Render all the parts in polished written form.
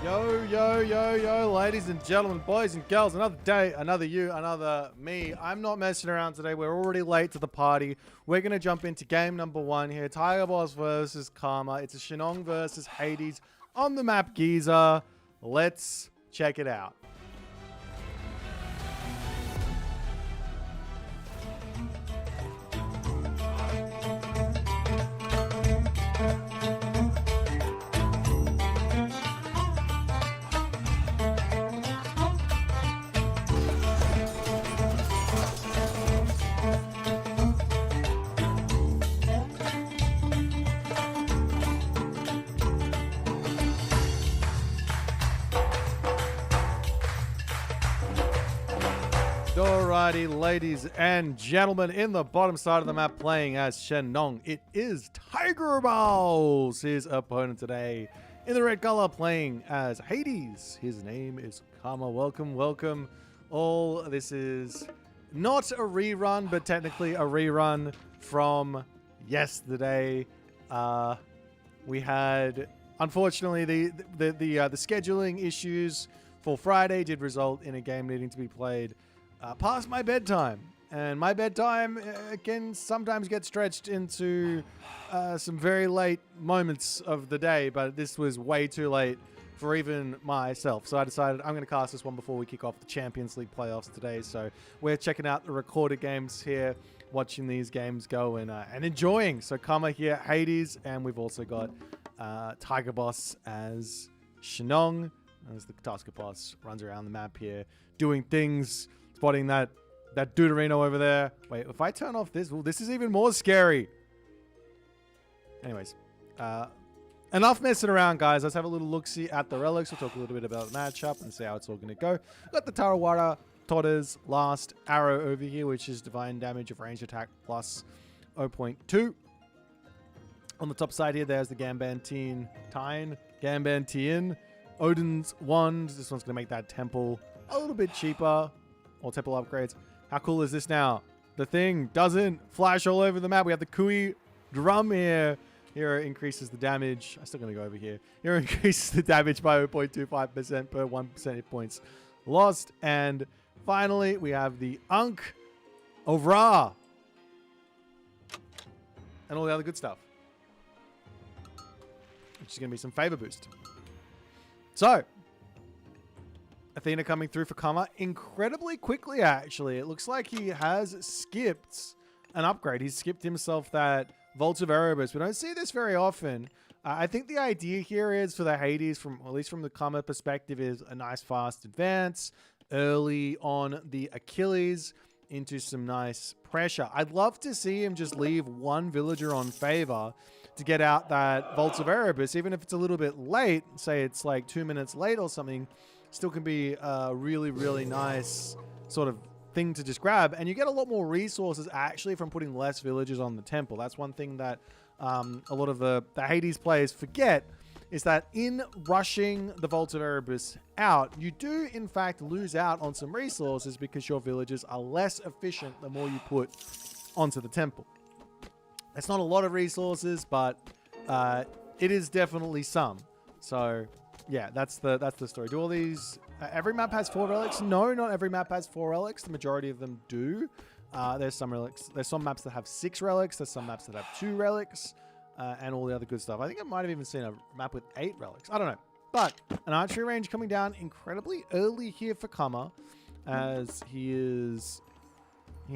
Yo, yo, yo, yo, ladies and gentlemen, boys and girls, another day, another you, another me. I'm not messing around today. We're already late to the party. We're going to jump into game number 1 here. Tigerboss versus Karma. It's a Shenong versus Hades on the map Giza. Let's check it out. Alrighty, ladies and gentlemen, in the bottom side of the map playing as Shenong, it is Tigerboss, his opponent today. In the red color playing as Hades, his name is Karma. Welcome, welcome all. This is not a rerun, but technically a rerun from yesterday. We had, unfortunately, the scheduling issues for Friday did result in a game needing to be played past my bedtime, and my bedtime can sometimes get stretched into some very late moments of the day, but this was way too late for even myself, so I decided I'm going to cast this one before we kick off the Champions League playoffs today. So we're checking out the recorded games here, watching these games go and enjoying. So Karma here, Hades, and we've also got Tigerboss as Shenong, as the Taskboss runs around the map here doing things, spotting that Deuterino over there. Wait, if I turn off this, well, this is even more scary. Anyways, enough messing around, guys. Let's have a little look-see at the relics. We'll talk a little bit about the matchup and see how it's all going to go. Got the Tarawara Totter's last arrow over here, which is divine damage of ranged attack plus 0.2. On the top side here, there's the Gambantine, Odin's wand. This one's going to make that temple a little bit cheaper. Or temple upgrades. How cool is this now? The thing doesn't flash all over the map. We have the Kui drum here. Here it increases the damage. I'm still going to go over here. Here it increases the damage by 0.25% per 1% hit points lost. And finally, we have the Ankh of Ra. And all the other good stuff. Which is going to be some favor boost. So, Athena coming through for Karma incredibly quickly, actually. It looks like he has skipped an upgrade. He's skipped himself that Vault of Erebus. We don't see this very often. I think the idea here is for the Hades, at least from the Karma perspective, is a nice fast advance early on the Achilles into some nice pressure. I'd love to see him just leave one villager on favor to get out that Vault of Erebus, even if it's a little bit late. Say it's like 2 minutes late or something. Still can be a really, really nice sort of thing to just grab. And you get a lot more resources actually from putting less villagers on the temple. That's one thing that a lot of the Hades players forget, is that in rushing the Vault of Erebus out, you do in fact lose out on some resources because your villagers are less efficient the more you put onto the temple. It's not a lot of resources, but it is definitely some. So yeah, that's the story. Do all these... every map has 4 relics? No, not every map has 4 relics. The majority of them do. There's some relics. There's some maps that have 6 relics. There's some maps that have 2 relics. And all the other good stuff. I think I might have even seen a map with 8 relics. I don't know. But an archery range coming down incredibly early here for Karma, as he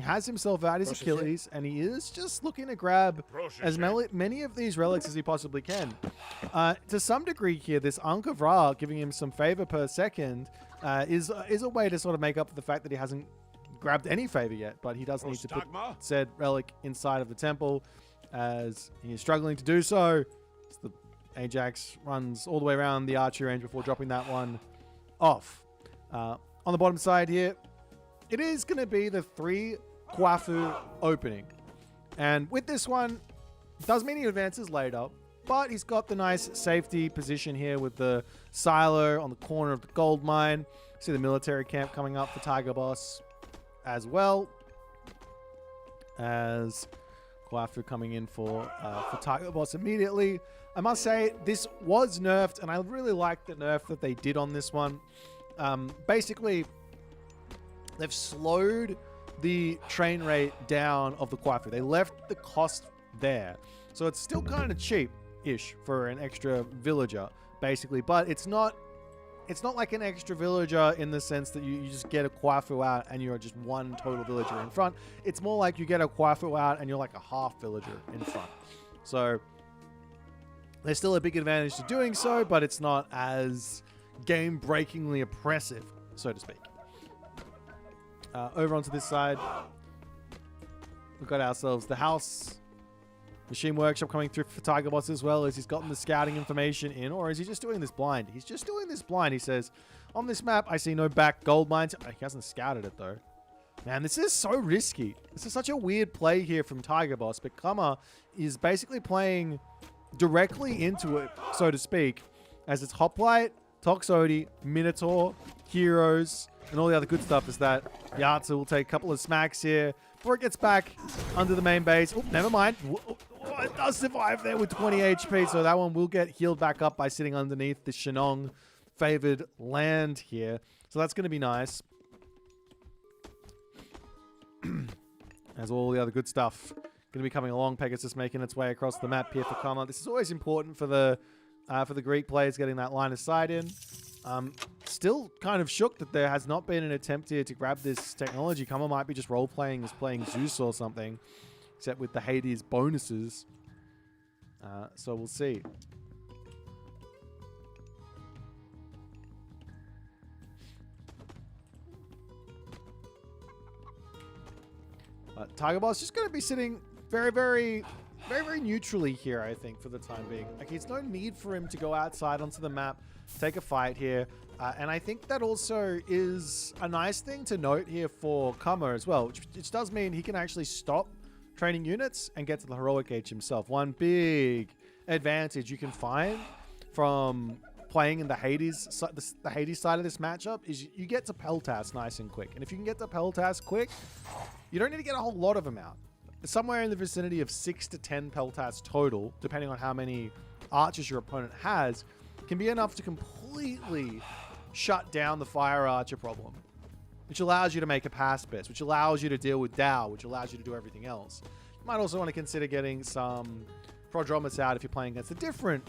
has himself out his Achilles, and he is just looking to grab as many of these relics as he possibly can. To some degree here, this Ankh of Ra giving him some favor per second is a way to sort of make up for the fact that he hasn't grabbed any favor yet, but he does need to put said relic inside of the temple, as he is struggling to do so. As the Ajax runs all the way around the archery range before dropping that one off. On the bottom side here, it is going to be the 3 Kvoth opening. And with this one, it does mean he advances later, but he's got the nice safety position here with the silo on the corner of the gold mine. See the military camp coming up for Tigerboss as well. As Kvoth coming in for Tigerboss immediately. I must say, this was nerfed, and I really like the nerf that they did on this one. Basically, they've slowed the train rate down of the Kvoth. They left the cost there. So it's still kind of cheap-ish for an extra villager, basically. But it's not like an extra villager in the sense that you just get a Kvoth out and you're just one total villager in front. It's more like you get a Kvoth out and you're like a half villager in front. So there's still a big advantage to doing so, but it's not as game-breakingly oppressive, so to speak. Over onto this side, we've got ourselves the house. Machine Workshop coming through for Tigerboss as well, as he's gotten the scouting information in, or is he just doing this blind? He's just doing this blind. He says, on this map, I see no back gold mines. Oh, he hasn't scouted it, though. Man, this is so risky. This is such a weird play here from Tigerboss, but Kama is basically playing directly into it, so to speak, as it's Hoplite, Toxote, Minotaur, Heroes, and all the other good stuff is that Yatsu will take a couple of smacks here before it gets back under the main base. Oh, never mind. It does survive there with 20 HP, so that one will get healed back up by sitting underneath the Shenong favored land here. So that's going to be nice. As all the other good stuff going to be coming along. Pegasus making its way across the map here for Kama. This is always important for the Greek players getting that line of sight in. Still kind of shook that there has not been an attempt here to grab this technology. Kama might be just role-playing as playing Zeus or something, except with the Hades bonuses. So we'll see. Tigerboss just going to be sitting very neutrally here, I think, for the time being. Like, there's no need for him to go outside onto the map, take a fight here. And I think that also is a nice thing to note here for Kama as well, which does mean he can actually stop training units and get to the heroic age himself. One big advantage you can find from playing in the Hades side of this matchup is you get to Peltas nice and quick. And if you can get to Peltas quick, you don't need to get a whole lot of them out. Somewhere in the vicinity of 6 to 10 Peltas total, depending on how many archers your opponent has, can be enough to completely shut down the fire archer problem, which allows you to make a pass best, which allows you to deal with Dao, which allows you to do everything else. You might also want to consider getting some Prodromus out if you're playing against a different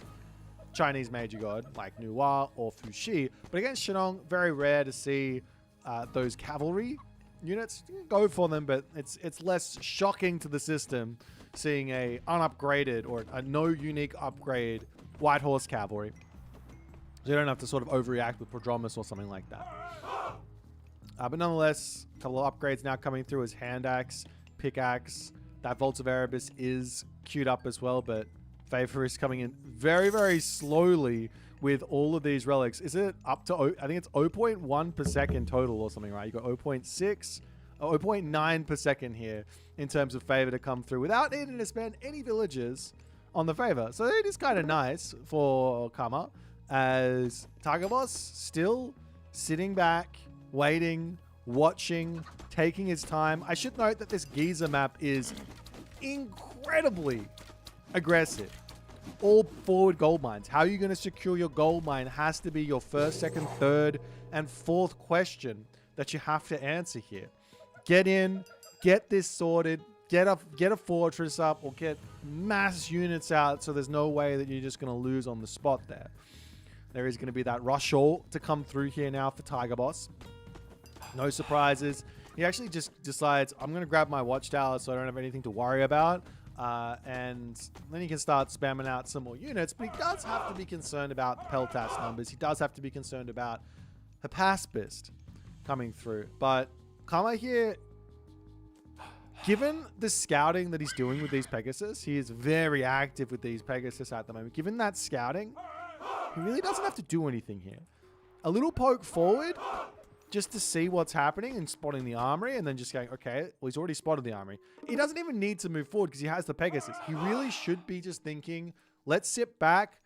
Chinese major god like Nuwa or Fuxi. But against Shenong, very rare to see those cavalry units. You can go for them, but it's less shocking to the system seeing a unupgraded or a no unique upgrade White Horse cavalry. So you don't have to sort of overreact with Prodromus or something like that. But nonetheless, a couple of upgrades now coming through as Hand Axe, Pickaxe. That Vault of Erebus is queued up as well, but Favor is coming in very slowly with all of these relics. Is it up to, I think it's 0.1 per second total or something, right? You got 0.6, 0.9 per second here in terms of Favor to come through without needing to spend any villagers on the Favor. So it is kind of nice for Kama, as Tigerboss still sitting back, waiting, watching, taking his time. I should note that this Giza map is incredibly aggressive. All forward gold mines. How are you going to secure your gold mine has to be your first, second, third, and fourth question that you have to answer here. Get in, get this sorted, get a fortress up, or get mass units out so there's no way that you're just going to lose on the spot there. There is going to be that rush all to come through here now for Tigerboss. No surprises. He actually just decides, I'm going to grab my watchtower so I don't have anything to worry about. And then he can start spamming out some more units. But he does have to be concerned about the Peltas numbers. He does have to be concerned about Hypaspist coming through. But Kama here, given the scouting that he's doing with these Pegasus, he is very active with these Pegasus at the moment. Given that scouting, he really doesn't have to do anything here. A little poke forward just to see what's happening and spotting the armory, and then just going, okay, well, he's already spotted the armory. He doesn't even need to move forward because he has the Pegasus. He really should be just thinking, let's sit back,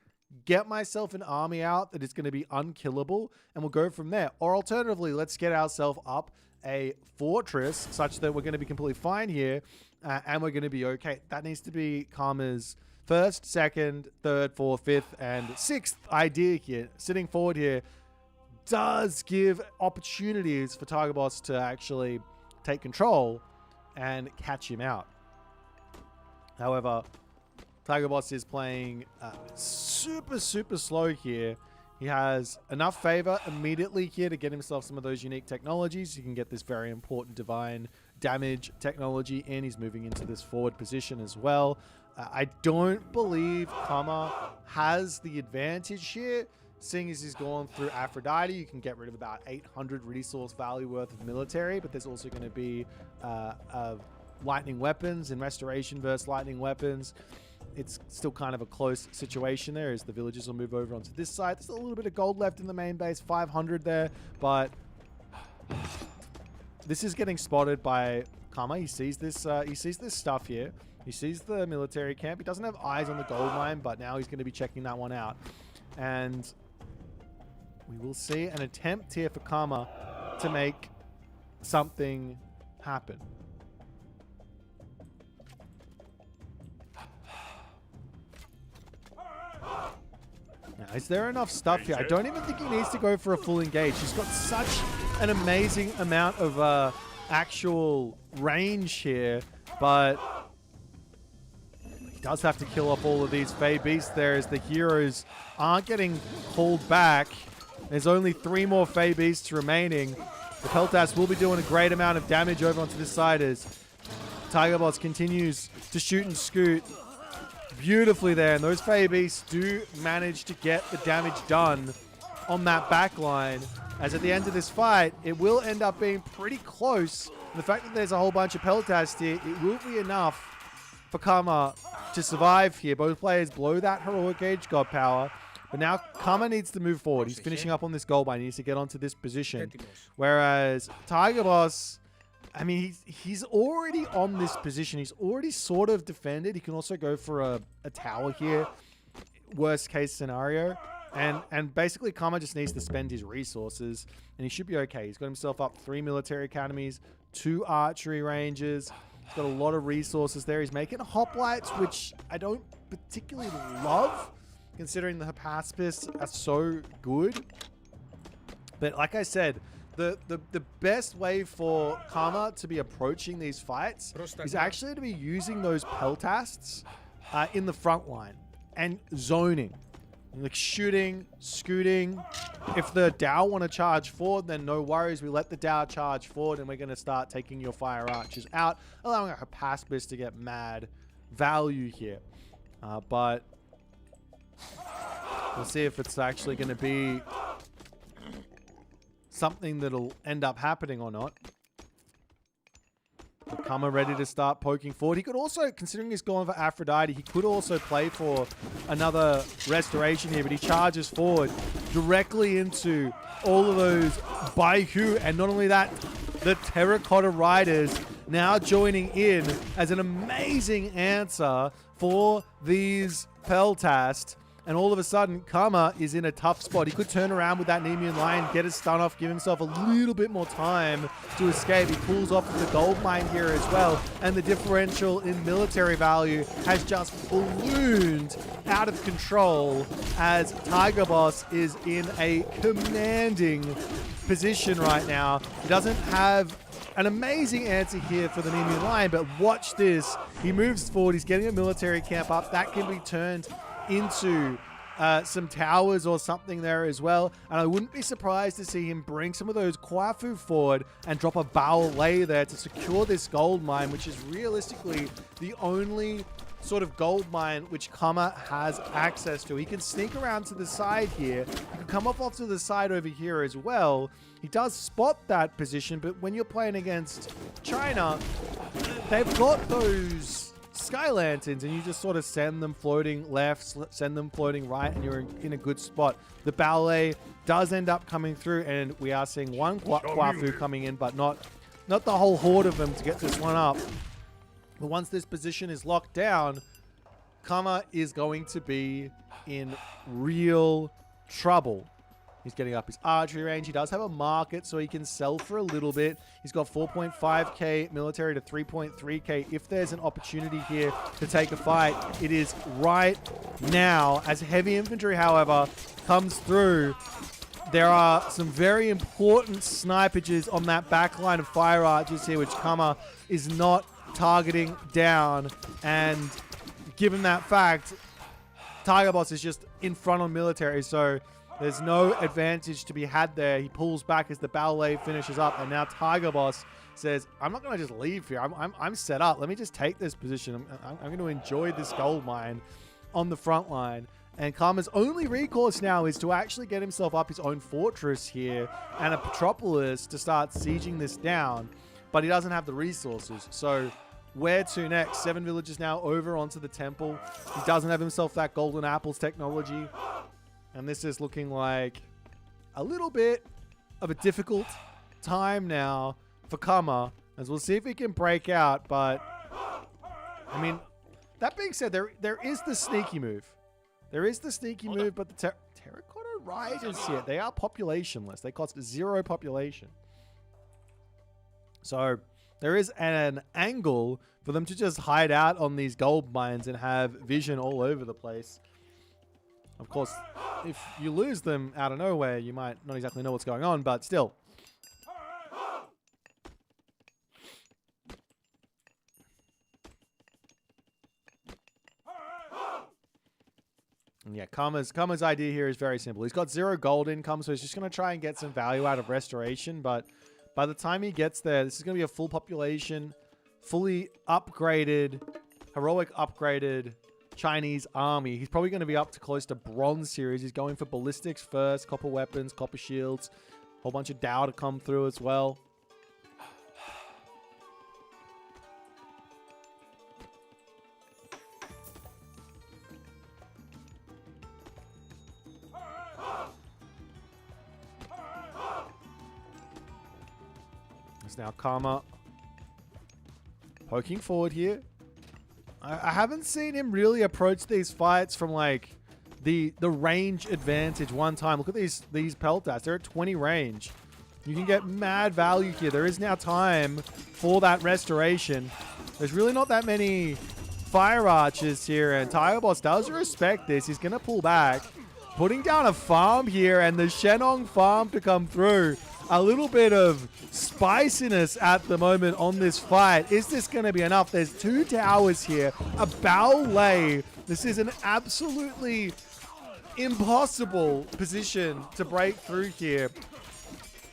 get myself an army out that is going to be unkillable, and we'll go from there. Or alternatively, let's get ourselves up a fortress such that we're going to be completely fine here and we're going to be okay. That needs to be Karma's first, second, third, fourth, fifth, and sixth idea here. Sitting forward here does give opportunities for Tigerboss to actually take control and catch him out. However, Tigerboss is playing super slow here. He has enough favor immediately here to get himself some of those unique technologies. He can get this very important divine damage technology in. He's moving into this forward position as well. I don't believe Karma has the advantage here. Seeing as he's gone through Aphrodite, you can get rid of about 800 resource value worth of military, but there's also going to be lightning weapons and restoration versus lightning weapons. It's still kind of a close situation there as the villagers will move over onto this side. There's a little bit of gold left in the main base, 500 there, but this is getting spotted by Karma. He sees this stuff here. He sees the military camp. He doesn't have eyes on the gold mine, but now he's going to be checking that one out. And we will see an attempt here for Karma to make something happen. Now, is there enough stuff here? I don't even think he needs to go for a full engage. He's got such an amazing amount of actual range here, but he does have to kill off all of these Fey Beasts there as the heroes aren't getting pulled back. There's only 3 more Fey Beasts remaining. The Peltas will be doing a great amount of damage over onto this side as Tigerboss continues to shoot and scoot beautifully there, and those Fey Beasts do manage to get the damage done on that back line, as at the end of this fight it will end up being pretty close. And the fact that there's a whole bunch of Peltas here, it will be enough for Karma to survive here. Both players blow that heroic age god power, but now Karma needs to move forward. He's finishing up on this gold mine. He needs to get onto this position, whereas Tigerboss, I mean, he's already on this position. He's already sort of defended. He can also go for a tower here, worst case scenario. And basically, Karma just needs to spend his resources, and he should be okay. He's got himself up 3 military academies, 2 archery ranges. He's got a lot of resources there. He's making hoplites, which I don't particularly love, considering the Hypaspis are so good. But like I said, the best way for Karma to be approaching these fights is actually to be using those Peltasts in the front line and zoning. Like shooting, scooting. If the Dow want to charge forward, then no worries. We let the Dow charge forward and we're going to start taking your fire archers out, allowing our Hypaspis to get mad value here. But we'll see if it's actually going to be something that'll end up happening or not. Karma ready to start poking forward. He could also, considering he's going for Aphrodite, he could also play for another restoration here, but he charges forward directly into all of those Baihu, and not only that, the Terracotta Riders now joining in as an amazing answer for these Peltast. And all of a sudden, Karma is in a tough spot. He could turn around with that Nemean Lion, get his stun off, give himself a little bit more time to escape. He pulls off the gold mine here as well. And the differential in military value has just ballooned out of control as Tigerboss is in a commanding position right now. He doesn't have an amazing answer here for the Nemean Lion, but watch this. He moves forward. He's getting a military camp up. That can be turned into some towers or something there as well, and I wouldn't be surprised to see him bring some of those Kwafu forward and drop a Baolei there to secure this gold mine, which is realistically the only sort of gold mine which Karma has access to. He can sneak around to the side here. He can come off to the side over here as well. He does spot that position, but when you're playing against China, they've got those Sky Lanterns, and you just sort of send them floating left, send them floating right, and you're in a good spot. The ballet does end up coming through, and we are seeing one Kwafu coming in, but not the whole horde of them to get this one up. But once this position is locked down, Karma is going to be in real trouble. He's getting up his archery range. He does have a market, so he can sell for a little bit. He's got 4.5k military to 3.3k. If there's an opportunity here to take a fight, it is right now. As heavy infantry, however, comes through, there are some very important snipages on that back line of fire archers here, which Kama is not targeting down. And given that fact, Tigerboss is just in front on military, so there's no advantage to be had there. He pulls back as the ballet finishes up, and now Tigerboss says, I'm not going to just leave here. I'm set up. Let me just take this position. I'm going to enjoy this gold mine on the front line. And Kama's only recourse now is to actually get himself up his own fortress here and a Petropolis to start sieging this down, but he doesn't have the resources. So where to next? 7 villages now over onto the temple. He doesn't have himself that golden apples technology. And this is looking like a little bit of a difficult time now for Kama, as we'll see if he can break out. But, I mean, that being said, there is the sneaky move. There is the sneaky move, but the Terracotta Riders here, they are populationless. They cost 0 population. So there is an angle for them to just hide out on these gold mines and have vision all over the place. Of course, if you lose them out of nowhere, you might not exactly know what's going on, but still. And yeah, Kama's idea here is very simple. He's got 0 gold income, so he's just going to try and get some value out of restoration, but by the time he gets there, this is going to be a full population, fully upgraded, heroic upgraded Chinese army. He's probably going to be up to close to bronze series. He's going for ballistics first, copper weapons, copper shields, a whole bunch of Dow to come through as well. It's now Kama poking forward here. I haven't seen him really approach these fights from like the range advantage one time. Look at these pelters. They're at 20 range. You can get mad value here. There is now time for that restoration. There's really not that many fire archers here, and Tigerboss does respect this. He's going to pull back, putting down a farm here, and the Shenong farm to come through. A little bit of spiciness at the moment on this fight. Is this going to be enough? There's 2 towers here, a ballet. This is an absolutely impossible position to break through here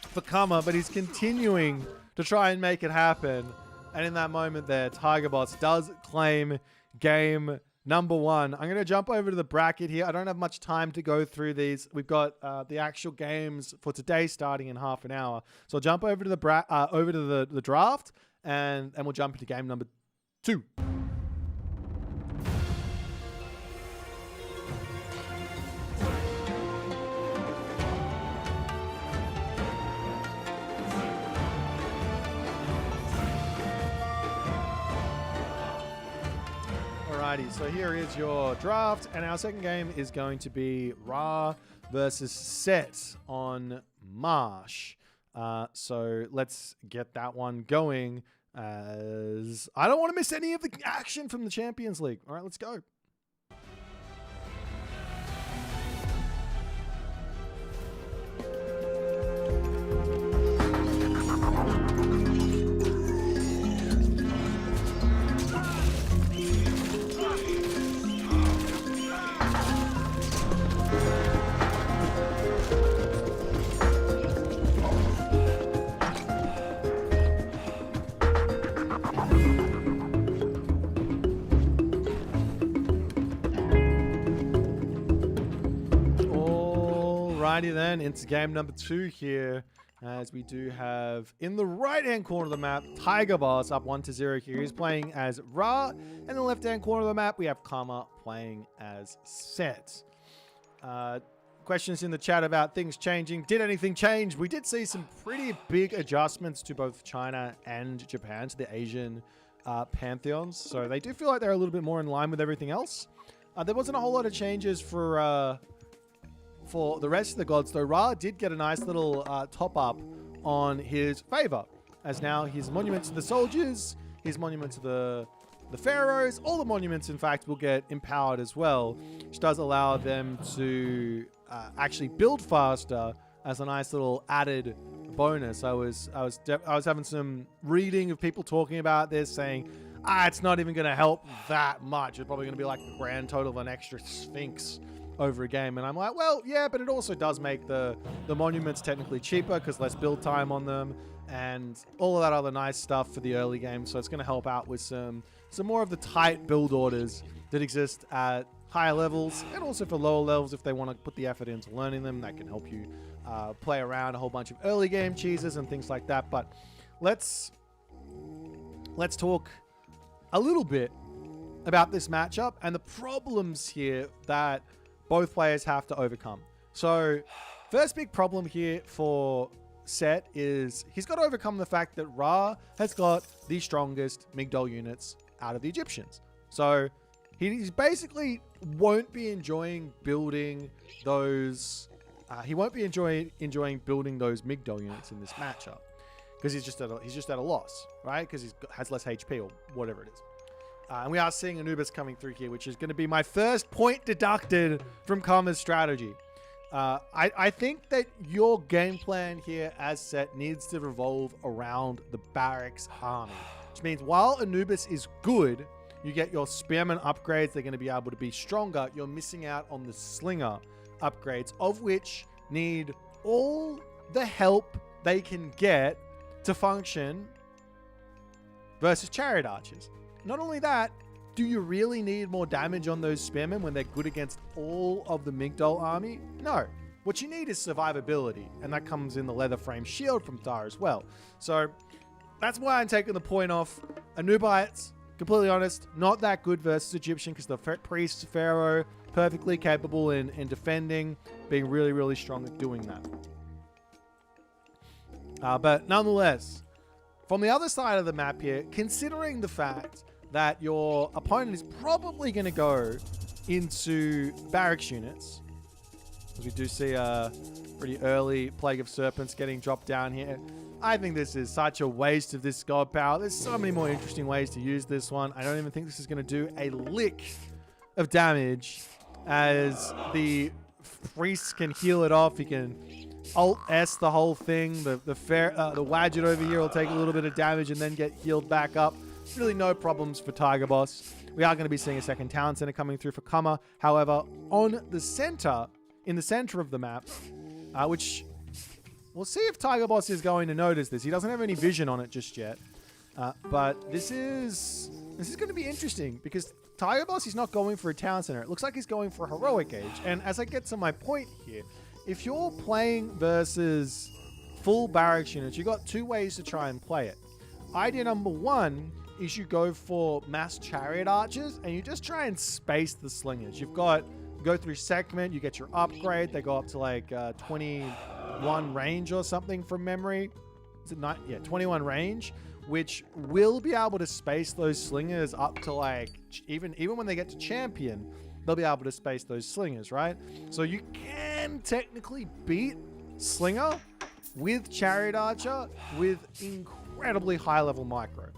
for Kama, but he's continuing to try and make it happen. And in that moment there, Tigerboss does claim game number 1. I'm going to jump over to the bracket here. I don't have much time to go through these. We've got the actual games for today starting in half an hour. So I'll jump over to the draft, and we'll jump into game number 2. Alrighty, so here is your draft, and our second game is going to be Ra versus Set on Marsh. So let's get that one going, as I don't want to miss any of the action from the Champions League. All right, let's go. Alrighty then, into game number 2 here, as we do have in the right-hand corner of the map, Tigerboss up 1-0 here. He's playing as Ra. And in the left-hand corner of the map, we have Kama playing as Set. Questions in the chat about things changing. Did anything change? We did see some pretty big adjustments to both China and Japan, to the Asian pantheons. So they do feel like they're a little bit more in line with everything else. There wasn't a whole lot of changes for for the rest of the gods, though, Ra did get a nice little top up on his favor, as now his monument to the soldiers, his monument to the pharaohs, all the monuments, in fact, will get empowered as well, which does allow them to actually build faster as a nice little added bonus. I was having some reading of people talking about this, saying, it's not even going to help that much. It's probably going to be like the grand total of an extra Sphinx over a game. And I'm like, well, yeah, but it also does make the monuments technically cheaper because less build time on them and all of that other nice stuff for the early game. So it's going to help out with some more of the tight build orders that exist at higher levels, and also for lower levels if they want to put the effort into learning them. That can help you play around a whole bunch of early game cheeses and things like that. But let's talk a little bit about this matchup and the problems here that both players have to overcome. So first big problem here for Set is he's got to overcome the fact that Ra has got the strongest Migdol units out of the Egyptians. So he's basically won't be enjoying building those. He won't be enjoying building those Migdol units in this matchup because he's just at a loss, right? Because he has less HP or whatever it is. And we are seeing Anubis coming through here, which is going to be my first point deducted from Karma's strategy. I think that your game plan here as Set needs to revolve around the barracks army, which means while Anubis is good, you get your spearman upgrades. They're going to be able to be stronger. You're missing out on the slinger upgrades, of which need all the help they can get to function versus chariot archers. Not only that, do you really need more damage on those spearmen when they're good against all of the Migdol army? No. What you need is survivability, and that comes in the leather frame shield from Tar as well. So that's why I'm taking the point off. Anubites, completely honest, not that good versus Egyptian because the priest pharaoh perfectly capable in defending, being really, really strong at doing that. But nonetheless, from the other side of the map here, considering the fact that your opponent is probably going to go into barracks units, as we do see a pretty early Plague of Serpents getting dropped down here. I think this is such a waste of this god power. There's so many more interesting ways to use this one. I don't even think this is going to do a lick of damage, as the priest can heal it off. He can Alt-S the whole thing. The Wadget over here will take a little bit of damage and then get healed back up. Really no problems for Tigerboss. We are going to be seeing a second town center coming through for Kama. However, in the center of the map, which we'll see if Tigerboss is going to notice this. He doesn't have any vision on it just yet. But this is going to be interesting because Tigerboss is not going for a town center. It looks like he's going for a heroic age. And as I get to my point here, if you're playing versus full barracks units, you've got two ways to try and play it. Idea number one is you go for mass chariot archers and you just try and space the slingers. You've got go through segment, you get your upgrade. They go up to like 21 range or something from memory. Is it not? Yeah, 21 range, which will be able to space those slingers up to like even when they get to champion, they'll be able to space those slingers, right? So you can technically beat slinger with chariot archer with incredibly high level micro.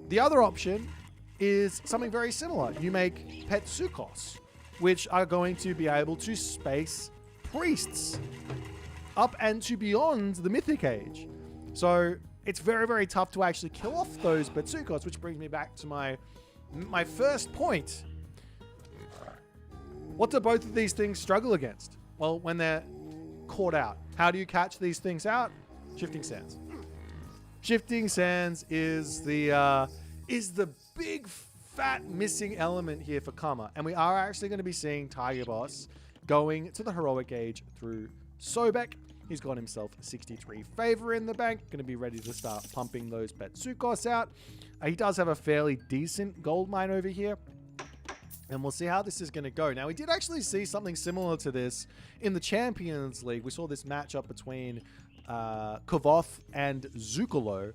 The other option is something very similar. You make Petsukos, which are going to be able to space priests up and to beyond the mythic age. So it's very, very tough to actually kill off those Petsukos, which brings me back to my first point. What do both of these things struggle against? Well, when they're caught out. How do you catch these things out? Shifting Sands. Shifting Sands is the big fat missing element here for Kama, and we are actually going to be seeing Tigerboss going to the heroic age through Sobek. He's got himself 63 favor in the bank, going to be ready to start pumping those Petsukos out. He does have a fairly decent gold mine over here, and we'll see how this is going to go. Now, we did actually see something similar to this in the Champions League. We saw this matchup between Kavoth and Zukolo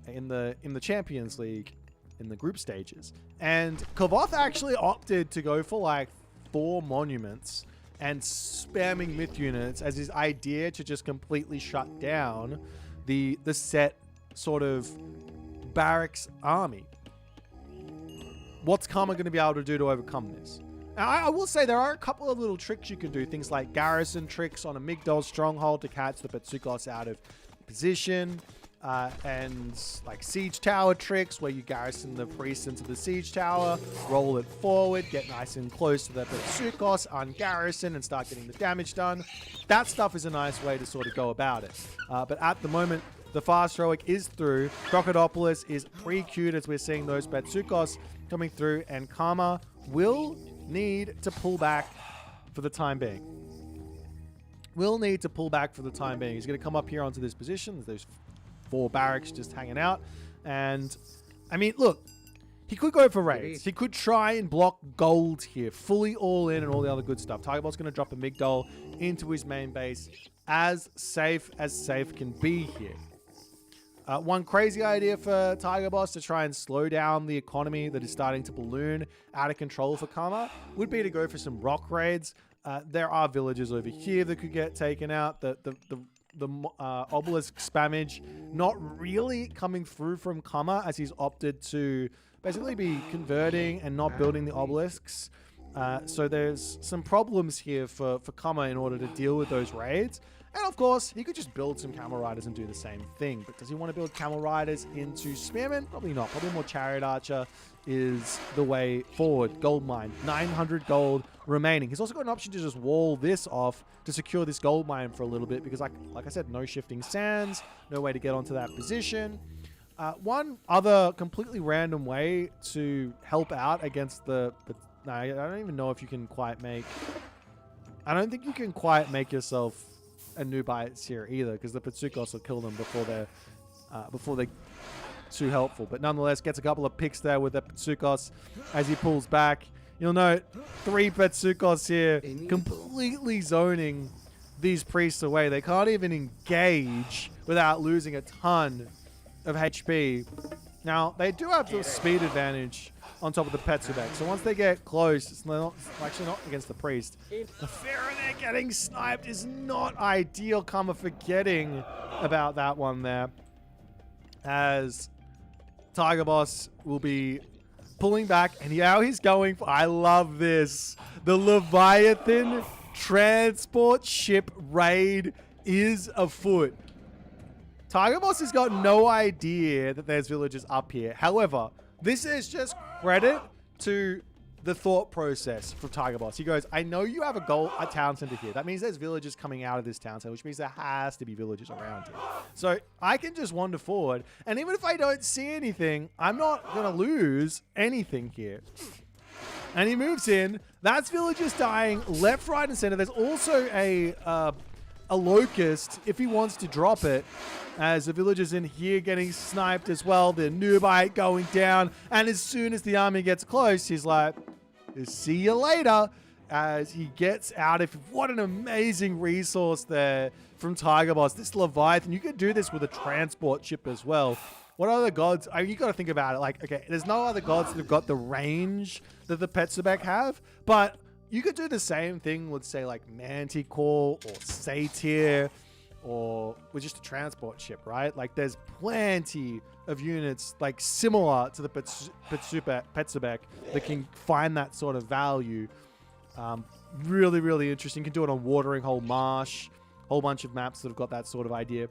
in the Champions League in the group stages. And Kavoth actually opted to go for like 4 monuments and spamming myth units as his idea to just completely shut down the set sort of barracks army. What's Karma going to be able to do to overcome this? Now, I will say there are a couple of little tricks you can do. Things like garrison tricks on a Migdol stronghold to catch the Petsukos out of position. And like siege tower tricks where you garrison the priest into the siege tower, roll it forward, get nice and close to the Petsukos, ungarrison, and start getting the damage done. That stuff is a nice way to sort of go about it. But at the moment, the fast heroic is through. Crocodilopolis is pre-queued as we're seeing those Petsukos coming through, and Karma will need to pull back for the time being. Will need to pull back for the time being. He's going to come up here onto this position. There's 4 barracks just hanging out. And, I mean, look, he could go for raids. He could try and block gold here, fully all in and all the other good stuff. Tigerboss going to drop a Migdol into his main base as safe can be here. One crazy idea for Tigerboss to try and slow down the economy that is starting to balloon out of control for Karma would be to go for some rock raids. There are villages over here that could get taken out. The obelisk spammage not really coming through from Karma as he's opted to basically be converting and not building the obelisks. So there's some problems here for Karma in order to deal with those raids. And of course, he could just build some camel riders and do the same thing. But does he want to build camel riders into spearmen? Probably not. Probably more chariot archer is the way forward. Gold mine, 900 gold remaining. He's also got an option to just wall this off to secure this gold mine for a little bit because like I said, no shifting sands, no way to get onto that position. One other completely random way to help out against no, I don't even know if you can quite make... I don't think you can quite make yourself a new bites here either because the Petsukos will kill them before they're too helpful. But nonetheless, gets a couple of picks there with the Petsukos as he pulls back. You'll note 3 Petsukos here completely zoning these priests away. They can't even engage without losing a ton of HP. Now, they do have the speed advantage on top of the Petsubek. So once they get close, it's actually not against the priest. The fear of they're getting sniped is not ideal. Karma forgetting about that one there. As Tigerboss will be pulling back. And now he's going for... I love this. The Leviathan transport ship raid is afoot. Tigerboss has got no idea that there's villagers up here. However, this is just credit to the thought process from Tigerboss. He goes, I know you have a town center here. That means there's villagers coming out of this town center, which means there has to be villagers around here. So I can just wander forward. And even if I don't see anything, I'm not going to lose anything here. And he moves in. That's villagers dying left, right, and center. There's also a locust if he wants to drop it. As the villagers in here getting sniped as well. The Nubite going down. And as soon as the army gets close, he's like, see you later. As he gets out of... What an amazing resource there from Tigerboss. This Leviathan, you could do this with a transport ship as well. What other gods? I mean, you got to think about it. Like, okay, there's no other gods that have got the range that the Petsubek have. But you could do the same thing with, say, like Manticore or Satyr. Or with just a transport ship, right? Like, there's plenty of units, like, similar to the Petsubek that can find that sort of value. Really, really interesting. You can do it on Watering Hole Marsh. Whole bunch of maps that have got that sort of idea.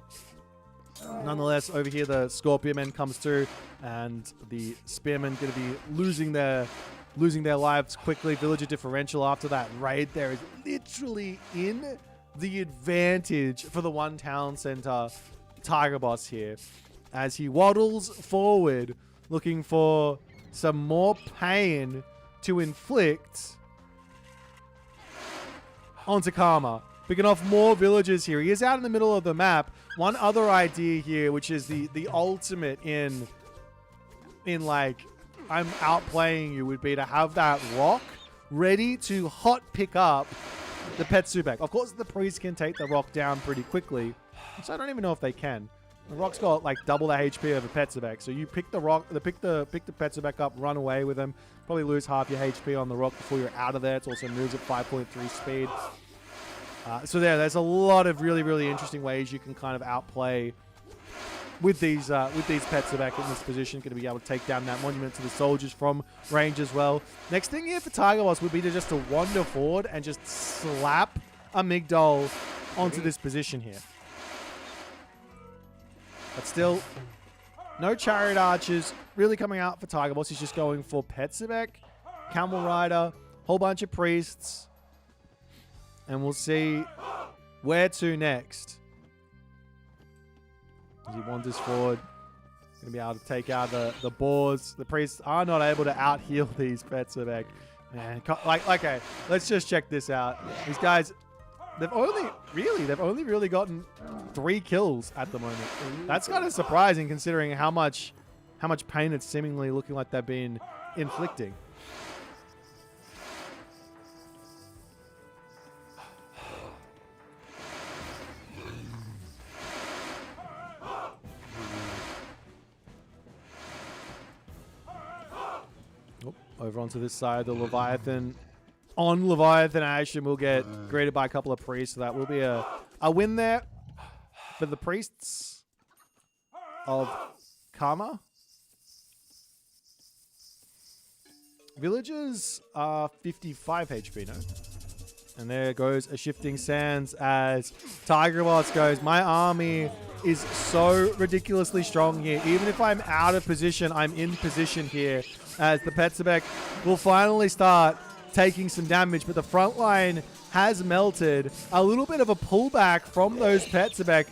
Nonetheless, over here, the Scorpionmen comes through, and the Spearmen going to be losing their lives quickly. Villager differential after that raid there is literally in the advantage for the one town center Tigerboss here as he waddles forward looking for some more pain to inflict onto Karma. Picking off more villagers here. He is out in the middle of the map. One other idea here, which is the ultimate in like, I'm outplaying you, would be to have that rock ready to hot pick up the Petsubek. Of course, the priest can take the rock down pretty quickly, so I don't even know if they can. The rock's got like double the HP of a Petzebek. So you pick the rock, pick the Petzebek up, run away with him. Probably lose half your HP on the rock before you're out of there. It also moves at 5.3 speed. So there's a lot of really, really interesting ways you can kind of outplay with these Petzebek in this position. Going to be able to take down that monument to the soldiers from range as well. Next thing here for Tigerboss would be to just to wander forward and just slap a Migdol onto this position here. But still, no Chariot Archers really coming out for Tigerboss. He's just going for Petzebek, Camel Rider, whole bunch of Priests. And we'll see where to next. As he wanders forward. Going to be able to take out the boars. The Priests are not able to out-heal these Petzebek. Man, okay, let's just check this out. These guys, they've only really gotten 3 kills at the moment. That's kind of surprising considering how much pain it's seemingly looking like they've been inflicting. Over onto this side, the Leviathan. On Leviathan action, we'll get greeted by a couple of priests. So that will be a win there for the priests of Karma. Villagers are 55 HP now. And there goes a Shifting Sands as Tigerboss goes, my army is so ridiculously strong here. Even if I'm out of position, I'm in position here. As the Petzebek will finally start taking some damage, but the front line has melted. A little bit of a pullback from those Petzebek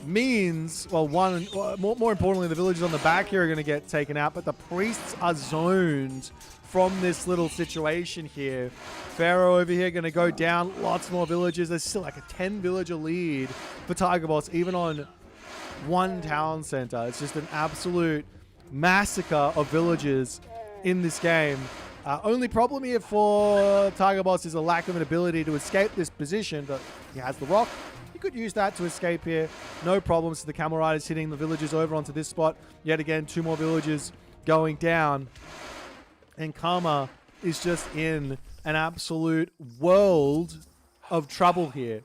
means, well, more importantly, the villagers on the back here are going to get taken out, but the priests are zoned from this little situation here. Pharaoh over here going to go down. Lots more villagers. There's still like a 10 villager lead for Tigerboss, even on one town center. It's just an absolute massacre of villagers in this game. Only problem here for Tigerboss is a lack of an ability to escape this position, but he has the rock. He could use that to escape here. No problems. The Camel Riders hitting the villagers over onto this spot. Yet again, 2 more villagers going down. And Karma is just in an absolute world of trouble here.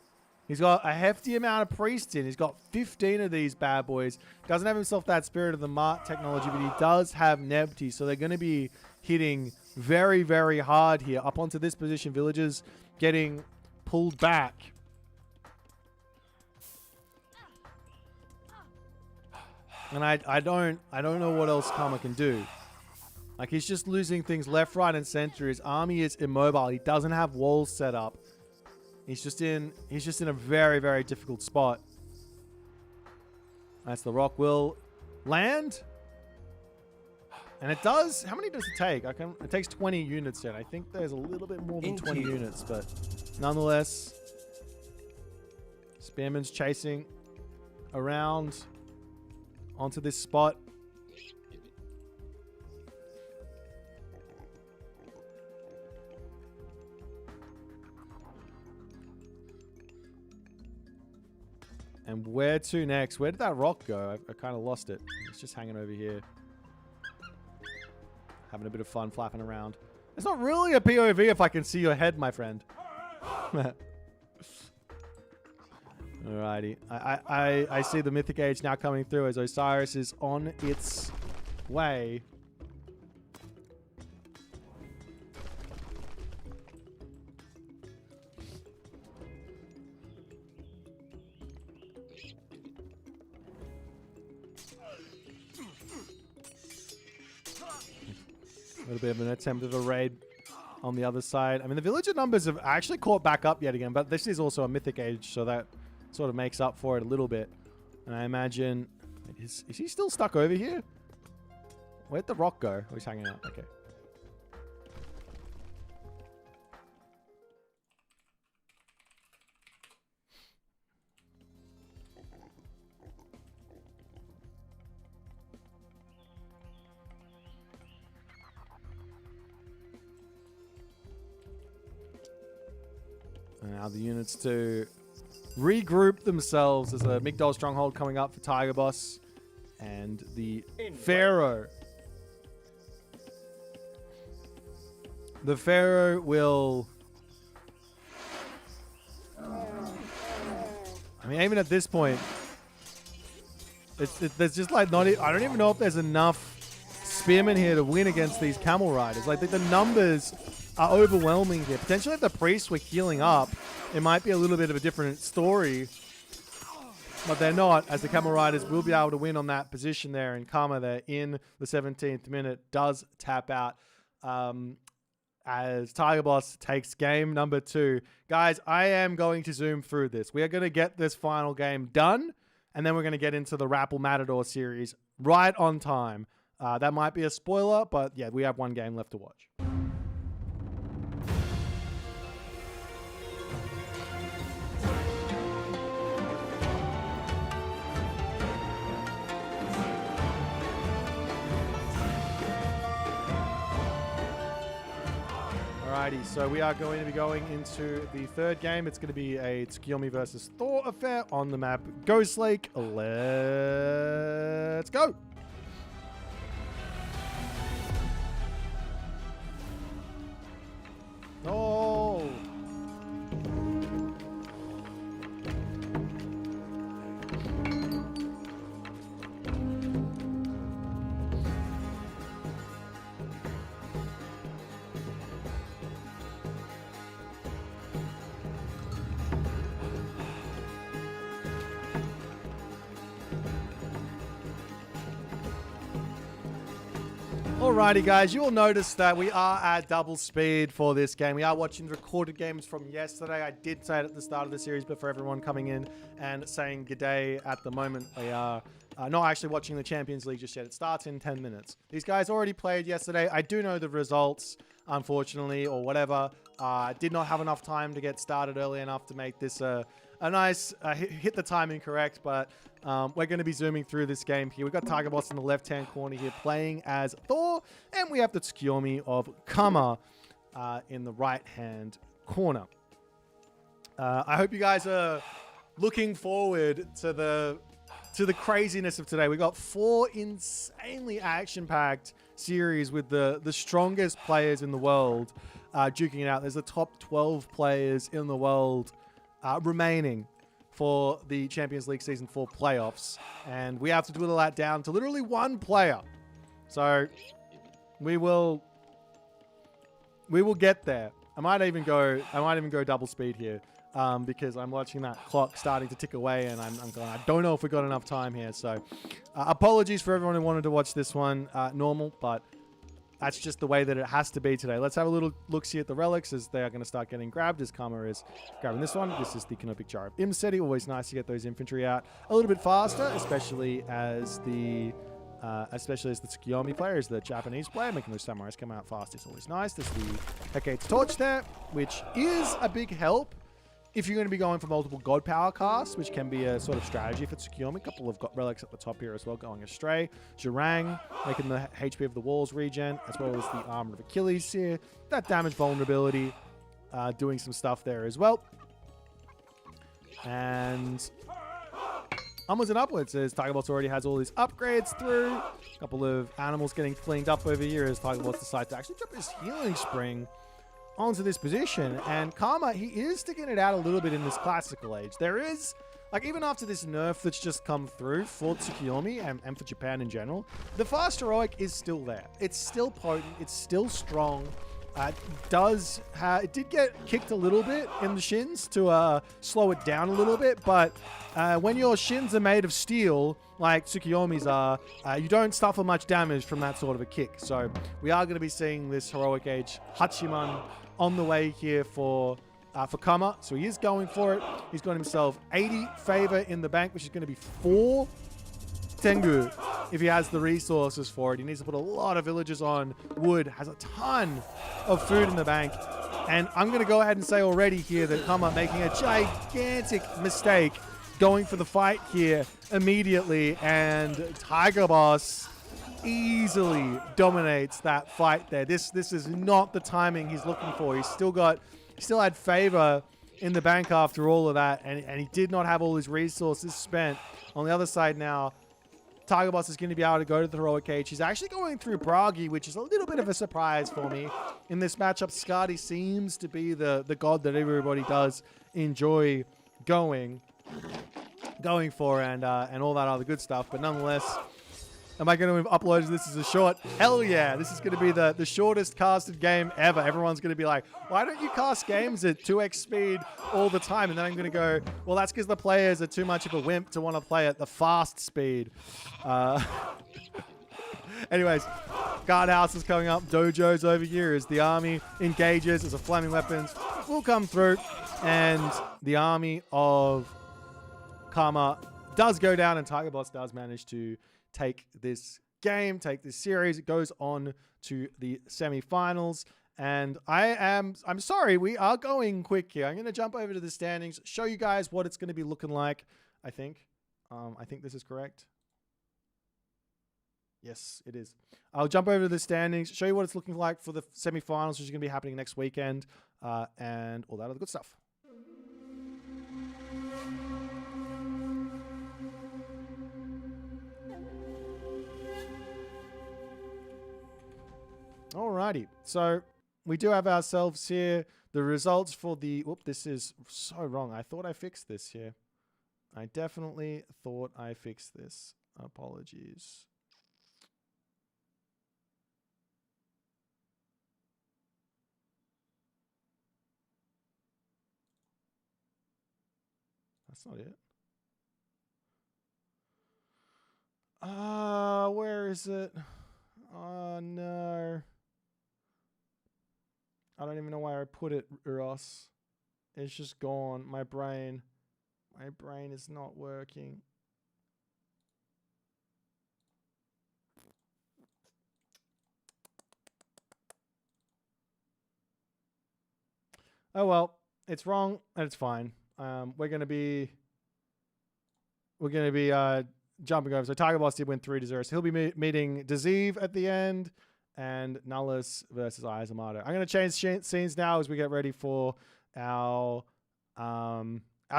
He's got a hefty amount of priests in. He's got 15 of these bad boys. Doesn't have himself that Spirit of the Mart technology, but he does have Nebty. So they're going to be hitting very, very hard here. Up onto this position, villagers getting pulled back. And I don't know what else Karma can do. Like, he's just losing things left, right, and center. His army is immobile. He doesn't have walls set up. He's just in a very, very difficult spot. That's the rock will land. And it does. How many does it take? It takes 20 units then. I think there's a little bit more than 20 units, but nonetheless, Spearman's chasing around onto this spot. And where to next? Where did that rock go? I kind of lost it. It's just hanging over here. Having a bit of fun flapping around. It's not really a POV if I can see your head, my friend. Alrighty. I see the Mythic Age now coming through as Osiris is on its way. A little bit of an attempt of a raid on the other side. I mean, the villager numbers have actually caught back up yet again, but this is also a Mythic Age, so that sort of makes up for it a little bit. And I imagine... Is he still stuck over here? Where'd the rock go? Oh, he's hanging out. Okay. And now the units to regroup themselves. There's a Migdol stronghold coming up for Tigerboss and the Pharaoh. The Pharaoh will... I mean, even at this point, there's just like not... I don't even know if there's enough spearmen here to win against these camel riders. Like, the numbers are overwhelming here. Potentially if the priests were healing up, it might be a little bit of a different story. But they're not, as the camel riders will be able to win on that position there. And Karma there in the 17th minute does tap out as Tigerboss takes game number 2. Guys, I am going to zoom through this. We are going to get this final game done, and then we're going to get into the TheRapl Matador series right on time. That might be a spoiler, but yeah, we have one game left to watch. Alrighty, so we are going to be going into the third game. It's going to be a Tsukiyomi versus Thor affair on the map Ghost Lake. Let's go! Oh! Alrighty, guys, you will notice that we are at double speed for this game. We are watching the recorded games from yesterday. I did say it at the start of the series, but for everyone coming in and saying good day at the moment, we are not actually watching the Champions League just yet. It starts in 10 minutes. These guys already played yesterday. I do know the results, unfortunately, or whatever. Did not have enough time to get started early enough to make this a nice hit the timing correct, but we're going to be zooming through this game here. We've got Tigerboss in the left-hand corner here playing as Thor, and we have the Tsukiyomi of Kama in the right-hand corner. I hope you guys are looking forward to the craziness of today. We got 4 insanely action-packed series with the strongest players in the world duking it out. There's the top 12 players in the world remaining for the Champions League Season 4 playoffs, and we have to dwindle that down to literally one player. So we will get there. I might even go double speed here because I'm watching that clock starting to tick away, and I'm going, I don't know if we got enough time here. So apologies for everyone who wanted to watch this one normal, but that's just the way that it has to be today. Let's have a little look-see at the relics as they are going to start getting grabbed as Karma is grabbing this one. This is the Canopic Jar of Imseti. Always nice to get those infantry out a little bit faster, especially as the Tsukiyomi player, as the Japanese player, making those samurais come out fast. It's always nice. There's the Hecate's Torch there, which is a big help if you're going to be going for multiple God Power casts, which can be a sort of strategy for Tsukiyomi. A couple of relics at the top here as well going astray. Jurang making the HP of the walls regen, as well as the Armor of Achilles here. That damage vulnerability doing some stuff there as well. And onwards and upwards as Tigerboss already has all these upgrades through. A couple of animals getting cleaned up over here as Tigerboss decides to actually drop his healing spring onto this position, and Karma, he is sticking it out a little bit in this classical age. There is, like, even after this nerf that's just come through for Tsukiyomi and for Japan in general, the fast heroic is still there. It's still potent. It's still strong. It did get kicked a little bit in the shins to slow it down a little bit, but when your shins are made of steel, like Tsukiyomi's are, you don't suffer much damage from that sort of a kick. So we are going to be seeing this heroic age Hachiman on the way here for Kama. So he is going for it. He's got himself 80 favor in the bank, which is going to be 4 Tengu if he has the resources for it. He needs to put a lot of villagers on wood, has a ton of food in the bank. And I'm going to go ahead and say already here that Kama making a gigantic mistake going for the fight here immediately, and Tigerboss easily dominates that fight there. This is not the timing he's looking for. He still had favor in the bank after all of that, and he did not have all his resources spent. On the other side now, Tigerboss is going to be able to go to the heroic cage. He's actually going through Bragi, which is a little bit of a surprise for me. In this matchup, Skadi seems to be the god that everybody does enjoy going for, and all that other good stuff. But nonetheless, am I going to have uploaded this as a short? Hell yeah. This is going to be the shortest casted game ever. Everyone's going to be like, why don't you cast games at 2x speed all the time? And then I'm going to go, well, that's because the players are too much of a wimp to want to play at the fast speed. Anyways, guardhouse is coming up. Dojo's over here as the army engages as a flaming weapons will come through. And the army of Karma does go down, and Tigerboss does manage to take this game, take this series. It goes on to the semifinals. And I'm sorry, we are going quick here. I'm going to jump over to the standings, show you guys what it's going to be looking like. I think this is correct. Yes, it is. I'll jump over to the standings, show you what it's looking like for the semifinals, which is going to be happening next weekend, and all that other good stuff. Alrighty, so we do have ourselves here the results for the... Whoop, this is so wrong. I thought I fixed this here. I definitely thought I fixed this. Apologies. That's not it. Where is it? Oh, no. I don't even know where I put it, Ross. It's just gone. My brain is not working. Oh well, it's wrong and it's fine. We're gonna be jumping over. So Tigerboss did win 3-0. So he'll be meeting Dezeev at the end, and Nullus versus Izamato. I'm gonna change scenes now as we get ready for our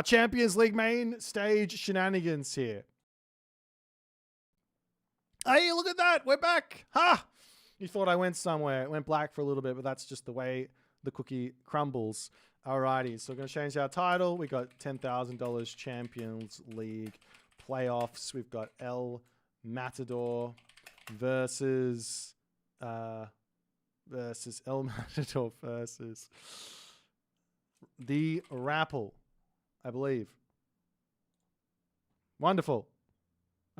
Champions League main stage shenanigans here. Hey, look at that! We're back! Ha! You thought I went somewhere. It went black for a little bit, but that's just the way the cookie crumbles. Alrighty, so we're going to change our title. We got $10,000 Champions League playoffs. We've got Matador versus El Matador versus TheRapl, I believe. Wonderful.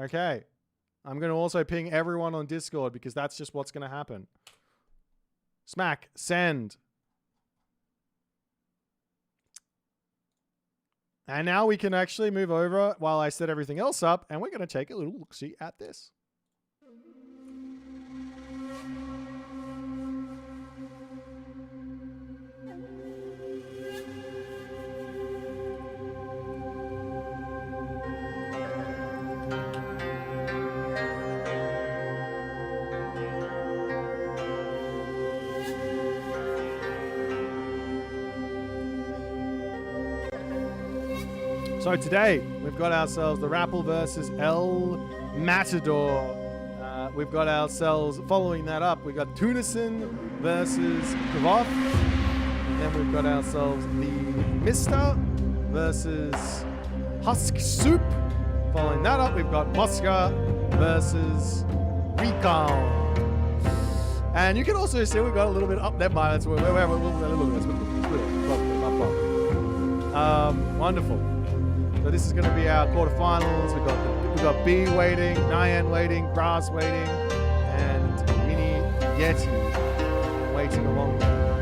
Okay. I'm going to also ping everyone on Discord because that's just what's going to happen. Smack. Send. And now we can actually move over while I set everything else up, and we're going to take a little look-see at this. So today, we've got ourselves TheRapl versus El Matador. We've got ourselves, following that up, we've got Tunison versus Kvoth. And then we've got ourselves TheMista versus HUSKSUPPE. Following that up, we've got Mosca versus Recon. And you can also see we've got a little bit up there by that's wonderful. So this is going to be our quarterfinals. We've got B waiting, Nyan waiting, Grass waiting, and Mini Yeti waiting along there.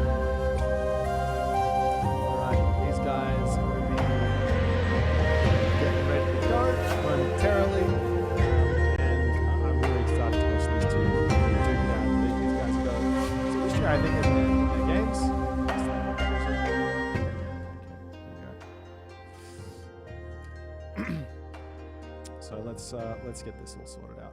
Alright, these guys will be getting ready to go momentarily. And I'm really excited to watch these two do that. These guys go some history, I think, in their games. So let's get this all sorted out.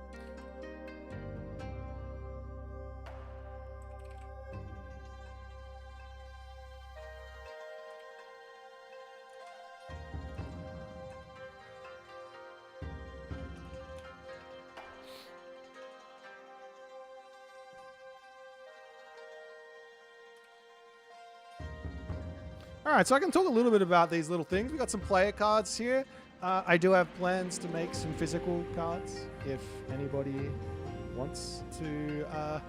All right, so I can talk a little bit about these little things. We got some player cards here. I do have plans to make some physical cards if anybody wants to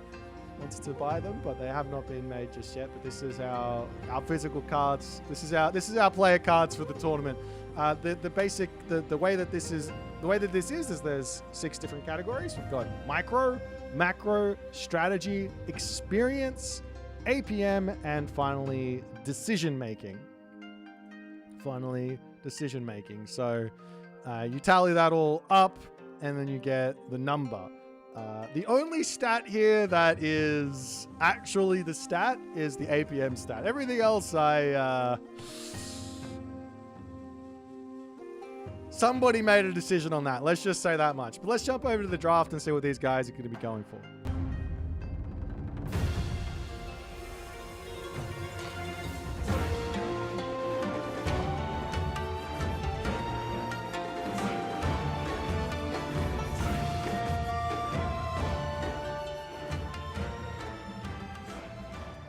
buy them, but they have not been made just yet. But this is our physical cards. This is our player cards for the tournament. The way that this is there's 6 different categories. We've got micro, macro, strategy, experience, APM, and finally decision making. So you tally that all up, and then you get the number. The only stat here that is actually the stat is the APM stat. Everything else, somebody made a decision on that. Let's just say that much. But let's jump over to the draft and see what these guys are going to be going for.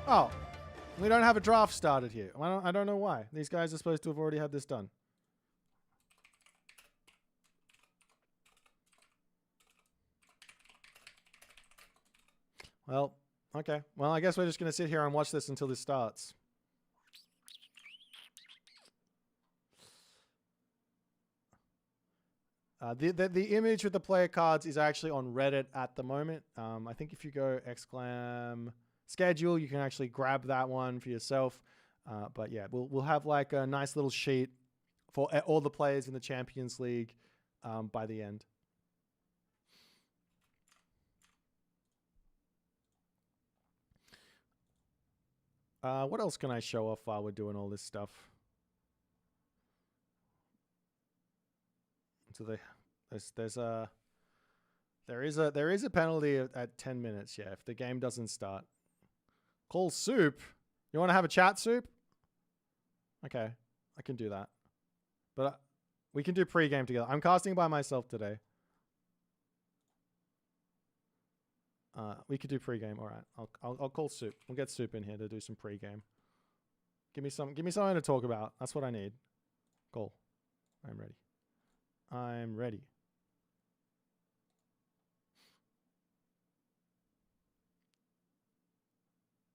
Oh, we don't have a draft started here. I don't know why. These guys are supposed to have already had this done. Well, okay. Well, I guess we're just going to sit here and watch this until this starts. The image with the player cards is actually on Reddit at the moment. I think if you go exclam schedule, you can actually grab that one for yourself. But yeah, we'll have like a nice little sheet for all the players in the Champions League by the end. What else can I show off while we're doing all this stuff? So there is a penalty at 10 minutes. Yeah, if the game doesn't start. Call Soup. You want to have a chat, Soup? Okay, I can do that. But we can do pre-game together. I'm casting by myself today. We could do pre-game. All right, I'll call Soup. We'll get Soup in here to do some pre-game. Give me something to talk about. That's what I need. Call. I'm ready.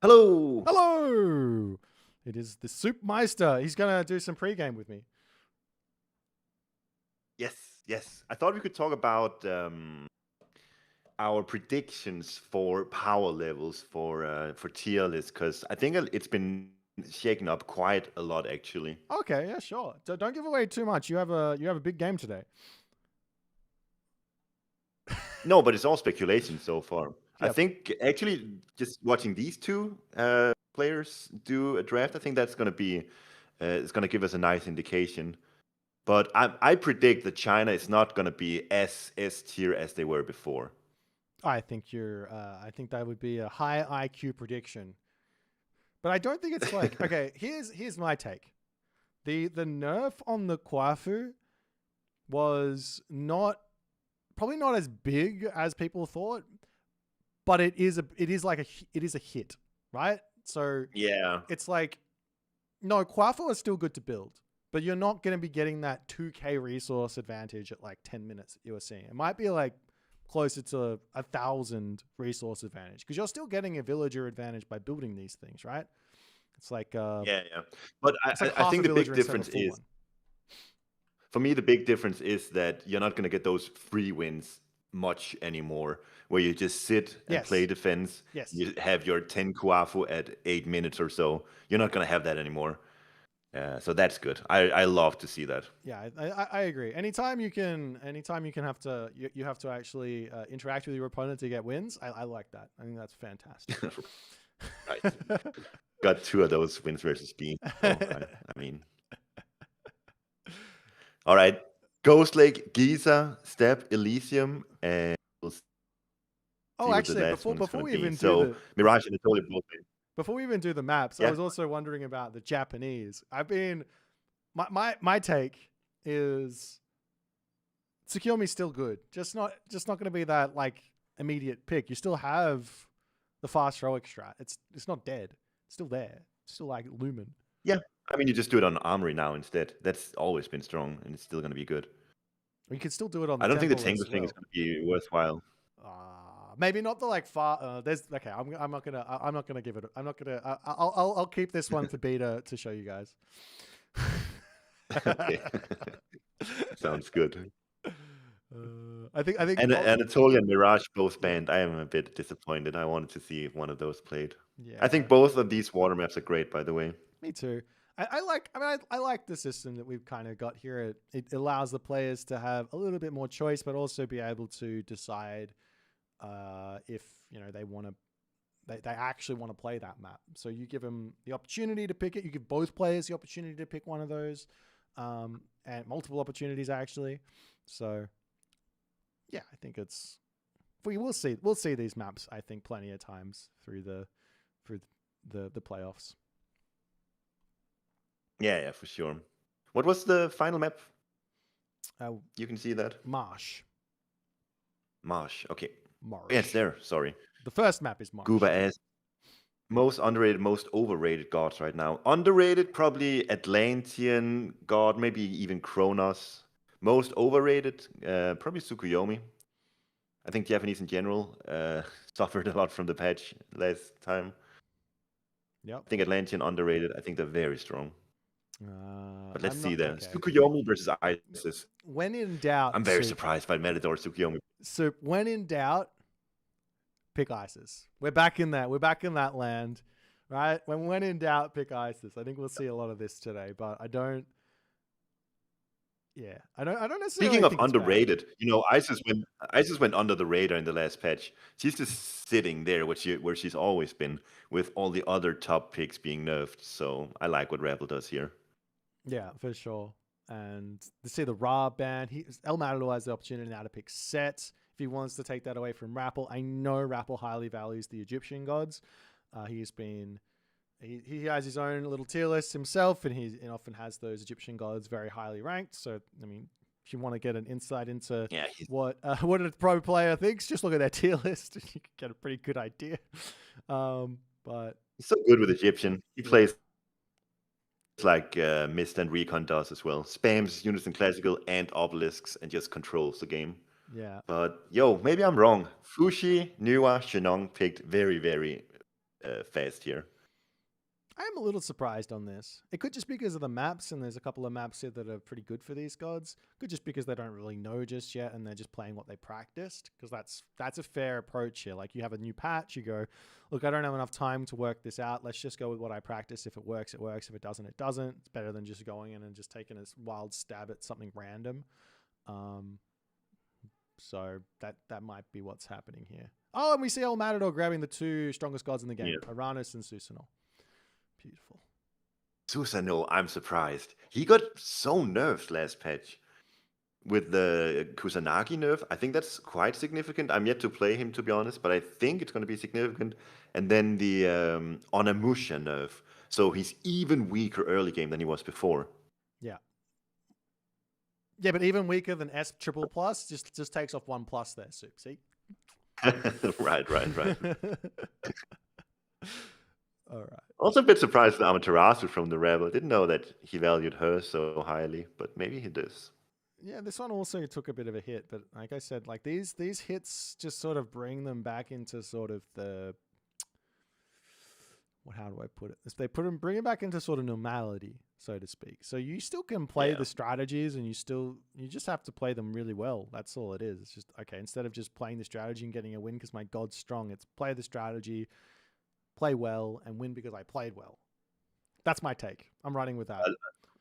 Hello. It is the Soup-Meister. He's gonna do some pre-game with me. Yes. I thought we could talk about our predictions for power levels for tier list, because I think it's been shaken up quite a lot actually. Okay, yeah, sure. Don't give away too much. You have a big game today. No, but it's all speculation so far. Yep. I think actually just watching these two players do a draft, I think that's going to be it's going to give us a nice indication. But I predict that China is not going to be as S tier as they were before. I think I think that would be a high IQ prediction. But I don't think it's like okay. Here's my take. The nerf on the Quafu was probably not as big as people thought, but it is a hit, right? So yeah, it's like no, Quafu is still good to build, but you're not going to be getting that 2k resource advantage at like 10 minutes that you were seeing. It might be like closer to 1,000 resource advantage because you're still getting a villager advantage by building these things, right? It's like yeah. But I think the big difference is, for me, the big difference is that you're not going to get those free wins much anymore, where you just sit and play defense. Yes. You have your 10 Kuafu at 8 minutes or so. You're not going to have that anymore. So that's good. I love to see that. Yeah, I agree. Anytime you have to actually interact with your opponent to get wins, I like that. I think that's fantastic. Right. Got 2 of those wins versus B. So, I mean. All right. Ghost Lake, Giza, Step, Elysium, and we'll see actually, before we even do Mirage and Anatolia both win. Before we even do the maps, I was also wondering about the Japanese. My take is Tsukiyomi's still good. Just not going to be that like immediate pick. You still have the fast heroic strat. It's not dead. It's still there. It's still like Lumen. Yeah, I mean, you just do it on Armory now instead. That's always been strong, and it's still going to be good. You can still do it on the I don't think the temple Tango as thing well. is going to be worthwhile. Maybe not the like far. There's okay. I'm not gonna. I'm not gonna give it. I'm not gonna. I'll keep this one for beta to show you guys. Okay. Sounds good. I think. And Anatolia and Mirage both banned. I am a bit disappointed. I wanted to see if one of those played. Yeah. I think both of these water maps are great, by the way. Me too. I like. I mean, I like the system that we've kind of got here. It allows the players to have a little bit more choice, but also be able to decide if they want to. They actually want to play that map. So you give them the opportunity to pick it. You give both players the opportunity to pick one of those, and multiple opportunities actually. So yeah, I think we'll see these maps. I think plenty of times through the playoffs. Yeah, for sure. What was the final map? You can see that. Marsh. Okay. Marsh. Yeah, it's there. Sorry. The first map is Marsh. Gooba as most underrated, most overrated gods right now. Underrated, probably Atlantean god, maybe even Kronos. Most overrated, probably Tsukuyomi. I think Japanese in general suffered a lot from the patch last time. Yep. I think Atlantean underrated. I think they're very strong. But let's see there. Okay. Tsukuyomi versus Isis. When in doubt, I'm very surprised by Matador Tsukuyomi. So when in doubt, pick Isis. We're back in that. We're back in that land, right? When in doubt, pick Isis. I think we'll see a lot of this today, but I don't. Yeah, I don't necessarily. Speaking of think it's underrated, Isis went under the radar in the last patch. She's just sitting there, where she's always been, with all the other top picks being nerfed. So I like what TheRapl does here. Yeah, for sure. And to see the Ra ban, El Matador has the opportunity now to pick Set if he wants to take that away from TheRapl. I know TheRapl highly values the Egyptian gods. He has his own little tier list himself, and he often has those Egyptian gods very highly ranked. So, I mean, if you want to get an insight into what a pro player thinks, just look at their tier list. You can get a pretty good idea. But he's so good with Egyptian. He plays like Mist and Recon does as well. Spams Unison Classical and Obelisks and just controls the game. Yeah. But maybe I'm wrong. Fushi, Nuwa, Shenong picked very, very fast here. I am a little surprised on this. It could just be because of the maps, and there's a couple of maps here that are pretty good for these gods. Could just because they don't really know just yet, and they're just playing what they practiced. Because that's a fair approach here. Like, you have a new patch, you go, look, I don't have enough time to work this out. Let's just go with what I practice. If it works, it works. If it doesn't, it doesn't. It's better than just going in and just taking a wild stab at something random. So that might be what's happening here. Oh, and we see El Matador grabbing the two strongest gods in the game, Uranus and Susanoo. Beautiful. Susanoo, I'm surprised. He got so nerfed last patch with the Kusanagi nerf. I think that's quite significant. I'm yet to play him, to be honest, but I think it's going to be significant. And then the Onamusha nerf. So he's even weaker early game than he was before. Yeah. Yeah, but even weaker than S triple plus. Just takes off 1+ there, Soup. See? Right. All right. Also a bit surprised with Amaterasu from TheRapl. Didn't know that he valued her so highly, but maybe he does. Yeah, this one also took a bit of a hit, but like I said, like these hits just sort of bring them back into sort of the how do I put it? They bring it back into sort of normality, so to speak. So you still can play the strategies, and you just have to play them really well. That's all it is. It's just okay. Instead of just playing the strategy and getting a win because my god's strong, it's play the strategy, play well, and win because I played well. That's my take. I'm running with that.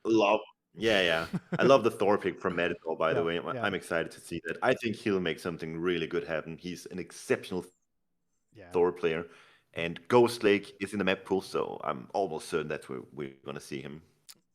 I love the Thor pick from Matador, by the way. I'm excited to see that. I think he'll make something really good happen. He's an exceptional Thor player. And Ghost Lake is in the map pool, so I'm almost certain that's where we're going to see him.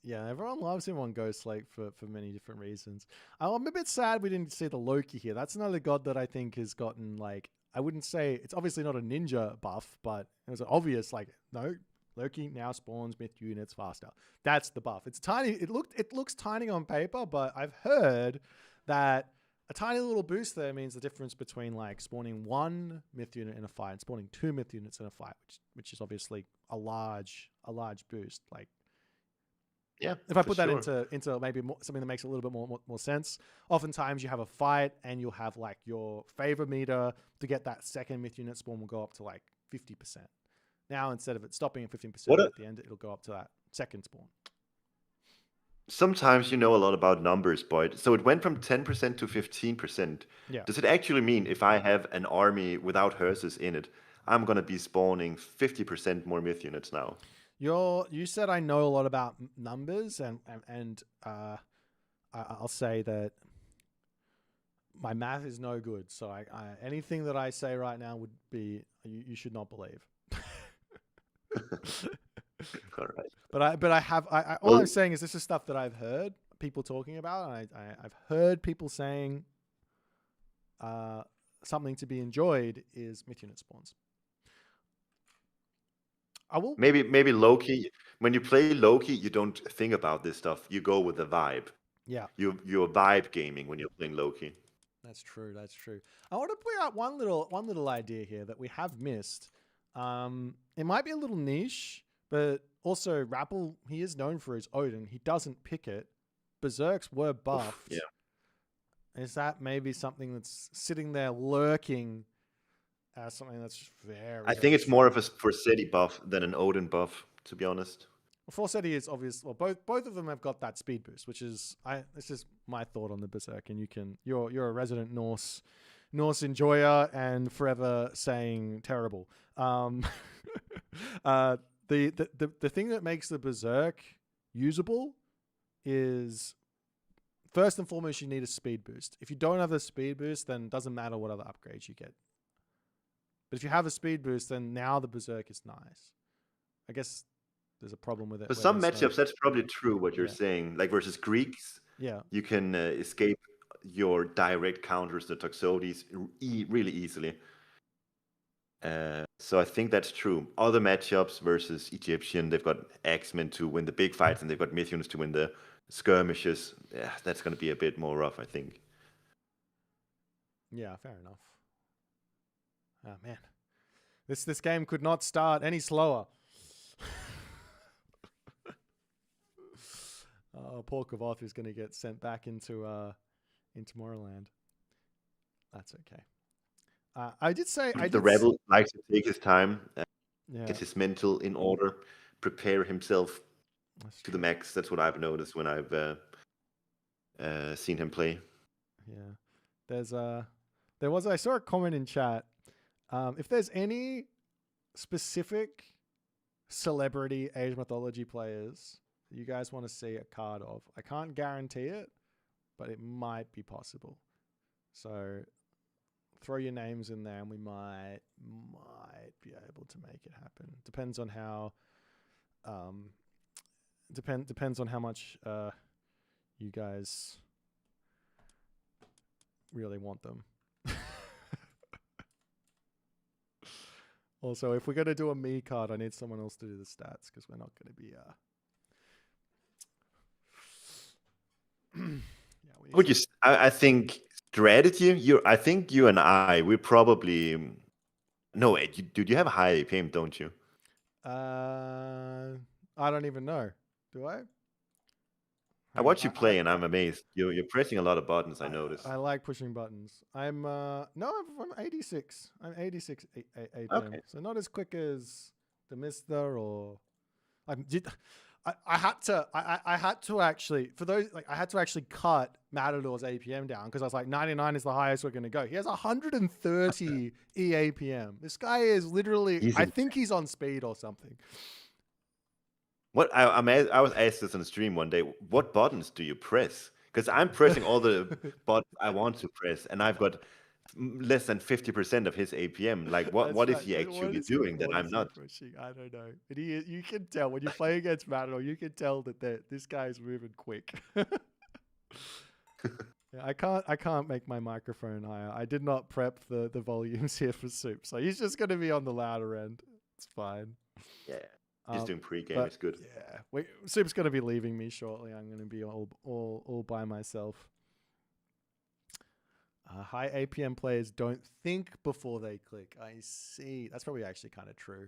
Yeah, everyone loves him on Ghost Lake for many different reasons. I'm a bit sad we didn't see the Loki here. That's another god that I think has gotten, like, I wouldn't say, it's obviously not a ninja buff, but it was obvious, like, no, Loki now spawns myth units faster. That's the buff. It's tiny. It looks tiny on paper, but I've heard that a tiny little boost there means the difference between like spawning 1 myth unit in a fight and spawning 2 myth units in a fight, which is obviously a large boost. Like, Yeah, If I for put that sure. into maybe something that makes a little bit more sense, oftentimes you have a fight and you'll have like your favor meter to get that second myth unit spawn will go up to like 50%. Now instead of it stopping at 15% What at the end, it'll go up to that second spawn. Sometimes you know a lot about numbers, Boyd. So it went from 10% to 15%. Yeah. Does it actually mean if I have an army without hearses in it, I'm going to be spawning 50% more myth units now? You said I know a lot about numbers, and I'll say that my math is no good. So anything that I say right now would be you should not believe. All right. But I have all Well, I'm saying is this is stuff that I've heard people talking about, and I've heard people saying something to be enjoyed is myth unit spawns. I will maybe Loki. When you play Loki, you don't think about this stuff. You go with the vibe. yeah. You're vibe gaming when you're playing Loki. That's true. That's true. I want to point out one little idea here that we have missed. It might be a little niche, but also TheRapl, he is known for his Odin. He doesn't pick it. Berserks were buffed. Yeah. Is that maybe something that's sitting there lurking as something that's very, I very think it's more of a strong? Forseti buff than an Odin buff, to be honest. Well, Forseti is obvious. Well, both of them have got that speed boost, which is this is my thought on the Berserk, and you're a resident Norse enjoyer and forever saying terrible. The thing that makes the Berserk usable is first and foremost you need a speed boost. If you don't have a speed boost, then it doesn't matter what other upgrades you get. But if you have a speed boost, then now the Berserk is nice. I guess there's a problem with it. For where some there's no- matchups, that's probably true what you're Yeah. saying. Like versus Greeks, Yeah. you can escape your direct counters, the Toxotes, really easily. So I think that's true. Other matchups versus Egyptian, they've got Axemen to win the big fights, and they've got Myth units to win the skirmishes. Yeah, that's going to be a bit more rough, I think. Yeah, fair enough. Oh man. This game could not start any slower. Poor Kavoth is going to get sent back into Tomorrowland. That's okay. I did say The rebel likes to take his time, yeah, get his mental in order, prepare himself that's to true. the max. That's what I've noticed when I've seen him play. Yeah. I saw a comment in chat. If there's any specific celebrity Age mythology players that you guys want to see a card of, I can't guarantee it, but it might be possible. So throw your names in there and we might be able to make it happen. Depends on how depends on how much you guys really want them. Also, if we're going to do a me card, I need someone else to do the stats because we're not going to be yeah, Would you? I think strategy. I think you and I. We probably. No, wait, dude, you have a high APM, don't you? I don't even know. Do I? I watch you play, and I'm amazed. You're pressing a lot of buttons. I notice. I like pushing buttons. I'm 86. I'm 86 APM. Okay. So not as quick as TheMista or I had to actually for those I had to actually cut Matador's APM down because I was like 99 is the highest we're going to go. He has 130 EAPM. This guy is literally I think he's on speed or something. What I was asked this on the stream one day. What buttons do you press? Because I'm pressing all the buttons I want to press, and I've got less than 50% of his APM. Like, what is he actually doing that I'm not? Pushing? I don't know. But you can tell when you play against Matador, you can tell that this guy's moving quick. Yeah, I can't make my microphone higher. I did not prep the volumes here for Soup, so he's just going to be on the louder end. It's fine. Yeah. He's doing pre-game. It's good. Yeah, Soup's going to be leaving me shortly. I'm going to be all by myself. High APM players don't think before they click. I see. That's probably actually kind of true.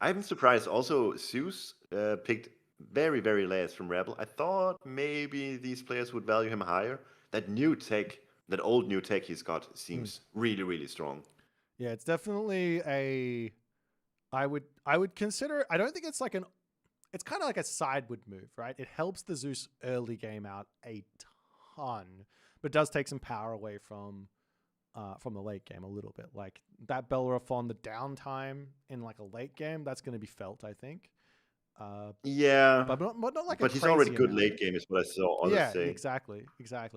I'm surprised. Also, Zeus picked very, very last from Rebel. I thought maybe these players would value him higher. That new tech, that old new tech he's got seems really, really strong. Yeah, it's definitely a. I would consider. I don't think it's like an. It's kind of like a sideward move, right? It helps the Zeus early game out a ton, but does take some power away from the late game a little bit. Like that Bellerophon, the downtime in like a late game, that's going to be felt, I think. Yeah, But not like a but he's already crazy good amount. late game, is what I saw. Others Yeah, say. exactly.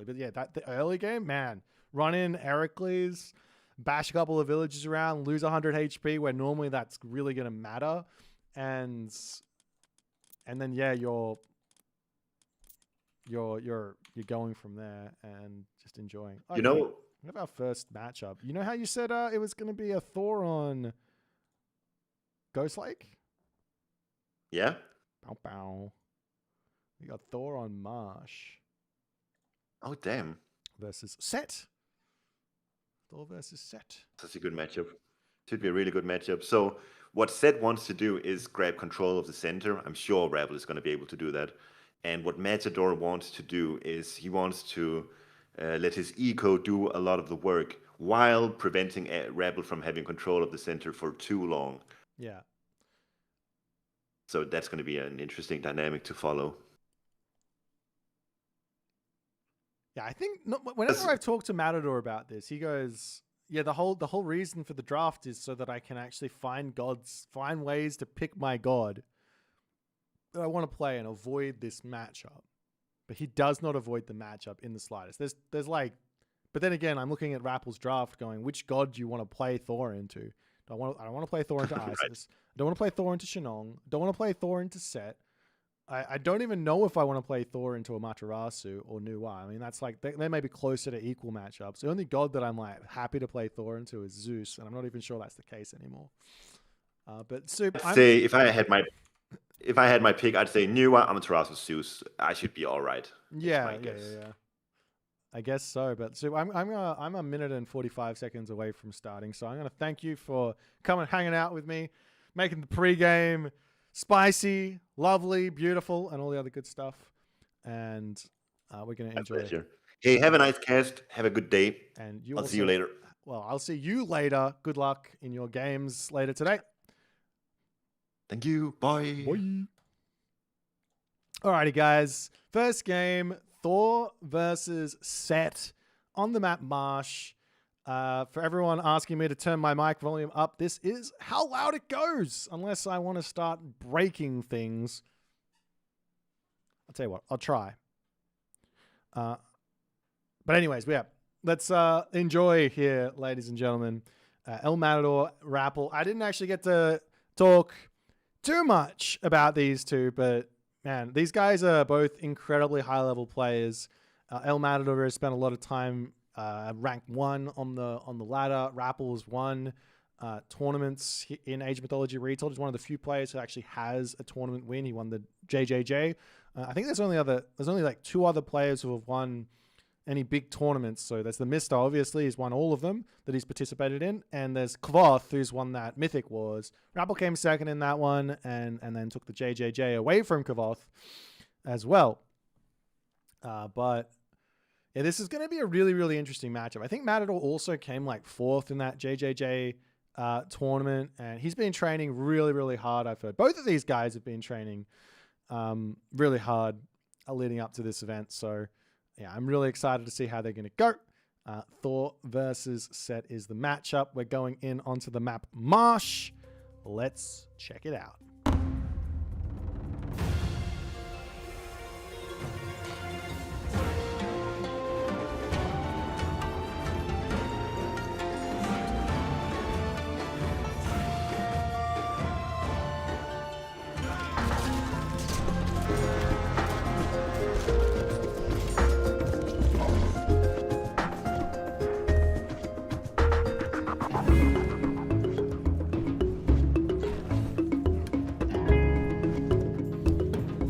But yeah, that the early game, man, run in Heracles, bash a couple of villages around, lose 100 HP, where normally that's really going to matter, and then yeah, you're going from there and just enjoying. Oh You yeah, know, we have our first matchup. You know how you said it was going to be a Thor on Ghost Lake? yeah, Bow bow. We got Thor on Marsh oh damn, versus Set. Thor versus Set. such a good matchup. Should be a really good matchup. So what Zed wants to do is grab control of the center. I'm sure Rebel is going to be able to do that. And what Matador wants to do is he wants to let his eco do a lot of the work while preventing Rebel from having control of the center for too long. Yeah. So that's going to be an interesting dynamic to follow. Yeah, I think whenever I've talked to Matador about this, he goes, "Yeah, the whole reason for the draft is so that I can actually find ways to pick my god that I want to play and avoid this matchup." But he does not avoid the matchup in the slightest. There's like, but then again, I'm looking at Rappel's draft, going, which god do you want to play Thor into? I don't want to play Thor into Isis. Right. I don't want to play Thor into Shenong. I don't want to play Thor into Set. I don't even know if I want to play Thor into Amaterasu or Nuwa. I mean, that's like, they may be closer to equal matchups. The only god that I'm like happy to play Thor into is Zeus, and I'm not even sure that's the case anymore. But Soup, I'd say if I had my pick, I'd say Nuwa, Amaterasu, Zeus. I should be all right. Yeah. I guess so. But Soup, I'm a minute and 45 seconds away from starting, so I'm gonna thank you for coming, hanging out with me, making the pregame spicy, lovely, beautiful, and all the other good stuff. And we're going to enjoy it. Hey, have a nice cast. Have a good day. And I'll see you later. Well, I'll see you later. Good luck in your games later today. Thank you. Bye. Bye. Alrighty, guys. First game, Thor versus Set on the map Marsh. For everyone asking me to turn my mic volume up, this is how loud it goes, unless I want to start breaking things. I'll tell you what, I'll try. But anyways, yeah, let's enjoy here, ladies and gentlemen. El Matador, TheRapl. I didn't actually get to talk too much about these two, but man, these guys are both incredibly high-level players. El Matador has spent a lot of time ranked 1 on the ladder. TheRapl's won tournaments in Age of Mythology Retold. He's one of the few players who actually has a tournament win. He won the JJJ. I think there's only like 2 other players who have won any big tournaments. So there's TheMista, obviously, he's won all of them that he's participated in, and there's Kvoth, who's won that Mythic Wars. TheRapl came second in that one, and then took the JJJ away from Kavoth as well. But yeah, this is going to be a really, really interesting matchup. I think Matador also came like 4th in that JJJ tournament, and he's been training really, really hard, I've heard. Both of these guys have been training really hard leading up to this event. So yeah, I'm really excited to see how they're going to go. Thor versus Set is the matchup. We're going in onto the map Marsh. Let's check it out.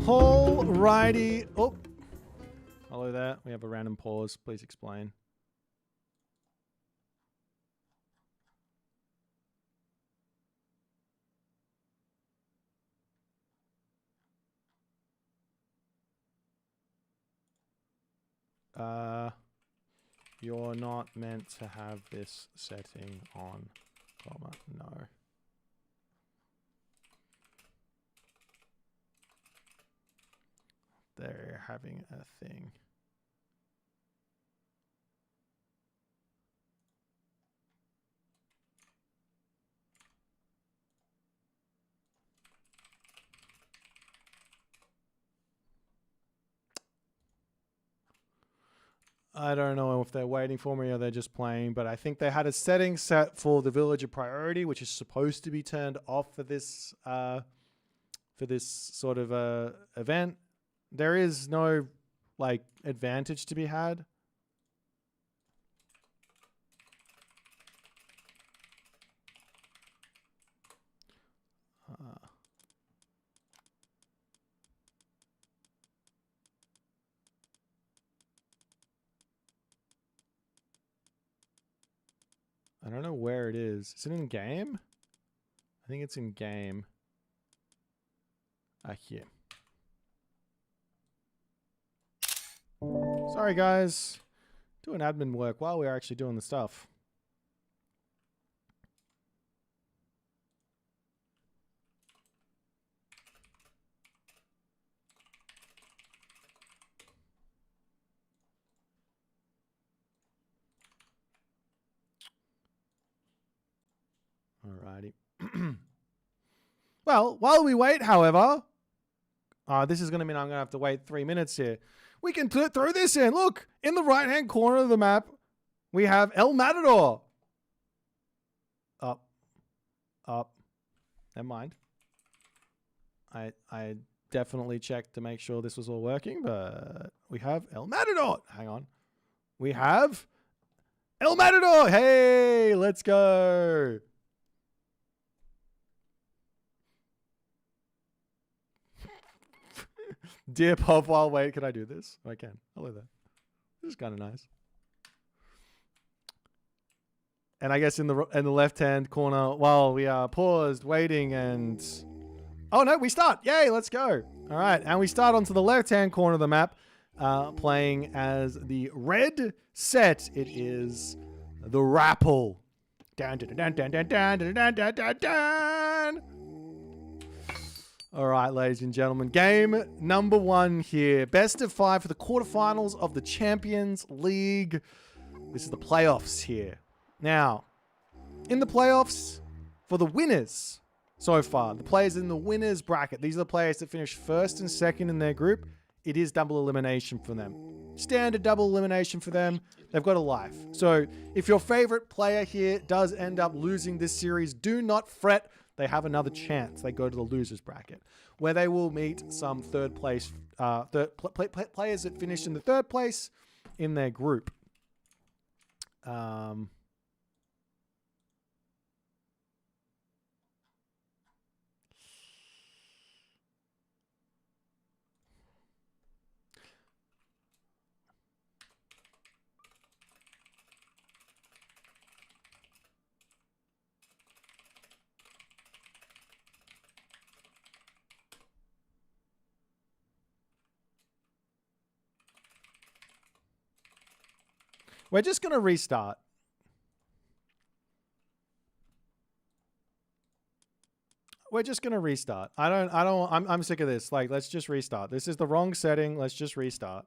Alrighty. Oh, hello there. We have a random pause. Please explain. You're not meant to have this setting on, comma, no. They're having a thing. I don't know if they're waiting for me or they're just playing, but I think they had a setting set for the villager priority, which is supposed to be turned off for this sort of event. There is no like advantage to be had. I don't know where it is. Is it in game? I think it's in game. Here. Sorry, guys. Doing admin work while we're actually doing the stuff. Alrighty. Well, while we wait, however, this is going to mean I'm going to have to wait 3 minutes here. We can throw this in. Look, in the right-hand corner of the map, we have El Matador. Up. Never mind. I definitely checked to make sure this was all working, but we have El Matador. Hang on. We have El Matador. Hey, let's go. Dear Pop, while wait, can I do this? I can. Hello there. This is kind of nice. And I guess in the left-hand corner, while we are paused, waiting, and... Oh, no, we start. Yay, let's go. All right, and we start onto the left-hand corner of the map, playing as the red set. It is TheRapl. Dun, dun, dun, dun, dun, dun, dun, dun, dun, dun, dun. All right, ladies and gentlemen, game number 1 here. Best of 5 for the quarterfinals of the Champions League. This is the playoffs here. Now, in the playoffs, for the winners so far, the players in the winners bracket, these are the players that finish first and second in their group. It is double elimination for them. Standard double elimination for them. They've got a life. So if your favorite player here does end up losing this series, do not fret. They have another chance. They go to the losers bracket, where they will meet some third place players that finished in the third place in their group. We're just going to restart. We're just going to restart. I'm sick of this. Like, let's just restart. This is the wrong setting. Let's just restart.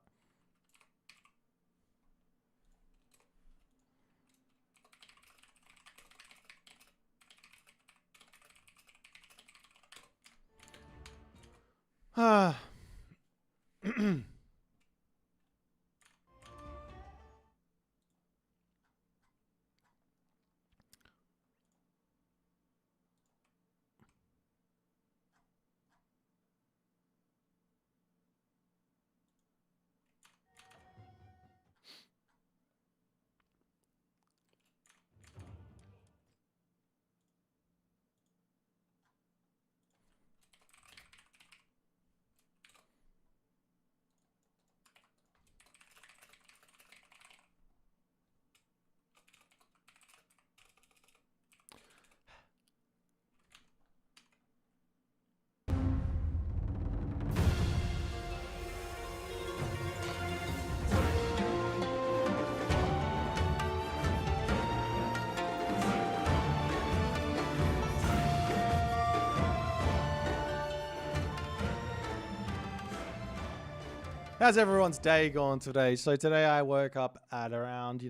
How's everyone's day gone today? So today I woke up at around,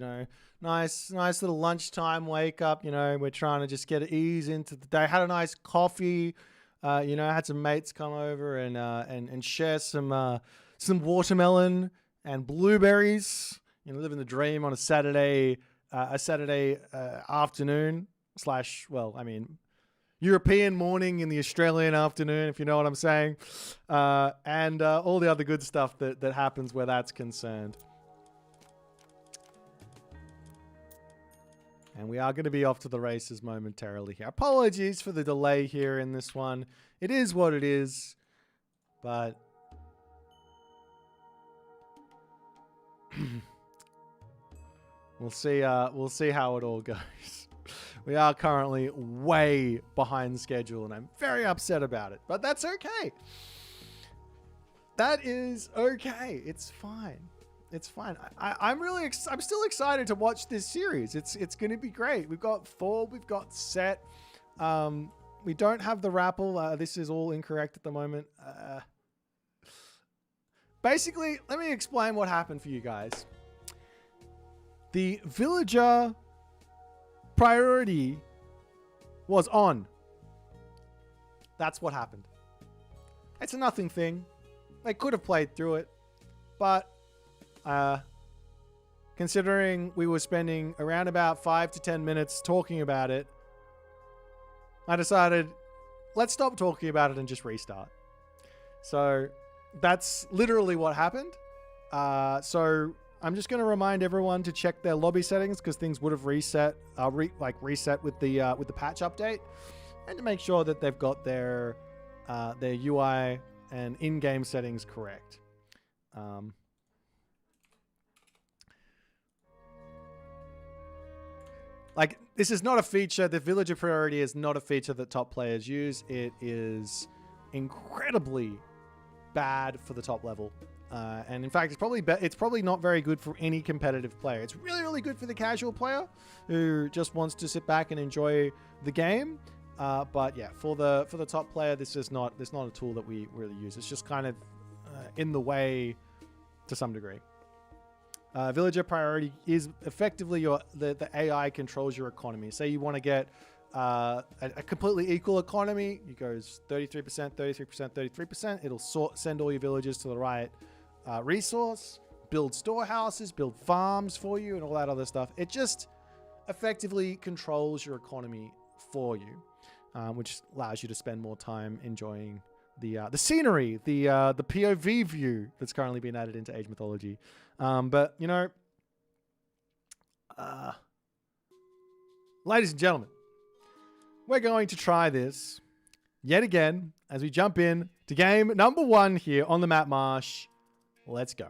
nice little lunchtime wake up. We're trying to just get ease into the day. Had a nice coffee. Had some mates come over and share some watermelon and blueberries. Living the dream on a Saturday afternoon European morning in the Australian afternoon, if you know what I'm saying, and all the other good stuff that happens where that's concerned. And we are going to be off to the races momentarily here. Apologies for the delay here in this one. It is what it is, but we'll see how it all goes. We are currently way behind schedule, and I'm very upset about it. But that's okay. That is okay. It's fine. It's fine. I'm still excited to watch this series. It's going to be great. We've got Fall. We've got Set. We don't have the TheRapl. This is all incorrect at the moment. Basically, let me explain what happened for you guys. The villager priority was on. That's what happened. It's a nothing thing. They could have played through it, but considering we were spending around about 5 to 10 minutes talking about it, I decided let's stop talking about it and just restart. So that's literally what happened. So I'm just going to remind everyone to check their lobby settings because things would have reset, reset with the patch update, and to make sure that they've got their UI and in-game settings correct. This is not a feature. The villager priority is not a feature that top players use. It is incredibly bad for the top level. And in fact, it's probably not very good for any competitive player. It's really, really good for the casual player who just wants to sit back and enjoy the game. But yeah, for the top player, this is not a tool that we really use. It's just kind of in the way to some degree. Villager priority is effectively the AI controls your economy. Say you want to get a completely equal economy. It goes 33%, 33%, 33%. It'll send all your villagers to the right resource, build storehouses, build farms for you, and all that other stuff. It just effectively controls your economy for you, which allows you to spend more time enjoying the scenery, the POV view that's currently been added into Age Mythology. But ladies and gentlemen, we're going to try this yet again as we jump in to game number 1 here on the map Marsh. Let's go.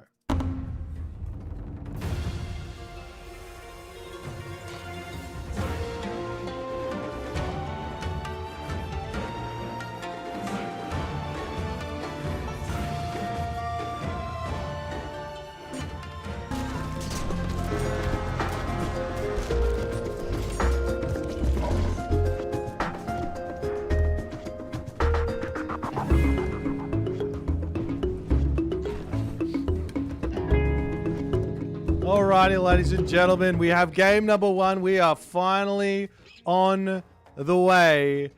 Alrighty, ladies and gentlemen, we have game number 1. We are finally on the way.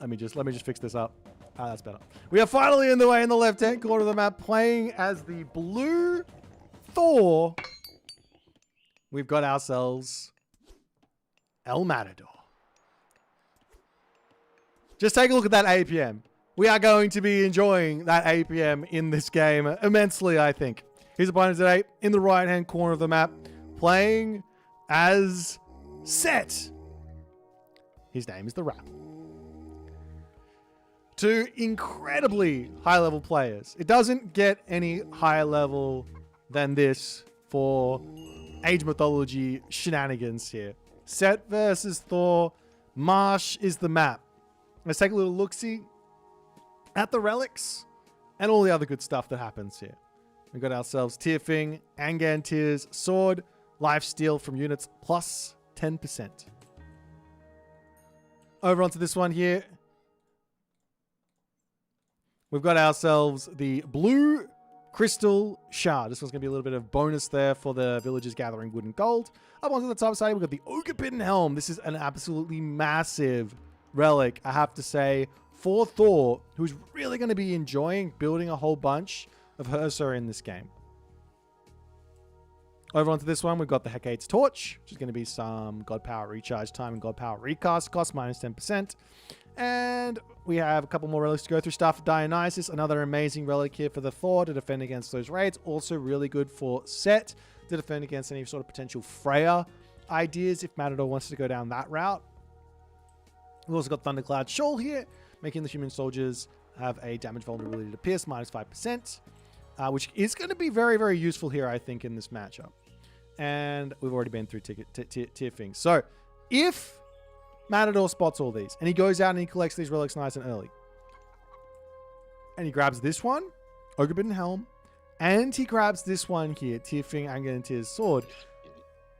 Let me just fix this up. That's better. We are finally in the way in the left-hand corner of the map, playing as the blue Thor. We've got ourselves El Matador. Just take a look at that APM. We are going to be enjoying that APM in this game immensely, I think. His opponent today in the right-hand corner of the map, playing as Set. His name is TheRapl. 2 incredibly high-level players. It doesn't get any higher level than this for Age Mythology shenanigans here. Set versus Thor. Marsh is the map. Let's take a little look-see at the relics and all the other good stuff that happens here. We've got ourselves Tearfing, Angantir's sword, lifesteal from units plus 10%. Over onto this one here. we've got ourselves the blue crystal shard. This one's going to be a little bit of bonus there for the villagers gathering wood and gold. Up onto the top side, we've got the Ogre Bitten Helm. This is an absolutely massive relic, I have to say, for Thor, who's really going to be enjoying building a whole bunch of Husser in this game. Over onto this one, we've got the Hecate's Torch, which is going to be some God Power Recharge Time and God Power Recast cost, minus 10%. And we have a couple more relics to go through. Staff of Dionysus, another amazing relic here for the Thor to defend against those raids. Also really good for Set to defend against any sort of potential Freya ideas if Matador wants to go down that route. We've also got Thundercloud Shawl here, making the human soldiers have a damage vulnerability to pierce, minus 5%, which is going to be very, very useful here, I think, in this matchup. And we've already been through tier things. So if Matador spots all these and he goes out and he collects these relics nice and early, and he grabs this one, Ogre Bitten Helm, and he grabs this one here, Tearfing, Anger, and Tear's Sword,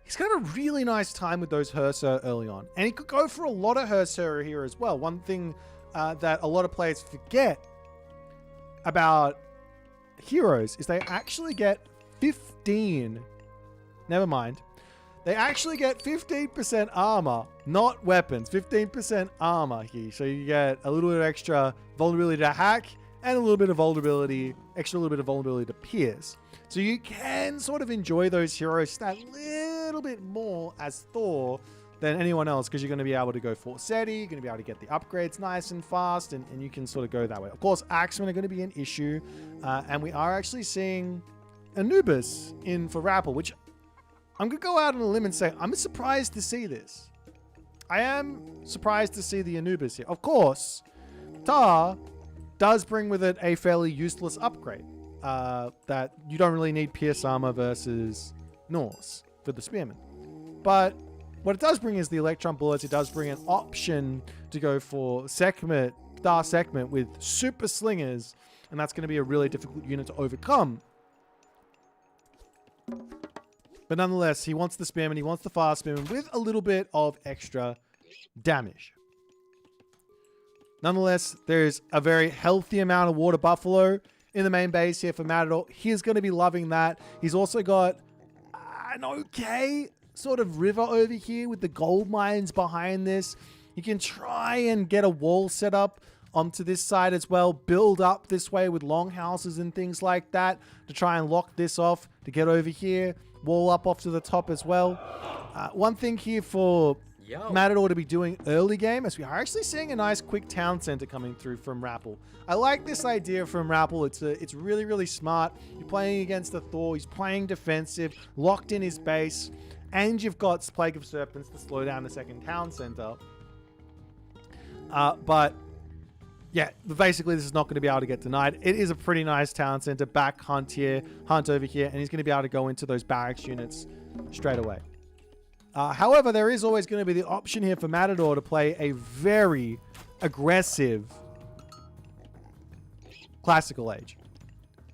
he's got a really nice time with those Husser early on. And he could go for a lot of Husser here as well. One thing that a lot of players forget about heroes is they actually get 15... Never mind. They actually get 15% armor, not weapons. 15% armor here. So you get a little bit of extra vulnerability to hack and a little bit of vulnerability, extra little bit of vulnerability to pierce. So you can sort of enjoy those heroes that little bit more as Thor than anyone else, because you're going to be able to go for SETI, you're going to be able to get the upgrades nice and fast, and you can sort of go that way. Of course, Axemen are going to be an issue, and we are actually seeing Anubis in for TheRapl, which I'm going to go out on a limb and say I'm surprised to see this. I am surprised to see the Anubis here. Of course, Tar does bring with it a fairly useless upgrade, that you don't really need Pierce Armor versus Norse for the Spearman. But what it does bring is the Electron Bullets. It does bring an option to go for Star Segment with Super Slingers, and that's going to be a really difficult unit to overcome. But nonetheless, he wants the Spearman, he wants the Fast Spearman with a little bit of extra damage. Nonetheless, there's a very healthy amount of Water Buffalo in the main base here for Matador. He's going to be loving that. He's also got an okay sort of river over here with the gold mines behind this. You can try and get a wall set up onto this side as well. Build up this way with longhouses and things like that to try and lock this off to get over here. Wall up off to the top as well. One thing here for Matador to be doing early game, as we are actually seeing a nice quick town center coming through from TheRapl. I like this idea from TheRapl. It's really, really smart. You're playing against the Thor. He's playing defensive, locked in his base, and you've got Plague of Serpents to slow down the second town center. But yeah, basically this is not going to be able to get denied. It is a pretty nice town center. Back Hunt here, Hunt over here, and he's going to be able to go into those barracks units straight away. However, there is always going to be the option here for Matador to play a very aggressive Classical Age.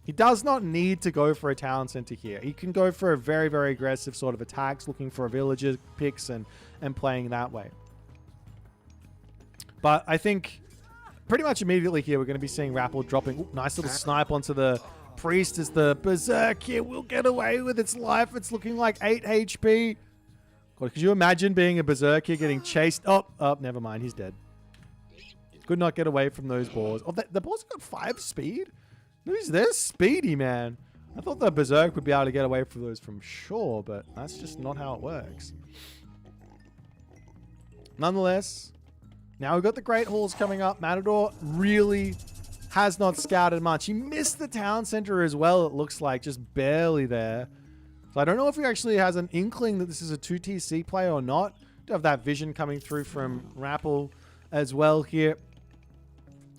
He does not need to go for a town center here. He can go for a very, very aggressive sort of attacks, looking for a villager picks and playing that way. But I think pretty much immediately here, we're going to be seeing TheRapl dropping. Ooh, nice little snipe onto the Priest as the Berserk here will get away with its life. It's looking like 8 HP. God, could you imagine being a Berserk here getting chased? Oh, never mind. He's dead. Could not get away from those boars. Oh, the boars got 5 speed? They're speedy, man. I thought the Berserk would be able to get away from those from sure, but that's just not how it works. Nonetheless, now we've got the Great Halls coming up. Matador really has not scouted much. He missed the town center as well, it looks like, just barely there. So I don't know if he actually has an inkling that this is a 2TC play or not. To have that vision coming through from TheRapl as well here,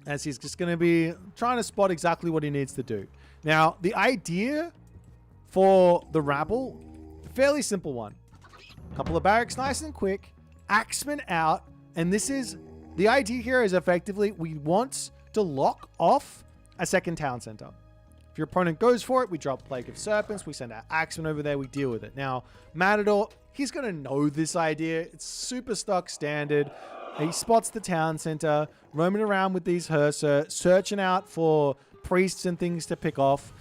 as he's just going to be trying to spot exactly what he needs to do. Now, the idea for TheRapl, fairly simple one. A couple of barracks nice and quick, Axemen out, and this is, the idea here is effectively we want to lock off a second town center. If your opponent goes for it, we drop Plague of Serpents, we send our Axemen over there, we deal with it. Now, Matador, he's going to know this idea. It's super stock standard. He spots the town center, roaming around with these Herser, searching out for priests and things to pick off.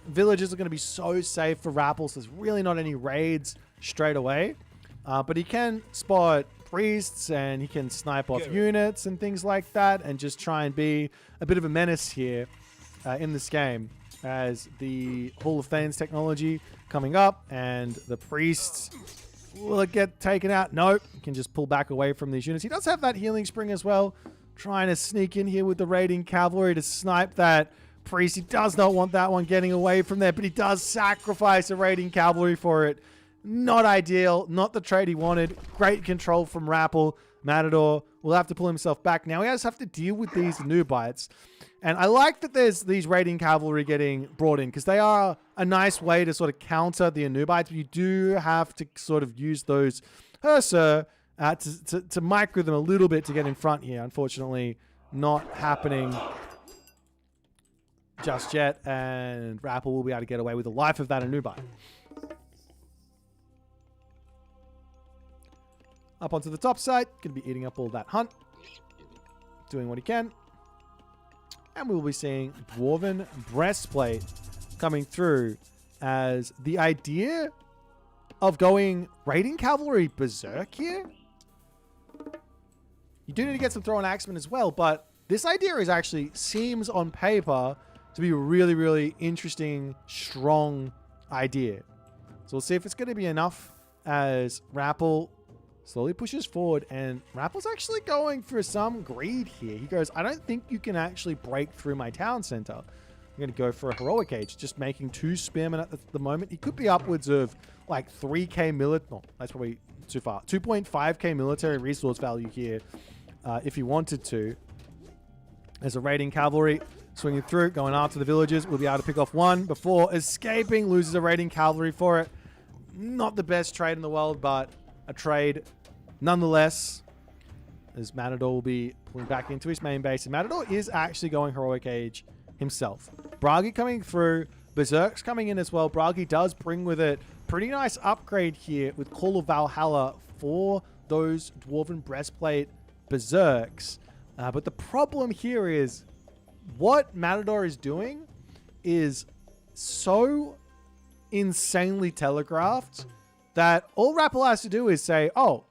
Villages are going to be so safe for RAPL, so there's really not any raids straight away. But he can spot priests and he can snipe off units and things like that and just try and be a bit of a menace here in this game as the Hall of Thanes technology coming up and the priests will it get taken out? Nope. He can just pull back away from these units. He does have that healing spring as well. Trying to sneak in here with the raiding cavalry to snipe that priest. He does not want that one getting away from there, but he does sacrifice a raiding cavalry for it. Not ideal. Not the trade he wanted. Great control from RAPL. Matador will have to pull himself back. Now he has to have to deal with these Nubites. And I like that there's these raiding cavalry getting brought in because they are a nice way to sort of counter the Nubites. But you do have to sort of use those Herser to micro them a little bit to get in front here. Unfortunately, not happening just yet. And RAPL will be able to get away with the life of that Nubite. Up onto the top side. Going to be eating up all that hunt. Doing what he can. And we will be seeing Dwarven Breastplate coming through as the idea of going raiding cavalry berserk here. You do need to get some throwing axemen as well, but this idea is actually seems on paper to be a really, really interesting, strong idea. So we'll see if it's going to be enough as RAPL slowly pushes forward, and RAPL's actually going for some greed here. He goes, I don't think you can actually break through my town center. I'm going to go for a heroic age, just making 2 spearmen at the moment. He could be upwards of like 3k military. No, that's probably too far. 2.5k military resource value here if he wanted to. There's a raiding cavalry swinging through, going after the villagers. We'll be able to pick off one before escaping. Loses a raiding cavalry for it. Not the best trade in the world, but a trade nonetheless, as Matador will be pulling back into his main base. And Matador is actually going heroic age himself. Bragi coming through. Berserk's coming in as well. Bragi does bring with it pretty nice upgrade here with Call of Valhalla for those Dwarven Breastplate Berserks. But the problem here is what Matador is doing is so insanely telegraphed that all RAPL has to do is say, oh,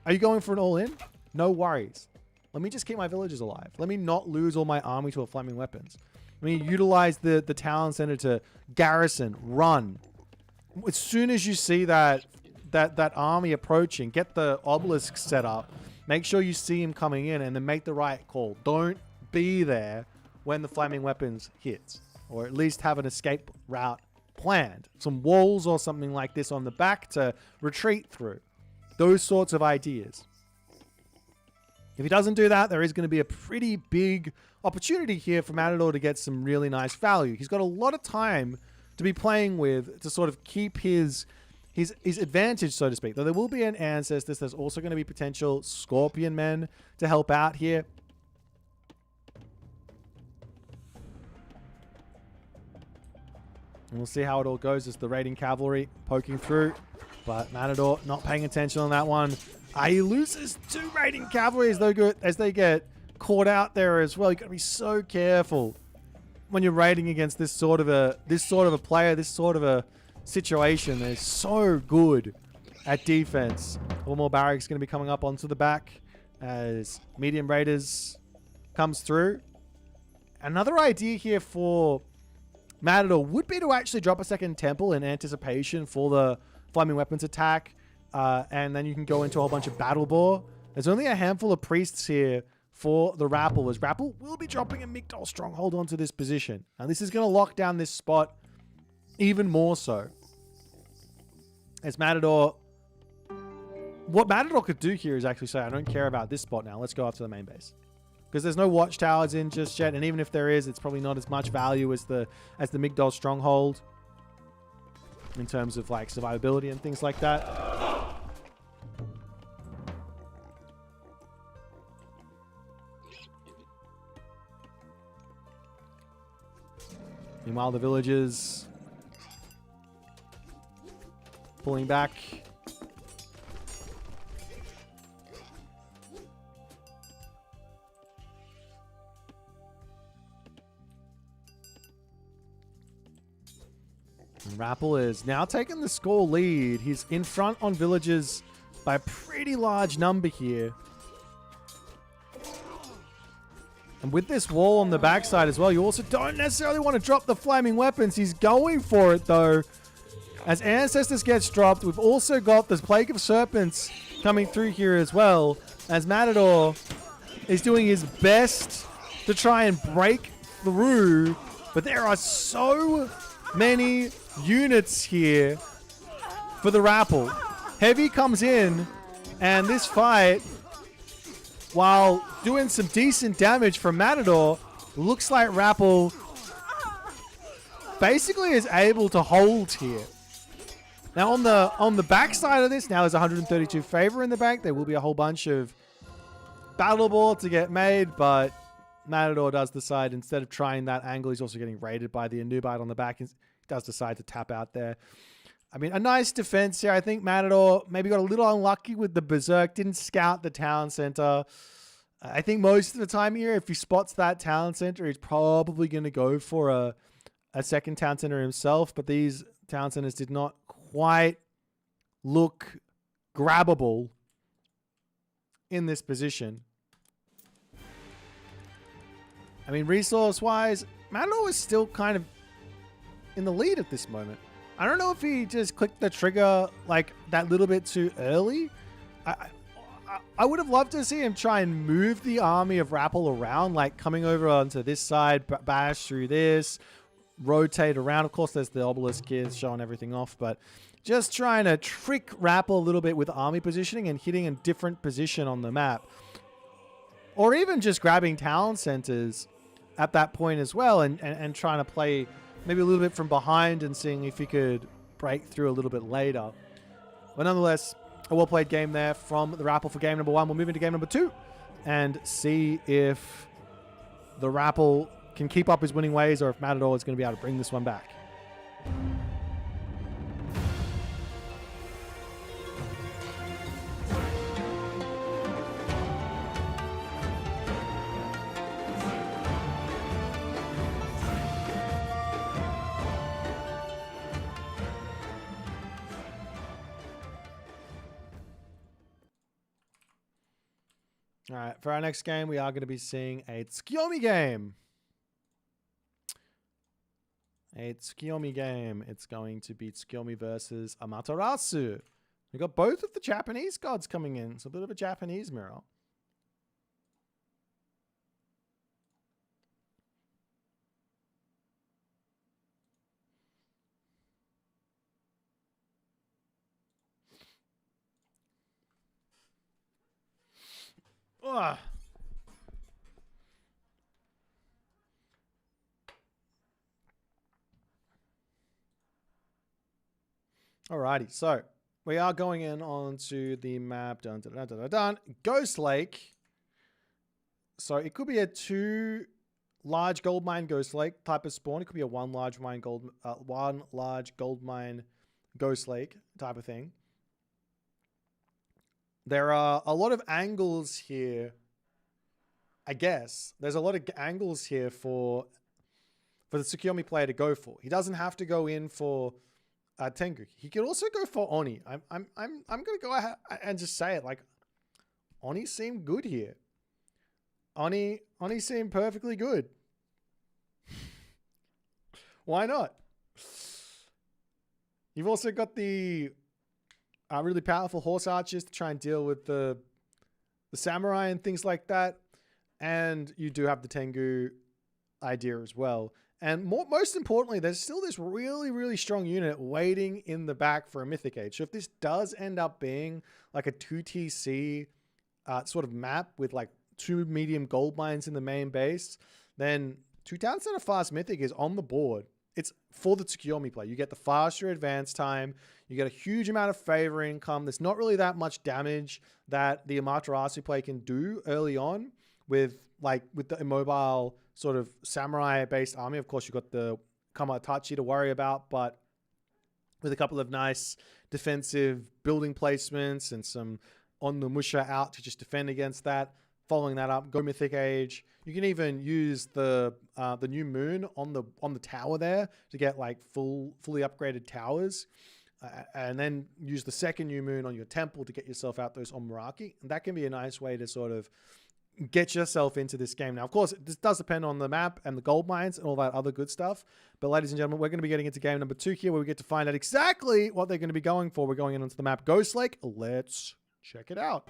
are you going for an all-in? No worries. Let me just keep my villagers alive. Let me not lose all my army to a flaming weapons. Let me utilize the town center to garrison, run. As soon as you see that army approaching, get the obelisk set up. Make sure you see him coming in and then make the right call. Don't be there when the flaming weapons hits. Or at least have an escape route planned. Some walls or something like this on the back to retreat through. Those sorts of ideas. If he doesn't do that, there is going to be a pretty big opportunity here for Matador to get some really nice value. He's got a lot of time to be playing with to sort of keep his advantage, so to speak. Though there will be an Ancestors, there's also going to be potential Scorpion Men to help out here. And we'll see how it all goes as the raiding cavalry poking through. But Matador not paying attention on that one. He loses 2 raiding cavalry as they get caught out there as well. You've got to be so careful when you're raiding against this sort of a player, this sort of a situation. They're so good at defense. One more barracks going to be coming up onto the back as medium raiders comes through. Another idea here for Matador would be to actually drop a second temple in anticipation for the flaming weapons attack. And then you can go into a whole bunch of battle boar. There's only a handful of priests here for the RAPL, as RAPL will be dropping a Migdol stronghold onto this position. And this is going to lock down this spot even more so. As Matador... What Matador could do here is actually say, I don't care about this spot now. Let's go after the main base. Because there's no watchtowers in just yet. And even if there is, it's probably not as much value as the Migdol stronghold. In terms of like survivability and things like that. Meanwhile, the villagers pulling back. TheRapl is now taking the score lead. He's in front on villagers by a pretty large number here. And with this wall on the backside as well, you also don't necessarily want to drop the flaming weapons. He's going for it though. As Ancestors gets dropped, we've also got this Plague of Serpents coming through here as well. As Matador is doing his best to try and break through. But there are so many units here for TheRapl. Heavy comes in, and this fight, while doing some decent damage from Matador, looks like Rapl basically is able to hold here. Now on the backside of this, now there's 132 favor in the bank. There will be a whole bunch of battle board to get made, but Matador does decide, instead of trying that angle, he's also getting raided by the Anubite on the back. He does decide to tap out there. I mean, a nice defense here. I think Matador maybe got a little unlucky with the Berserk. Didn't scout the town center. I think most of the time here, if he spots that town center, he's probably going to go for a second town center himself. But these town centers did not quite look grabbable in this position. I mean, resource-wise, Matador is still kind of in the lead at this moment. I don't know if he just clicked the trigger like that little bit too early. I would have loved to see him try and move the army of Rapl around, like coming over onto this side, bash through this, rotate around. Of course, there's the obelisk here showing everything off, but just trying to trick Rapl a little bit with army positioning and hitting a different position on the map. Or even just grabbing town centers at that point as well, and trying to play maybe a little bit from behind and seeing if he could break through a little bit later. But nonetheless, a well-played game there from TheRapl for game number 1. We'll move into game number 2 and see if TheRapl can keep up his winning ways or if Matador is going to be able to bring this one back. All right, for our next game, we are going to be seeing a Tsukiyomi game. A Tsukiyomi game. It's going to be Tsukiyomi versus Amaterasu. We've got both of the Japanese gods coming in. It's a bit of a Japanese mirror. Ugh. Alrighty, so we are going in onto the map. Dun, dun, dun, dun, dun, dun. Ghost Lake. So it could be a 2 large gold mine Ghost Lake type of spawn. It could be a 1 large gold mine Ghost Lake type of thing. There are a lot of angles here. I guess there's a lot of angles here for the Tsukiyomi player to go for. He doesn't have to go in for Tengu. He could also go for Oni. I'm gonna go ahead and just say it. Like, Oni seemed good here. Oni seemed perfectly good. Why not? You've also got the really powerful horse archers to try and deal with the samurai and things like that. And you do have the Tengu idea as well. And most importantly, there's still this really, really strong unit waiting in the back for a Mythic Age. So if this does end up being like a 2TC sort of map with like 2 medium gold mines in the main base, then 2 Town Center Fast Mythic is on the board. It's for the Tsukiyomi play. You get the faster advance time. You get a huge amount of favor income. There's not really that much damage that the Amaterasu play can do early on with the immobile sort of samurai-based army. Of course, you've got the Kamatachi to worry about, but with a couple of nice defensive building placements and some on the Musha out to just defend against that, following that up, go Mythic Age. You can even use the new moon on the tower there to get like fully upgraded towers. And then use the second new moon on your temple to get yourself out those Omaraki. And that can be a nice way to sort of get yourself into this game. Now, of course, this does depend on the map and the gold mines and all that other good stuff. But ladies and gentlemen, we're going to be getting into game number 2 here, where we get to find out exactly what they're going to be going for. We're going into the map Ghost Lake. Let's check it out.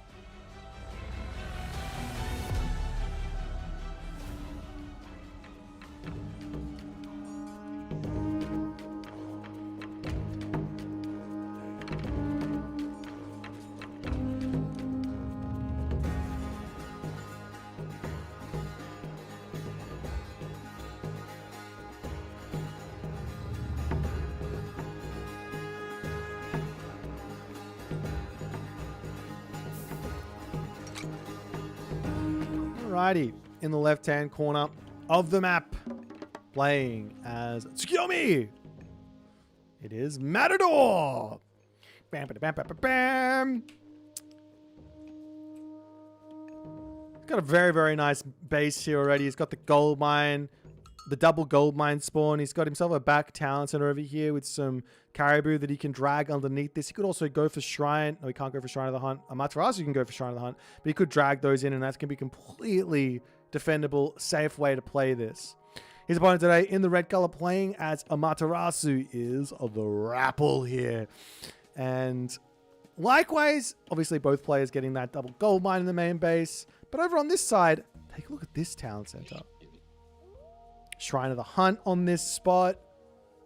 Alrighty, in the left-hand corner of the map, playing as Tsukiyomi, it is Matador. Bam, bam, bam, bam, bam. He's got a very, very nice base here already. He's got the gold mine, the double gold mine spawn. He's got himself a back talent center over here with some caribou that he can drag underneath this. He could also go for Shrine. No, he can't go for Shrine of the Hunt. Amaterasu can go for Shrine of the Hunt, but he could drag those in, and that's going to be completely defendable, safe way to play this. His opponent today in the red color playing as Amaterasu is TheRapl here. And likewise, obviously both players getting that double gold mine in the main base. But over on this side, take a look at this talent center. Shrine of the Hunt on this spot.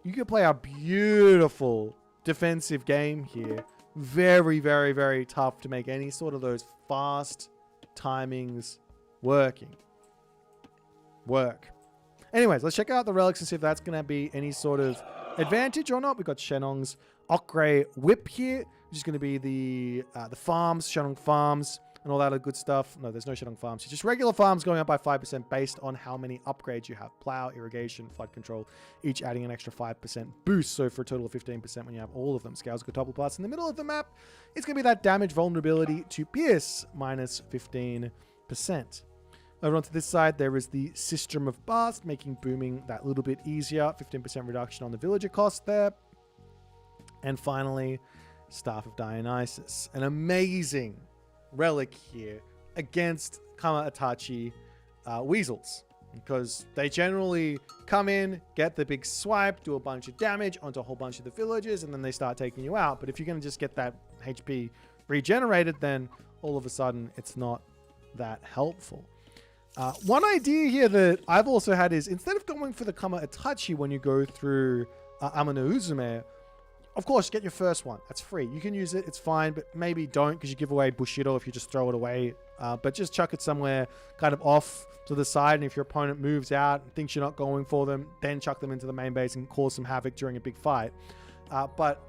You can play a beautiful defensive game here. Very, very, very tough to make any sort of those fast timings work. Anyways, let's check out the relics and see if that's going to be any sort of advantage or not. We've got Shenong's Okray Whip here, which is going to be the farms, Shenong farms, and all that other good stuff. No, there's no Shenong farms. It's just regular farms going up by 5% based on how many upgrades you have. Plow, irrigation, flood control, each adding an extra 5% boost. So for a total of 15% when you have all of them. Scales good double plus in the middle of the map. It's going to be that damage vulnerability to pierce minus 15%. Over onto this side, there is the System of Bast, making booming that little bit easier. 15% reduction on the villager cost there. And finally, Staff of Dionysus. An amazing relic here against Kama Itachi weasels, because they generally come in, get the big swipe, do a bunch of damage onto a whole bunch of the villagers, and then they start taking you out. But if you're going to just get that HP regenerated, then all of a sudden it's not that helpful. One idea here that I've also had is, instead of going for the Kama Itachi when you go through Amano Uzume, of course, get your first one. That's free. You can use it. It's fine, but maybe don't, because you give away Bushido if you just throw it away. But just chuck it somewhere kind of off to the side. And if your opponent moves out and thinks you're not going for them, then chuck them into the main base and cause some havoc during a big fight. But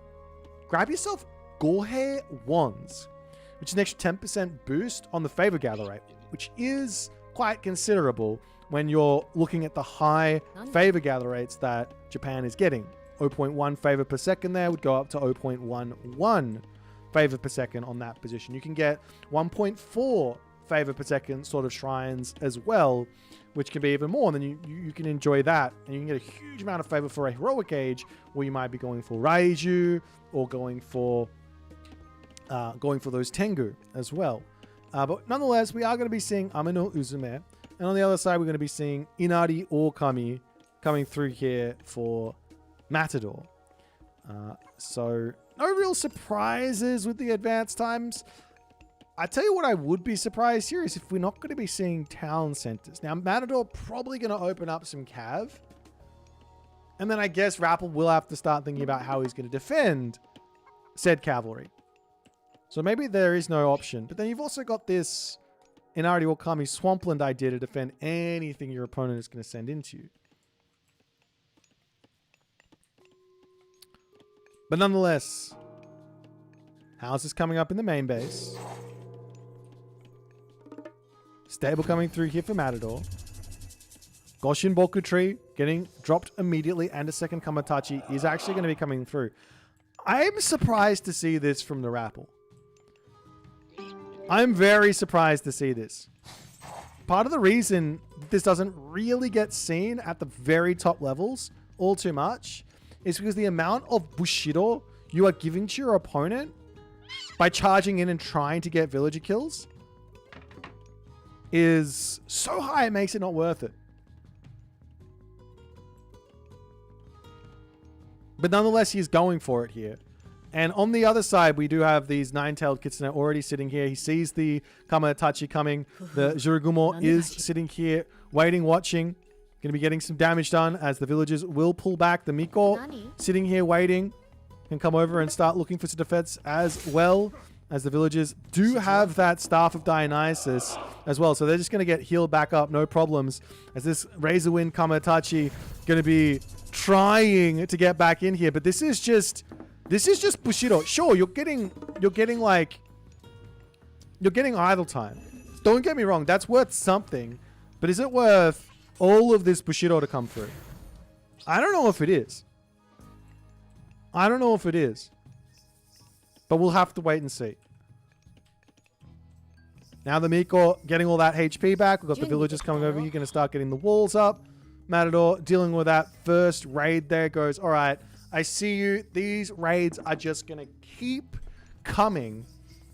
grab yourself Gorhe Wands, which is an extra 10% boost on the favor gather rate, which is quite considerable when you're looking at the high favor gather rates that Japan is getting. 0.1 favor per second there would go up to 0.11 favor per second on that position. You can get 1.4 favor per second sort of shrines as well, which can be even more. And then you can enjoy that, and you can get a huge amount of favor for a heroic age, where you might be going for Raiju or going for those Tengu as well. But nonetheless, we are going to be seeing Amano Uzume, and on the other side, we're going to be seeing Inari Okami coming through here for Matador. So no real surprises with the advanced times. I tell you what, I would be surprised here is if we're not going to be seeing town centers. Now, Matador probably going to open up some cav, and then I guess TheRapl will have to start thinking about how he's going to defend said cavalry. So maybe there is no option. But then you've also got this Inari Okami Swampland idea to defend anything your opponent is going to send into you. But nonetheless, houses coming up in the main base. Stable coming through here for Matador. Goshin Boku Tree getting dropped immediately, and a second Kamatachi is actually going to be coming through. I'm surprised to see this from TheRapl. I'm very surprised to see this. part of the reason this doesn't really get seen at the very top levels all too much is because the amount of Bushido you are giving to your opponent by charging in and trying to get villager kills is so high it makes it not worth it. But nonetheless, he's going for it here. And on the other side, we do have these nine-tailed kitsune already sitting here. He sees the Kamatachi coming. The Juragumo is sitting here, waiting, watching. Going to be getting some damage done as the villagers will pull back. The Miko sitting here waiting can come over and start looking for some defense as well, as the villagers do have that Staff of Dionysus as well. So they're just going to get healed back up, no problems, as this Razorwind Kamatachi going to be trying to get back in here. But this is just Bushido. Sure, you're getting idle time. Don't get me wrong, that's worth something. But is it worth all of this Bushido to come through? I don't know if it is. But we'll have to wait and see. Now the Miko getting all that HP back. We've got the villagers coming over here, going to start getting the walls up. Matador dealing with that first raid there, goes, all right, I see you. These raids are just going to keep coming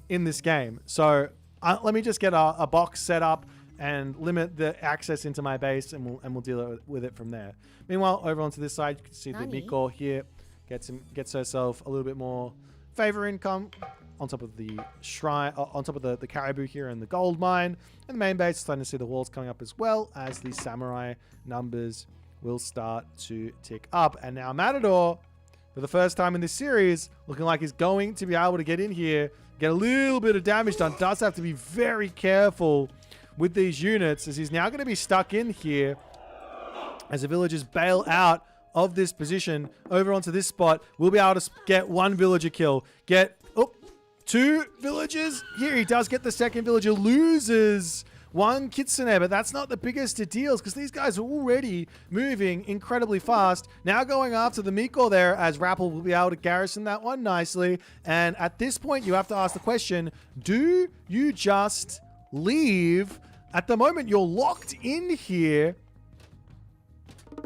in this game. So let me just get a box set up and limit the access into my base, and we'll deal with it from there. Meanwhile, over onto this side, you can see the Miko here gets herself a little bit more favor income on top of the shrine, on top of the caribou here and the gold mine. And the main base, starting to see the walls coming up as well as the samurai numbers will start to tick up. And now Matador, for the first time in this series, looking like he's going to be able to get in here, get a little bit of damage done. Does have to be very careful with these units, as he's now going to be stuck in here as the villagers bail out of this position over onto this spot. We'll be able to get one villager kill. Two villagers. Here he does get the second villager. Loses one kitsune, but that's not the biggest of deals because these guys are already moving incredibly fast. Now going after the Miko there, as TheRapl will be able to garrison that one nicely. And at this point, you have to ask the question, do you just leave? At the moment, you're locked in here.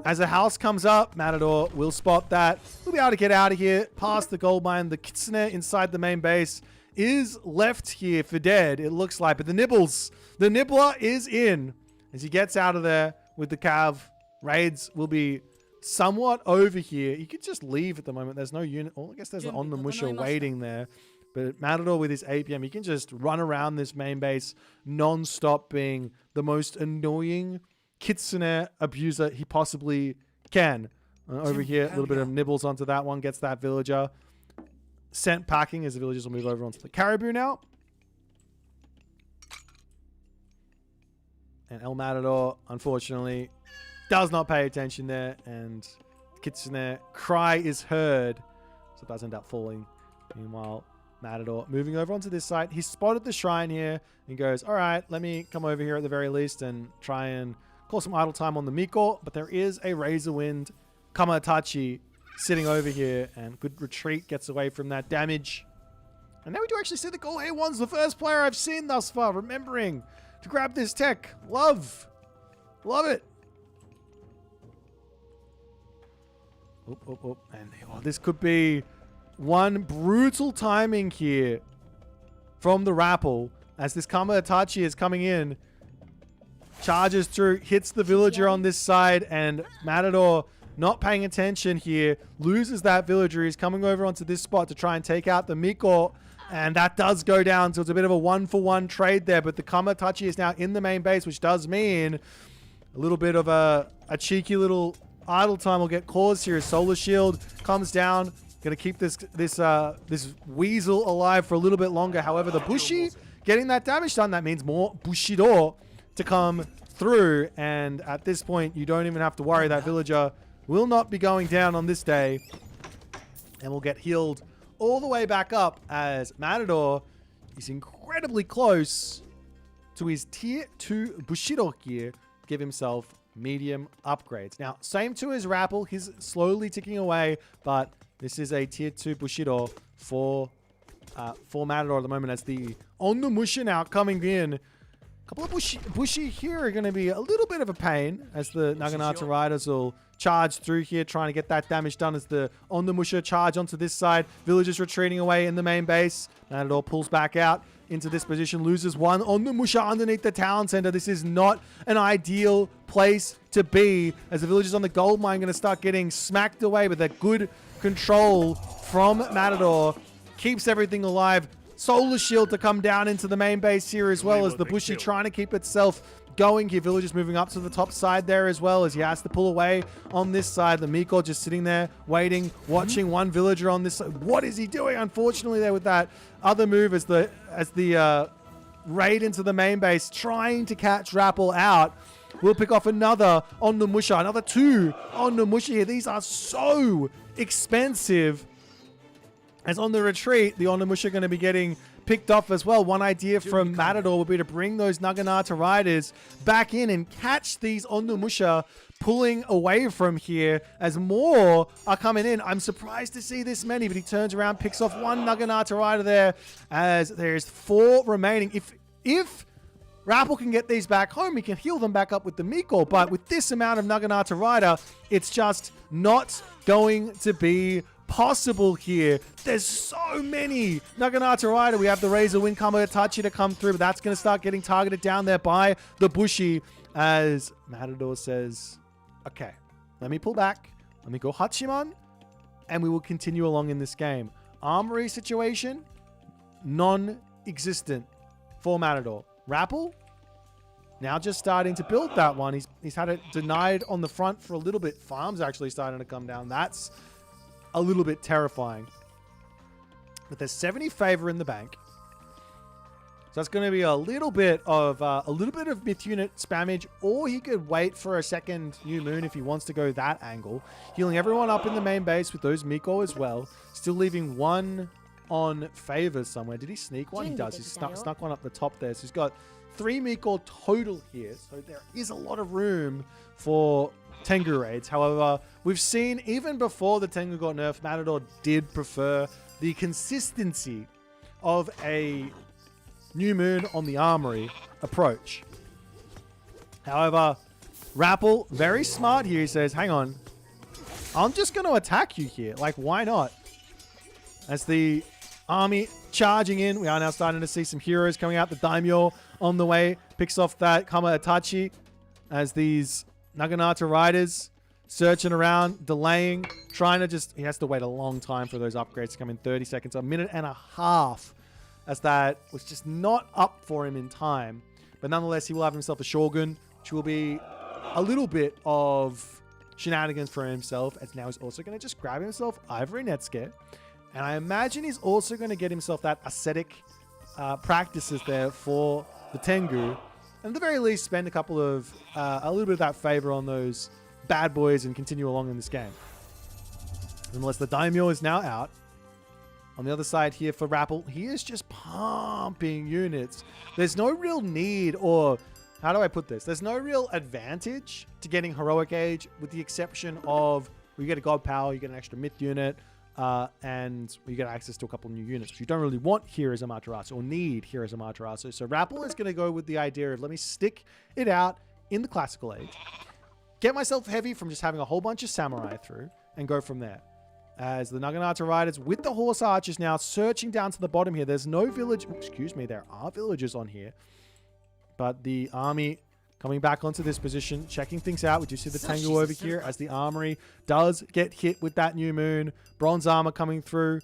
As a house comes up, Matador will spot that. We'll be able to get out of here, past the gold mine. The kitsune inside the main base is left here for dead, it looks like. But the nibbler is in as he gets out of there with the cav. Raids will be somewhat over here. You could just leave at the moment. There's no unit. Oh, I guess there's an on the musher waiting there. But Matador with his APM, he can just run around this main base non-stop, being the most annoying kitsune abuser he possibly can. Over here, a little bit of nibbles onto that one, gets that villager sent packing, as the villagers will move over onto the caribou now. And El Matador, unfortunately, does not pay attention there, and kitsune cry is heard, so it does end up falling. Meanwhile, Matador moving over onto this side. He spotted the shrine here and goes, all right, let me come over here at the very least and try and call some idle time on the Miko. But there is a Razorwind Kamatachi sitting over here, and good retreat gets away from that damage. And now we do actually see the Golhe one's the first player I've seen thus far, remembering to grab this tech. Love it. And this could be one brutal timing here from the TheRapl, as this Kamatachi is coming in, charges through, hits the villager on this side, and Matador, not paying attention here, loses that villager. He's coming over onto this spot to try and take out the Miko, and that does go down, so it's a bit of a one-for-one trade there. But the Kamatachi is now in the main base, which does mean a little bit of a cheeky little idle time will get caused here. Solar Shield comes down, going to keep this weasel alive for a little bit longer. However, the Bushi getting that damage done, that means more Bushido to come through. And at this point, you don't even have to worry. That villager will not be going down on this day, and will get healed all the way back up, as Matador is incredibly close to his tier 2 Bushido gear, give himself medium upgrades. Now, same to his TheRapl, he's slowly ticking away, but this is a tier 2 Bushido for Matador at the moment, as the on the musher now coming in. couple of Bushi here are going to be a little bit of a pain as the Naginata Riders will charge through here, trying to get that damage done as the Ondamusha charge onto this side. Villagers retreating away in the main base. Matador pulls back out into this position, loses one. Ondamusha underneath the town center. This is not an ideal place to be, as the villagers on the gold mine going to start getting smacked away, with that good control from Matador keeps everything alive. Solar Shield to come down into the main base here, as well as the Bushi trying to keep itself going here. Villagers moving up to the top side there as well, as he has to pull away on this side. The Miko just sitting there waiting, watching one villager on this side. What is he doing? Unfortunately there with that other move as the raid into the main base, trying to catch TheRapl out. We'll pick off another on the Musha, another two on the Musha here. These are so expensive. As on the retreat, the Ondamusha are going to be getting picked off as well. One idea from Matador would be to bring those Naginata Riders back in and catch these Ondamusha pulling away from here as more are coming in. I'm surprised to see this many, but he turns around, picks off one Naginata Rider there as there's 4 remaining. If TheRapl can get these back home, he can heal them back up with the Miko, but with this amount of Naginata Rider, it's just not going to be possible here. There's so many Naginata Rider. We have the Razor Wind Kamaitachi to come through, but that's going to start getting targeted down there by the Bushi, as Matador says, okay, let me pull back, let me go Hachiman, and we will continue along in this game. Armory situation, non-existent for Matador. TheRapl now just starting to build that one. He's had it denied on the front for a little bit. Farm's actually starting to come down. That's a little bit terrifying. But there's 70 favor in the bank. So that's going to be a little bit of myth unit spammage, or he could wait for a second new moon if he wants to go that angle. Healing everyone up in the main base with those Miko as well. Still leaving one on favors somewhere. Did he sneak one? He does. He's snuck one up the top there. So he's got 3 Miko total here. So there is a lot of room for Tengu raids. However, we've seen even before the Tengu got nerfed, Matador did prefer the consistency of a new moon on the armory approach. However, TheRapl, very smart here. He says, hang on, I'm just going to attack you here. Like, why not? As the army charging in, we are now starting to see some heroes coming out. The Daimyo on the way picks off that Kamaitachi as these Naginata Riders searching around, delaying, trying to he has to wait a long time for those upgrades to come in. 30 seconds, a minute and a half, as that was just not up for him in time. But nonetheless, he will have himself a Shogun, which will be a little bit of shenanigans for himself, as now he's also going to just grab himself Ivory Netsuke. And I imagine he's also going to get himself that ascetic practices there for the Tengu. And at the very least, spend a little bit of that favor on those bad boys and continue along in this game. Nonetheless, the Daimyo is now out. On the other side here for TheRapl, he is just pumping units. There's no real need, or how do I put this? There's no real advantage to getting Heroic Age, with the exception of you get a God Power, you get an extra Myth unit, and you get access to a couple new units. But you don't really want Heroes Amaterasu, or need Heroes Amaterasu. So TheRapl is going to go with the idea of, let me stick it out in the Classical Age, get myself heavy from just having a whole bunch of Samurai through, and go from there. As the Naginata Riders with the Horse Archers now searching down to the bottom here. There's no village. Excuse me, there are villagers on here. But the army coming back onto this position, checking things out. We do see the Tengu over here as the armory does get hit with that new moon. Bronze armor coming through.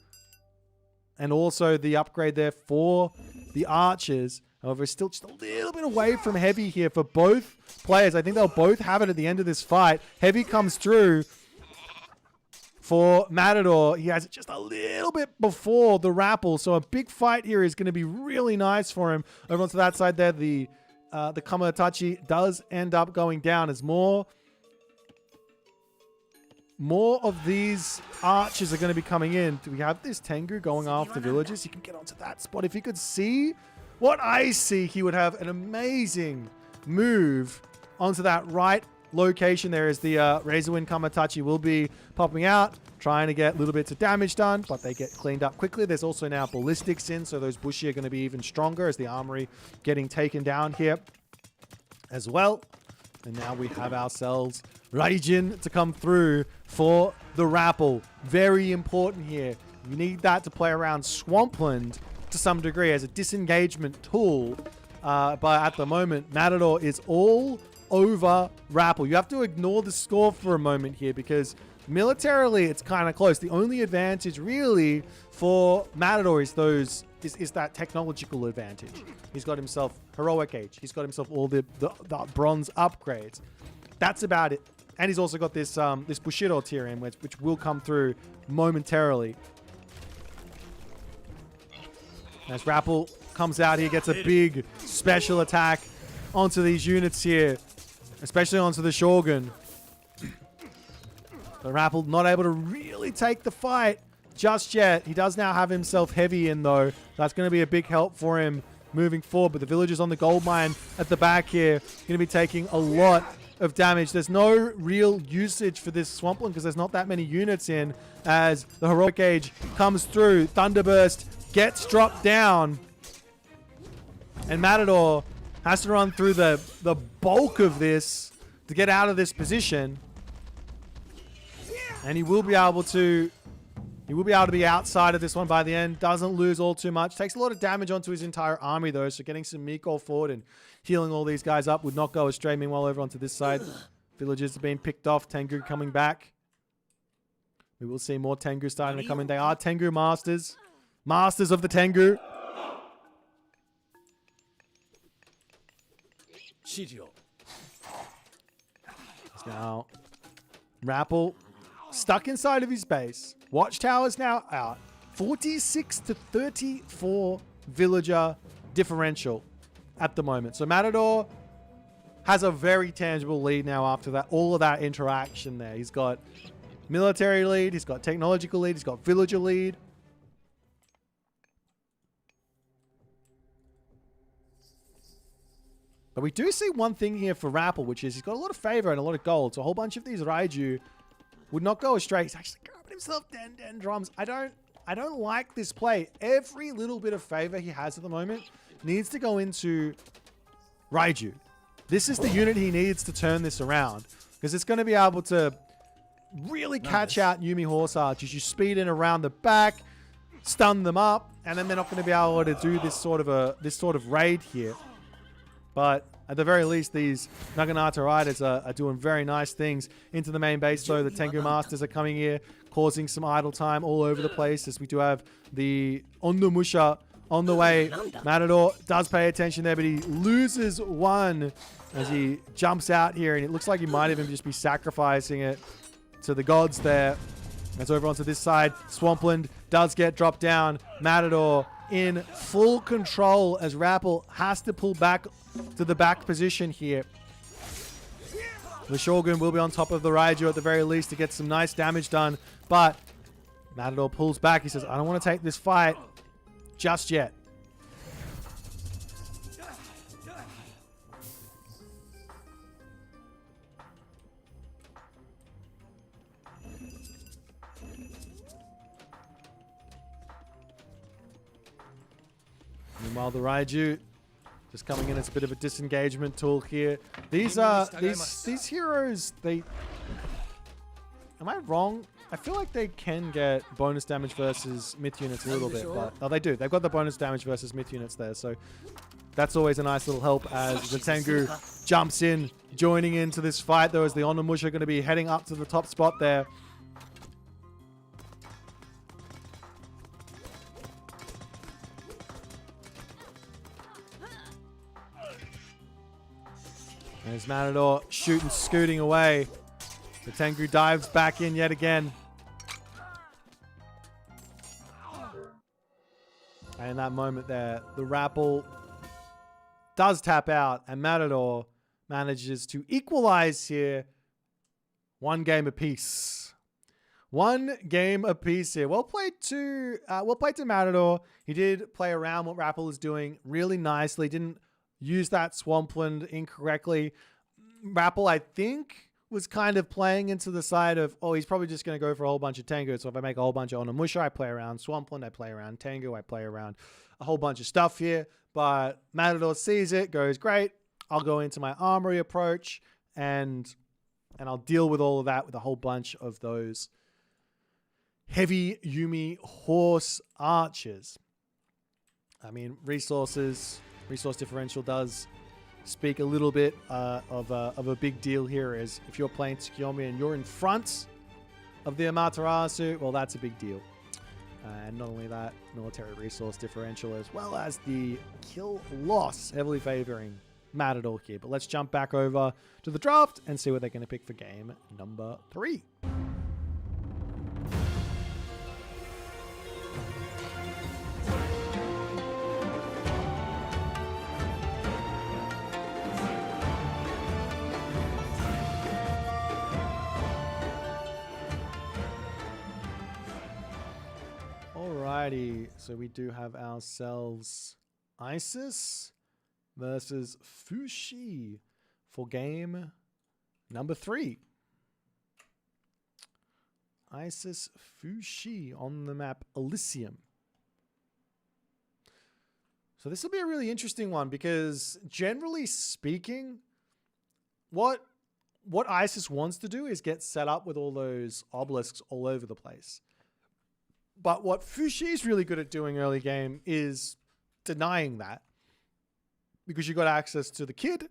And also the upgrade there for the archers. However, still just a little bit away from heavy here for both players. I think they'll both have it at the end of this fight. Heavy comes through for Matador. He has it just a little bit before the TheRapl. So a big fight here is going to be really nice for him. Over onto that side there, the Kamaitachi does end up going down as more of these archers are going to be coming in. Do we have this Tengu going after villagers? He can get onto that spot. If he could see what I see, he would have an amazing move onto that right location there as the Razorwind Kamatachi will be popping out, trying to get little bits of damage done, but they get cleaned up quickly. There's also now ballistics in, so those Bushi are going to be even stronger as the armory getting taken down here as well. And now we have ourselves Raijin to come through for the TheRapl. Very important here. You need that to play around Swampland to some degree as a disengagement tool. But at the moment, Matador is all over TheRapl. You have to ignore the score for a moment here because militarily it's kind of close. The only advantage really for Matador is that technological advantage. He's got himself Heroic Age. He's got himself all the bronze upgrades. That's about it. And he's also got this this Bushido Tyrian, which will come through momentarily. As TheRapl comes out here, gets a big special attack onto these units here, especially onto the Shogun. TheRapl not able to really take the fight just yet. He does now have himself heavy in though. That's going to be a big help for him moving forward. But the villagers on the gold mine at the back here going to be taking a lot of damage. There's no real usage for this Swampland because there's not that many units in as the Heroic Age comes through. Thunderburst gets dropped down. And Matador has to run through the bulk of this to get out of this position. And he will be able to be outside of this one by the end. Doesn't lose all too much. Takes a lot of damage onto his entire army though. So getting some Miko forward and healing all these guys up would not go astray. Meanwhile, over onto this side, villagers have been picked off. Tengu coming back. We will see more Tengu starting to come in. They are Tengu masters. Masters of the Tengu. Now, TheRapl stuck inside of his base. Watchtower's now out. 46 to 34 villager differential at the moment. So Matador has a very tangible lead now after that. All of that interaction there. He's got military lead. He's got technological lead. He's got villager lead. But we do see one thing here for TheRapl, which is he's got a lot of favor and a lot of gold. So a whole bunch of these Raiju would not go astray. He's actually grabbing himself Den drums. I don't like this play. Every little bit of favor he has at the moment needs to go into Raiju. This is the unit he needs to turn this around because it's going to be able to really catch out Yumi Horse Archers. You speed in around the back, stun them up, and then they're not going to be able to do this sort of raid here. But at the very least, these Naginata Riders are doing very nice things into the main base. So the Tengu Masters are coming here, causing some idle time all over the place as we do have the Ondomusha on the way. Matador does pay attention there, but he loses one as he jumps out here. And it looks like he might even just be sacrificing it to the gods there. That's over onto this side. Swampland does get dropped down. Matador in full control as TheRapl has to pull back to the back position here. The Shogun will be on top of the Raiju at the very least to get some nice damage done. But Matador pulls back. He says, I don't want to take this fight just yet. Meanwhile, the Raiju just coming in as a bit of a disengagement tool here. These heroes, they... Am I wrong? I feel like they can get bonus damage versus myth units a little bit, but... Oh, they do. They've got the bonus damage versus myth units there, so... That's always a nice little help as the Tengu jumps in, joining into this fight, though, as the Ondomusha are going to be heading up to the top spot there. There's Matador shooting, scooting away. The Tengu dives back in yet again. And in that moment there, the TheRapl does tap out, and Matador manages to equalize here. One game apiece. One game apiece here. Well played to Matador. He did play around what TheRapl is doing really nicely. Didn't use that Swampland incorrectly. TheRapl, I think, was kind of playing into the side of, oh, he's probably just going to go for a whole bunch of Tango. So if I make a whole bunch of Onamusha, I play around Swampland, I play around Tango, I play around a whole bunch of stuff here. But Matador sees it, goes, great, I'll go into my armory approach, and I'll deal with all of that with a whole bunch of those heavy Yuumi horse archers. I mean, resource differential does speak a little bit of a big deal here. Is if you're playing Tsukiyomi and you're in front of the Amaterasu, well, that's a big deal. And not only that, military resource differential as well as the kill loss heavily favoring Matador here. But let's jump back over to the draft and see what they're going to pick for game number 3. Alrighty, so we do have ourselves Isis versus Fushi for game number 3. Isis Fushi on the map Elysium. So this will be a really interesting one because generally speaking, what Isis wants to do is get set up with all those obelisks all over the place. But what Fushi is really good at doing early game is denying that. Because you've got access to the kid,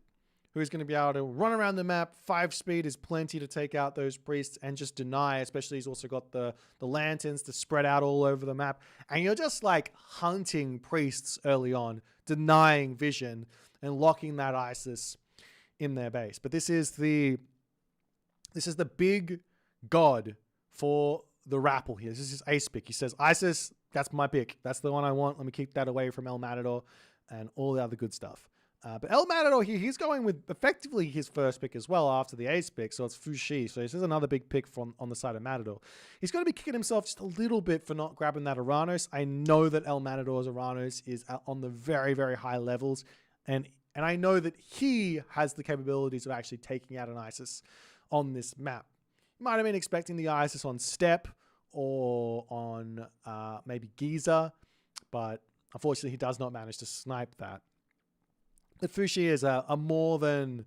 who's going to be able to run around the map. 5 speed is plenty to take out those priests and just deny, especially he's also got the lanterns to spread out all over the map. And you're just like hunting priests early on, denying vision and locking that Isis in their base. But this is the big god for TheRapl here. This is his ace pick. He says, Isis, that's my pick. That's the one I want. Let me keep that away from El Matador and all the other good stuff. But El Matador here, he's going with effectively his first pick as well after the ace pick. So it's Fushi. So this is another big pick from on the side of Matador. He's going to be kicking himself just a little bit for not grabbing that Uranus. I know that El Matador's Uranus is on the very, very high levels. And I know that he has the capabilities of actually taking out an Isis on this map. Might have been expecting the Isis on Step or on maybe Giza, but unfortunately he does not manage to snipe that. But Fushi is a more than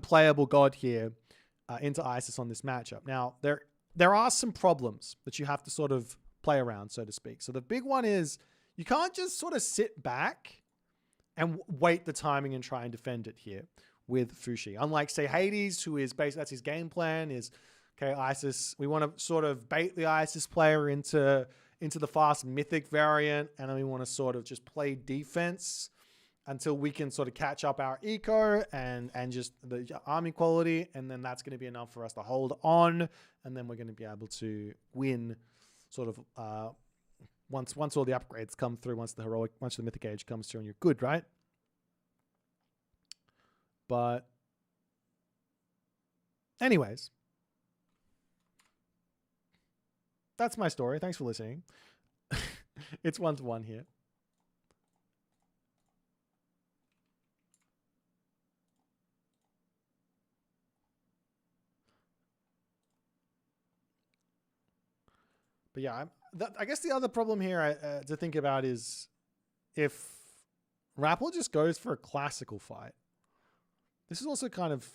playable god here into Isis on this matchup. Now there are some problems that you have to sort of play around, so to speak. So the big one is you can't just sort of sit back and wait the timing and try and defend it here with Fushi. Unlike, say, Hades, who is basically, that's his game plan, is, okay, Isis, we want to sort of bait the Isis player into the fast mythic variant, and then we want to sort of just play defense until we can sort of catch up our eco and just the army quality, and then that's going to be enough for us to hold on, and then we're going to be able to win sort of once all the upgrades come through, once the mythic age comes through, and you're good, right? But anyways, that's my story. Thanks for listening. It's 1-1 here. But yeah, I guess the other problem here to think about is if TheRapl just goes for a classical fight. This is also kind of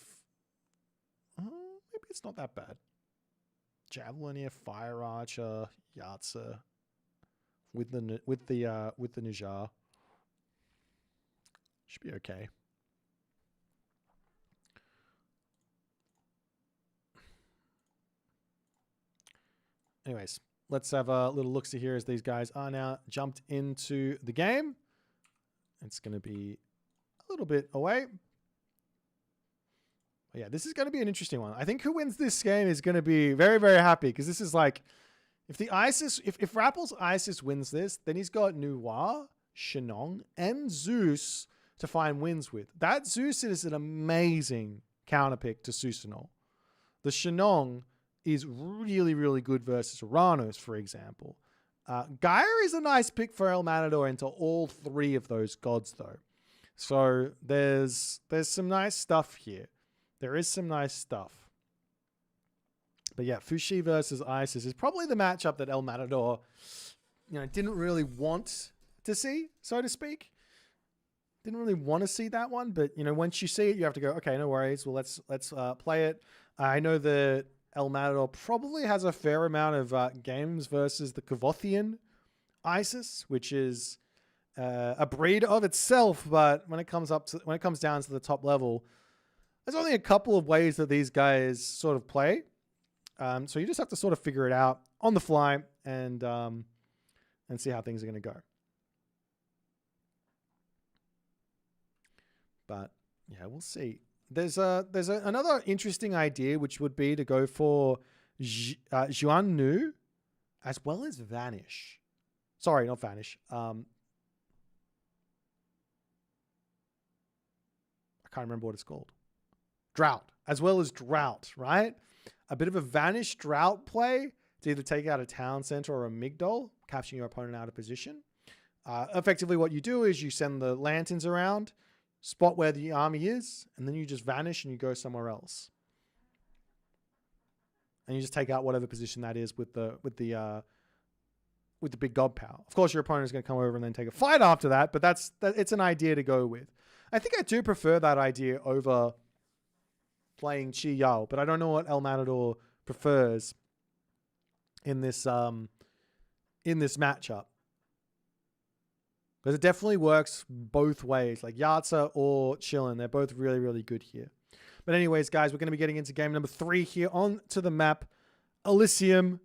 maybe it's not that bad. Javelinier, Fire Archer, Yatsa with the Nijar should be okay. Anyways, let's have a little look-see here as these guys are now jumped into the game. It's going to be a little bit away. But yeah, this is going to be an interesting one. I think who wins this game is going to be very, very happy because this is like, if TheRapl's Isis wins this, then he's got Noir, Shenong, and Zeus to find wins with. That Zeus is an amazing counterpick to Susanoo. The Shenong is really, really good versus Uranus, for example. Gaia is a nice pick for El Matador into all 3 of those gods, though. So there's some nice stuff here. There is some nice stuff. But yeah, Fushi versus Isis is probably the matchup that El Matador, didn't really want to see, so to speak. Didn't really want to see that one, but once you see it, you have to go, okay, no worries. Well, let's play it. I know that El Matador probably has a fair amount of games versus the Kvothian Isis, which is a breed of itself, but when it comes down to the top level, there's only a couple of ways that these guys sort of play. So you just have to sort of figure it out on the fly and see how things are going to go. But yeah, we'll see. There's another interesting idea, which would be to go for Juan Nu as well as Vanish. Sorry, not Vanish. I can't remember what it's called. Drought, as well as Drought, right? A bit of a Vanish Drought play to either take out a town center or a Migdol, capturing your opponent out of position. Effectively, what you do is you send the lanterns around, spot where the army is, and then you just vanish and you go somewhere else. And you just take out whatever position that is with the big god power. Of course, your opponent is going to come over and then take a fight after that, but it's an idea to go with. I think I do prefer that idea over playing Chi Yao, but I don't know what El Matador prefers in this matchup. Because it definitely works both ways, like Yatza or Chillin. They're both really, really good here. But anyways, guys, we're going to be getting into game number 3 here on to the map, Elysium.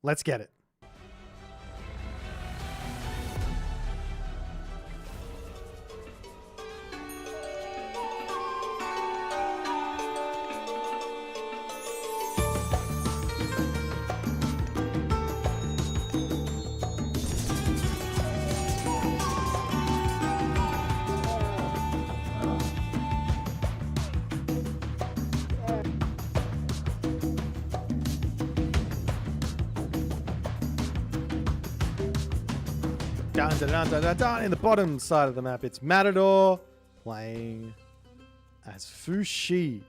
Let's get it. Down in the bottom side of the map, it's Matador playing as Fushi.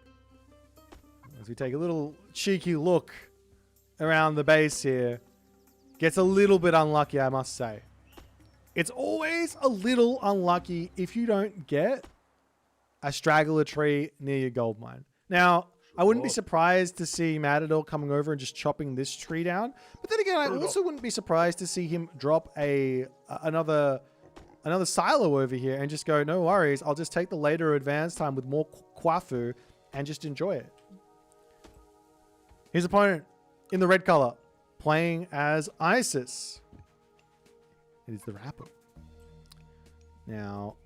As we take a little cheeky look around the base here, gets a little bit unlucky, I must say. It's always a little unlucky if you don't get a straggler tree near your gold mine. Now, I wouldn't be surprised to see Matador coming over and just chopping this tree down. But then again, I also wouldn't be surprised to see him drop another silo over here and just go, no worries, I'll just take the later advance time with more Kwafu and just enjoy it. His opponent in the red color, playing as Isis. It is TheRapl. Now,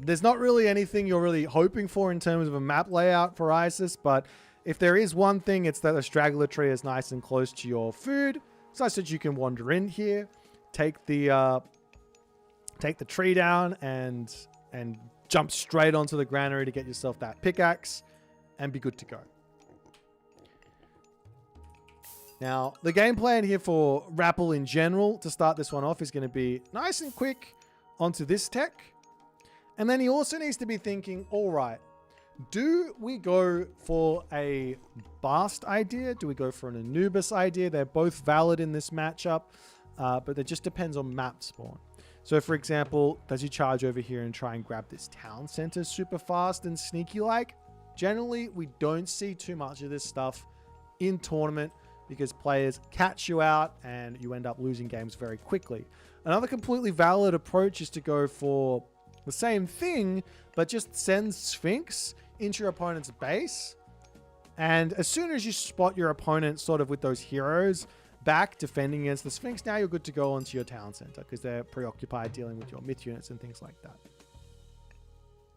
there's not really anything you're really hoping for in terms of a map layout for Isis, but if there is one thing, it's that a straggler tree is nice and close to your food, such that you can wander in here, take the tree down, and jump straight onto the granary to get yourself that pickaxe, and be good to go. Now, the game plan here for TheRapl in general to start this one off is going to be nice and quick onto this tech. And then he also needs to be thinking, all right, do we go for a Bast idea? Do we go for an Anubis idea? They're both valid in this matchup, but it just depends on map spawn. So for example, does he charge over here and try and grab this town center super fast and sneaky like? Generally, we don't see too much of this stuff in tournament because players catch you out and you end up losing games very quickly. Another completely valid approach is to go for the same thing, but just send Sphinx into your opponent's base. And as soon as you spot your opponent sort of with those heroes back defending against the Sphinx, now you're good to go onto your town center because they're preoccupied dealing with your myth units and things like that.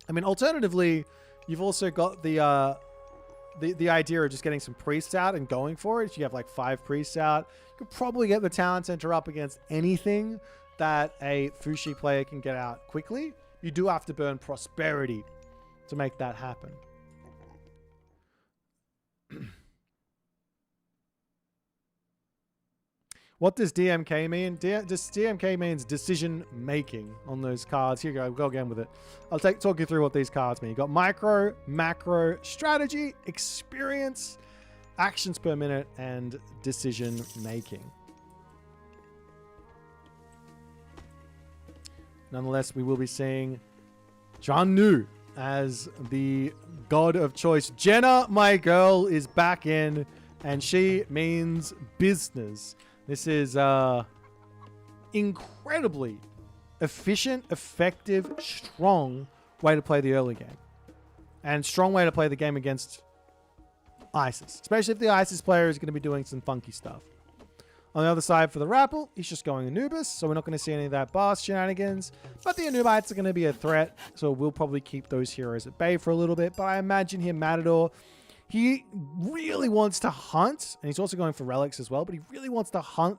I mean, alternatively, you've also got the idea of just getting some priests out and going for it. If you have like 5 priests out, you could probably get the town center up against anything that a Fushi player can get out quickly. You do have to burn prosperity to make that happen. What does DMK mean? Just DMK means decision making on those cards. Here you go. We'll go again with it. I'll talk you through what these cards mean. You got micro, macro, strategy, experience, actions per minute, and decision making. Nonetheless, we will be seeing John Nu as the god of choice. Jenna, my girl, is back in, and she means business. This is incredibly efficient, effective, strong way to play the early game. And strong way to play the game against ISIS. Especially if the ISIS player is going to be doing some funky stuff. On the other side for the TheRapl, he's just going Anubis, so we're not going to see any of that Bast shenanigans. But the Anubites are going to be a threat, so we'll probably keep those heroes at bay for a little bit. But I imagine here Matador, he really wants to hunt, and he's also going for relics as well, but he really wants to hunt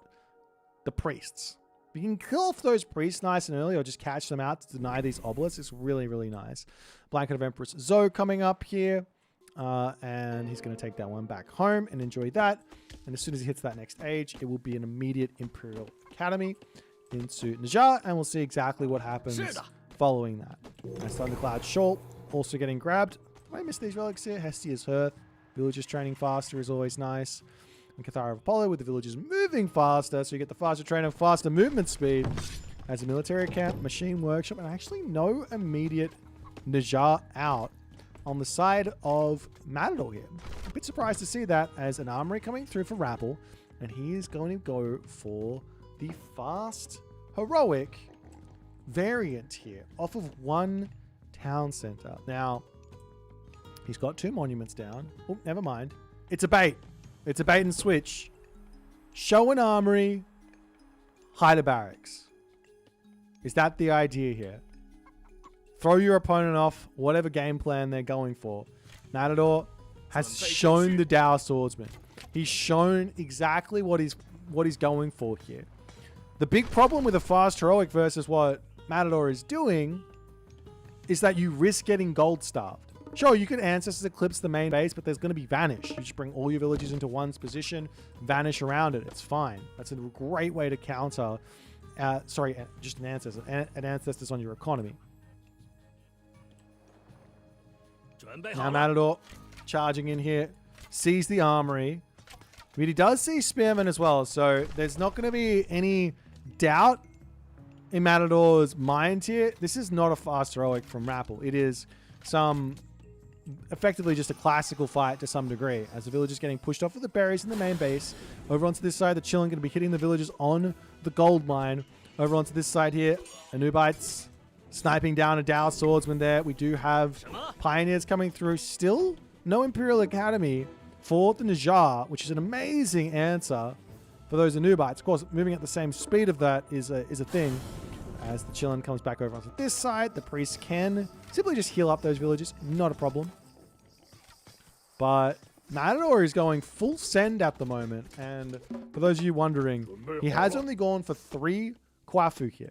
the priests. If you can kill off those priests nice and early, or just catch them out to deny these obelisks, it's really, really nice. Blanket of Empress Zoe coming up here. And he's going to take that one back home and enjoy that. And as soon as he hits that next age, it will be an immediate Imperial Academy into Najar, and we'll see exactly what happens following that. Nice Thundercloud Short also getting grabbed. Did I miss these relics here? Hestia's Hearth. Villagers training faster is always nice. And Cathara of Apollo with the villagers moving faster, so you get the faster train and faster movement speed. As a military camp, machine workshop, and actually no immediate Najar out on the side of Matador here. A bit surprised to see that as an armory coming through for TheRapl, and he is going to go for the fast heroic variant here off of one town center. Now, he's got 2 monuments down. Oh, never mind. It's a bait. It's a bait and switch. Show an armory, hide a barracks. Is that the idea here? Throw your opponent off whatever game plan they're going for. Matador has shown the Dow Swordsman. He's shown exactly what he's going for here. The big problem with a fast heroic versus what Matador is doing is that you risk getting gold starved. Sure, you can Ancestors Eclipse the main base, but there's going to be Vanish. You just bring all your villages into one's position, vanish around it. It's fine. That's a great way to counter, just an Ancestors on your economy. Now Matador charging in here, sees the armory. But he does see Spearman as well, so there's not going to be any doubt in Matador's mind here. This is not a fast heroic from TheRapl. It is effectively just a classical fight to some degree, as the villagers getting pushed off with the berries in the main base. Over onto this side, the Chillin going to be hitting the villagers on the gold mine. Over onto this side here, Anubites sniping down a Dow Swordsman there. We do have Pioneers coming through. Still no Imperial Academy for the Najar, which is an amazing answer for those Anubites. Of course, moving at the same speed of that is a thing. As the Chillin comes back over onto this side, the priest can simply just heal up those villages. Not a problem. But Matador is going full send at the moment. And for those of you wondering, he has only gone for 3 Kvoth here.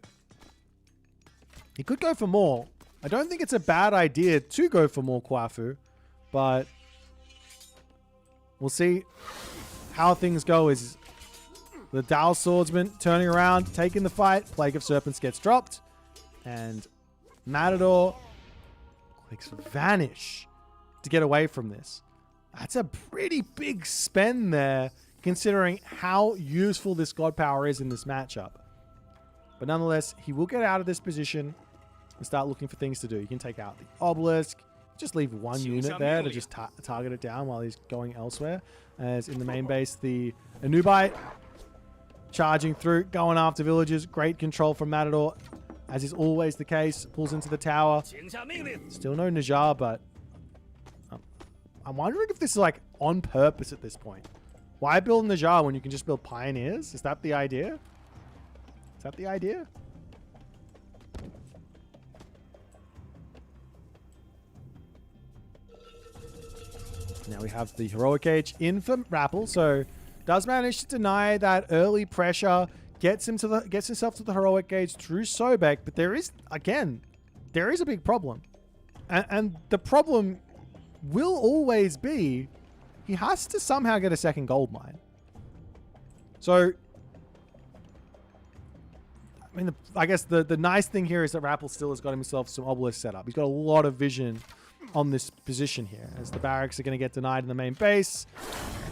He could go for more. I don't think it's a bad idea to go for more Kvoth, but we'll see how things go. Is the Dow Swordsman turning around, taking the fight. Plague of Serpents gets dropped, and Matador clicks Vanish to get away from this. That's a pretty big spend there, considering how useful this God Power is in this matchup. But nonetheless, he will get out of this position and start looking for things to do. You can take out the Obelisk. Just leave one unit there to just target it down while he's going elsewhere. As in the main base, the Anubite charging through, going after villagers. Great control from Matador, as is always the case. Pulls into the tower. Still no Najar, but I'm wondering if this is like on purpose at this point. Why build Najar when you can just build Pioneers? Is that the idea? Is that the idea? Now we have the Heroic Age in for TheRapl, so does manage to deny that early pressure, gets himself to the Heroic Age through Sobek, but there is a big problem. And the problem will always be he has to somehow get a second gold mine. So I mean, I guess the nice thing here is that TheRapl still has got himself some obelisk set up. He's got a lot of vision on this position here, as the barracks are going to get denied in the main base.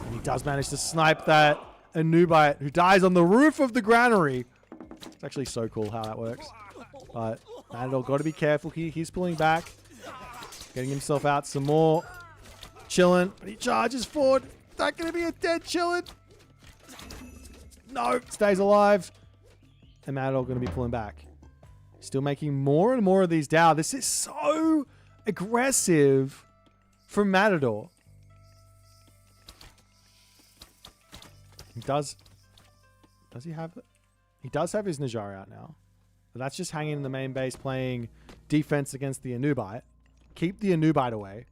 And he does manage to snipe that Anubite, who dies on the roof of the granary. It's actually so cool how that works. But Matador got to be careful here. He's pulling back, getting himself out some more. Chillin', but he charges forward. Is that going to be a dead Chillin'? No, stays alive. And Matador going to be pulling back. Still making more and more of these down. This is so aggressive from Matador. He does he have it? He does have his Najar out now. But that's just hanging in the main base playing defense against the Anubite. Keep the Anubite away.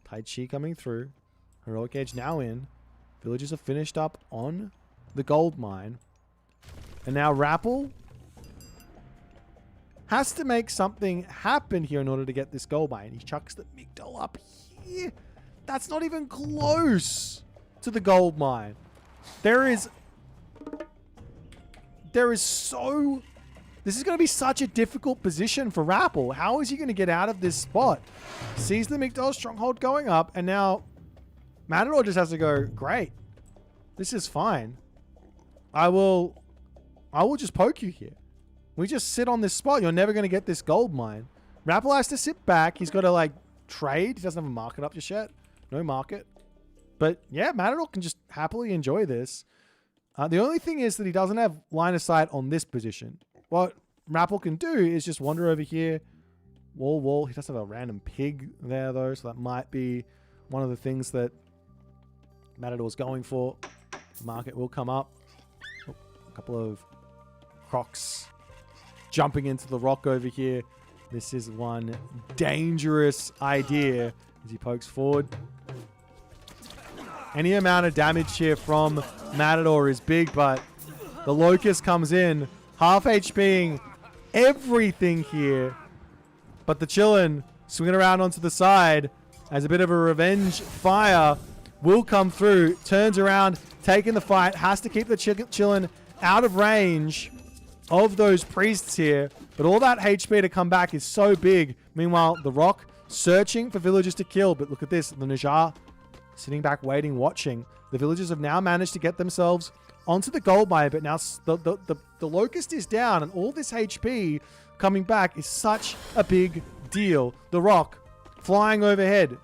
Tai Chi coming through. Heroic Age now in. Villagers are finished up on the gold mine. And now TheRapl has to make something happen here in order to get this gold mine. He chucks the Migdol up here. That's not even close to the gold mine. There is so... This is going to be such a difficult position for TheRapl. How is he going to get out of this spot? Sees the Migdol stronghold going up, and now Matador just has to go, great. This is fine. I will just poke you here. We just sit on this spot. You're never going to get this gold mine. TheRapl has to sit back. He's got to, like, trade. He doesn't have a market up just yet. No market. But, yeah, Matador can just happily enjoy this. The only thing is that he doesn't have line of sight on this position. What TheRapl can do is just wander over here. Wall. He does have a random pig there, though, so that might be one of the things that Matador's going for. The market will come up. Oh, a couple of crocs jumping into the rock over here. This is one dangerous idea as he pokes forward. Any amount of damage here from Matador is big, but the Locust comes in, half HPing everything here. But the Chillin swinging around onto the side as a bit of a revenge fire will come through. Turns around, taking the fight. Has to keep the Chillin out of range of those priests here. But all that HP to come back is so big. Meanwhile, the Rock searching for villagers to kill. But look at this. The Najar sitting back, waiting, watching. The villagers have now managed to get themselves onto the gold mine. But now the Locust is down. And all this HP coming back is such a big deal. The Rock flying overhead.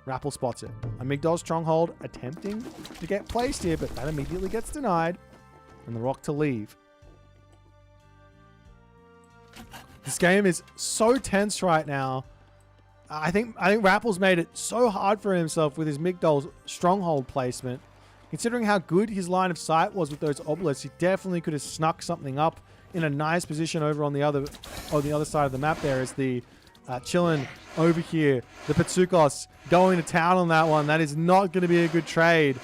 TheRapl spots it. A Migdol stronghold attempting to get placed here, but that immediately gets denied. And the Rock to leave. This game is so tense right now. I think TheRapl's made it so hard for himself with his Migdol's stronghold placement. Considering how good his line of sight was with those obelisks, he definitely could have snuck something up in a nice position over on the other side of the map there as the Chillin over here. The Petsukos going to town on that one. That is not going to be a good trade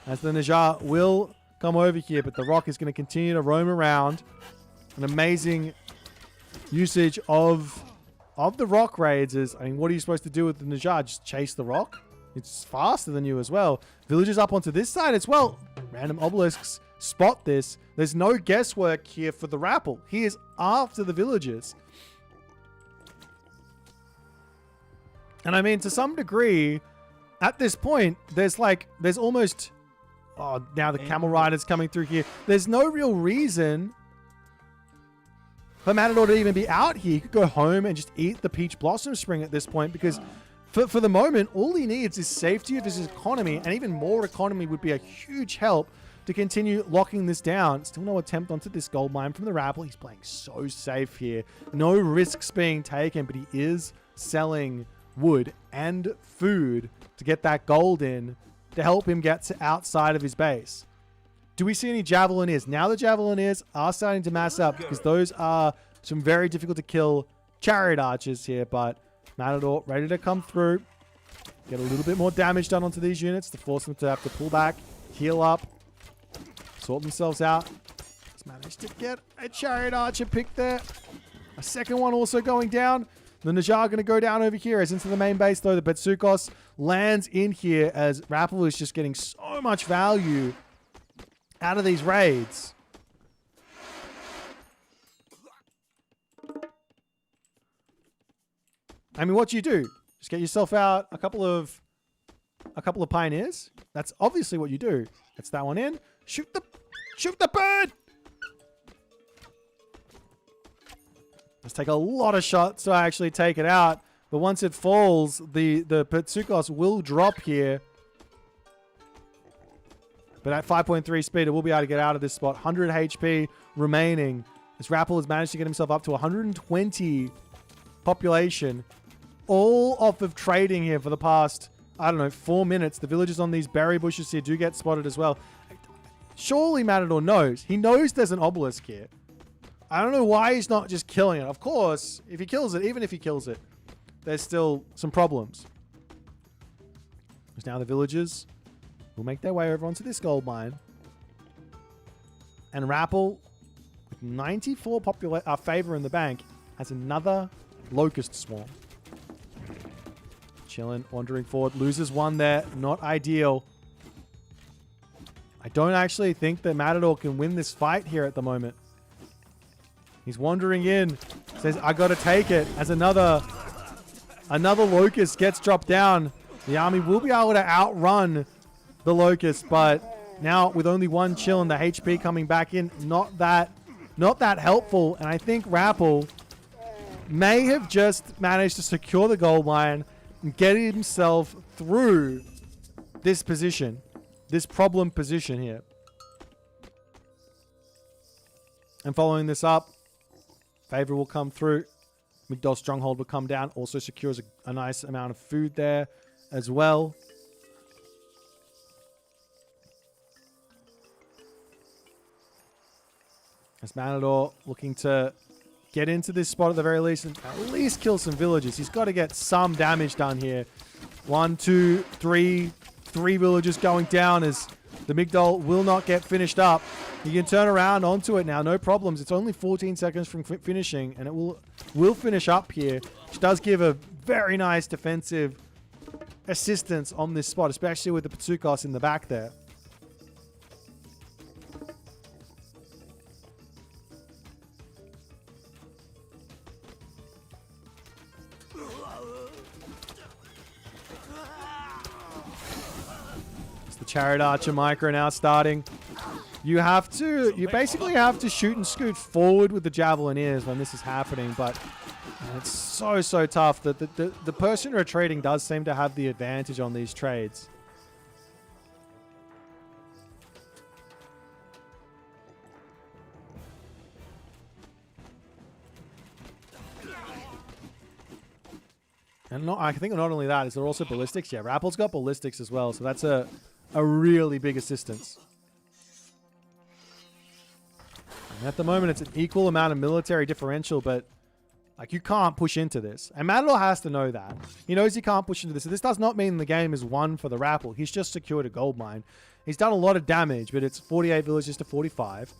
as the Najar will come over here, but the Rock is going to continue to roam around. An amazing usage of the Rock raids is, I mean, what are you supposed to do with the Najar? Just chase the Rock? It's faster than you as well. Villagers up onto this side as well. Random obelisks spot this. There's no guesswork here for the TheRapl. He is after the villagers. And I mean, to some degree, at this point, there's almost... Oh, now the Camel Rider's coming through here. There's no real reason for Matador to even be out here. He could go home and just eat the Peach Blossom Spring at this point because for the moment, all he needs is safety of his economy, and even more economy would be a huge help to continue locking this down. Still no attempt onto this gold mine from the TheRapl. He's playing so safe here. No risks being taken, but he is selling wood and food to get that gold in to help him get to outside of his base. Do we see any Javelineers? Now the Javelineers are starting to mass up because those are some very difficult to kill chariot archers here, but Matador ready to come through. Get a little bit more damage done onto these units to force them to have to pull back, heal up, sort themselves out. He's managed to get a chariot archer pick there. A second one also going down. The Najar going to go down over here as into the main base, though. The Petsukos lands in here as TheRapl is just getting so much value out of these raids. I mean, what do? Just get yourself out a couple of pioneers. That's obviously what you do. That's that one in. Shoot the bird. Let's take a lot of shots to actually take it out. But once it falls, the Pitsukos will drop here. But at 5.3 speed, it will be able to get out of this spot. 100 HP remaining. This TheRapl has managed to get himself up to 120 population. All off of trading here for the past, I don't know, 4 minutes. The villagers on these berry bushes here do get spotted as well. Surely Matador knows. He knows there's an obelisk here. I don't know why he's not just killing it. Of course, if he kills it, even if he kills it, there's still some problems. Because now the villagers will make their way over onto this gold mine. And TheRapl, with 94 favor in the bank, has another locust swarm. Chilling, wandering forward. Loses one there. Not ideal. I don't actually think that Matador can win this fight here at the moment. He's wandering in. Says, I got to take it. As another locust gets dropped down. The army will be able to outrun the locust, but now with only one chill and the HP coming back in, not that helpful. And I think TheRapl may have just managed to secure the gold mine and get himself through this position, this problem position here. And following this up, favor will come through. Migdol Stronghold will come down. Also secures a nice amount of food there as well. As Matador looking to get into this spot at the very least and at least kill some villagers. He's got to get some damage done here. 1, 2, 3. 3 villagers going down as the Migdol will not get finished up. You can turn around onto it now, no problems. It's only 14 seconds from finishing, and it will finish up here, which does give a very nice defensive assistance on this spot, especially with the Pitsukos in the back there. Chariot Archer Micro now starting. You basically have to shoot and scoot forward with the Javelineers when this is happening, but it's so tough that the person retreating does seem to have the advantage on these trades. And I think not only that, is there also ballistics? Yeah, TheRapl's got ballistics as well, so that's a really big assistance. And at the moment, it's an equal amount of military differential, but like you can't push into this. And Matador has to know that. He knows he can't push into this. So this does not mean the game is won for the TheRapl. He's just secured a gold mine. He's done a lot of damage, but it's 48 villages to 45.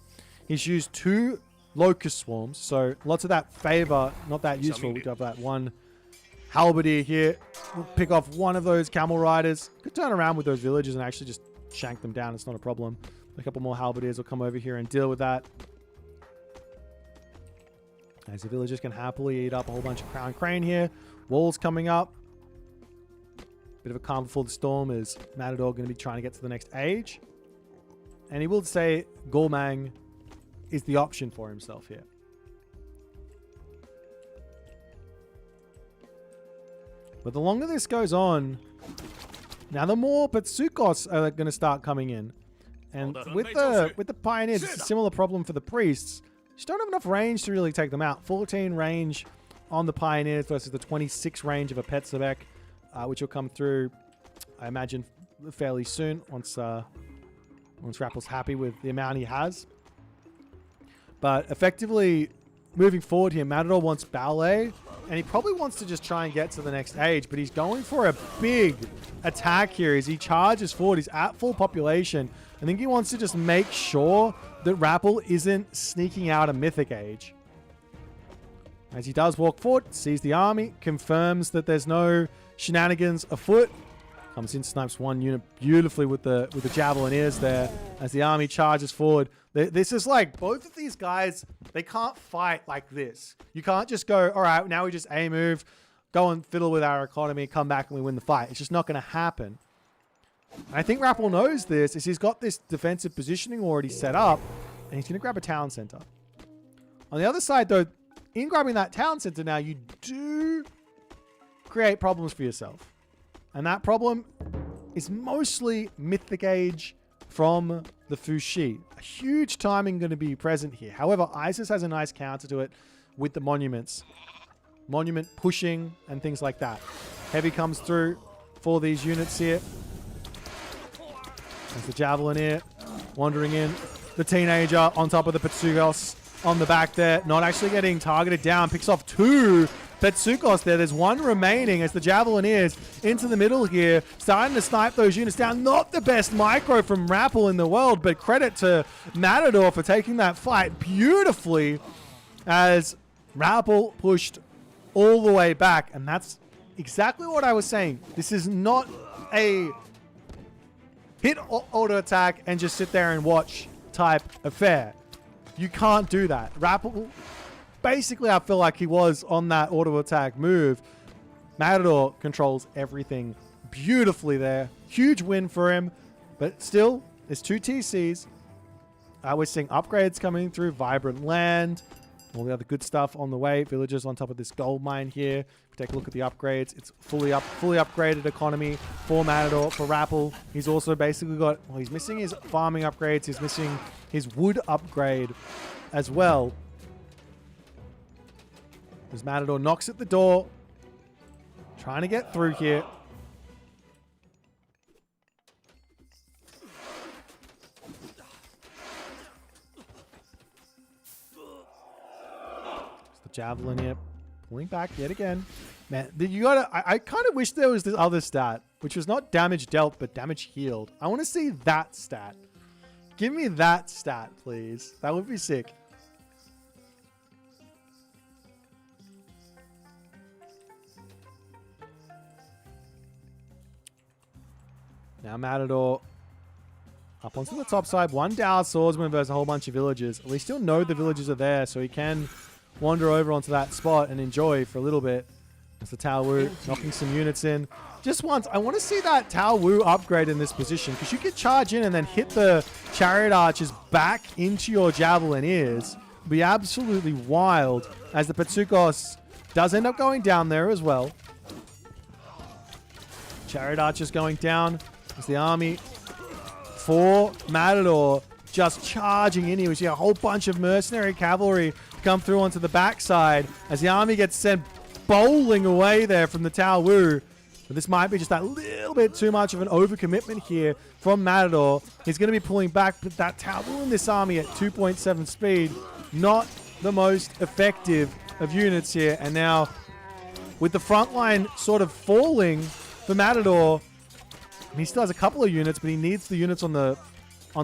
He's used 2 locust swarms, so lots of that favor, not that useful. We got that one halberdier here. We'll pick off one of those camel riders. Could turn around with those villagers and actually just shank them down. It's not a problem. A couple more halberdiers will come over here and deal with that. As the villagers can happily eat up a whole bunch of crown crane here. Walls coming up. Bit of a calm before the storm is Matador going to be trying to get to the next age. And he will say Gormang is the option for himself here. But the longer this goes on, now the more Pitsukos are going to start coming in. And with the Pioneers, it's a similar problem for the Priests. Just don't have enough range to really take them out. 14 range on the Pioneers versus the 26 range of a Petzebek, which will come through, I imagine, fairly soon once TheRapl's happy with the amount he has. But effectively, moving forward here, Matador wants ballet, and he probably wants to just try and get to the next age, but he's going for a big attack here as he charges forward. He's at full population. I think he wants to just make sure that TheRapl isn't sneaking out a mythic age. As he does walk forward, sees the army, confirms that there's no shenanigans afoot. Comes in, snipes one unit beautifully with the Javelineers there as the army charges forward. This is like, both of these guys, they can't fight like this. You can't just go, all right, now we just A-move, go and fiddle with our economy, come back and we win the fight. It's just not going to happen. And I think TheRapl knows this, is he's got this defensive positioning already set up, and he's going to grab a town center. On the other side, though, in grabbing that town center now, you do create problems for yourself. And that problem is mostly Mythic Gauge from the Fushi. A huge timing going to be present here. However, Isis has a nice counter to it with the monuments. Monument pushing and things like that. Heavy comes through for these units here. There's the Javelin here, wandering in. The Teenager on top of the Petsugos on the back there. Not actually getting targeted down. Picks off 2 Petsugos there. There's 1 remaining as the Javelin is into the middle here. Starting to snipe those units down. Not the best micro from TheRapl in the world, but credit to Matador for taking that fight beautifully as TheRapl pushed all the way back. And that's exactly what I was saying. This is not a hit auto attack and just sit there and watch type affair. You can't do that. TheRapl, basically, I feel like he was on that auto attack move. Matador controls everything beautifully there. Huge win for him, but still, there's 2 TCs. We're seeing upgrades coming through, Vibrant Land, all the other good stuff on the way. Villagers on top of this gold mine here. If you take a look at the upgrades, it's fully upgraded economy for Matador. For TheRapl, he's also basically got, well, he's missing his farming upgrades. He's missing his wood upgrade as well. As Matador knocks at the door, trying to get through here. Javelin here, pulling back yet again. Man, you gotta. I kind of wish there was this other stat, which was not damage dealt, but damage healed. I want to see that stat. Give me that stat, please. That would be sick. Now Matador up onto the top side. 1 Dow Swordsman versus a whole bunch of villagers. At least he'll know the villagers are there, so he can wander over onto that spot and enjoy for a little bit. As the Tao Wu knocking some units in. Just once, I want to see that Tao Wu upgrade in this position, because you could charge in and then hit the Chariot Archers back into your Javelin ears. It'd be absolutely wild, as the Petsugos does end up going down there as well. Chariot Archers going down as the army for Matador just charging in here. We see a whole bunch of mercenary cavalry come through onto the backside as the army gets sent bowling away there from the Tao Wu. But this might be just that little bit too much of an overcommitment here from Matador. He's going to be pulling back, but that Tao Wu in this army at 2.7 speed, not the most effective of units here. And now with the front line sort of falling for Matador, he still has a couple of units, but he needs the units on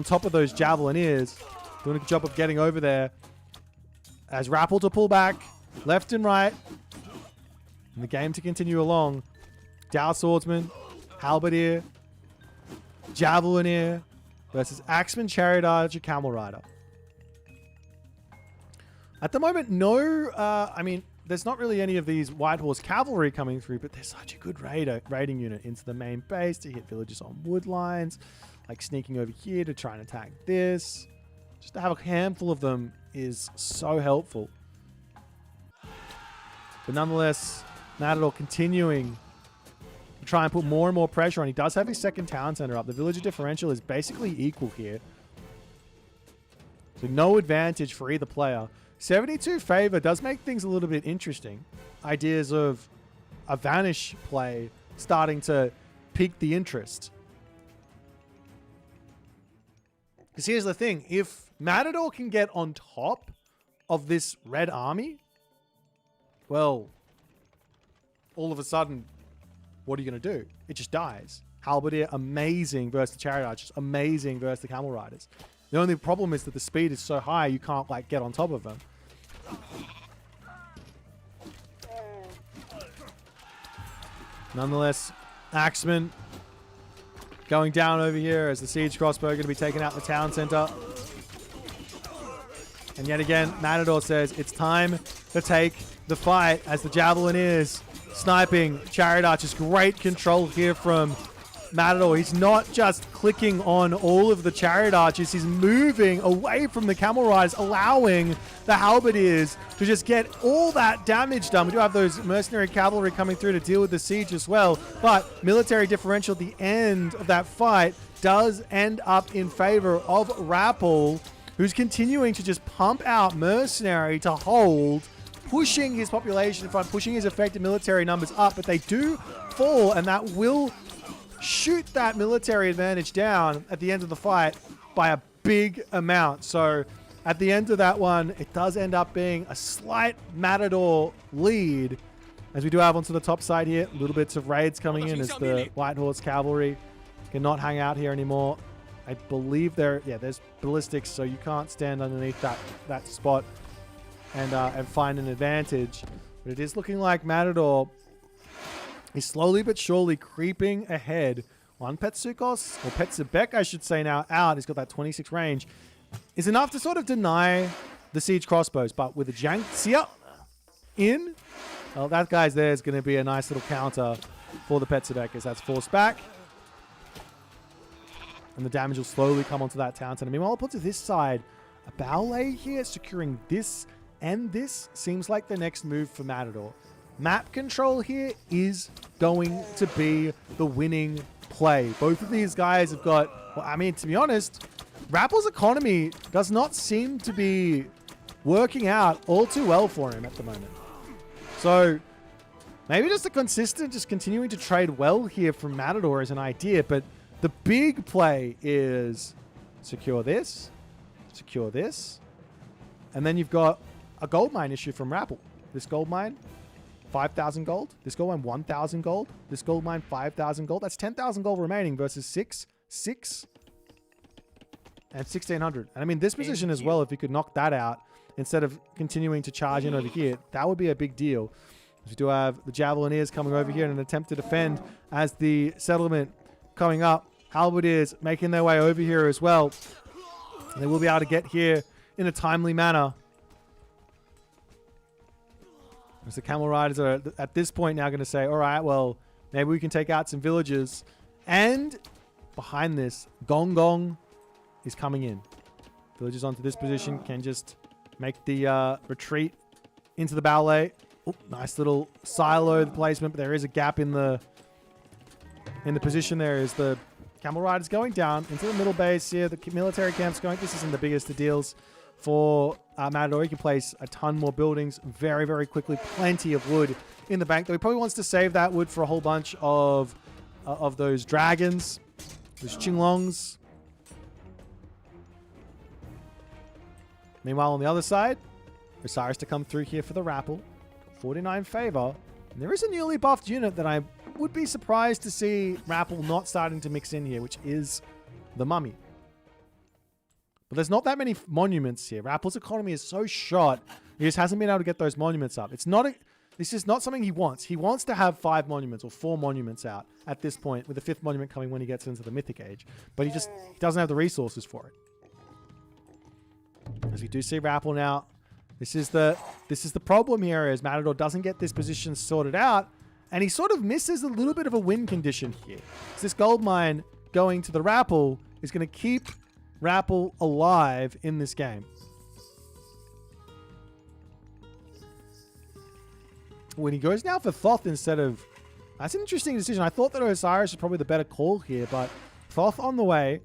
top of those Javelin ears. Doing a good job of getting over there. As TheRapl to pull back, left and right. And the game to continue along. Dow Swordsman, Halberdier, Javelineer versus Axeman, Chariot Archer, Camel Rider. At the moment, no, I mean, there's not really any of these White Horse cavalry coming through, but there's such a good raiding unit into the main base to hit villages on wood lines, like sneaking over here to try and attack this. Just to have a handful of them is so helpful. But nonetheless, Matador continuing to try and put more and more pressure on. He does have his second town center up. The villager differential is basically equal here. So no advantage for either player. 72 favor does make things a little bit interesting. Ideas of a vanish play starting to pique the interest. Because here's the thing. If Matador can get on top of this red army, well, all of a sudden, what are you going to do? It just dies. Halberdier, amazing versus the Chariot Archers. Amazing versus the Camel Riders. The only problem is that the speed is so high, you can't, like, get on top of them. Nonetheless, Axeman going down over here as the Siege Crossbow going to be taking out the town center. And yet again, Matador says it's time to take the fight as the Javelineers sniping chariot archers. Great control here from Matador. He's not just clicking on all of the chariot archers. He's moving away from the camel riders, allowing the halberdiers to just get all that damage done. We do have those mercenary cavalry coming through to deal with the siege as well. But military differential at the end of that fight does end up in favor of TheRapl, who's continuing to just pump out mercenary to hold, pushing his population in front, pushing his effective military numbers up. But they do fall, and that will shoot that military advantage down at the end of the fight by a big amount. So at the end of that one, it does end up being a slight Matador lead, as we do have onto the top side here. Little bits of raids coming in as the White Horse Cavalry cannot hang out here anymore. I believe there's ballistics, so you can't stand underneath that spot and find an advantage. But it is looking like Matador is slowly but surely creeping ahead. One Petsukos, or Petsubek, I should say now, out. He's got that 26 range. Is enough to sort of deny the siege crossbows. But with the Jiangxia in, well, that guy's there is going to be a nice little counter for the Petsubek, as that's forced back. And the damage will slowly come onto that town center. Meanwhile, I'll put to this side, a ballet here securing this and this seems like the next move for Matador. Map control here is going to be the winning play. Both of these guys have got, well, I mean, to be honest, TheRapl's economy does not seem to be working out all too well for him at the moment. So maybe just a consistent, just continuing to trade well here from Matador is an idea, but the big play is secure this, and then you've got a gold mine issue from TheRapl. This gold mine, 5,000 gold. This gold mine, 1,000 gold. This gold mine, 5,000 gold. That's 10,000 gold remaining versus 6, and 1,600. And I mean, this position as well, if you could knock that out instead of continuing to charge in over here, that would be a big deal. We do have the Javelineers coming over here in an attempt to defend as the settlement coming up. Halberdiers making their way over here as well. And they will be able to get here in a timely manner. As the Camel Riders are at this point now going to say, all right, well, maybe we can take out some villagers. And behind this, Gong Gong is coming in. Villagers onto this position can just make the retreat into the ballet. Oh, nice little silo placement, but there is a gap in the position there as the Camel Riders going down into the middle base here. The military camp's going. This isn't the biggest of deals for Matador. He can place a ton more buildings very, very quickly. Plenty of wood in the bank, though he probably wants to save that wood for a whole bunch of those dragons, those Qinglongs. Meanwhile, on the other side, Osiris to come through here for the TheRapl. 49 favor. And there is a newly buffed unit that I would be surprised to see TheRapl not starting to mix in here, which is the Mummy. But there's not that many monuments here. TheRapl's economy is so shot, he just hasn't been able to get those monuments up. This is not something he wants. He wants to have 5 monuments or 4 monuments out at this point, with the 5th monument coming when he gets into the Mythic Age. But he doesn't have the resources for it. As we do see TheRapl now, this is the problem here, is Matador doesn't get this position sorted out, and he sort of misses a little bit of a win condition here. So this gold mine going to the TheRapl is going to keep TheRapl alive in this game. When he goes now for Thoth instead of... That's an interesting decision. I thought that Osiris was probably the better call here, but Thoth on the way.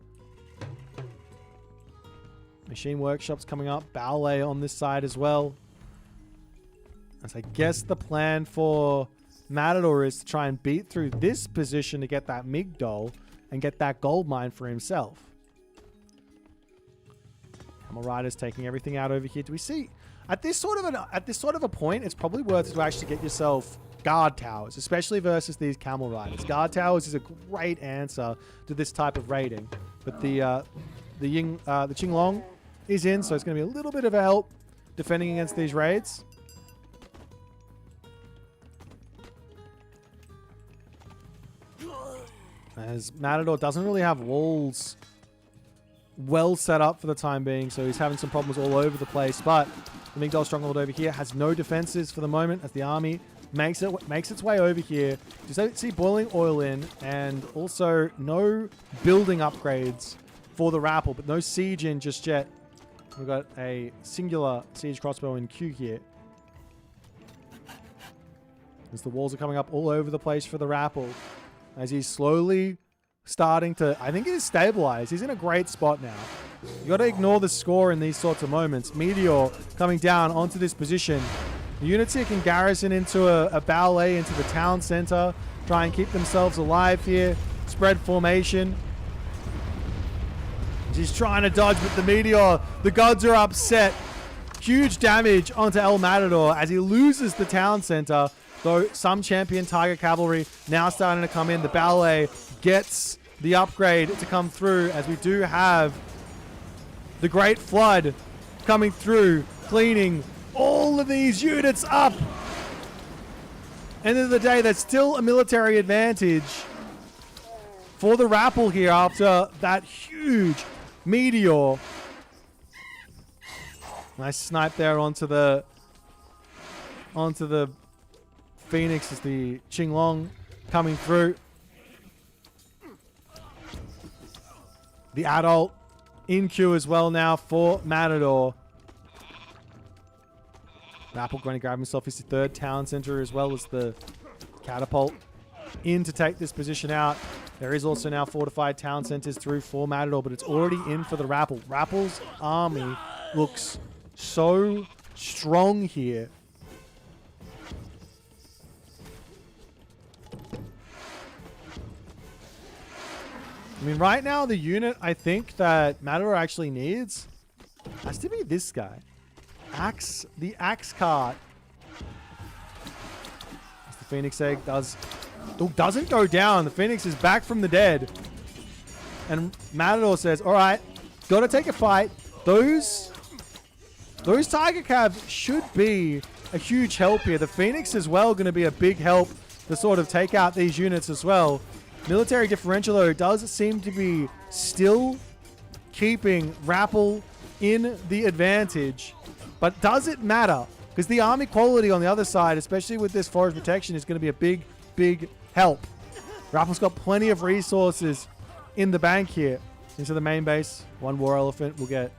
Machine Workshop's coming up. Ballet on this side as well. As I guess the plan for Matador is to try and beat through this position to get that Migdol and get that gold mine for himself. Camel Riders taking everything out over here. Do we see... At this sort of a point, it's probably worth it to actually get yourself guard towers, especially versus these Camel Riders. Guard towers is a great answer to this type of raiding. But the Qinglong is in, so it's going to be a little bit of a help defending against these raids. As Matador doesn't really have walls well set up for the time being, so he's having some problems all over the place. But the Migdol Stronghold over here has no defenses for the moment, as the army makes its way over here. Just see boiling oil in, and also no building upgrades for the RAPL, but no siege in just yet. We've got a singular siege crossbow in queue here. As the walls are coming up all over the place for the RAPL, as he's slowly starting to, I think he's stabilized. He's in a great spot now. You got to ignore the score in these sorts of moments. Meteor coming down onto this position. The units here can garrison into a ballet into the town center, try and keep themselves alive here. Spread formation. He's trying to dodge, but the Meteor, the gods are upset. Huge damage onto El Matador as he loses the town center. Though some champion Tiger Cavalry now starting to come in. The ballet gets the upgrade to come through, as we do have the Great Flood coming through, cleaning all of these units up. End of the day, there's still a military advantage for the RAPL here after that huge Meteor. Nice snipe there onto the Phoenix as the Qinglong coming through. The adult in queue as well now for Matador. RAPL going to grab himself his third town center, as well as the catapult in to take this position out. There is also now fortified town centers through for Matador, but it's already in for the RAPL. RAPL's army looks so strong here. I mean, right now, the unit I think that Matador actually needs has to be this guy. The Axe Cart. As the Phoenix Egg doesn't go down. The Phoenix is back from the dead. And Matador says, all right, got to take a fight. Those Tiger Cabs should be a huge help here. The Phoenix as well going to be a big help to sort of take out these units as well. Military differential, though, does seem to be still keeping RAPL in the advantage. But does it matter? Because the army quality on the other side, especially with this forest protection, is going to be a big, big help. RAPL's got plenty of resources in the bank here. Into the main base. One war elephant will get...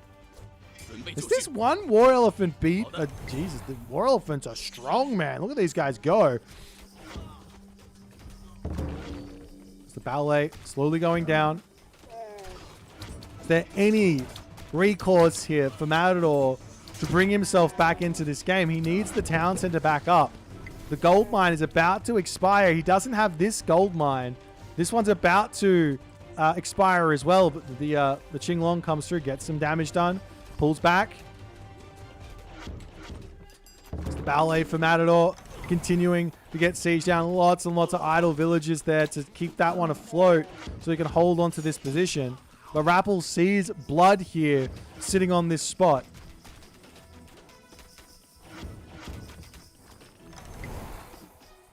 Is this one war elephant beat? Jesus, the war elephants are strong, man. Look at these guys go. The ballet slowly going down. Is there any recourse here for Matador to bring himself back into this game? He needs the town center back up. The gold mine is about to expire. He doesn't have this gold mine. This one's about to expire as well, but the Qinglong comes through, gets some damage done, pulls back. It's the ballet for Matador, continuing to get siege down. Lots and lots of idle villages there to keep that one afloat so he can hold on to this position. But RAPL sees blood here sitting on this spot.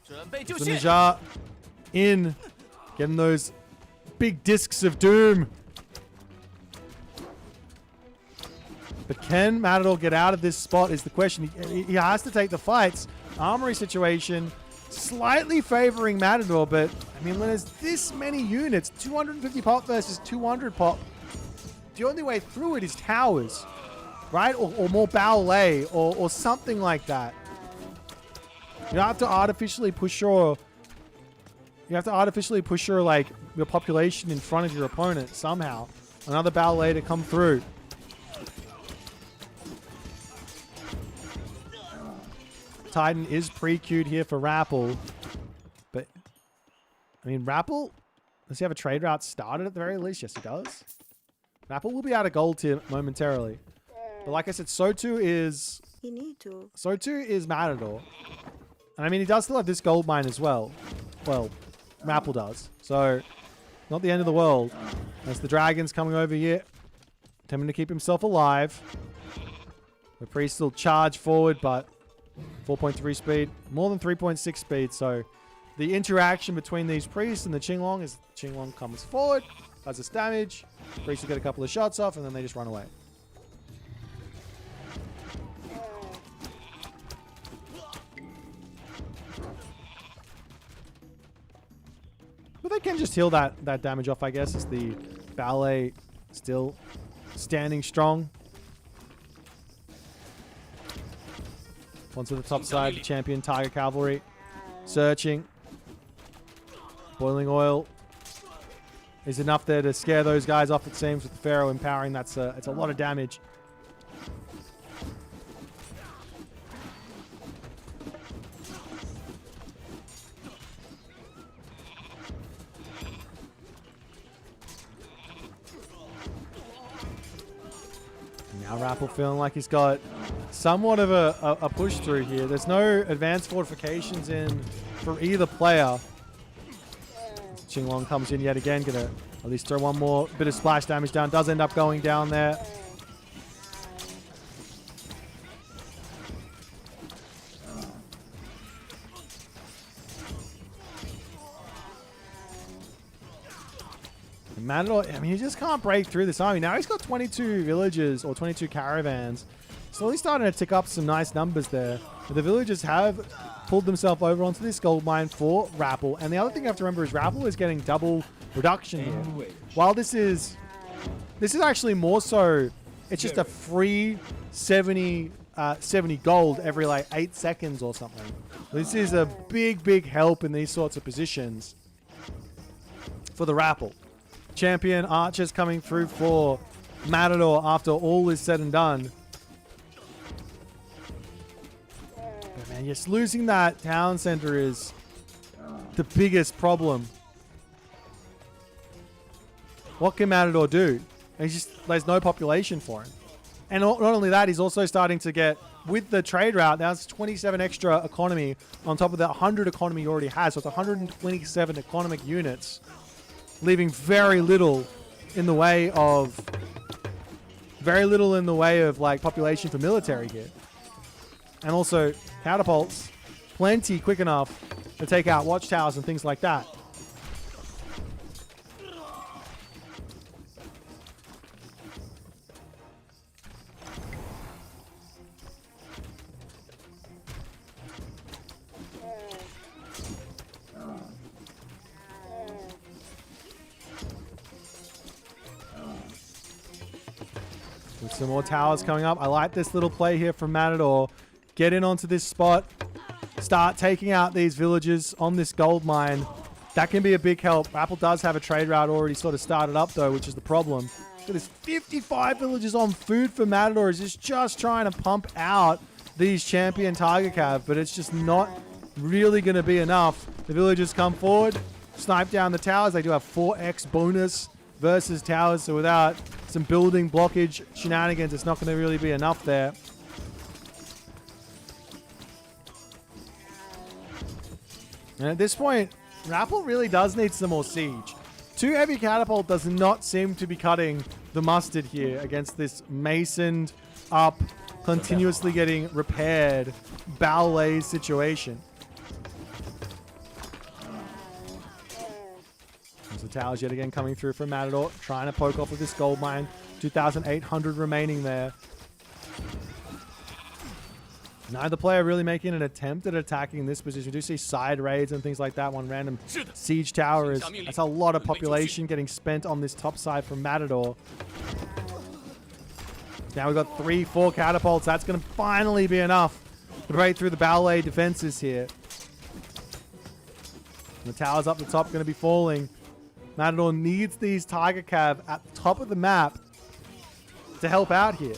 So Nijar in, getting those big discs of doom. But can Matador get out of this spot is the question. He has to take the fights. Armory situation slightly favoring Matador, but I mean, when there's this many units, 250 pop versus 200 pop, the only way through it is towers, right? Or more ballet or something like that. You have to artificially push your like your population in front of your opponent somehow. Another ballet to come through. Titan is pre-queued here for RAPL. But, I mean, RAPL, does he have a trade route started at the very least? Yes, he does. RAPL will be out of gold tier momentarily. But like I said, so too is Matador. And I mean, he does still have this gold mine as well. Well, RAPL does. So, not the end of the world. As the Dragon's coming over here, attempting to keep himself alive. The Priest will charge forward, but 4.3 speed, more than 3.6 speed. So, the interaction between these Priests and the Qinglong is Qinglong comes forward, does its damage. Priest will get a couple of shots off, and then they just run away. But they can just heal that damage off, I guess, as the ballet still standing strong. Onto the top side, the champion Tiger Cavalry searching. Boiling oil is enough there to scare those guys off, it seems, with the Pharaoh empowering. It's a lot of damage. Now TheRapl feeling like he's got somewhat of a push through here. There's no advanced fortifications in for either player. Qinglong comes in yet again, gonna at least throw one more bit of splash damage down. Does end up going down there. Matador, I mean, he just can't break through this army. Now he's got 22 villages or 22 caravans. Slowly starting to tick up some nice numbers there. But the villagers have pulled themselves over onto this gold mine for TheRapl. And the other thing you have to remember is TheRapl is getting double production here. While this is actually more so, it's just a free 70 gold every like 8 seconds or something. This is a big help in these sorts of positions for TheRapl. Champion archers coming through for Matador after all is said and done. But man, just losing that town center is the biggest problem. What can Matador do? There's no population for him. And not only that, he's also starting to get, with the trade route, now it's 27 extra economy on top of the 100 economy he already has. So it's 127 economic units, leaving very little in the way of like population for military here. And also catapults, plenty quick enough to take out watchtowers and things like that. With some more towers coming up. I like this little play here from Matador. Get in onto this spot. Start taking out these villages on this gold mine. That can be a big help. TheRapl does have a trade route already sort of started up though, which is the problem. So there's 55 villages on food for Matador. He's just trying to pump out these champion Tiger Cav, but it's just not really going to be enough. The villagers come forward, snipe down the towers. They do have 4x bonus versus towers, so without some building blockage shenanigans, it's not going to really be enough there. And at this point, TheRapl really does need some more siege. 2 heavy catapult does not seem to be cutting the mustard here against this masoned up, continuously getting repaired ballet situation. There's the towers yet again coming through from Matador, trying to poke off with this gold mine. 2,800 remaining there. Neither player really making an attempt at attacking this position. We do see side raids and things like that. One random siege tower that's a lot of population getting spent on this top side from Matador. Now we've got 3-4 catapults. That's going to finally be enough to break through the ballet defenses here. And the towers up the top going to be falling. Matador needs these Tiger Cav at the top of the map to help out here.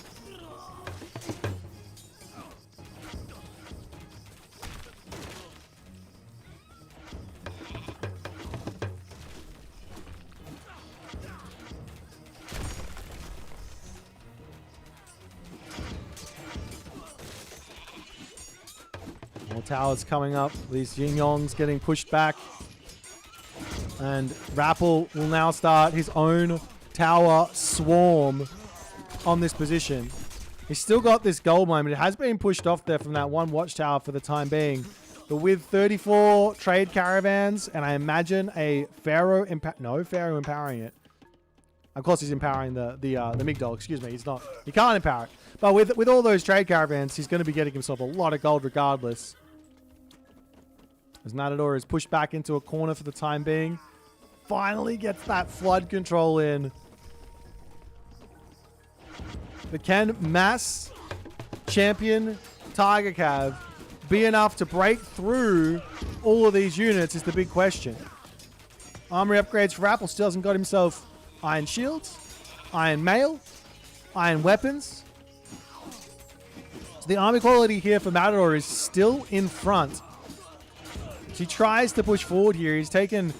More towers coming up. These Yin Yongs getting pushed back. And TheRapl will now start his own tower swarm on this position. He's still got this gold mine, but it has been pushed off there from that one watchtower for the time being. But with 34 trade caravans, and I imagine a Pharaoh Pharaoh empowering it. Of course, he's empowering the Migdol. Excuse me, he's not. He can't empower it. But with all those trade caravans, he's going to be getting himself a lot of gold regardless. As Matador is pushed back into a corner for the time being. finally gets that flood control in. But can mass champion Tiger Cav be enough to break through all of these units is the big question. Armory upgrades for TheRapl still hasn't got himself iron shields, iron mail, iron weapons. So the army quality here for Matador is still in front. So he tries to push forward here. He's taken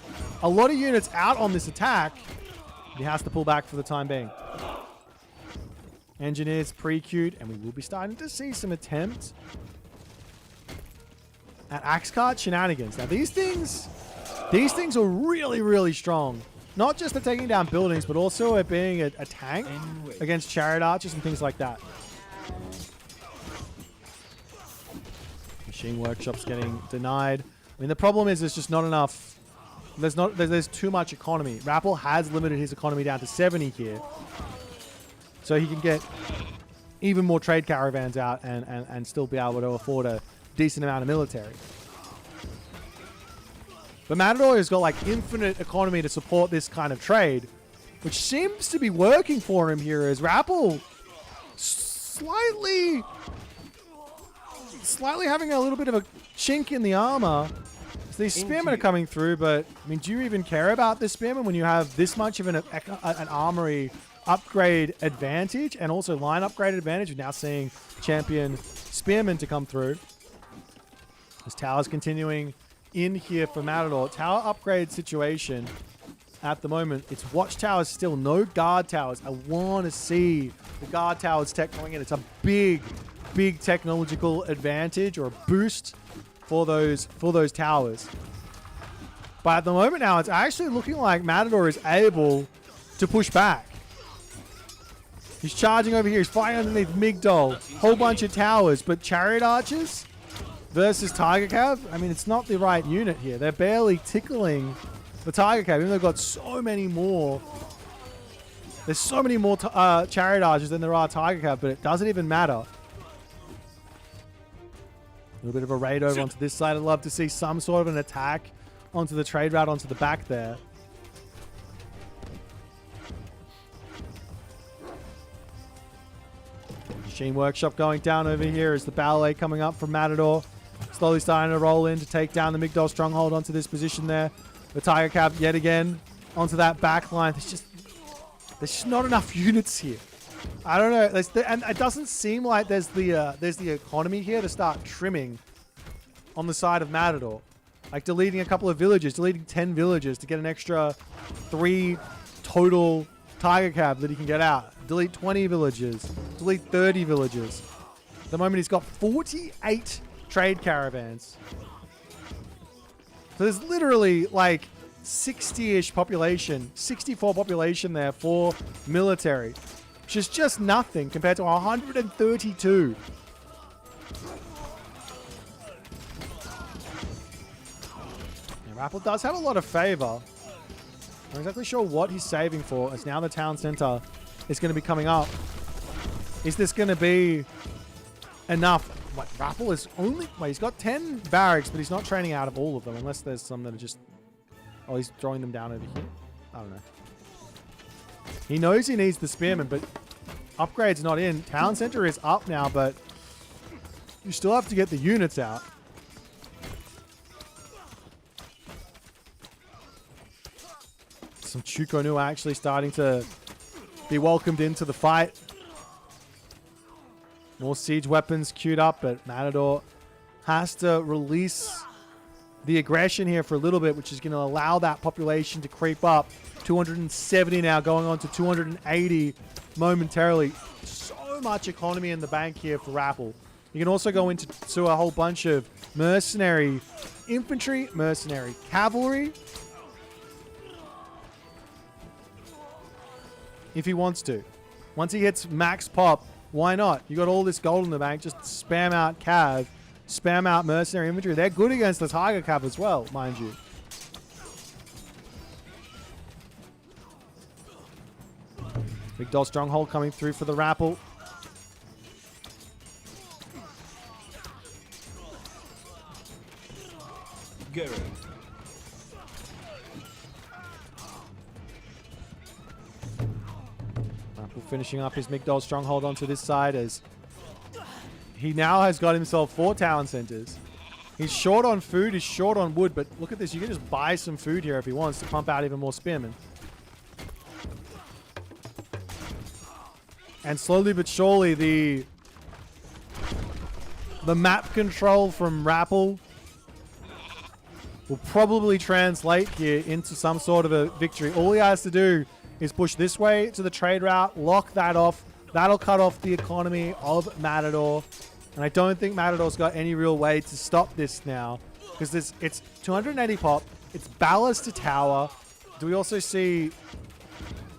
a lot of units out on this attack. He has to pull back for the time being. Engineers pre-queued, and we will be starting to see some attempts at axe cart shenanigans. Now these things are really, really strong. Not just at taking down buildings, but also at being a tank against chariot archers and things like that. Machine workshops getting denied. I mean, the problem is there's just not enough. There's too much economy. TheRapl has limited his economy down to 70 here. So he can get even more trade caravans out and still be able to afford a decent amount of military. But Matador has got like infinite economy to support this kind of trade, which seems to be working for him here as TheRapl slightly having a little bit of a chink in the armor. So these spearmen are coming through, but I mean, do you even care about this spearman when you have this much of an armory upgrade advantage and also line upgrade advantage? We're now seeing champion spearmen to come through. This tower's continuing in here for Matador. Tower upgrade situation at the moment. It's watchtowers still, no guard towers. I want to see the guard towers tech going in. It's a big technological advantage or a boost for those towers. But at the moment now, it's actually looking like Matador is able to push back. He's charging over here. He's fighting underneath Migdol. Whole bunch of towers, but chariot archers versus Tiger Cav. I mean, it's not the right unit here. They're barely tickling the Tiger Cav, even though they've got so many more. There's so many more chariot archers than there are Tiger Cav, but it doesn't even matter. A little bit of a raid over onto this side. I'd love to see some sort of an attack onto the trade route onto the back there. Machine workshop going down over here as the ballet coming up from Matador. Slowly starting to roll in to take down the Migdol stronghold onto this position there. The Tiger Cav yet again onto that back line. There's just not enough units here. I don't know. And it doesn't seem like there's the economy here to start trimming on the side of Matador. Like deleting a couple of villages, deleting 10 villages to get an extra 3 total Tiger Cav that he can get out. Delete 20 villages. Delete 30 villages. At the moment, he's got 48 trade caravans. So there's literally like 60-ish population, 64 population there for military, which is just nothing compared to 132. TheRapl does have a lot of favor. Not exactly sure what he's saving for, as now the town center is going to be coming up. Is this going to be enough? What, TheRapl is only... Wait, he's got 10 barracks, but he's not training out of all of them, unless there's some that are just... Oh, he's throwing them down over here. I don't know. He knows he needs the spearmen, but upgrade's not in. Town center is up now, but you still have to get the units out. Some Chukonu actually starting to be welcomed into the fight. More siege weapons queued up, but Matador has to release the aggression here for a little bit, which is going to allow that population to creep up. 270 now, going on to 280 momentarily. So much economy in the bank here for TheRapl. You can also go into a whole bunch of mercenary infantry, mercenary cavalry, if he wants to. Once he hits max pop, why not? You got all this gold in the bank, just spam out cav, spam out mercenary infantry. They're good against the Tiger Cav as well, mind you. Big Doll Stronghold coming through for TheRapl. finishing up his Migdol stronghold onto this side as he now has got himself 4 town centers. He's short on food, he's short on wood, but look at this. You can just buy some food here if he wants to pump out even more spearmen. And slowly but surely, the map control from TheRapl will probably translate here into some sort of a victory. All he has to do is push this way to the trade route, lock that off. That'll cut off the economy of Matador. And I don't think Matador's got any real way to stop this now. Because it's 280 pop. It's ballast to tower. Do we also see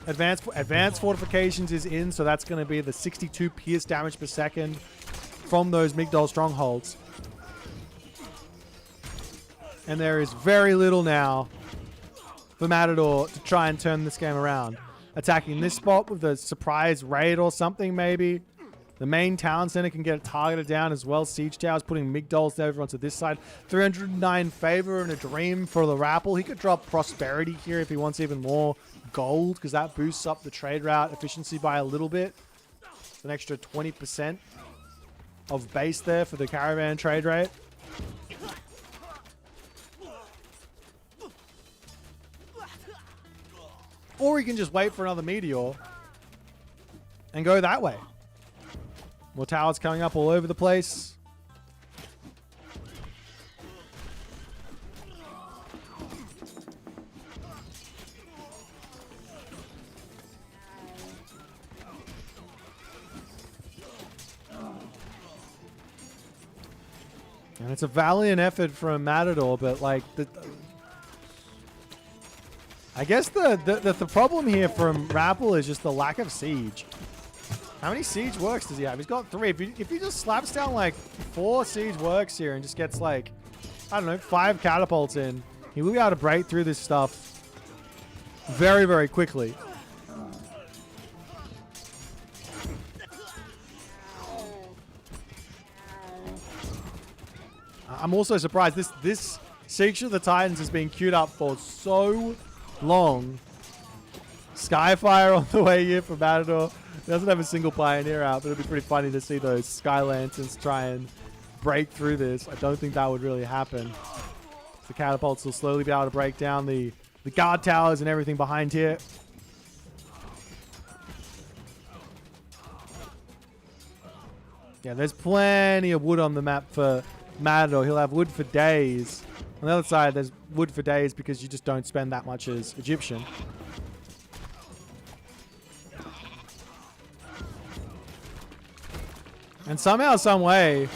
advanced fortifications is in, so that's going to be the 62 pierce damage per second from those Migdol strongholds. And there is very little now for Matador to try and turn this game around. Attacking this spot with a surprise raid or something maybe. The main town center can get targeted down as well. Siege towers putting Migdols over onto this side. 309 favor and a dream for TheRapl. He could drop prosperity here if he wants even more gold, because that boosts up the trade route efficiency by a little bit. An extra 20% of base there for the caravan trade rate. Or he can just wait for another meteor and go that way. More towers coming up all over the place. And it's a valiant effort from Matador, but like I guess the problem here from TheRapl is just the lack of siege. How many siege works does he have? He's got 3. If he just slaps down like 4 siege works here and just gets like, I don't know, 5 catapults in, he will be able to break through this stuff very, very quickly. I'm also surprised this Siege of the Titans has been queued up for so long. Skyfire on the way here for Matador. Doesn't have a single pioneer out, but it'd be pretty funny to see those Sky Lanterns try and break through this. I don't think that would really happen. The catapults will slowly be able to break down the guard towers and everything behind here. Yeah, there's plenty of wood on the map for Matador. He'll have wood for days. On the other side, there's wood for days because you just don't spend that much as Egyptian. And somehow, some way,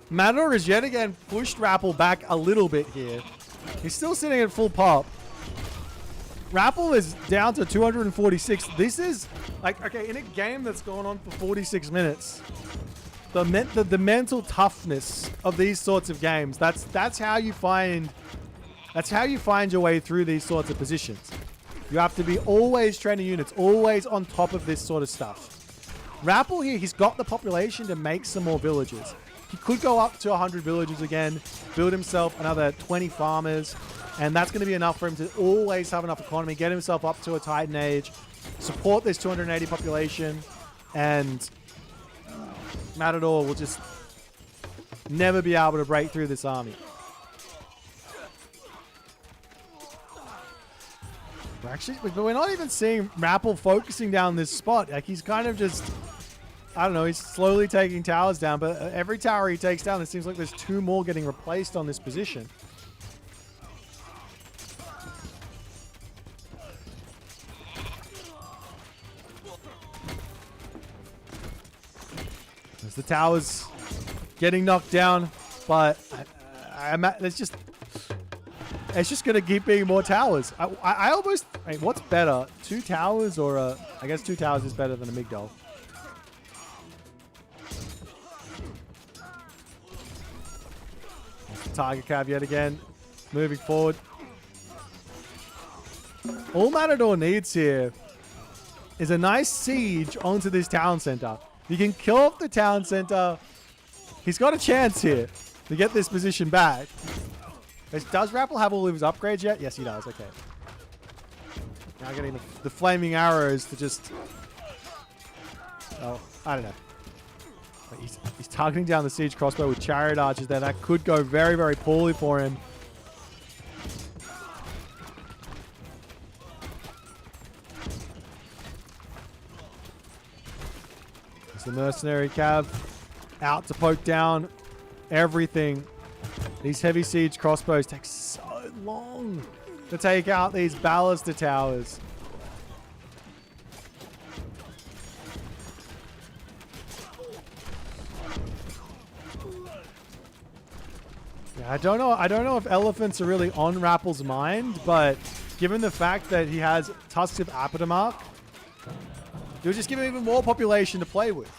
Matador has yet again pushed TheRapl back a little bit here. He's still sitting at full pop. TheRapl is down to 246. This is, like, okay, in a game that's gone on for 46 minutes, the mental toughness of these sorts of games, that's how you find your way through these sorts of positions. You have to be always training units, always on top of this sort of stuff. TheRapl here, he's got the population to make some more villages. He could go up to 100 villages again, build himself another 20 farmers, and that's going to be enough for him to always have enough economy, get himself up to a Titan Age, support this 280 population, and Matador will just never be able to break through this army. We're not even seeing TheRapl focusing down this spot. Like, he's kind of just, I don't know, he's slowly taking towers down, but every tower he takes down, it seems like there's 2 more getting replaced on this position. As the towers getting knocked down, but it's just going to keep being more towers. I almost... what's better? 2 towers or I guess 2 towers is better than a Migdol. Target cav yet again. Moving forward. All Matador needs here is a nice siege onto this town center. You can kill off the town center. He's got a chance here to get this position back. Does TheRapl have all of his upgrades yet? Yes, he does. Okay. Now getting the flaming arrows to just Oh, I don't know. But he's targeting down the siege crossbow with chariot archers there. That could go very, very poorly for him. It's the mercenary cav out to poke down everything. These heavy siege crossbows take so long to take out these ballista towers. Yeah, I don't know if elephants are really on RAPL's mind, but given the fact that he has Tusks of Apatomark, you'll just give him even more population to play with.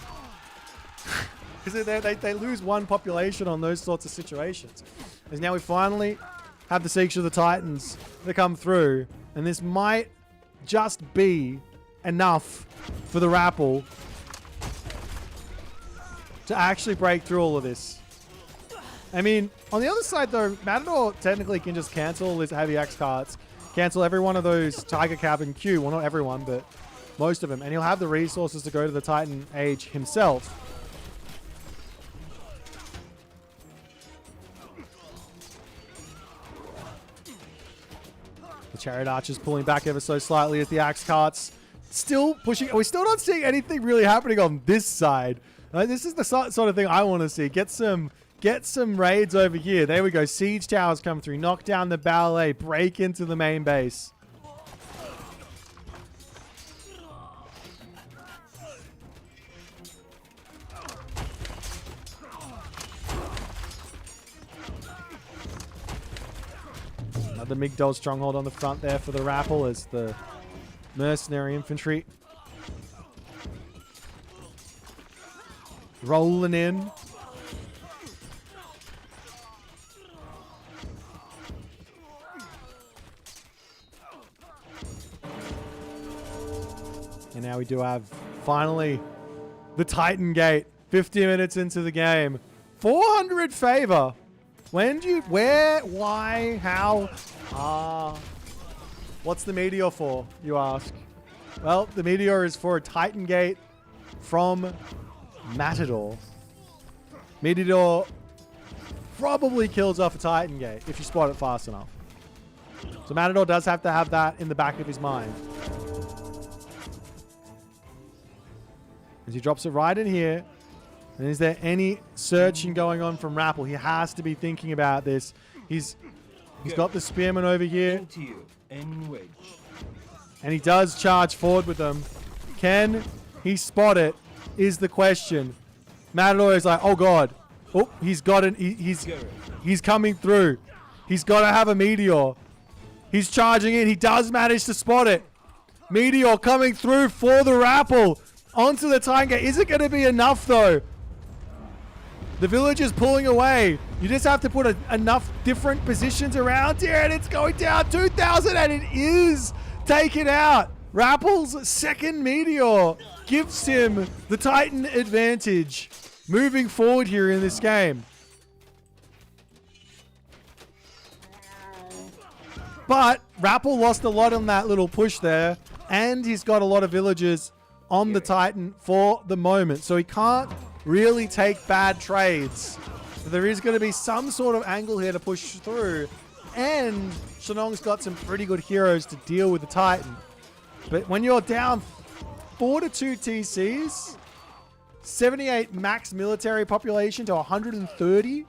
Because they lose one population on those sorts of situations. As now we finally have the Siege of the Titans to come through. And this might just be enough for the RAPL to actually break through all of this. I mean, on the other side though, Matador technically can just cancel his heavy X cards. Cancel every one of those Tiger Cab and Q. Well, not everyone, but most of them. And he'll have the resources to go to the Titan Age himself. The Chariot Archers pulling back ever so slightly as the Axe Carts still pushing. We're still not seeing anything really happening on this side. This is the sort of thing I want to see. Get some raids over here. There we go. Siege towers come through. Knock down the ballet. Break into the main base. Another Migdol stronghold on the front there for the RAPL as the mercenary infantry rolling in. And now we do have, finally, the Titan Gate. 50 minutes into the game. 400 favor. When do you... Where? Why? How? What's the Meteor for, you ask? Well, the Meteor is for a Titan Gate from Matador. Meteor probably kills off a Titan Gate if you spot it fast enough. So Matador does have to have that in the back of his mind. As he drops it right in here. And is there any searching going on from RAPL? He has to be thinking about this. He's got the Spearman over here. And he does charge forward with them. Can he spot it? Is the question. Matador is like, oh god. Oh, he's got it. He's coming through. He's got to have a Meteor. He's charging in. He does manage to spot it. Meteor coming through for the RAPL. Onto the Titan Gate. Is it going to be enough though? The village is pulling away. You just have to put enough different positions around here and it's going down 2,000 and it is taken out. RAPL's second Meteor gives him the Titan advantage moving forward here in this game. But RAPL lost a lot on that little push there and he's got a lot of villagers on the Titan for the moment. So he can't really take bad trades. So there is going to be some sort of angle here to push through. And Shenong's got some pretty good heroes to deal with the Titan. But when you're down 4-2 TCs, 78 max military population to 150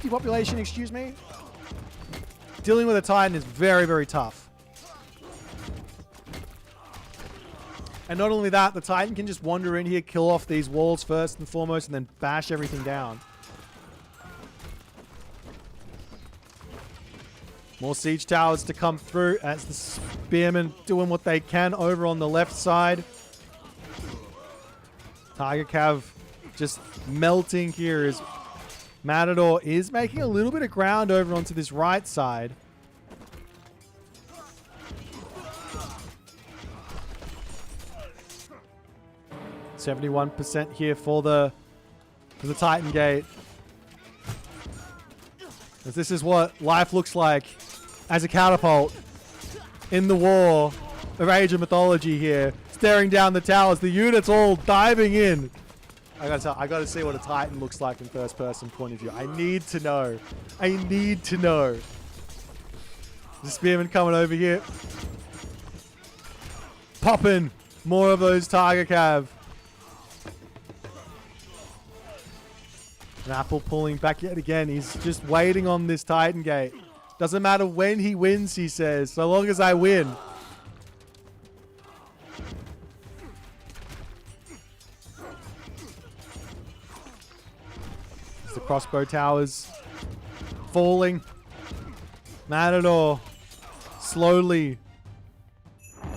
population, excuse me. Dealing with a Titan is very, very tough. And not only that, the Titan can just wander in here, kill off these walls first and foremost, and then bash everything down. More siege towers to come through as the Spearmen doing what they can over on the left side. Tiger Cav just melting here as Matador is making a little bit of ground over onto this right side. 71% here for the Titan Gate. As this is what life looks like as a catapult in the war of Age of Mythology here. It's staring down the towers. The units all diving in. I gotta see what a Titan looks like in first person point of view. I need to know. I need to know. The Spearman coming over here. Popping more of those Tiger Cav. TheRapl pulling back yet again. He's just waiting on this Titan gate. Doesn't matter when he wins, he says, so long as I win. The crossbow towers falling. Matador slowly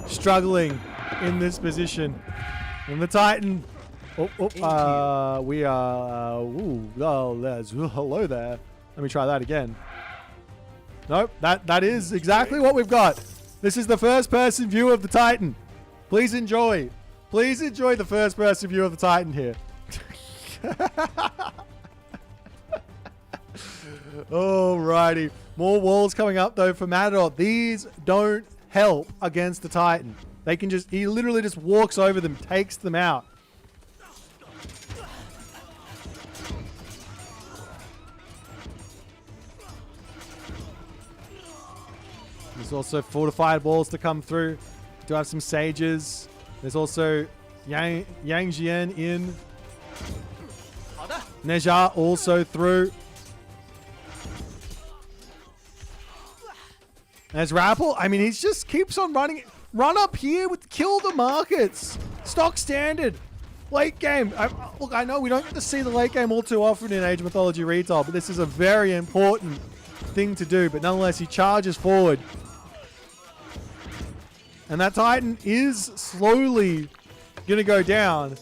struggling in this position. And the Titan. We are. Hello there. Let me try that again. Nope, that is exactly what we've got. This is the first person view of the Titan. Please enjoy. Please enjoy the first person view of the Titan here. Alrighty. More walls coming up though for Matador. These don't help against the Titan. They can just, he literally just walks over them, takes them out. There's also fortified walls to come through. Do have some sages. There's also Yang Jian in. Neja also through. As TheRapl, I mean, he just keeps on running. Run up here with kill the markets. Stock standard. Late game. Look, I know we don't get to see the late game all too often in Age of Mythology Retail, but this is a very important thing to do. But nonetheless, he charges forward. And that Titan is slowly going to go down.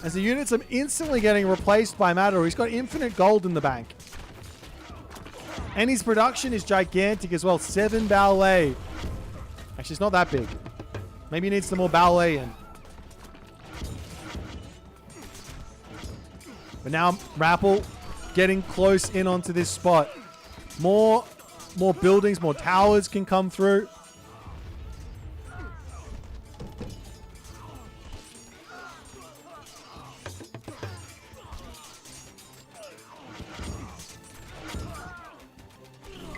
As the units are instantly getting replaced by Matador. He's got infinite gold in the bank. And his production is gigantic as well. 7 ballet. Actually, it's not that big. Maybe he needs some more ballet in. But now TheRapl getting close in onto this spot. More buildings, more towers can come through.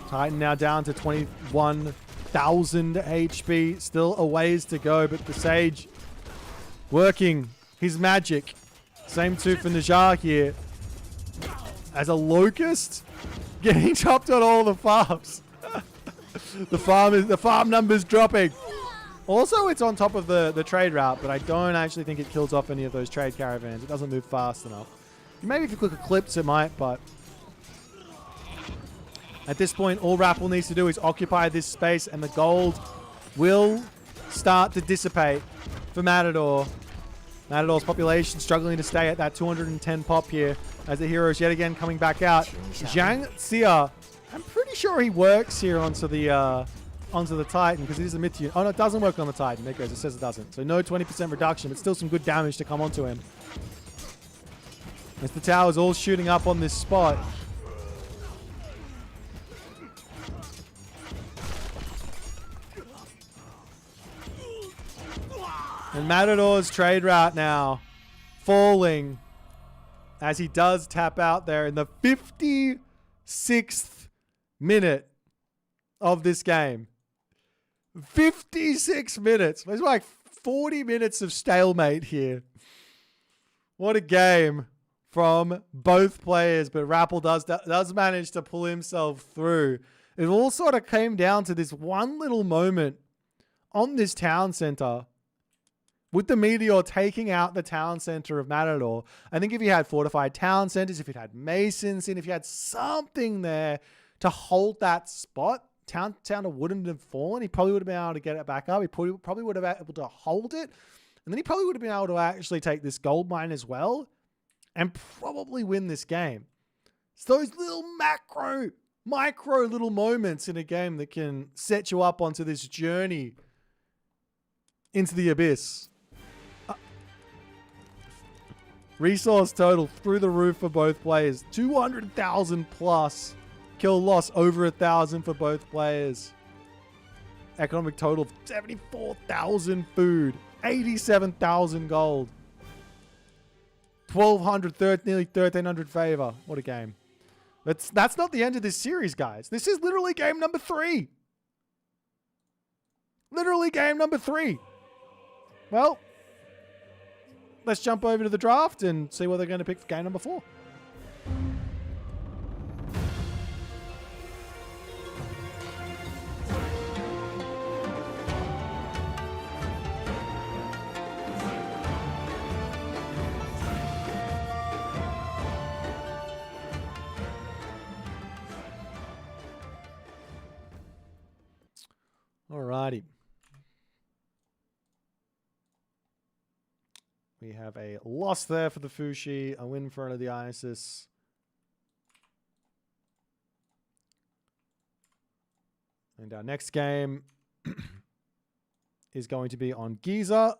Titan now down to 21,000 HP. Still a ways to go, but the Sage working his magic. Same too for Najar here. As a Locust getting chopped on all the farms. the farm numbers dropping. Also, it's on top of the trade route, but I don't actually think it kills off any of those trade caravans. It doesn't move fast enough. Maybe if you click Eclipse, it might, but at this point, all TheRapl needs to do is occupy this space, and the gold will start to dissipate for Matador. Matador's population struggling to stay at that 210 pop here as the heroes yet again coming back out. Zhang Xia, I'm pretty sure he works here onto the Titan because it is a mid unit. Oh no, it doesn't work on the Titan. There it goes. It says it doesn't. So no 20% reduction, but still some good damage to come onto him. As the tower's all shooting up on this spot. And Matador's trade route now falling as he does tap out there in the 56th minute of this game. 56 minutes. It's like 40 minutes of stalemate here. What a game from both players, but TheRapl does manage to pull himself through. It all sort of came down to this one little moment on this town center. With the Meteor taking out the town center of Matador, I think if you had fortified town centers, if you had masons, and if you had something there to hold that spot, town wouldn't have fallen. He probably would have been able to get it back up. He probably would have been able to hold it. And then he probably would have been able to actually take this gold mine as well and probably win this game. It's those little micro little moments in a game that can set you up onto this journey into the abyss. Resource total through the roof for both players. 200,000 plus. Kill loss over 1,000 for both players. Economic total of 74,000 food. 87,000 gold. 1,200, nearly 1,300 favor. What a game. That's not the end of this series, guys. This is literally game number 3. Literally game number 3. Well, let's jump over to the draft and see what they're going to pick for game number 4. Alrighty. We have a loss there for the Fushi, a win for the Isis. And our next game is going to be on Giza.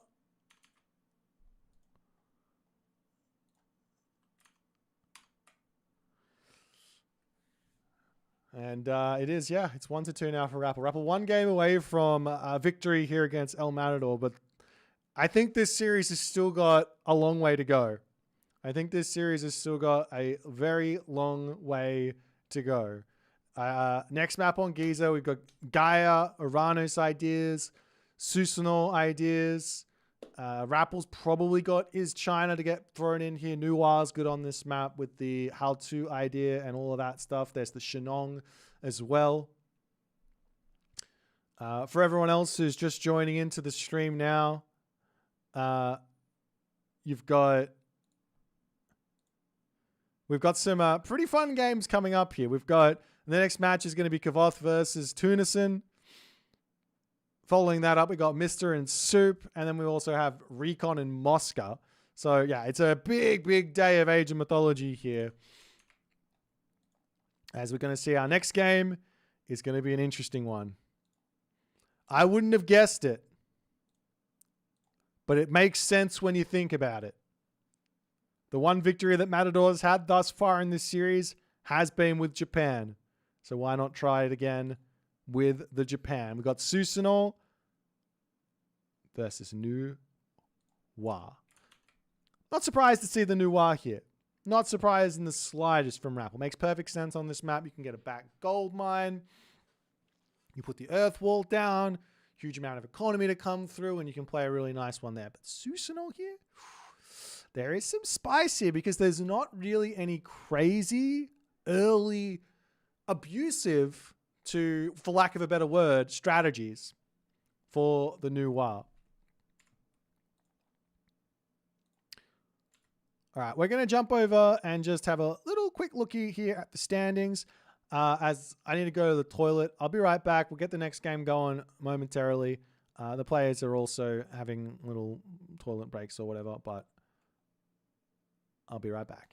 And it is, yeah, it's 1-2 now for TheRapl. TheRapl 1 game away from victory here against El Matador, but I think this series has still got a long way to go. I think this series has still got a very long way to go. Next map on Giza, we've got Gaia, Uranos ideas, Susanoo ideas. TheRapl's probably got his China to get thrown in here. Nuar's good on this map with the how-to idea and all of that stuff. There's the Shenong as well. For everyone else who's just joining into the stream now, we've got some pretty fun games coming up here. We've got the next match is going to be Kvoth versus Tunison. Following that up, we got Mr. and Soup, and then we also have Recon and Mosca. So yeah, it's a big, big day of Age of Mythology here. As we're going to see, our next game is going to be an interesting one. I wouldn't have guessed it, but it makes sense when you think about it. The one victory that Matador's had thus far in this series has been with Japan. So why not try it again with the Japan? We've got Susanoo versus Nuwa. Not surprised to see the Nuwa here. Not surprised in the slightest from TheRapl. Makes perfect sense on this map. You can get a back gold mine. You put the earth wall down. Huge amount of economy to come through, and you can play a really nice one there. But Susanoo here, there is some spice here because there's not really any crazy, early, abusive, to, for lack of a better word, strategies for the Nuwa. All right, we're going to jump over and just have a little quick looky here at the standings. As I need to go to the toilet. I'll be right back. We'll get the next game going momentarily. The players are also having little toilet breaks or whatever, but I'll be right back.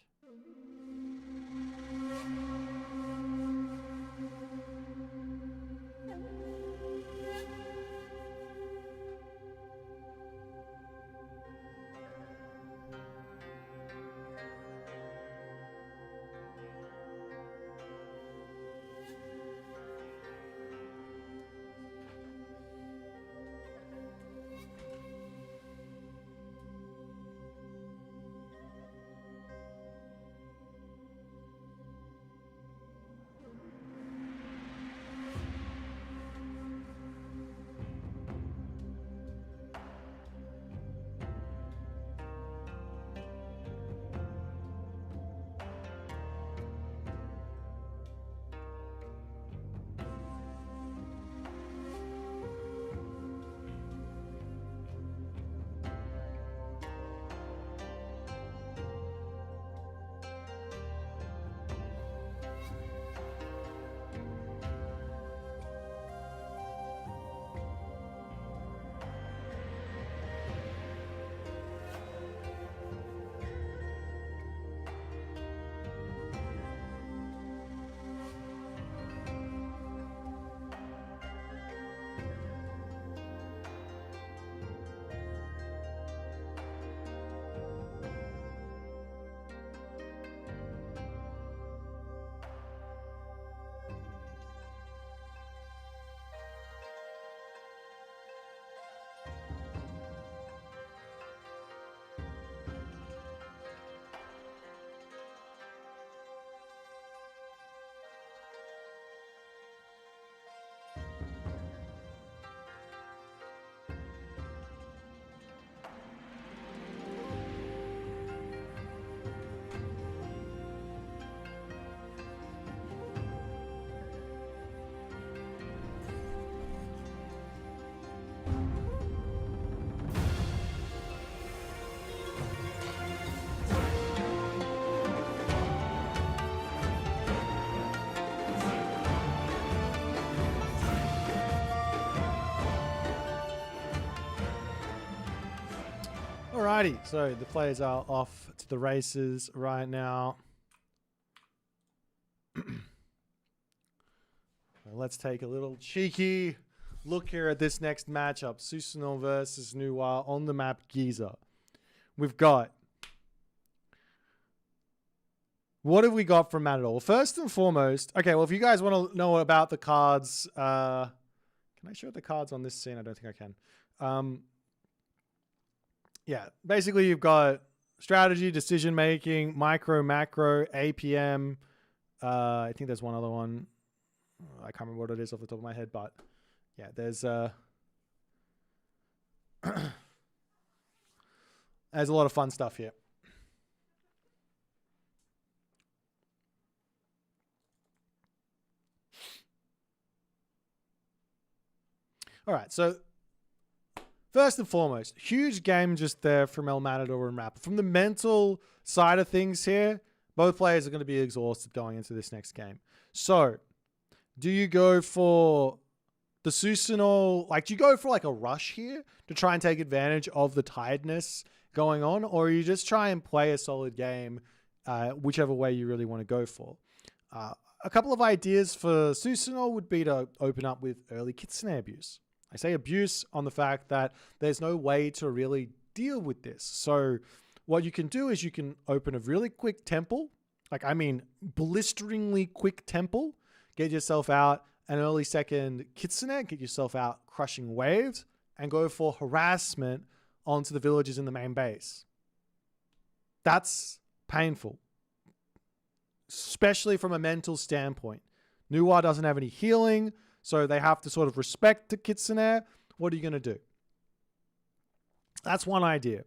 Alrighty, so the players are off to the races right now. Let's take a little cheeky look here at this next matchup. Susanoo versus Noir on the map Giza. We've got... What have we got from Matador? First and foremost... Okay, well, if you guys want to know about the cards... can I show the cards on this scene? I don't think I can. Yeah, basically you've got strategy, decision-making, micro, macro, APM. I think there's one other one. I can't remember what it is off the top of my head, but yeah, there's there's a lot of fun stuff here. All right, so first and foremost, huge game just there from El Matador and Rapper. From the mental side of things here, both players are going to be exhausted going into this next game. So, do you go for the Susanoo, like, do you go for like a rush here to try and take advantage of the tiredness going on, or you just try and play a solid game, whichever way you really want to go for? A couple of ideas for Susanoo would be to open up with early Kitsune abuse. I say abuse on the fact that there's no way to really deal with this. So what you can do is you can open a really quick temple, like I mean blisteringly quick temple, get yourself out an early second Kitsune, get yourself out crushing waves, and go for harassment onto the villagers in the main base. That's painful, especially from a mental standpoint. Nuwa doesn't have any healing, so they have to sort of respect the Kitsune. What are you going to do? That's one idea.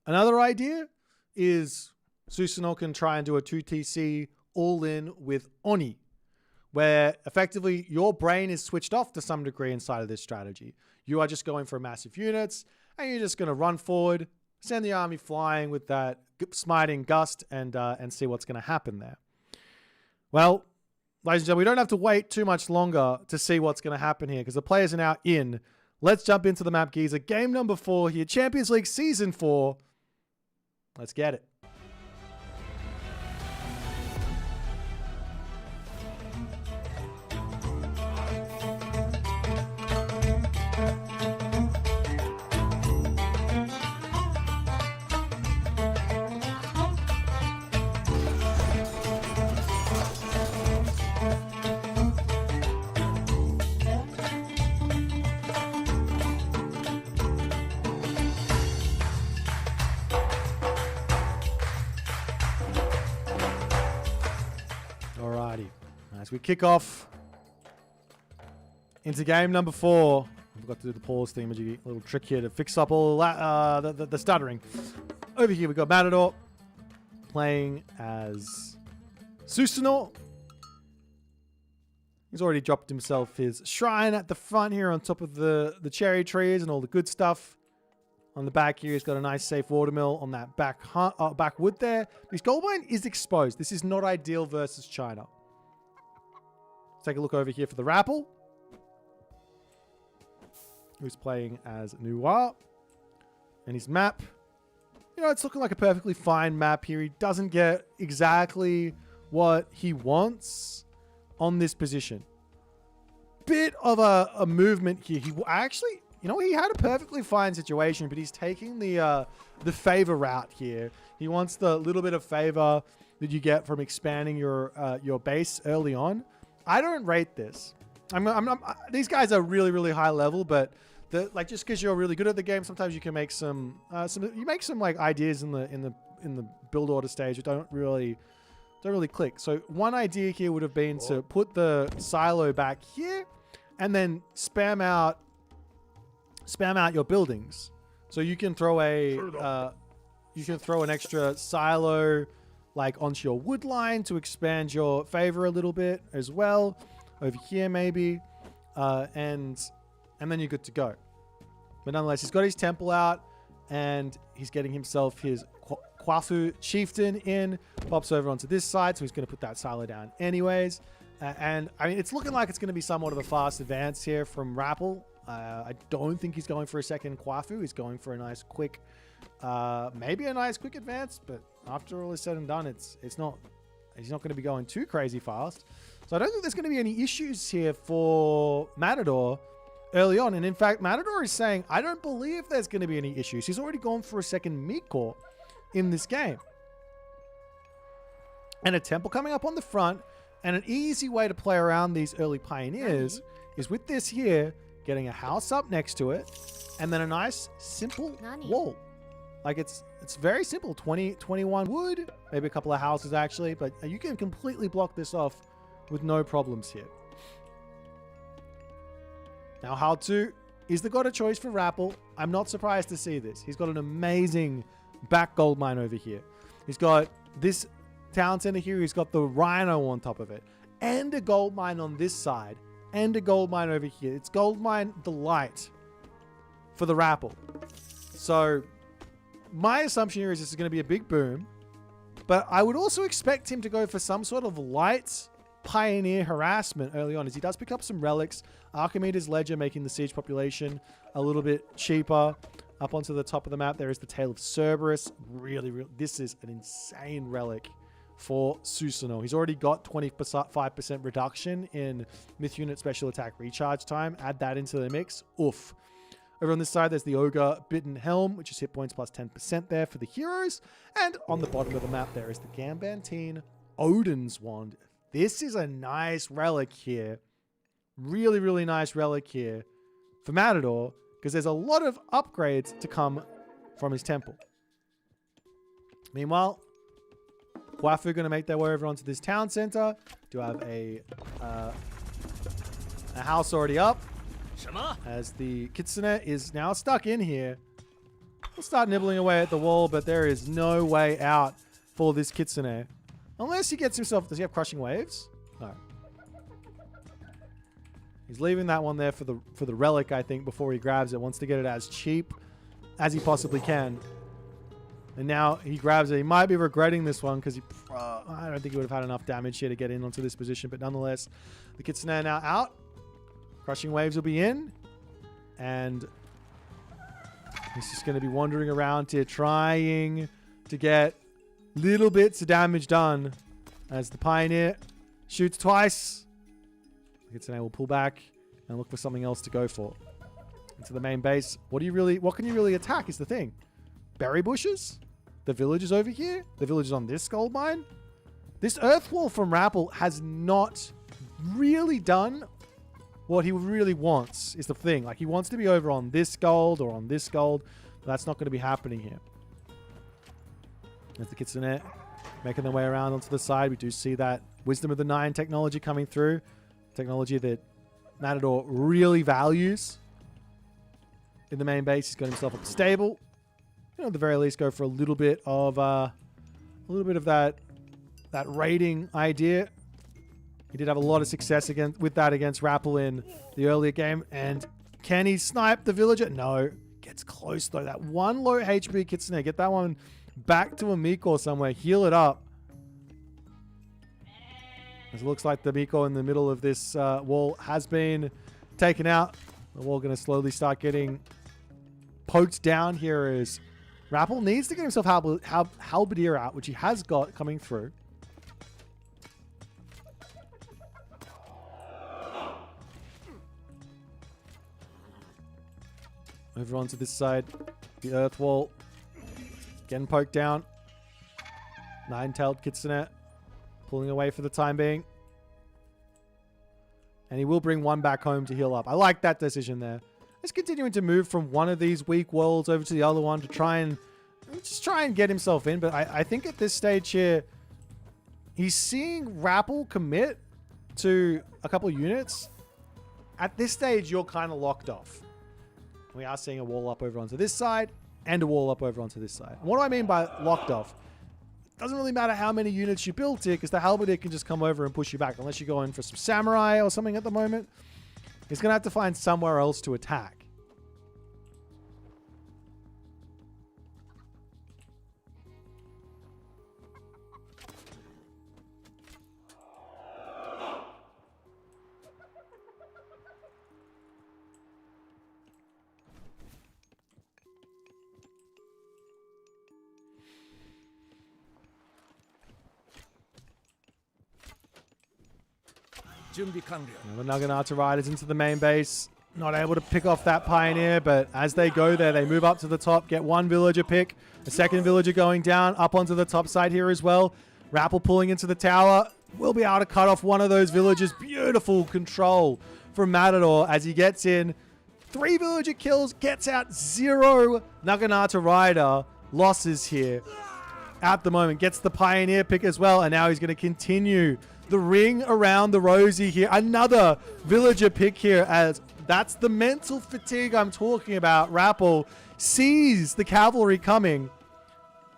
Another idea is Susanoo can try and do a 2TC all-in with Oni, where effectively your brain is switched off to some degree inside of this strategy. You are just going for massive units, and you're just going to run forward, send the army flying with that smiting gust, and see what's going to happen there. Well, ladies and gentlemen, we don't have to wait too much longer to see what's going to happen here because the players are now in. Let's jump into the map Giza. Game number 4 here, Champions League Season 4. Let's get it. As we kick off into game number 4, I forgot to do the pause theme, a little trick here to fix up all the stuttering. Over here we've got Matador playing as Susanoo. He's already dropped himself his shrine at the front here on top of the cherry trees and all the good stuff. On the back here, he's got a nice safe watermill on that back wood there. His gold mine is exposed. This is not ideal versus China. Take a look over here for TheRapl, who's playing as Noir. And his map, you know, it's looking like a perfectly fine map here. He doesn't get exactly what he wants on this position. Bit of a movement here. He actually, you know, he had a perfectly fine situation, but he's taking the favor route here. He wants the little bit of favor that you get from expanding your base early on. I don't rate this. These guys are really, really high level, but like just because you're really good at the game, sometimes you can make some like ideas in the build order stage that don't really click. So one idea here would have been to put the silo back here, and then spam out your buildings. So you can throw an extra silo like onto your wood line to expand your favor a little bit as well. Over here maybe. And then you're good to go. But nonetheless, he's got his temple out and he's getting himself his Kvoth chieftain in. Pops over onto this side, so he's going to put that silo down anyways. And I mean, it's looking like it's going to be somewhat of a fast advance here from TheRapl. I don't think he's going for a second Kvoth. He's going for a nice quick maybe a nice quick advance, but after all is said and done, he's not going to be going too crazy fast. So I don't think there's going to be any issues here for Matador early on. And in fact, Matador is saying, I don't believe there's going to be any issues. He's already gone for a second mid-core in this game. And a temple coming up on the front. And an easy way to play around these early pioneers is with this here, getting a house up next to it, and then a nice, simple wall. Like it's very simple. 21 wood, maybe a couple of houses actually, but you can completely block this off with no problems here. Now, Haltu is the god of choice for TheRapl. I'm not surprised to see this. He's got an amazing back gold mine over here. He's got this town center here. He's got the rhino on top of it, and a gold mine on this side, and a gold mine over here. It's gold mine delight for TheRapl. So my assumption here is this is going to be a big boom, but I would also expect him to go for some sort of light pioneer harassment early on, as he does pick up some relics. Archimedes' Ledger making the siege population a little bit cheaper. Up onto the top of the map, there is the Tale of Cerberus. Really, this is an insane relic for Susanoo. He's already got 25% reduction in myth unit special attack recharge time. Add that into the mix. Oof. Over on this side, there's the Ogre Bitten Helm, which is hit points plus 10% there for the heroes. And on the bottom of the map, there is the Gambantine Odin's Wand. This is a nice relic here. Really, really nice relic here for Matador, because there's a lot of upgrades to come from his temple. Meanwhile, Wafu going to make their way over onto this town center. Do have a house already up, as the Kitsune is now stuck in here. We'll start nibbling away at the wall, but there is no way out for this Kitsune. Unless he gets himself... Does he have Crushing Waves? No. He's leaving that one there for the relic, I think, before he grabs it. Wants to get it as cheap as he possibly can. And now he grabs it. He might be regretting this one because I don't think he would have had enough damage here to get in onto this position. But nonetheless, the Kitsune are now out. Crushing Waves will be in. And he's just going to be wandering around here trying to get little bits of damage done as the Pioneer shoots twice. The Kitsune will pull back and look for something else to go for. Into the main base. What can you really attack is the thing. Berry bushes? The villagers over here? The villagers on this gold mine? This earth wall from TheRapl has not really done what he really wants, is the thing. Like, he wants to be over on this gold or on this gold, but that's not going to be happening here. There's the Kitsune making their way around onto the side. We do see that Wisdom of the Nine technology coming through. Technology that Matador really values. In the main base, he's got himself up stable. You know, at the very least, go for a little bit of that raiding idea. He did have a lot of success with that against TheRapl in the earlier game. And can he snipe the villager? No. Gets close though. That one low HP Kitsune. Get that one back to a Miko somewhere. Heal it up. As it looks like the Miko in the middle of this wall has been taken out. The wall going to slowly start getting poked down here as TheRapl needs to get himself Halberdier out, which he has got coming through. Over onto this side, the earth wall getting poked down. Nine-tailed Kitsune pulling away for the time being. And he will bring one back home to heal up. I like that decision there. He's continuing to move from one of these weak worlds over to the other one to try and get himself in. But I think at this stage here, he's seeing TheRapl commit to a couple of units. At this stage, you're kind of locked off. We are seeing a wall up over onto this side and a wall up over onto this side. And what do I mean by locked off? It doesn't really matter how many units you built here, because the Halberdier can just come over and push you back. Unless you go in for some samurai or something at the moment. He's going to have to find somewhere else to attack. Now the Naginata Riders into the main base. Not able to pick off that Pioneer, but as they go there, they move up to the top, get one villager pick. A second villager going down, up onto the top side here as well. RAPL pulling into the tower. Will be able to cut off one of those villagers. Beautiful control from Matador as he gets in. 3 villager kills, gets out 0 Naginata Rider losses here at the moment. Gets the Pioneer pick as well, and now he's going to continue the ring around the rosy here. Another villager pick here, as that's the mental fatigue I'm talking about. RAPL sees the cavalry coming,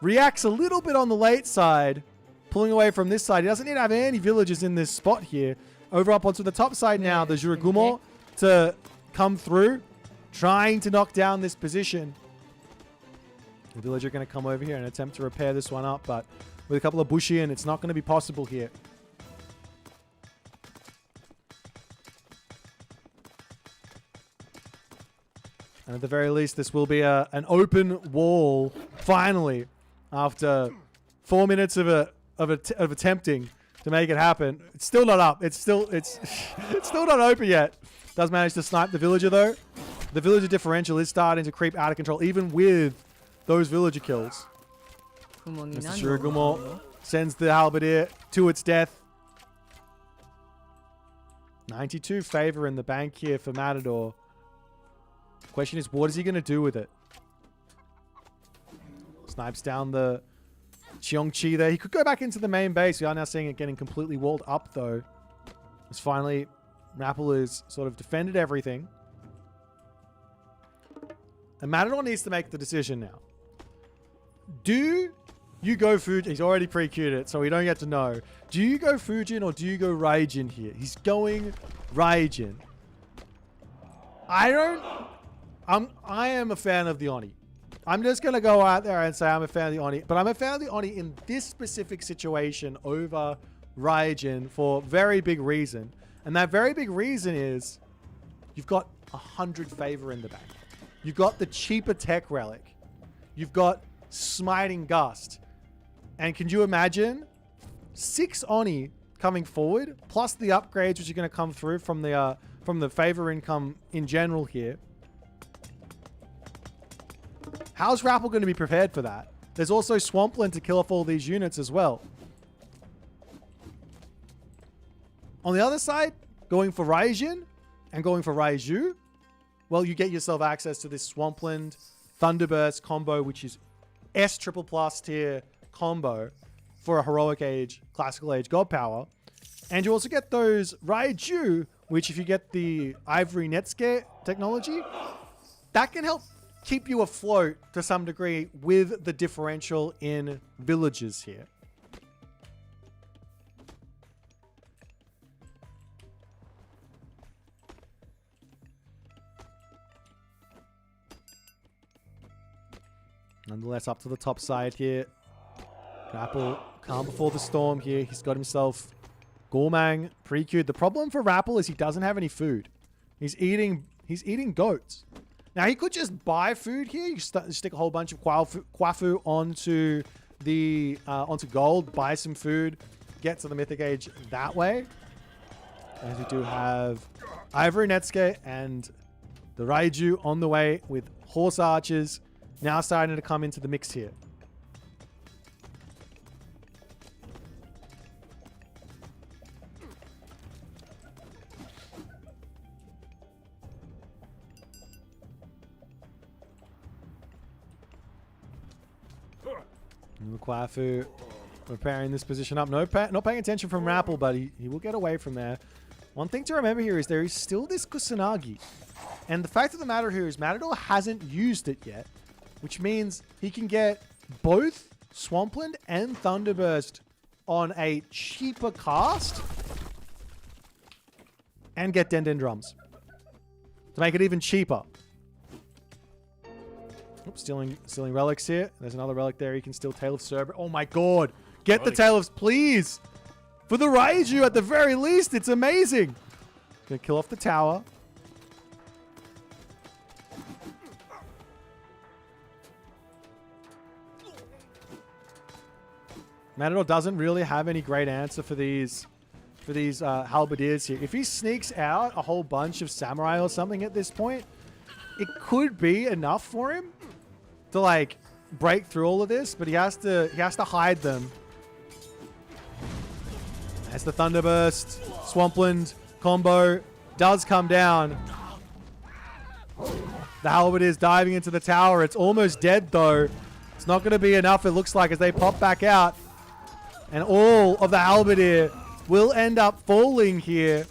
reacts a little bit on the late side, pulling away from this side. He doesn't need to have any villagers in this spot here. Over up onto the top side now, the Juragumo to come through, trying to knock down this position. The villager going to come over here and attempt to repair this one up, but with a couple of Bushi in, it's not going to be possible here. And at the very least, this will be an open wall, finally, after 4 minutes of attempting to make it happen. It's still not up. It's still not open yet. Does manage to snipe the villager, though. The villager differential is starting to creep out of control, even with those villager kills. Mr. Shiragumo sends the halberdier to its death. 92 favor in the bank here for Matador. Question is, what is he going to do with it? Snipes down the Cheongchi there. He could go back into the main base. We are now seeing it getting completely walled up, though. As finally, RAPL has sort of defended everything. And Matador needs to make the decision now. Do you go Fujin? He's already pre-queued it, so we don't get to know. Do you go Fujin or do you go Raijin here? He's going Raijin. I am a fan of the Oni. I'm just going to go out there and say I'm a fan of the Oni. But I'm a fan of the Oni in this specific situation over Raijin for a very big reason. And that very big reason is you've got 100 favor in the bank. You've got the cheaper tech relic. You've got Smiting Gust. And can you imagine 6 Oni coming forward, plus the upgrades which are going to come through from the favor income in general here? How's RAPL going to be prepared for that? There's also Swampland to kill off all these units as well. On the other side, going for Raijin and going for Raiju, well, you get yourself access to this Swampland Thunderburst combo, which is S triple plus tier combo for a Heroic Age, Classical Age God Power. And you also get those Raiju, which if you get the Ivory Netscare technology, that can help keep you afloat to some degree with the differential in villages here. Nonetheless, up to the top side here. RAPL calm before the storm here. He's got himself Gormang pre-queued. The problem for RAPL is he doesn't have any food. He's eating goats. Now, he could just buy food here. You stick a whole bunch of Kwafu onto gold, buy some food, get to the Mythic Age that way. As we do have Ivory Netsuke and the Raiju on the way with Horse Archers now starting to come into the mix here. Kwafu preparing this position up. Not paying attention from RAPL, but he will get away from there. One thing to remember here is there is still this Kusanagi. And the fact of the matter here is Matador hasn't used it yet, which means he can get both Swampland and Thunderburst on a cheaper cast and get Den Drums to make it even cheaper. Oops, stealing relics here. There's another relic there. He can steal Tail of Cerberus. Oh my god. Get the Tail of, please. For the Raiju at the very least. It's amazing. Gonna kill off the tower. Matador doesn't really have any great answer for these for these halberdiers here. If he sneaks out a whole bunch of samurai or something at this point, it could be enough for him to like break through all of this, but he has to hide them. As the Thunderburst, Swampland combo does come down. The halberdiers diving into the tower. It's almost dead though. It's not going to be enough, it looks like, as they pop back out. And all of the halberdier will end up falling here.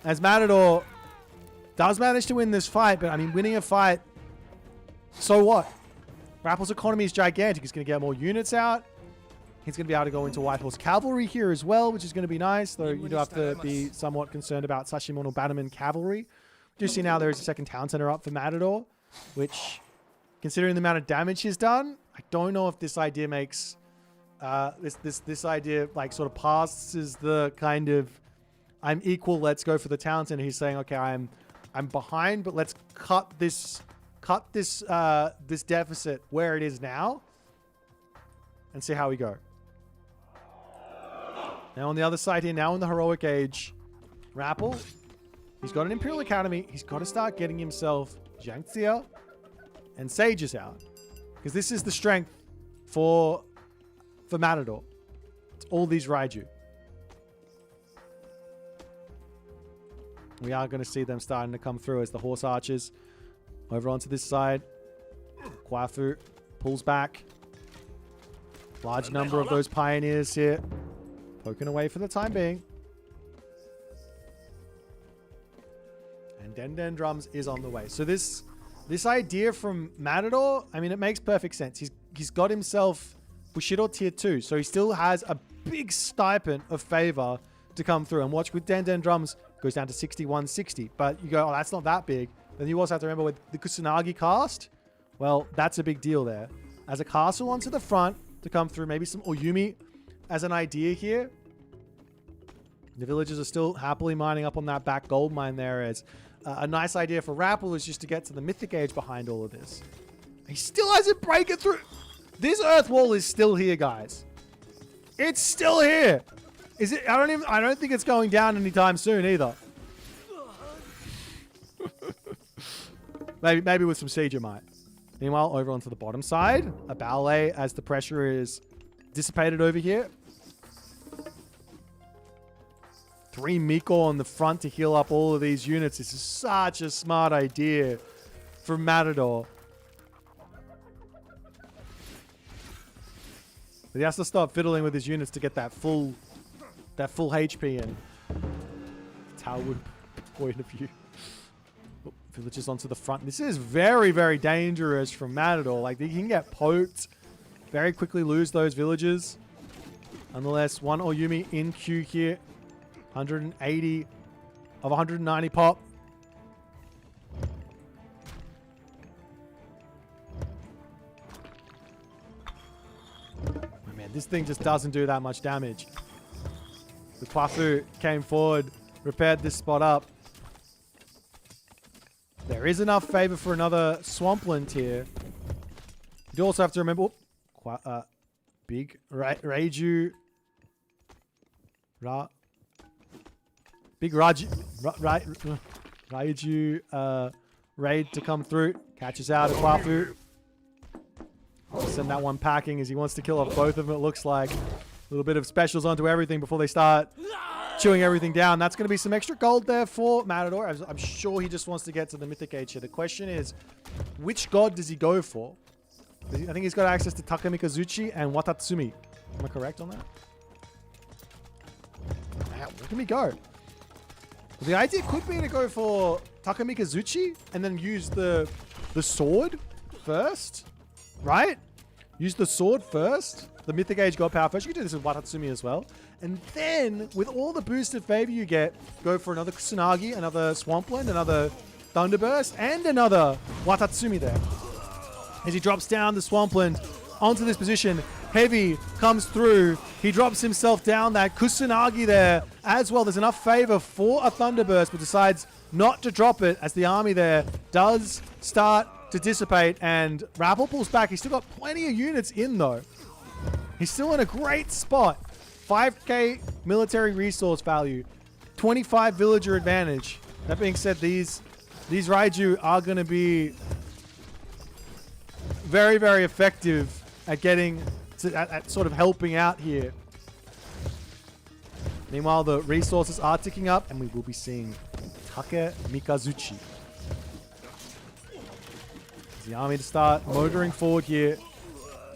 As Matador does manage to win this fight, but I mean, winning a fight, so what? TheRappl's economy is gigantic. He's going to get more units out. He's going to be able to go into White Horse Cavalry here as well, which is going to be nice, though you do have to be somewhat concerned about Sashimono Bannerman Cavalry. We do see now there is a second town center up for Matador, which, considering the amount of damage he's done, I don't know if this idea makes... this idea like sort of passes the kind of I'm equal, let's go for the town center. He's saying, okay, I'm behind, but let's cut this deficit where it is now and see how we go. Now on the other side here, now in the heroic age, TheRapl, he's got an Imperial Academy. He's got to start getting himself Jiangxia and Sages out, because this is the strength for Matador. It's all these Raiju. We are going to see them starting to come through as the horse archers over onto this side. Kvoth pulls back. Large number of those pioneers here poking away for the time being. And Den Drums is on the way. So this idea from Matador, I mean, it makes perfect sense. He's got himself Bushido tier 2, so he still has a big stipend of favor to come through. And watch, with Den Drums, goes down to 6160. But you go, oh, that's not that big. Then you also have to remember with the Kusanagi cast, well, that's a big deal there. As a castle onto the front to come through, maybe some Oyumi as an idea here. The villagers are still happily mining up on that back gold mine there. As a nice idea for TheRapl is just to get to the mythic age behind all of this. He still hasn't breaking through. This earth wall is still here, guys. It's still here. Is it? I don't think it's going down anytime soon either. maybe with some siege it might. Meanwhile, over onto the bottom side, a ballet as the pressure is dissipated over here. 3 Miko on the front to heal up all of these units. This is such a smart idea from Matador. But he has to stop fiddling with his units to get that full HP in. Towerwood point of view. Oh, villagers onto the front. This is very, very dangerous from Matador. Like, he can get poked, very quickly lose those villagers. Nonetheless, one Oyumi in queue here. 180 of 190 pop. Oh man, this thing just doesn't do that much damage. The Kvoth came forward, repaired this spot up. There is enough favor for another Swampland here. You do also have to remember... big Raiju... Big Raiju raid to come through. Catches out at Kvoth. Send that one packing as he wants to kill off both of them, it looks like. A little bit of specials onto everything before they start chewing everything down. That's going to be some extra gold there for Matador. I'm sure he just wants to get to the Mythic Age here. The question is, which god does he go for? I think he's got access to Takamikazuchi and Watatsumi. Am I correct on that? Where can we go? Well, the idea could be to go for Takamikazuchi and then use the sword first, right? Use the sword first. The Mythic Age God Power first. You can do this with Watatsumi as well. And then, with all the boosted favor you get, go for another Kusanagi, another Swampland, another Thunderburst, and another Watatsumi there. As he drops down the Swampland onto this position, Heavy comes through. He drops himself down that Kusanagi there as well. There's enough favor for a Thunderburst, but decides not to drop it as the army there does start to dissipate. And TheRapl pulls back. He's still got plenty of units in though. He's still in a great spot. 5k military resource value, 25 villager advantage. That being said, these Raiju are going to be very, very effective at getting to, at sort of helping out here. Meanwhile, the resources are ticking up, and we will be seeing Take Mikazuchi. The army to start motoring forward here.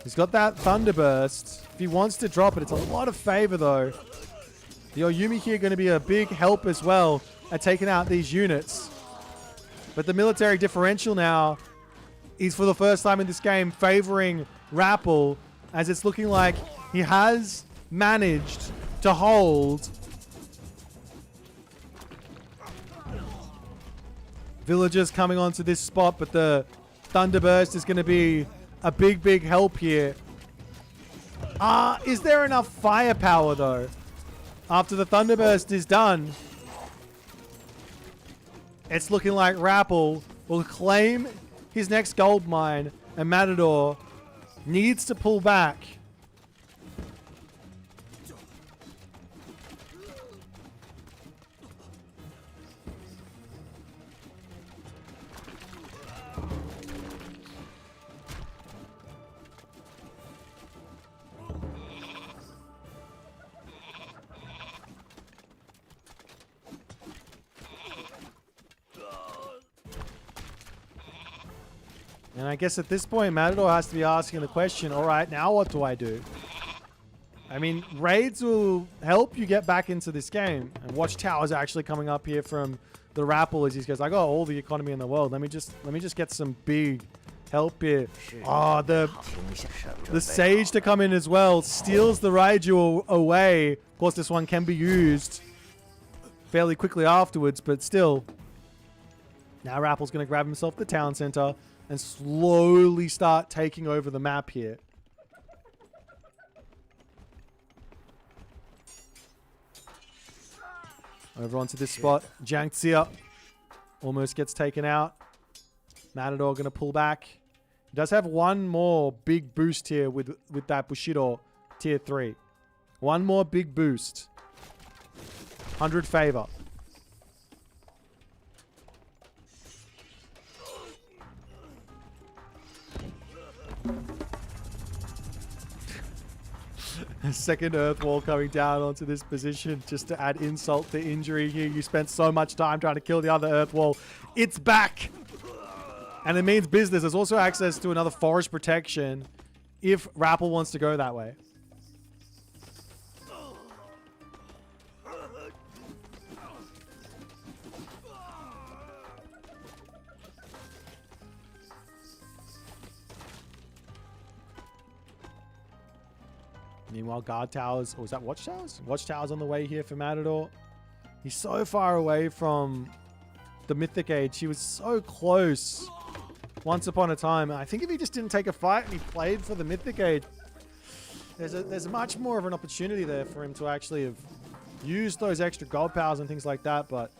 He's got that Thunderburst. If he wants to drop it, it's a lot of favor though. The Oyumi here going to be a big help as well at taking out these units. But the military differential now is for the first time in this game favoring TheRapl, as it's looking like he has managed to hold villagers coming onto this spot, but the Thunderburst is going to be a big, big help here. Is there enough firepower though? After the Thunderburst is done, it's looking like TheRapl will claim his next gold mine, and Matador needs to pull back. And I guess at this point, Matador has to be asking the question, all right, now what do I do? I mean, raids will help you get back into this game. And Watchtower is actually coming up here from TheRapl as he goes, I got all the economy in the world. Let me just get some big help here. Oh, the Sage to come in as well steals the Raiju away. Of course, this one can be used fairly quickly afterwards, but still. Now TheRapl's going to grab himself the town center and slowly start taking over the map here. Over onto this spot. Jiang Xia almost gets taken out. Matador going to pull back. He does have one more big boost here with that Bushido tier 3. One more big boost. 100 favor. A second Earth Wall coming down onto this position just to add insult to injury here. You spent so much time trying to kill the other Earth Wall. It's back! And it means business. There's also access to another forest protection if TheRapl wants to go that way. Meanwhile, guard towers, or was that watchtowers? Watchtowers on the way here for Matador. He's so far away from the Mythic Age. He was so close once upon a time. I think if he just didn't take a fight and he played for the Mythic Age, there's much more of an opportunity there for him to actually have used those extra gold powers and things like that. But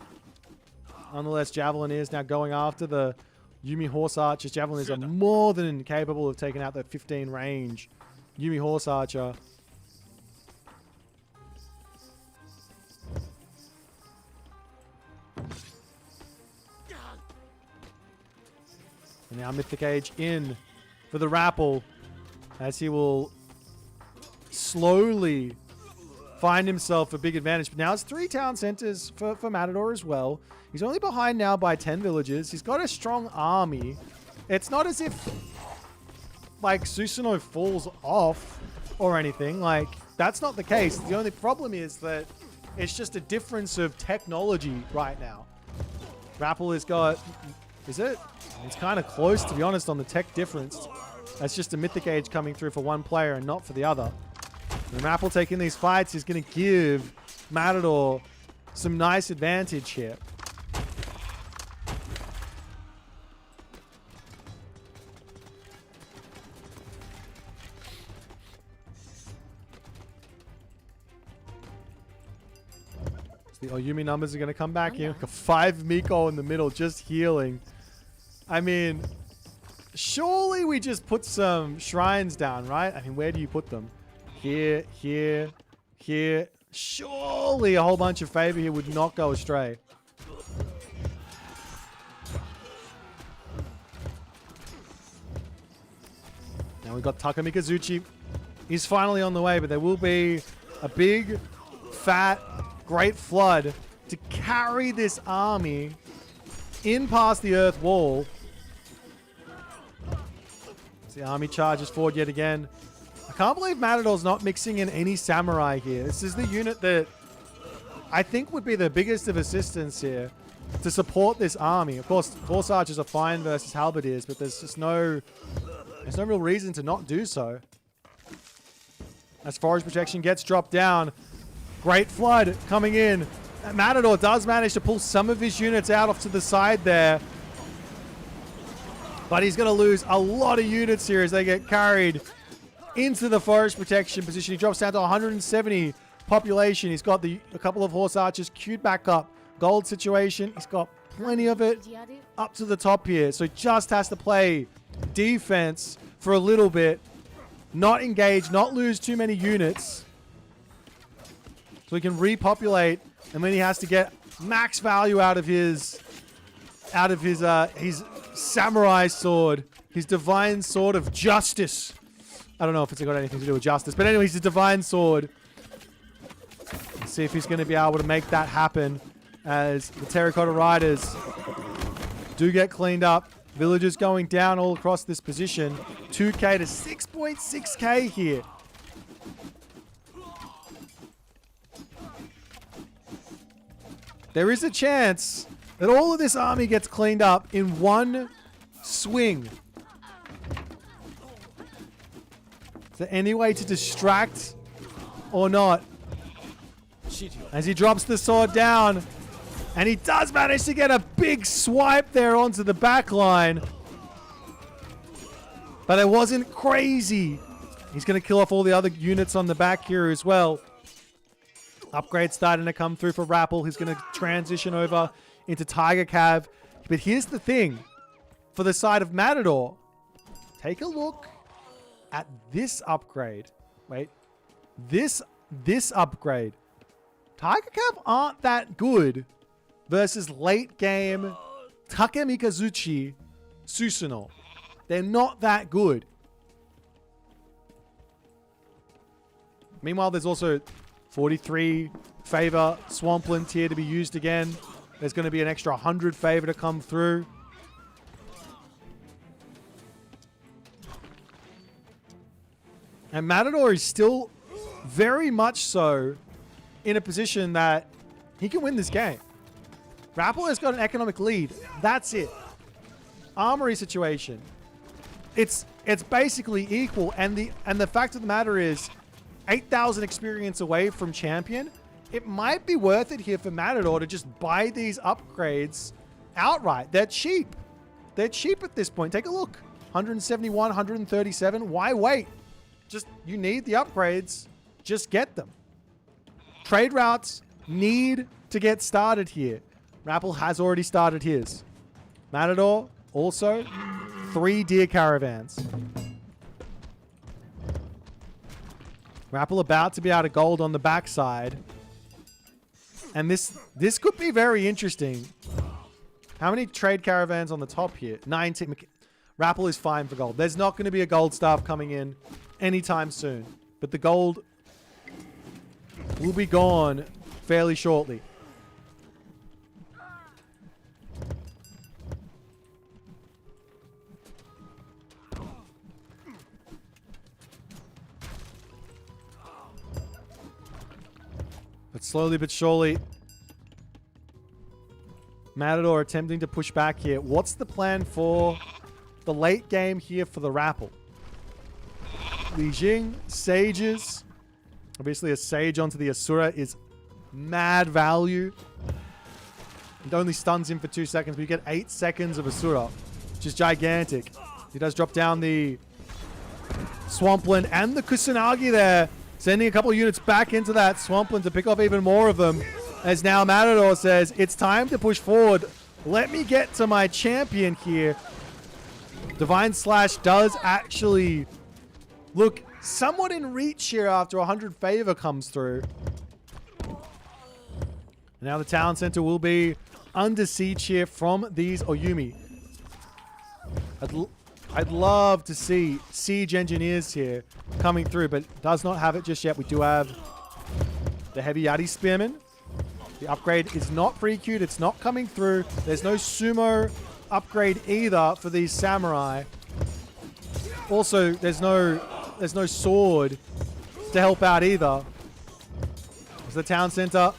nonetheless, Javelineers now going after the Yumi Horse Archers. Javelineers are more than capable of taking out that 15 range Yumi Horse Archer. And now Mythic Age in for TheRapl as he will slowly find himself a big advantage. But now it's 3 town centers for Matador as well. He's only behind now by 10 villages. He's got a strong army. It's not as if like Susanoo falls off or anything. Like, that's not the case. The only problem is that it's just a difference of technology right now. TheRapl has got... Is it? It's kind of close, to be honest, on the tech difference. That's just a Mythic Age coming through for one player and not for the other. And TheRapl taking these fights is going to give Matador some nice advantage here. The Oyumi numbers are going to come back here. Like a 5 Miko in the middle, just healing. I mean, surely we just put some shrines down, right? I mean, where do you put them? Here, here, here. Surely a whole bunch of favor here would not go astray. Now we've got Taka Mikazuchi. He's finally on the way, but there will be a big, fat, great flood to carry this army in past the Earth Wall. As the army charges forward yet again. I can't believe Matador's not mixing in any samurai here. This is the unit that I think would be the biggest of assistance here to support this army. Of course, horse archers are fine versus halberdiers, but there's no real reason to not do so. As forage protection gets dropped down, great flood coming in. Matador does manage to pull some of his units out off to the side there. But he's going to lose a lot of units here as they get carried into the forest protection position. He drops down to 170 population. He's got a couple of horse archers queued back up. Gold situation. He's got plenty of it up to the top here. So he just has to play defense for a little bit. Not engage, not lose too many units. So he can repopulate, and then he has to get max value out of his samurai sword, his divine sword of justice. I don't know if it's got anything to do with justice, but anyway, he's a divine sword. Let's see if he's going to be able to make that happen as the Terracotta Riders do get cleaned up. Villagers going down all across this position. 2k to 6.6k here. There is a chance that all of this army gets cleaned up in one swing. Is there any way to distract or not? As he drops the sword down, and he does manage to get a big swipe there onto the back line. But it wasn't crazy. He's going to kill off all the other units on the back here as well. Upgrades starting to come through for TheRapl. He's going to transition over into Tiger Cav. But here's the thing. For the side of Matador, take a look at this upgrade. Wait. This upgrade. Tiger Cav aren't that good versus late game Takemikazuchi Susanoo. They're not that good. Meanwhile, there's also 43 favor Swampland tier to be used again. There's going to be an extra 100 favor to come through. And Matador is still very much so in a position that he can win this game. TheRapl has got an economic lead. That's it. Armory situation. It's basically equal, and the fact of the matter is 8,000 experience away from champion. It might be worth it here for Matador to just buy these upgrades outright. They're cheap. They're cheap at this point. Take a look. 171, 137. Why wait? Just, you need the upgrades. Just get them. Trade routes need to get started here. TheRapl has already started his. Matador also 3 deer caravans. TheRapl about to be out of gold on the backside. And this could be very interesting. How many trade caravans on the top here? 19. TheRapl is fine for gold. There's not going to be a gold staff coming in anytime soon. But the gold will be gone fairly shortly. But slowly but surely, Matador attempting to push back here. What's the plan for the late game here for TheRapl? Li Jing, sages. Obviously, a sage onto the Asura is mad value. It only stuns him for 2 seconds, but you get 8 seconds of Asura, which is gigantic. He does drop down the Swampland and the Kusanagi there, sending a couple of units back into that Swampland to pick off even more of them. As now Matador says, it's time to push forward. Let me get to my champion here. Divine Slash does actually look somewhat in reach here after 100 favor comes through. Now the town center will be under siege here from these Oyumi. I'd love to see siege engineers here coming through, but does not have it just yet. We do have the heavy Yati Spearman. The upgrade is not pre-queued. It's not coming through. There's no sumo upgrade either for these samurai. Also, there's no sword to help out either. As the town center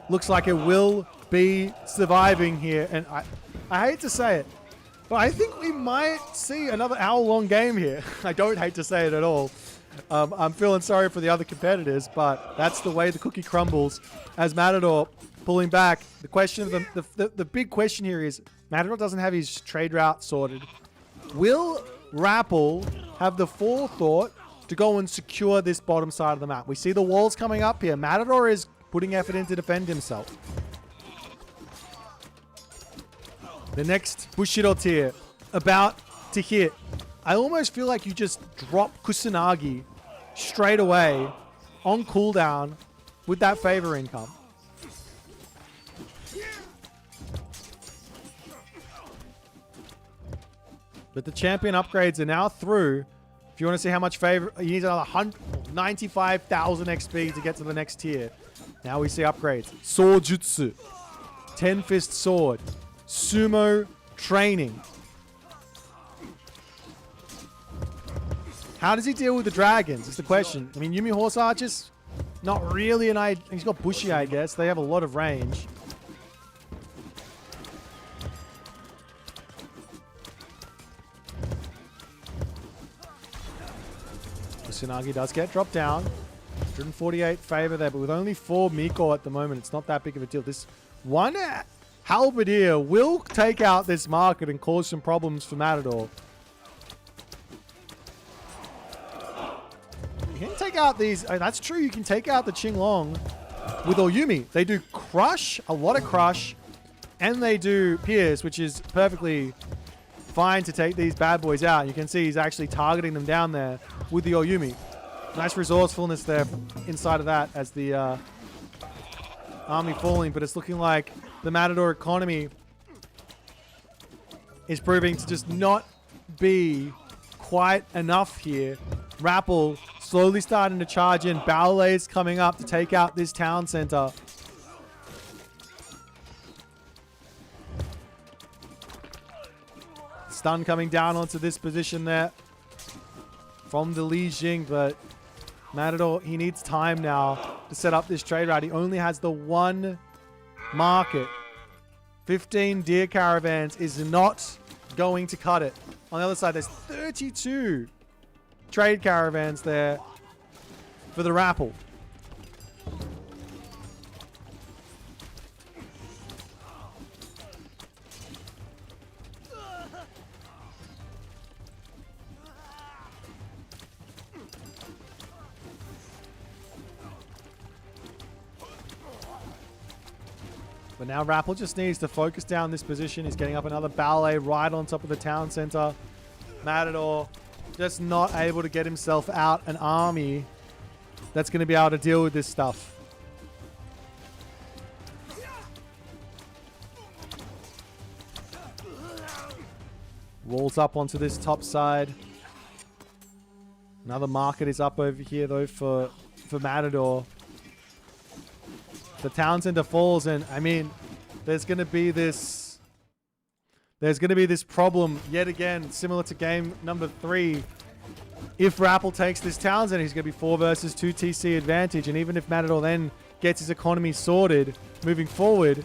looks like it will be surviving here. And I hate to say it, but I think we might see another hour-long game here. I don't hate to say it at all. I'm feeling sorry for the other competitors, but that's the way the cookie crumbles. As Matador pulling back, the question of the big question here is, Matador doesn't have his trade route sorted. Will TheRapl have the forethought to go and secure this bottom side of the map? We see the walls coming up here. Matador is putting effort in to defend himself. The next Bushido tier about to hit. I almost feel like you just drop Kusanagi straight away on cooldown with that favor income. But the champion upgrades are now through. If you want to see how much favor, you need another 95,000 XP to get to the next tier. Now we see upgrades. Sword Jutsu, 10 Fist Sword, Sumo Training. How does he deal with the dragons is the question. I mean, Yumi Horse Archers, not really an idea. He's got Bushi, I guess. They have a lot of range. Kusanagi does get dropped down. 148 favor there, but with only 4 Miko at the moment, it's not that big of a deal. This one Halberdier will take out this market and cause some problems for Matador. You can take out these. That's true. You can take out the Qinglong with Oyumi. They do crush, a lot of crush, and they do pierce, which is perfectly fine to take these bad boys out. You can see he's actually targeting them down there with the Oyumi. Nice resourcefulness there inside of that as the army falling, but it's looking like the Matador economy is proving to just not be quite enough here. TheRapl slowly starting to charge in. Ballets coming up to take out this town center. Stun coming down onto this position there from the Li Jing, but Matador, he needs time now to set up this trade route. He only has the one market. 15 deer caravans is not going to cut it. On the other side, there's 32 trade caravans there for TheRapl. But now TheRapl just needs to focus down this position. He's getting up another ballet right on top of the town center. Matador just not able to get himself out an army that's going to be able to deal with this stuff. Walls up onto this top side. Another market is up over here though for Matador. The town center falls, and I mean, there's going to be this problem yet again, similar to game number 3. If TheRapl takes this town center, he's going to be 4 versus 2 TC advantage, and even if Matador then gets his economy sorted moving forward,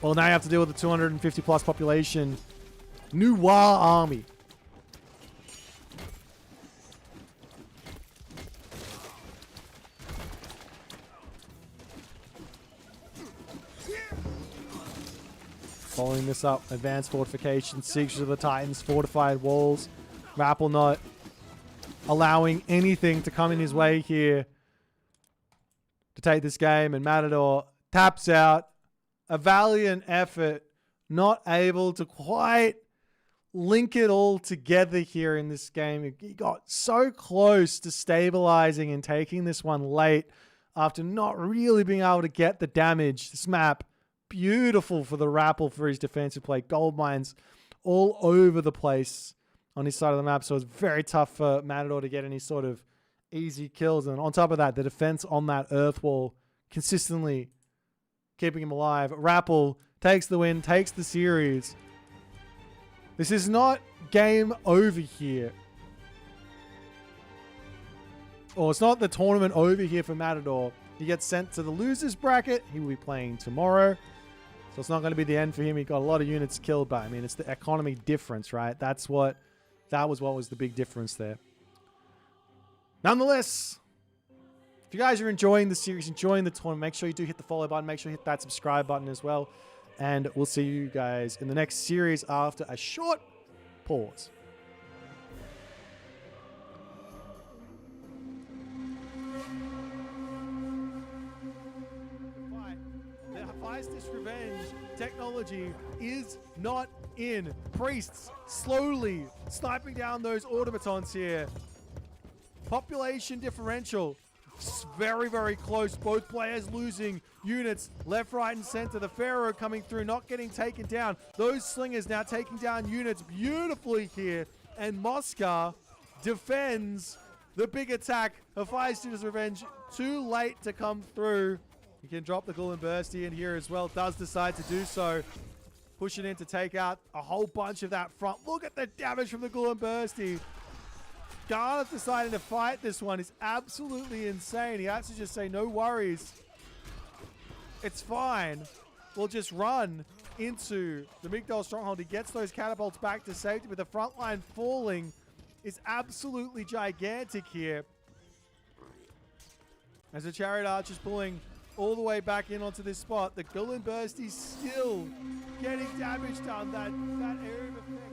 well, now you have to deal with the 250 plus population Noir army. Following this up, advanced fortifications, Siege of the Titans, fortified walls. TheRapl not allowing anything to come in his way here to take this game, and Matador taps out. A valiant effort, not able to quite link it all together here in this game. He got so close to stabilizing and taking this one late. after not really being able to get the damage. This map, beautiful for TheRapl for his defensive play. Gold mines all over the place on his side of the map, so it's very tough for Matador to get any sort of easy kills. And on top of that, the defense on that earth wall consistently keeping him alive. TheRapl takes the win, takes the series. This is not game over here. Or it's not the tournament over here for Matador. He gets sent to the losers bracket. He will be playing tomorrow. So it's not going to be the end for him. He got a lot of units killed, but I mean, it's the economy difference, right? That was what was the big difference there. Nonetheless, if you guys are enjoying the series, enjoying the tournament, make sure you do hit the follow button. Make sure you hit that subscribe button as well. And we'll see you guys in the next series after a short pause. The Feistis Revenge technology is not in. Priests slowly sniping down those automatons here. Population differential. Very, very close. Both players losing units left, right, and center. The Pharaoh coming through, not getting taken down. Those slingers now taking down units beautifully here. And Mosca defends the big attack of Feistis Revenge. Too late to come through. He can drop the Ghoul and Bursty in here as well. Does decide to do so. Pushing in to take out a whole bunch of that front. Look at the damage from the Ghoul and Bursty. Gareth deciding to fight this one is absolutely insane. He has to just say, no worries. It's fine. We'll just run into the Migdal stronghold. He gets those catapults back to safety, but the front line falling is absolutely gigantic here. As the Chariot Archer's pulling all the way back in onto this spot, the Ghoul and Bursty still getting damage done. That area of effect.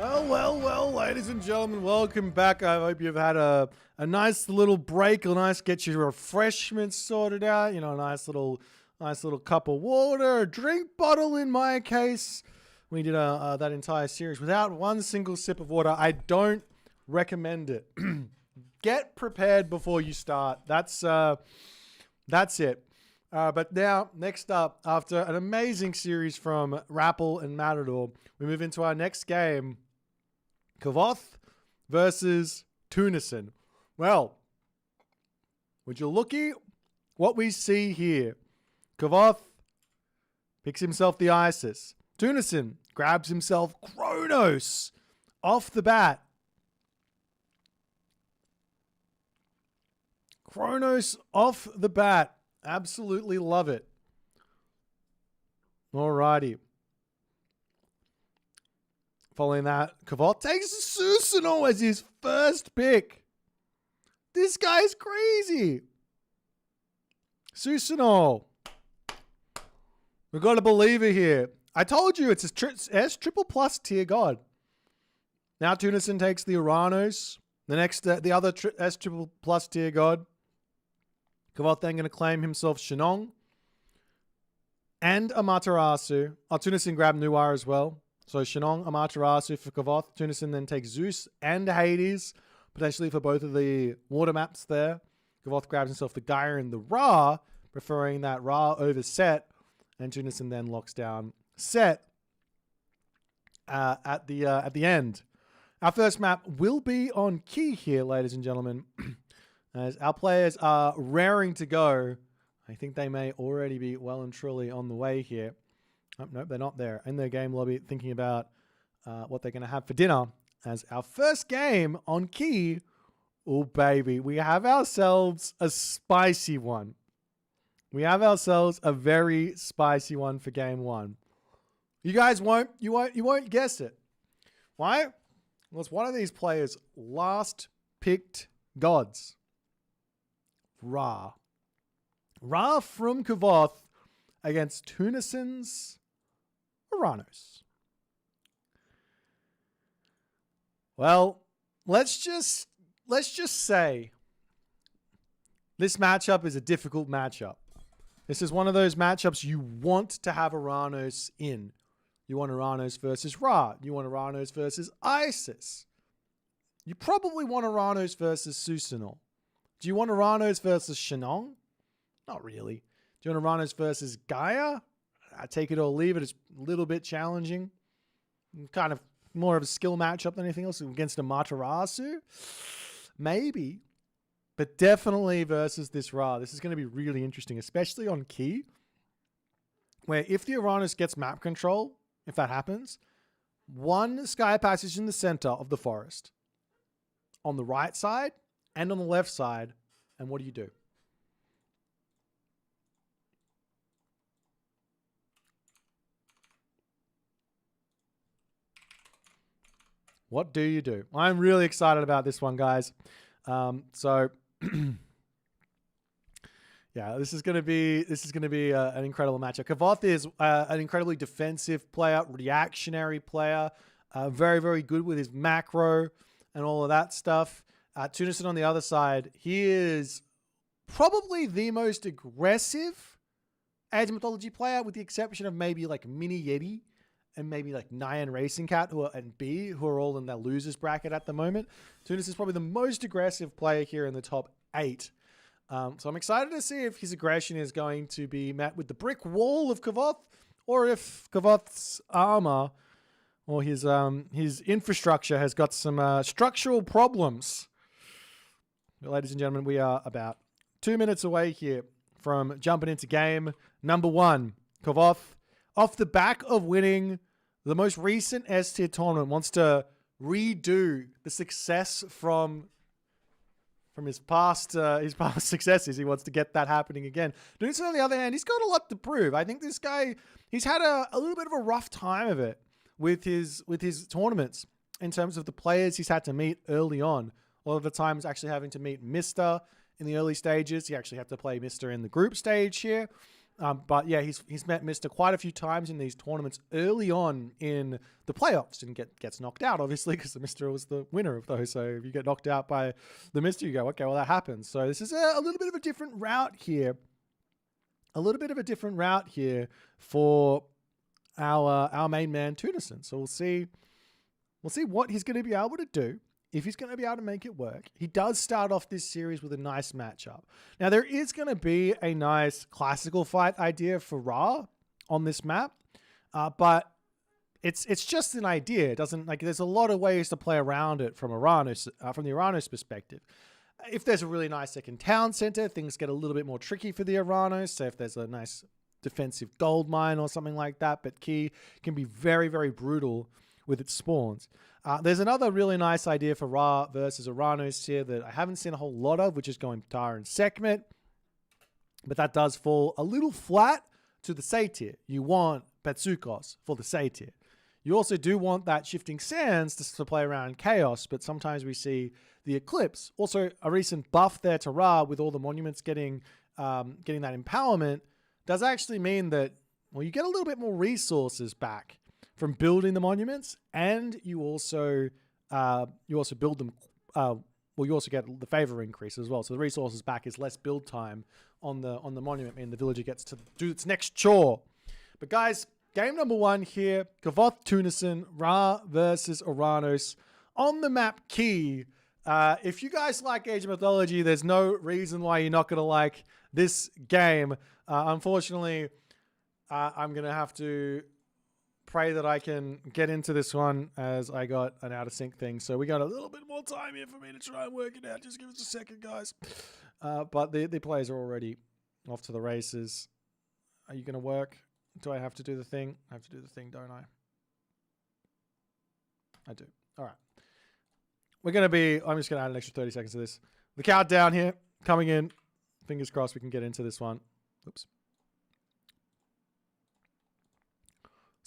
Well, ladies and gentlemen, welcome back. I hope you've had a nice little break, get your refreshments sorted out, a nice little cup of water, a drink bottle in my case. We did that entire series without one single sip of water. I don't recommend it. Get prepared before you start. That's it. But now, next up, after an amazing series from TheRapl and Matador, we move into our next game, Kvoth versus Tunison. Well, would you looky what we see here? Kavoth picks himself the Isis. Tunison grabs himself Kronos off the bat. Kronos off the bat. Absolutely love it. Alrighty. Following that, Kavoth takes Susano as his first pick. This guy's crazy. Susano. We've got a believer here. I told you it's S triple plus tier god. Now Tunison takes the Uranos. The next, the other S triple plus tier god. Kavoth then going to claim himself Shenong and Amaterasu. Tunison grabbed Nuar as well. So Shenong, Amaterasu for Kavoth. Tunison then takes Zeus and Hades, potentially for both of the water maps there. Kavoth grabs himself the Gaia and the Ra, preferring that Ra over Set. And Tunison then locks down Set at the end. Our first map will be on Key here, ladies and gentlemen. As our players are raring to go. I think they may already be well and truly on the way here. Oh, nope, they're not there. In their game lobby, thinking about what they're going to have for dinner. As our first game on Key, oh baby, we have ourselves a spicy one. We have ourselves a very spicy one for game one. You guys won't guess it. Why? Well, it's one of these players' last picked gods. Ra. Ra from Kavoth against Tunison's Uranos. Well, let's just say this matchup is a difficult matchup. This is one of those matchups you want to have Uranos in. You want Uranos versus Ra. You want Uranos versus Isis. You probably want Uranos versus Susano. Do you want Uranos versus Shenong? Not really. Do you want Uranos versus Gaia? I take it or leave it. It's a little bit challenging. Kind of more of a skill matchup than anything else. Against a Matarasu? Maybe. But definitely versus this Ra. This is going to be really interesting, especially on Key. Where if the Uranos gets map control, if that happens, one sky passage in the center of the forest. On the right side and on the left side. And what do? What do you do? I'm really excited about this one, guys. So yeah, this is going to be an incredible matchup. Kavoth is an incredibly defensive player, reactionary player, very, very good with his macro and all of that stuff. Tunison on the other side, he is probably the most aggressive Age of Mythology player, with the exception of maybe like Mini Yeti and maybe like Nyan Racing Cat and B, who are all in their losers bracket at the moment. Tunison is probably the most aggressive player here in the top 8. So I'm excited to see if his aggression is going to be met with the brick wall of Kavoth, or if Kavoth's armor or his infrastructure has got some structural problems. Ladies and gentlemen, we are about 2 minutes away here from jumping into game number 1. Kavoth, off the back of winning the most recent S-tier tournament, wants to redo the success from his past successes. He wants to get that happening again. Tunison, on the other hand, he's got a lot to prove. I think this guy, he's had a little bit of a rough time of it with his tournaments in terms of the players he's had to meet early on. A lot of the times actually having to meet Mista in the early stages. He actually had to play Mista in the group stage here. But yeah, he's met Mr. quite a few times in these tournaments early on in the playoffs and gets knocked out, obviously, because the Mr. was the winner of those. So if you get knocked out by the Mr., you go, okay, well, that happens. So this is a little bit of a different route here. A little bit of a different route here for our main man, Tunison. So we'll see what he's going to be able to do. If he's going to be able to make it work. He does start off this series with a nice matchup. Now, there is going to be a nice classical fight idea for Ra on this map, but it's just an idea. It doesn't, like, there's a lot of ways to play around it from the Eranos perspective. If there's a really nice second town center, things get a little bit more tricky for the Eranos. So if there's a nice defensive gold mine or something like that, but Key can be very, very brutal with its spawns. There's another really nice idea for Ra versus Eranos here that I haven't seen a whole lot of, which is going Ptah and Sekhmet. But that does fall a little flat to the Satyr. You want Betsukos for the Satyr. You also do want that Shifting Sands to play around Chaos, but sometimes we see the Eclipse. Also, a recent buff there to Ra with all the monuments getting that empowerment does actually mean that, well, you get a little bit more resources back from building the monuments, and you also build them. You also get the favor increase as well. So the resources back is less build time on the monument, meaning the villager gets to do its next chore. But guys, game number 1 here: Kavoth Tunison, Ra versus Eranos on the map Key. If you guys like Age of Mythology, there's no reason why you're not gonna like this game. Unfortunately, I'm gonna have to pray that I can get into this one as I got an out of sync thing. So we got a little bit more time here for me to try and work it out. Just give us a second, guys. But the players are already off to the races. Are you going to work? Do I have to do the thing? I have to do the thing, don't I? I do. All right. I'm just going to add an extra 30 seconds to this. The countdown here coming in. Fingers crossed we can get into this one. Oops.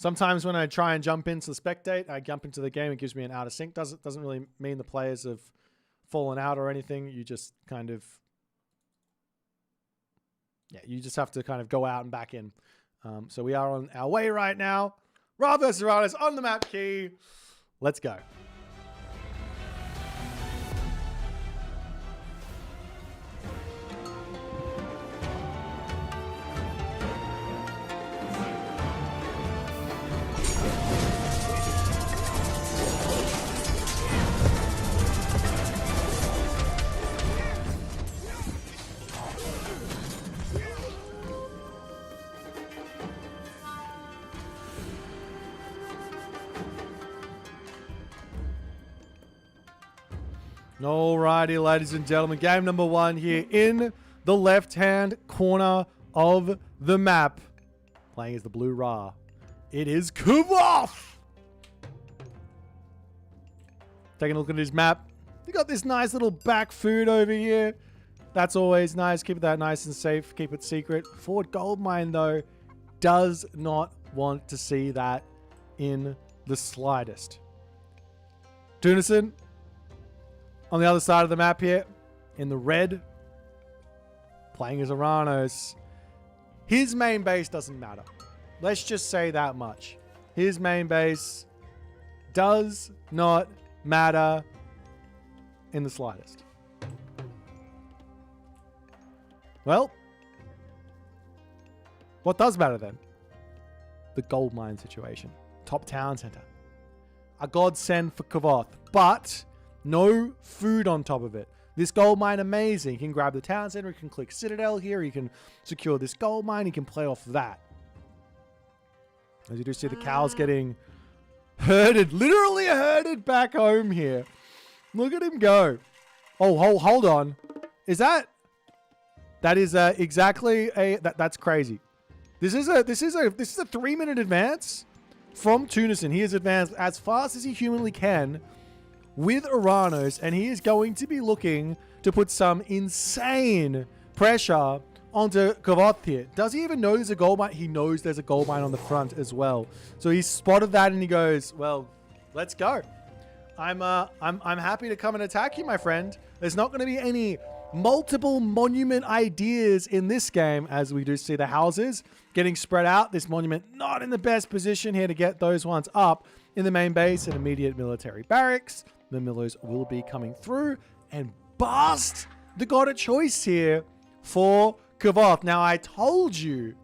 Sometimes when I try and jump into the spectate, I jump into the game, it gives me an out of sync. Doesn't really mean the players have fallen out or anything. You just kind of, you just have to kind of go out and back in. So we are on our way right now. Ra versus Eranos on the map Key. Let's go. Alrighty, ladies and gentlemen, game number 1 here in the left-hand corner of the map. Playing as the Blue Ra. It is Kvoth! Taking a look at his map. You got this nice little back food over here. That's always nice. Keep that nice and safe. Keep it secret. Forward gold mine, though, does not want to see that in the slightest. Tunison on the other side of the map here, in the red, playing as Eranos. His main base doesn't matter. Let's just say that much. His main base does not matter in the slightest. Well, what does matter then? The gold mine situation. Top town center. A godsend for Kavoth, but no food on top of it. This gold mine, amazing. You can grab the town center, you can click Citadel here, you can secure this gold mine, you can play off that. As you do see the cows getting herded, literally herded back home here. Look at him go. Oh, hold on. Is that is exactly that's crazy. This is a 3-minute advance from Tunison. He has advanced as fast as he humanly can with Eranos, and he is going to be looking to put some insane pressure onto Kvoth here. Does he even know there's a gold mine? He knows there's a gold mine on the front as well. So he spotted that and he goes, well, let's go. I'm happy to come and attack you, my friend. There's not going to be any multiple monument ideas in this game, as we do see the houses getting spread out. This monument not in the best position here to get those ones up in the main base and immediate military barracks. The Millers will be coming through and bust the god of choice here for Kvoth. Now, I told you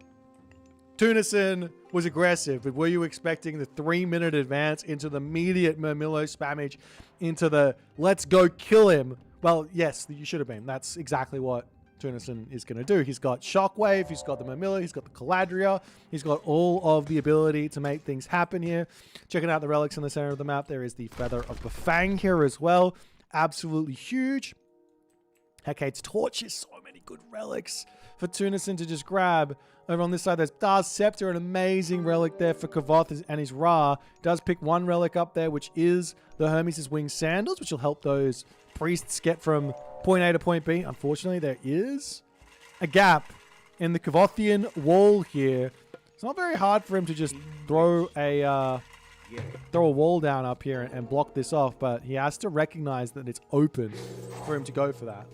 Tunison was aggressive, but were you expecting the 3-minute advance into the immediate Murmillo spammage into the let's go kill him? Well, yes, you should have been. That's exactly what Tunison is going to do. He's got Shockwave, he's got the Murmillo, he's got the Caladria, he's got all of the ability to make things happen here. Checking out the relics in the center of the map, there is the Feather of Bafang here as well. Absolutely huge. Hecate's Torches, so many good relics for Tunison to just grab. Over on this side, there's Dar's Scepter, an amazing relic there for Kavoth and his Ra. Does pick one relic up there, which is the Hermes' Winged Sandals, which will help those priests get from point A to point B. Unfortunately, there is a gap in the Kvothian wall here. It's not very hard for him to just throw a wall down up here and block this off, but he has to recognize that it's open for him to go for that.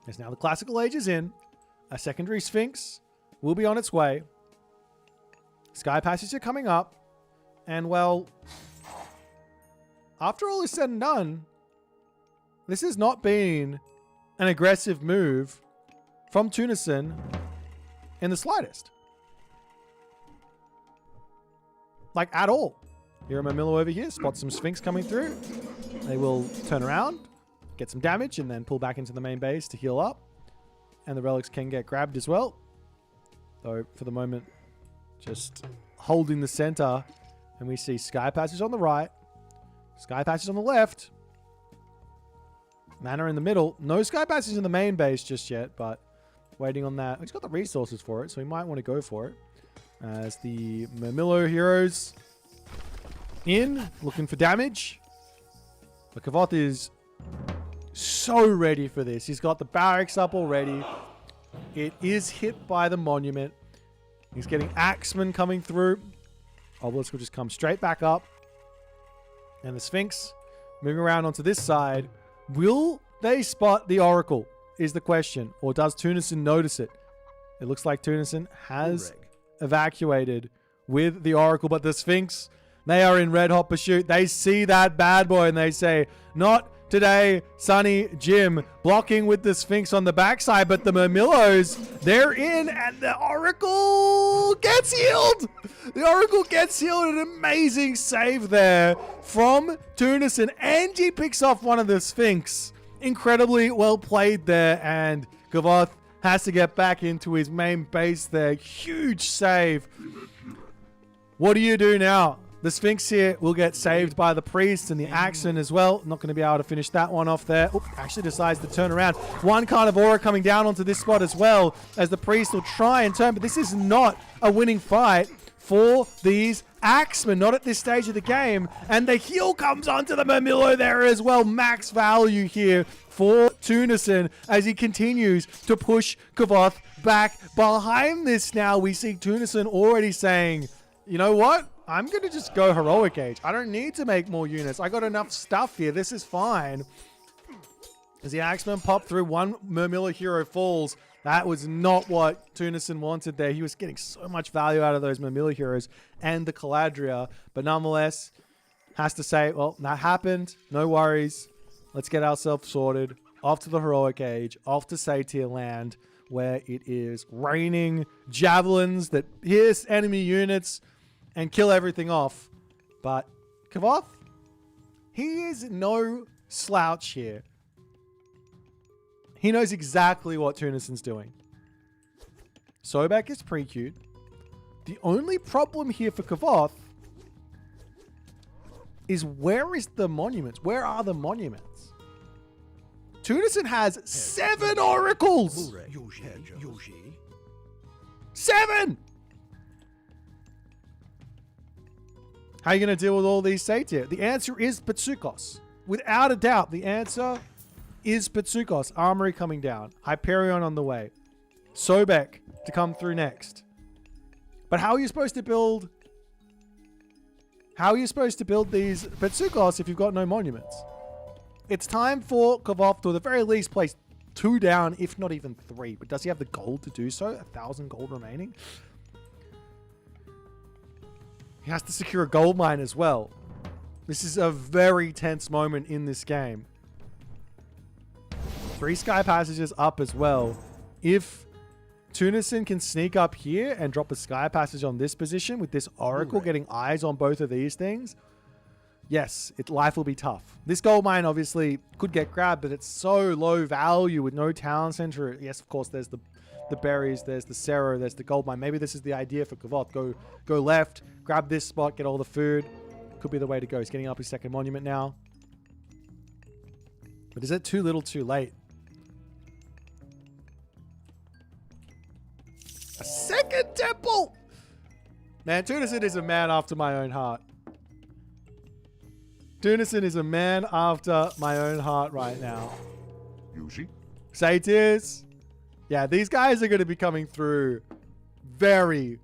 As now the Classical Age is in, a secondary Sphinx will be on its way. Sky Passage are coming up. And, well, after all is said and done, this has not been an aggressive move from Tunison in the slightest. Like, at all. Here, Murmillo over here. Spot some Sphinx coming through. They will turn around, get some damage, and then pull back into the main base to heal up. And the relics can get grabbed as well. Though, for the moment, just holding the center. And we see Sky Passage on the right. Sky Passage on the left. Mana in the middle. No Sky Passage in the main base just yet, but waiting on that. He's got the resources for it, so he might want to go for it. As the Murmillo heroes in, looking for damage. But Kavoth is so ready for this. He's got the barracks up already. It is hit by the monument. He's getting Axemen coming through. Obelisk will just come straight back up. And the Sphinx moving around onto this side. Will they spot the Oracle is the question. Or does Tunison notice it? It looks like Tunison has evacuated with the Oracle. But the Sphinx, they are in red hot pursuit. They see that bad boy and they say, not today, Sonny Jim, blocking with the Sphinx on the backside, but the Murmillos, they're in, and the Oracle gets healed! The Oracle gets healed, an amazing save there from Tunison, and he picks off one of the Sphinx. Incredibly well played there, and Kavoth has to get back into his main base there. Huge save. What do you do now? The Sphinx here will get saved by the Priest and the Axeman as well. Not going to be able to finish that one off there. Oop, actually decides to turn around. One kind of aura coming down onto this spot as well, as the Priest will try and turn. But this is not a winning fight for these Axemen, not at this stage of the game. And the heal comes onto the Murmillo there as well. Max value here for Tunison as he continues to push Kavoth back. Behind this now, we see Tunison already saying, you know what? I'm going to just go Heroic Age. I don't need to make more units. I got enough stuff here. This is fine. As the Axeman popped through, one Murmillo hero falls. That was not what Tunison wanted there. He was getting so much value out of those Murmillo heroes and the Caladria. But nonetheless, has to say, well, that happened. No worries. Let's get ourselves sorted. Off to the Heroic Age. Off to Satyr Land, where it is raining javelins that pierce enemy units and kill everything off. But Kavoth, he is no slouch here. He knows exactly what Tunison's doing. Sobek is pre-queued. The only problem here for Kavoth is where is the monuments? Where are the monuments? Tunison has 7 oracles! 7! How are you going to deal with all these Satyr? The answer is Pitsukos. Without a doubt, the answer is Pitsukos. Armory coming down. Hyperion on the way. Sobek to come through next. But how are you supposed to build... How are you supposed to build these Pitsukos if you've got no monuments? it's time for Kvoth to at the very least place 2 down, if not even 3. But does he have the gold to do so? 1,000 gold remaining. He has to secure a gold mine as well. This is a very tense moment in this game. 3 sky passages up as well. If Tunison can sneak up here and drop a sky passage on this position with this Oracle getting eyes on both of these things, yes, life will be tough. This gold mine obviously could get grabbed, but it's so low value with no town center. Yes, of course, there's the berries, there's the Cerro, there's the gold mine. Maybe this is the idea for Kavoth. Go left, grab this spot, get all the food. Could be the way to go. He's getting up his second monument now. But is it too little too late? A second temple! Man, Tunison is a man after my own heart. Tunison is a man after my own heart right now. Satyrs. Yeah, these guys are going to be coming through very,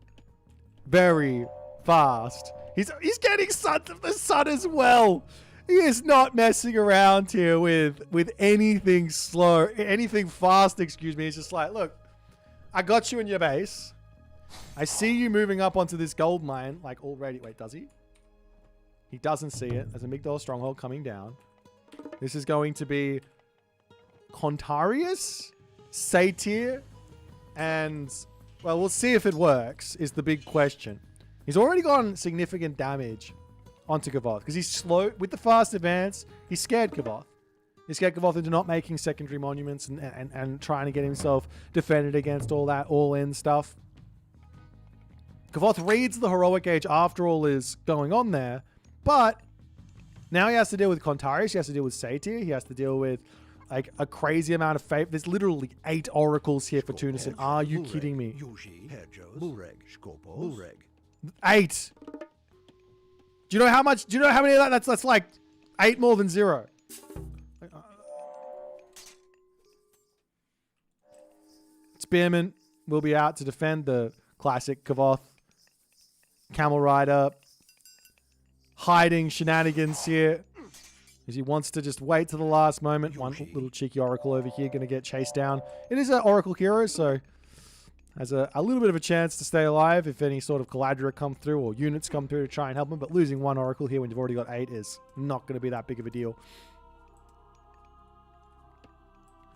very fast. He's getting Sons of the Sun as well. He is not messing around here with anything slow, anything fast, excuse me. He's just like, look, I got you in your base. I see you moving up onto this gold mine, like already. Wait, does he? He doesn't see it. There's a Migdol stronghold coming down. This is going to be Contarius, Satyr, and, well, we'll see if it works, is the big question. He's already gotten significant damage onto Kavoth because he's slow. With the fast advance, he scared Kavoth. He scared Kavoth into not making secondary monuments and trying to get himself defended against all that all-in stuff. Kavoth reads the heroic age after all is going on there, but now he has to deal with Contarius, he has to deal with Satyr, he has to deal with like a crazy amount of faith. There's literally 8 oracles here for Tunison. Are you kidding me? 8. Do you know how much? Do you know how many of that? That's like 8 more than 0. Spearman will be out to defend the classic Kavoth. Camel Rider hiding shenanigans here as he wants to just wait to the last moment. One little cheeky Oracle over here going to get chased down. It is an Oracle hero, so has a little bit of a chance to stay alive if any sort of Caladra come through or units come through to try and help him. But losing 1 Oracle here when you've already got 8 is not going to be that big of a deal.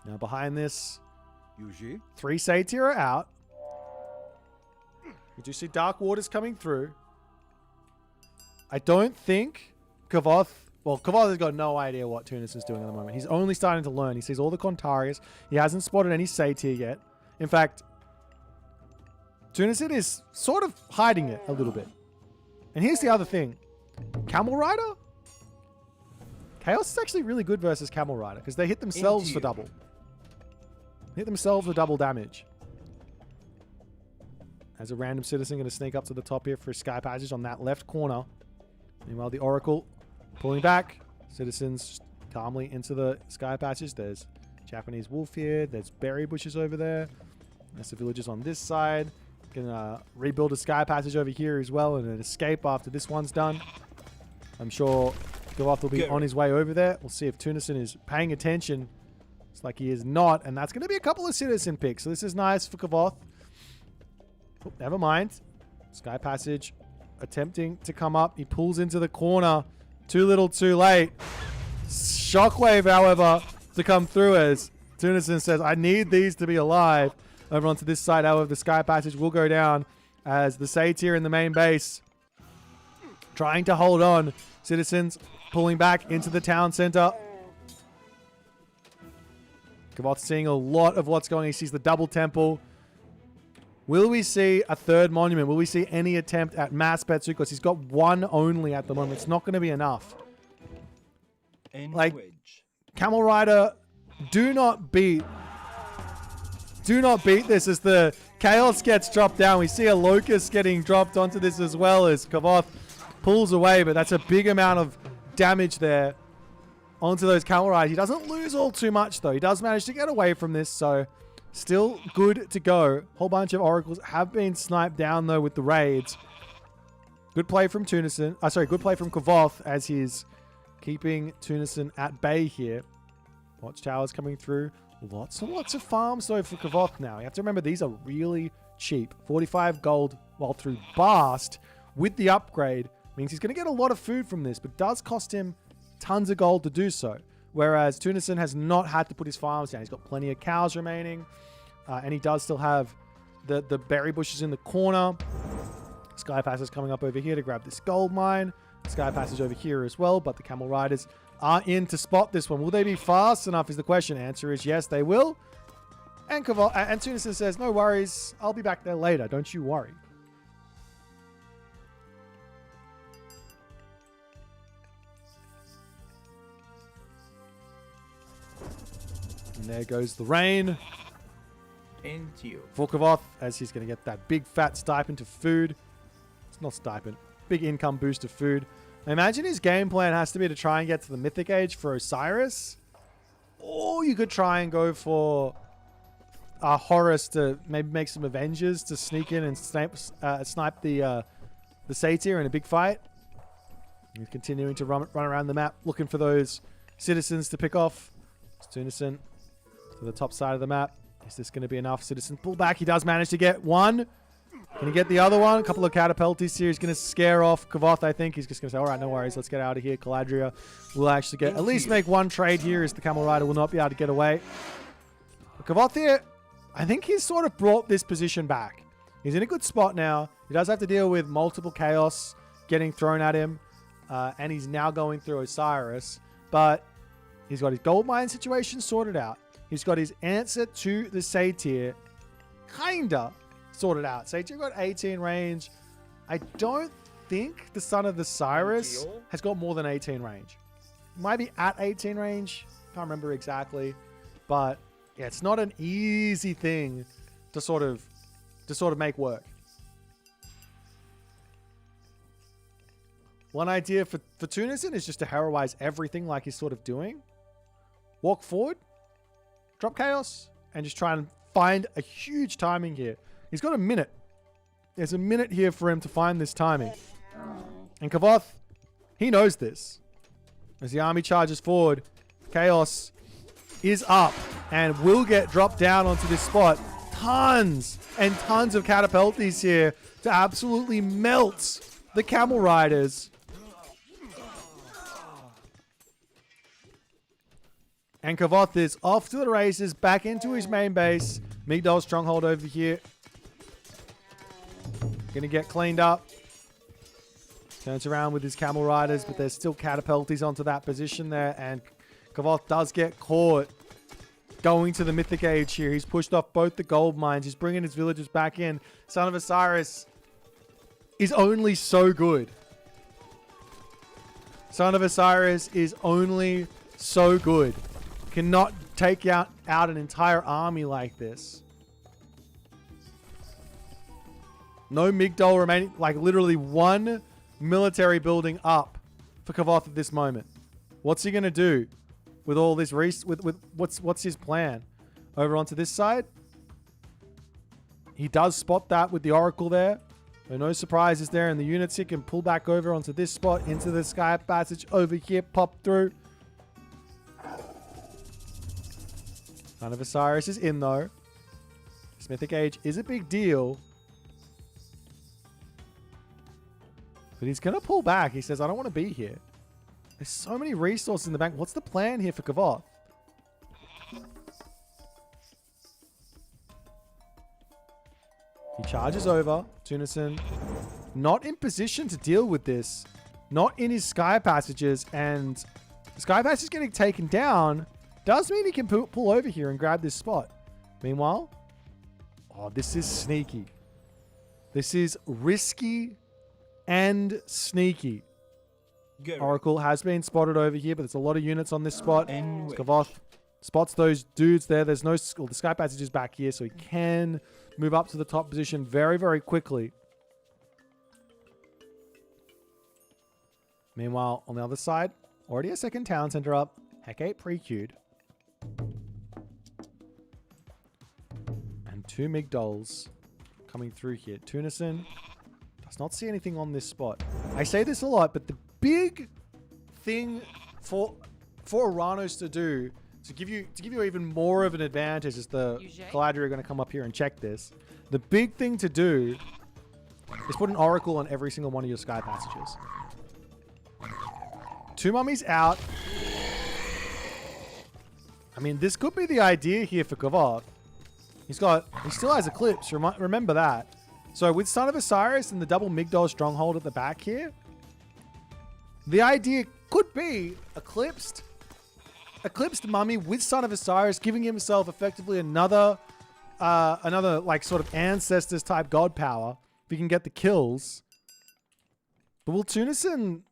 Now behind this, 3 Satyr are out. We do see Dark Waters coming through. I don't think Kavoth... Well, Kavoth has got no idea what Tunis is doing at the moment. He's only starting to learn. He sees all the Contarius. He hasn't spotted any Satyr yet. In fact, Tunison is sort of hiding it a little bit. And here's the other thing. Camel Rider? Chaos is actually really good versus Camel Rider because they hit themselves for double. Hit themselves for double damage. As a random citizen going to sneak up to the top here for a sky passage on that left corner. Meanwhile, the Oracle pulling back. Citizens calmly into the sky passage. There's Japanese wolf here. There's berry bushes over there. There's the villagers on this side. Gonna rebuild a sky passage over here as well and an escape after this one's done. I'm sure Kvoth will be on his way over there. We'll see if Tunison is paying attention. It's like he is not, and that's going to be a couple of citizen picks. So this is nice for Kavoth. Oh, never mind. Sky passage attempting to come up. He pulls into the corner. Too little, too late. Shockwave, however, to come through as Tunison says, I need these to be alive. Over onto this side, however, the sky passage will go down as the Satyr in the main base trying to hold on. Citizens pulling back into the town center. Kavoth seeing a lot of what's going on. He sees the double temple. Will we see a 3rd monument? Will we see any attempt at mass Betsukos? He's got 1 only at the moment. It's not going to be enough. Like, Camel Rider, do not beat this as the Chaos gets dropped down. We see a Locust getting dropped onto this as well as Kavoth pulls away, but that's a big amount of damage there onto those Camel Riders. He doesn't lose all too much, though. He does manage to get away from this, so still good to go. Whole bunch of Oracles have been sniped down, though, with the raids. Good play from Tunison. Sorry, good play from Kavoth as he's keeping Tunison at bay here. Watchtowers coming through. Lots and lots of farms though for Kvoth now. You have to remember these are really cheap. 45 gold while through Bast with the upgrade means he's going to get a lot of food from this, but does cost him tons of gold to do so. Whereas Tunison has not had to put his farms down. He's got plenty of cows remaining. And he does still have the berry bushes in the corner. Sky Passage coming up over here to grab this gold mine. Sky Passage over here as well, but the Camel Riders are in to spot this one. Will they be fast enough is the question. Answer is yes, they will. And Tunison says, no worries. I'll be back there later. Don't you worry. And there goes the rain. Thank you. For Kavoth, as he's going to get that big fat stipend of food. It's not stipend. Big income boost of food. I imagine his game plan has to be to try and get to the Mythic Age for Osiris. Or you could try and go for Horus to maybe make some Avengers to sneak in and snipe the Satyr in a big fight. He's continuing to run around the map looking for those citizens to pick off. It's Tunison to the top side of the map. Is this going to be enough? Citizen pull back. He does manage to get one. Can he get the other one? A couple of catapulties here. He's going to scare off Kavoth, I think. He's just going to say, all right, no worries. Let's get out of here. Caladria will actually get at least make one trade here as the Camel Rider will not be able to get away. But Kavoth here, I think he's sort of brought this position back. He's in a good spot now. He does have to deal with multiple chaos getting thrown at him. And he's now going through Osiris. But he's got his gold mine situation sorted out. He's got his answer to the Satyr kinda sorted out. Satyr got 18 range. I don't think the Son of the Cyrus has got more than 18 range. Might be at 18 range. Can't remember exactly. But yeah, it's not an easy thing to sort of make work. One idea for Tunison is just to heroize everything like he's sort of doing. Walk forward, drop chaos, and just try and find a huge timing here. He's got a minute. There's a minute here for him to find this timing. And Kavoth, he knows this. As the army charges forward, chaos is up and will get dropped down onto this spot. Tons and tons of catapulties here to absolutely melt the Camel Riders. And Kavoth is off to the races, back into his main base. Migdol stronghold over here. Gonna get cleaned up. Turns around with his Camel Riders, but there's still catapulties onto that position there. And Kavoth does get caught going to the Mythic Age here. He's pushed off both the gold mines. He's bringing his villagers back in. Son of Osiris is only so good. Son of Osiris is only so good. Cannot take out an entire army like this. No Migdol remaining, like literally one military building up for Kavoth at this moment. What's he going to do with all this what's his plan? Over onto this side. He does spot that with the Oracle there. So no surprises there, and the units he can pull back over onto this spot, into the Sky Passage over here, pop through. Son of Osiris is in though. This Mythic Age is a big deal. But he's going to pull back. He says, I don't want to be here. There's so many resources in the bank. What's the plan here for Kavoth? He charges over. Tunison not in position to deal with this. Not in his Sky Passages. And the Sky Passage getting taken down does mean he can pull over here and grab this spot. Meanwhile, oh, this is sneaky. This is risky and sneaky. Good. Oracle has been spotted over here, but there's a lot of units on this spot. Kavoth spots those dudes there. There's no... Well, the Sky Passage is back here, so he can move up to the top position very, very quickly. Meanwhile, on the other side, already a second town center up. Hecate pre-queued. And two Migdols coming through here. Tunison does not see anything on this spot. I say this a lot, but the big thing for Oranos to do to give you even more of an advantage as the Collider are going to come up here and check this. The big thing to do is put an Oracle on every single one of your Sky Passages. 2 mummies out. I mean, this could be the idea here for Kavoth. He still has Eclipse, remember that. So with Son of Osiris and the double Migdol Stronghold at the back here, the idea could be Eclipsed Mummy with Son of Osiris, giving himself effectively another like sort of Ancestors type god power if he can get the kills. But will Tunison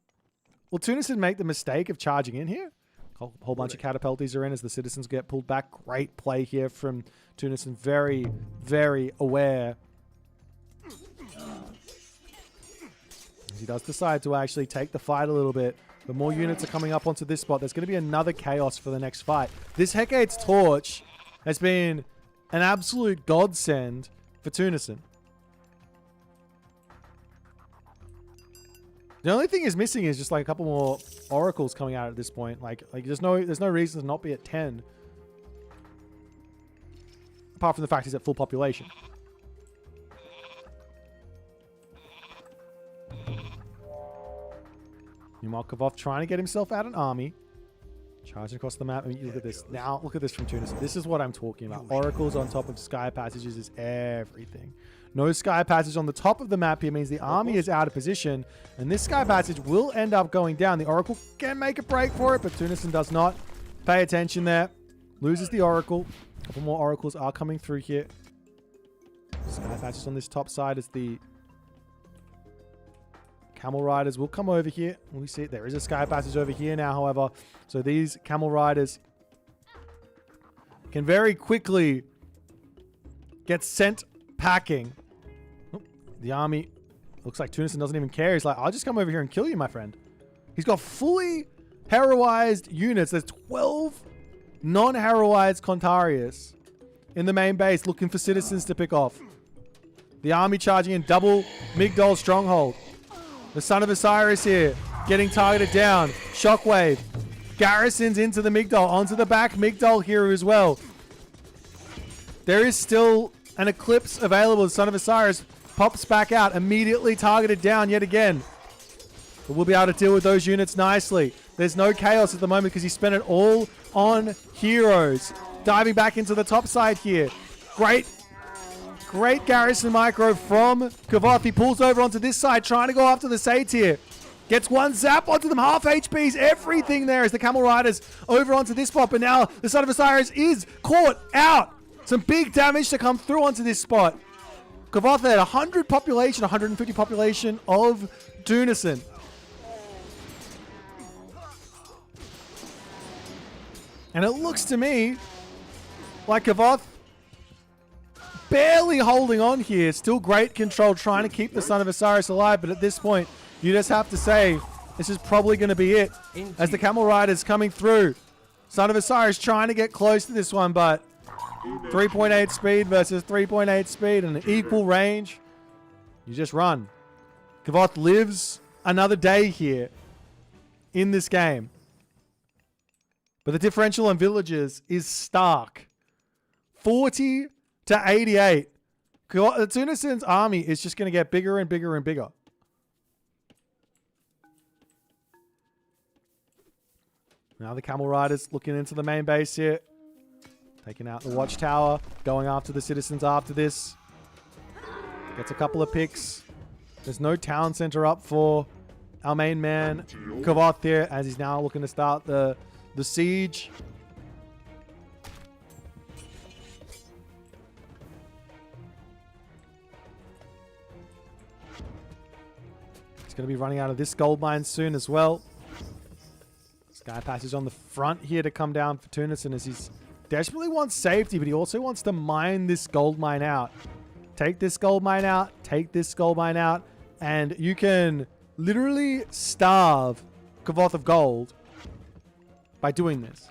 make the mistake of charging in here? A whole bunch of catapulties are in as the citizens get pulled back. Great play here from Tunison. Very, very aware. As he does decide to actually take the fight a little bit. But more units are coming up onto this spot. There's going to be another chaos for the next fight. This Hecate's Torch has been an absolute godsend for Tunison. The only thing is missing is just like a couple more oracles coming out at this point. Like there's no reason to not be at 10. Apart from the fact he's at full population. Meanwhile, Kvoth trying to get himself out an army. Charging across the map. I mean, you look at this. Now, look at this from Tunisia. This is what I'm talking about. Oracles on top of Sky Passages is everything. No Sky Passage on the top of the map here means the army is out of position. And this Sky Passage will end up going down. The Oracle can make a break for it, but Tunisia does not pay attention there. Loses the Oracle. A couple more Oracles are coming through here. Sky Passage on this top side as the Camel Riders will come over here. We see it. There is a Sky Passage over here now, however. So these Camel Riders can very quickly get sent packing. Oh, the army looks like Tunison doesn't even care. He's like, I'll just come over here and kill you, my friend. He's got fully heroized units. There's 12 non-heroized Contarius in the main base looking for citizens to pick off. The army charging in double Migdol Stronghold. The Son of Osiris here, getting targeted down. Shockwave. Garrisons into the Migdol, onto the back Migdol here as well. There is still an Eclipse available. The Son of Osiris pops back out, immediately targeted down yet again. But we'll be able to deal with those units nicely. There's no chaos at the moment because he spent it all on heroes. Diving back into the top side here. Great garrison micro from Kavoth. He pulls over onto this side, trying to go after the Satyr. Gets one zap onto them, half HPs, everything there as the Camel Riders over onto this spot. But now the Son of Osiris is caught out. Some big damage to come through onto this spot. Kavoth had 100 population, 150 population of Tunison. And it looks to me like Kavoth barely holding on here. Still great control, trying to keep the Son of Osiris alive. But at this point, you just have to say, this is probably going to be it. As the Camel Riders coming through. Son of Osiris trying to get close to this one, but 3.8 speed versus 3.8 speed and an equal range. You just run. Kavoth lives another day here in this game. But the differential on villages is stark. 40 to 88. Tunison's army is just going to get bigger and bigger and bigger. Now the Camel Riders looking into the main base here. Taking out the watchtower. Going after the citizens after this. Gets a couple of picks. There's no town center up for our main man, Kavoth here, as he's now looking to start the siege. He's going to be running out of this gold mine soon as well. Sky Passage on the front here to come down for Tunison as he's desperately wants safety, but he also wants to mine this gold mine out. Take this gold mine out, take this gold mine out, and you can literally starve Kavoth of gold by doing this.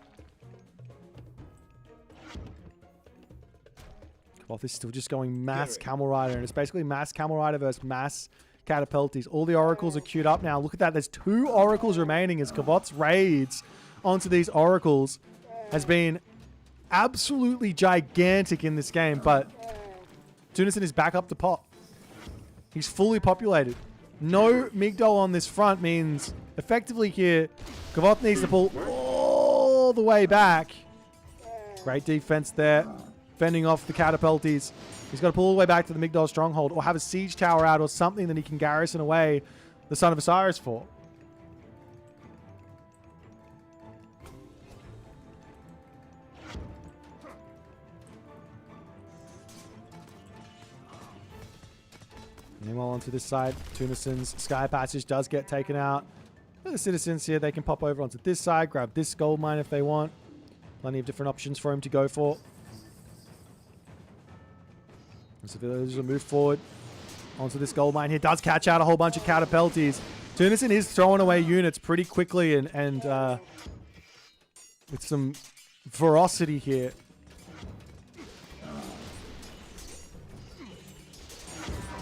Kavoth is still just going mass Camel Rider, and it's basically mass Camel Rider versus mass Catapulties. All the oracles are queued up now. Look at that. There's 2 oracles remaining as Kavoth's raids onto these oracles has been absolutely gigantic in this game. But Tunison is back up to pop. He's fully populated. No Migdol on this front means effectively here, Kavoth needs to pull all the way back. Great defense there. Fending off the Catapulties. He's got to pull all the way back to the Migdol stronghold or have a siege tower out or something that he can garrison away the Son of Osiris for. Meanwhile, onto this side, Tunison's Sky Passage does get taken out. The citizens here, they can pop over onto this side, grab this gold mine if they want. Plenty of different options for him to go for. So the villagers will move forward onto this gold mine here. Does catch out a whole bunch of Catapulties. Tunison is throwing away units pretty quickly and with some ferocity here.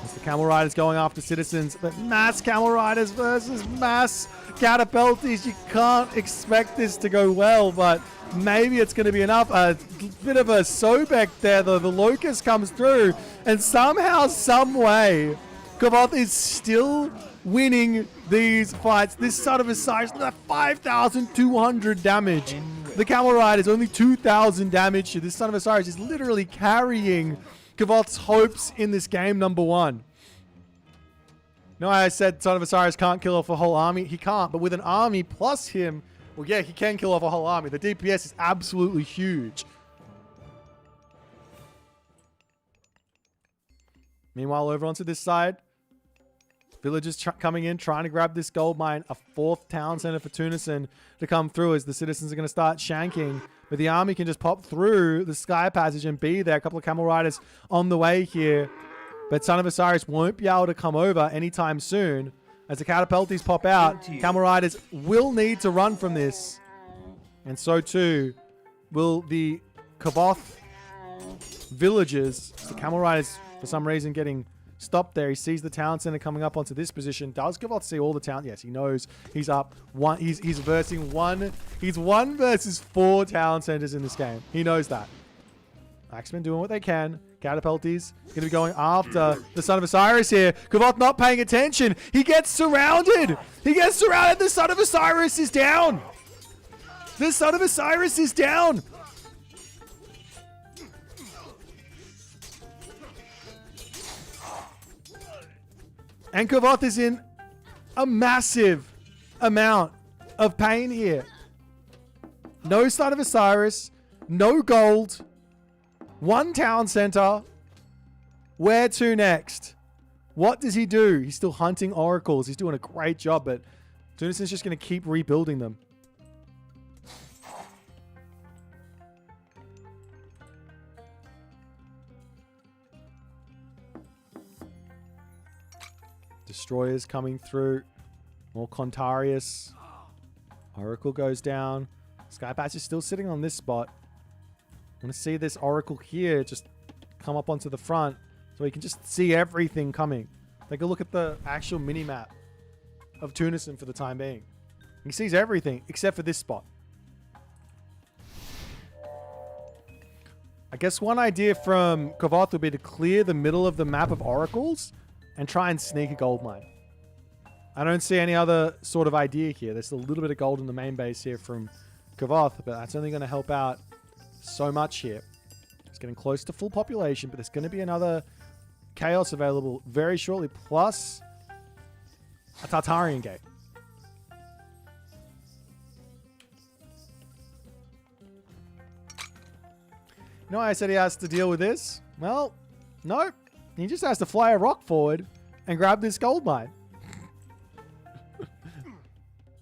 As the Camel Riders going after citizens, but mass Camel Riders versus mass Catapulties. You can't expect this to go well, but maybe it's going to be enough. A bit of a Sobek there, though. The Locust comes through, and somehow, some way, Kvoth is still winning these fights. This Son of Osiris, 5,200 damage. The Camel Rider is only 2,000 damage. This Son of Osiris is literally carrying Kavoth's hopes in this game number 1. No, I said Son of Osiris can't kill off a whole army. He can't, but with an army plus him, well, yeah, he can kill off a whole army. The DPS is absolutely huge. Meanwhile, over onto this side, villagers coming in, trying to grab this gold mine. A 4th town center for Tunison to come through as the citizens are going to start shanking. But the army can just pop through the Sky Passage and be there. A couple of Camel Riders on the way here. But Son of Osiris won't be able to come over anytime soon. As the Catapulties pop out, Camel Riders will need to run from this. And so too will the Kavoth villagers. The Camel Riders, for some reason, getting stopped there. He sees the town center coming up onto this position. Does Kavoth see all the town? Yes, he knows he's up. He's versing one. He's 1 versus 4 town centers in this game. He knows that. Axemen doing what they can. Catapulties going to be going after the Son of Osiris here. Kavoth not paying attention. He gets surrounded. He gets surrounded. The Son of Osiris is down. The Son of Osiris is down. And Kavoth is in a massive amount of pain here. No Son of Osiris. No gold. 1 town center. Where to next? What does he do? He's still hunting oracles. He's doing a great job, but Tunison's just going to keep rebuilding them. Destroyers coming through. More Contarius. Oracle goes down. Skypass is still sitting on this spot. I want to see this Oracle here just come up onto the front so he can just see everything coming. Take a look at the actual mini-map of Tunison for the time being. He sees everything except for this spot. I guess one idea from Kvoth would be to clear the middle of the map of Oracles and try and sneak a gold mine. I don't see any other sort of idea here. There's a little bit of gold in the main base here from Kvoth, but that's only going to help out so much here. It's getting close to full population, but there's going to be another Chaos available very shortly, plus a Tartarian gate. You know why I said he has to deal with this? Well, no. He just has to fly a rock forward and grab this gold mine.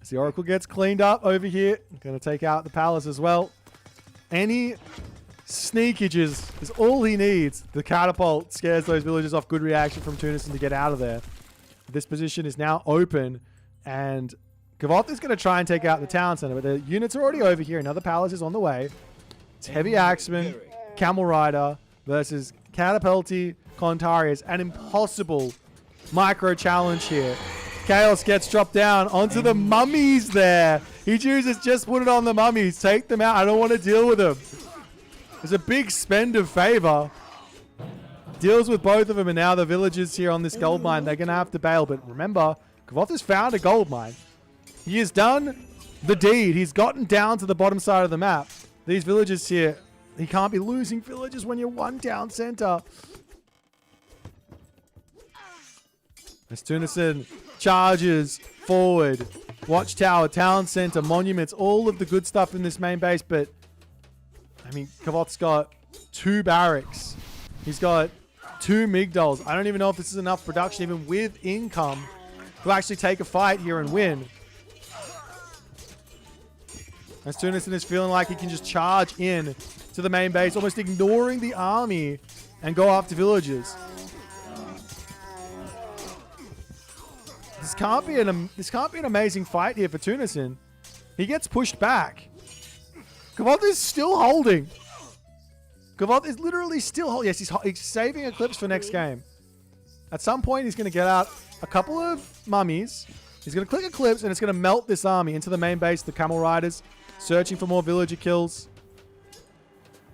As the Oracle gets cleaned up over here, going to take out the palace as well. Any sneakages is all he needs. The catapult scares those villagers off. Good reaction from Tunison to get out of there. This position is now open, and Kavoth is going to try and take out the town center, but the units are already over here. Another palace is on the way. It's Heavy Axeman, Camel Rider versus Catapulti, Contarius. An impossible micro challenge here. Chaos gets dropped down onto the mummies there. He chooses just put it on the mummies. Take them out. I don't want to deal with them. There's a big spend of favor. Deals with both of them, and now the villagers here on this gold mine, they're going to have to bail. But remember, Kvoth has found a gold mine. He has done the deed. He's gotten down to the bottom side of the map. These villagers here, he can't be losing villagers when you're one down center. As Tunison charges forward. Watchtower, town center, monuments, all of the good stuff in this main base. But, I mean, Kavoth's got 2 barracks. He's got 2 Migdols. I don't even know if this is enough production, even with income, to actually take a fight here and win. As Tunison is feeling like he can just charge in to the main base, almost ignoring the army and go after villagers. This can't be an amazing fight here for Tunison. He gets pushed back. Kavoth is still holding. Kavoth is literally still holding. Yes, he's saving Eclipse for next game. At some point, he's going to get out a couple of mummies. He's going to click Eclipse, and it's going to melt this army into the main base. The Camel Riders searching for more villager kills.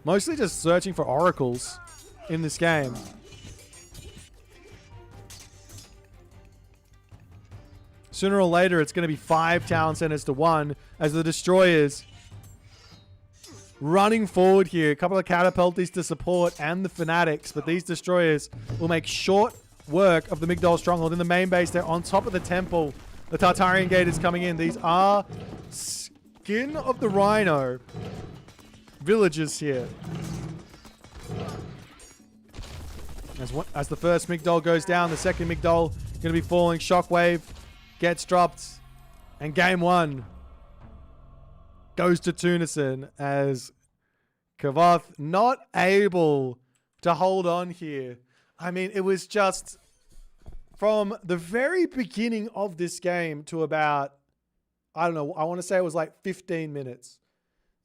Mostly just searching for oracles in this game. Sooner or later, it's going to be 5 town centers to 1 as the destroyers running forward here. A couple of catapulties to support and the fanatics, but these destroyers will make short work of the Migdol stronghold. In the main base, they're on top of the temple. The Tartarian gate is coming in. These are Skin of the Rhino villagers here. As the first Migdol goes down, the second Migdol going to be falling. Shockwave gets dropped, and game 1 goes to Tunison as Kavoth not able to hold on here. I mean, it was just from the very beginning of this game to about, I don't know, I want to say it was like 15 minutes.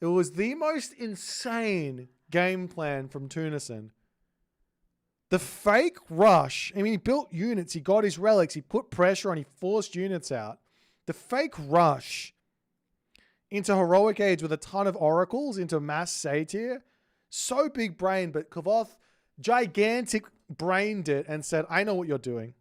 It was the most insane game plan from Tunison. The fake rush, I mean, he built units, he got his relics, he put pressure on, he forced units out. The fake rush into Heroic Age with a ton of oracles into mass satyr, so big brain, but Kavoth gigantic brained it and said, I know what you're doing.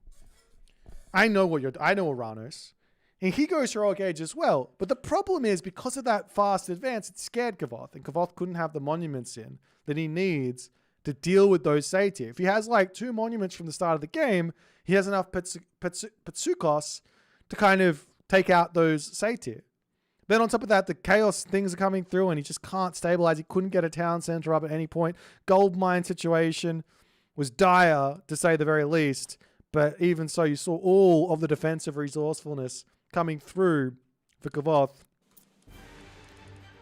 I know Oranos. And he goes Heroic Age as well. But the problem is, because of that fast advance, it scared Kavoth, and Kavoth couldn't have the monuments in that he needs to deal with those satyr. If he has like 2 monuments from the start of the game, he has enough Petsukos to kind of take out those satyr. Then on top of that, the chaos things are coming through and he just can't stabilize. He couldn't get a town center up at any point. Gold mine situation was dire, to say the very least. But even so, you saw all of the defensive resourcefulness coming through for Kavoth.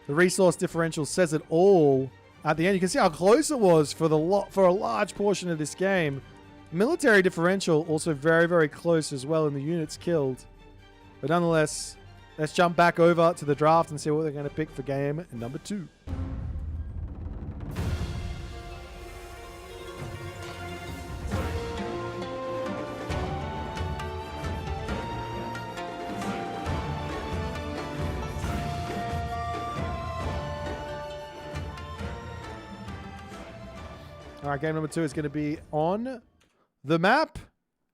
The resource differential says it all. At the end, you can see how close it was for a large portion of this game. Military differential also very, very close as well in the units killed. But nonetheless, let's jump back over to the draft and see what they're going to pick for game number 2. All right, game number 2 is going to be on the map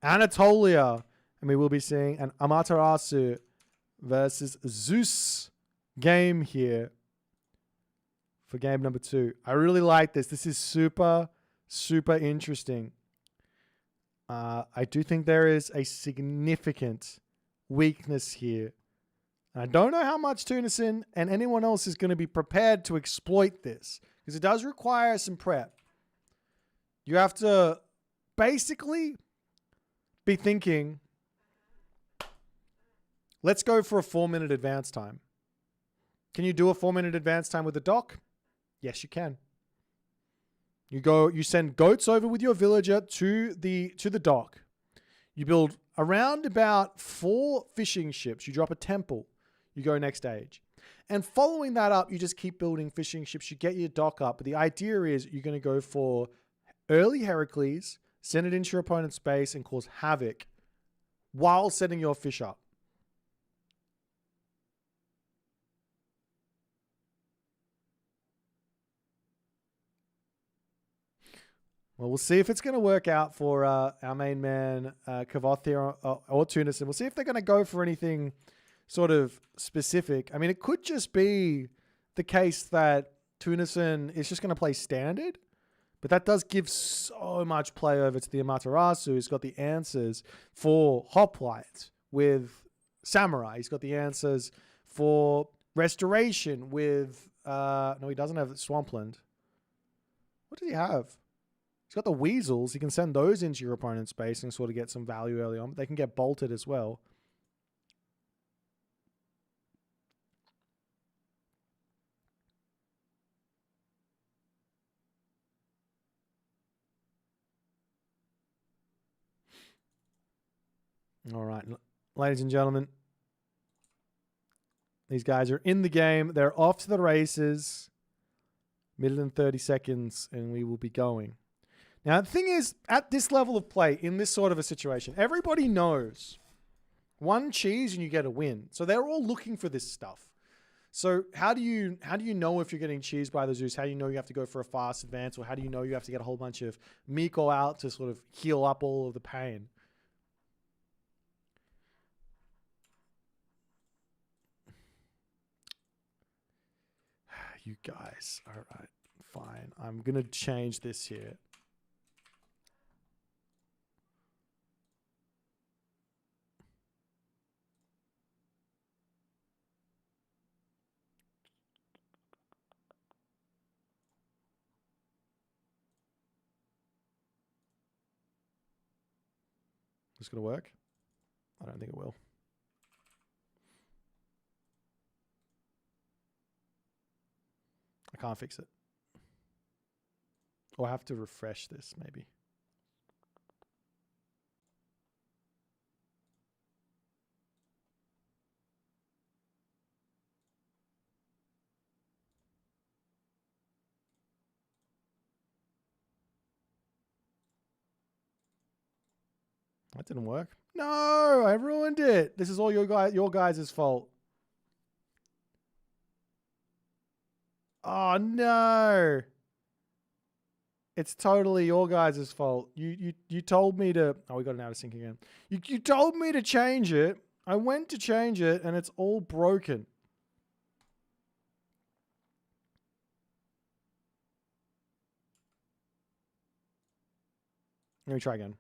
Anatolia. And we will be seeing an Amaterasu versus Zeus game here for game number 2. I really like this. This is super, super interesting. I do think there is a significant weakness here. And I don't know how much Tunison and anyone else is going to be prepared to exploit this, because it does require some prep. You have to basically be thinking, let's go for a 4-minute advance time. Can you do a 4-minute advance time with a dock? Yes, you can. You send goats over with your villager to the dock. You build around about 4 fishing ships. You drop a temple. You go next stage. And following that up, you just keep building fishing ships. You get your dock up. But the idea is you're going to go for early Heracles, send it into your opponent's base and cause havoc while setting your fish up. Well, we'll see if it's going to work out for our main man, Kavoth here, or Tunison. We'll see if they're going to go for anything sort of specific. I mean, it could just be the case that Tunison is just going to play standard, but that does give so much play over to the Amaterasu, who's got the answers for Hoplite with Samurai. He's got the answers for Restoration with... no, he doesn't have Swampland. What does he have? He's got the Weasels. You can send those into your opponent's base and sort of get some value early on. But they can get bolted as well. All right, ladies and gentlemen. These guys are in the game. They're off to the races. Minute and 30 seconds, and we will be going. Now, the thing is, at this level of play, in this sort of a situation, everybody knows one cheese and you get a win. So they're all looking for this stuff. So how do you know if you're getting cheesed by the Zeus? How do you know you have to go for a fast advance? Or how do you know you have to get a whole bunch of Miko out to sort of heal up all of the pain? You guys, all right, fine. I'm going to change this here. Is this going to work? I don't think it will. I can't fix it. Or I have to refresh this, maybe. That didn't work. No, I ruined it. This is all your guys' fault. Oh no. It's totally your guys' fault. You told me to... Oh, we got an out of sync again. You told me to change it. I went to change it, and it's all broken. Let me try again.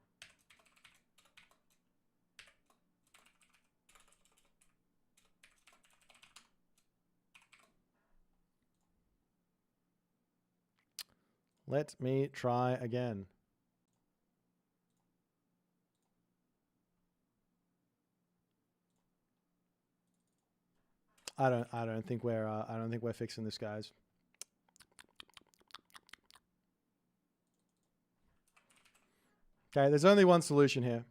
Let me try again. I don't think we're fixing this, guys. Okay, there's only one solution here.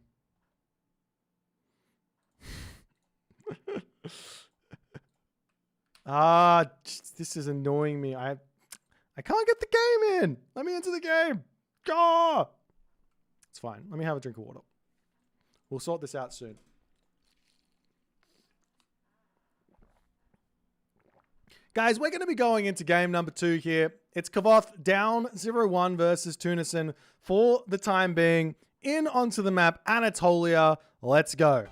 This is annoying me. I can't get the game in. Let me into the game. Go. It's fine. Let me have a drink of water. We'll sort this out soon. Guys, we're going to be going into game number 2 here. It's Kvoth down 0-1 versus Tunison for the time being. In onto the map, Anatolia. Let's go.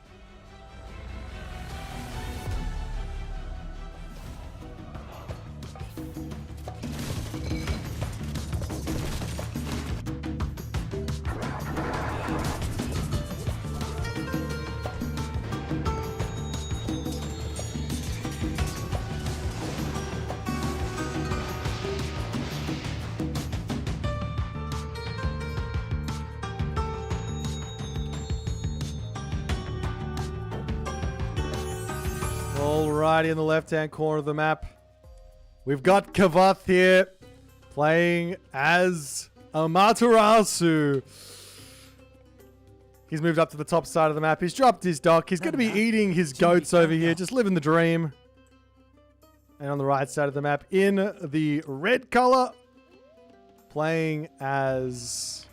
Alrighty, in the left-hand corner of the map, we've got Kavoth here playing as Amaterasu. He's moved up to the top side of the map. He's dropped his dock. He's going to be eating his goats over here, just living the dream. And on the right side of the map, in the red color, playing as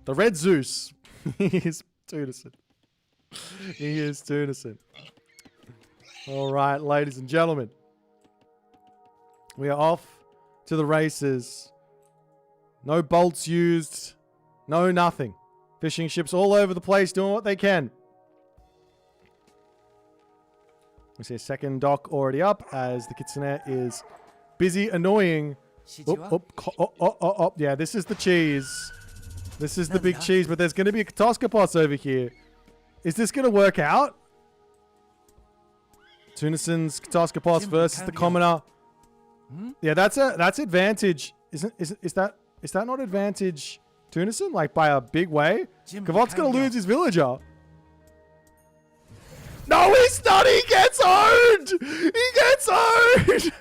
The Red Zeus. He is Tunison. He is Tunison. All right, ladies and gentlemen. We are off to the races. No bolts used. No nothing. Fishing ships all over the place doing what they can. We see a second dock already up as the Kitsune is busy annoying. Yeah, this is the cheese. This is the big cheese, but there's going to be a HUSKSUPPE over here. Is this going to work out? Tunison's HUSKSUPPE versus the commoner. Yeah, that's advantage. Is that not advantage Tunison? Like by a big way? Kavoth's going to lose his villager. No, he's not. He gets owned. He gets owned.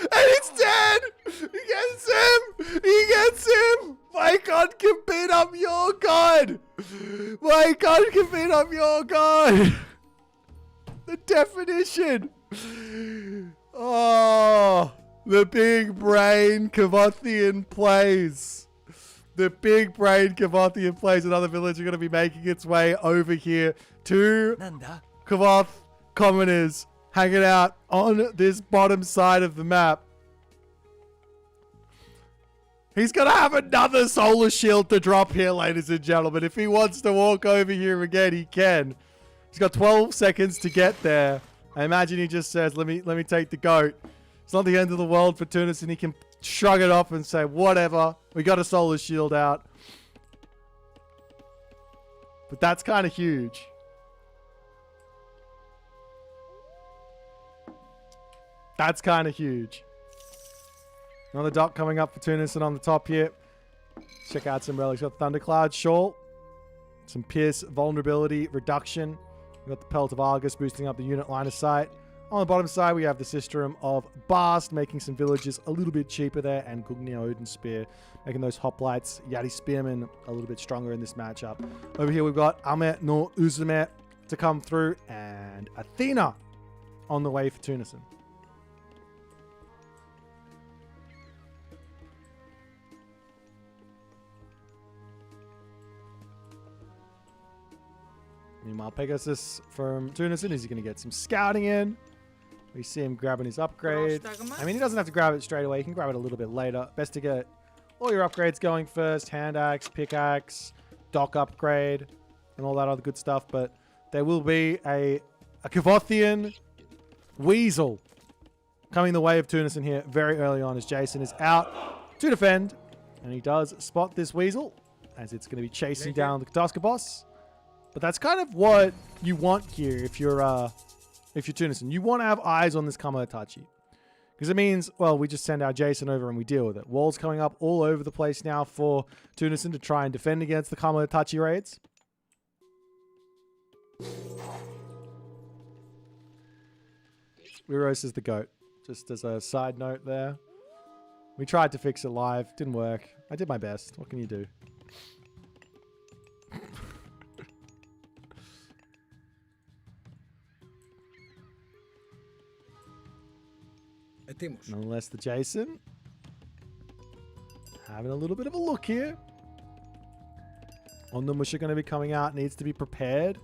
And it's dead. He gets him. He gets him. My God can beat up your God. My God can beat up your God. The definition. Oh, the big brain Kvothian plays. The big brain Kvothian plays. Another village are going to be making its way over here to Kvoth commoners hanging out on this bottom side of the map. He's going to have another solar shield to drop here, ladies and gentlemen. If he wants to walk over here again, he can. He's got 12 seconds to get there. I imagine he just says, let me take the goat. It's not the end of the world for Tunison. He can shrug it off and say, whatever. We got a solar shield out. But that's kind of huge. That's kind of huge. Another dock coming up for Tunison on the top here. Check out some relics. Got Thundercloud Shawl. Some Pierce vulnerability reduction. We've got the Pelt of Argus boosting up the unit line of sight. On the bottom side, we have the Sistrum of Bast, making some villages a little bit cheaper there, and Gugnir Odin Spear, making those hoplites, Yati Spearmen, a little bit stronger in this matchup. Over here, we've got Ame no Uzume to come through, and Athena on the way for Tunison. Meanwhile, Pegasus from Tunison, is he going to get some scouting in? We see him grabbing his upgrade. I mean, he doesn't have to grab it straight away. He can grab it a little bit later. Best to get all your upgrades going first. Hand axe, pickaxe, dock upgrade, and all that other good stuff. But there will be a Kvothian weasel coming the way of Tunison here very early on as Jason is out to defend. And he does spot this weasel as it's going to be chasing down the HUSKSUPPE. But that's kind of what you want here if you're Tunison. You want to have eyes on this Kamatachi. Because it means, well, we just send our Jason over and we deal with it. Walls coming up all over the place now for Tunison to try and defend against the Kamatachi raids. Riros is the GOAT. Just as a side note there. We tried to fix it live. Didn't work. I did my best. What can you do? Nonetheless, the Jason having a little bit of a look here. On the Musha going to be coming out, needs to be prepared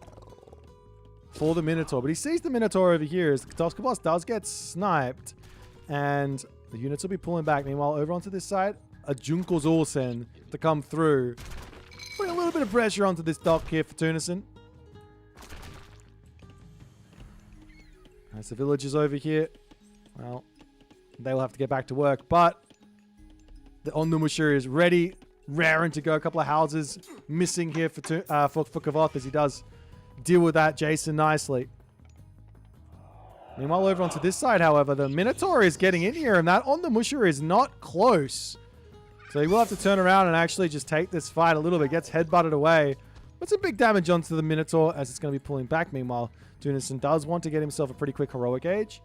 for the Minotaur. But he sees the Minotaur over here as the HUSKSUPPE does get sniped. And the units will be pulling back. Meanwhile, over onto this side, a Junkos Orsen to come through. Putting a little bit of pressure onto this dock here for Tunison. As the villagers over here, well, they will have to get back to work, but the Ondumusha is ready, raring to go. A couple of houses missing here for Kavoth as he does deal with that Jason nicely. Meanwhile, over onto this side, however, the Minotaur is getting in here, and that Ondumusha is not close. So he will have to turn around and actually just take this fight a little bit. Gets headbutted away. But some big damage onto the Minotaur as it's going to be pulling back. Meanwhile, Tunison does want to get himself a pretty quick heroic age.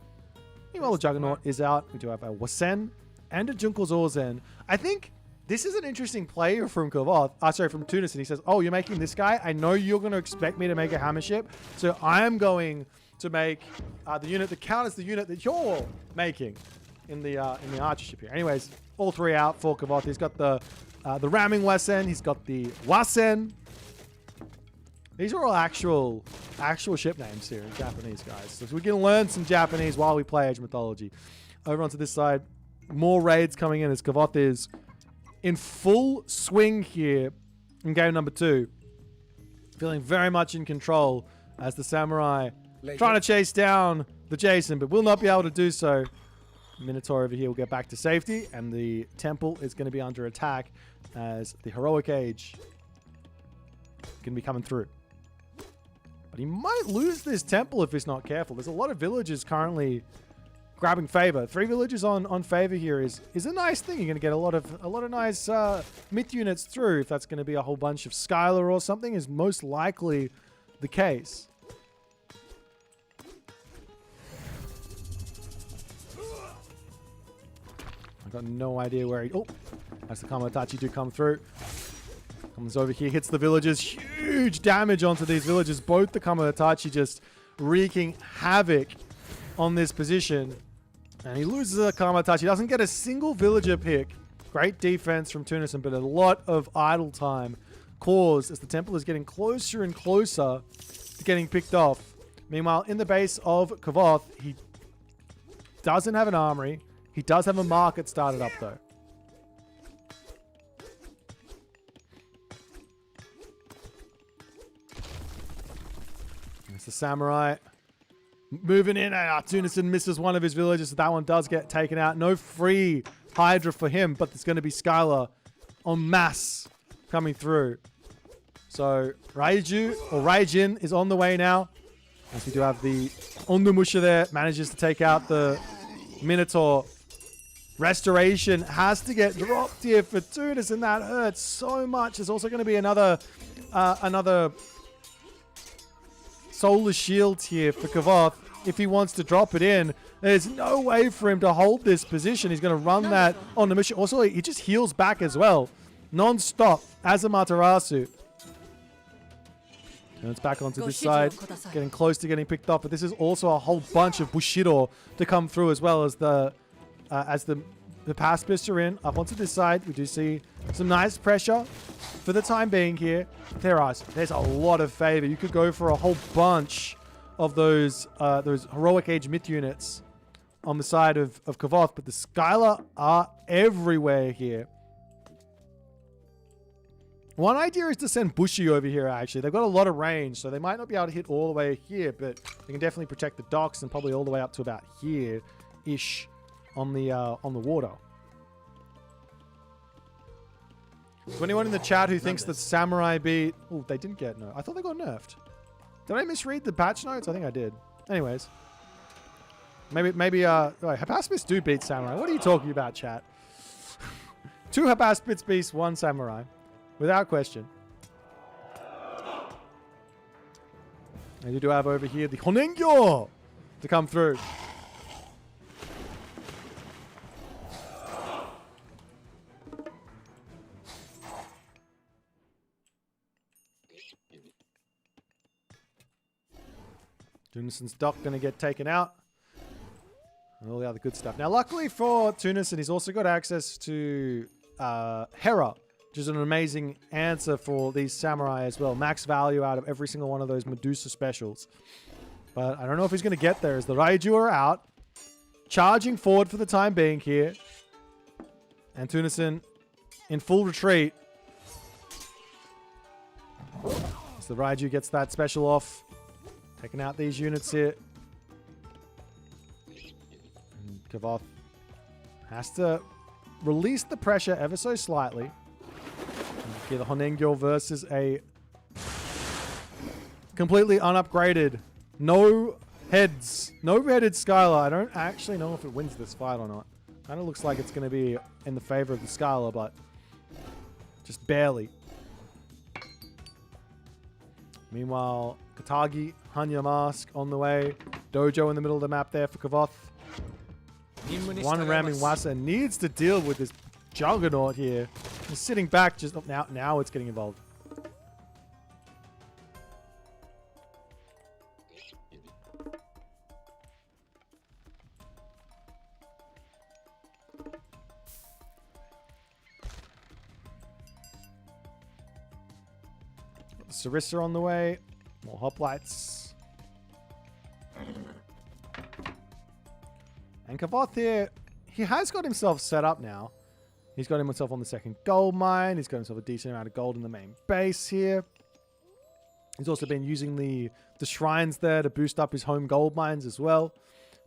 Meanwhile, the Juggernaut is out. We do have a Wasen and a Junkos Orsen. I think this is an interesting play from Kavoth. From Tunison. He says, oh, you're making this guy? I know you're going to expect me to make a hammer ship. So I am going to make the unit that counters the unit that you're making in the archer ship here. Anyways, all three out for Kavoth. He's got the the ramming Wasen. He's got the Wasen. These are all actual ship names here in Japanese, guys. So we can learn some Japanese while we play Age of Mythology. Over onto this side, more raids coming in as Kavoth is in full swing here in game number 2. Feeling very much in control as the Samurai trying to chase down the Jason, but will not be able to do so. Minotaur over here will get back to safety, and the temple is going to be under attack as the Heroic Age can be coming through. But he might lose this temple if he's not careful. There's a lot of villagers currently grabbing favor. 3 villagers on favor here is a nice thing. You're going to get a lot of nice myth units through. If that's going to be a whole bunch of Skylar or something, is most likely the case. I've got no idea where he... Oh, as the Kamatachi do come through. Comes over here, hits the villagers. Huge damage onto these villagers. Both the Kamatachi just wreaking havoc on this position. And he loses the Kamatachi. Doesn't get a single villager pick. Great defense from Tunison, but a lot of idle time caused as the temple is getting closer and closer to getting picked off. Meanwhile, in the base of Kavoth, he doesn't have an armory. He does have a market started up, though. It's the Samurai moving in. Tunison misses one of his villagers, so that one does get taken out. No free Hydra for him, but there's going to be Skylar en masse coming through. So Raiju, or Raijin, is on the way now. As we do have the Ondumusha there, manages to take out the Minotaur. Restoration has to get dropped here for Tunison, and that hurts so much. There's also going to be another Solar Shield here for Kvoth. If he wants to drop it in, there's no way for him to hold this position. He's going to run that on the mission. Also, he just heals back as well. Non-stop as a Matarasu. Turns back onto this side. Getting close to getting picked off. But this is also a whole bunch of Bushido to come through as well as the pacifists are in. Up onto this side, we do see some nice pressure for the time being here. There's a lot of favor. You could go for a whole bunch of those Heroic Age myth units on the side of Kavoth, but the Skylar are everywhere here. One idea is to send Bushi over here, actually. They've got a lot of range, so they might not be able to hit all the way here, but they can definitely protect the docks and probably all the way up to about here-ish on the water. So anyone in the chat who thinks that Samurai beat... Oh, they didn't get nerfed. I thought they got nerfed. Did I misread the patch notes? I think I did. Anyways. Maybe, Hapaspis do beat Samurai. What are you talking about, chat? 2 Hapaspis beats 1 Samurai. Without question. And you do have over here the Honengyo to come through. Tunison's dock going to get taken out. And all the other good stuff. Now, luckily for Tunison, he's also got access to Hera, which is an amazing answer for these Samurai as well. Max value out of every single one of those Medusa specials. But I don't know if he's going to get there as the Raiju are out. Charging forward for the time being here. And Tunison in full retreat. As the Raiju gets that special off. Taking out these units here. And Kavoth has to release the pressure ever so slightly. Here the Honengyo versus a completely unupgraded, no headed Skylar. I don't actually know if it wins this fight or not. Kind of looks like it's going to be in the favor of the Skylar, but just barely. Meanwhile, Katagi, Hanya Mask on the way. Dojo in the middle of the map there for Kavoth. One ramming Wasa needs to deal with this Juggernaut here. He's sitting back just... Oh, now it's getting involved. Sarissa on the way. More hoplites. And Kavoth here, he has got himself set up now. He's got himself on the second gold mine. He's got himself a decent amount of gold in the main base here. He's also been using the shrines there to boost up his home gold mines as well.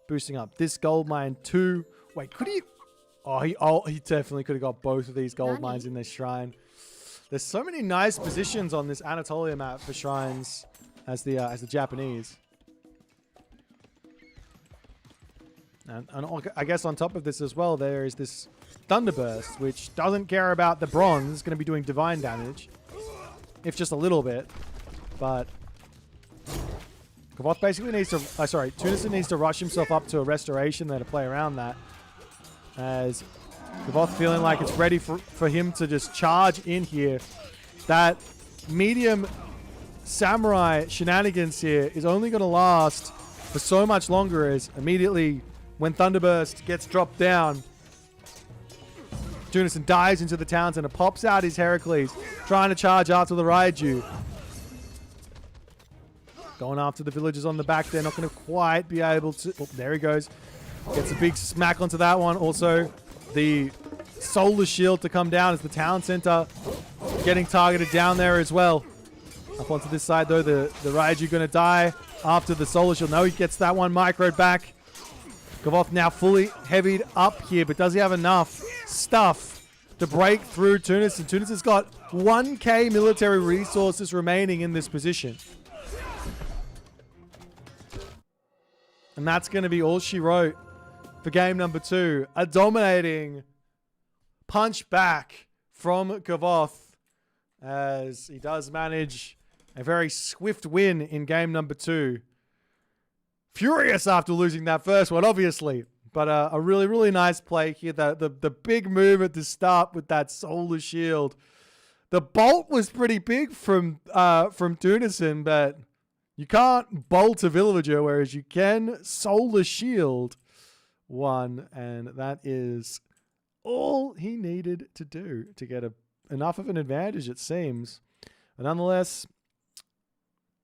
Boosting up this gold mine too. Wait, could he? Oh, he definitely could have got both of these gold mines in this shrine. There's so many nice positions on this Anatolia map for shrines as the Japanese. And I guess on top of this as well, there is this Thunderburst, which doesn't care about the bronze. It's going to be doing divine damage, if just a little bit. But Kvoth basically needs to... Tunison needs to rush himself up to a restoration there to play around that. As Kvoth feeling like it's ready for him to just charge in here. That medium samurai shenanigans here is only going to last for so much longer, as immediately when Thunderburst gets dropped down, Tunison dives into the town center, pops out his Heracles, trying to charge after the Raiju. Going after the villagers on the back. They're not going to quite be able to... Oh, there he goes. Gets a big smack onto that one. Also, the solar shield to come down as the town center getting targeted down there as well. Up onto this side, though, the Raiju going to die after the solar shield. No, he gets that one microed back. Kavoth now fully heavied up here, but does he have enough stuff to break through Tunison? Tunison's got 1k military resources remaining in this position. And that's going to be all she wrote for game number 2. A dominating punch back from Kavoth, as he does manage a very swift win in game number 2. Furious after losing that first one, obviously. But a really, really nice play here. The big move at the start with that solar shield. The bolt was pretty big from Tunison, but you can't bolt a villager, whereas you can solar shield one. And that is all he needed to do to get enough of an advantage, it seems. But nonetheless,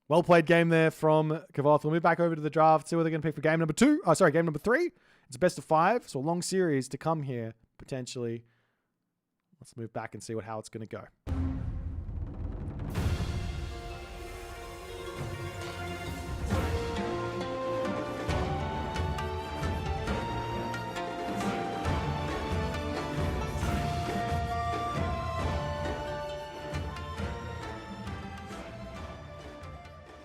well played game there from Kavoth. We'll move back over to the draft, see what they're going to pick for game number 2. Oh, sorry, game number 3. It's a best of 5, so a long series to come here, potentially. Let's move back and see how it's going to go.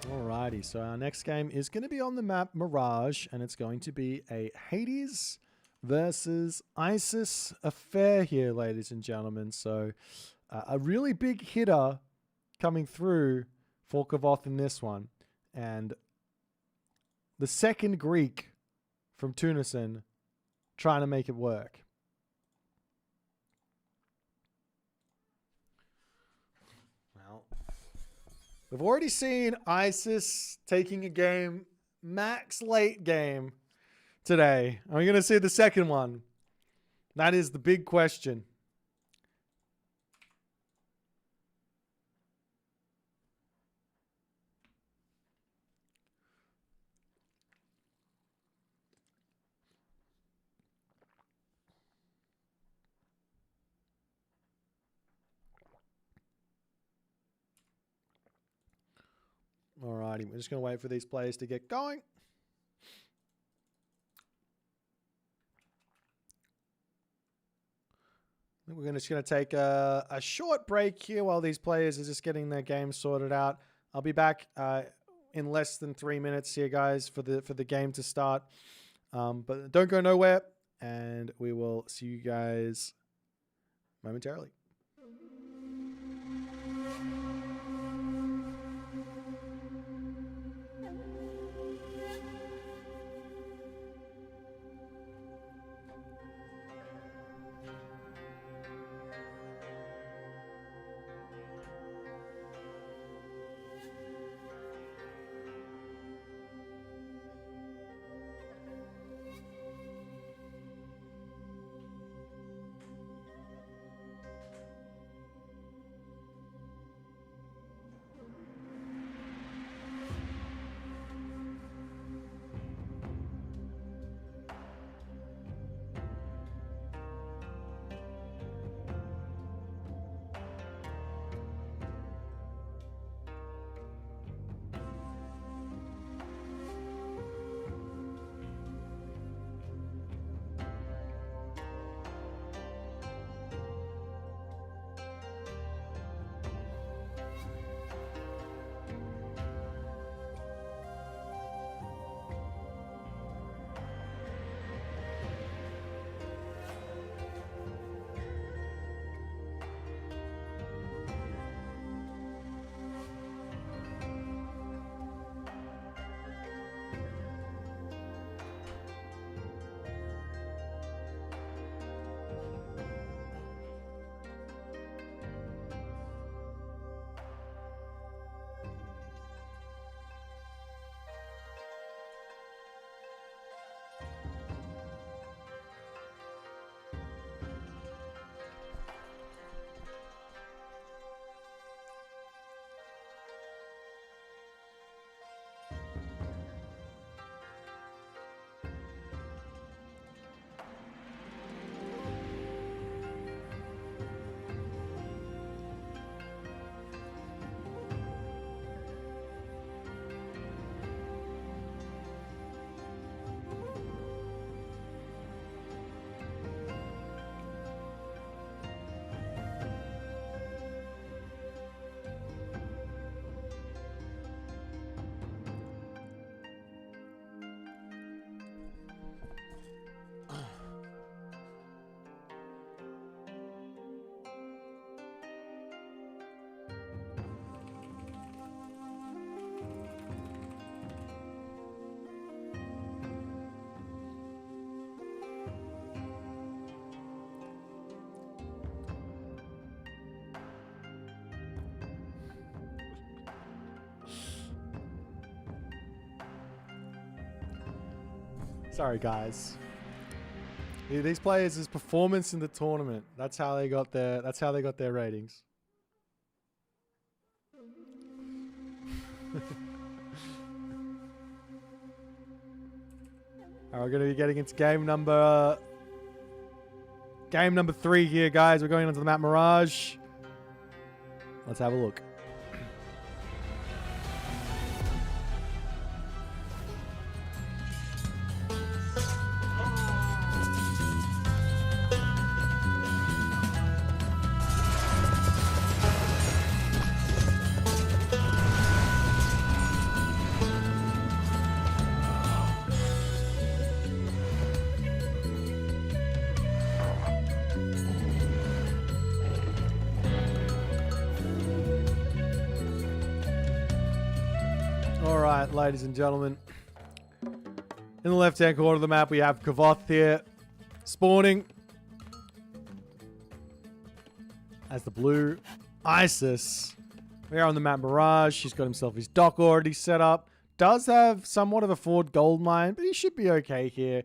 Alrighty, so our next game is going to be on the map Mirage, and it's going to be a Hades versus Isis affair here, ladies and gentlemen. So a really big hitter coming through for Kavoth in this one. And the second Greek from Tunison trying to make it work. We've already seen Isis taking a game, max late game today. Are we going to see the second one? That is the big question. Alrighty, we're just going to wait for these players to get going. We're just going to take a short break here while these players are just getting their game sorted out. I'll be back in less than 3 minutes here, guys, for the game to start. But don't go nowhere, and we will see you guys momentarily. Sorry, guys. These players' performance in the tournament. That's how they got their. That's how they got their ratings. We're going to be getting into game number 3 here, guys. We're going onto the map Mirage. Let's have a look. Alright, ladies and gentlemen. In the left-hand corner of the map, we have Kvoth here. Spawning. As the blue ISIS. We are on the map Mirage. He's got himself his dock already set up. Does have somewhat of a forward gold mine, but he should be okay here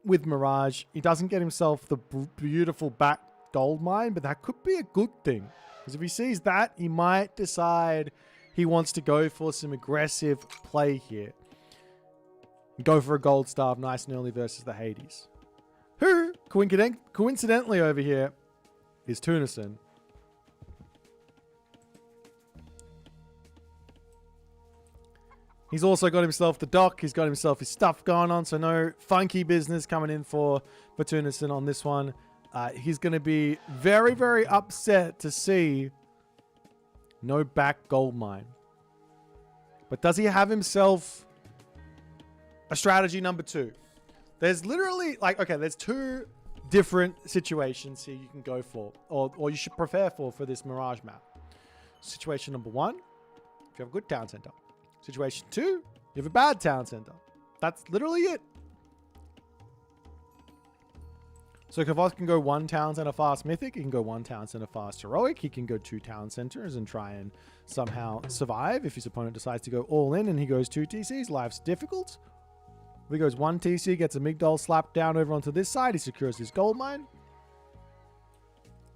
with Mirage. He doesn't get himself the beautiful back gold mine, but that could be a good thing. Because if he sees that, he might decide he wants to go for some aggressive play here. Go for a gold staff nice and early versus the Hades. Who, coincidentally over here, is Tunison. He's also got himself the dock. He's got himself his stuff going on. So no funky business coming in for Tunison on this one. He's going to be very, very upset to see no back gold mine. But does he have himself a strategy number 2? There's literally, like, okay, there's 2 different situations here you can go for. Or you should prepare for this Mirage map. Situation number 1, if you have a good town center. Situation 2, you have a bad town center. That's literally it. So Kavoth can go 1 town center fast mythic. He can go 1 town center fast heroic. He can go 2 town centers and try and somehow survive. If his opponent decides to go all in and he goes 2 TCs, life's difficult. If he goes 1 TC, gets a Migdol slapped down over onto this side, he secures his gold mine.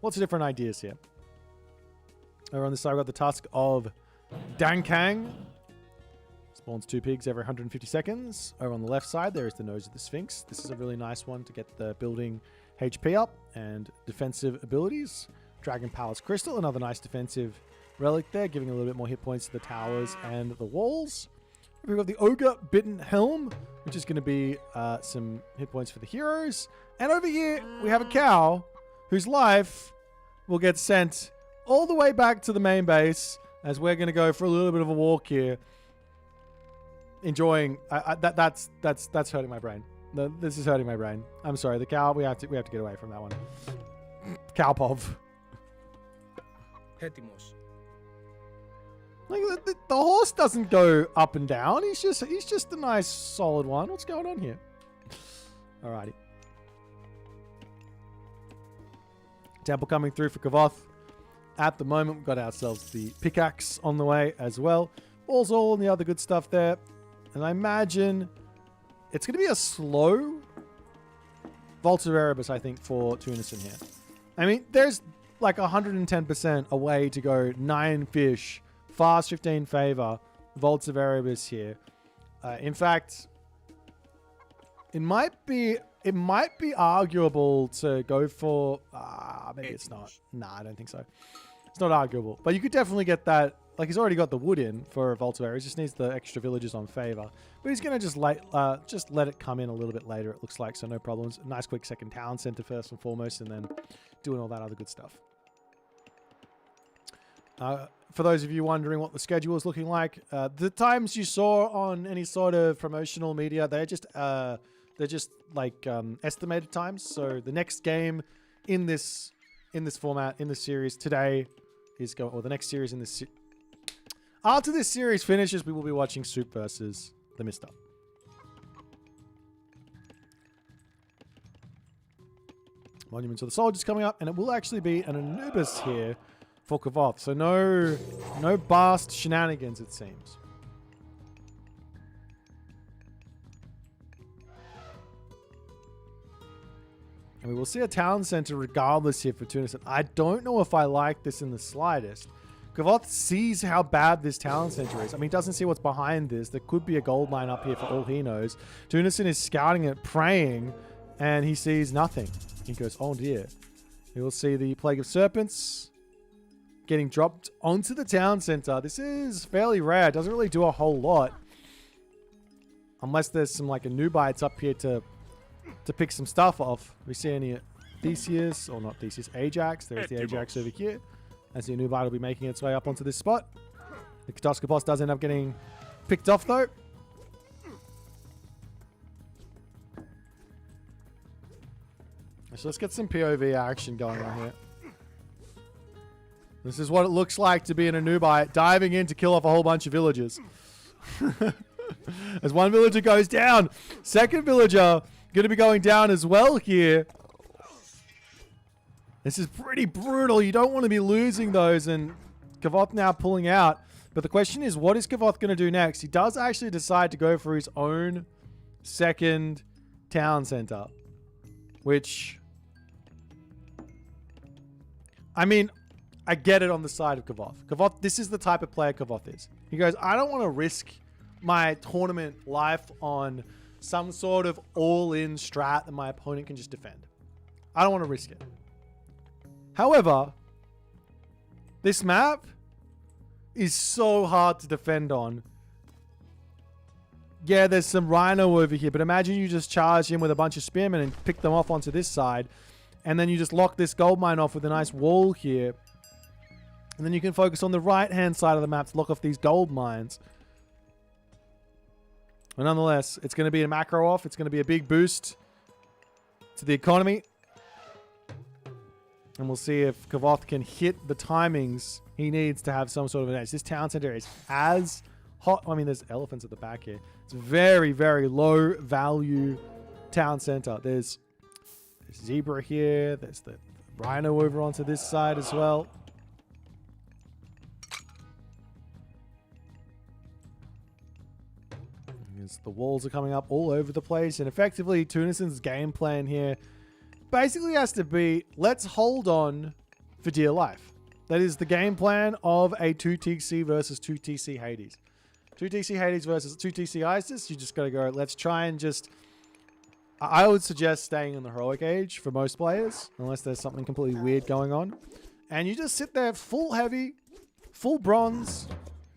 Lots of different ideas here. Over on this side, we've got the Tusk of Dankang. Spawns 2 pigs every 150 seconds. Over on the left side, there is the Nose of the Sphinx. This is a really nice one to get the building HP up and defensive abilities. Dragon Palace Crystal, another nice defensive relic there, giving a little bit more hit points to the towers and the walls. We've got the Ogre Bitten Helm, which is going to be some hit points for the heroes. And over here, we have a cow whose life will get sent all the way back to the main base as we're going to go for a little bit of a walk here. Enjoying that's hurting my brain. This is hurting my brain. I'm sorry. The cow. We have to get away from that one. Cowpov. Hetimos. Like the horse doesn't go up and down. He's just a nice solid one. What's going on here? Alrighty. Temple coming through for Kavoth. At the moment, we've got ourselves the pickaxe on the way as well. All's all and the other good stuff there. And I imagine it's going to be a slow Vault of Erebus, I think, for Tunison here. I mean, there's like 110% a way to go 9 fish, fast 15 favor, Vaults of Erebus here. In fact, it might be arguable to go for... maybe it's not. Nah, I don't think so. It's not arguable. But you could definitely get that. Like, he's already got the wood in for Vault of Erebus. He just needs the extra villages on favor. But he's going to just let it come in a little bit later, it looks like. So no problems. Nice quick second town center first and foremost, and then doing all that other good stuff. For those of you wondering what the schedule is looking like, the times you saw on any sort of promotional media, they're just like estimated times. So the next game in this format, in this series today is going, or the next series in this after this series finishes, we will be watching Soup versus TheMista. Monuments of the Soldiers coming up, and it will actually be an Anubis here for Kvoth. So no Bast shenanigans, it seems. And we will see a town center regardless here for Tunison. I don't know if I like this in the slightest. Kvoth sees how bad this town center is. I mean, he doesn't see what's behind this. There could be a gold mine up here for all he knows. Tunison is scouting it, praying, and he sees nothing. He goes, oh dear. We will see the Plague of Serpents getting dropped onto the town center. This is fairly rare. It doesn't really do a whole lot. Unless there's some like a Nubites up here to pick some stuff off. We see any Theseus, or not Theseus, Ajax. There's the Ajax over here. As the Nubite will be making its way up onto this spot. The HUSKSUPPE does end up getting picked off though. So let's get some POV action going on here. This is what it looks like to be in a Nubite, diving in to kill off a whole bunch of villagers. As one villager goes down, second villager going to be going down as well here. This is pretty brutal. You don't want to be losing those, and Kavoth now pulling out. But the question is, what is Kavoth going to do next? He does actually decide to go for his own second town center, which, I mean, I get it on the side of Kavoth. Kavoth, this is the type of player Kavoth is. He goes, I don't want to risk my tournament life on some sort of all-in strat that my opponent can just defend. I don't want to risk it. However, this map is so hard to defend on. Yeah, there's some Rhino over here, but imagine you just charge in with a bunch of spearmen and pick them off onto this side, and then you just lock this gold mine off with a nice wall here, and then you can focus on the right-hand side of the map to lock off these gold mines. But nonetheless, it's going to be a macro off. It's going to be a big boost to the economy. And we'll see if Kavoth can hit the timings he needs to have some sort of an edge. This town center is as hot. I mean, there's elephants at the back here. It's very, very low value town center. There's zebra here. There's the rhino over onto this side as well. The walls are coming up all over the place. And effectively, Tunison's game plan here basically has to be, let's hold on for dear life. That is the game plan of a 2TC versus 2TC Hades. 2TC Hades versus 2TC Isis. You just got to go, let's try and just... I would suggest staying in the heroic age for most players, unless there's something completely weird going on. And you just sit there full heavy, full bronze,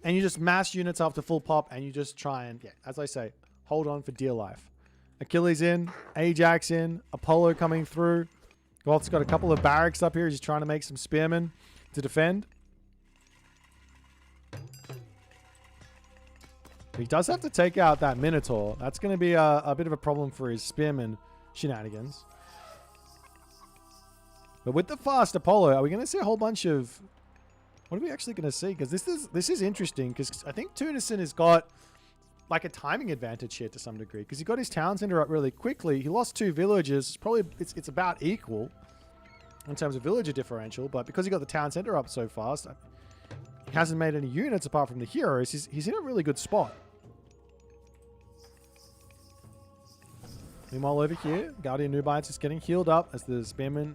and you just mass units up to full pop, and you just try and, yeah, as I say, hold on for dear life. Achilles in, Ajax in, Apollo coming through. Kvoth's got a couple of barracks up here. He's trying to make some spearmen to defend. He does have to take out that Minotaur. That's going to be a bit of a problem for his spearman shenanigans. But with the fast Apollo, are we going to see a whole bunch of... What are we actually going to see? Because this is interesting, because I think Tunison has got like a timing advantage here to some degree, because he got his town center up really quickly. He lost 2 villages. Probably it's about equal in terms of villager differential, but because he got the town center up so fast, he hasn't made any units apart from the heroes. He's in a really good spot. Meanwhile, over here, Guardian Nubites is getting healed up as the spearmen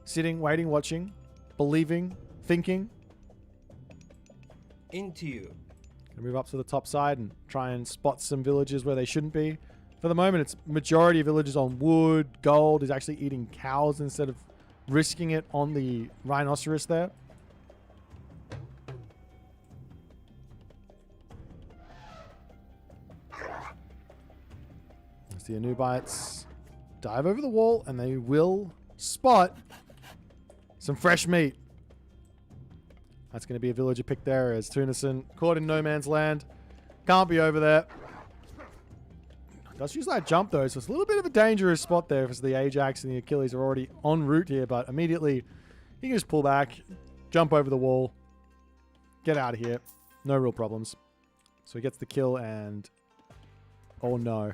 sitting, waiting, watching, believing, thinking. Into you. Gonna move up to the top side and try and spot some villages where they shouldn't be. For the moment, it's majority of villages on wood. Gold is actually eating cows instead of risking it on the rhinoceros there. As the Anubites dive over the wall, and they will spot some fresh meat. That's going to be a villager pick there as Tunison caught in no man's land. Can't be over there. Does use that jump though, so it's a little bit of a dangerous spot there as the Ajax and the Achilles are already en route here, but immediately he can just pull back, jump over the wall, get out of here. No real problems. So he gets the kill and... Oh no.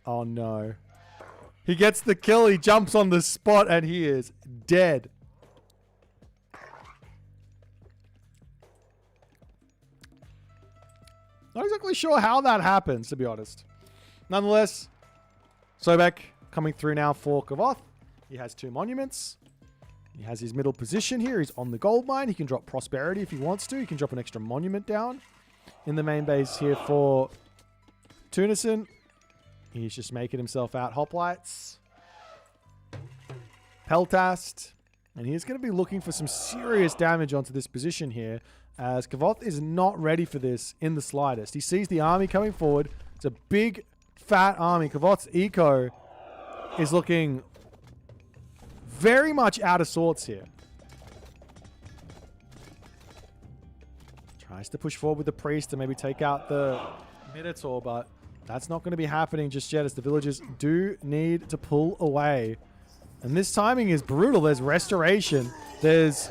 Oh no. He gets the kill, he jumps on the spot and he is dead. Not exactly sure how that happens, to be honest. Nonetheless, Sobek coming through now for Kavoth. He has 2 monuments. He has his middle position here. He's on the gold mine. He can drop prosperity if he wants to. He can drop an extra monument down in the main base here for Tunison. He's just making himself out hoplites. Peltast. And he's going to be looking for some serious damage onto this position here, as Kvoth is not ready for this in the slightest. He sees the army coming forward. It's a big, fat army. Kavoth's eco is looking very much out of sorts here. Tries to push forward with the priest to maybe take out the Minotaur, but that's not going to be happening just yet, as the villagers do need to pull away. And this timing is brutal. There's Restoration. There's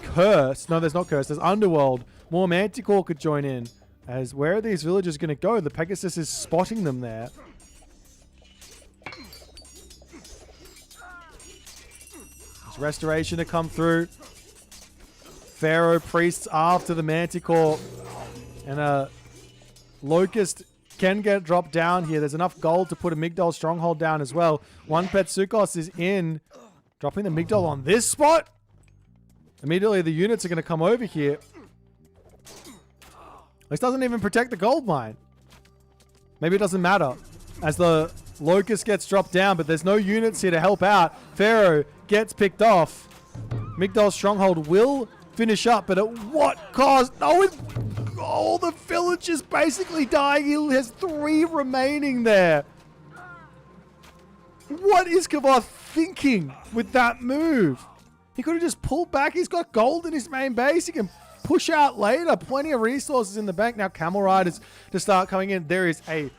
Curse. No, there's not Curse. There's Underworld. More Manticore could join in. As where are these villagers going to go? The Pegasus is spotting them there. There's Restoration to come through. Pharaoh priests after the Manticore. And a Locust can get dropped down here. There's enough gold to put a Migdol stronghold down as well. One Petsukos is in. Dropping the Migdol on this spot. Immediately the units are going to come over here. This doesn't even protect the gold mine. Maybe it doesn't matter, as the Locust gets dropped down, but there's no units here to help out. Pharaoh gets picked off. Migdol's stronghold will finish up, but at what cost? Oh, all the villagers basically dying. He has 3 remaining there. What is Kavoth thinking with that move? He could have just pulled back. He's got gold in his main base. He can push out later. Plenty of resources in the bank. Now Camel Riders to start coming in. There is a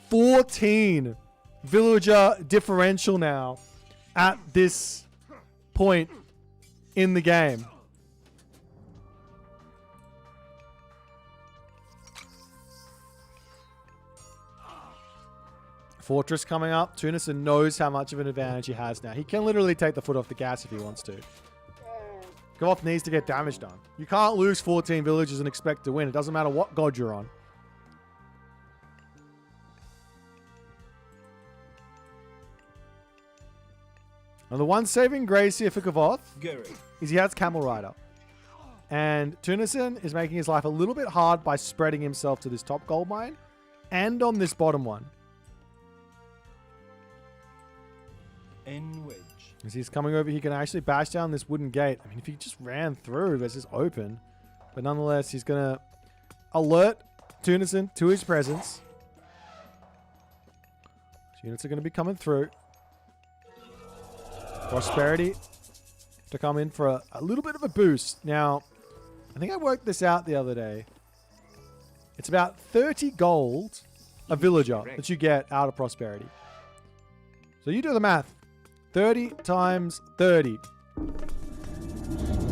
14 villager differential now at this point in the game. Fortress coming up. Tunison knows how much of an advantage he has now. He can literally take the foot off the gas if he wants to. Kavoth needs to get damage done. You can't lose 14 villages and expect to win. It doesn't matter what god you're on. And the one saving grace here for Kavoth is he has Camel Rider. And Tunison is making his life a little bit hard by spreading himself to this top gold mine and on this bottom one. In which As he's coming over, he can actually bash down this wooden gate. I mean, if he just ran through, this is open. But nonetheless, he's going to alert Tunison to his presence. Units are going to be coming through. Prosperity to come in for a little bit of a boost. Now, I think I worked this out the other day. It's about 30 gold a villager that you get out of prosperity. So you do the math. 30 times 30.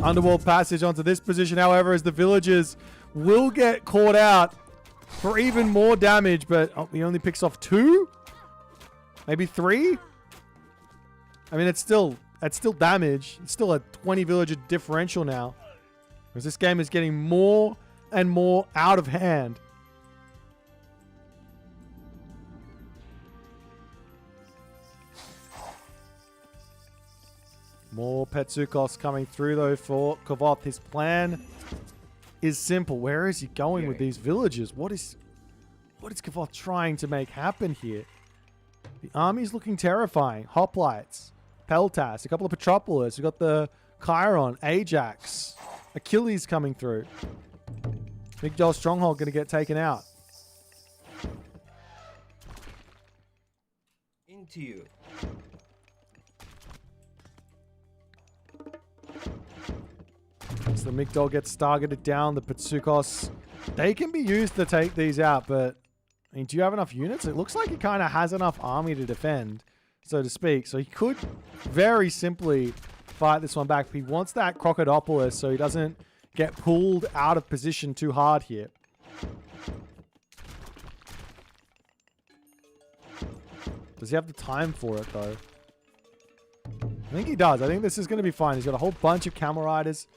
Underworld passage onto this position, however, as the villagers will get caught out for even more damage, but he only picks off 2? Maybe 3? I mean, that's still damage. It's still a 20 villager differential now, because this game is getting more and more out of hand. More Petsukos coming through, though, for Kvoth. His plan is simple. Where is he going with these villagers? What is Kvoth trying to make happen here? The army's looking terrifying. Hoplites, Peltas, a couple of Petropolis. We've got the Chiron, Ajax, Achilles coming through. Migdol Stronghold going to get taken out. into you. So the Migdol gets targeted down. The Petsukos, they can be used to take these out, but I mean, do you have enough units? It looks like he kind of has enough army to defend, so to speak. So he could very simply fight this one back. He wants that Crocodilopolis so he doesn't get pulled out of position too hard here. Does he have the time for it, though? I think he does. I think this is going to be fine. He's got a whole bunch of Camel Riders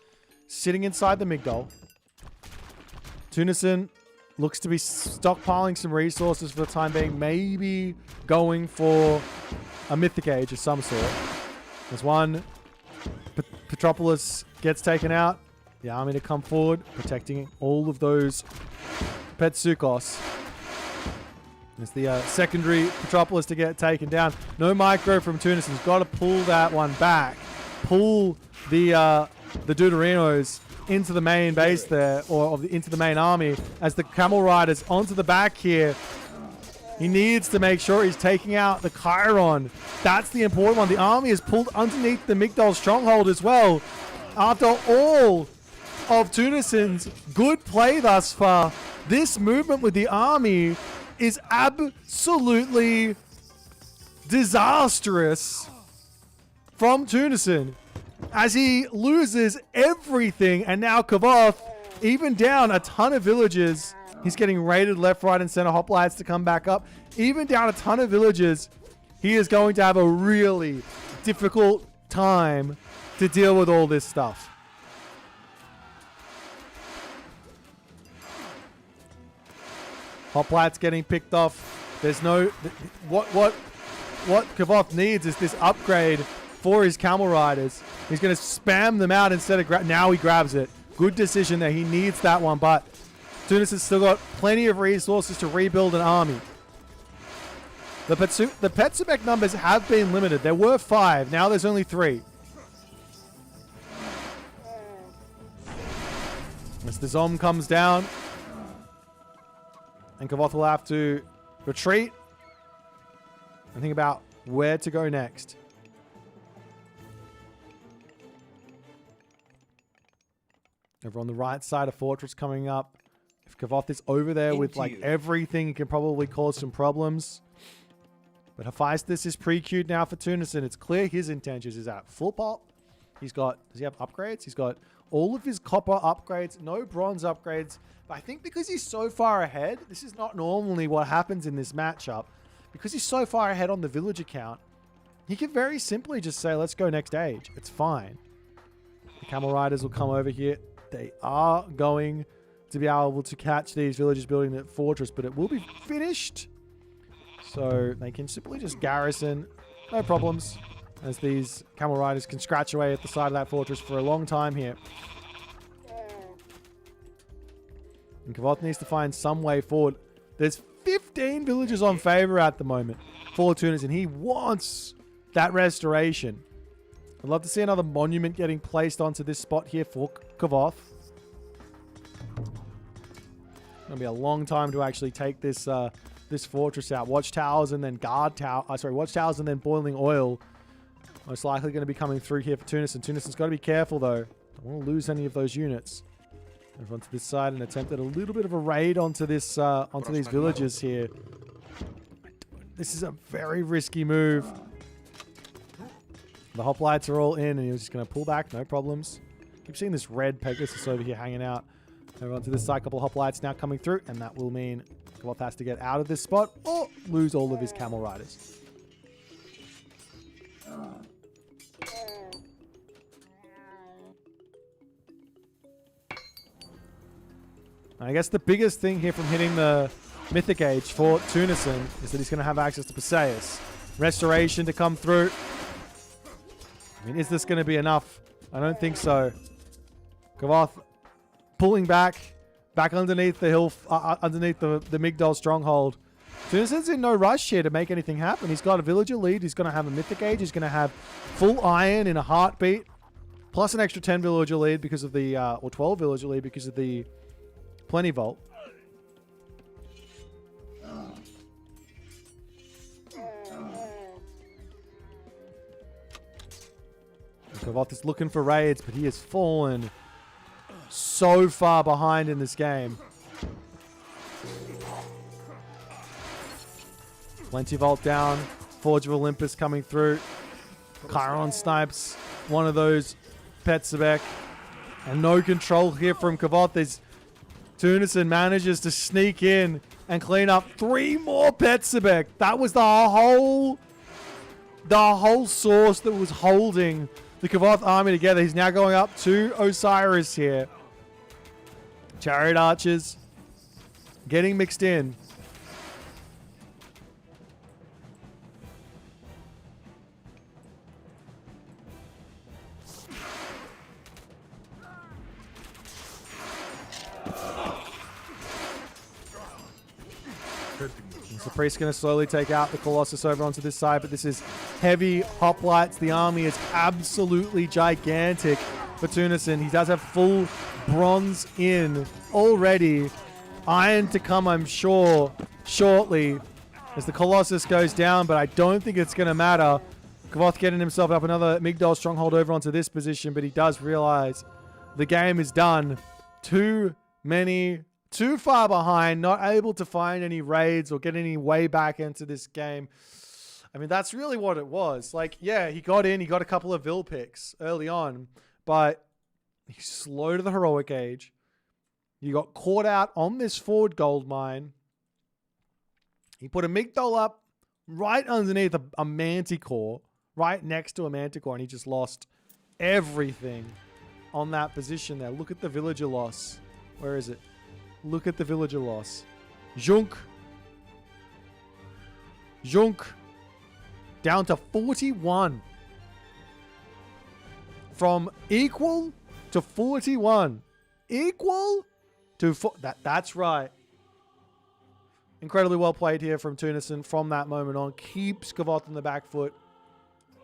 sitting inside the Migdol. Tunison looks to be stockpiling some resources for the time being. Maybe going for a Mythic Age of some sort. There's one. Petropolis gets taken out. The army to come forward, protecting all of those Petsukos. It's the secondary Petropolis to get taken down. No micro from Tunison's got to pull that one back. Pull the Deuterinos into the main base there, or into the main army, as the Camel Riders onto the back here. He needs to make sure he's taking out the Chiron. That's the important one. The army is pulled underneath the Migdol stronghold as well. After all of Tunison's good play thus far, this movement with the army is absolutely disastrous from Tunison, as he loses everything. And now Kavoth, even down a ton of villages, he's getting raided left, right, and center. Hoplites to come back up. Even down a ton of villages, he is going to have a really difficult time to deal with all this stuff. Hoplites getting picked off. There's no... What Kavoth needs is this upgrade for his Camel Riders. He's going to spam them out instead of... Now he grabs it. Good decision there. He needs that one, but Tunis has still got plenty of resources to rebuild an army. The Petsubek numbers have been limited. There were 5. Now there's only 3. As the Zom comes down, and Kavoth will have to retreat and think about where to go next. Over on the right side, a fortress coming up. If Kavoth is over there with like everything, he can probably cause some problems. But Hephaestus is pre-queued now for Tunison. It's clear his intentions is at full pop. He's got, does he have upgrades? He's got all of his copper upgrades, no bronze upgrades. But I think because he's so far ahead, this is not normally what happens in this matchup. Because he's so far ahead on the village account, he can very simply just say, let's go next age. It's fine. The Camel Riders will come over here. They are going to be able to catch these villagers building that fortress, but it will be finished. So they can simply just garrison, no problems, as these Camel Riders can scratch away at the side of that fortress for a long time here. And Kavoth needs to find some way forward. There's 15 villagers on favor at the moment for Tunis, and he wants that restoration. I'd love to see another monument getting placed onto this spot here for Kavoth. It'll be a long time to actually take this this fortress out. Watchtowers and then watchtowers and then boiling oil. Most likely going to be coming through here for Tunison. Tunison's got to be careful though. Don't want to lose any of those units. Over onto this side and attempt at a little bit of a raid onto this onto these villages here. This is a very risky move. The hoplites are all in, and he was just going to pull back, no problems. Keep seeing this red Pegasus over here hanging out. Over onto this side, couple of hoplites now coming through, and that will mean Kavoth has to get out of this spot or lose all of his Camel Riders. I guess the biggest thing here from hitting the Mythic Age for Tunison is that he's going to have access to Perseus. Restoration to come through. I mean, is this going to be enough? I don't think so. Kavoth pulling back underneath the hill, underneath the Migdol stronghold. Tunison's in no rush here to make anything happen. He's got a villager lead. He's going to have a Mythic Age. He's going to have full iron in a heartbeat, plus an extra 10 villager lead because of the, or 12 villager lead because of the Plenty Vault. Kavoth is looking for raids, but he has fallen so far behind in this game. Plenty Vault down. Forge of Olympus coming through. Chiron snipes one of those Petsubek. And no control here from Kavoth as Tunison manages to sneak in and clean up 3 more Petsubek. That was the whole source that was holding the Kavoth army together. He's now going up to Osiris here. Chariot Archers getting mixed in. The priest's going to slowly take out the Colossus over onto this side, but this is heavy hoplites. The army is absolutely gigantic for Tunison. He does have full bronze in already. Iron to come, I'm sure, shortly as the Colossus goes down, but I don't think it's going to matter. Kvoth getting himself up another Migdol stronghold over onto this position, but he does realize the game is done. Too far behind, not able to find any raids or get any way back into this game. I mean, that's really what it was. Like, yeah, he got in, he got a couple of Vil picks early on, but he's slow to the heroic age. You got caught out on this forward gold mine. He put a Migdol up right underneath a Manticore, right next to a Manticore, and he just lost everything on that position there. Look at the villager loss. Where is it? Look at the villager loss. Junk. Down to 41. From equal to 41. Equal to that's right. Incredibly well played here from Tunison from that moment on. Keeps Kavoth on the back foot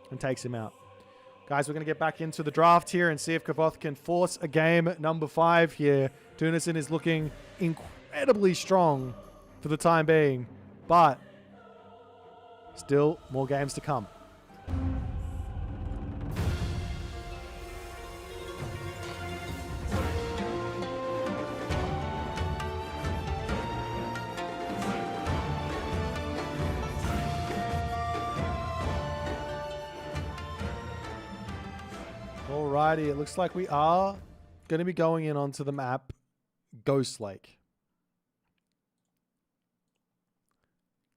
and takes him out. Guys, we're going to get back into the draft here and see if Kavoth can force a game number 5 here. Tunison is looking incredibly strong for the time being, but still more games to come. Alrighty, it looks like we are going to be going in onto the map Ghost Lake.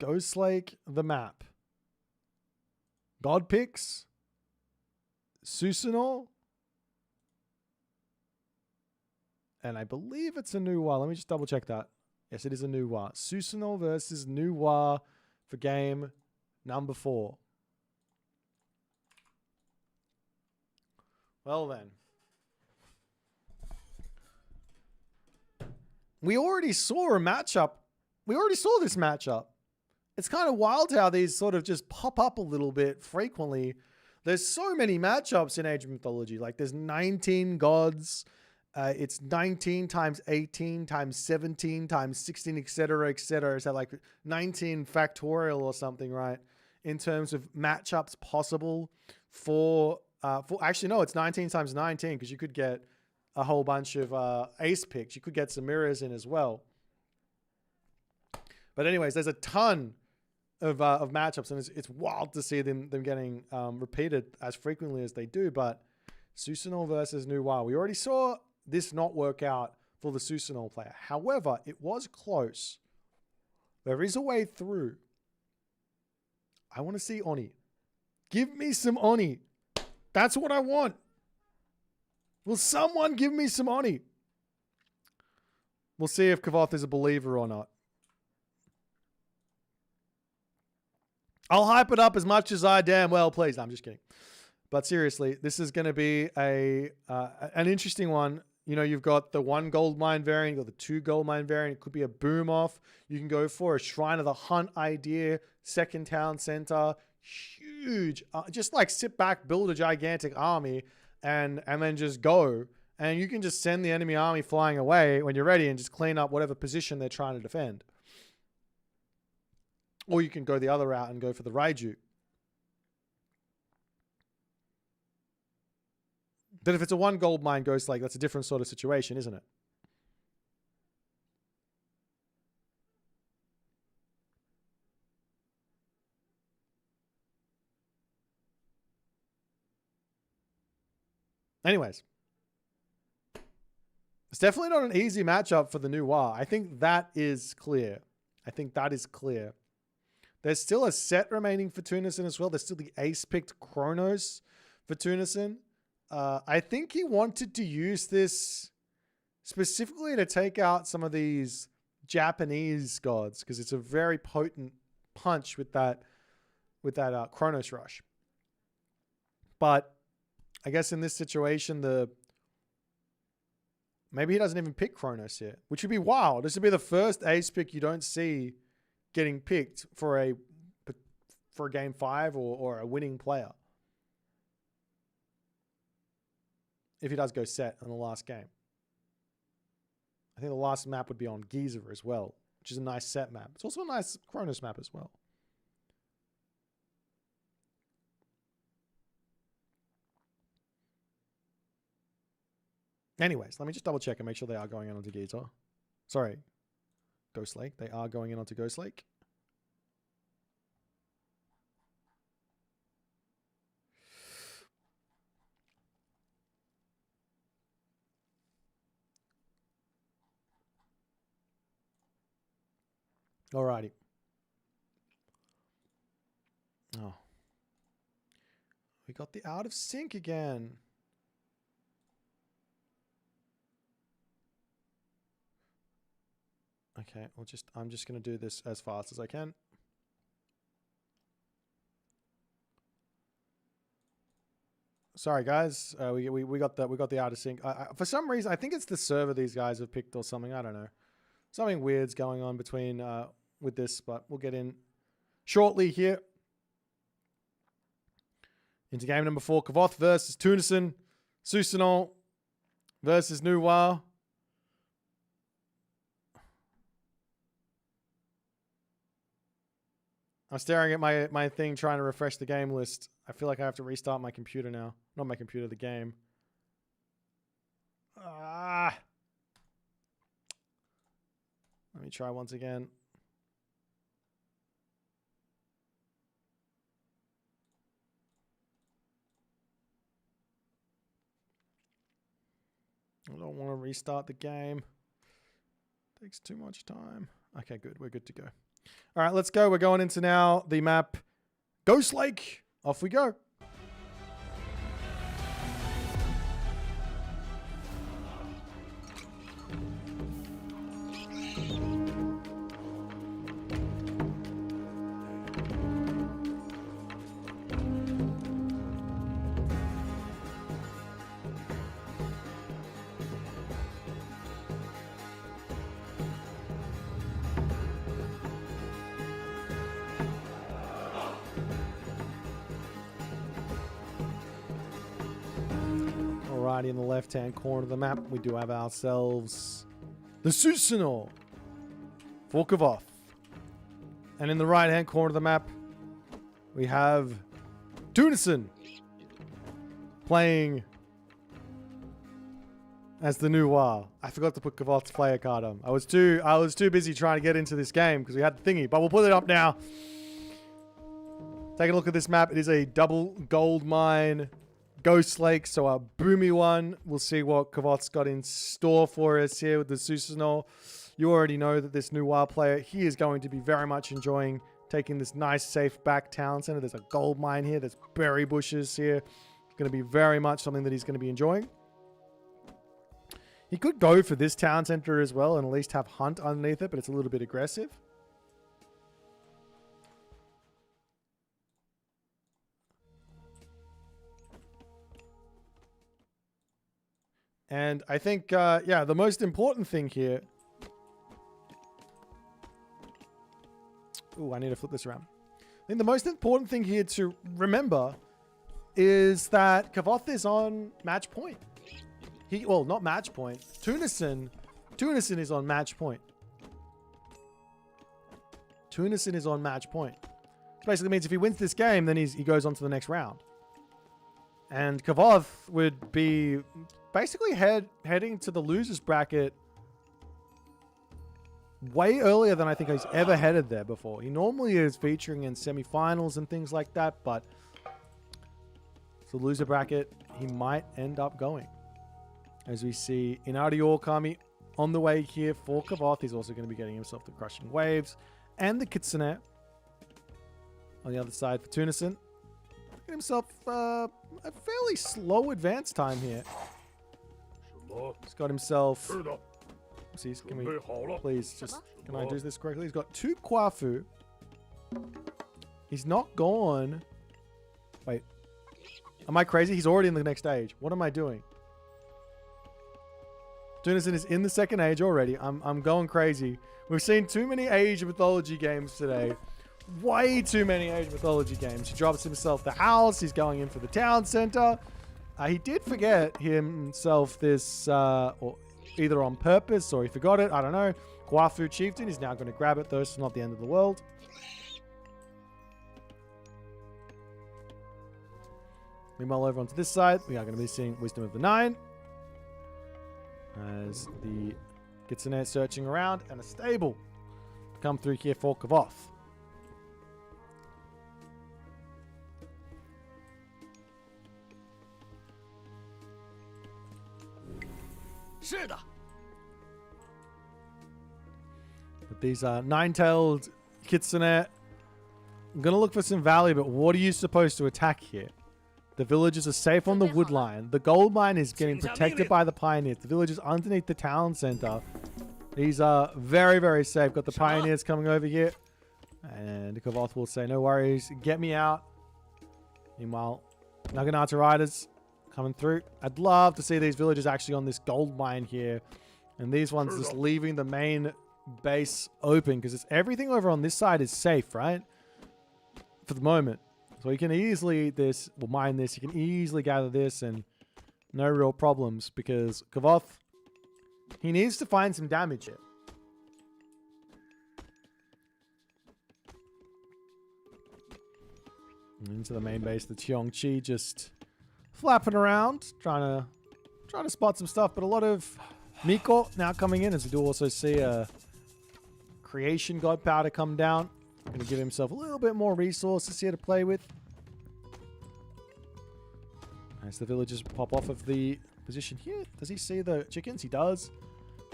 Ghost Lake, the map. God picks. Susanol. And I believe it's a Nuwa. Let me just double check that. Yes, it is a Nuwa. Susanol versus Nuwa for game number 4. Well then. We already saw a matchup. We already saw this matchup. It's kind of wild how these sort of just pop up a little bit frequently. There's so many matchups in Age of Mythology. Like there's 19 gods. It's 19 times 18 times 17 times 16, etc., etc. So like 19 factorial or something, right? In terms of matchups possible for actually, no, it's 19 times 19 because you could get a whole bunch of ace picks. You could get some mirrors in as well. But anyways, there's a ton of matchups, and it's wild to see them getting repeated as frequently as they do. But Susanol versus Nuwa, we already saw this not work out for the Susanol player. However, it was close. There is a way through. I want to see Oni. Give me some Oni. That's what I want. Will someone give me some Oni? We'll see if Kavoth is a believer or not. I'll hype it up as much as I damn well please. No, I'm just kidding. But seriously, this is going to be an interesting one. You know, you've got the 1 gold mine variant, you've got the 2 gold mine variant. It could be a boom off. You can go for a Shrine of the Hunt idea, second town center. Huge. Just like sit back, build a gigantic army, and then just go. And you can just send the enemy army flying away when you're ready and just clean up whatever position they're trying to defend. Or you can go the other route and go for the Raiju. But if it's a 1 gold mine Ghost Lake, that's a different sort of situation, isn't it? Anyways. It's definitely not an easy matchup for the Nuwa. I think that is clear. There's still a set remaining for Tunison as well. There's still the ace-picked Kronos for Tunison. I think he wanted to use this specifically to take out some of these Japanese gods because it's a very potent punch with that Chronos Rush. But I guess in this situation, maybe he doesn't even pick Chronos here, which would be wild. This would be the first ace pick you don't see getting picked for a game 5 or a winning player. If he does go set in the last game. I think the last map would be on Giza as well, which is a nice set map. It's also a nice Chronos map as well. Anyways, let me just double check and make sure they are going in onto Giza. Sorry, Ghost Lake. They are going in onto Ghost Lake. Alrighty. Oh. We got the out of sync again. Okay, I'm just gonna do this as fast as I can. Sorry guys, we got the out of sync. For some reason, I think it's the server these guys have picked or something. I don't know. Something weird's going on between with this, but we'll get in shortly here. Into game number 4, Kvoth versus Tunison, Susanol versus Noir. I'm staring at my thing trying to refresh the game list. I feel like I have to restart my computer now. Not my computer, the game. Ah. Let me try once again. I don't want to restart the game. Takes too much time. Okay, good. We're good to go. All right, let's go. We're going into now the map Ghost Lake. Off we go. Alrighty, in the left-hand corner of the map, we do have ourselves the Susanol for Kavoth. And in the right-hand corner of the map, we have Tunison playing as the Noir. I forgot to put Kavoth's player card on. I was too busy trying to get into this game because we had the thingy, but we'll put it up now. Taking a look at this map, it is a double gold mine Ghost Lake, so a boomy one. We'll see what Kavoth's got in store for us here with the Susanol. You already know that this Noir player, he is going to be very much enjoying taking this nice, safe back town center. There's a gold mine here. There's berry bushes here. It's going to be very much something that he's going to be enjoying. He could go for this town center as well and at least have Hunt underneath it, but it's a little bit aggressive. And I think, yeah, the most important thing here... Ooh, I need to flip this around. I think the most important thing here to remember is that Kavoth is on match point. Well, not match point. Tunison is on match point. Tunison is on match point. Which basically means if he wins this game, then he goes on to the next round. And Kavoth would be basically heading to the losers bracket way earlier than I think he's ever headed there before. He normally is featuring in semifinals and things like that, but the loser bracket, he might end up going. As we see Inari Orkami on the way here for Kavoth. He's also going to be getting himself the Crushing Waves and the Kitsune on the other side for Tunison. Get himself a fairly slow advance time here. He's got himself Oopsies, can we please just... Can I do this correctly? He's got 2 Kwafu. He's not gone. Wait. Am I crazy? He's already in the next stage. What am I doing? Tunison is in the second age already. I'm going crazy. We've seen too many Age of Mythology games today. Way too many Age of Mythology games. He drops himself the house. He's going in for the town center. He did forget himself this, or either on purpose or he forgot it. I don't know. Kwafu Chieftain is now going to grab it though, so it's not the end of the world. Meanwhile, over onto this side, we are going to be seeing Wisdom of the Nine. As the Kitsune searching around and a stable come through here for Kavoth. But these are 9-tailed Kitsune. I'm going to look for some value, but what are you supposed to attack here? The villagers are safe on the wood line. The gold mine is getting protected by the pioneers. The villagers underneath the town center. These are very, very safe. Got the pioneers coming over here. And Kavoth will say, no worries. Get me out. Meanwhile, Naginata riders coming through. I'd love to see these villagers actually on this gold mine here. And these ones just leaving the main base open. Because everything over on this side is safe, right? For the moment. So you can easily mine this. You can easily gather this and no real problems because Kavoth, he needs to find some damage here. Into the main base, the Cheongchi just flapping around, trying to spot some stuff, but a lot of Miko now coming in as we do also see a creation god powder come down. Going to give himself a little bit more resources here to play with. As the villagers pop off of the position here. Does he see the chickens? He does.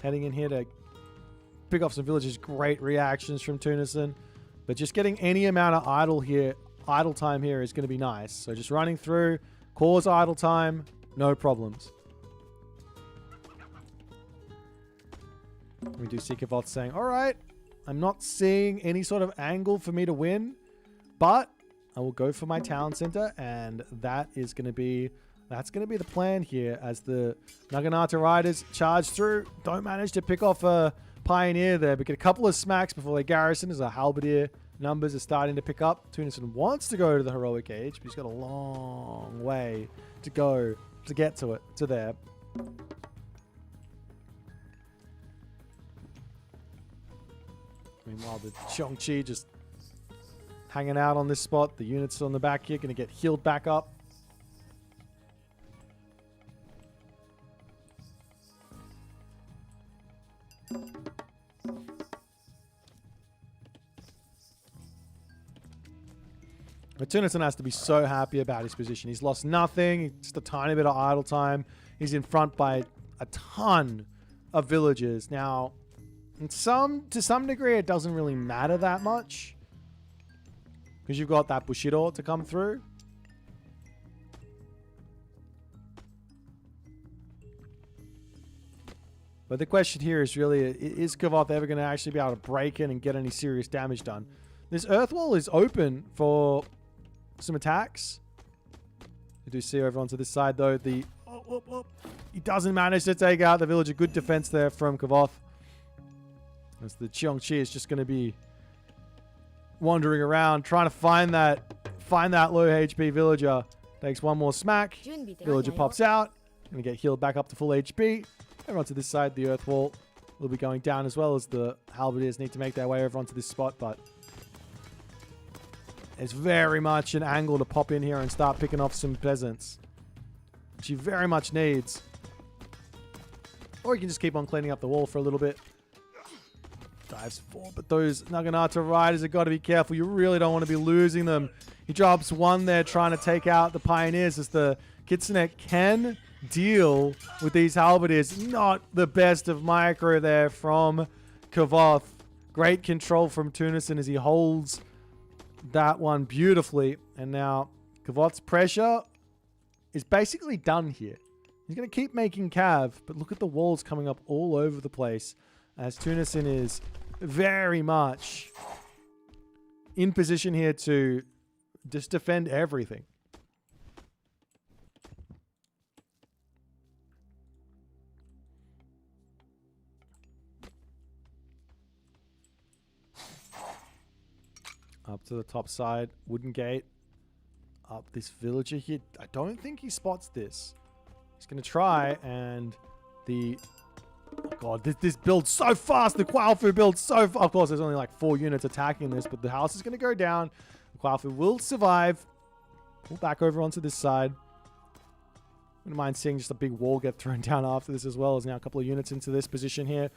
Heading in here to pick off some villagers. Great reactions from Tunison. But just getting any amount of idle time here is going to be nice. So just running through, cause idle time, no problems. We do see Kvoth saying, all right, I'm not seeing any sort of angle for me to win, but I will go for my town center, and that's going to be the plan here as the Naginata riders charge through. Don't manage to pick off a pioneer there, but get a couple of smacks before they garrison as the halberdier numbers are starting to pick up. Tunison wants to go to the heroic age, but he's got a long way to go to get to there. Meanwhile, the Cheongchi just hanging out on this spot. The units on the back here going to get healed back up. But Tunison has to be so happy about his position. He's lost nothing. Just a tiny bit of idle time. He's in front by a ton of villagers. Now, to some degree, it doesn't really matter that much. Because you've got that Bushido to come through. But the question here is really, is Kavoth ever going to actually be able to break in and get any serious damage done? This earth wall is open for some attacks. You do see over onto this side, though. He doesn't manage to take out the villager. Good defense there from Kavoth. As the Cheongchi is just going to be wandering around, trying to find that low HP villager. Takes one more smack. Villager pops out. Going to get healed back up to full HP. Over onto this side, the earth wall will be going down as well as the halberdiers need to make their way over onto this spot, but it's very much an angle to pop in here and start picking off some peasants, which he very much needs. Or you can just keep on cleaning up the wall for a little bit. Dives forward, but those Naginata riders have got to be careful. You really don't want to be losing them. He drops one there trying to take out the pioneers as the Kitsune can deal with these halberdiers. Not the best of micro there from Kavoth. Great control from Tunison as he holds that one beautifully. And now Kavoth's pressure is basically done here. He's going to keep making cav, but look at the walls coming up all over the place. as Tunison is very much in position here to just defend everything. Up to the top side, wooden gate. Up this villager here. I don't think he spots this. He's going to try, and the... Oh god, this builds so fast. The Quailfu builds so fast. Of course, there's only like 4 units attacking this, but the house is going to go down. The Quailfu will survive. Pull back over onto this side. Wouldn't mind seeing just a big wall get thrown down after this as well. There's now a couple of units into this position here.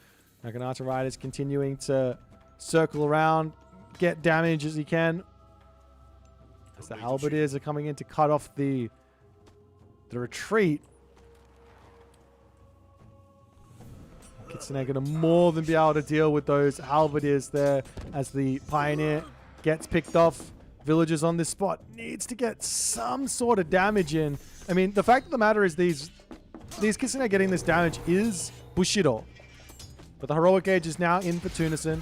Naginata Riders continuing to circle around, get damage as he can. As the halberdiers are coming in to cut off the retreat. Kitsune going to more than be able to deal with those halberdiers there as the Pioneer gets picked off. Villagers on this spot needs to get some sort of damage in. I mean, the fact of the matter is these Kitsune getting this damage is Bushido. But the Heroic Age is now in for Tunison.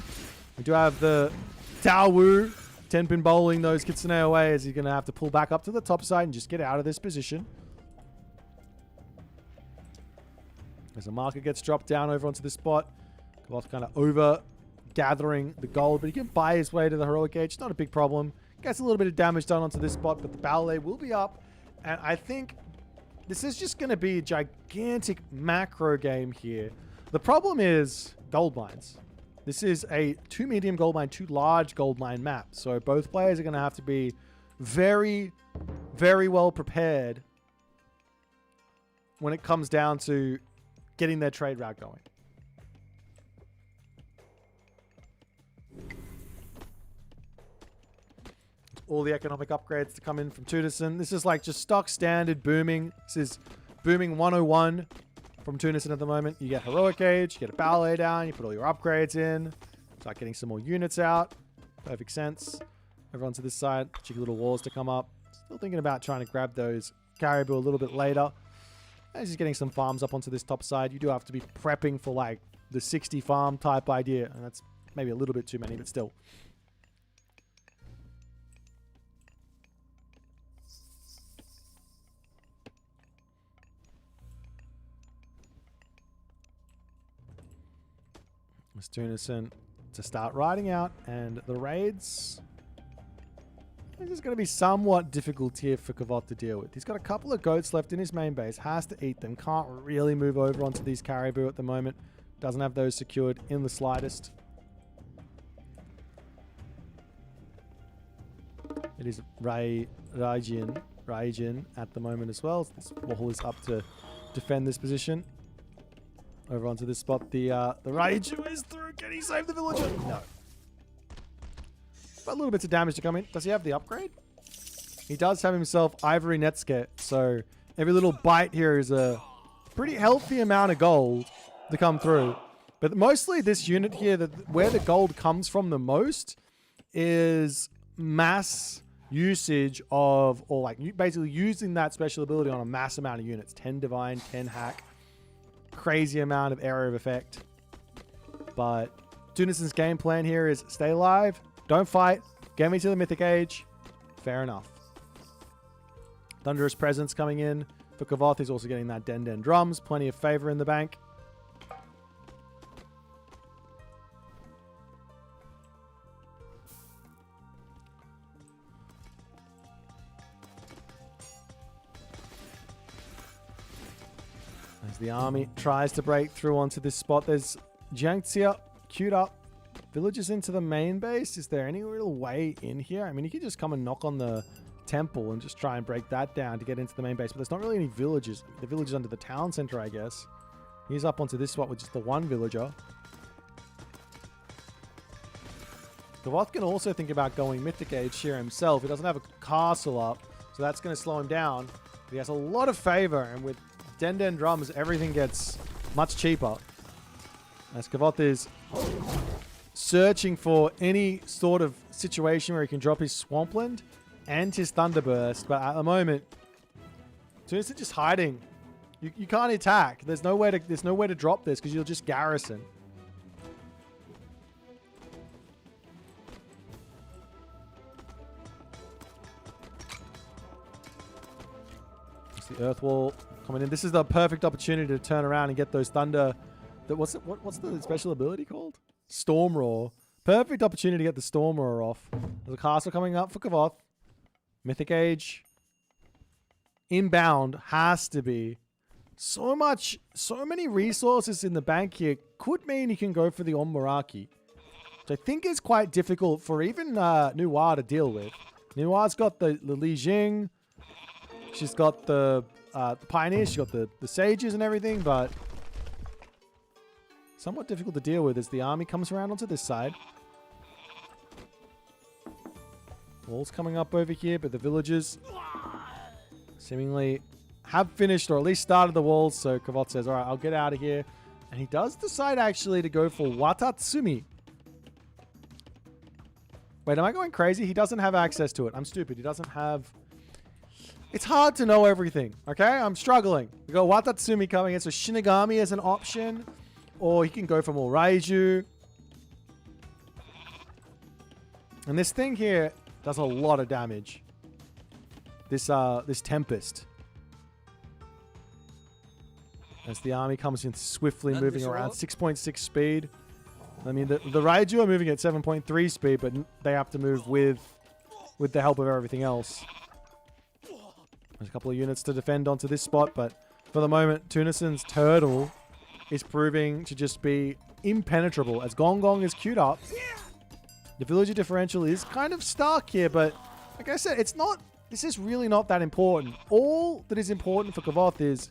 We do have the Tao Wu 10-pin bowling those Kitsune away as he's going to have to pull back up to the top side and just get out of this position. As the marker gets dropped down over onto this spot. Kavoth kind of over gathering the gold, but he can buy his way to the Heroic Age. Not a big problem. Gets a little bit of damage done onto this spot, but the ballet will be up. And I think this is just going to be a gigantic macro game here. The problem is gold mines. This is a 2 medium gold mine, 2 large gold mine map. So both players are going to have to be very, very well prepared when it comes down to getting their trade route going. All the economic upgrades to come in from Tunison. This is like just stock standard booming. This is booming 101 from Tunison at the moment. You get Heroic Age, you get a ballet down, you put all your upgrades in, start getting some more units out. Perfect sense. Everyone to this side, cheeky little walls to come up. Still thinking about trying to grab those caribou a little bit later. As he's getting some farms up onto this top side, you do have to be prepping for like the 60 farm type idea. And that's maybe a little bit too many, but still. Miss Tunison to start riding out, and the raids. This is going to be somewhat difficult here for Kavoth to deal with. He's got a couple of goats left in his main base, has to eat them, can't really move over onto these caribou at the moment. Doesn't have those secured in the slightest. It is Raijin at the moment as well. This wall is up to defend this position. Over onto this spot, the Raiju is through. Can he save the villager? No. But a little bits of damage to come in. Does he have the upgrade? He does have himself Ivory Netskate, so every little bite here is a pretty healthy amount of gold to come through. But mostly this unit here, where the gold comes from the most is mass usage of, or like basically using that special ability on a mass amount of units. 10 Divine, 10 Hack. Crazy amount of area of effect. But Tunison's game plan here is stay alive, don't fight, get me to the Mythic Age. Fair enough. Thunderous Presence coming in for Kavoth. He's also getting that Den Drums. Plenty of favor in the bank. As the army tries to break through onto this spot, there's Jiangxia queued up. Villagers into the main base. Is there any real way in here? I mean, you could just come and knock on the temple and just try and break that down to get into the main base, but there's not really any villagers. The villagers under the town center, I guess. He's up onto this spot with just the one villager. Kavoth can also think about going Mythic Age here himself. He doesn't have a castle up, so that's going to slow him down. But he has a lot of favor, and with Den Drums, everything gets much cheaper. As Kavoth is searching for any sort of situation where he can drop his Swampland and his Thunderburst, but at the moment, Tunison just hiding. You can't attack. There's nowhere to drop this because you'll just garrison. The Earth Wall coming in. This is the perfect opportunity to turn around and get those Thunder. What's the special ability called? Storm Roar. Perfect opportunity to get the Storm Roar off. There's a castle coming up for Kavoth. Mythic Age. Inbound has to be. So many resources in the bank here could mean you can go for the Ombaraki. Which I think is quite difficult for even Nuwa to deal with. Nuwa's got the Li Jing. She's got the Pioneers. She's got the Sages and everything, but somewhat difficult to deal with as the army comes around onto this side. Walls coming up over here, but the villagers seemingly have finished or at least started the walls. So Kavoth says, all right, I'll get out of here. And he does decide actually to go for Watatsumi. Wait, am I going crazy? He doesn't have access to it. I'm stupid. He doesn't have... It's hard to know everything, okay? I'm struggling. We got Watatsumi coming in, so Shinigami as an option. Or he can go for more Raiju. And this thing here does a lot of damage. This Tempest. As the army comes in swiftly moving around. 6.6 speed. I mean, the Raiju are moving at 7.3 speed, but they have to move with the help of everything else. There's a couple of units to defend onto this spot, but for the moment, Tunison's turtle is proving to just be impenetrable. As Gong Gong is queued up, the villager differential is kind of stuck here, but like I said, this is really not that important. All that is important for Kavoth is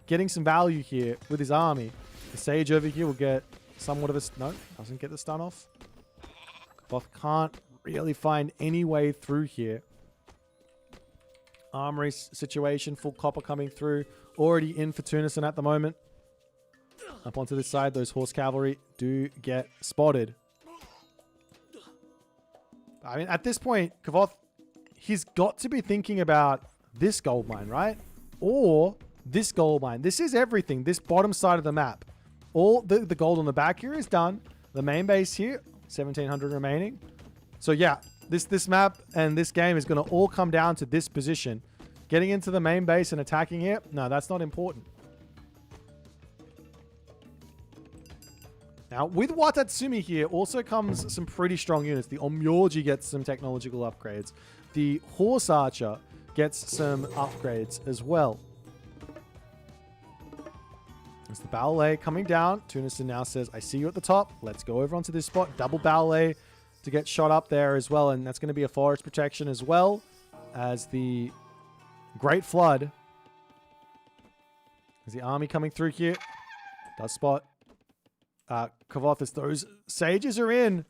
getting some value here with his army. The Sage over here will get somewhat of a... No, doesn't get the stun off. Kavoth can't really find any way through here. Armory situation, full copper coming through. Already in for Tunison at the moment. Up onto this side, those horse cavalry do get spotted. I mean, at this point, Kavoth, he's got to be thinking about this gold mine, right? Or this gold mine. This is everything. This bottom side of the map. All the gold on the back here is done. The main base here, 1,700 remaining. So yeah, this map and this game is going to all come down to this position. Getting into the main base and attacking here, no, that's not important. Now, with Watatsumi here also comes some pretty strong units. The Omyoji gets some technological upgrades. The Horse Archer gets some upgrades as well. There's the ballet coming down. Tunison now says, I see you at the top. Let's go over onto this spot. Double ballet to get shot up there as well. And that's going to be a forest protection as well as the Great Flood. There's the army coming through here. Does spot Kavoth as those sages are in.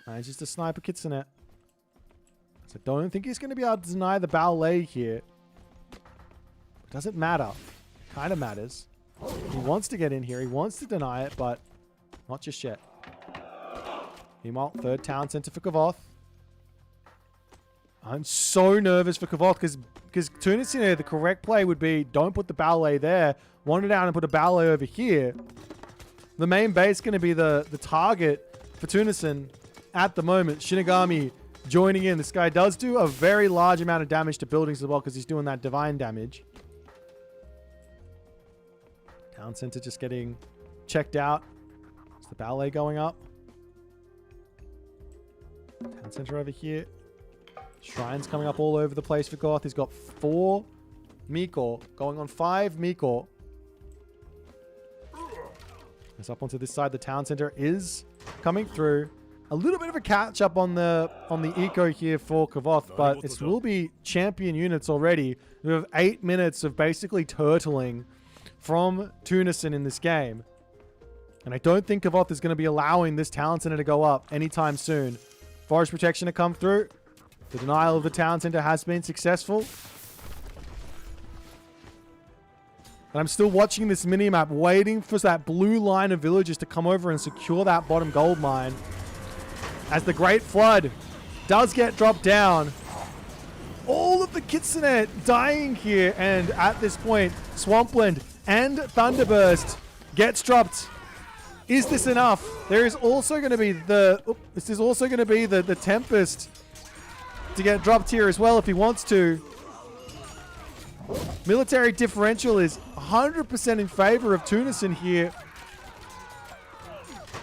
Manages to snipe a Kitsune. So I don't think he's going to be able to deny the ballet here. It doesn't matter. Kind of matters. He wants to get in here. He wants to deny it, but not just yet. Meanwhile, third town center for Kavoth. I'm so nervous for Kavoth because Tunison here, the correct play would be don't put the ballet there. Wander down and put a ballet over here. The main base is going to be the target for Tunison at the moment. Shinigami joining in. This guy does do a very large amount of damage to buildings as well because he's doing that divine damage. Town center just getting checked out. Is the ballet going up? Town center over here. Shrines coming up all over the place for Kavoth. He's got 4 Miko going on 5 Miko. It's up onto this side. The town center is coming through. A little bit of a catch up on the eco here for Kavoth, but it will be champion units already. We have 8 minutes of basically turtling from Tunison in this game. And I don't think Kavoth is going to be allowing this town center to go up anytime soon. Forest protection to come through. The denial of the town center has been successful. And I'm still watching this mini-map, waiting for that blue line of villagers to come over and secure that bottom gold mine. As the Great Flood does get dropped down. All of the Kitsune dying here. And at this point, Swampland and Thunderburst gets dropped. Is this enough? There is also going to be the Tempest to get dropped here as well if he wants to. Military differential is 100% in favor of Tunison here.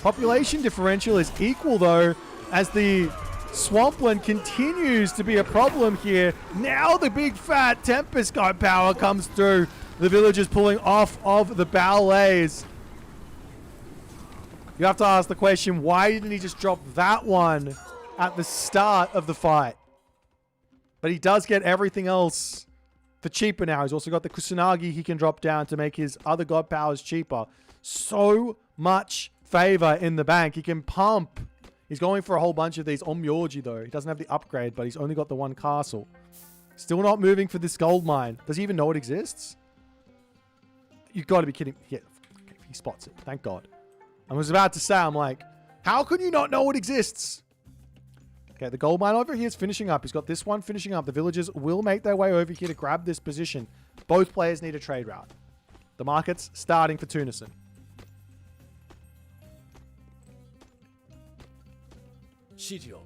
Population differential is equal, though, as the Swampland continues to be a problem here. Now the big fat Tempest God power comes through. The villagers pulling off of the ballets. You have to ask the question, why didn't he just drop that one at the start of the fight? But he does get everything else for cheaper now. He's also got the Kusanagi he can drop down to make his other god powers cheaper. So much favor in the bank. He can pump. He's going for a whole bunch of these. Omyorji, though. He doesn't have the upgrade, but he's only got the one castle. Still not moving for this gold mine. Does he even know it exists? You've got to be kidding. Yeah, okay, he spots it. Thank God. I was about to say, I'm like, how can you not know it exists? Okay, the gold mine over here is finishing up. He's got this one finishing up. The villagers will make their way over here to grab this position. Both players need a trade route. The market's starting for Tunison.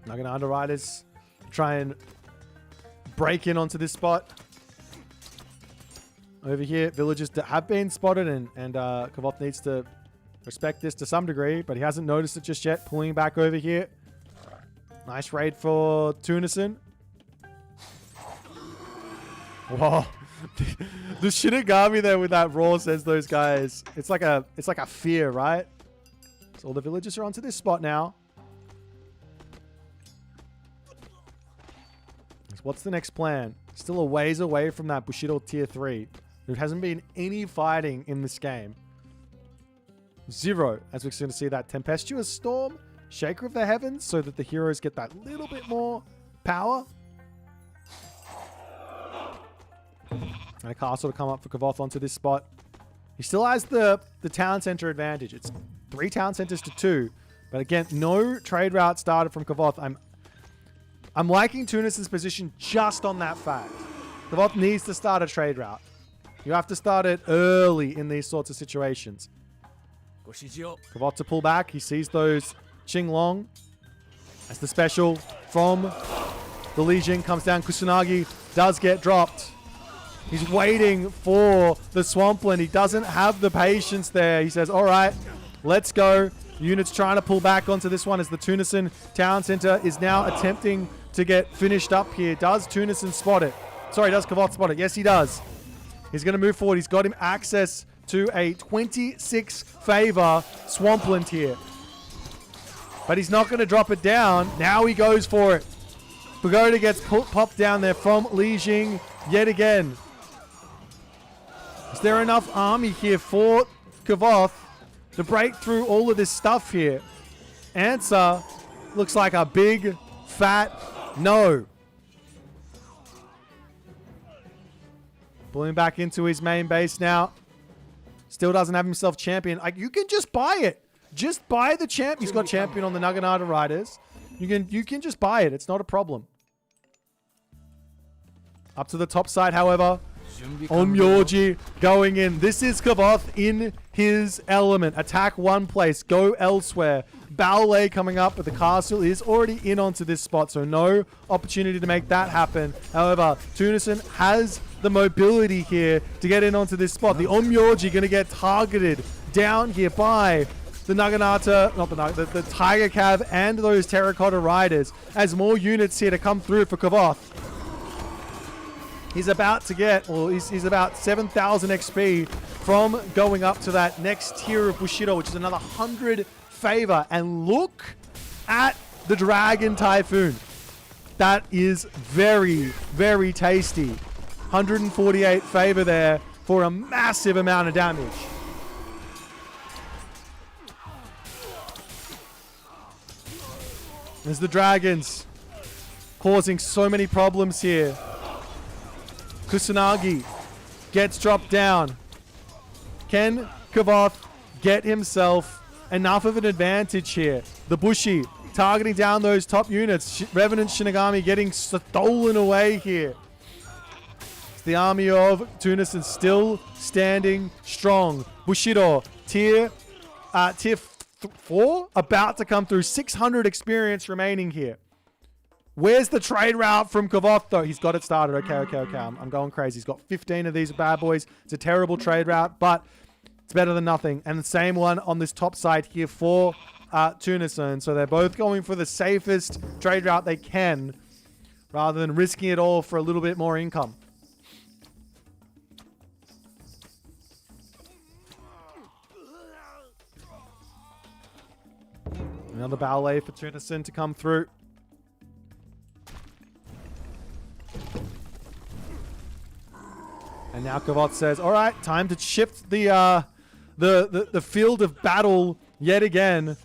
Nagana Underwriters try and break in onto this spot. Over here, villagers have been spotted, and Kavoth needs to respect this to some degree, but he hasn't noticed it just yet. Pulling back over here. Nice raid for Tunison. Whoa. The Shinigami there with that roar says those guys. It's like a fear, right? So all the villagers are onto this spot now. So what's the next plan? Still a ways away from that Bushido tier 3. There hasn't been any fighting in this game. 0, as we're going to see that Tempestuous Storm, Shaker of the Heavens, so that the heroes get that little bit more power. And a castle to come up for Kvoth onto this spot. He still has the town center advantage. It's 3 town centers to 2. But again, no trade route started from Kvoth. I'm liking Tunison's position just on that fact. Kvoth needs to start a trade route. You have to start it early in these sorts of situations. Kavoth to pull back. He sees those Qinglong. As the special from the Legion comes down. Kusanagi does get dropped. He's waiting for the Swampland. He doesn't have the patience there. He says, all right, let's go. Units trying to pull back onto this one as the Tunison Town Center is now attempting to get finished up here. Does Tunison spot it? Sorry, does Kavoth spot it? Yes, he does. He's going to move forward. He's got him access to a 26 favor Swampland here. But he's not going to drop it down. Now he goes for it. Pagoda gets popped down there from Li Jing yet again. Is there enough army here for Kavoth to break through all of this stuff here? Answer looks like a big, fat no. Pulling back into his main base now. Still doesn't have himself champion. You can just buy it. Just buy the champ. He's got champion on the Naginata Riders. You can just buy it. It's not a problem. Up to the top side, however. Omyorji going in. This is Kavoth in his element. Attack one place. Go elsewhere. Ballet coming up, but the castle is already in onto this spot, so no opportunity to make that happen. However, Tunison has the mobility here to get in onto this spot. The Omyorji going to get targeted down here by the Naginata, not the Tiger Cav and those Terracotta Riders as more units here to come through for Kavoth. He's about to get, well, he's about 7,000 XP from going up to that next tier of Bushido, which is another 100 favor. And look at the Dragon Typhoon. That is very, very tasty. 148 favor there for a massive amount of damage. There's the dragons causing so many problems here. Kusanagi gets dropped down. Can Kavoth get himself enough of an advantage here? The Bushi targeting down those top units. Revenant Shinigami getting stolen away here. The army of Tunison still standing strong. Bushido, tier 4, about to come through. 600 experience remaining here. Where's the trade route from Kvoth, though? He's got it started. Okay. I'm going crazy. He's got 15 of these bad boys. It's a terrible trade route, but it's better than nothing. And the same one on this top side here for Tunison. So they're both going for the safest trade route they can rather than risking it all for a little bit more income. Another ballet for Tunison to come through. And now Kavoth says, all right, time to shift the field of battle yet again.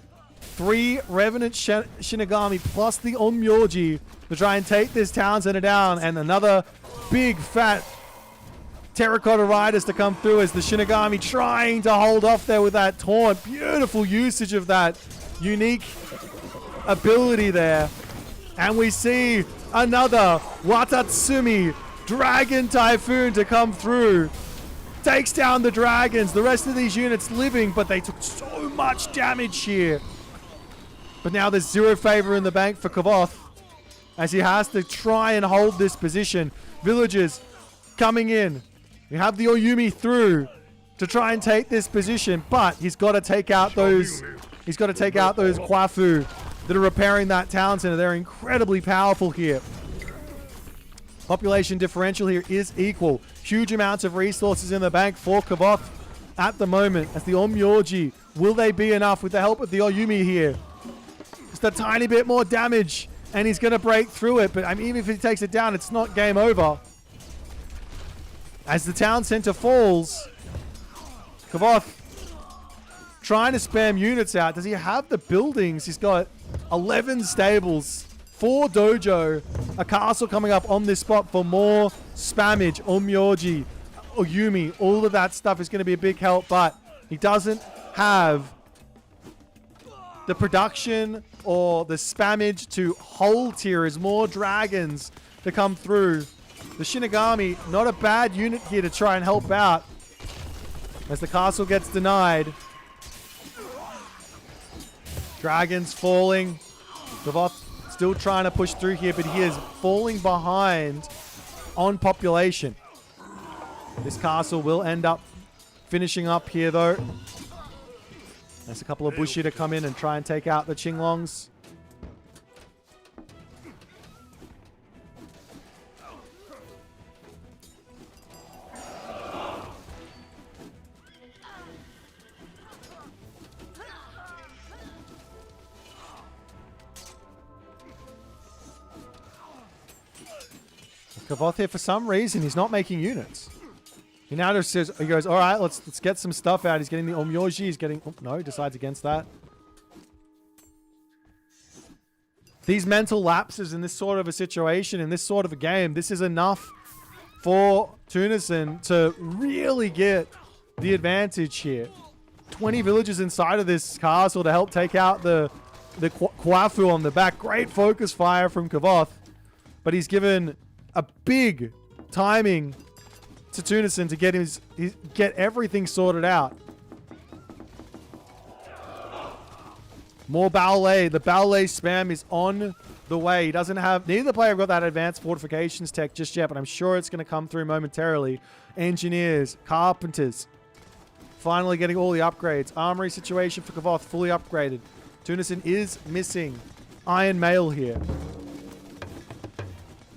3 Revenant Shinigami plus the Onmyoji to try and take this town center down. And another big, fat Terracotta Riders to come through as the Shinigami trying to hold off there with that taunt. Beautiful usage of that unique ability there. And we see another Watatsumi Dragon Typhoon to come through. Takes down the dragons. The rest of these units living, but they took so much damage here. But now there's 0 favor in the bank for Kavoth as he has to try and hold this position. Villagers coming in. We have the Oyumi through to try and take this position, but he's got to take out those. He's got to take out those Kwafu that are repairing that town center. They're incredibly powerful here. Population differential here is equal. Huge amounts of resources in the bank for Kavoth at the moment. As the Onmyoji, will they be enough with the help of the Oyumi here? Just a tiny bit more damage, and he's going to break through it. But I mean, even if he takes it down, it's not game over. As the town center falls, Kavoth trying to spam units out. Does he have the buildings? He's got 11 stables. 4 dojo, a castle coming up on this spot for more spammage. Onmyoji, Oyumi, all of that stuff is going to be a big help, but he doesn't have the production or the spammage to hold here as more dragons to come through. The Shinigami, not a bad unit here to try and help out as the castle gets denied. Dragons falling. Kavoth still trying to push through here, but he is falling behind on population. This castle will end up finishing up here, though. There's a couple of Bushi to come in and try and take out the Qinglongs. Kavoth here, for some reason, he's not making units. He now just says, he goes, all right, let's get some stuff out. He's getting the Onmyoji. He's getting, oh, no, he decides against that. These mental lapses in this sort of a situation, in this sort of a game, this is enough for Tunison to really get the advantage here. 20 villagers inside of this castle to help take out the Kwafu on the back. Great focus fire from Kavoth, but he's given a big timing to Tunison to get everything sorted out. More ballet. The ballet spam is on the way. He doesn't have, neither player got that advanced fortifications tech just yet, but I'm sure it's going to come through momentarily. Engineers, carpenters, finally getting all the upgrades. Armory situation for Kavoth fully upgraded. Tunison is missing Iron Mail here.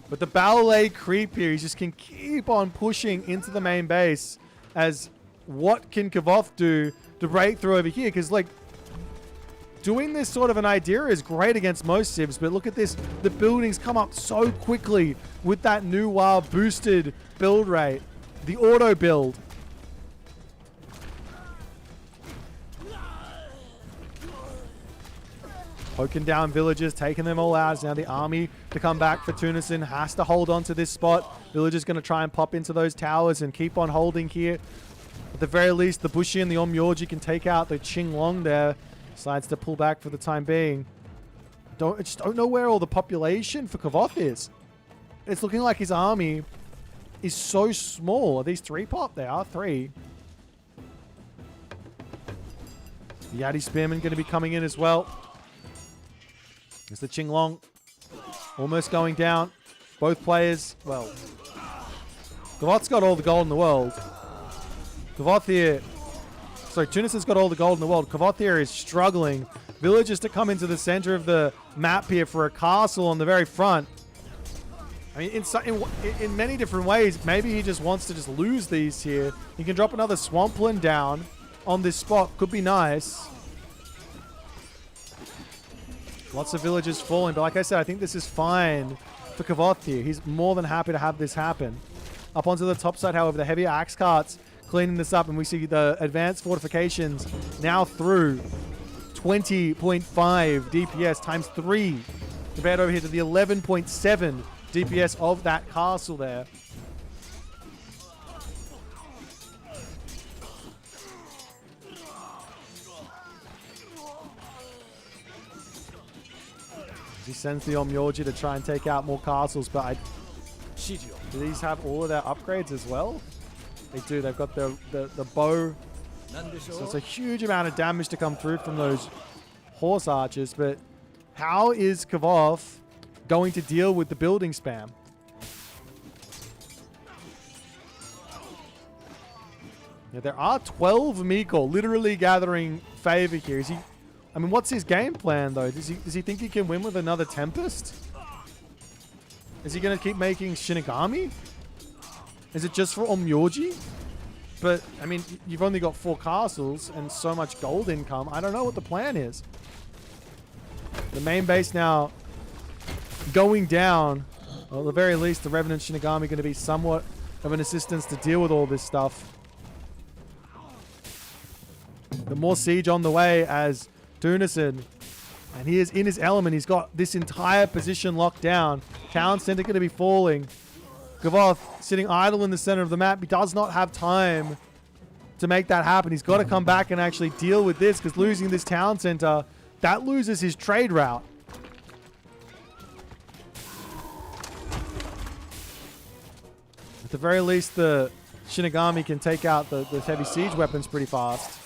But the ballet creep here, he just can keep on pushing into the main base. As what can Kavoth do to break through over here? Because, like, doing this sort of an idea is great against most civs, but look at this. The buildings come up so quickly with that new boosted build rate. The auto build. Poking down villagers, taking them all out. Now the army to come back for Tunison has to hold on to this spot. Villagers going to try and pop into those towers and keep on holding here. At the very least, the Bushi and the Onmyoji can take out the Qinglong there. Decides to pull back for the time being. I just don't know where all the population for Kavoth is. It's looking like his army is so small. Are these 3 pop? They are 3. The Yati Spearman going to be coming in as well. There's the Qinglong Almost going down. Both players, well, Kvoth's got all the gold in the world. Kvoth here, sorry, Tunison's got all the gold in the world. Kvoth here is struggling. Villagers to come into the center of the map here for a castle on the very front. I mean, in many different ways, maybe he just wants to just lose these here. He can drop another Swampland down on this spot. Could be nice. Lots of villagers falling, but like I said, I think this is fine for Kavoth here. He's more than happy to have this happen. Up onto the top side, however, the heavier axe carts cleaning this up, and we see the advanced fortifications now through 20.5 DPS times 3 compared over here to the 11.7 DPS of that castle there. He sends the Omyorji to try and take out more castles, but do these have all of their upgrades as well? They do. They've got the bow. So it's a huge amount of damage to come through from those horse archers, but how is Kavoth going to deal with the building spam? Yeah, there are 12 Meekle literally gathering favor here. Is he? I mean, what's his game plan though? Does he think he can win with another Tempest? Is he going to keep making Shinigami? Is it just for Omyorji? But I mean, you've only got 4 castles and so much gold income. I don't know what the plan is. The main base now going down. Well, at the very least, the Revenant Shinigami going to be somewhat of an assistance to deal with all this stuff. The more siege on the way as Tunison, and he is in his element. He's got this entire position locked down. Town center going to be falling. Kavoth sitting idle in the center of the map. He does not have time to make that happen. He's got to come back and actually deal with this, because losing this town center, that loses his trade route. At the very least, the Shinigami can take out the heavy siege weapons pretty fast.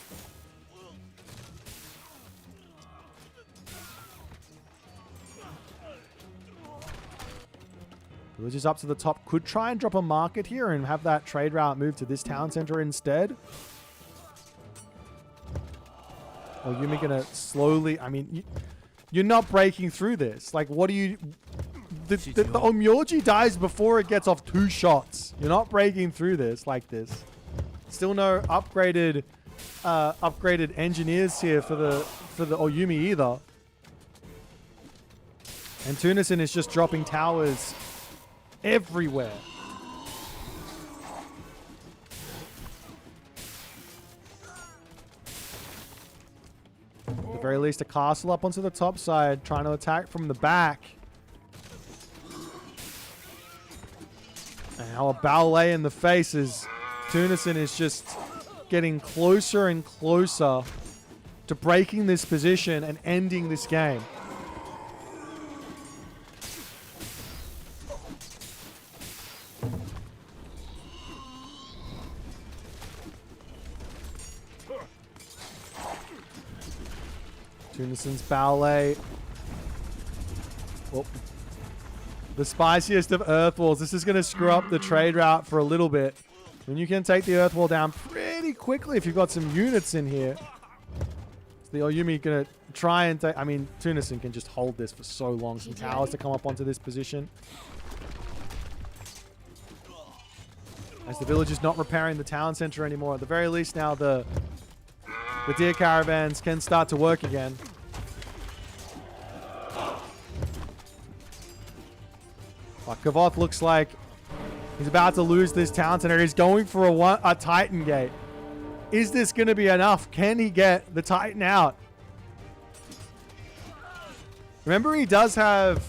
Villagers up to the top could try and drop a market here and have that trade route move to this town center instead. Or Yumi gonna slowly... I mean, you're not breaking through this. Like, what do you... The Omyorji dies before it gets off 2 shots. You're not breaking through this like this. Still no upgraded engineers here for the Oyumi either. And Tunison is just dropping towers everywhere. At the very least, a castle up onto the top side, trying to attack from the back. And now a ballet in the face as Tunison is just getting closer and closer to breaking this position and ending this game. Tunison's ballet. Oh. The spiciest of earth walls. This is going to screw up the trade route for a little bit. And you can take the earth wall down pretty quickly if you've got some units in here. So the Oyumi going to try and take... I mean, Tunison can just hold this for so long. Some towers to come up onto this position. As the village is not repairing the town center anymore. At the very least now the deer caravans can start to work again. But Kavoth looks like he's about to lose this town center. He's going for a Titan gate. Is this going to be enough? Can he get the Titan out? Remember, he does have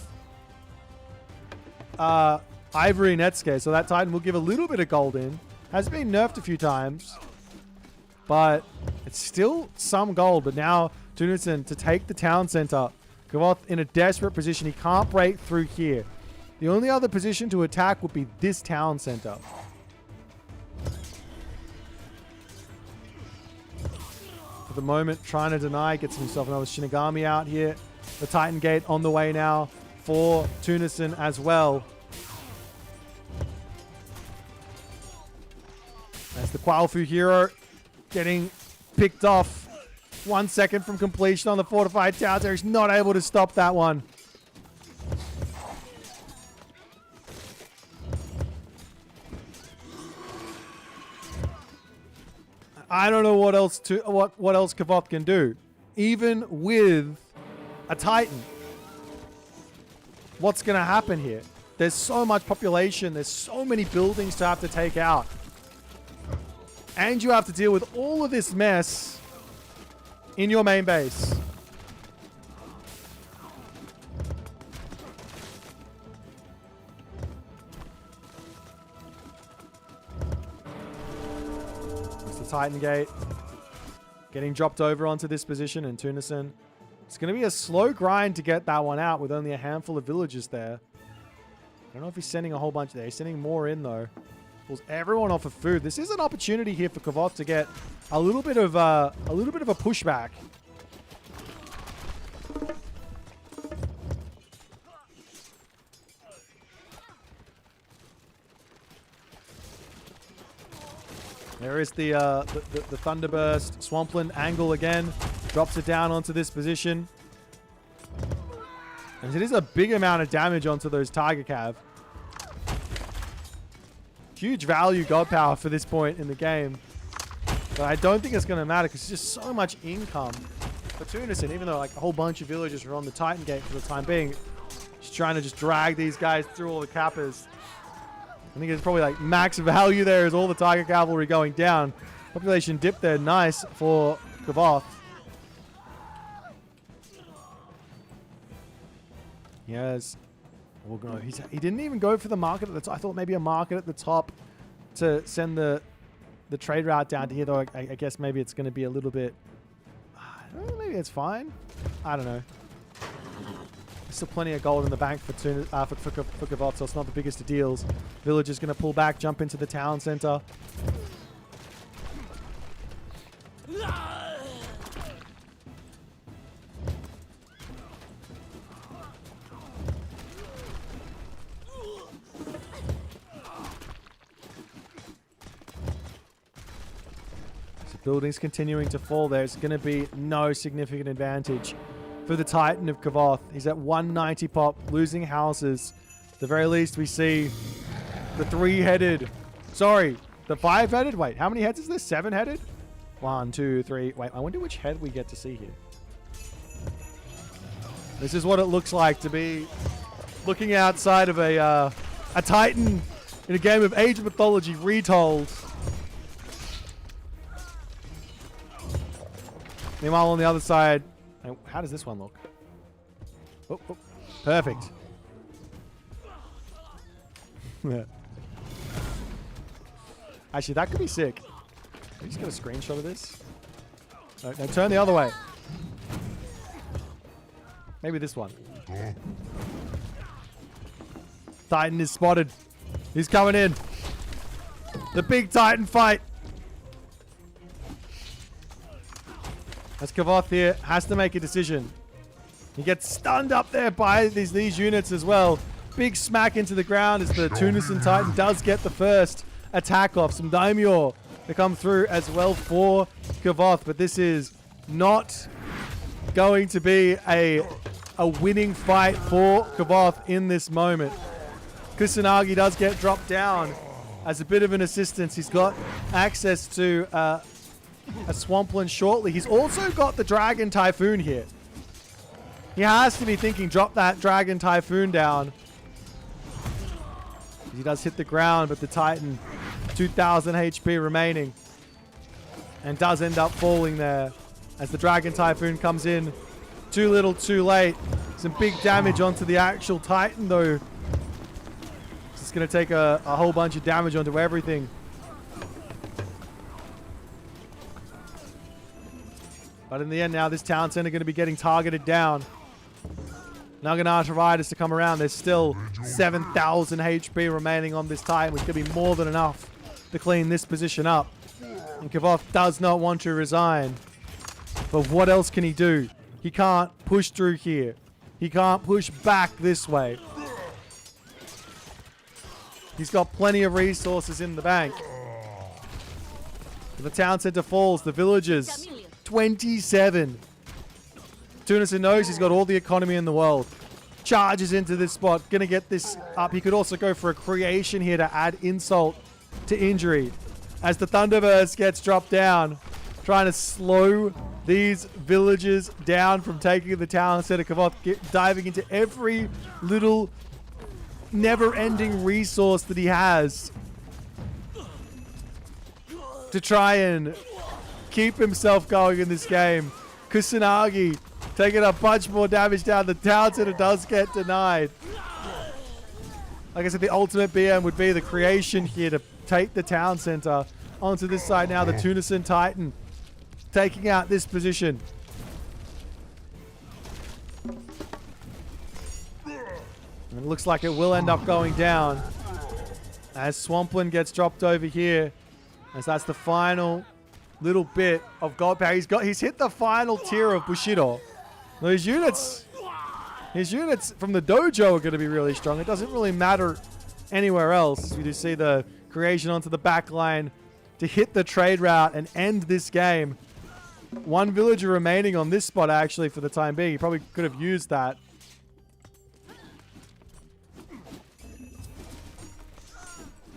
Ivory Netsuke, so that Titan will give a little bit of gold in. Has been nerfed a few times, but it's still some gold. But now Tunison to take the town center. Kavoth in a desperate position. He can't break through here. The only other position to attack would be this town center. For the moment, trying to deny, gets himself another Shinigami out here. The Titan Gate on the way now. for Tunison as well. As the Qualfu hero getting picked off 1 second from completion on the fortified tower. He's not able to stop that one. I don't know what else Kavoth can do. Even with a Titan. What's going to happen here? There's so much population. There's so many buildings to have to take out. And you have to deal with all of this mess in your main base. It's the Titan Gate. Getting dropped over onto this position in Tunison. It's going to be a slow grind to get that one out with only a handful of villagers there. I don't know if he's sending a whole bunch there. He's sending more in though. Pulls everyone off of food. This is an opportunity here for Kavoth to get a little bit of a pushback. There is the Thunderburst. Swampland angle again. Drops it down onto this position. And it is a big amount of damage onto those Tiger Cav. Huge value god power for this point in the game. But I don't think it's going to matter because it's just so much income for Tunison, even though like a whole bunch of villagers are on the Titan Gate for the time being. Just trying to just drag these guys through all the Kappas. I think it's probably like max value there is all the Tiger Cavalry going down. Population dip there. Nice for Kvoth. Yes. He didn't even go for the market at the top. I thought maybe a market at the top to send the trade route down to here, though. I guess maybe it's going to be a little bit... maybe it's fine. I don't know. There's still plenty of gold in the bank for Kavoth, so it's not the biggest of deals. Village is going to pull back, jump into the town center. Buildings continuing to fall. There's going to be no significant advantage for the Titan of Kavoth. He's at 190 pop, losing houses. At the very least, we see the the 5-headed. Wait, how many heads is this? 7-headed? 1, 2, 3. Wait, I wonder which head we get to see here. This is what it looks like to be looking outside of a Titan in a game of Age of Mythology retold. Meanwhile, on the other side, how does this one look? Oh, perfect. Actually, that could be sick. Can we just get a screenshot of this? No, turn the other way. Maybe this one. Titan is spotted. He's coming in. The big Titan fight. As Kavoth here has to make a decision. He gets stunned up there by these units as well. Big smack into the ground as the Tunison Titan does get the first attack off. Some Daimyo to come through as well for Kavoth. But this is not going to be a winning fight for Kavoth in this moment. Kusanagi does get dropped down as a bit of an assistance. He's got access to... a Swampland shortly. He's also got the Dragon Typhoon here. He has to be thinking, drop that Dragon Typhoon down. He does hit the ground, but the Titan, 2,000 HP remaining. And does end up falling there as the Dragon Typhoon comes in. Too little, too late. Some big damage onto the actual Titan, though. It's going to take a whole bunch of damage onto everything. But in the end now, this town center going to be getting targeted down. Naginata Riders to come around. There's still 7,000 HP remaining on this Titan, which could be more than enough to clean this position up. And Kavoth does not want to resign. But what else can he do? He can't push through here. He can't push back this way. He's got plenty of resources in the bank. The town center falls. The villagers, 27. Tunison knows he's got all the economy in the world. Charges into this spot. Going to get this up. He could also go for a creation here to add insult to injury. As the Thunderburst gets dropped down, trying to slow these villagers down from taking the town center. Kvoth diving into every little never-ending resource that he has to try and keep himself going in this game. Kusanagi taking a bunch more damage down. The town center does get denied. Like I said, the ultimate BM would be the creation here to take the town center. Onto this side now, the Tunison Titan taking out this position. And it looks like it will end up going down as Swampland gets dropped over here. As that's the final little bit of gold power. He's hit the final tier of Bushido. Now his units from the dojo are going to be really strong. It doesn't really matter anywhere else. We do see the creation onto the back line to hit the trade route and end this game. One villager remaining on this spot actually for the time being. He probably could have used that.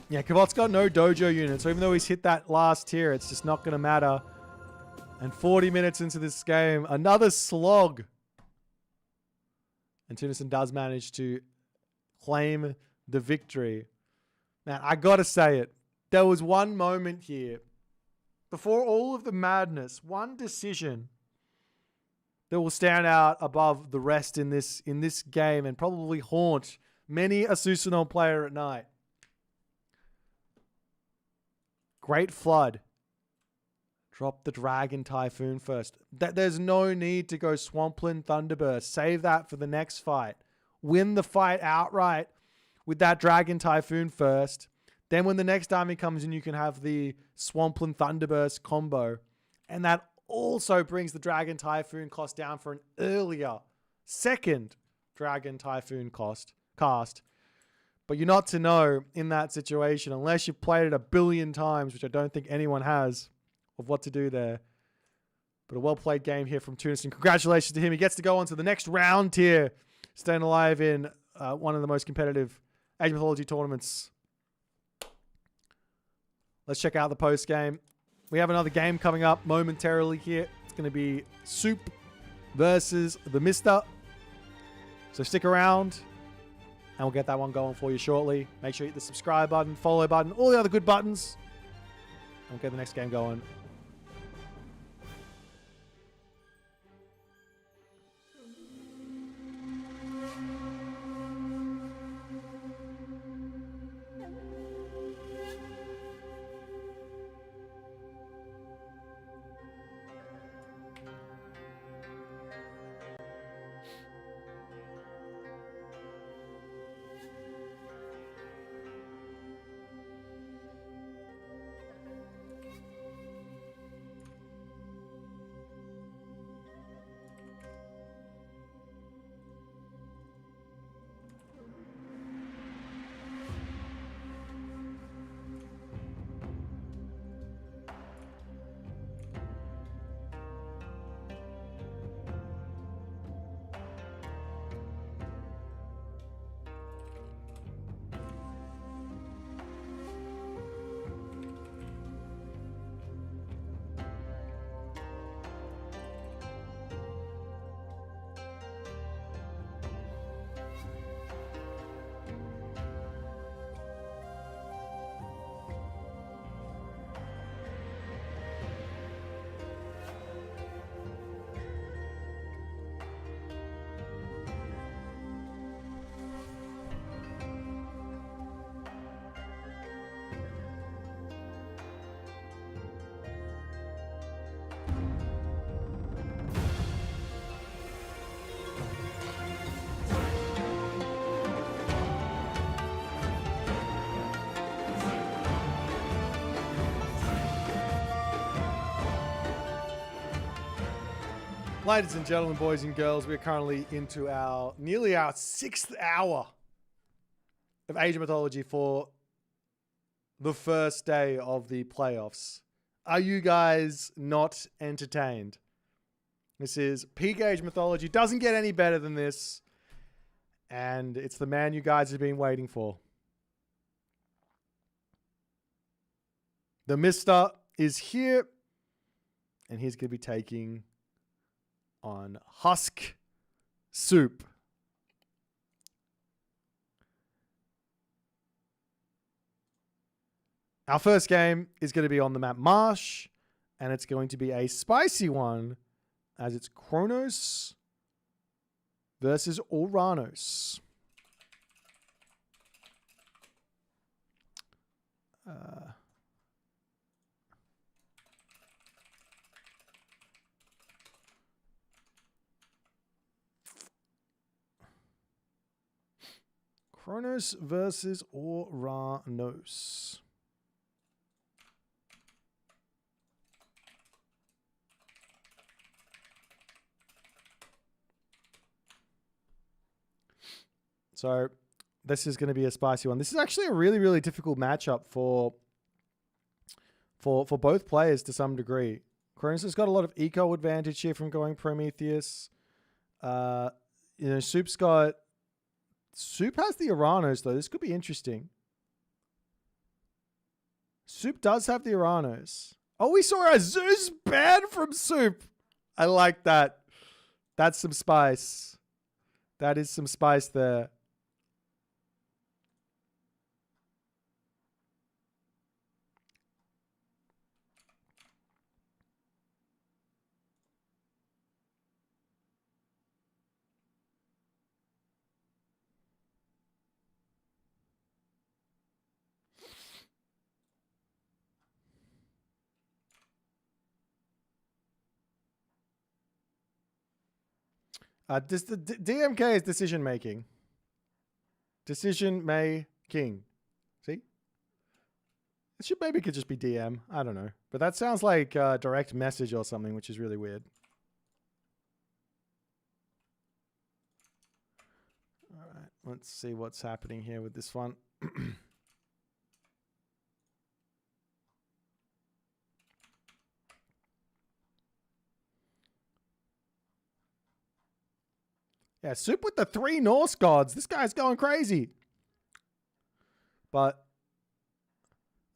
Yeah, Kavoth's got no dojo unit, so even though he's hit that last tier, it's just not going to matter. And 40 minutes into this game, another slog. And Tunison does manage to claim the victory. Man, I got to say it. There was one moment here, before all of the madness, one decision that will stand out above the rest in this game and probably haunt many a Susanoo player at night. Great Flood. Drop the Dragon Typhoon first. There's no need to go Swampland Thunderburst. Save that for the next fight. Win the fight outright with that Dragon Typhoon first. Then when the next army comes in, you can have the Swampland Thunderburst combo. And that also brings the Dragon Typhoon cost down for an earlier second Dragon Typhoon cast. But you're not to know in that situation, unless you've played it a billion times, which I don't think anyone has, of what to do there. But a well-played game here from Tunison. Congratulations to him. He gets to go on to the next round tier, staying alive in one of the most competitive Age of Mythology tournaments. Let's check out the post-game. We have another game coming up momentarily here. It's going to be Soup versus TheMista. So stick around, and we'll get that one going for you shortly. Make sure you hit the subscribe button, follow button, all the other good buttons. And we'll get the next game going. Ladies and gentlemen, boys and girls, we're currently into nearly our 6th hour of Age of Mythology for the first day of the playoffs. Are you guys not entertained? This is peak Age Mythology. Doesn't get any better than this. And it's the man you guys have been waiting for. TheMista is here. And he's going to be taking on HUSKSUPPE. Our first game is going to be on the map Marsh, and it's going to be a spicy one, as it's Kronos versus Oranos. Kronos versus Oranos. So this is going to be a spicy one. This is actually a really, really difficult matchup for both players to some degree. Kronos has got a lot of eco advantage here from going Prometheus. Soup has the Oranos, though. This could be interesting. Soup does have the Oranos. Oh, we saw a Zeus ban from Soup. I like that. That's some spice. That is some spice there. The DMK is decision making. Decision making. See? Maybe it could just be DM. I don't know. But that sounds like direct message or something, which is really weird. All right. Let's see what's happening here with this one. Yeah, Soup with the 3 Norse gods. This guy's going crazy. But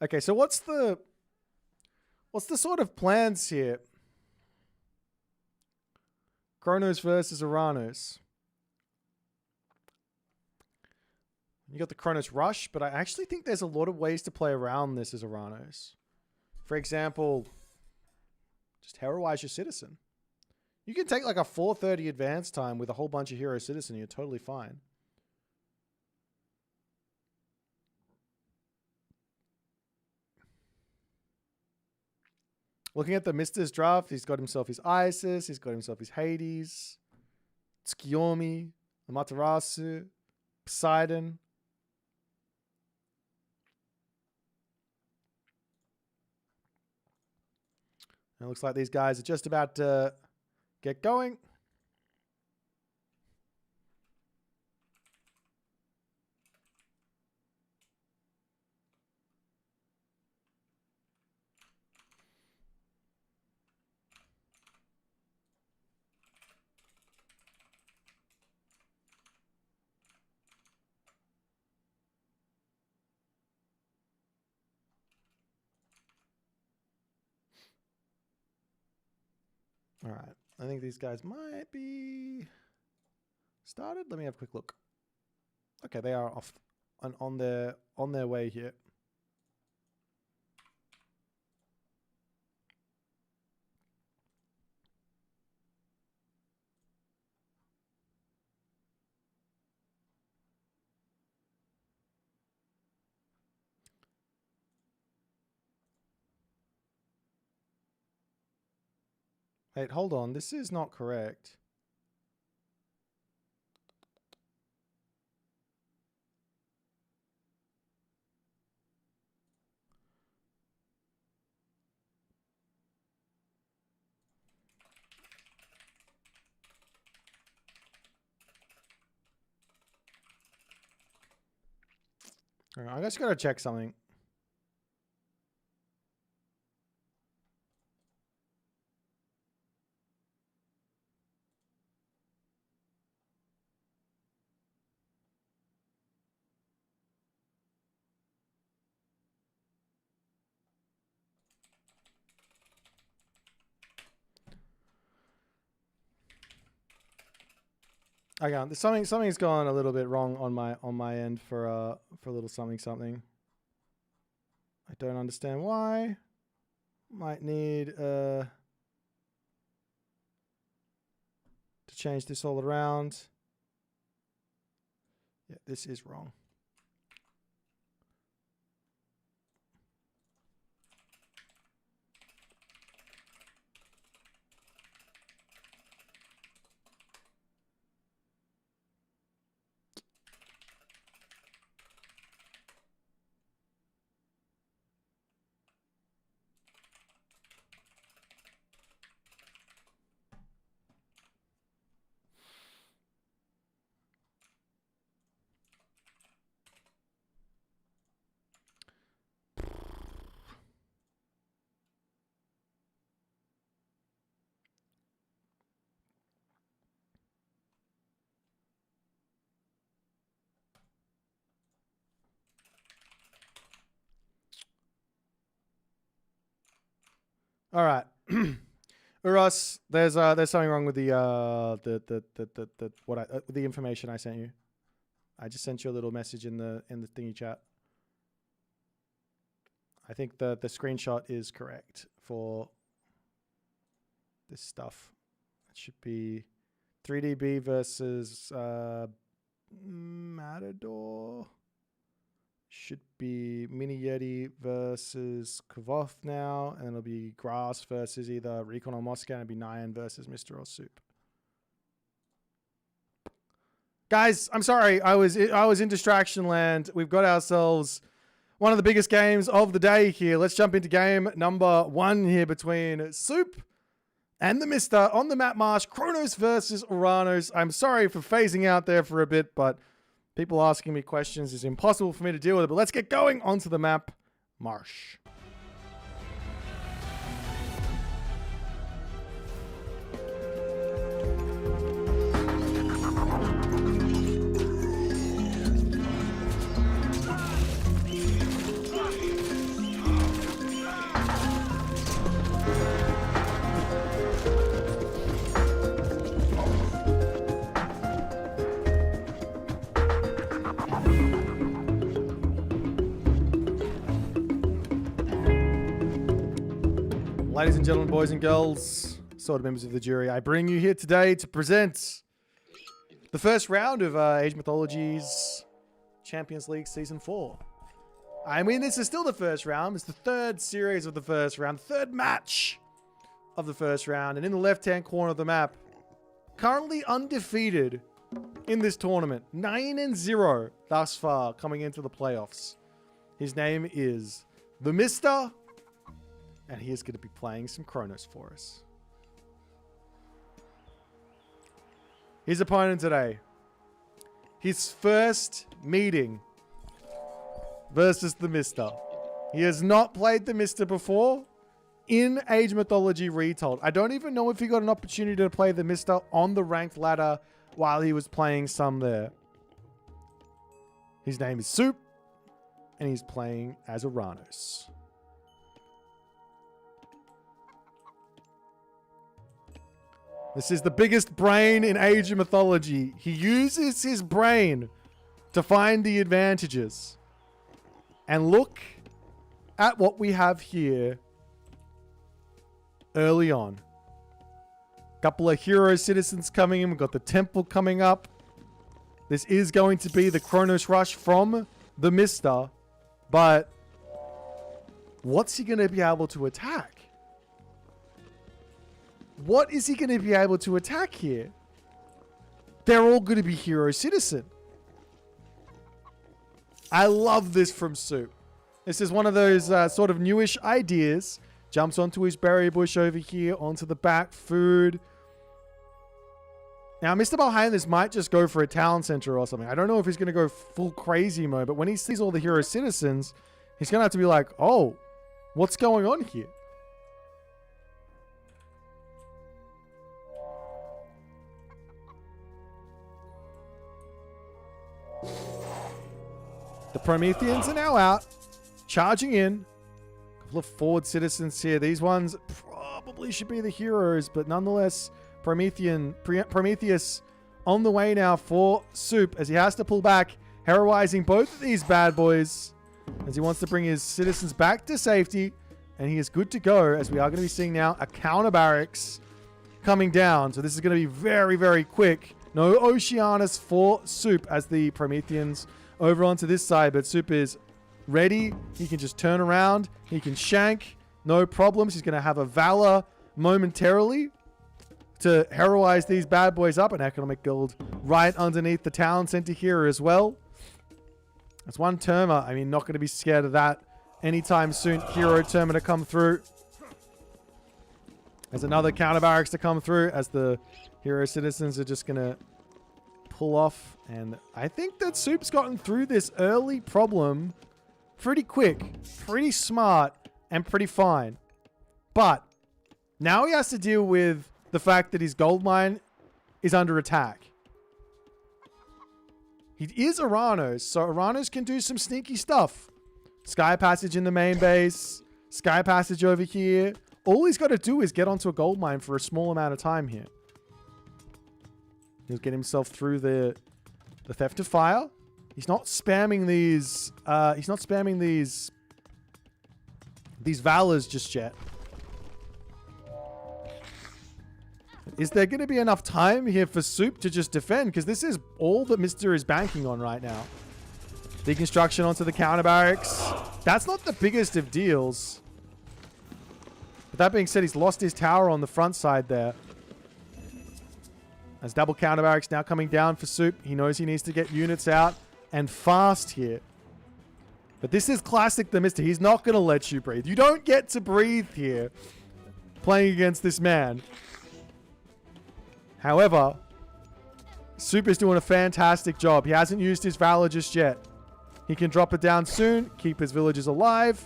okay, so what's the sort of plans here? Kronos versus Oranos. You got the Kronos Rush, but I actually think there's a lot of ways to play around this as Oranos. For example, just heroize your citizen. You can take like a 430 advance time with a whole bunch of hero citizen. You're totally fine. Looking at the Mister's draft, he's got himself his Isis. He's got himself his Hades. Tsukiyomi. Amaterasu. Poseidon. It looks like these guys are just about to get going. All right. I think these guys might be started. Let me have a quick look. Okay, they are off on their way here. Wait, hold on. This is not correct. All right, I just got to check something. I can't. Something's gone a little bit wrong on my end for a little something. I don't understand why. Might need to change this all around. Yeah, this is wrong. All right. Uros, there's something wrong with the information I sent you. I just sent you a little message in the thingy chat. I think the screenshot is correct for this stuff. It should be 3DB versus Matador. Should be Mini Yeti versus Kvoth now, and it'll be Grass versus either Recon or Mosca, and it'll be Nyan versus Mr. or Soup. Guys, I'm sorry. I was in distraction land. We've got ourselves one of the biggest games of the day here. Let's jump into game number 1 here between Soup and TheMista on the map Marsh. Kronos versus Uranus. I'm sorry for phasing out there for a bit, but people asking me questions is impossible for me to deal with it. But let's get going onto the map Marsh. Ladies and gentlemen, boys and girls, sort of members of the jury, I bring you here today to present the first round of Age Mythology's Champions League Season 4. I mean, this is still the first round. It's the third series of the first round, third match of the first round. And in the left-hand corner of the map, currently undefeated in this tournament, 9-0 thus far coming into the playoffs. His name is TheMista. And he is going to be playing some Kronos for us. His opponent today. His first meeting versus TheMista. He has not played TheMista before in Age Mythology Retold. I don't even know if he got an opportunity to play TheMista on the ranked ladder while he was playing some there. His name is Soup. And he's playing as Uranus. This is the biggest brain in Age of Mythology. He uses his brain to find the advantages. And look at what we have here early on. Couple of hero citizens coming in. We've got the temple coming up. This is going to be the Kronos Rush from TheMista. But what's he going to be able to attack? What is he going to be able to attack here? They're all going to be hero citizen. I love this from Soup. This is one of those sort of newish ideas. Jumps onto his berry bush over here, onto the back, food. Now, Mr. Behind this might just go for a talent center or something. I don't know if he's going to go full crazy mode, but when he sees all the hero citizens, he's going to have to be like, oh, what's going on here? The Prometheans are now out, charging in. A couple of forward citizens here. These ones probably should be the heroes, but nonetheless, Prometheus on the way now for Soup as he has to pull back, heroizing both of these bad boys as he wants to bring his citizens back to safety, and he is good to go as we are going to be seeing now a counter barracks coming down. So this is going to be very, very quick. No Oceanus for Soup as the Prometheans over onto this side, but Soup is ready. He can just turn around. He can shank. No problems. He's going to have a Valor momentarily to heroize these bad boys up. An economic guild right underneath the talent center here as well. That's one Terma. I mean, not going to be scared of that anytime soon. Hero Terma to come through. There's another counter barracks to come through as the hero citizens are just going to pull off. And I think that Soup's gotten through this early problem pretty quick, pretty smart, and pretty fine. But now he has to deal with the fact that his gold mine is under attack. He is Aranos, so Aranos can do some sneaky stuff. Sky Passage in the main base, Sky Passage over here. All he's got to do is get onto a gold mine for a small amount of time here. He'll get himself through the Theft of Fire. He's not spamming these. He's not spamming these Valors just yet. Is there going to be enough time here for Soup to just defend? Because this is all that Mr. is banking on right now. Deconstruction onto the counter barracks. That's not the biggest of deals. But that being said, he's lost his tower on the front side there. As double counter barracks now coming down for Soup. He knows he needs to get units out and fast here. But this is classic TheMista. He's not going to let you breathe. You don't get to breathe here playing against this man. However, Soup is doing a fantastic job. He hasn't used his Valor just yet. He can drop it down soon, keep his villagers alive,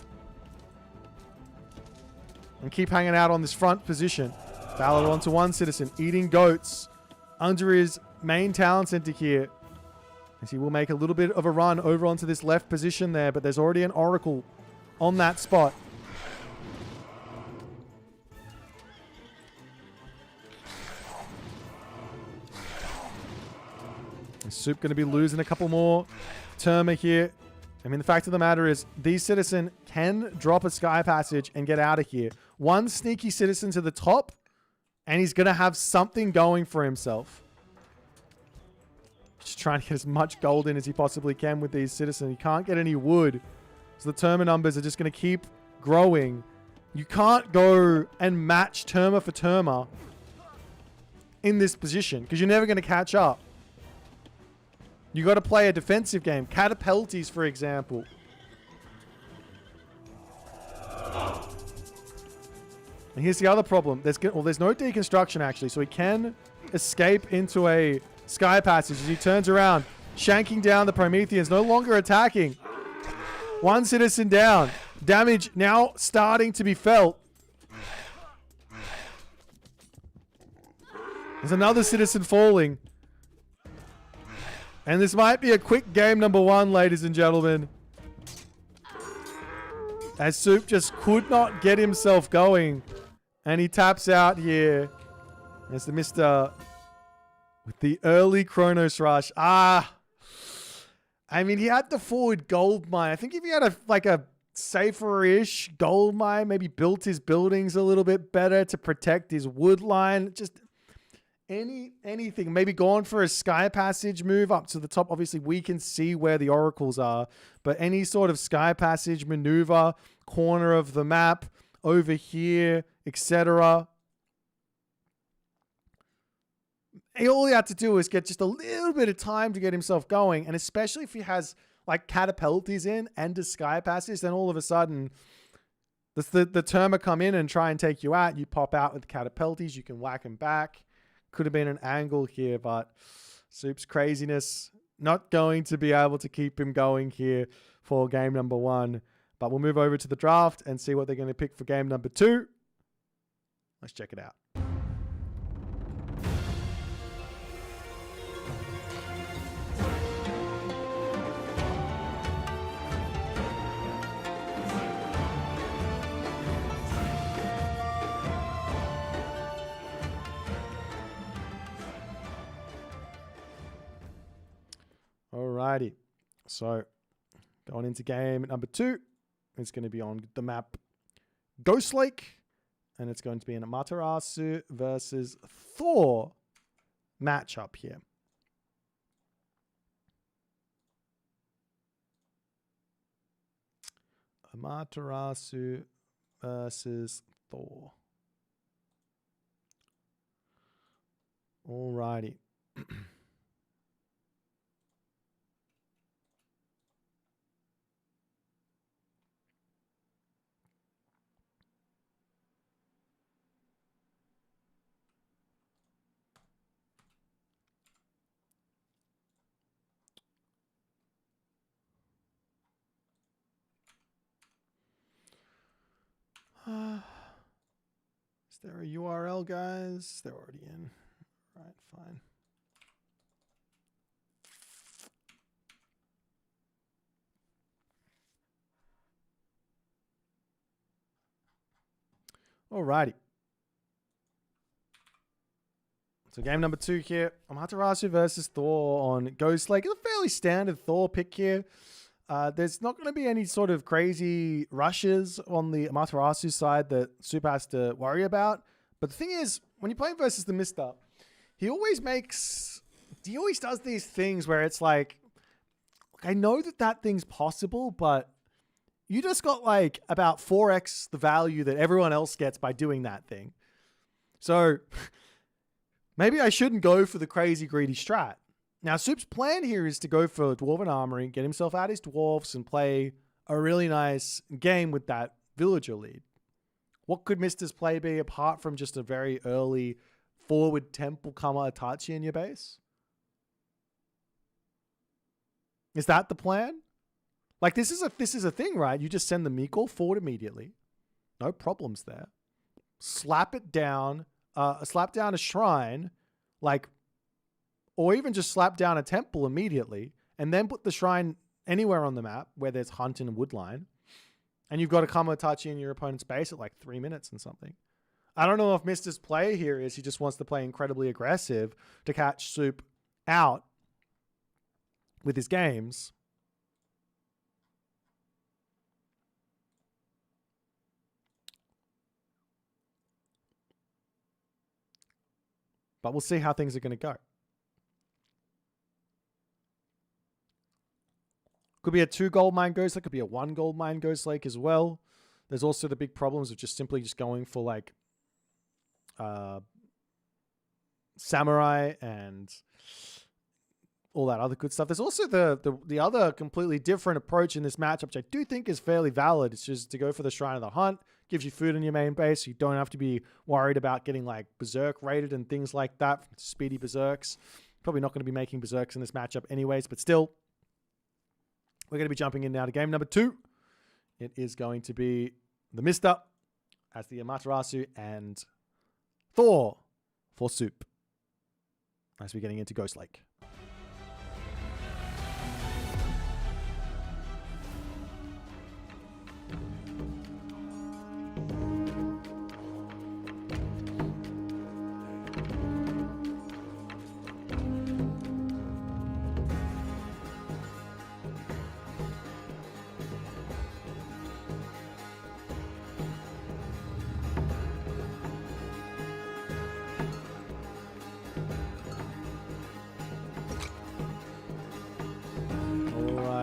and keep hanging out on this front position. Valor onto one citizen, eating goats under his main talent center here. As he will make a little bit of a run over onto this left position there, but there's already an Oracle on that spot. Soup going to be losing a couple more Terma here. I mean, the fact of the matter is these citizen can drop a Sky Passage and get out of here. One sneaky citizen to the top, and he's going to have something going for himself. Just trying to get as much gold in as he possibly can with these citizens. He can't get any wood. So the Terma numbers are just going to keep growing. You can't go and match Terma for Terma in this position because you're never going to catch up. You got to play a defensive game. Catapulties, for example. And here's the other problem. There's no deconstruction, actually. So he can escape into a Sky Passage as he turns around, shanking down the Prometheans, no longer attacking. One citizen down. Damage now starting to be felt. There's another citizen falling. And this might be a quick game number one, ladies and gentlemen. As Soup just could not get himself going. And he taps out here. As TheMista with the early Chronos Rush. I mean, he had the forward gold mine. I think if he had a safer-ish gold mine, maybe built his buildings a little bit better to protect his wood line. Just anything. Maybe gone for a Sky Passage move up to the top. Obviously, we can see where the oracles are. But any sort of Sky Passage maneuver, corner of the map, over here, etc. All he had to do is get just a little bit of time to get himself going. And especially if he has like catapulties in and a Sky Passage, then all of a sudden the Terma come in and try and take you out. You pop out with catapulties. You can whack him back. Could have been an angle here, but Soup's craziness not going to be able to keep him going here for game number 1. But we'll move over to the draft and see what they're going to pick for game number 2. Let's check it out. Alrighty, so going into game number 2, it's going to be on the map Ghost Lake, and it's going to be in a Amaterasu versus Thor matchup here. Amaterasu versus Thor. Alrighty. Is there a URL, guys? They're already in. Right, fine. Alrighty. So game number 2 here. Amaterasu versus Thor on Ghost Lake. It's a fairly standard Thor pick here. There's not going to be any sort of crazy rushes on the Amaterasu side that Super has to worry about. But the thing is, when you're playing versus TheMista, he always does these things where it's like, I know that thing's possible, but you just got like about 4x the value that everyone else gets by doing that thing. So maybe I shouldn't go for the crazy greedy strat. Now, Soup's plan here is to go for Dwarven Armory, get himself out his dwarves, and play a really nice game with that villager lead. What could Mister's play be apart from just a very early forward temple Kama Itachi in your base? Is that the plan? Like, this is a thing, right? You just send the Meekle forward immediately. No problems there. Slap it down, slap down a shrine, like, or even just slap down a temple immediately and then put the shrine anywhere on the map where there's hunt and woodline. And you've got a Kamatachi in your opponent's base at like 3 minutes and something. I don't know if Mister's play here is he just wants to play incredibly aggressive to catch Soup out with his games. But we'll see how things are going to go. Could be a 2 gold mine Ghost Lake. Could be a 1 gold mine Ghost Lake as well. There's also the big problems of just simply just going for like Samurai and all that other good stuff. There's also the other completely different approach in this matchup, which I do think is fairly valid. It's just to go for the Shrine of the Hunt. Gives you food in your main base, so you don't have to be worried about getting like Berserk rated and things like that. Speedy Berserks. Probably not going to be making Berserks in this matchup anyways, but still. We're going to be jumping in now to game number 2. It is going to be TheMista as the Amaterasu and Thor for Soup as we're getting into Ghost Lake.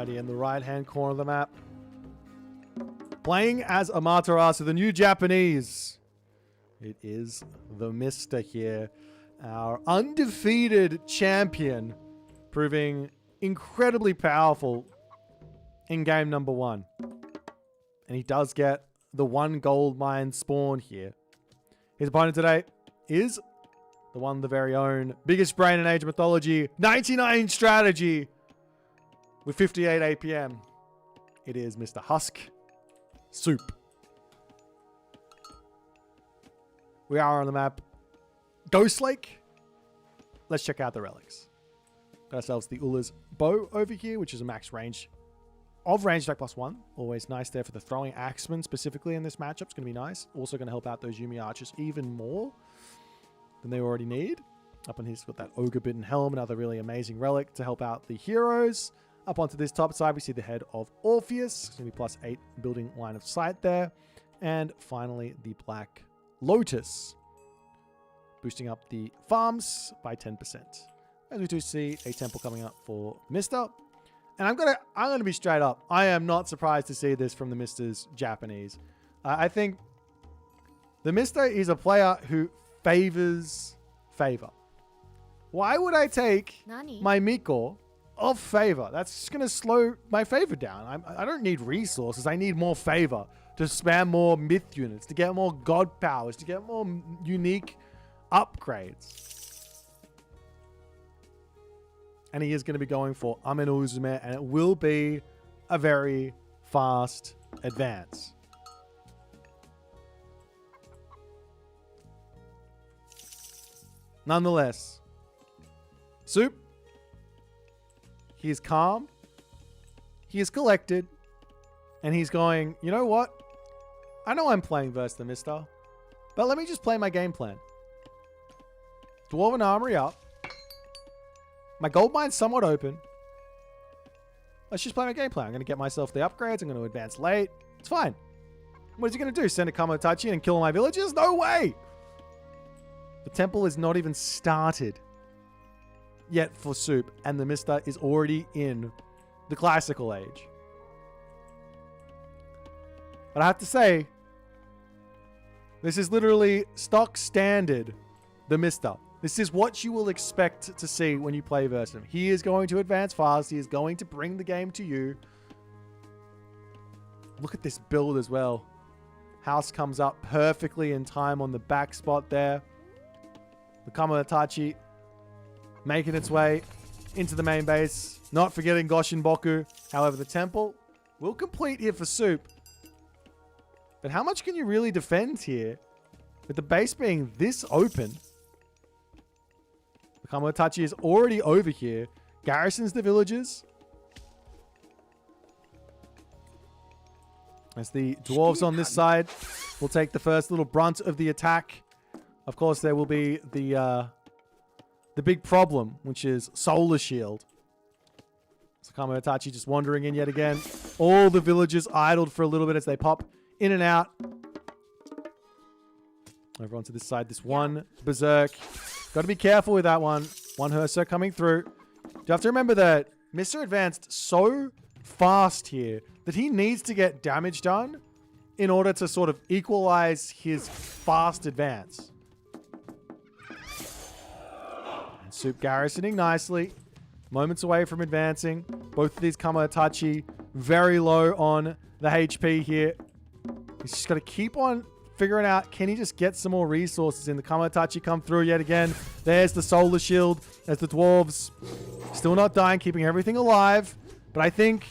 In the right-hand corner of the map. Playing as Amaterasu, the new Japanese. It is TheMista here. Our undefeated champion. Proving incredibly powerful in game number 1. And he does get the 1 gold mine spawn here. His opponent today is The one, the very own, biggest brain in Age of Mythology, 99 strategy with 58 APM. It is Mr. HUSKSUPPE. We are on the map Ghost Lake. Let's check out the relics. Got ourselves the Ulla's bow over here, which is a max range of range attack +1. Always nice there for the throwing axeman specifically in this matchup. It's going to be nice. Also going to help out those Yumi archers even more than they already need. Up on his got that ogre bitten helm, another really amazing relic to help out the heroes. Up onto this top side, we see the head of Orpheus. It's going to be +8 building line of sight there. And finally, the Black Lotus, boosting up the farms by 10%. As we do see a temple coming up for Mista. And I'm gonna be straight up. I am not surprised to see this from the Mista's Japanese. I think the Mista is a player who favors favor. Why would I take my Miko of favor? That's just going to slow my favor down. I don't need resources. I need more favor to spam more myth units, to get more god powers, to get more unique upgrades. And he is going to be going for Amen Uzume, and it will be a very fast advance. Nonetheless, Soup, he is calm, he is collected, and he's going, you know what? I know I'm playing versus the Mista, but let me just play my game plan. Dwarven Armory up. My gold mine's somewhat open. Let's just play my game plan. I'm going to get myself the upgrades. I'm going to advance late. It's fine. What is he going to do? Send a Kamotachi and kill my villagers? No way! The temple is not even started yet for Soup, and the Mista is already in the classical age. But I have to say, this is literally stock standard the Mista. This is what you will expect to see when you play versus him. He is going to advance fast. He is going to bring the game to you. Look at this build as well. House comes up perfectly in time on the back spot there. The Kamotachi making its way into the main base. Not forgetting Goshin Boku. However, the temple will complete here for Soup. But how much can you really defend here with the base being this open? The Kamotachi is already over here. Garrisons the villagers. As the dwarves on this side will take the first little brunt of the attack. Of course, there will be the big problem, which is Solar Shield. So Kamotachi just wandering in yet again. All the villagers idled for a little bit as they pop in and out. Over onto this side, this one Berserk. Got to be careful with that one. One Ursa coming through. You have to remember that Mr. advanced so fast here that he needs to get damage done in order to sort of equalize his fast advance. And Soup garrisoning nicely. Moments away from advancing. Both of these Kamotachi very low on the HP here. He's just got to keep on figuring out, can he just get some more resources in? The Kamotachi come through yet again. There's the Solar Shield as the dwarves still not dying, keeping everything alive. But I think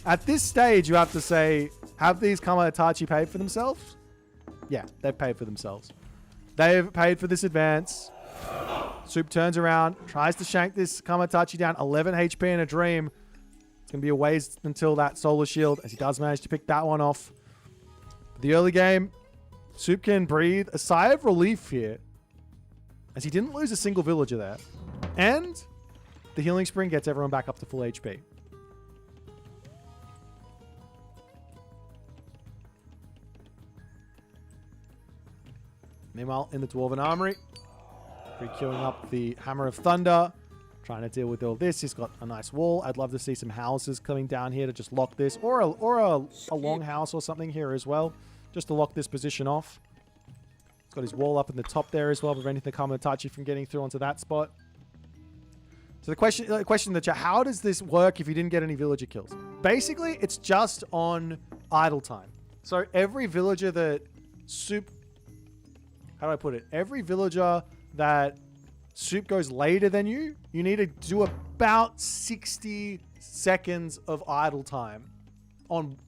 at this stage, you have to say, have these Kamotachi paid for themselves? Yeah, they've paid for themselves. They've paid for this advance. Soup turns around, tries to shank this Kamotachi down. 11 HP in a dream. It's going to be a ways until that Solar Shield, as he does manage to pick that one off. The early game, Soup can breathe a sigh of relief here, as he didn't lose a single villager there. And the Healing Spring gets everyone back up to full HP. Meanwhile, in the Dwarven Armory, re-queuing up the Hammer of Thunder, trying to deal with all this. He's got a nice wall. I'd love to see some houses coming down here to just lock this, or a long house or something here as well, just to lock this position off. He's got his wall up in the top there as well, preventing the Kamotachi from getting through onto that spot. So the question in the chat, how does this work if you didn't get any villager kills? Basically, it's just on idle time. So every villager that Soup... How do I put it? Every villager that Soup goes later than you, you need to do about 60 seconds of idle time on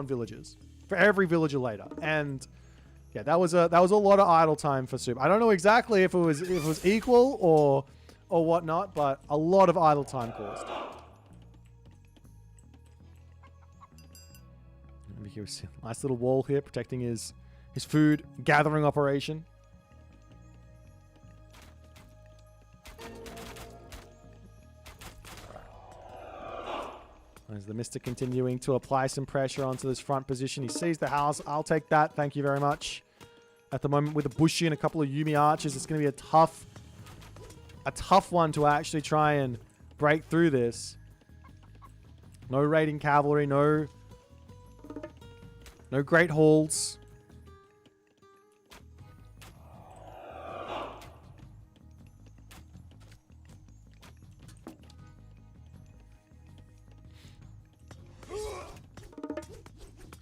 villagers for every villager later. And yeah, that was a lot of idle time for Soup. I don't know exactly if it was equal or whatnot, but a lot of idle time caused. Here's a nice little wall here protecting his food gathering operation. As TheMista continuing to apply some pressure onto this front position. He sees the house. I'll take that. Thank you very much. At the moment with a Bushi and a couple of Yuumi archers, it's going to be a tough one to actually try and break through this. No raiding cavalry, no great hauls.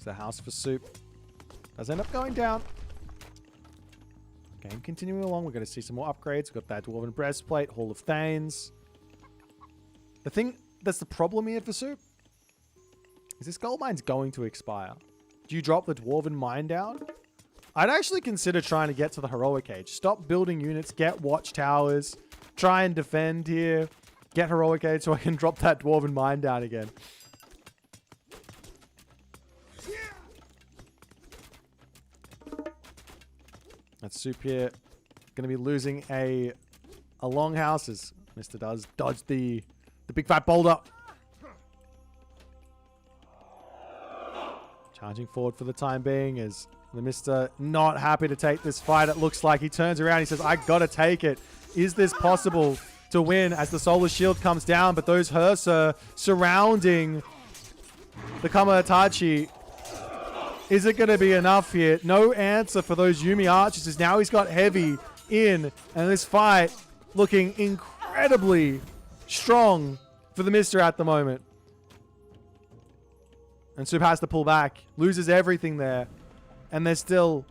The house for Soup does end up going down. Game continuing along. We're going to see some more upgrades. We've got that Dwarven Breastplate, Hall of Thanes. The thing that's the problem here for Soup is this gold mine's going to expire. Do you drop the Dwarven mine down? I'd actually consider trying to get to the Heroic Age. Stop building units, get watchtowers, try and defend here, get Heroic Age so I can drop that Dwarven mine down again. That Soup here going to be losing a longhouse as Mr. does dodge the big fat boulder. Charging forward for the time being as TheMista not happy to take this fight. It looks like he turns around. He says, I got to take it. Is this possible to win as the Solar Shield comes down? But those Hursa surrounding the Kamatachi. Is it going to be enough here? No answer for those Yuumi archers as now he's got heavy in. And this fight looking incredibly strong for TheMista at the moment. And Soup has to pull back. Loses everything there. And there's still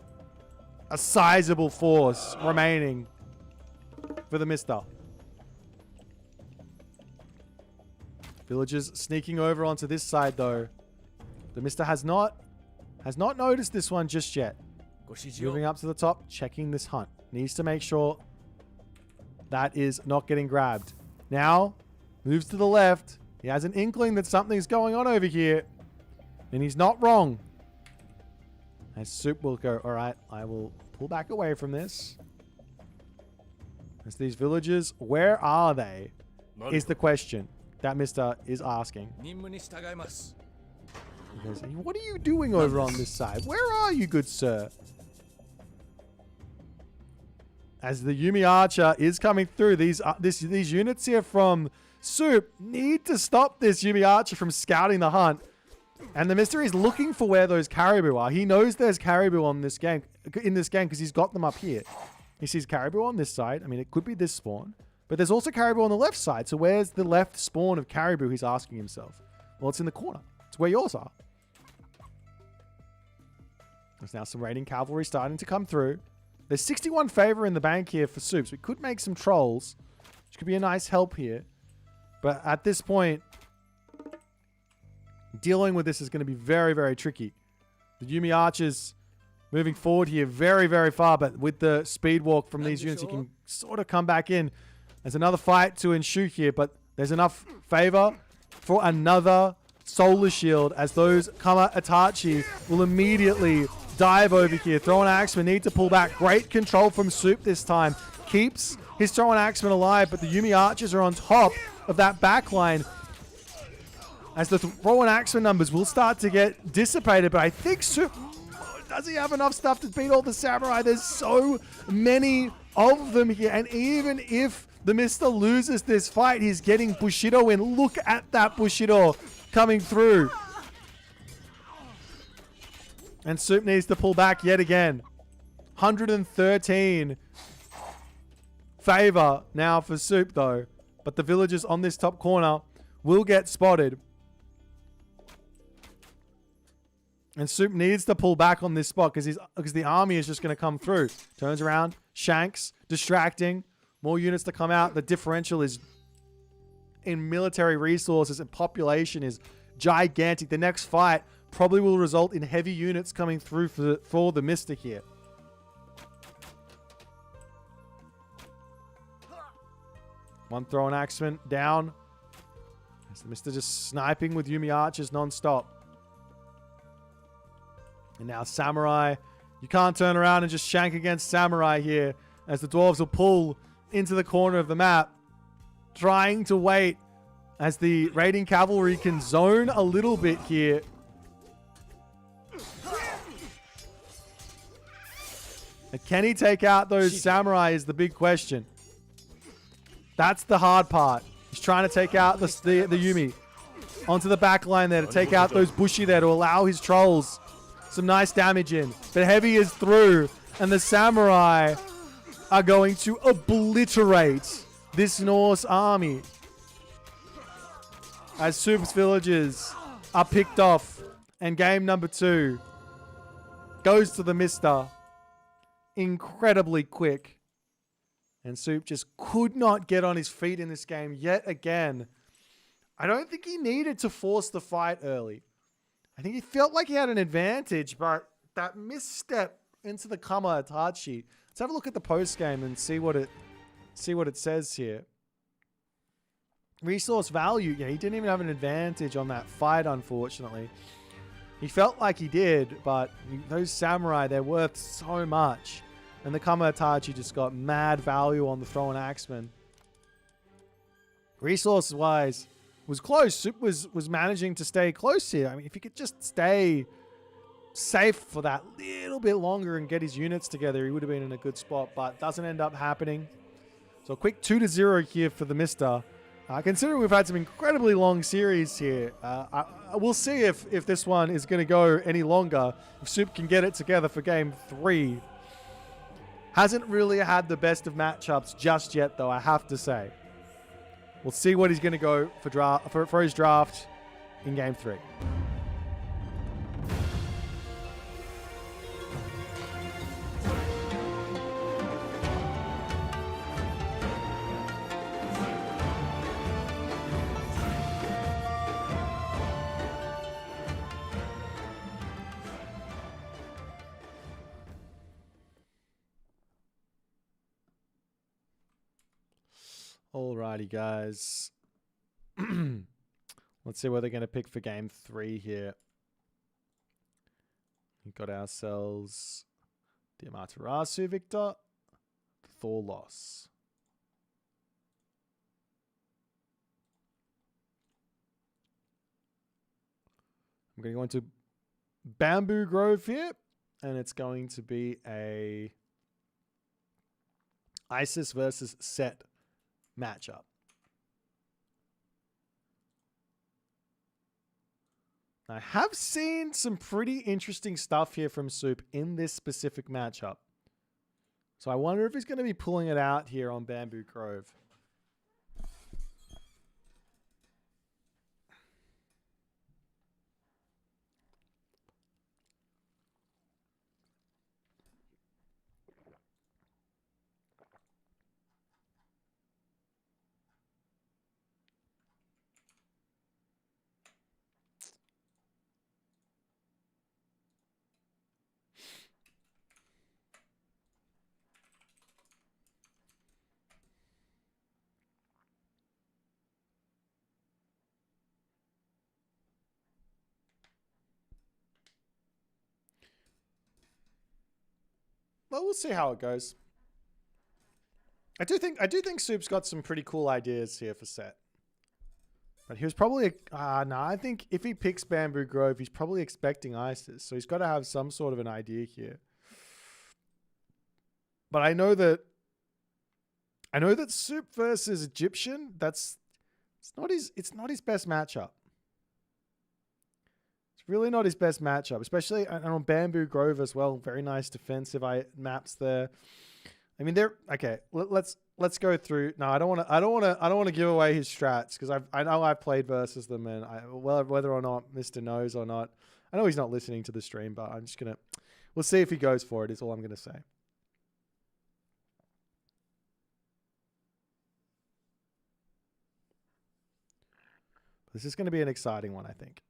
a sizable force remaining for TheMista. Villagers sneaking over onto this side though. TheMista has not noticed this one just yet. Moving up to the top, checking this hunt. Needs to make sure that is not getting grabbed. Now, moves to the left. He has an inkling that something's going on over here. And he's not wrong. As Soup will go, all right, I will pull back away from this. As these villagers, where are they? Is the question that Mr. is asking. He goes, what are you doing over on this side? Where are you, good sir? As the Yuumi Archer is coming through, these units here from Soup need to stop this Yuumi Archer from scouting the hunt. And TheMista is looking for where those caribou are. He knows there's caribou in this game because he's got them up here. He sees caribou on this side. I mean, it could be this spawn. But there's also caribou on the left side. So where's the left spawn of caribou, he's asking himself. Well, it's in the corner. It's where yours are. There's now some raiding cavalry starting to come through. There's 61 favor in the bank here for Soup. So we could make some trolls, which could be a nice help here. But at this point, dealing with this is going to be very, very tricky. The Yuumi Archers moving forward here very, very far, but with the speed walk from these units, you can sort of come back in. There's another fight to ensue here, but there's enough favor for another Solar Shield as those Kama Itachi will immediately dive over here. Throw an Axeman, need to pull back. Great control from Soup this time. Keeps his Throw an Axeman alive, but the Yuumi Archers are on top of that backline. As the Throw an Axeman numbers will start to get dissipated, but I think Soup, does he have enough stuff to beat all the Samurai? There's so many of them here, and even if TheMista loses this fight, he's getting Bushido in. Look at that Bushido coming through. And Soup needs to pull back yet again. 113 favor now for Soup though. But the villagers on this top corner will get spotted. And Soup needs to pull back on this spot because the army is just going to come through. Turns around, shanks, distracting. More units to come out. The differential is in military resources and population is gigantic. The next fight probably will result in heavy units coming through for the TheMista here. One throw-in axeman down. As the TheMista just sniping with Yumi archers non-stop. And now Samurai. You can't turn around and just shank against Samurai here. As the dwarves will pull into the corner of the map. Trying to wait as the raiding cavalry can zone a little bit here. And can he take out those Samurai is the big question. That's the hard part. He's trying to take out the Yumi. Onto the back line there to take out those Bushi there to allow his trolls some nice damage in. But Heavy is through. And the Samurai are going to obliterate this Norse army. As Soup's villages are picked off. And game number 2 goes to the TheMista. Incredibly quick. And Soup just could not get on his feet in this game yet again. I don't think he needed to force the fight early. I think he felt like he had an advantage, but that misstep into the Kama Itachi. Let's have a look at the post game and see what it says here. Resource value. Yeah, he didn't even have an advantage on that fight, unfortunately. He felt like he did, but those Samurai, they're worth so much. And the Kama Itachi just got mad value on the throw and axeman. Resources-wise, was close. Soup was managing to stay close here. I mean, if he could just stay safe for that little bit longer and get his units together, he would have been in a good spot, but doesn't end up happening. So a quick 2-0 here for the TheMista. Considering we've had some incredibly long series here, we'll see if this one is going to go any longer. If Soup can get it together for game 3. Hasn't really had the best of matchups just yet, though, I have to say. We'll see what he's going to go for his draft in game 3. Alrighty, guys. Let's see what they're going to pick for game 3 here. We've got ourselves the Amaterasu victor, Thor loss. I'm going to go into Bamboo Grove here, and it's going to be a Isis versus Set matchup. I have seen some pretty interesting stuff here from Soup in this specific matchup. So I wonder if he's going to be pulling it out here on Bamboo Grove. Well, we'll see how it goes. I do think Soup's got some pretty cool ideas here for Set. But he was probably... no, I think if he picks Bamboo Grove, he's probably expecting Isis. So he's got to have some sort of an idea here. But I know that Soup versus Egyptian, it's not his best matchup. Really not his best matchup, especially on Bamboo Grove as well. Very nice defensive maps there. I mean, they're okay. Let's go through. No, I don't want to give away his strats because I know I've played versus them, and whether or not Mr. knows or not, I know he's not listening to the stream, but I'm just we'll see if he goes for it. Is all I'm gonna say. This is going to be an exciting one, I think.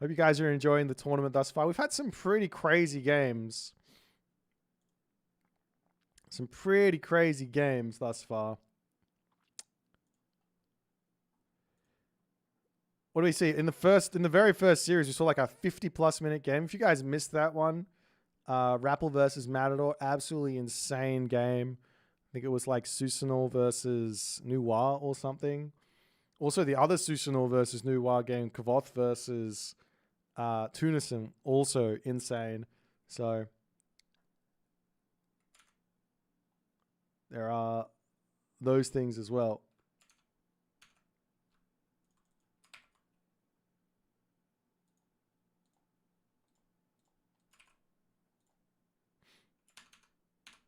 Hope you guys are enjoying the tournament thus far. We've had some pretty crazy games. Some pretty crazy games thus far. What do we see? In the very first series, we saw like a 50+ minute game. If you guys missed that one, TheRapl versus Matador, absolutely insane game. I think it was like Susanol versus Noir or something. Also, the other Susanol versus Noir game, Kvoth versus Tunison, also insane. So there are those things as well.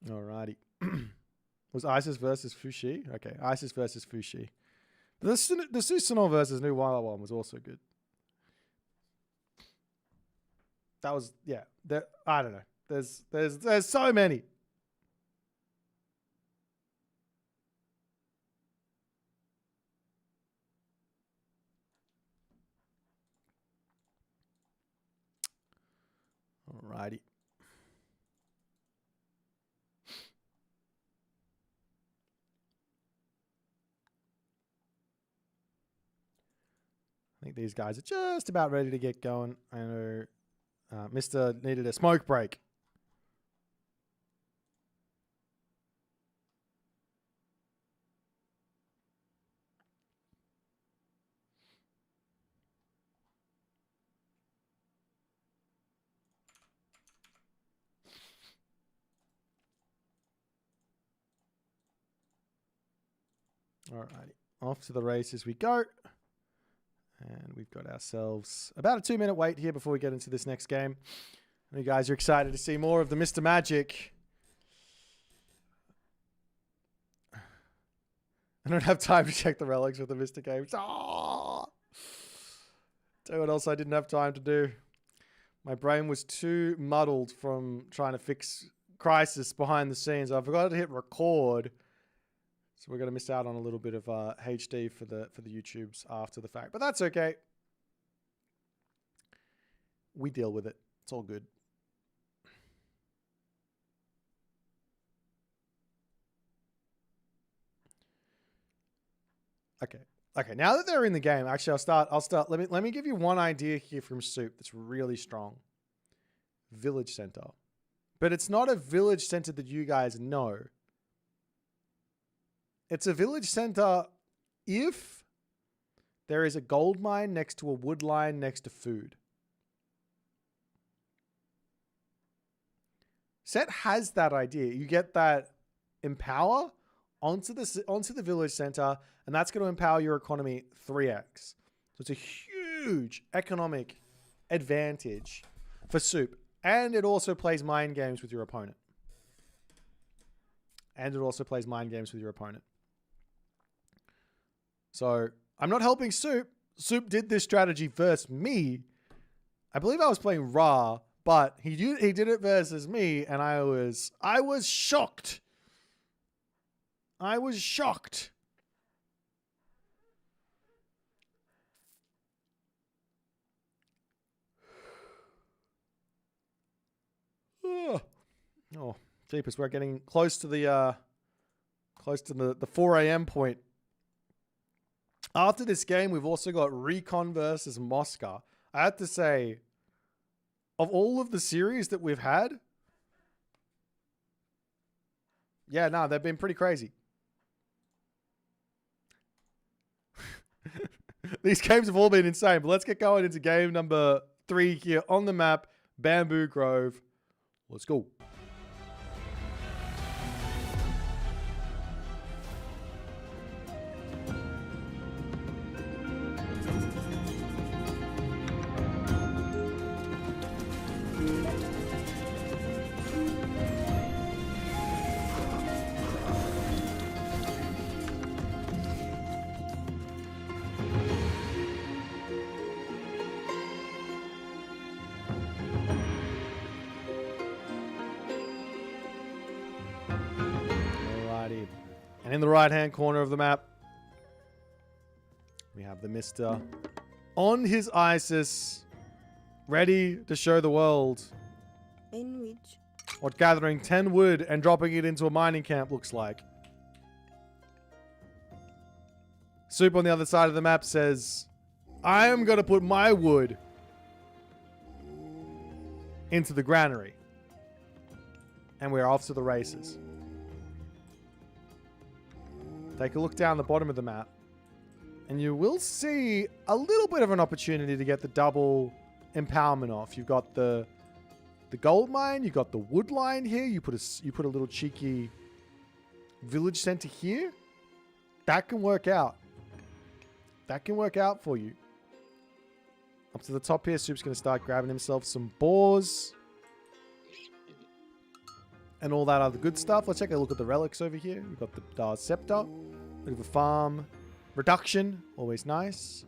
Alrighty. Was Isis versus Fushi? Okay, Isis versus Fushi. The Susanol versus Noir one was also good. That was, yeah. I don't know. There's so many. Alrighty. I think these guys are just about ready to get going. I know Mr. needed a smoke break. Alrighty, off to the races we go. And we've got ourselves about a 2-minute wait here before we get into this next game. And you guys are excited to see more of the Mr. Magic. I don't have time to check the relics with the Mr. games. Oh! Tell you what else I didn't have time to do. My brain was too muddled from trying to fix Crisis behind the scenes. I forgot to hit record. So we're going to miss out on a little bit of HD for the YouTubes after the fact. But that's okay. We deal with it. It's all good. Okay. Okay, now that they're in the game, actually I'll start. Let me give you one idea here from Soup that's really strong. Village center. But it's not a village center that you guys know. It's a village center if there is a gold mine next to a wood line next to food. Set has that idea. You get that empower onto the village center, and that's going to empower your economy 3x. So it's a huge economic advantage for Soup. And it also plays mind games with your opponent. So I'm not helping Soup. Soup did this strategy versus me. I believe I was playing Ra, but he did it versus me, and I was shocked. I was shocked. Oh, jeepers, we're getting close to the 4 a.m. point. After this game, we've also got Recon versus Mosca. I have to say, of all of the series that we've had, yeah, no, they've been pretty crazy. These games have all been insane, but let's get going into game number 3 here on the map, Bamboo Grove. Let's go. In the right-hand corner of the map, we have TheMista on his Isis, ready to show the world In which? what gathering 10 wood and dropping it into a mining camp looks like. Soup on the other side of the map says, I am going to put my wood into the granary. And we're off to the races. Take a look down the bottom of the map. And you will see a little bit of an opportunity to get the double empowerment off. You've got the gold mine, you've got the wood line here. You put a little cheeky village center here. That can work out. That can work out for you. Up to the top here, Soup's going to start grabbing himself some boars. And all that other good stuff. Let's take a look at the relics over here. We've got the Dar's Scepter. Bit of a farm reduction. Always nice.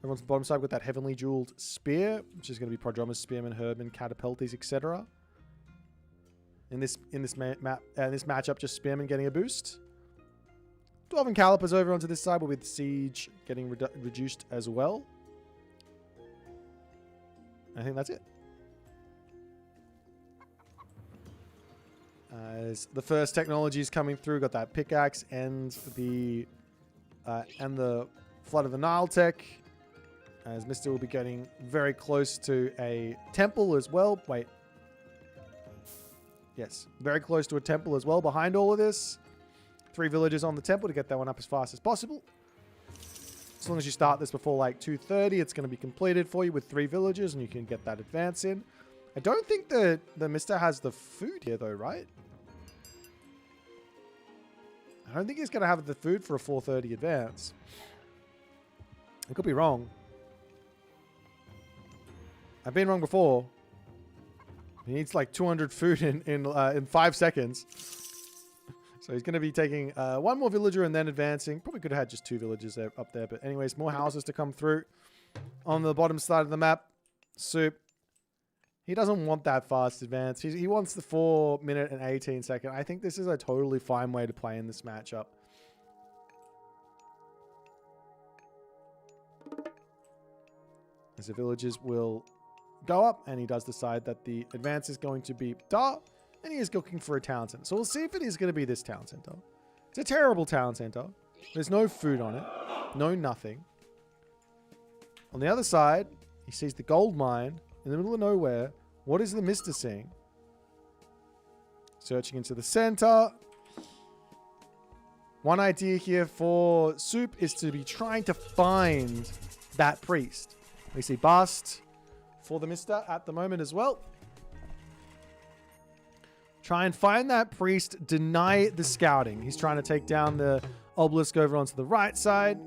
Everyone's on the bottom side with that heavenly jeweled spear, which is going to be Prodromus, Spearman, Herman, Catapultes, etc. In this matchup, just Spearman getting a boost. Dwarven Calipers over onto this side, but with Siege getting reduced as well. I think that's it. As the first technology is coming through, got that pickaxe and the Flood of the Nile tech. As Mr. will be getting very close to a temple as well. Wait. Yes, very close to a temple as well behind all of this. 3 villagers on the temple to get that one up as fast as possible. As long as you start this before like 2:30, it's going to be completed for you with 3 villagers and you can get that advance in. I don't think the Mr. has the food here though, right? I don't think he's going to have the food for a 4:30 advance. I could be wrong. I've been wrong before. He needs like 200 food in 5 seconds. So he's going to be taking 1 more villager and then advancing. Probably could have had just 2 villagers up there. But anyways, more houses to come through. On the bottom side of the map, Soup. He doesn't want that fast advance. He wants the 4 minute and 18 second. I think this is a totally fine way to play in this matchup. As the villagers will go up, and he does decide that the advance is going to be Dar, and he is looking for a town center. So we'll see if it is going to be this town center. It's a terrible town center. There's no food on it. No nothing. On the other side, he sees the gold mine in the middle of nowhere. What is the Mr. seeing? Searching into the center. One idea here for Soup is to be trying to find that priest. We see Bast for the Mr. at the moment as well. Try and find that priest, deny the scouting. He's trying to take down the obelisk over onto the right side.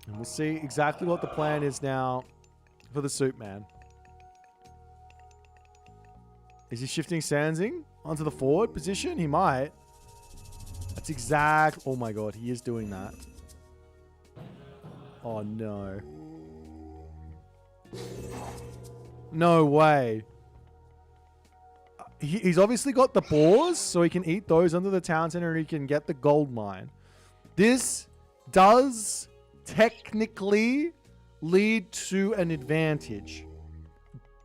And we'll see exactly what the plan is now for the Soup man. Is he shifting Sansing onto the forward position? He might. That's exact. Oh my god, he is doing that. Oh no. No way. He's obviously got the boars, so he can eat those under the town center and he can get the gold mine. This does technically lead to an advantage,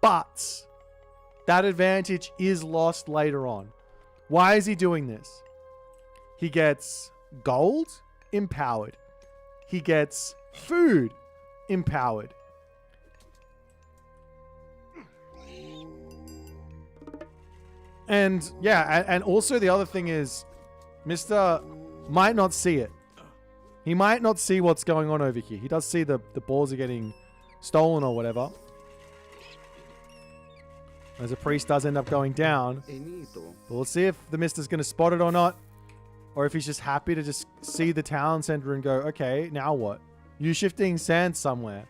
but that advantage is lost later on. Why is he doing this? He gets gold empowered. He gets food empowered. And yeah, and also the other thing is, Mr. might not see it. He might not see what's going on over here. He does see the balls are getting stolen or whatever. As a priest does end up going down. But we'll see if the Mister's going to spot it or not. Or if he's just happy to just see the town center and go, okay, now what? You shifting sand somewhere.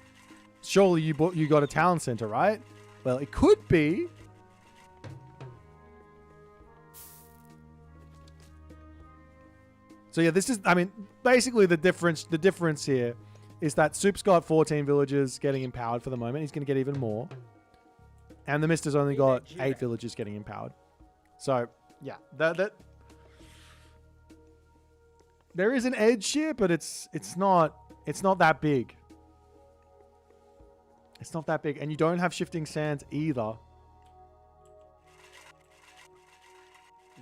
Surely you got a town center, right? Well, it could be. So yeah, this is, I mean, basically the difference here is that Soup's got 14 villagers getting empowered for the moment. He's going to get even more. And TheMista's only got 8 villagers getting empowered. So, yeah. There is an edge here, but it's not that big. It's not that big. And you don't have shifting sands either.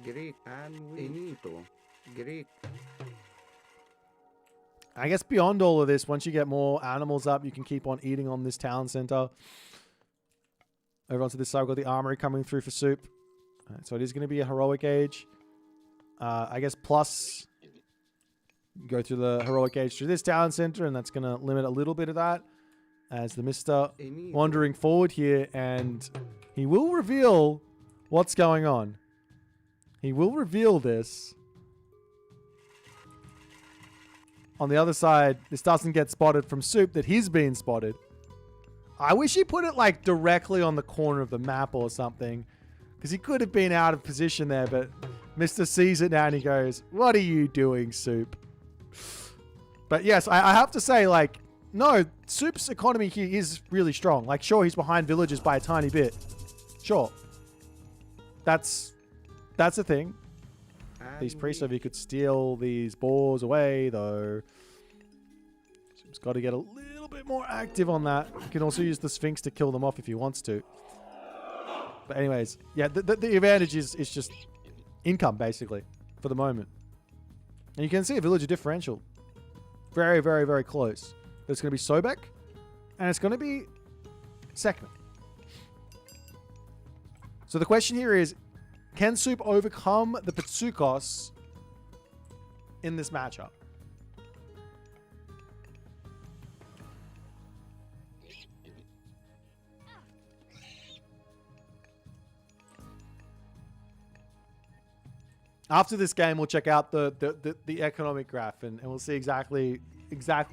Greek and Enito. Greek. I guess beyond all of this, once you get more animals up, you can keep on eating on this town center. Over onto this side, we've got the armory coming through for Soup. So it is going to be a heroic age. I guess plus go through the heroic age through this town center, and that's going to limit a little bit of that. As TheMista wandering forward here, and he will reveal what's going on. He will reveal this. On the other side, this doesn't get spotted from Soup that he's been spotted. I wish he put it like directly on the corner of the map or something, because he could have been out of position there, but Mr. sees it now and he goes, "What are you doing, Soup?" But yes, I have to say, like, no, Soup's economy here is really strong. Like, sure, he's behind villagers by a tiny bit. Sure. That's a thing. These priests over here could steal these boars away, though. Soup's got to get a little bit more active on that. He can also use the Sphinx to kill them off if he wants to. But anyways, yeah, the advantage is just income, basically, for the moment. And you can see a villager differential. Very, very, very close. There's going to be Sobek, and it's going to be Sekhmet. So the question here is, can Soup overcome the Pitsukos in this matchup? After this game, we'll check out the economic graph, and we'll see exactly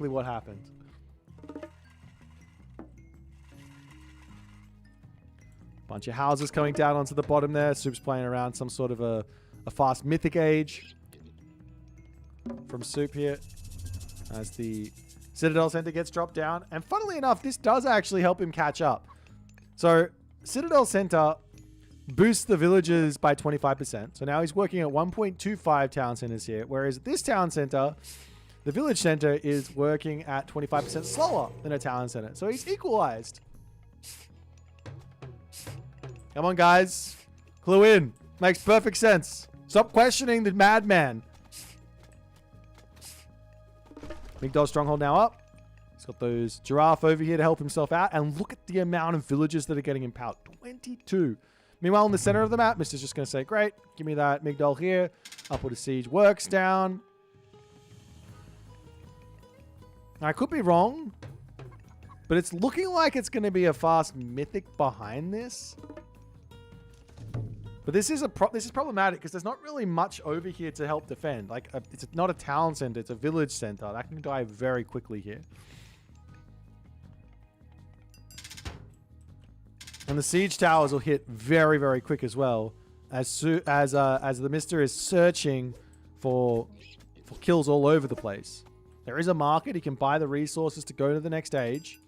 what happened. Bunch of houses coming down onto the bottom there. Soup's playing around some sort of a fast mythic age from Soup here as the Citadel Center gets dropped down. And funnily enough, this does actually help him catch up. So Citadel Center boosts the villagers by 25%. So now he's working at 1.25 town centers here, whereas this town center, the village center, is working at 25% slower than a town center. So he's equalized. Come on, guys. Clue in. Makes perfect sense. Stop questioning the madman. Migdol Stronghold now up. He's got those giraffe over here to help himself out. And look at the amount of villagers that are getting empowered. 22. Meanwhile, in the center of the map, Mister's just going to say, great, give me that Migdol here. I'll put a siege works down. I could be wrong, but it's looking like it's going to be a fast mythic behind this. But this is problematic because there's not really much over here to help defend. Like, it's not a town center, it's a village center. That can die very quickly here. And the siege towers will hit very, very quick as well, as TheMista is searching for kills all over the place. There is a market. He can buy the resources to go to the next age.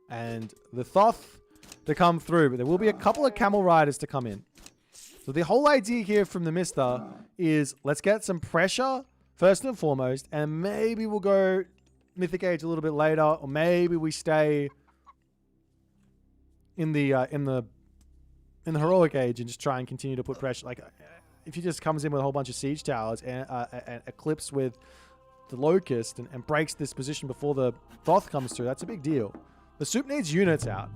And the Thoth to come through, but there will be a couple of camel riders to come in. So the whole idea here from TheMista is let's get some pressure first and foremost, and maybe we'll go Mythic Age a little bit later, or maybe we stay in the Heroic Age and just try and continue to put pressure. Like, if he just comes in with a whole bunch of siege towers and Eclipse with the Locust and breaks this position before the Thoth comes through, that's a big deal. The Soup needs units out.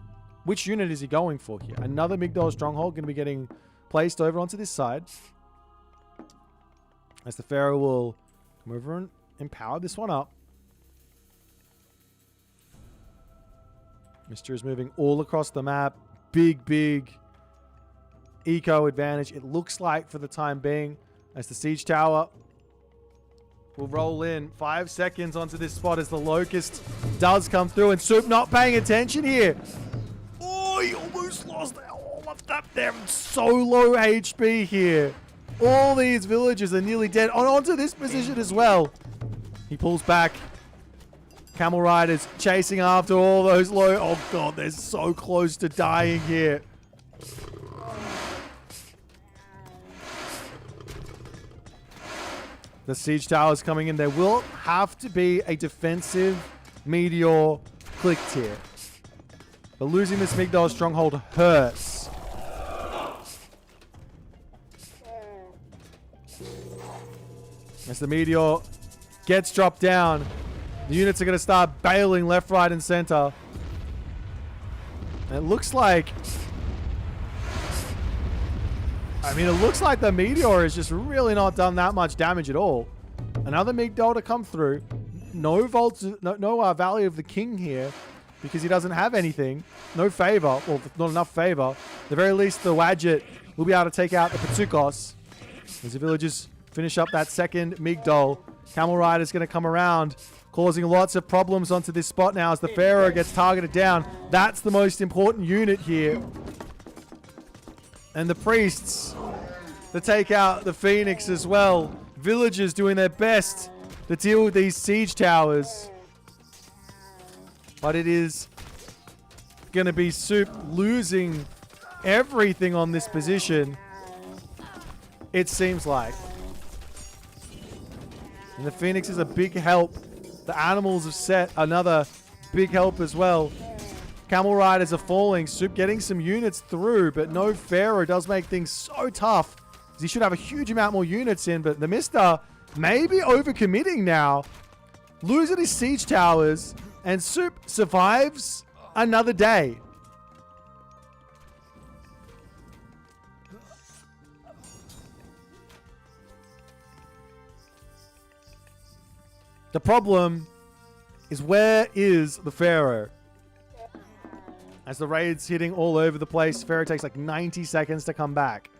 Which unit is he going for here? Another Migdol Stronghold going to be getting placed over onto this side. As the Pharaoh will come over and empower this one up. Mr. is moving all across the map. Big eco advantage, it looks like, for the time being. As the siege tower will roll in 5 seconds onto this spot as the Locust does come through, and Soup not paying attention here. he almost lost all of them. They're so low HP here. All these villagers are nearly dead. Onto this position as well. He pulls back. Camel Riders chasing after all those low. Oh god, they're so close to dying here. The siege tower's coming in. There will have to be a defensive meteor clicked here. But losing this Migdol stronghold hurts. As the meteor gets dropped down, the units are going to start bailing left, right, and center. And it looks like... I mean, it looks like the meteor has just really not done that much damage at all. Another Migdol to come through. No Valley of the King here because he doesn't have anything. No favor. Well, not enough favor. At the very least, the Wadjet will be able to take out the Patsukos. As the villagers finish up that second Migdol. Camel Rider's going to come around, causing lots of problems onto this spot now as the Pharaoh gets targeted down. That's the most important unit here. And the priests to take out the Phoenix as well. Villagers doing their best to deal with these siege towers. But it is going to be Soup losing everything on this position. It seems like. And the Phoenix is a big help. The animals have set another big help as well. Camel Riders are falling. Soup getting some units through, but no Pharaoh does make things so tough. He should have a huge amount more units in, but TheMista may be overcommitting now. Losing his siege towers, and Soup survives another day. The problem is, where is the Pharaoh? As the raid's hitting all over the place, Pharaoh takes like 90 seconds to come back.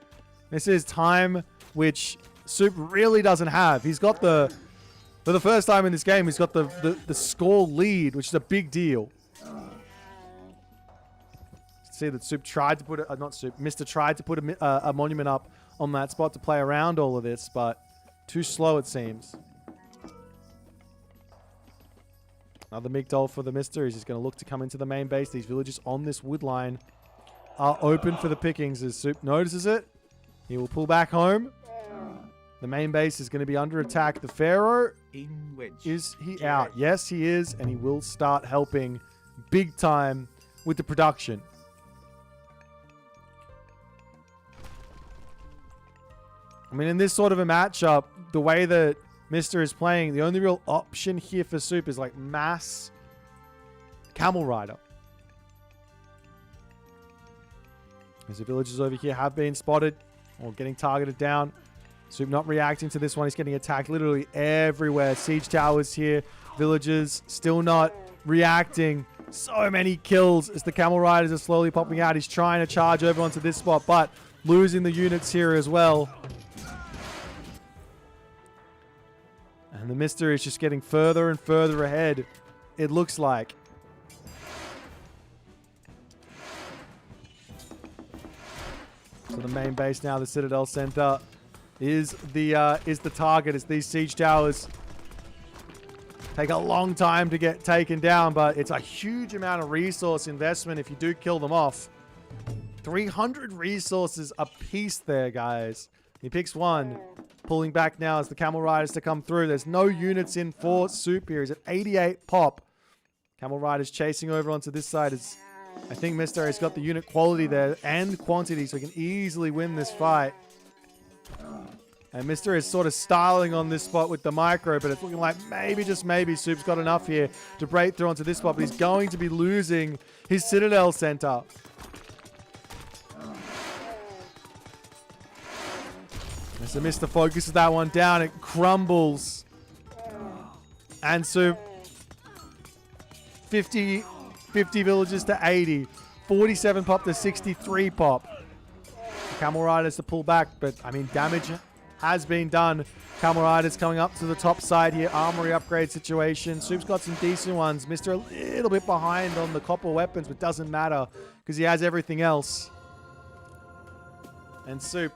This is time which Soup really doesn't have. He's got for the first time in this game, he's got the score lead, which is a big deal. See that Soup tried to put it, not Soup, Mr. tried to put a monument up on that spot to play around all of this, but too slow it seems. Another Migdol for the Mister. He's just going to look to come into the main base. These villages on this wood line are open for the pickings. As Soup notices it, he will pull back home. The main base is going to be under attack. The Pharaoh, is he out? Yes, he is, and he will start helping big time with the production. I mean, in this sort of a matchup, the way that Mister is playing, the only real option here for Soup is like mass Camel Rider. As the villagers over here have been spotted or getting targeted down. Soup not reacting to this one. He's getting attacked literally everywhere. Siege towers here. Villagers still not reacting. So many kills as the Camel Riders are slowly popping out. He's trying to charge over onto this spot, but losing the units here as well. And the Mister is just getting further and further ahead, it looks like. So the main base now, the Citadel Center, is the target as these siege towers take a long time to get taken down, but it's a huge amount of resource investment if you do kill them off. 300 resources a piece there, guys. He picks one. Pulling back now as the Camel Riders to come through. There's no units in for Soup here. He's at 88 pop. Camel Riders chasing over onto this side. As I think Mister has got the unit quality there and quantity, so he can easily win this fight. And Mister is sort of styling on this spot with the micro, but it's looking like maybe, just maybe, Soup's got enough here to break through onto this spot, but he's going to be losing his Citadel Center. As the Mister focuses that one down, it crumbles. And Soup, 50 villages to 80. 47 pop to 63 pop. Camel Riders to pull back, but I mean, damage has been done. Camel Riders coming up to the top side here. Armory upgrade situation. Soup's got some decent ones. Mr. a little bit behind on the copper weapons, but doesn't matter because he has everything else. And Soup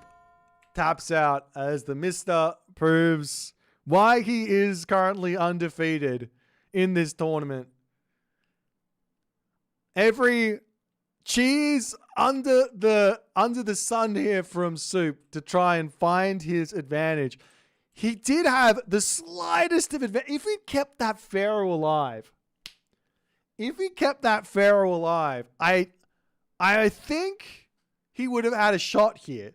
taps out as TheMista proves why he is currently undefeated in this tournament. Every cheese under the sun here from Soup to try and find his advantage. He did have the slightest of advantage. If he kept that Pharaoh alive, I think he would have had a shot here.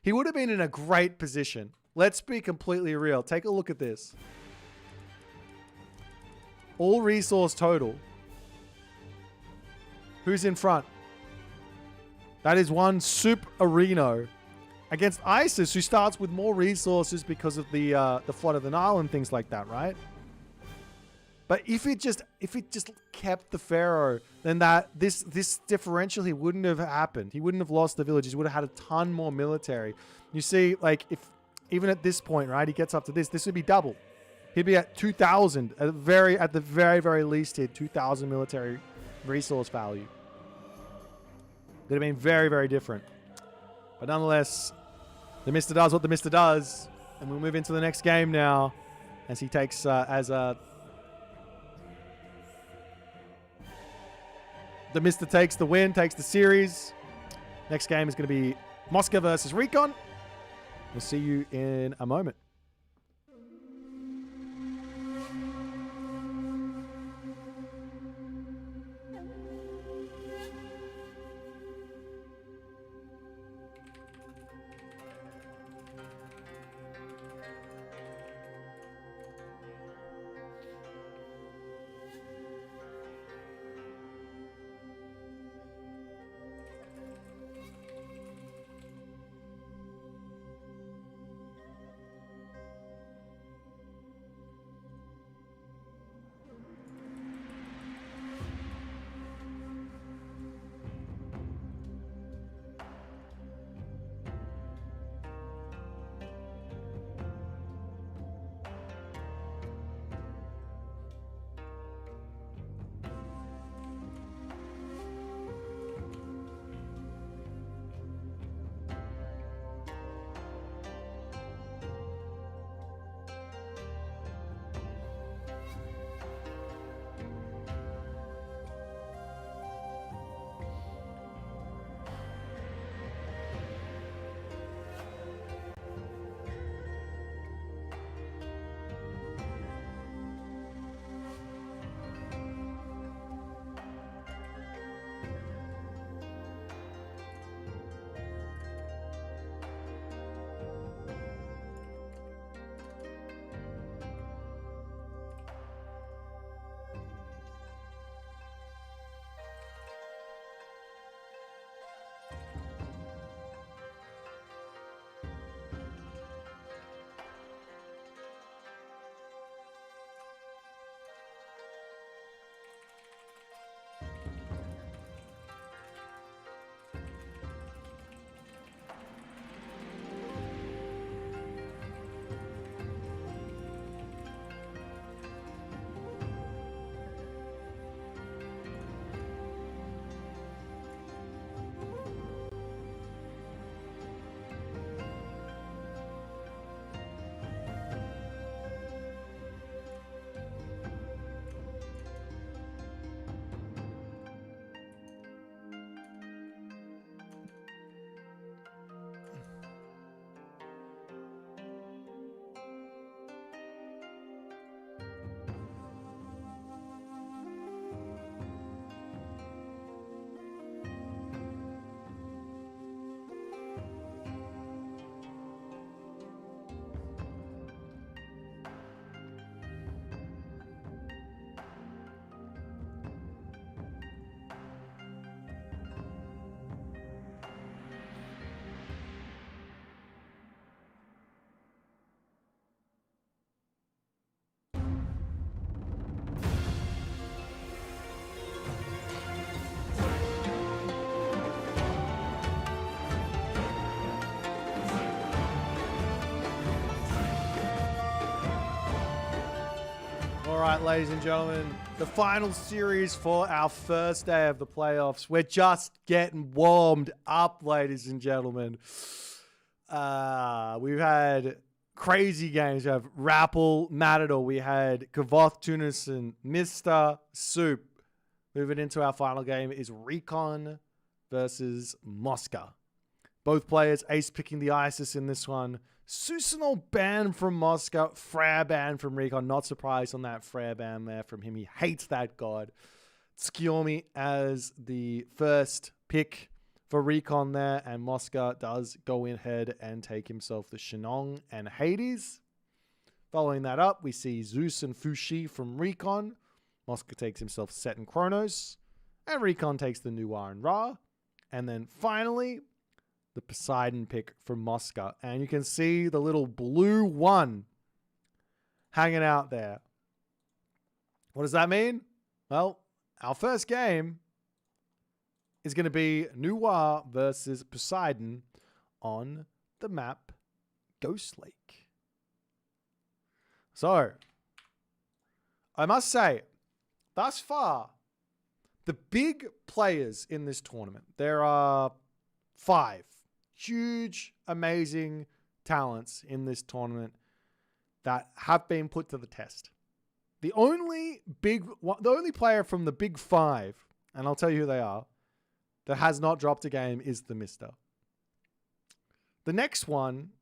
He would have been in a great position. Let's be completely real. Take a look at this. All resource total. Who's in front? That is one Soup Areno against Isis, who starts with more resources because of the flood of the Nile and things like that, right? But if it just kept the Pharaoh, then this differential he wouldn't have happened. He wouldn't have lost the villages. He would have had a ton more military. You see, like if even at this point, right, he gets up to this would be double. He'd be at 2,000 at the very least. He had 2,000 military resource value. Would have been very, very different. But nonetheless, TheMista does what TheMista does, and we'll move into the next game now, as he takes TheMista takes the win, takes the series. Next game is going to be Mosca versus Recon. We'll see you in a moment. right, ladies and gentlemen, the final series for our first day of the playoffs. We're just getting warmed up, ladies and gentlemen. We've had crazy games. We have TheRapl, Matador. We had Kvoth, Tunison, TheMista, Soup. Moving into our final game is Recon versus Mosca. Both players ace picking the ISIS in this one. Susanol banned from Mosca, Frere banned from Recon. Not surprised on that Frere ban there from him. He hates that god. Skiomi as the first pick for Recon there, and Mosca does go in ahead and take himself the Shenong and Hades. Following that up, we see Zeus and Fushi from Recon. Mosca takes himself Set and Kronos, and Recon takes the Noir and Ra. And then finally, the Poseidon pick from Mosca. And you can see the little blue one hanging out there. What does that mean? Well, our first game is going to be Noir versus Poseidon on the map Ghost Lake. So, I must say, thus far, the big players in this tournament, there are 5 huge, amazing talents in this tournament that have been put to the test. The only player from the big 5, and I'll tell you who they are, that has not dropped a game is TheMista. The next one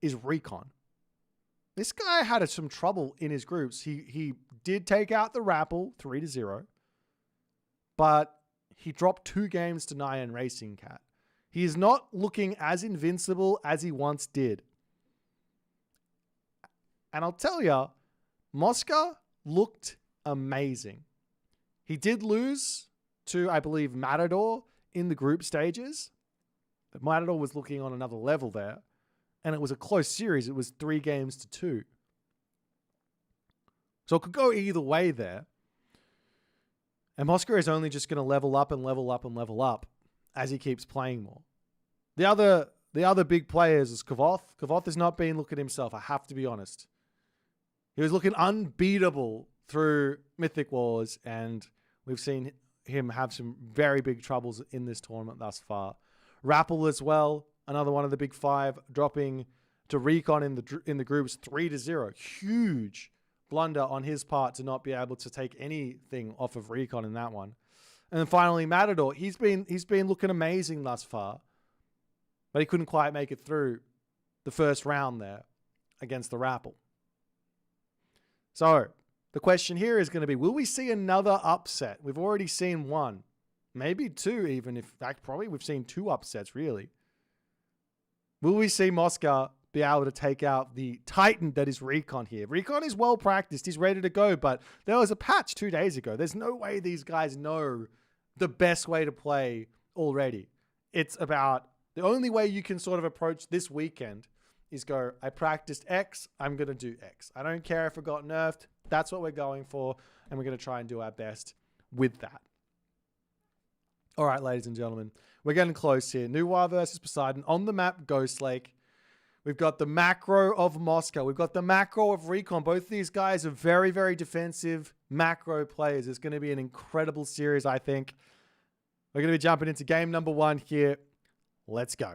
is Recon. This guy had some trouble in his groups. He did take out TheRapl 3-0, but he dropped 2 games to Nyan Racing Cat. He is not looking as invincible as he once did. And I'll tell you, Mosca looked amazing. He did lose to, I believe, Matador in the group stages. But Matador was looking on another level there. And it was a close series. It was 3-2. So it could go either way there. And Mosca is only just going to level up and level up and level up as he keeps playing more. The other big players is Kavoth. Kavoth has not been looking at himself, I have to be honest. He was looking unbeatable through Mythic Wars, and we've seen him have some very big troubles in this tournament thus far. TheRapl as well, another one of the big 5, dropping to Recon in the groups 3-0. Huge blunder on his part to not be able to take anything off of Recon in that one. And then finally, Matador. He's been looking amazing thus far, but he couldn't quite make it through the first round there against TheRapl. So the question here is going to be, will we see another upset? We've already seen 1, maybe 2 even. In fact, probably we've seen 2 upsets really. Will we see Mosca be able to take out the Titan that is Recon here? Recon is well practiced. He's ready to go, but there was a patch 2 days ago. There's no way these guys know the best way to play already. It's about the only way you can sort of approach this weekend is go, I practiced X, I'm going to do X. I don't care if it got nerfed. That's what we're going for, and we're going to try and do our best with that. All right, ladies and gentlemen, we're getting close here. Noir versus Poseidon on the map Ghost Lake. We've got the macro of Mosca. We've got the macro of Recon. Both of these guys are very, very defensive macro players. It's going to be an incredible series, I think. We're going to be jumping into game number 1 here. Let's go.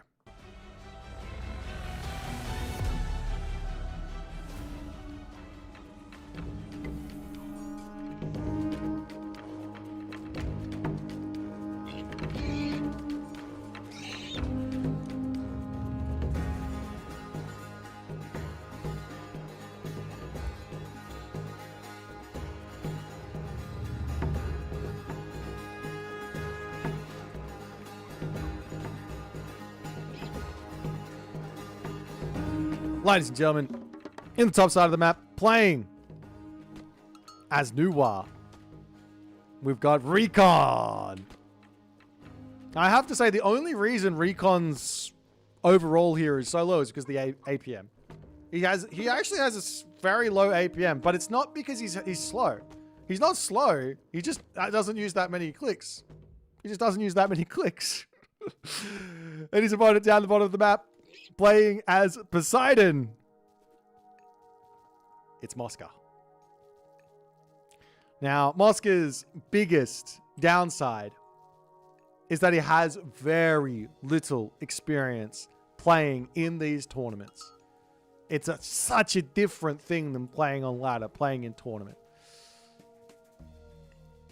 Ladies and gentlemen, in the top side of the map, playing as Noir, we've got Recon. I have to say, the only reason Recon's overall here is so low is because the APM. He actually has a very low APM, but it's not because he's slow. He's not slow. He just doesn't use that many clicks. He just doesn't use that many clicks. And his opponent down the bottom of the map, playing as Poseidon. It's Mosca. Now, Mosca's biggest downside is that he has very little experience playing in these tournaments. It's such a different thing than playing on ladder, playing in tournament.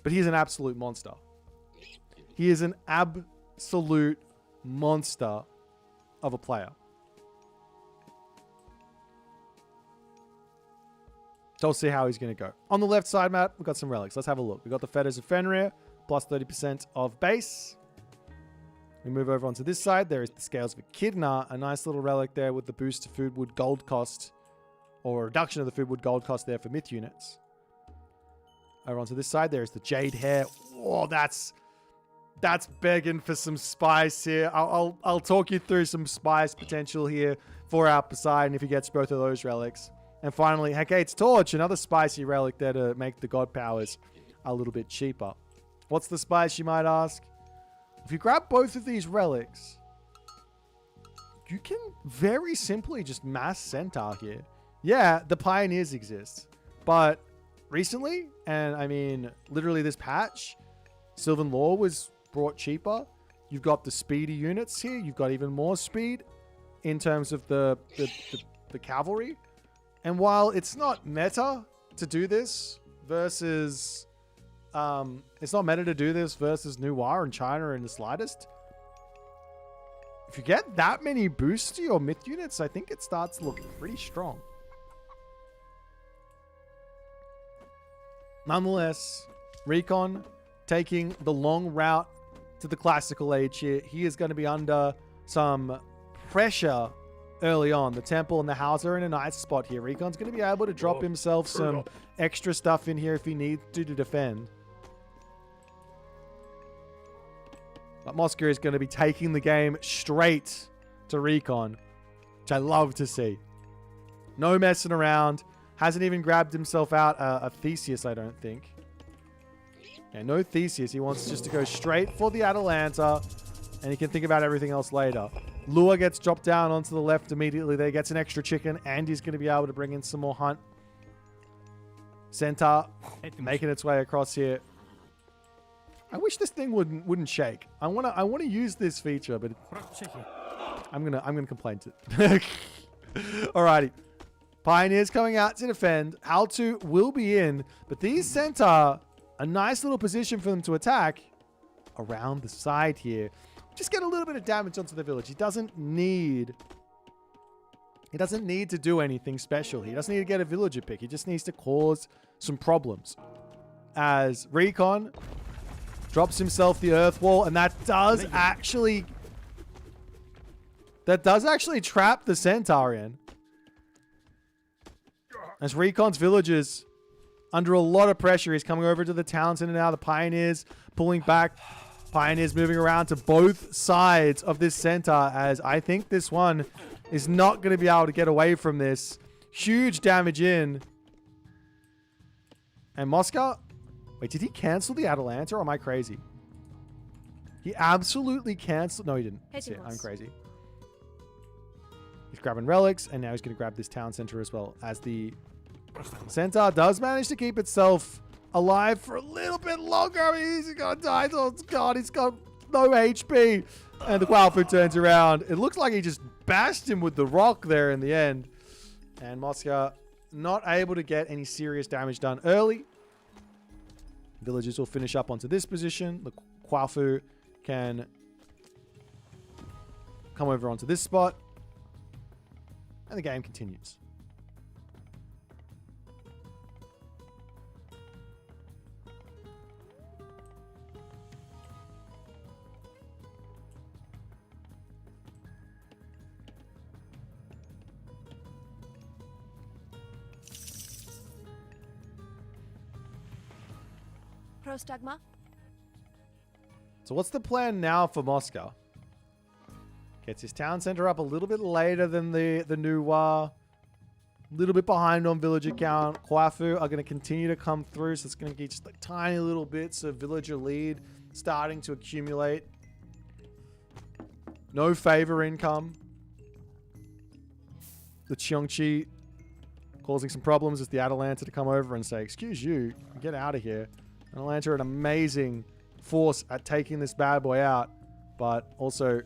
But he's an absolute monster. He is an absolute monster of a player. So we'll see how he's going to go. On the left side, Matt, we've got some relics. Let's have a look. We've got the Fetters of Fenrir, plus 30% of base. We move over onto this side. There is the Scales of Echidna, a nice little relic there with the boost to food wood gold cost, or reduction of the food wood gold cost there for myth units. Over onto this side, there is the Jade Hair. Oh, that's begging for some spice here. I'll talk you through some spice potential here for our Poseidon if he gets both of those relics. And finally, Hecate's Torch, another spicy relic there to make the god powers a little bit cheaper. What's the spice, you might ask? If you grab both of these relics, you can very simply just mass Centaur here. Yeah, the Pioneers exist, but recently, and I mean literally this patch, Sylvan Law was brought cheaper. You've got the speedy units here. You've got even more speed in terms of the cavalry. And while it's not meta to do this versus... it's not meta to do this versus Noir and China in the slightest. If you get that many boosts to your myth units, I think it starts to look pretty strong. Nonetheless, Recon taking the long route to the classical age here. He is going to be under some pressure early on. The Temple and the House are in a nice spot here. Recon's going to be able to drop himself some extra stuff in here if he needs to defend. But Mosca is going to be taking the game straight to Recon, which I love to see. No messing around. Hasn't even grabbed himself out a Theseus, I don't think. Yeah, no Theseus. He wants just to go straight for the Atalanta, and he can think about everything else later. Lure gets dropped down onto the left immediately. There gets an extra chicken, and he's going to be able to bring in some more hunt. Centaur making its way across here. I wish this thing wouldn't shake. I want to use this feature, but I'm gonna complain to it. Alrighty. Pioneers coming out to defend. How to will be in, but these Centaur, a nice little position for them to attack around the side here. Just get a little bit of damage onto the village. He doesn't need to do anything special. He doesn't need to get a villager pick. He just needs to cause some problems. As Recon drops himself the earth wall, and that does actually trap the Centaur in. As Recon's villagers under a lot of pressure, he's coming over to the Townsend and now the Pioneers pulling back. Pioneers moving around to both sides of this Centaur, as I think this one is not going to be able to get away from this. Huge damage in. And Mosca... Wait, did he cancel the Atalanta or am I crazy? He absolutely canceled... No, he didn't. Shit, I'm crazy. He's grabbing relics, and now he's going to grab this town center as well, as the Centaur does manage to keep itself alive for a little bit longer. I mean, he's going to die. Oh, God, he's got no HP. And the Qualfu turns around. It looks like he just bashed him with the rock there in the end. And Mosca not able to get any serious damage done early. Villagers will finish up onto this position. The Qualfu can come over onto this spot. And the game continues. Prostagma. So what's the plan now for Mosca? Gets his town center up a little bit later than the Noir. A little bit behind on villager count. Quafu are going to continue to come through, so it's going to get just like tiny little bits of villager lead starting to accumulate. No favor income. The Cheongchi causing some problems as the Atalanta to come over and say, excuse you, get out of here. Atalanta are an amazing force at taking this bad boy out, but also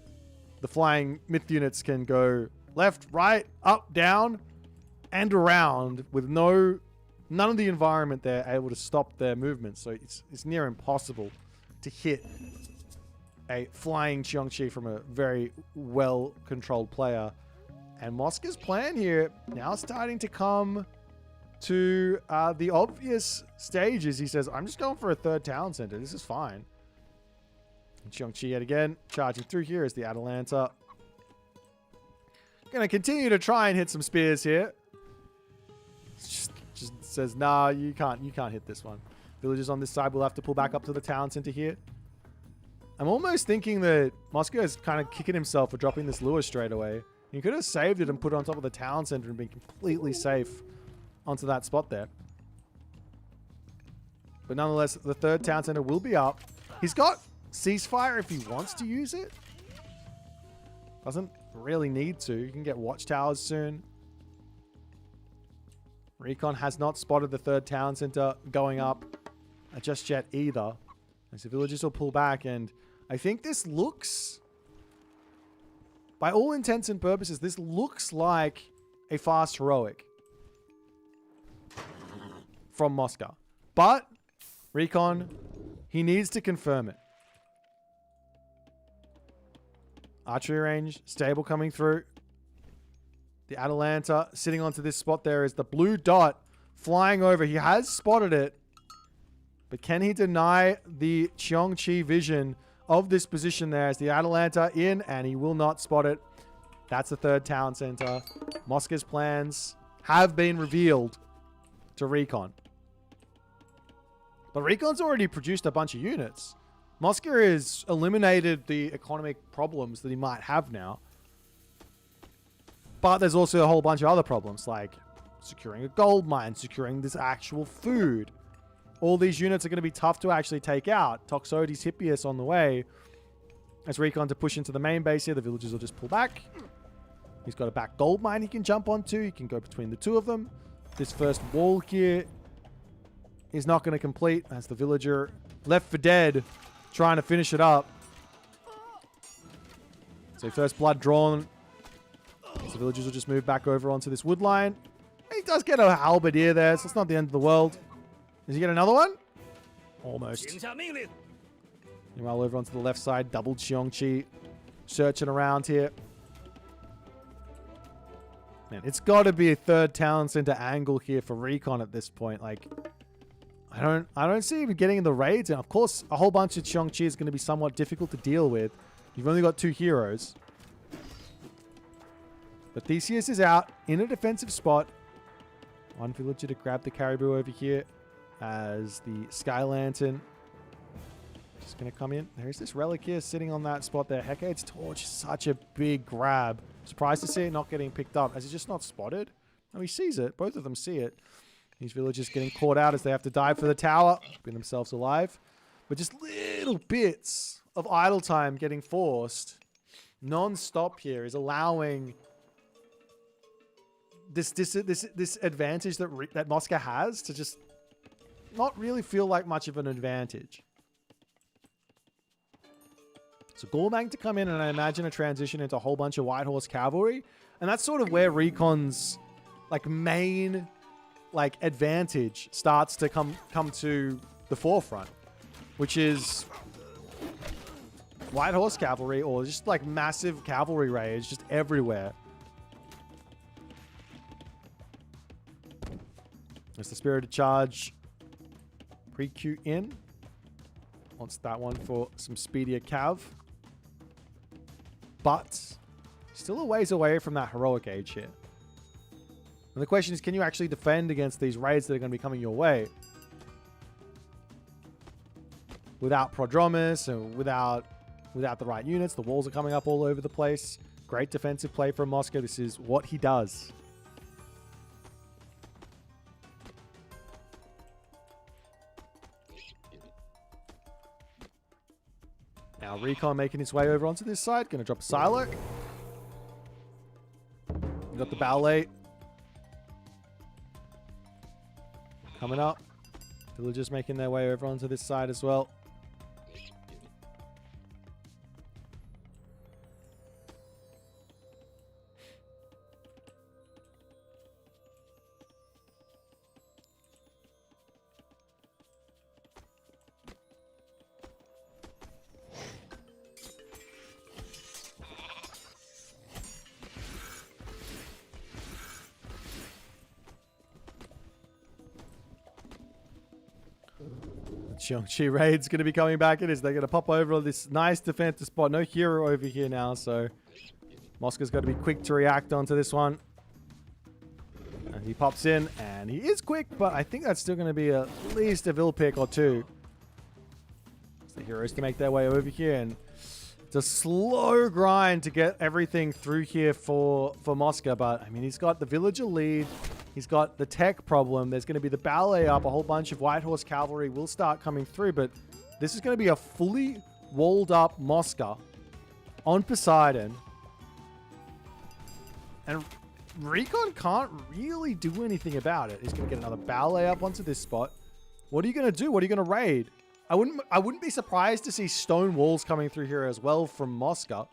the flying myth units can go left, right, up, down, and around with none of the environment there able to stop their movement. So it's near impossible to hit a flying Qiongqi from a very well-controlled player. And Mosca's plan here now starting to come to the obvious stages. He says, I'm just going for a third town center. This is fine. And Qiongqi yet again charging through here as the Atalanta going to continue to try and hit some spears here. Just says, nah, you can't hit this one. Villagers on this side will have to pull back up to the town center here. I'm almost thinking that Mosca is kind of kicking himself for dropping this lure straight away. He could have saved it and put it on top of the town center and been completely safe onto that spot there. But nonetheless, the third town center will be up. He's got ceasefire if he wants to use it. Doesn't really need to. You can get watchtowers soon. Recon has not spotted the third town center going up just yet either. And so villagers will pull back, and I think this looks, by all intents and purposes, this looks like a fast heroic from Mosca. But Recon, he needs to confirm it. Archery range, stable coming through. The Atalanta sitting onto this spot there is the blue dot flying over. He has spotted it. But can he deny the Qiongqi vision of this position there as the Atalanta in, and he will not spot it. That's the third town center. Mosca's plans have been revealed to Recon. But Recon's already produced a bunch of units. Mosca has eliminated the economic problems that he might have now. But there's also a whole bunch of other problems, like securing a gold mine, securing this actual food. All these units are going to be tough to actually take out. Toxotes Hippias on the way. As Recon to push into the main base here, the villagers will just pull back. He's got a back gold mine he can jump onto. He can go between the two of them. This first wall here is not going to complete as the villager left for dead trying to finish it up. So first blood drawn. So the villagers will just move back over onto this wood line. He does get a halberdier there, so it's not the end of the world. Does he get another one? Almost. Meanwhile, over onto the left side, double Qiongqi searching around here. Man, it's got to be a third town center angle here for Recon at this point. Like, I don't see him getting in the raids, and of course, a whole bunch of Qiongqi is going to be somewhat difficult to deal with. You've only got 2 heroes. But Theseus is out in a defensive spot. One villager to grab the caribou over here as the Sky Lantern just going to come in. There's this relic here sitting on that spot there. Hecate's Torch is such a big grab. Surprised to see it not getting picked up. As it's just not spotted. No, he sees it. Both of them see it. These villagers getting caught out as they have to dive for the tower, keeping themselves alive. But just little bits of idle time getting forced non-stop here is allowing this advantage that Mosca has to just not really feel like much of an advantage. So Gormang to come in, and I imagine a transition into a whole bunch of White Horse cavalry, and that's sort of where Recon's like main like advantage starts to come to the forefront, which is White Horse cavalry or just like massive cavalry raids just everywhere. There's the Spirited Charge pre-Q in. Wants that one for some speedier cav. But still a ways away from that heroic age here. And the question is, can you actually defend against these raids that are going to be coming your way? Without Prodromus and without the right units, the walls are coming up all over the place. Great defensive play from Mosca. This is what he does. Now Recon making his way over onto this side. Going to drop a silo. We got the ballet. coming up. Villagers making their way over onto this side as well. Xiangqi raid's going to be coming back. It is. They're going to pop over this nice defensive spot. No hero over here now, so Mosca's got to be quick to react onto this one. And he pops in, and he is quick, but I think that's still going to be at least a Vil pick or two. It's the heroes to make their way over here, and it's a slow grind to get everything through here for Mosca, but I mean, he's got the villager lead. He's got the tech problem. There's going to be the ballet up. A whole bunch of White Horse cavalry will start coming through, but this is going to be a fully walled up Mosca on Poseidon. And Recon can't really do anything about it. He's going to get another ballet up onto this spot. What are you going to do? What are you going to raid? I wouldn't be surprised to see stone walls coming through here as well from Mosca.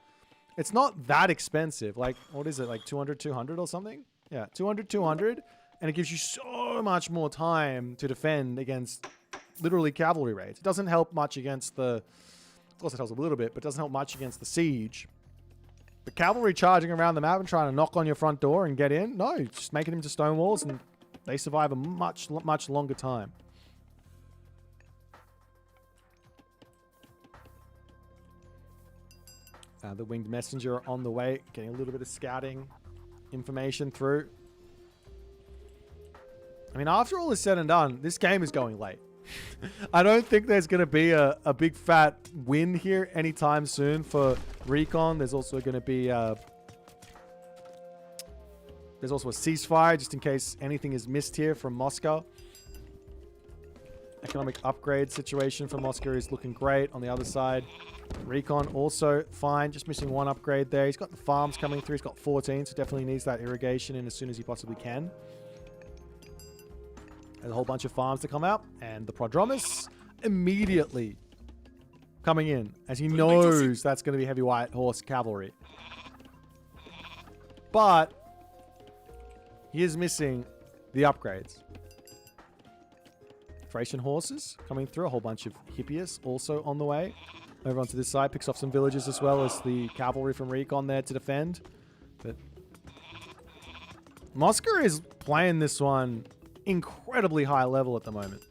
It's not that expensive. Like, what is it? Like 200 or something? Yeah, 200, and it gives you so much more time to defend against literally cavalry raids. It doesn't help much against the... Of course it helps a little bit, but it doesn't help much against the siege. But cavalry charging around the map and trying to knock on your front door and get in? No, just making them to stone walls, and they survive a much longer time. The winged messenger on the way, getting a little bit of scouting information through. I mean, after all is said and done, this game is going late. I don't think there's going to be a big fat win here anytime soon for Recon. There's also going to be there's also a ceasefire just in case anything is missed here from Mosca. Economic upgrade situation for Mosca is looking great. On the other side, Recon also fine, just missing one upgrade there. He's got the farms coming through. He's got 14, so definitely needs that irrigation in as soon as he possibly can. There's a whole bunch of farms to come out, and the Prodromus immediately coming in as he knows that's going to be heavy White Horse cavalry. But he is missing the upgrades. Thracian horses coming through, a whole bunch of Hippias also on the way. Over onto this side, picks off some villages as well as the cavalry from Recon there to defend. But Mosca is playing this one incredibly high level at the moment.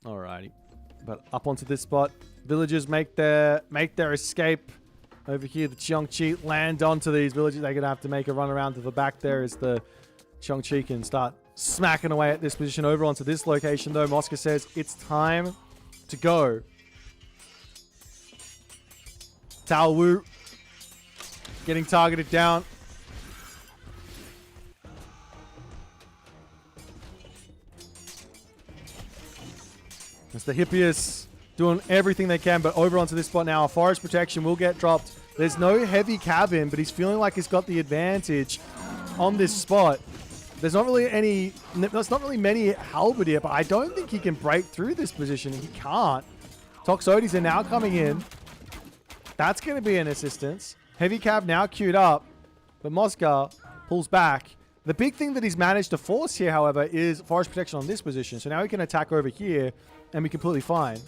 Alrighty. But up onto this spot. Villagers make their escape over here. The Xiangqi land onto these villages. They're going to have to make a run around to the back there as the Xiangqi can start smacking away at this position. Over onto this location, though, Mosca says it's time to go. Tao Wu getting targeted down. It's the Hippias doing everything they can, but over onto this spot now. A forest protection will get dropped. There's no heavy cav in, but he's feeling like he's got the advantage on this spot. There's not really many halberdier, but I don't think he can break through this position. He can't. Toxotes are now coming in. That's going to be an assistance. Heavy cav now queued up, but Mosca pulls back. The big thing that he's managed to force here, however, is forest protection on this position. So now he can attack over here and be completely fine.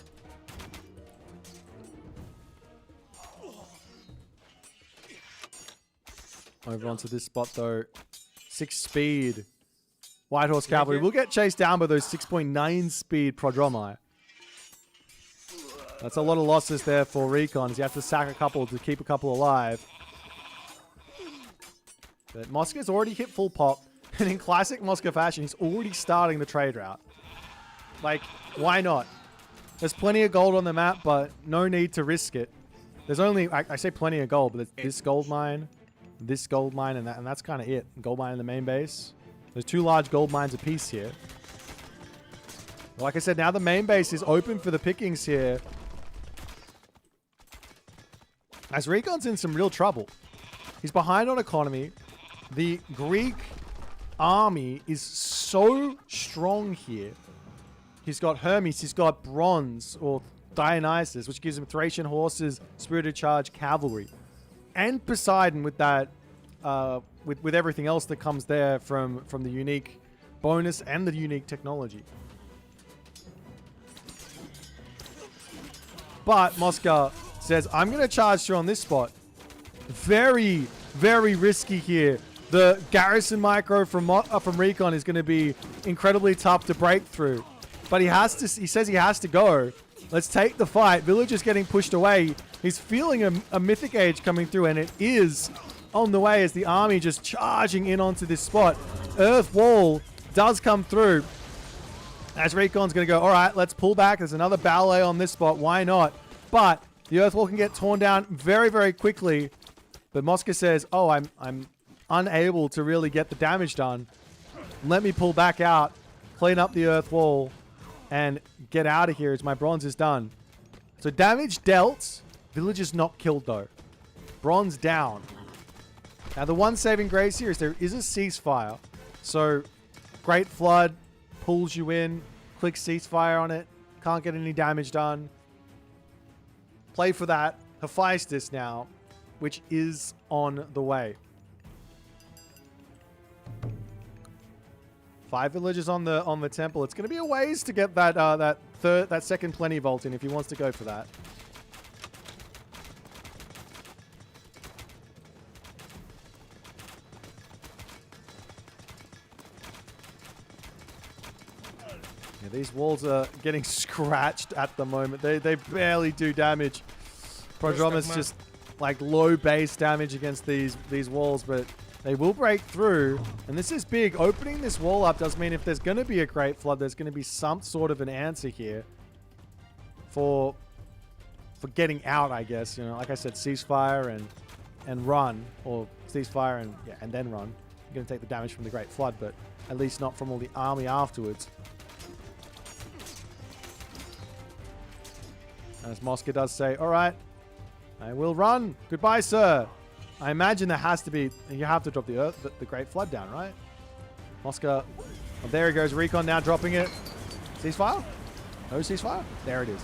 Over onto this spot, though. 6 speed. White Horse Cavalry will get chased down by those 6.9 speed Prodromi. That's a lot of losses there for Recon, as you have to sack a couple to keep a couple alive. But Mosca's already hit full pop. And in classic Mosca fashion, he's already starting the trade route. Like, why not? There's plenty of gold on the map, but no need to risk it. There's only, I say plenty of gold, but there's this gold mine, and that's kind of it. Gold mine in the main base. There's 2 large gold mines apiece here. Like I said, now the main base is open for the pickings here. As Recon's in some real trouble. He's behind on economy. The Greek army is so strong here. He's got Hermes, he's got Bronze, or Dionysus, which gives him Thracian horses, Spirited Charge, Cavalry. And Poseidon with that, with everything else that comes there from the unique bonus and the unique technology. But Mosca says, I'm going to charge through on this spot. Very, very risky here. The garrison micro from Recon is going to be incredibly tough to break through. But he says he has to go. Let's take the fight. Village is getting pushed away. He's feeling a Mythic Age coming through, and it is on the way as the army just charging in onto this spot. Earth Wall does come through. As Recon's going to go, all right, let's pull back. There's another ballet on this spot. Why not? But the Earth Wall can get torn down very, very quickly. But Mosca says, oh, I'm unable to really get the damage done. Let me pull back out, clean up the Earth Wall, and get out of here as my bronze is done. So damage dealt. Village is not killed, though. Bronze down. Now, the one saving grace here is there is a ceasefire. So Great Flood pulls you in. Click ceasefire on it. Can't get any damage done. Play for that. Hephaestus now, which is on the way. 5 villages on the temple. It's going to be a ways to get that second plenty vault in if he wants to go for that. Yeah, these walls are getting scratched at the moment. They barely do damage. Prodromus just like low base damage against these walls, but they will break through. And this is big. Opening this wall up does mean if there's going to be a Great Flood, there's going to be some sort of an answer here for getting out, I guess. You know, like I said, ceasefire and run, or ceasefire and then run. You're going to take the damage from the Great Flood, but at least not from all the army afterwards. As Mosca does say, all right, I will run. Goodbye, sir. I imagine there has to be, you have to drop the Great Flood down, right? Mosca, oh, there he goes. Recon now dropping it. Ceasefire? No ceasefire? There it is.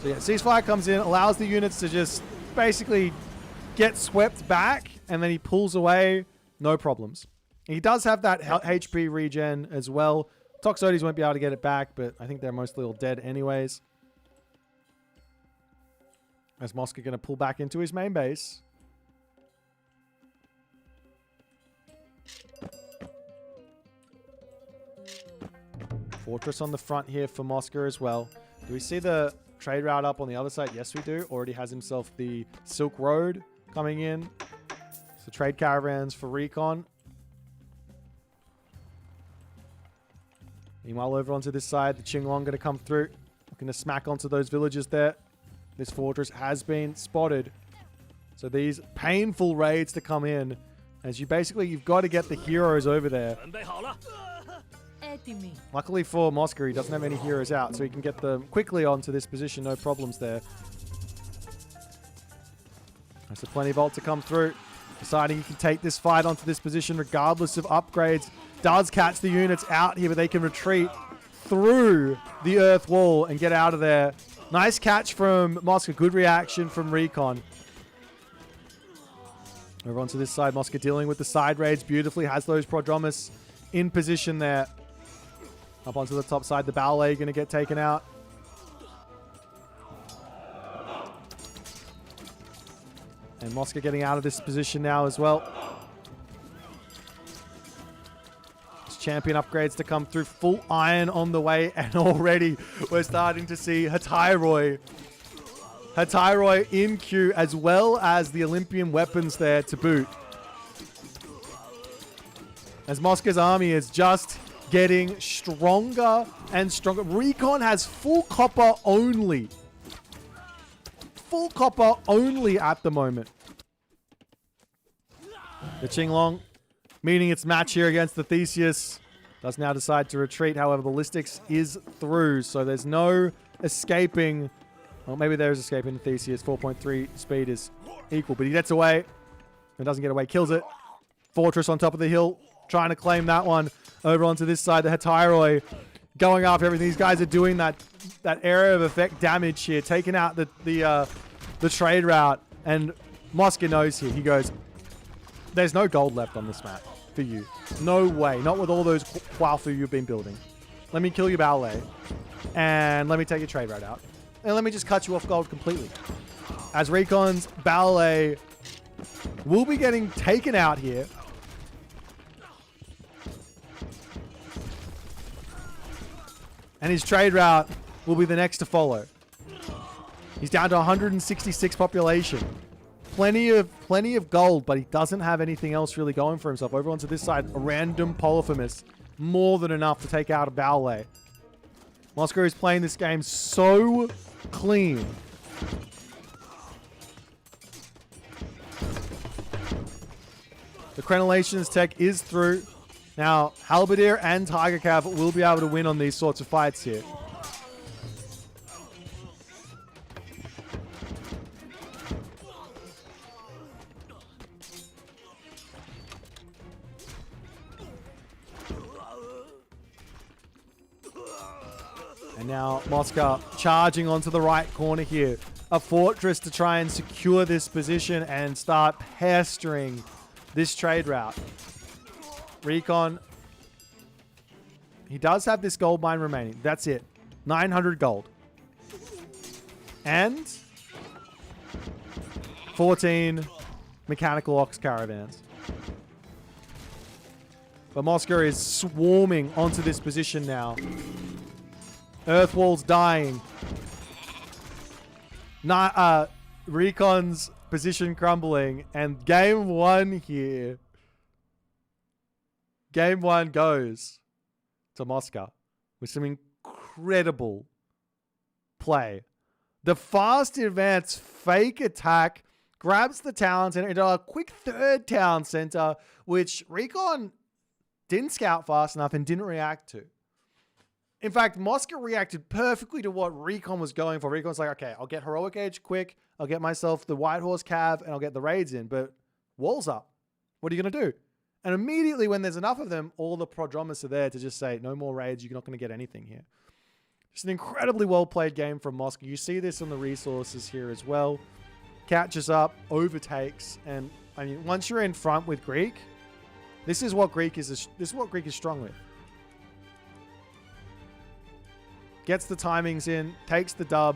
So yeah, ceasefire comes in, allows the units to just basically get swept back, and then he pulls away. No problems. He does have that HP regen as well. Toxotes won't be able to get it back, but I think they're mostly all dead anyways. As Mosca going to pull back into his main base. Fortress on the front here for Mosca as well. Do we see the trade route up on the other side? Yes, we do. Already has himself the Silk Road coming in. So trade caravans for Recon. Meanwhile, over onto this side, the Qinglong going to come through. Looking to smack onto those villages there. This fortress has been spotted. So these painful raids to come in. As you've got to get the heroes over there. Luckily for Mosca, he doesn't have any heroes out, so he can get them quickly onto this position. No problems there. There's plenty of ult to come through. Deciding he can take this fight onto this position regardless of upgrades. Does catch the units out here, but they can retreat through the Earth Wall and get out of there. Nice catch from Mosca. Good reaction from Recon. Over onto this side. Mosca dealing with the side raids beautifully. Has those Prodromus in position there. Up onto the top side. The ballet going to get taken out. And Mosca getting out of this position now as well. Champion upgrades to come through. Full iron on the way, and already we're starting to see Hatyroi in queue, as well as the Olympian weapons there to boot. As Mosca's army is just getting stronger and stronger. Recon has full copper only. Full copper only at the moment. The Qinglong meeting its match here against the Theseus. Does now decide to retreat. However, ballistics is through, so there's no escaping. Well, maybe there is escaping. Theseus 4.3 speed is equal, but he gets away. And doesn't get away. Kills it. Fortress on top of the hill. Trying to claim that one. Over onto this side. The Hatyroi going after everything. These guys are doing that area of effect damage here. Taking out the trade route. And Mosca knows here. He goes, there's no gold left on this map for you. No way. Not with all those Quafu you've been building. Let me kill your ballet. And let me take your trade route out. And let me just cut you off gold completely. As Recon's ballet will be getting taken out here. And his trade route will be the next to follow. He's down to 166 population. Plenty of gold, but he doesn't have anything else really going for himself. Over onto this side, a random Polyphemus. More than enough to take out a ballet. Mosca is playing this game so clean. The Crenellations tech is through. Now, Halberdier and Tiger Cav will be able to win on these sorts of fights here. And now Mosca charging onto the right corner here. A fortress to try and secure this position and start pestering this trade route. Recon. He does have this gold mine remaining. That's it. 900 gold. And 14 mechanical ox caravans. But Mosca is swarming onto this position now. Earth walls dying. Recon's position crumbling. And game one here. Game one goes to Mosca with some incredible play. The fast advance fake attack grabs the town center into a quick third town center, which Recon didn't scout fast enough and didn't react to. In fact, Mosca reacted perfectly to what Recon was going for. Recon's like, okay, I'll get Heroic Age quick. I'll get myself the White Horse Cav and I'll get the raids in. But walls up. What are you going to do? And immediately when there's enough of them, all the prodromus are there to just say, no more raids. You're not going to get anything here. Just an incredibly well-played game from Mosca. You see this on the resources here as well. Catches up, overtakes. And I mean, once you're in front with Greek, this is what Greek is strong with. Gets the timings in, takes the dub.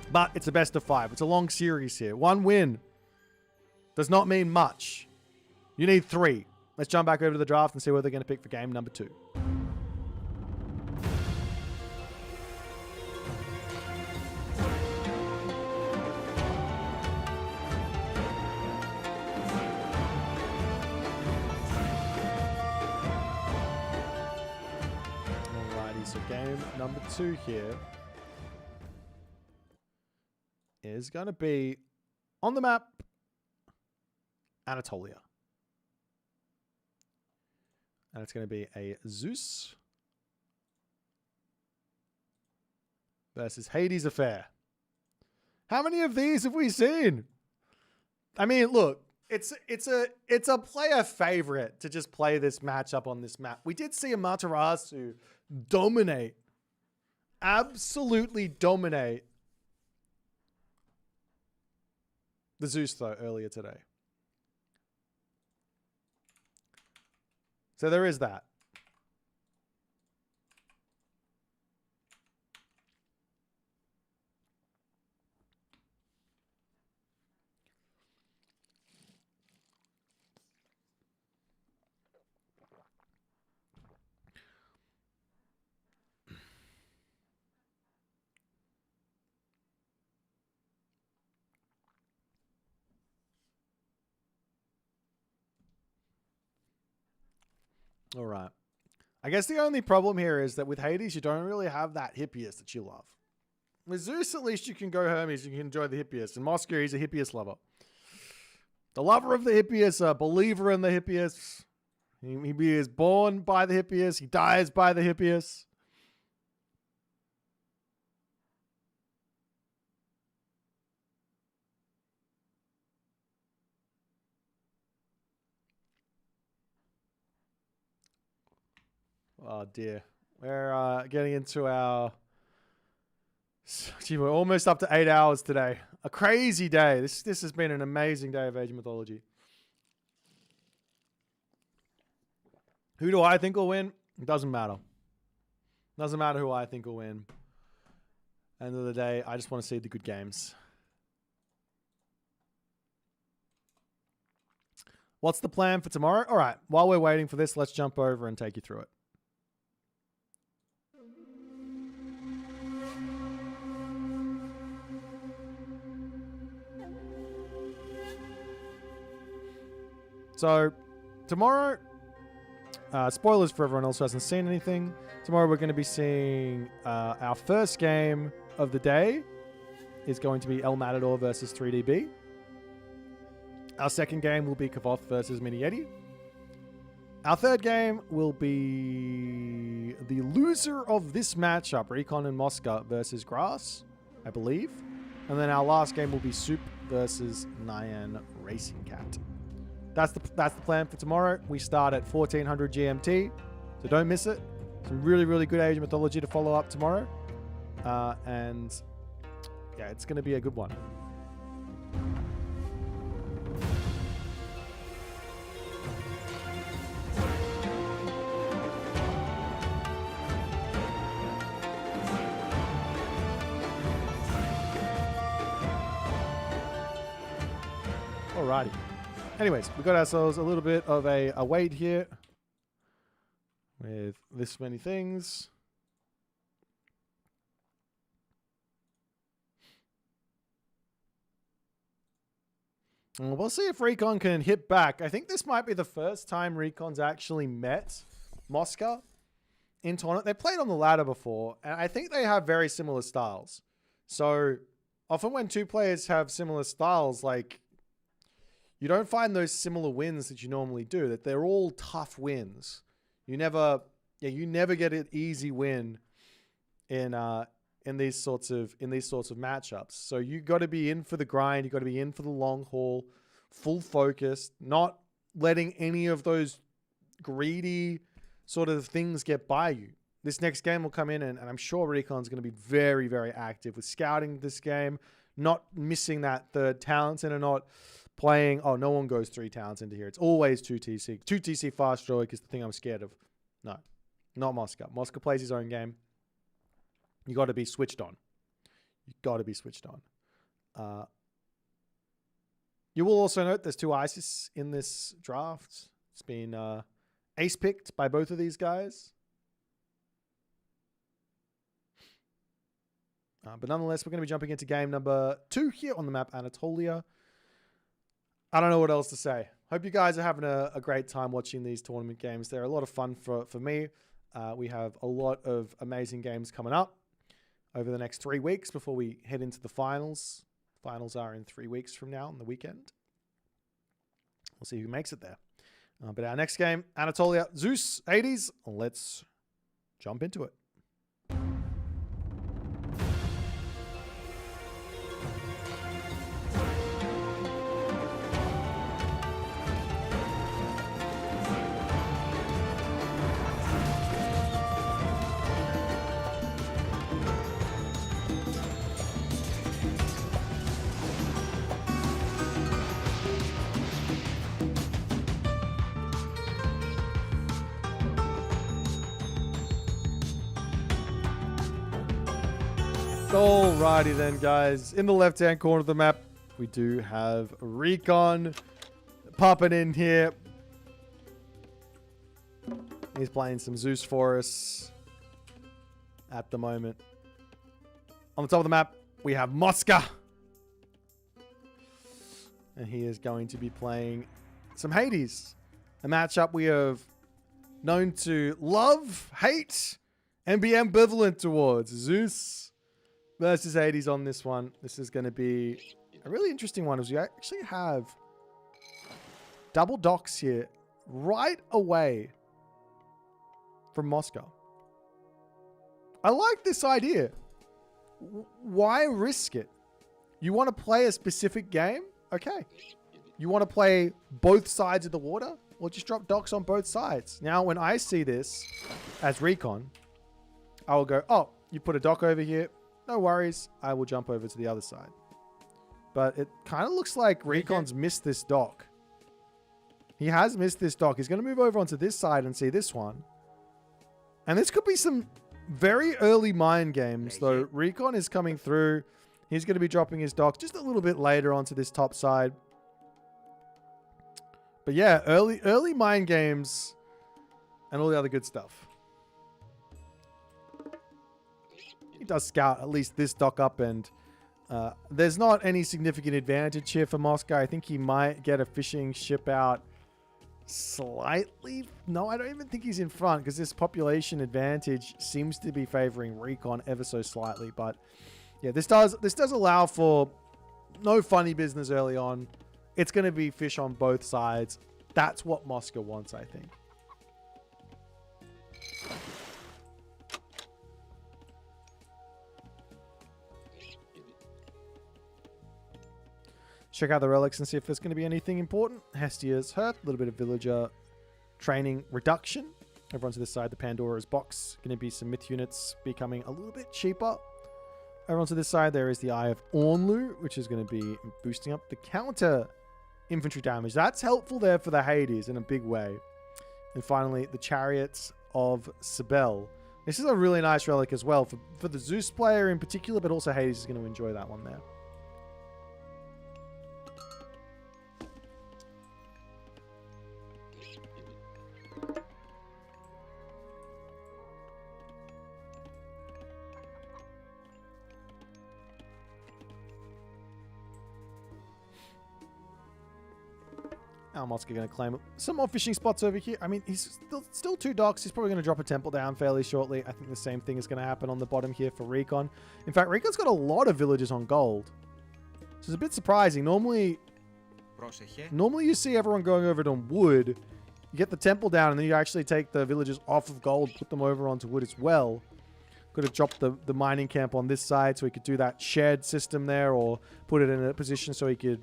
But it's a best of 5. It's a long series here. 1 win does not mean much. You need 3. Let's jump back over to the draft and see what they're going to pick for game number 2. Alrighty, so game number 2 here is going to be on the map, Anatolia. And it's going to be a Zeus versus Hades affair. How many of these have we seen? I mean, look, it's a player favorite to just play this matchup on this map. We did see a Matarasu dominate, absolutely dominate the Zeus though earlier today. So there is that. All right. I guess the only problem here is that with Hades, you don't really have that Hippias that you love. With Zeus, at least you can go Hermes. You can enjoy the Hippias. And Mosca, he's a Hippias lover. The lover of the Hippias, a believer in the Hippias. He is born by the Hippias. He dies by the Hippias. Oh dear. We're getting into our... Gee, we're almost up to 8 hours today. A crazy day. This has been an amazing day of Age of Mythology. Who do I think will win? It doesn't matter. Doesn't matter who I think will win. End of the day, I just want to see the good games. What's the plan for tomorrow? All right, while we're waiting for this, let's jump over and take you through it. So, tomorrow, spoilers for everyone else who hasn't seen anything. Tomorrow we're going to be seeing our first game of the day is going to be El Matador versus 3DB. Our second game will be Kvoth versus Mini Yeti. Our third game will be the loser of this matchup, Recon and Mosca versus Grass, I believe. And then our last game will be Soup versus Nyan Racing Cat. That's the plan for tomorrow. We start at 1400 GMT, so don't miss it. Some really, really good Age of Mythology to follow up tomorrow. And yeah, it's going to be a good one. Alrighty. Anyways, we got ourselves a little bit of a wait here with this many things. And we'll see if Recon can hit back. I think this might be the first time Recon's actually met Mosca in tournament. They played on the ladder before, and I think they have very similar styles. So often when two players have similar styles, like, you don't find those similar wins that you normally do, that they're all tough wins. You never get an easy win in these sorts of matchups. So you got to be in for the grind, you got to be in for the long haul, full focus, not letting any of those greedy sort of things get by you. This next game will come in and I'm sure Recon's going to be very, very active with scouting this game, not missing that third talent and not playing, oh, no one goes 3 talents into here. It's always 2 TC. 2 TC fast stroke is the thing I'm scared of. No, not Mosca. Mosca plays his own game. You got to be switched on. You got to be switched on. You will also note there's 2 ISIS in this draft. It's been ace picked by both of these guys. But nonetheless, we're going to be jumping into game number 2 here on the map Anatolia. I don't know what else to say. Hope you guys are having a great time watching these tournament games. They're a lot of fun for me. We have a lot of amazing games coming up over the next 3 weeks before we head into the finals. Finals are in 3 weeks from now on the weekend. We'll see who makes it there. But our next game, Anatolia, Zeus, 80s. Let's jump into it. Alrighty then, guys. In the left-hand corner of the map, we do have Recon popping in here. He's playing some Zeus for us at the moment. On the top of the map, we have Mosca. And he is going to be playing some Hades. A matchup we have known to love, hate, and be ambivalent towards. Zeus versus Hades on this one. This is going to be a really interesting one, as we actually have double docks here right away from Mosca. I like this idea. Why risk it? You want to play a specific game? Okay. You want to play both sides of the water? Well, just drop docks on both sides. Now, when I see this as Recon, I will go, oh, you put a dock over here. No worries. I will jump over to the other side. But it kind of looks like Recon's missed this dock. He has missed this dock. He's going to move over onto this side and see this one. And this could be some very early mind games, though. Recon is coming through. He's going to be dropping his dock just a little bit later onto this top side. But yeah, early mind games and all the other good stuff. He does scout at least this dock up, and there's not any significant advantage here for Mosca. I think he might get a fishing ship out slightly. No, I don't even think he's in front because this population advantage seems to be favoring Recon ever so slightly. But yeah, this does allow for no funny business early on. It's going to be fish on both sides. That's what Mosca wants, I think. Check out the relics and see if there's going to be anything important. Hestia's hurt. A little bit of villager training reduction. Over onto this side, the Pandora's box. Going to be some myth units becoming a little bit cheaper. Over onto this side, there is the Eye of Ornlu, which is going to be boosting up the counter infantry damage. That's helpful there for the Hades in a big way. And finally, the Chariots of Sibel. This is a really nice relic as well for the Zeus player in particular, but also Hades is going to enjoy that one there. Now Mosca going to claim some more fishing spots over here. I mean, he's still 2 docks. He's probably going to drop a temple down fairly shortly. I think the same thing is going to happen on the bottom here for Recon. In fact, Recon's got a lot of villages on gold. Which is a bit surprising. Normally you see everyone going over it on wood. You get the temple down, and then you actually take the villages off of gold, put them over onto wood as well. Could have dropped the mining camp on this side so he could do that shared system there, or put it in a position so he could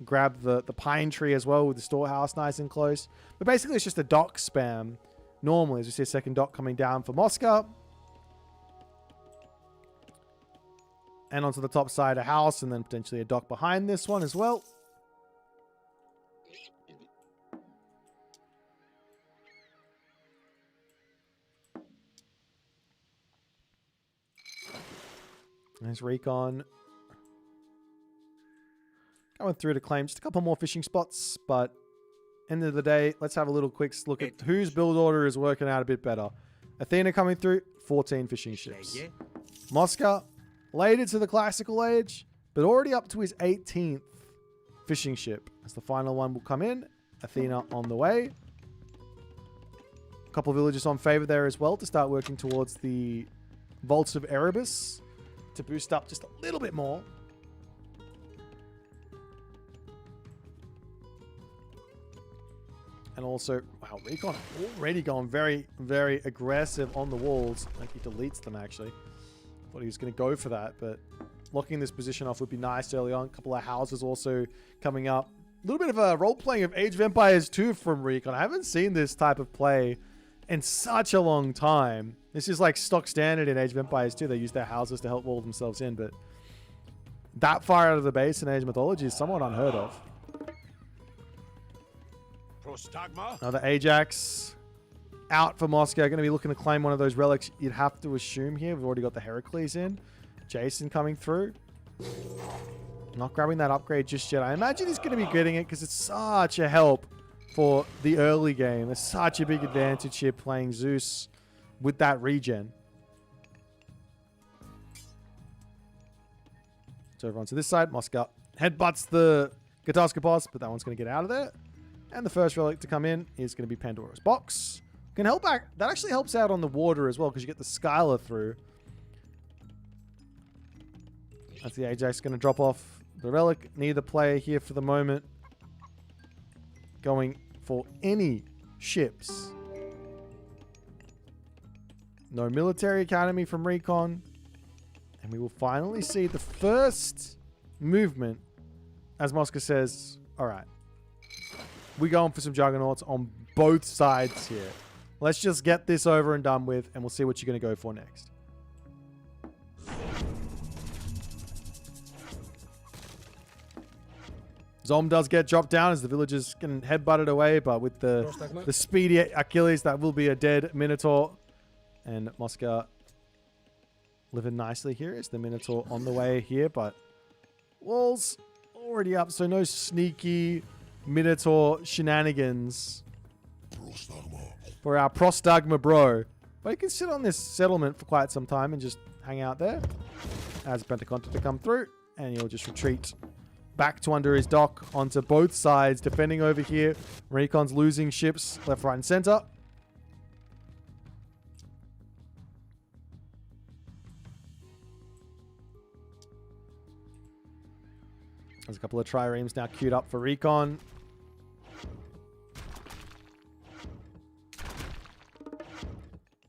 grab the pine tree as well with the storehouse nice and close. But basically it's just a dock spam normally, as we see a second dock coming down for Mosca. And onto the top side a house, and then potentially a dock behind this one as well. There's Recon going through to claim just a couple more fishing spots, but end of the day, let's have a little quick look at whose build order is working out a bit better. Athena coming through, 14 fishing ships. Mosca, later to the classical age, but already up to his 18th fishing ship. As the final one will come in, Athena on the way. A couple of villages on favor there as well to start working towards the Vaults of Erebus to boost up just a little bit more. And also, wow, Recon already gone very, very aggressive on the walls. Like, he deletes them, actually. Thought he was going to go for that, but locking this position off would be nice early on. A couple of houses also coming up. A little bit of a role-playing of Age of Empires 2 from Recon. I haven't seen this type of play in such a long time. This is like stock standard in Age of Empires 2. They use their houses to help wall themselves in, but that far out of the base in Age of Mythology is somewhat unheard of. Another Ajax out for Mosca. Going to be looking to claim one of those relics. You'd have to assume here. We've already got the Heracles in. Jason coming through. Not grabbing that upgrade just yet. I imagine he's going to be getting it because it's such a help for the early game. There's such a big advantage here playing Zeus with that regen. So over onto this side. Mosca headbutts the HUSKSUPPE, but that one's going to get out of there. And the first relic to come in is going to be Pandora's box. Can help back. That actually helps out on the water as well because you get the Skylar through. That's the Ajax going to drop off the relic. Neither player here for the moment going for any ships. No military academy from Recon. And we will finally see the first movement as Mosca says, all right, we're going for some juggernauts on both sides here. Let's just get this over and done with, and we'll see what you're going to go for next. Zom does get dropped down as the villagers can headbutt it away, but with the speedy Achilles, that will be a dead Minotaur. And Mosca living nicely here. Is the Minotaur on the way here, but walls already up, so no sneaky Minotaur shenanigans for our Prostagma bro. But he can sit on this settlement for quite some time and just hang out there as Pentaconta to come through, and he'll just retreat back to under his dock onto both sides, defending over here. Recon's losing ships left, right, and center. There's a couple of triremes now queued up for Recon.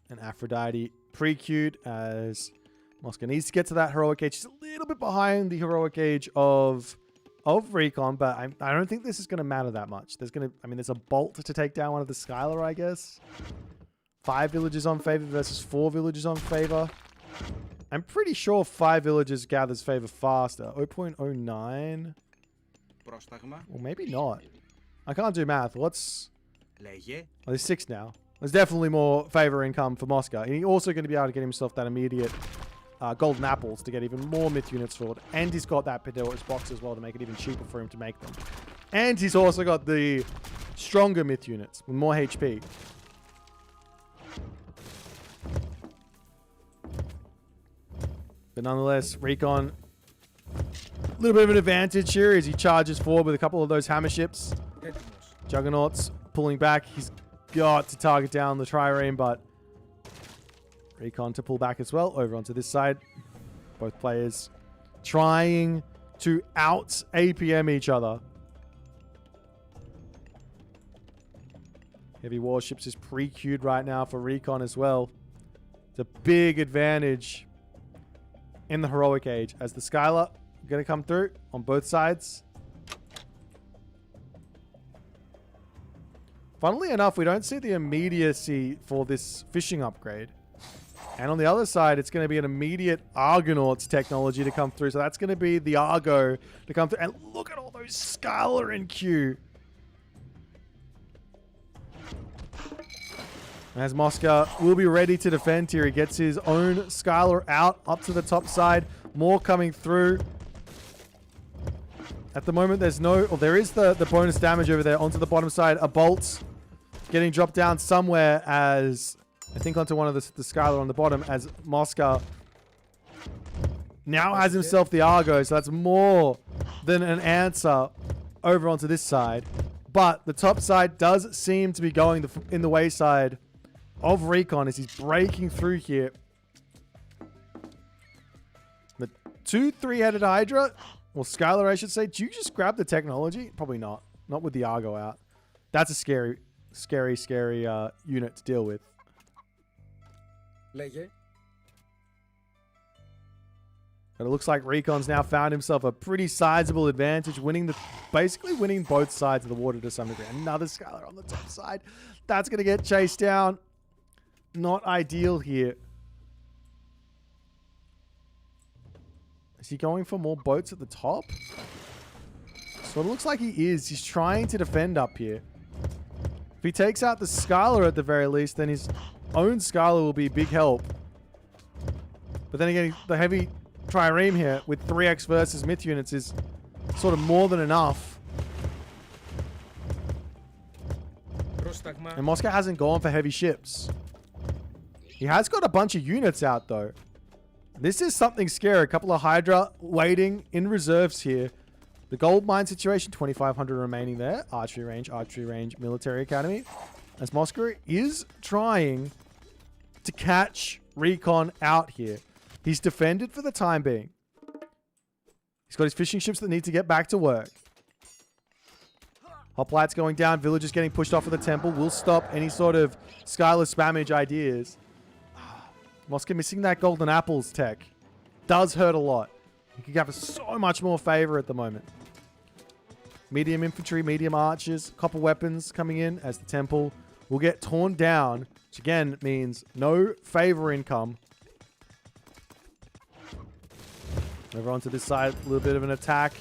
And Aphrodite pre-queued as Mosca needs to get to that heroic age. She's a little bit behind the heroic age of Recon, but I don't think this is going to matter that much. There's a bolt to take down one of the Skylar, I guess. 5 villages on favor versus 4 villages on favor. I'm pretty sure 5 villages gathers favor faster. 0.09. Well, maybe not. I can't do math. What's... Oh, there's 6 now. There's definitely more favor income for Mosca. And he's also going to be able to get himself that immediate golden apples to get even more myth units forward. And he's got that Pandora's box as well to make it even cheaper for him to make them. And he's also got the stronger myth units with more HP. But nonetheless, Recon, a little bit of an advantage here as he charges forward with a couple of those hammer ships. Juggernauts pulling back. He's got to target down the trireme, but Recon to pull back as well over onto this side. Both players trying to out APM each other. Heavy warships is pre-queued right now for Recon as well. It's a big advantage in the heroic age as the Skylar going to come through on both sides. Funnily enough, we don't see the immediacy for this fishing upgrade. And on the other side, it's going to be an immediate Argonauts technology to come through. So that's going to be the Argo to come through. And look at all those Skylar in queue. As Mosca will be ready to defend here. He gets his own Skylar out up to the top side. More coming through. At the moment, there's no... Oh, there is the bonus damage over there onto the bottom side. A bolt getting dropped down somewhere as... I think onto one of the Skylar on the bottom as Mosca now has himself the Argo. So that's more than an answer over onto this side. But the top side does seem to be going in the wayside of Recon as he's breaking through here. The 2 3-headed Hydra, or Skylar I should say. Do you just grab the technology? Probably not. Not with the Argo out. That's a scary unit to deal with. But it looks like Recon's now found himself a pretty sizable advantage, basically winning both sides of the water to some degree. Another Skylar on the top side. That's going to get chased down. Not ideal here. Is he going for more boats at the top? So it looks like he is. He's trying to defend up here. If he takes out the Skylar at the very least, then his own Skylar will be big help. But then again, the heavy trireme here with 3x versus myth units is sort of more than enough. And Mosca hasn't gone for heavy ships. He has got a bunch of units out though. This is something scary. A couple of Hydra waiting in reserves here. The gold mine situation, 2,500 remaining there. Archery range, military academy. As Mosca is trying to catch Recon out here. He's defended for the time being. He's got his fishing ships that need to get back to work. Hoplites going down. Villagers getting pushed off of the temple will stop any sort of Skyless spammage ideas. Mosca missing that golden apples tech. Does hurt a lot. He could have so much more favor at the moment. Medium infantry, medium archers, copper weapons coming in as the temple will get torn down, which again means no favor income. Over onto this side, a little bit of an attack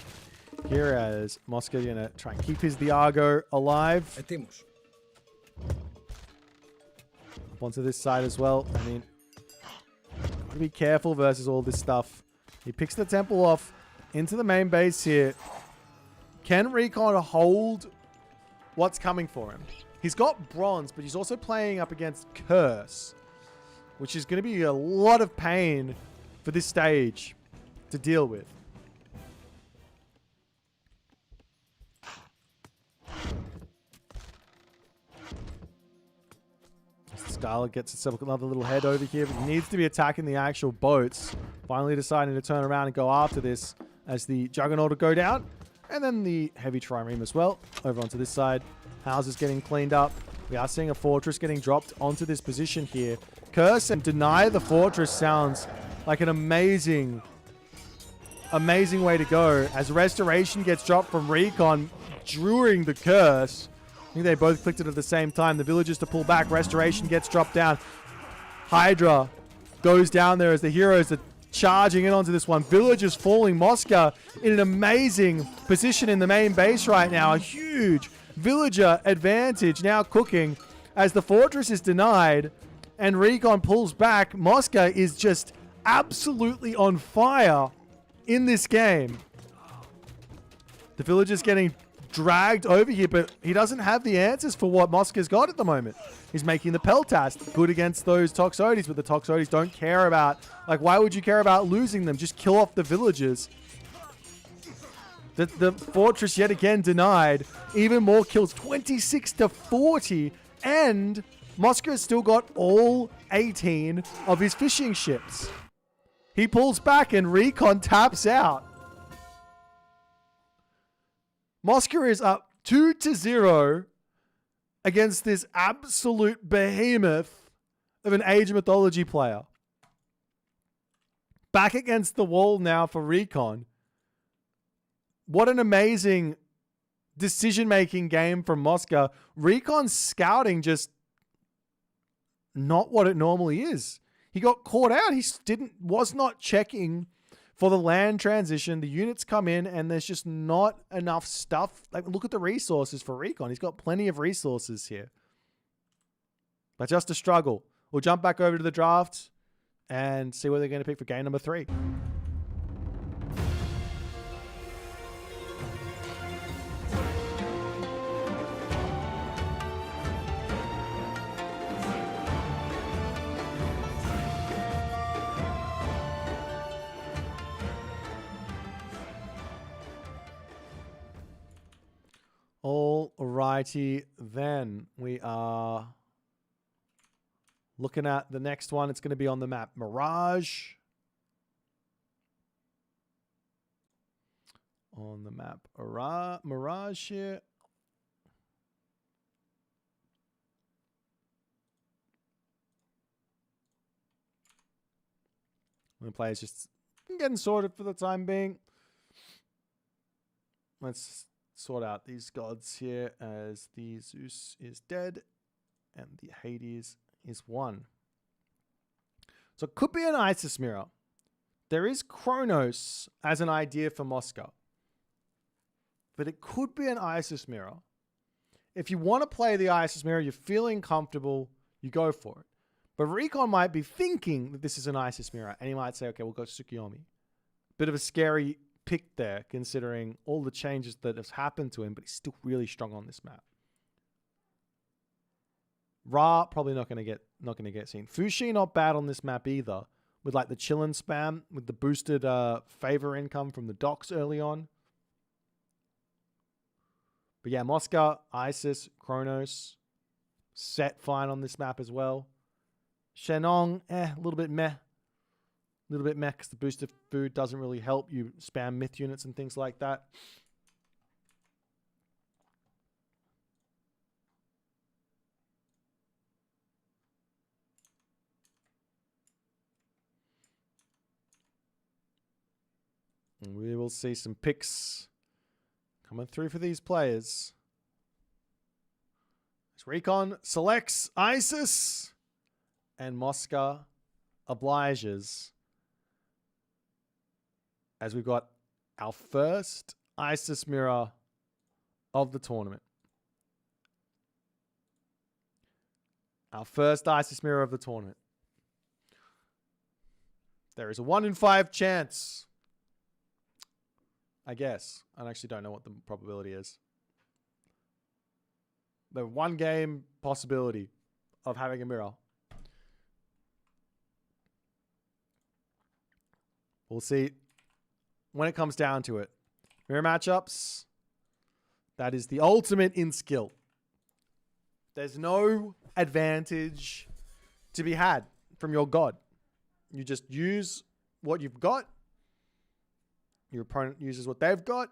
here as Mosca going to try and keep his Diago alive. Metemos. Onto this side as well. I mean, gotta be careful versus all this stuff. He picks the temple off into the main base here. Can Recon hold what's coming for him? He's got bronze, but he's also playing up against Curse, which is going to be a lot of pain for this stage to deal with. Scarlet gets itself another little head over here, but he needs to be attacking the actual boats. Finally deciding to turn around and go after this as the Juggernaut will go down. And then the heavy trireme as well. Over onto this side. Houses getting cleaned up. We are seeing a fortress getting dropped onto this position here. Curse and deny the fortress sounds like an amazing way to go. As Restoration gets dropped from Recon during the curse. I think they both clicked it at the same time. The villagers to pull back. Restoration gets dropped down. Hydra goes down there as the heroes are charging in onto this one. Villagers falling. Mosca in an amazing position in the main base right now. A huge villager advantage now cooking as the fortress is denied and Recon pulls back. Mosca is just absolutely on fire in this game. The villagers getting dragged over here, but he doesn't have the answers for what Mosca's got at the moment. He's making the Peltast good against those Toxotes, but the Toxotes don't care about, like, why would you care about losing them? Just kill off the villagers. The fortress yet again denied. Even more kills, 26 to 40, and Mosca has still got all 18 of his fishing ships. He pulls back and Recon taps out. Mosca is up 2-0 against this absolute behemoth of an Age of Mythology player. Back against the wall now for Recon. What an amazing decision-making game from Mosca. Recon's scouting just not what it normally is. He got caught out. He was not checking for the land transition. The units come in and there's just not enough stuff. Like, look at the resources for Recon. He's got plenty of resources here. But just a struggle. We'll jump back over to the draft and see what they're going to pick for game number 3. Alrighty then. We are looking at the next one. It's going to be on the map Mirage. On the map Mirage here. The players just getting sorted for the time being. Let's sort out these gods here as the Zeus is dead and the Hades is 1. So it could be an Isis mirror. There is Kronos as an idea for Mosca. But it could be an Isis mirror. If you want to play the Isis mirror, you're feeling comfortable, you go for it. But Recon might be thinking that this is an Isis mirror and he might say, okay, we'll go Tsukuyomi. Bit of a scary pick there, considering all the changes that have happened to him, but he's still really strong on this map. Ra probably not going to get seen. Fushi not bad on this map either, with like the chillin' spam with the boosted favor income from the docks early on. But yeah, Mosca, Isis, Kronos, set fine on this map as well. Shenong, a little bit meh. A little bit meh because the boosted food doesn't really help you spam myth units and things like that. And we will see some picks coming through for these players. As Recon selects Isis and Mosca obliges. As we've got our first Isis mirror of the tournament. Our first Isis mirror of the tournament. There is a 1 in 5 chance. I guess. I actually don't know what the probability is. The 1 game possibility of having a mirror. We'll see when it comes down to it. Mirror matchups. That is the ultimate in skill. There's no advantage to be had from your god. You just use what you've got. Your opponent uses what they've got.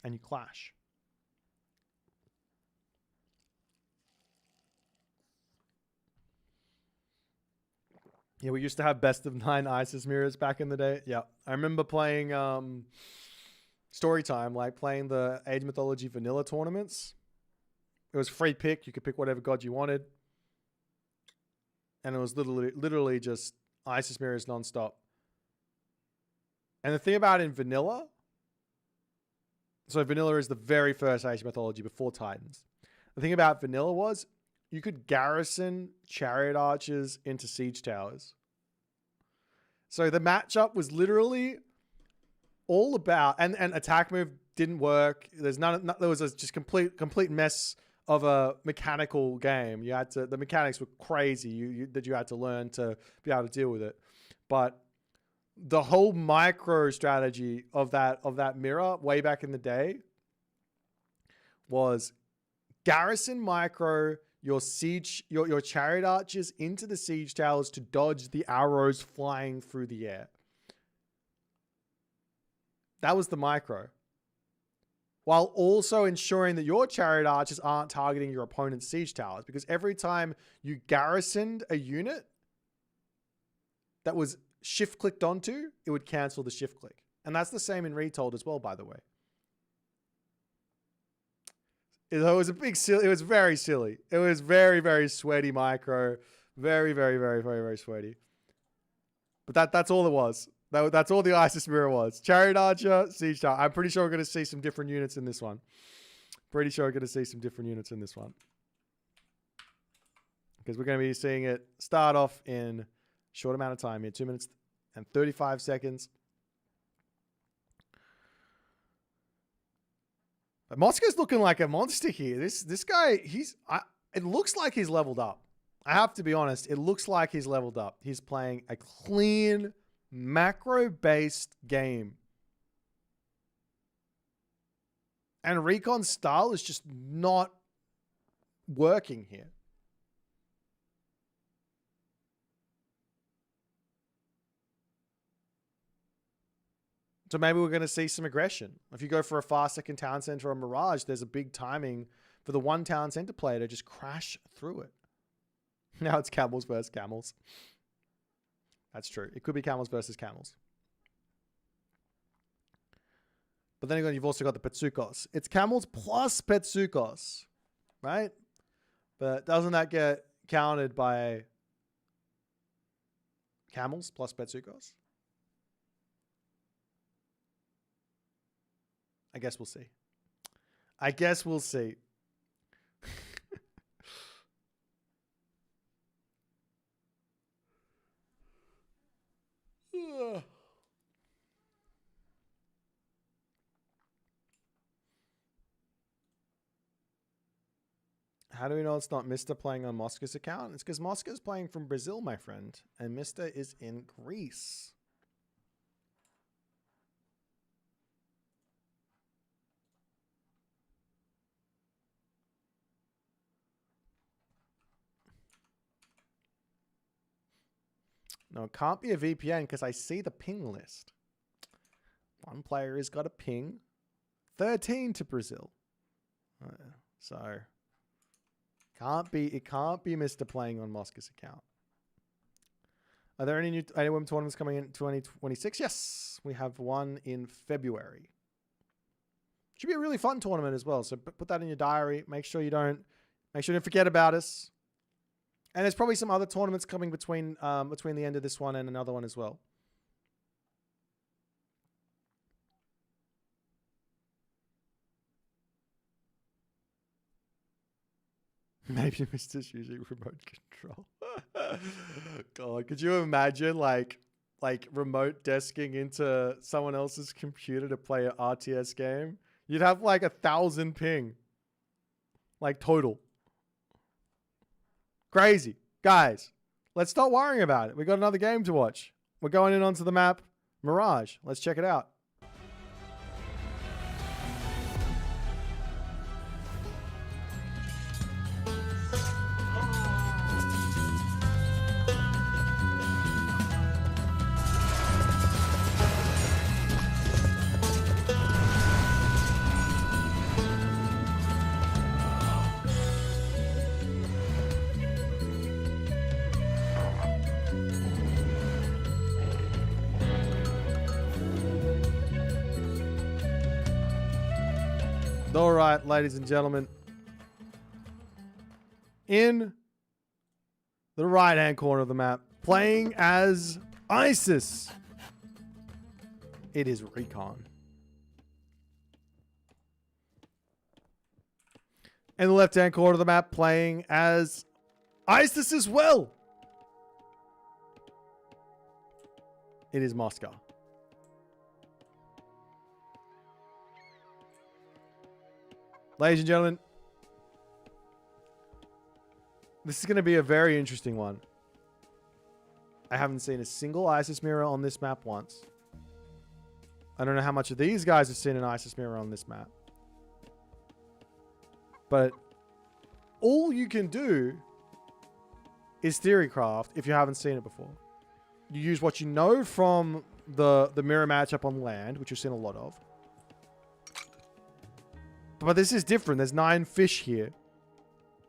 And you clash. Yeah, we used to have best of 9 Isis mirrors back in the day. Yeah, I remember playing story time, like playing the Age Mythology vanilla tournaments. It was free pick. You could pick whatever god you wanted. And it was literally just Isis mirrors nonstop. And the thing about in vanilla, so vanilla is the very first Age Mythology before Titans. The thing about vanilla was you could garrison chariot archers into siege towers. So the matchup was literally all about, and attack move didn't work. There was a just complete mess of a mechanical game. You had to, the mechanics were crazy that you had to learn to be able to deal with it. But the whole micro strategy of that mirror way back in the day was garrison micro your chariot archers into the siege towers to dodge the arrows flying through the air. That was the micro. While also ensuring that your chariot archers aren't targeting your opponent's siege towers, because every time you garrisoned a unit that was shift clicked onto, it would cancel the shift click. And that's the same in Retold as well, by the way. It was a big silly. It was very silly. It was very, very sweaty micro. Very, very, very, very, very sweaty. But that's all it was. That's all the Isis mirror was. Chariot Archer, Siege Tower. I'm pretty sure we're going to see some different units in this one. Pretty sure we're going to see some different units in this one. Because we're going to be seeing it start off in a short amount of time here. 2 minutes and 35 seconds. But Mosca's looking like a monster here. This guy, it looks like he's leveled up. I have to be honest. It looks like he's leveled up. He's playing a clean, macro-based game. And Recon's style is just not working here. So maybe we're going to see some aggression. If you go for a fast second town center or Mirage, there's a big timing for the one town center player to just crash through it. Now it's camels versus camels. That's true. It could be camels versus camels. But then again, you've also got the Petsukos. It's camels plus Petsukos, right? But doesn't that get counted by camels plus Petsukos? I guess we'll see. I guess we'll see. How do we know it's not Mr. playing on Mosca's account? It's because Mosca's playing from Brazil, my friend, and Mr. is in Greece. No, it can't be a VPN because I see the ping list. One player has got a ping. 13 to Brazil. So it can't be Mr. playing on Mosca's account. Are there any new AWM tournaments coming in 2026? Yes, we have one in February. Should be a really fun tournament as well. So put that in your diary. Make sure you don't forget about us. And there's probably some other tournaments coming between the end of this one and another one as well. Maybe Mr. using remote control. God, could you imagine like remote desking into someone else's computer to play an RTS game? You'd have like 1,000 ping. Like total. Crazy. Guys, let's stop worrying about it. We got another game to watch. We're going in onto the map Mirage. Let's check it out. All right, ladies and gentlemen. In the right-hand corner of the map, playing as ISIS, it is Recon. In the left-hand corner of the map, playing as ISIS as well, it is Mosca. Ladies and gentlemen, this is going to be a very interesting one. I haven't seen a single ISIS mirror on this map once. I don't know how much of these guys have seen an ISIS mirror on this map. But all you can do is theorycraft if you haven't seen it before. You use what you know from the mirror matchup on land, which you've seen a lot of. But this is different. There's 9 fish here.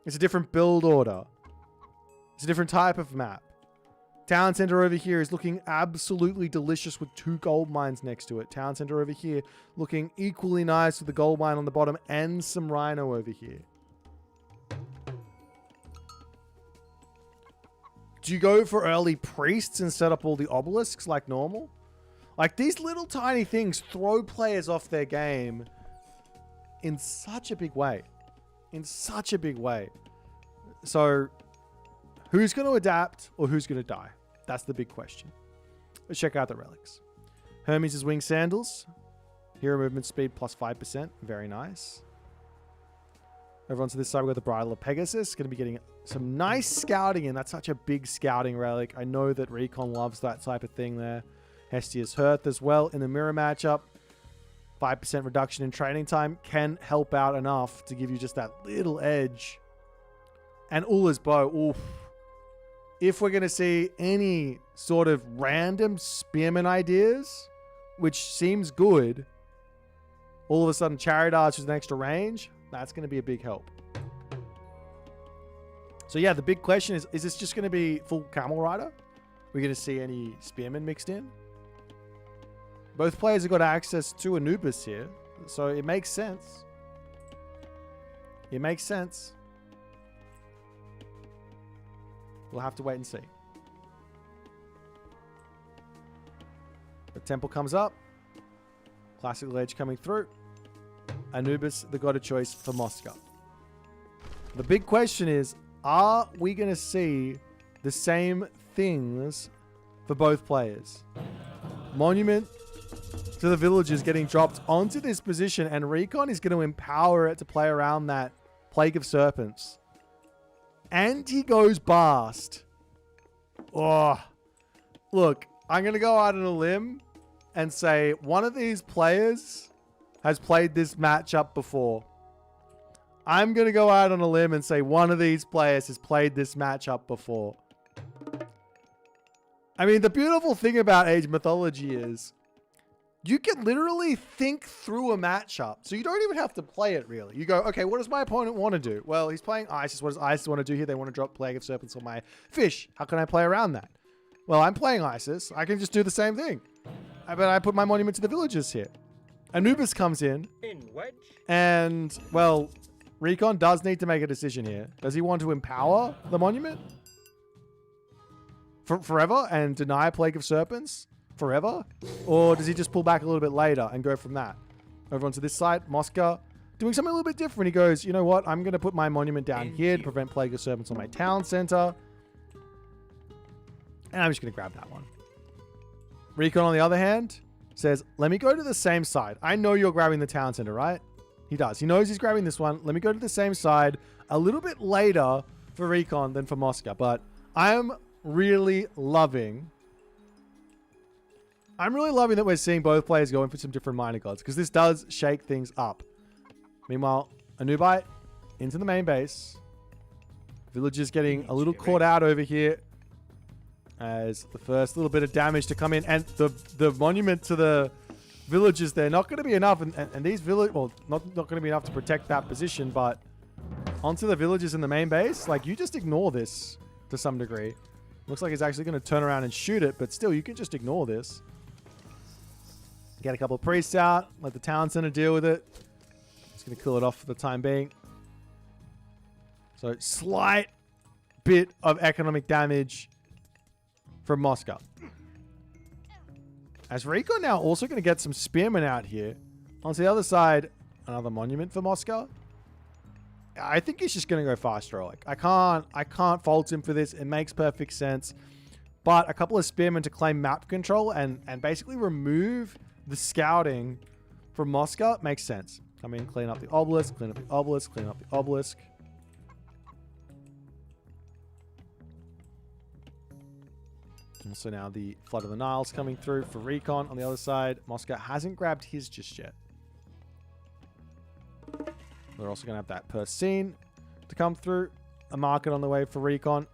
It's a different build order. It's a different type of map. Town center over here is looking absolutely delicious with 2 gold mines next to it. Town center over here looking equally nice with the gold mine on the bottom and some rhino over here. Do you go for early priests and set up all the obelisks like normal? Like, these little tiny things throw players off their game in such a big way. In such a big way. So, who's going to adapt or who's going to die? That's the big question. Let's check out the relics. Hermes' wing sandals. Hero movement speed plus 5%. Very nice. Over onto this side, we've got the Bridle of Pegasus. Going to be getting some nice scouting in. That's such a big scouting relic. I know that Recon loves that type of thing there. Hestia's Hearth as well in the mirror matchup. 5% reduction in training time can help out enough to give you just that little edge. And Ula's bow. Oof. If we're going to see any sort of random spearman ideas, which seems good, all of a sudden Chariot Arch with an extra range, that's going to be a big help. So yeah, the big question is this just going to be full Camel Rider? We're going to see any spearmen mixed in? Both players have got access to Anubis here, so it makes sense. It makes sense. We'll have to wait and see. The temple comes up. Classic ledge coming through. Anubis, the god of choice for Mosca. The big question is, are we going to see the same things for both players? Monument to the villagers getting dropped onto this position, and Recon is going to empower it to play around that Plague of Serpents. And he goes Bast. Oh, look, I'm going to go out on a limb and say one of these players has played this matchup before. I'm going to go out on a limb and say one of these players has played this matchup before. I mean, the beautiful thing about Age Mythology is you can literally think through a matchup. So you don't even have to play it, really. You go, okay, what does my opponent want to do? Well, he's playing Isis. What does Isis want to do here? They want to drop Plague of Serpents on my fish. How can I play around that? Well, I'm playing ISIS. I can just do the same thing. But I put my monument to the villagers here. Anubis comes in. And, well, Recon does need to make a decision here. Does he want to empower the monument? Forever and deny Plague of Serpents? Forever? Or does he just pull back a little bit later and go from that? Over onto this side, Mosca doing something a little bit different. He goes, you know what? I'm going to put my monument down here to prevent Plague of Serpents on my town center. And I'm just going to grab that one. Recon, on the other hand, says, let me go to the same side. I know you're grabbing the town center, right? He does. He knows he's grabbing this one. Let me go to the same side a little bit later for Recon than for Mosca. But I'm really loving that we're seeing both players going for some different minor gods, because this does shake things up. Meanwhile, Anubite into the main base. Villagers getting a little caught out over here as the first little bit of damage to come in. And the monument to the villagers there, not going to be enough. And these village, well, not going to be enough to protect that position, but onto the villagers in the main base. Like, you just ignore this to some degree. Looks like he's actually going to turn around and shoot it, but still, you can just ignore this. Get a couple of priests out. Let the town center deal with it. Just going to kill it off for the time being. So, slight bit of economic damage from Mosca. As Recon now also going to get some spearmen out here. On the other side, another monument for Mosca. I think he's just going to go fast heroic. I can't fault him for this. It makes perfect sense. But a couple of spearmen to claim map control and basically remove the scouting from Mosca makes sense. Come in, clean up the obelisk, clean up the obelisk, clean up the obelisk. Also now the Flood of the Nile's coming through for Recon. On the other side, Mosca hasn't grabbed his just yet. We're also going to have that Persine to come through. A market on the way for Recon.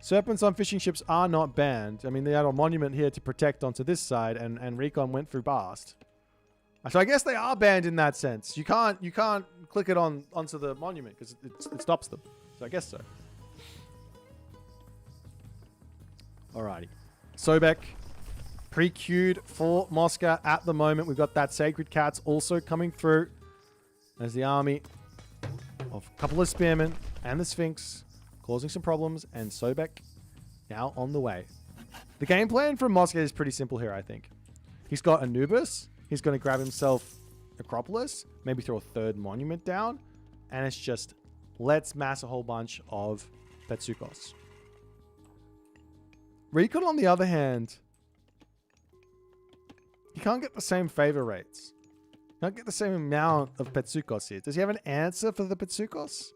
Serpents on fishing ships are not banned. I mean, they had a monument here to protect onto this side, and Recon went through Bast. So I guess they are banned in that sense. You can't click it onto the monument because it stops them. So I guess so. Alrighty. Sobek pre-queued for Mosca at the moment. We've got that Sacred Cats also coming through as the army of a couple of spearmen and the Sphinx causing some problems, and Sobek now on the way. The game plan from Mosca is pretty simple here, I think. He's got Anubis. He's going to grab himself Acropolis, maybe throw a third monument down, and it's just let's mass a whole bunch of Petsukos. Recon, on the other hand, he can't get the same favor rates. He can't get the same amount of Petsukos here. Does he have an answer for the Petsukos?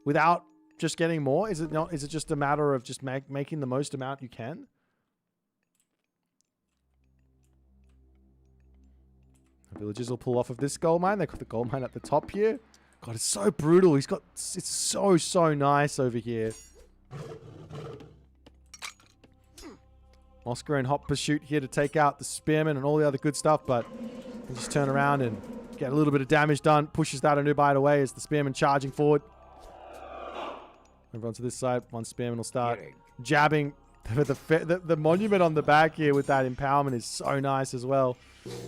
Without just getting more? Is it not? Is it just a matter of just making the most amount you can? The villagers will pull off of this gold mine. They've got the gold mine at the top here. God, it's so brutal. It's so nice over here. Mosca in hot pursuit here to take out the spearmen and all the other good stuff, but he just turn around and get a little bit of damage done. Pushes that Anubite away as the spearmen charging forward. Over onto this side. One spearman will start jabbing. The monument on the back here with that empowerment is so nice as well.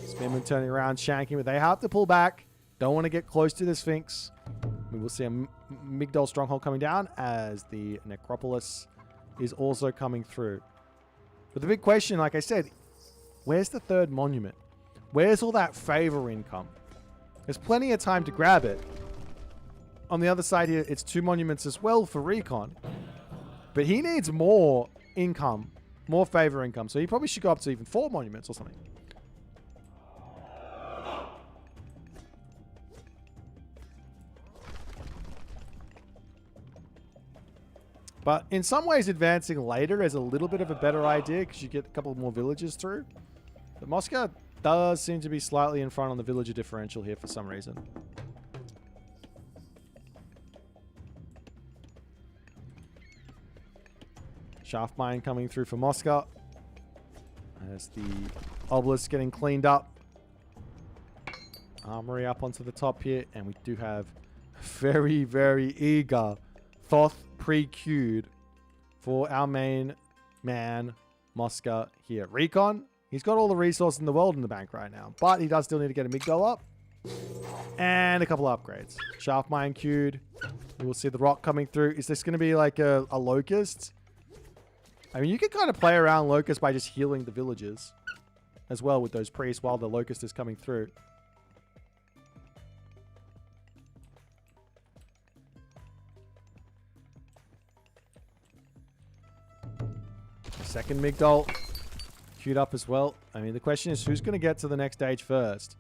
Spearman turning around, shanking, but they have to pull back. Don't want to get close to the Sphinx. We will see a Migdol stronghold coming down as the Necropolis is also coming through. But the big question, like I said, where's the third monument? Where's all that favor income? There's plenty of time to grab it. On the other side here, it's 2 monuments as well for Recon. But he needs more income, more favor income. So he probably should go up to even 4 monuments or something. But in some ways, advancing later is a little bit of a better idea because you get a couple more villagers through. But Mosca does seem to be slightly in front on the villager differential here for some reason. Shaft mine coming through for Mosca. As the obelisk getting cleaned up. Armory up onto the top here. And we do have very, very eager Kvoth pre-queued for our main man, Mosca here. Recon, he's got all the resources in the world in the bank right now, but he does still need to get a Migdol up and a couple of upgrades. Shaft Mine queued. We will see the rock coming through. Is this going to be like a Locust? I mean, you can kind of play around Locust by just healing the villagers as well with those priests while the Locust is coming through. Second Migdol queued up as well. I mean, the question is who's going to get to the next stage first?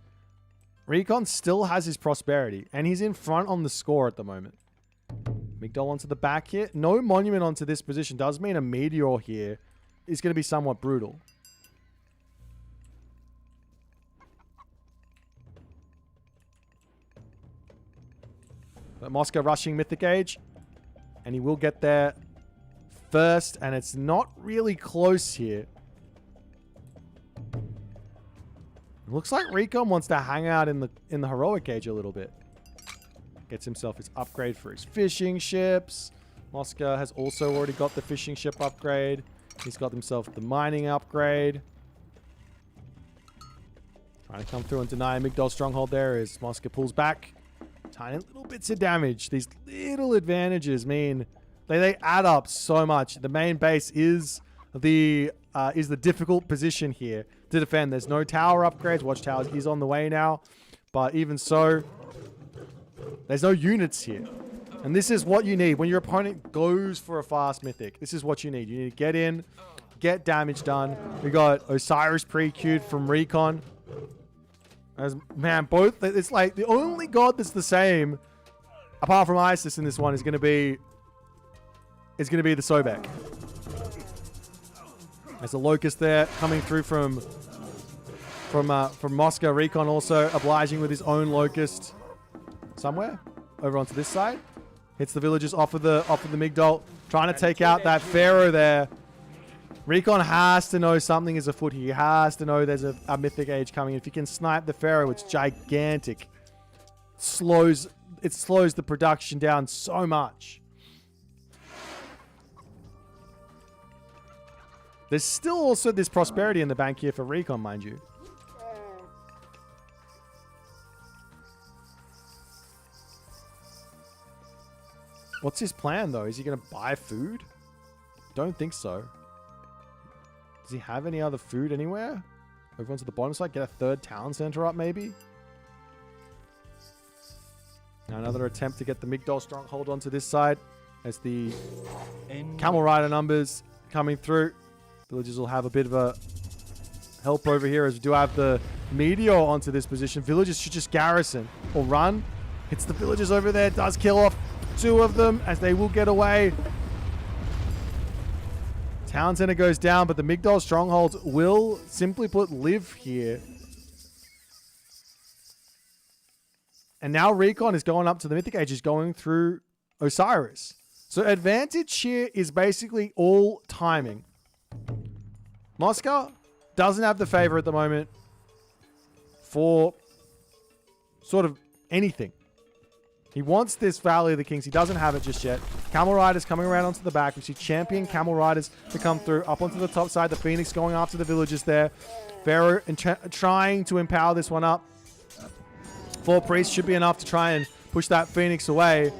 Recon still has his prosperity, and he's in front on the score at the moment. Migdol onto the back here. No monument onto this position does mean a meteor here is going to be somewhat brutal. But Mosca rushing Mythic Age, and he will get there first, and it's not really close here. It looks like Recon wants to hang out in the heroic age a little bit. Gets himself his upgrade for his fishing ships. Mosca has also already got the fishing ship upgrade. He's got himself the mining upgrade. Trying to come through and deny a Migdol stronghold there as Mosca pulls back. Tiny little bits of damage. These little advantages mean they add up so much. The main base is the difficult position here to defend. There's no tower upgrades. Watchtower is on the way now. But even so, there's no units here. And this is what you need. When your opponent goes for a fast mythic, this is what you need. You need to get in, get damage done. We got Osiris pre-queued from Recon. Man, both, it's like the only god that's the same, apart from Isis in this one, is going to be the Sobek. There's a Locust there coming through from Mosca. Recon also obliging with his own Locust somewhere over onto this side. Hits the villagers off of the Migdol, trying to take out that Pharaoh there. Recon has to know something is afoot here. He has to know there's a Mythic Age coming. If you can snipe the Pharaoh, it's gigantic. It slows the production down so much. There's still also this prosperity in the bank here for Recon, mind you. What's his plan, though? Is he going to buy food? Don't think so. Does he have any other food anywhere? Over onto the bottom side? Get a third town center up, maybe? Now another attempt to get the Migdol stronghold onto this side. As the Camel Rider numbers coming through. Villagers will have a bit of a help over here as we do have the Meteor onto this position. Villagers should just garrison or run. Hits the villagers over there. Does kill off two of them as they will get away. Town center goes down, but the Migdol strongholds will simply put live here. And now Recon is going up to the Mythic Age, is going through Osiris. So advantage here is basically all timing. Mosca doesn't have the favor at the moment for sort of anything. He wants this Valley of the Kings. He doesn't have it just yet. Camel Riders coming around onto the back. We see champion Camel Riders to come through. Up onto the top side. The Phoenix going after the villagers there. Pharaoh trying to empower this one up. 4 priests should be enough to try and push that Phoenix away.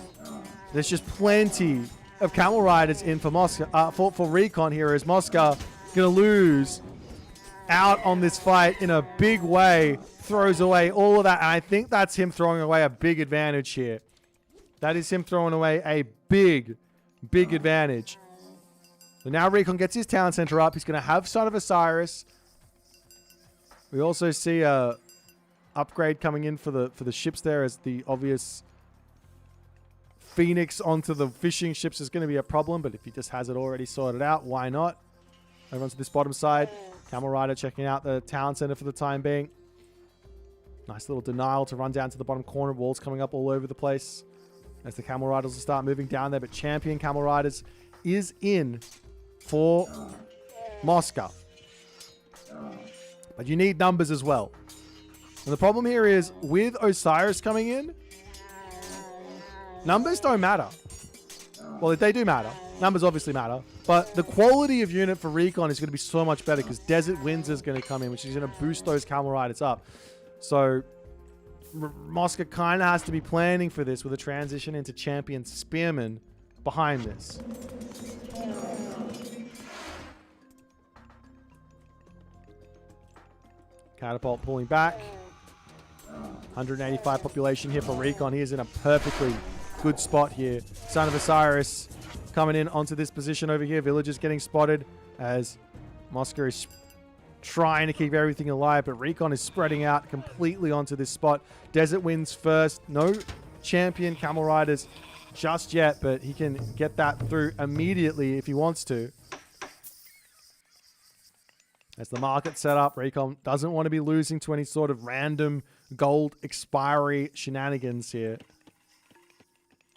There's just plenty of Camel Riders in for Mosca, for Recon here, as Mosca going to lose out on this fight in a big way. Throws away all of that, and I think that's him throwing away a big advantage here. That is him throwing away a big advantage. So now Recon gets his town center up. He's going to have Son of Osiris. We also see a upgrade coming in for the ships there, as the obvious Phoenix onto the fishing ships is going to be a problem, but if he just has it already sorted out, why not? Over onto this bottom side. Camel Rider checking out the town center for the time being. Nice little denial to run down to the bottom corner. Walls coming up all over the place as the Camel Riders will start moving down there. But champion Camel Riders is in for Mosca. But you need numbers as well. And the problem here is with Osiris coming in, numbers don't matter. Well, they do matter. Numbers obviously matter. But the quality of unit for Recon is going to be so much better because Desert Winds is going to come in, which is going to boost those Camel Riders up. So Mosca kind of has to be planning for this with a transition into Champion Spearman behind this. Catapult pulling back. 185 population here for Recon. He is in a perfectly good spot here. Son of Osiris coming in onto this position over here. Villagers getting spotted as Mosca is trying to keep everything alive, but Recon is spreading out completely onto this spot. Desert Winds first. No champion Camel Riders just yet, but he can get that through immediately if he wants to. As the market set up, Recon doesn't want to be losing to any sort of random gold expiry shenanigans here.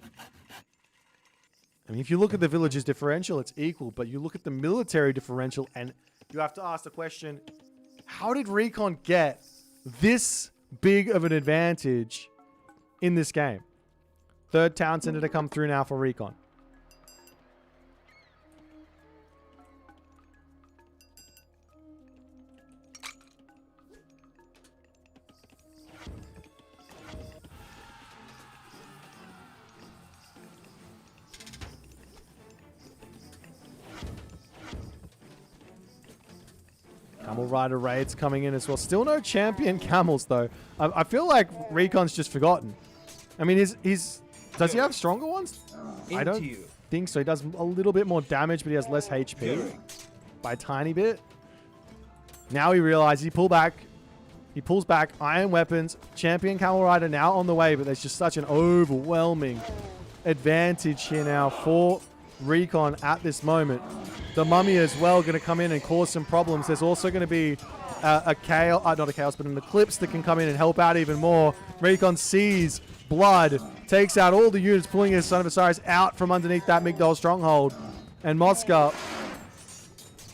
I mean, if you look at the villagers differential, it's equal, but you look at the military differential and you have to ask the question, how did Recon get this big of an advantage in this game? Third town center to come through now for Recon. Camel Rider raids coming in as well. Still no champion camels, though. I feel like Recon's just forgotten. I mean, does he have stronger ones? I don't think so. He does a little bit more damage, but he has less HP by a tiny bit. Now he realizes he pulls back. Iron weapons. Champion Camel Rider now on the way, but there's just such an overwhelming advantage here now for Recon at this moment. The mummy as well going to come in and cause some problems. There's also going to be a chaos, not a chaos, but an eclipse that can come in and help out even more. Recon sees blood, takes out all the units, pulling his Son of Osiris out from underneath that Migdol stronghold. And Mosca,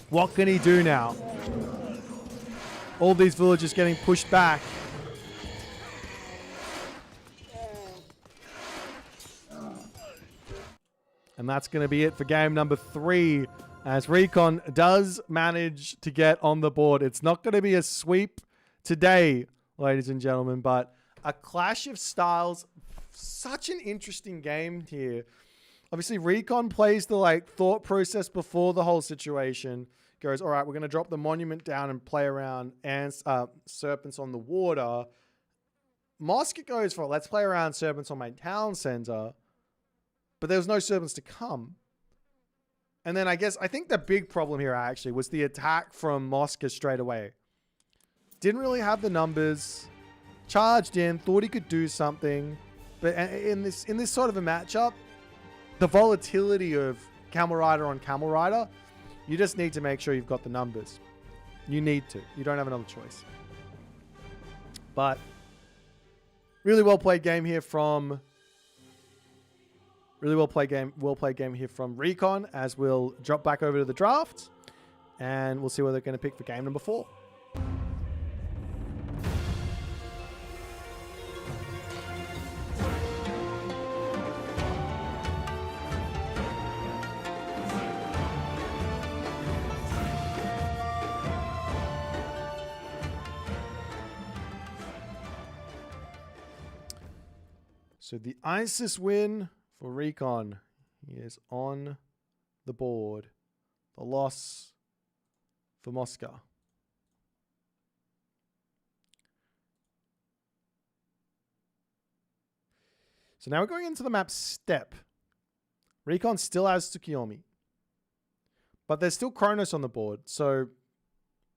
what can he do now? All these villagers getting pushed back. And that's going to be it for game number 3. As Recon does manage to get on the board. It's not going to be a sweep today, ladies and gentlemen, but a clash of styles. Such an interesting game here. Obviously, Recon plays the thought process before the whole situation. Goes, all right, we're going to drop the monument down and play around and serpents on the water. Mosca goes for, let's play around serpents on my town center. But there was no serpents to come. And then I think the big problem here actually was the attack from Mosca straight away. Didn't really have the numbers. Charged in, thought he could do something. But in this sort of a matchup, the volatility of Camel Rider on Camel Rider, you just need to make sure you've got the numbers. You need to. You don't have another choice. But really well played game here from... Really well played game here from Recon, as we'll drop back over to the draft and we'll see what they're going to pick for game number 4. So the ISIS win for Recon, he is on the board. The loss for Mosca. So now we're going into the map Steppe. Recon still has Tsukiyomi. But there's still Kronos on the board. So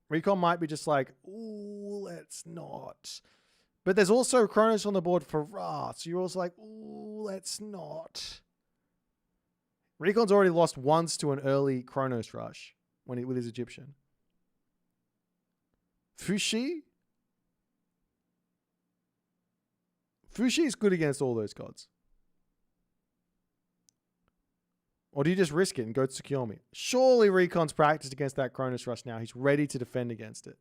Recon might be just like, ooh, let's not. But there's also Kronos on the board for Ra. So you're also like, ooh, let's not. Recon's already lost once to an early Kronos rush with his Egyptian. Fushi? Fushi is good against all those gods. Or do you just risk it and go to Tsukiyomi? Surely Recon's practiced against that Kronos rush now. He's ready to defend against it.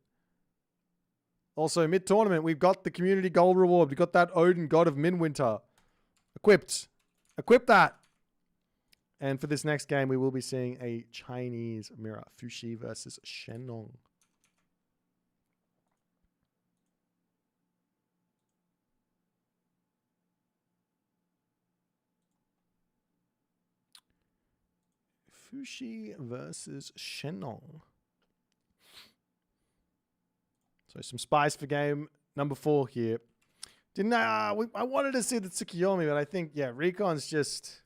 Also, mid-tournament, we've got the community gold reward. We've got that Odin, god of Midwinter. Equipped. Equip that. And for this next game, we will be seeing a Chinese mirror. Fushi versus Shenong. Fushi versus Shenong. So some spice for game number 4 here. I wanted to see the Tsukiyomi, but I think, yeah, Recon's just...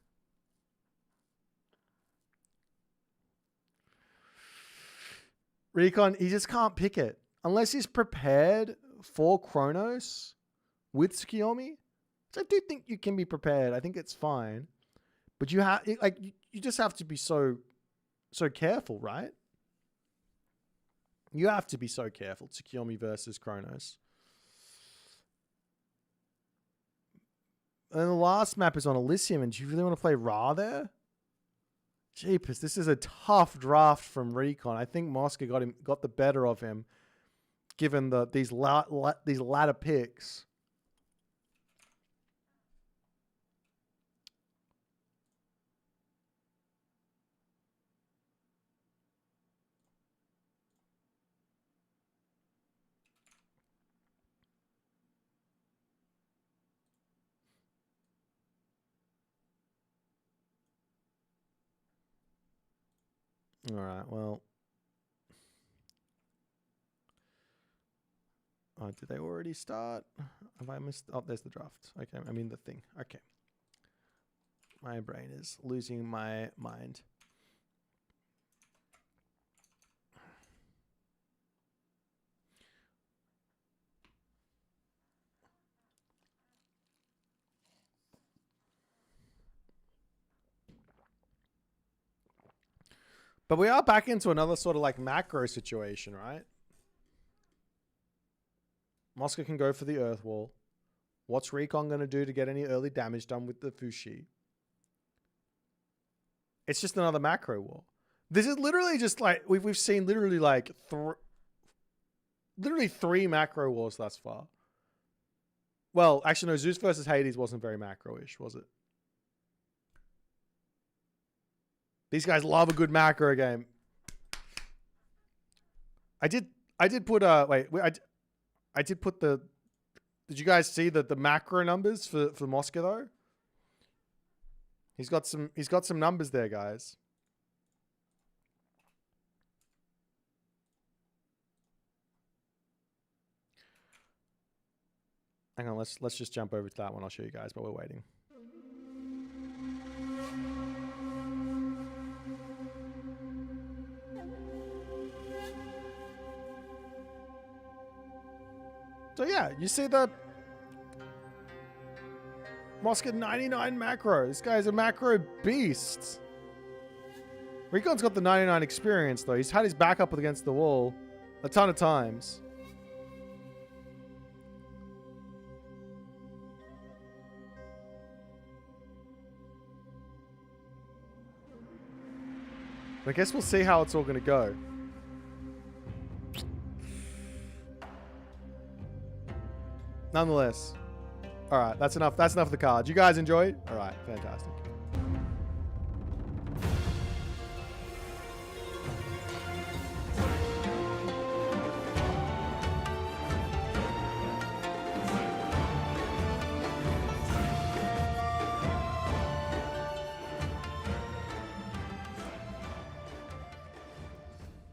Recon, he just can't pick it. Unless he's prepared for Chronos with Tsukiyomi. Which I do think you can be prepared. I think it's fine. But you have you just have to be so careful, right? You have to be so careful. Tsukiyomi versus Chronos. And the last map is on Elysium, and do you really want to play Ra there? Jeepers, this is a tough draft from Recon. I think Mosca got the better of him, given these latter picks. All right, well. Oh, did they already start? Have I missed? Oh, there's the draft. Okay, I mean the thing. Okay. My brain is losing my mind. But we are back into another sort of like macro situation, right? Mosca can go for the Earth Wall. What's Recon going to do to get any early damage done with the Fushi? It's just another macro war. This is literally just like, we've seen literally like three macro wars thus far. Well, actually no, Zeus versus Hades wasn't very macro-ish, was it? These guys love a good macro game. I did put I did put the... Did you guys see the macro numbers for Mosca though? He's got some numbers there, guys. Hang on, let's just jump over to that one. I'll show you guys while we're waiting. So yeah, you see the Mosca 99 macro. This guy's a macro beast. Recon's got the 99 experience though. He's had his back up against the wall a ton of times. I guess we'll see how it's all going to go. Nonetheless. All right, that's enough. That's enough of the cards. You guys enjoyed? All right, fantastic.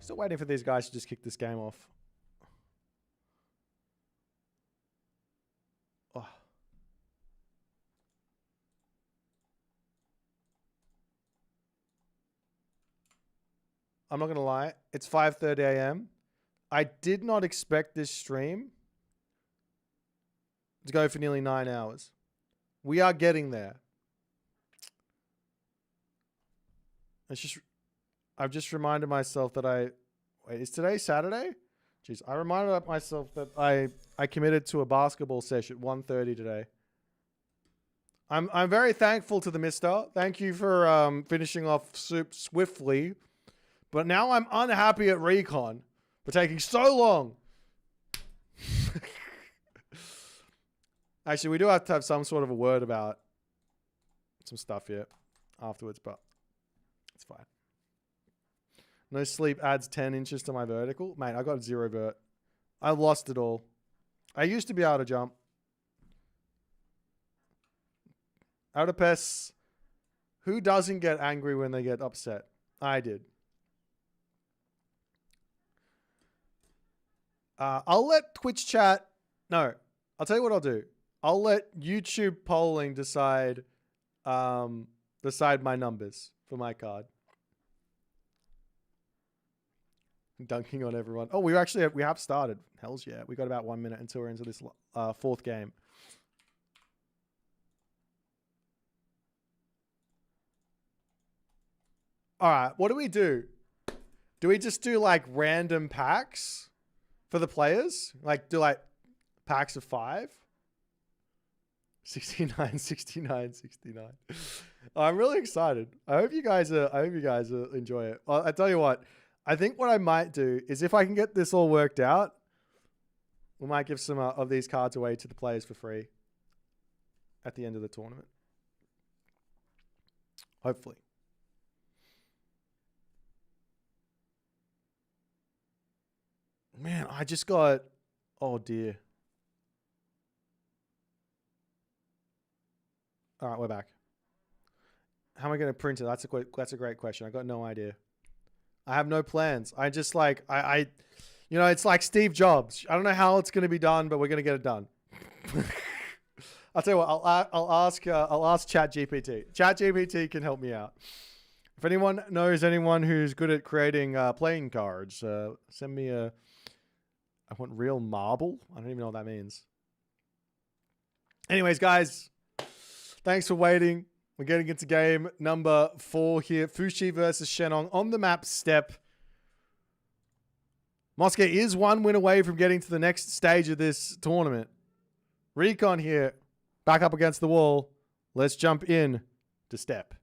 Still waiting for these guys to just kick this game off. Oh. I'm not going to lie. It's 5:30 a.m. I did not expect this stream to go for nearly 9 hours. We are getting there. I've just reminded myself that wait, is today Saturday? Jeez, I reminded myself that I committed to a basketball session at 1:30 today. I'm very thankful to TheMista. Thank you for finishing off Soup swiftly. But now I'm unhappy at Recon for taking so long. Actually, we do have to have some sort of a word about some stuff here afterwards, but It's fine. No sleep adds 10 inches to my vertical. Mate, I got 0 vert. I lost it all. I used to be able to jump. Outapes, who doesn't get angry when they get upset? I did. I'll let Twitch chat... No, I'll tell you what I'll do. I'll let YouTube polling decide my numbers for my card. Dunking on everyone. Oh, we have started. Hells yeah. We got about 1 minute until we're into this fourth game. All right, what do we do? Do we just do like random packs for the players? Like do like packs of 5? 69, 69, 69. I'm really excited. I hope you guys enjoy it. Well, I tell you what, I think what I might do is if I can get this all worked out, we might give some of these cards away to the players for free at the end of the tournament. Hopefully. Man, I just got... Oh, dear. All right, we're back. How am I going to print it? That's a great question. I got no idea. I have no plans. I just like... You know, it's like Steve Jobs. I don't know how it's going to be done, but we're going to get it done. I'll tell you what. I'll ask ChatGPT. ChatGPT can help me out. If anyone knows anyone who's good at creating playing cards, send me a... I want real marble. I don't even know what that means. Anyways, guys, thanks for waiting. We're getting into game number 4 here. Fushi versus Shenong on the map Steppe. Mosca is 1 win away from getting to the next stage of this tournament. Recon here, back up against the wall. Let's jump in to Steppe.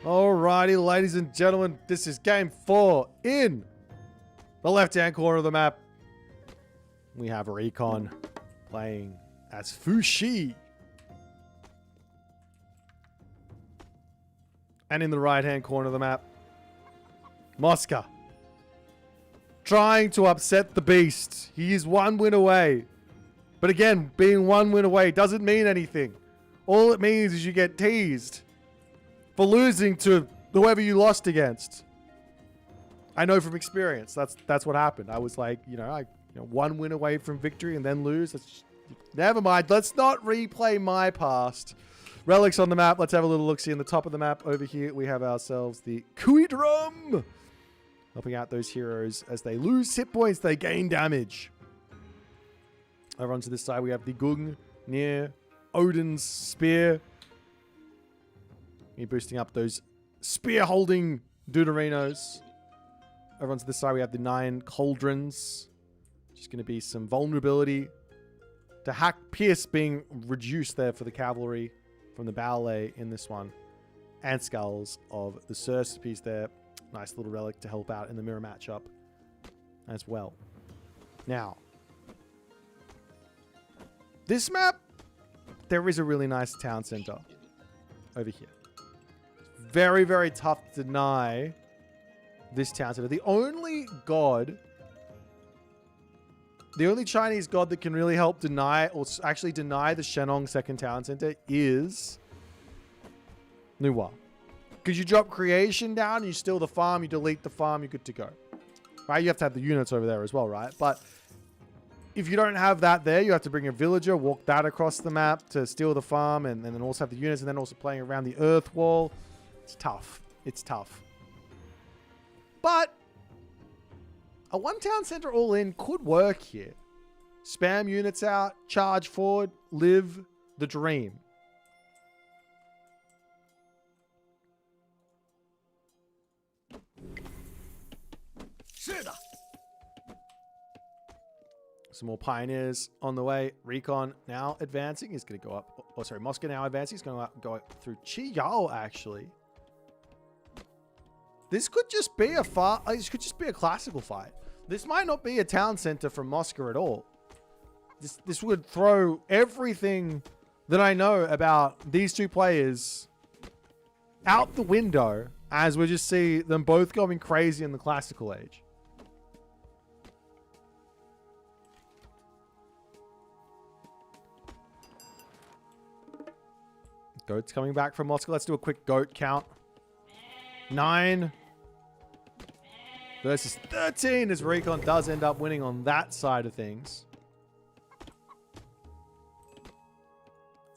Alrighty, ladies and gentlemen, this is game 4 in the left-hand corner of the map. We have Recon playing as Fushi. And in the right-hand corner of the map, Mosca. Trying to upset the beast. He is 1 win away. But again, being 1 win away doesn't mean anything. All it means is you get teased for losing to whoever you lost against. I know from experience. That's what happened. I was like, 1 win away from victory and then lose. Never mind. Let's not replay my past. Relics on the map. Let's have a little look-see in the top of the map. Over here, we have ourselves the Kui Drum. Helping out those heroes. As they lose hit points, they gain damage. Over onto this side, we have the Gung near Odin's Spear. You're boosting up those spear-holding Deuterinos. Over onto this side, we have the 9 Cauldrons. Just going to be some vulnerability to hack pierce being reduced there for the cavalry from the ballet in this one. And skulls of the Surspes there. Nice little relic to help out in the mirror matchup as well. Now, this map, there is a really nice town center over here. Very, very tough to deny this town center. The only Chinese god that can really help deny, or actually deny the Shenong second town center is Nuwa. Because you drop creation down, you steal the farm, you delete the farm, you're good to go. Right? You have to have the units over there as well, right? But if you don't have that there, you have to bring a villager, walk that across the map to steal the farm, and then also have the units, and then also playing around the earth wall. It's tough. It's tough. But a 1 town center all in could work here. Spam units out, charge forward, live the dream. Some more pioneers on the way. Recon now advancing. He's going to go up. Oh, sorry. Mosca now advancing. He's going to go up through Chiyao, actually. This could just be a this could just be a classical fight. This might not be a town center from Mosca at all. This would throw everything that I know about these two players out the window as we just see them both going crazy in the classical age. Goat's coming back from Mosca. Let's do a quick goat count. 9 versus 13 as Recon does end up winning on that side of things.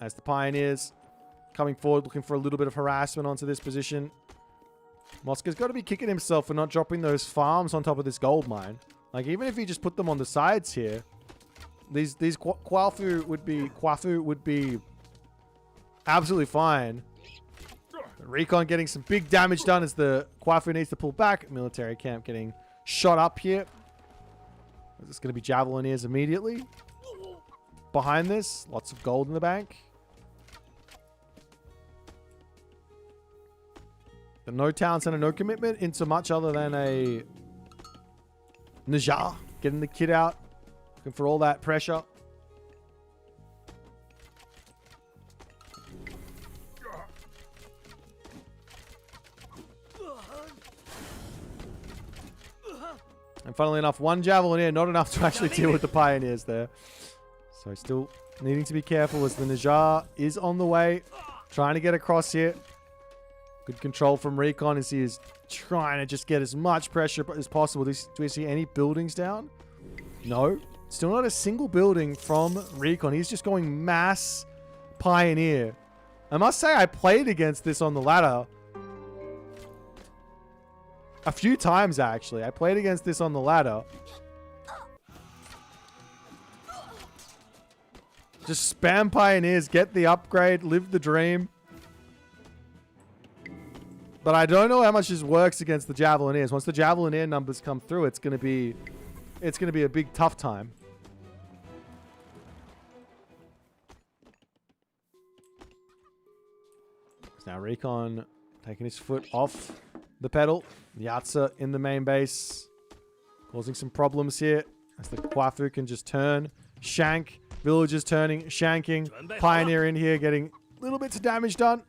As the Pioneers coming forward, looking for a little bit of harassment onto this position. Mosca's got to be kicking himself for not dropping those farms on top of this gold mine. Like, even if he just put them on the sides here, these Quafu would be absolutely fine. Recon getting some big damage done as the Quafu needs to pull back. Military camp getting shot up here. It's going to be Javelineers immediately. Behind this, lots of gold in the bank. But no town center, no commitment into much other than a Naja. Getting the kid out. Looking for all that pressure. And funnily enough, one Javelineer, not enough to actually deal with the Pioneers there. So still needing to be careful as the Najar is on the way. Trying to get across here. Good control from Recon as he is trying to just get as much pressure as possible. Do we see any buildings down? No. Still not a single building from Recon. He's just going mass Pioneer. I must say I played against this on the ladder a few times, actually. I played against this on the ladder. Just spam Pioneers, get the upgrade, live the dream. But I don't know how much this works against the Javelineers. Once the Javelineer numbers come through, it's gonna be a big tough time. So now Recon taking his foot off the pedal. Yatsa in the main base. Causing some problems here. As the Quafu can just turn. Shank. Villagers turning. Shanking. Pioneer in here getting little bits of damage done.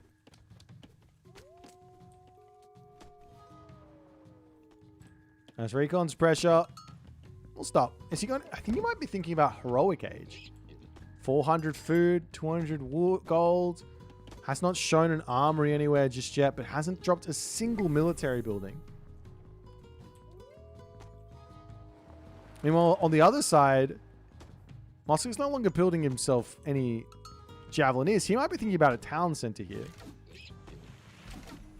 As Recon's pressure. We'll stop. Is he going? I think he might be thinking about Heroic Age. 400 food. 200 gold. Has not shown an armory anywhere just yet, but hasn't dropped a single military building. Meanwhile, on the other side, Mosca's no longer building himself any Javelineers. He might be thinking about a town center here.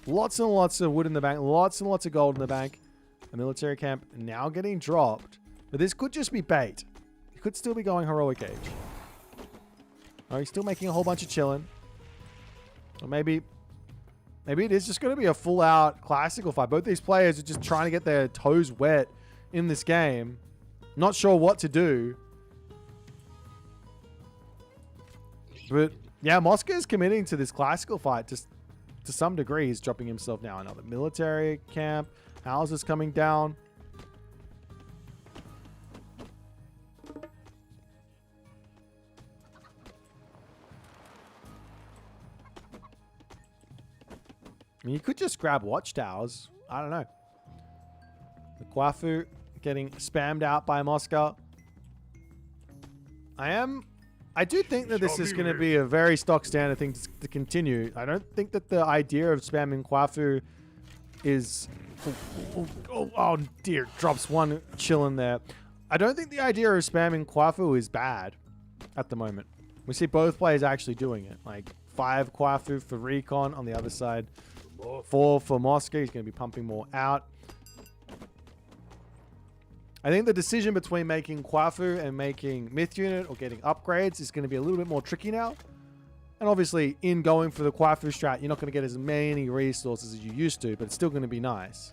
Lots and lots of wood in the bank. Lots and lots of gold in the bank. A military camp now getting dropped. But this could just be bait. He could still be going Heroic Age. Oh, he's still making a whole bunch of chilling. Or maybe it is just going to be a full-out classical fight. Both these players are just trying to get their toes wet in this game. Not sure what to do. But, yeah, Mosca is committing to this classical fight just to some degree. He's dropping himself now. Another military camp. Houses coming down. I mean, you could just grab watchtowers. I don't know. The Quafu getting spammed out by Mosca. I do think that this is going to be a very stock standard thing to continue. I don't think that the idea of spamming Quafu is... Oh dear, drops one chill in there. I don't think the idea of spamming Quafu is bad at the moment. We see both players actually doing it. Like 5 Quafu for Recon on the other side. 4 for Mosca. He's going to be pumping more out. I think the decision between making Quafu and making Myth Unit or getting upgrades is going to be a little bit more tricky now. And obviously, in going for the Quafu strat, you're not going to get as many resources as you used to, but it's still going to be nice.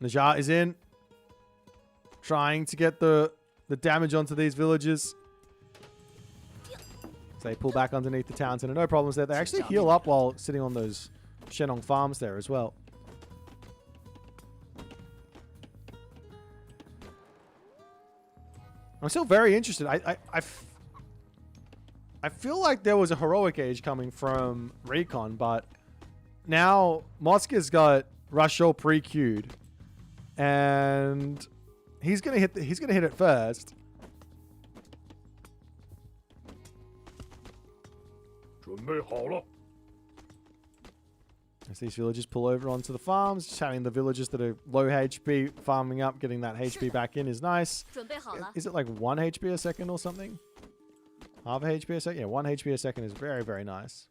Najat is in. Trying to get the damage onto these villages. So they pull back underneath the towns and no problems there. They actually heal up while sitting on those Shenong farms there as well. I'm still very interested. I feel like there was a heroic age coming from Recon, but now Mosca's got Rushall pre-queued, and he's gonna hit it first. As these villagers pull over onto the farms, just having the villagers that are low HP farming up, getting that HP back in is nice. Is it like 1 HP a second or something? Half a HP a second? Yeah, 1 HP a second is very, very nice.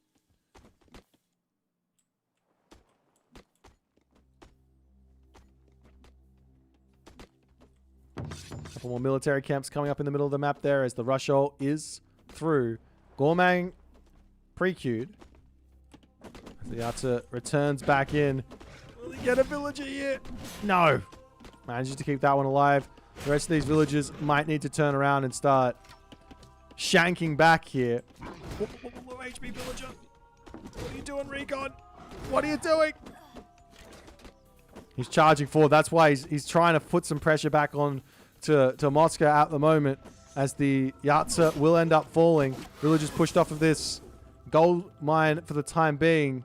Couple more military camps coming up in the middle of the map there as the Rushall is through. Gormang pre-queued. The Yatsa returns back in. Will he get a villager here? No. Manages to keep that one alive. The rest of these villagers might need to turn around and start shanking back here. Low HP villager. What are you doing, Recon? What are you doing? He's charging forward. That's why he's trying to put some pressure back on to Mosca at the moment, as the Yatsa will end up falling. Villagers pushed off of this gold mine for the time being.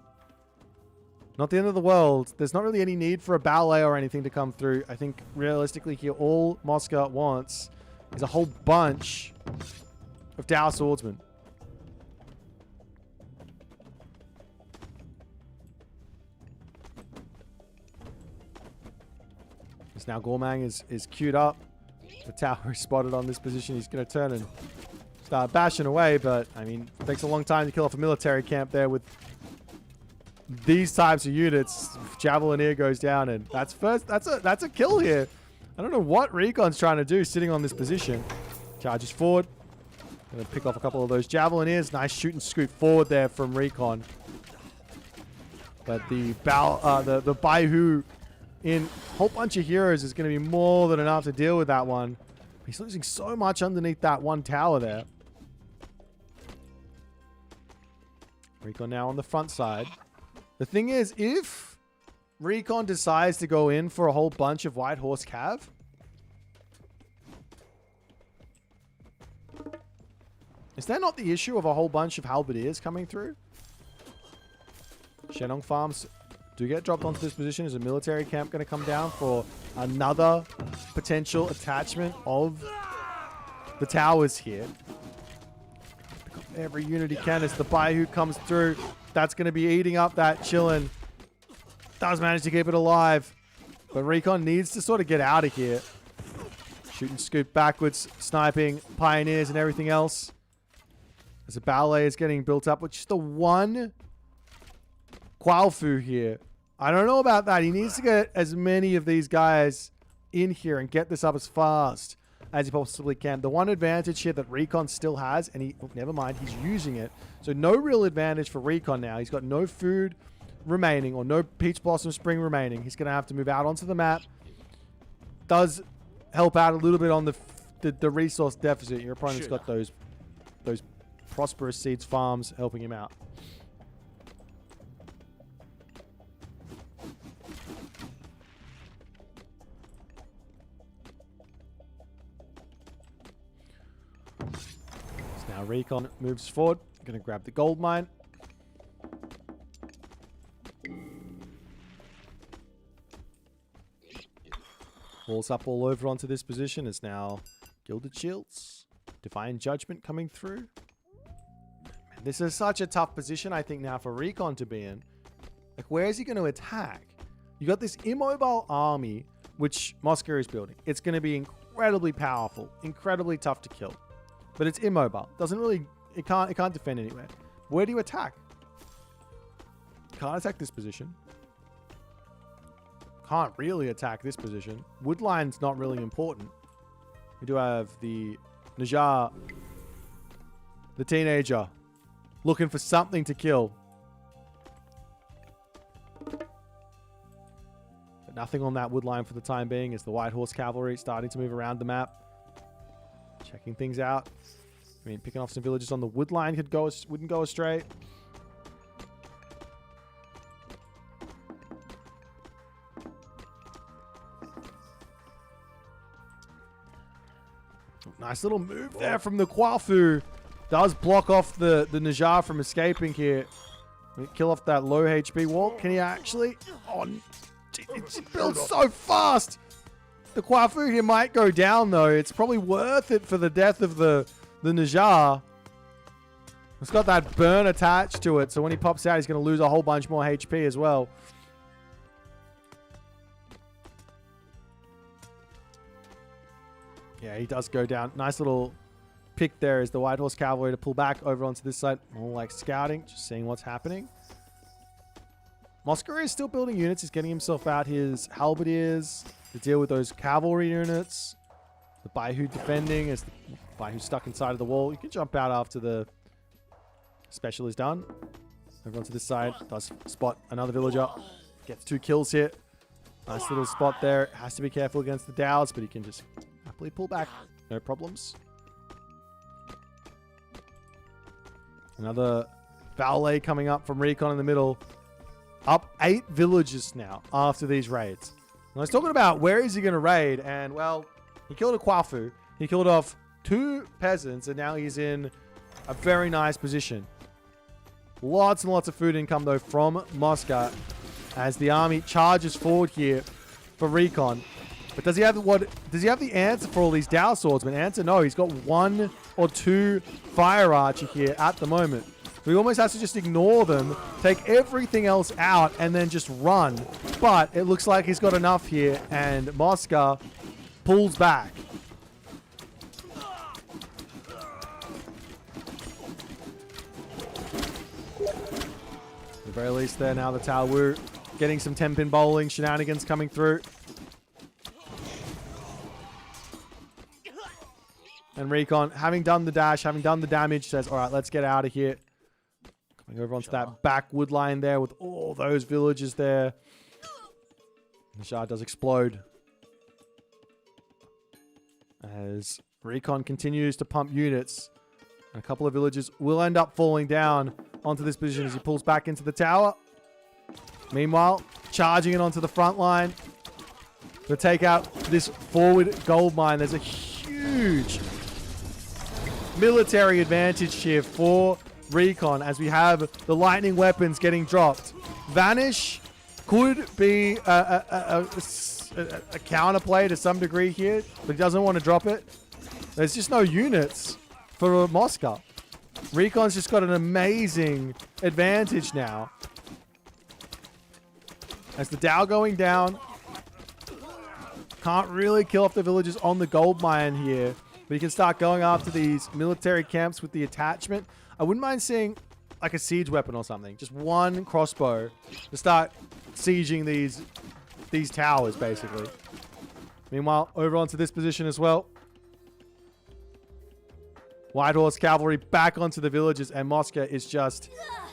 Not the end of the world. There's not really any need for a ballet or anything to come through. I think realistically here, all Mosca wants is a whole bunch of Dow swordsmen. As now Gormang is queued up. The tower is spotted on this position. He's going to turn and start bashing away, but I mean, it takes a long time to kill off a military camp there with these types of units. Javelineer goes down, and that's a kill here. I don't know what Recon's trying to do sitting on this position. Charges forward. Gonna pick off a couple of those Javelineers. Nice shoot and scoot forward there from Recon. But the Baihu in a whole bunch of heroes is going to be more than enough to deal with that one. He's losing so much underneath that one tower there. Recon now on the front side. The thing is, if Recon decides to go in for a whole bunch of White Horse Cav, is there not the issue of a whole bunch of Halberdiers coming through? Shenong farms do get dropped onto this position. Is a military camp going to come down for another potential attachment of the towers here? Pick up every unit he can as the Baihu comes through. That's going to be eating up that Chillin. Does manage to keep it alive. But Recon needs to sort of get out of here. Shoot and scoop backwards, sniping Pioneers and everything else. As a ballet is getting built up with just the one Qualfu here. I don't know about that. He needs to get as many of these guys in here and get this up as fast as he possibly can. The one advantage here that Recon still has, and he, oh, never mind, he's using it. So no real advantage for Recon now. He's got no food remaining, or no Peach Blossom Spring remaining. He's going to have to move out onto the map. Does help out a little bit on the resource deficit. Your opponent's got those Prosperous Seeds farms helping him out. Now Recon moves forward. Going to grab the gold mine. Walls up all over onto this position. It's now Gilded Shields. Divine Judgment coming through. Man, this is such a tough position, I think, now for Recon to be in. Like, where is he going to attack? You got this immobile army, which Mosca is building. It's going to be incredibly powerful, incredibly tough to kill. But it's immobile. Doesn't really... It can't defend anywhere. Where do you attack? Can't attack this position. Can't really attack this position. Woodline's not really important. We do have the Najar, the teenager, looking for something to kill. But nothing on that wood line for the time being as the White Horse Cavalry starting to move around the map. Checking things out. I mean, picking off some villages on the wood line wouldn't go astray. Nice little move there from the Kvoth. Does block off the Najar from escaping here. Kill off that low HP wall. Can he actually? Oh, it's built so fast. The Kvoth here might go down though. It's probably worth it for the death of the Najar. It's got that burn attached to it, so when he pops out, he's going to lose a whole bunch more HP as well. Yeah, he does go down. Nice little pick there is the White Horse Cavalry to pull back over onto this side. More like scouting, just seeing what's happening. Mosca is still building units. He's getting himself out his halberdiers to deal with those cavalry units. The Baihu defending as the Baihu's stuck inside of the wall. You can jump out after the special is done. Over onto this side. Does spot another villager. Gets 2 kills here. Nice little spot there. Has to be careful against the Dows, but he can just happily pull back. No problems. Another valet coming up from Recon in the middle. Up 8 villages now after these raids. And I was talking about where is he going to raid, and well, he killed a Kvoth. He killed off 2 peasants, and now he's in a very nice position. Lots and lots of food income though from Mosca as the army charges forward here for Recon. But does he have the answer for all these Dow swordsmen? Answer no. He's got 1 or 2 fire archer here at the moment. So he almost has to just ignore them, take everything else out, and then just run. But it looks like he's got enough here, and Mosca pulls back. At the very least there now, the Taowu getting some 10-pin bowling shenanigans coming through. And Recon, having done the dash, having done the damage, says, all right, let's get out of here. Coming over onto that back wood line there with all those villages there. The shard does explode. As Recon continues to pump units. And a couple of villages will end up falling down onto this position as he pulls back into the tower. Meanwhile, charging it onto the front line to take out this forward gold mine. There's a huge military advantage here for Recon as we have the lightning weapons getting dropped. Vanish could be a counterplay to some degree here, but he doesn't want to drop it. There's just no units for Mosca. Recon's just got an amazing advantage now. As the Dow going down, can't really kill off the villagers on the gold mine here. But you can start going after these military camps with the attachment. I wouldn't mind seeing like a siege weapon or something. Just 1 crossbow to start sieging these towers, basically. Meanwhile, over onto this position as well. White Horse Cavalry back onto the villages, and Mosca is just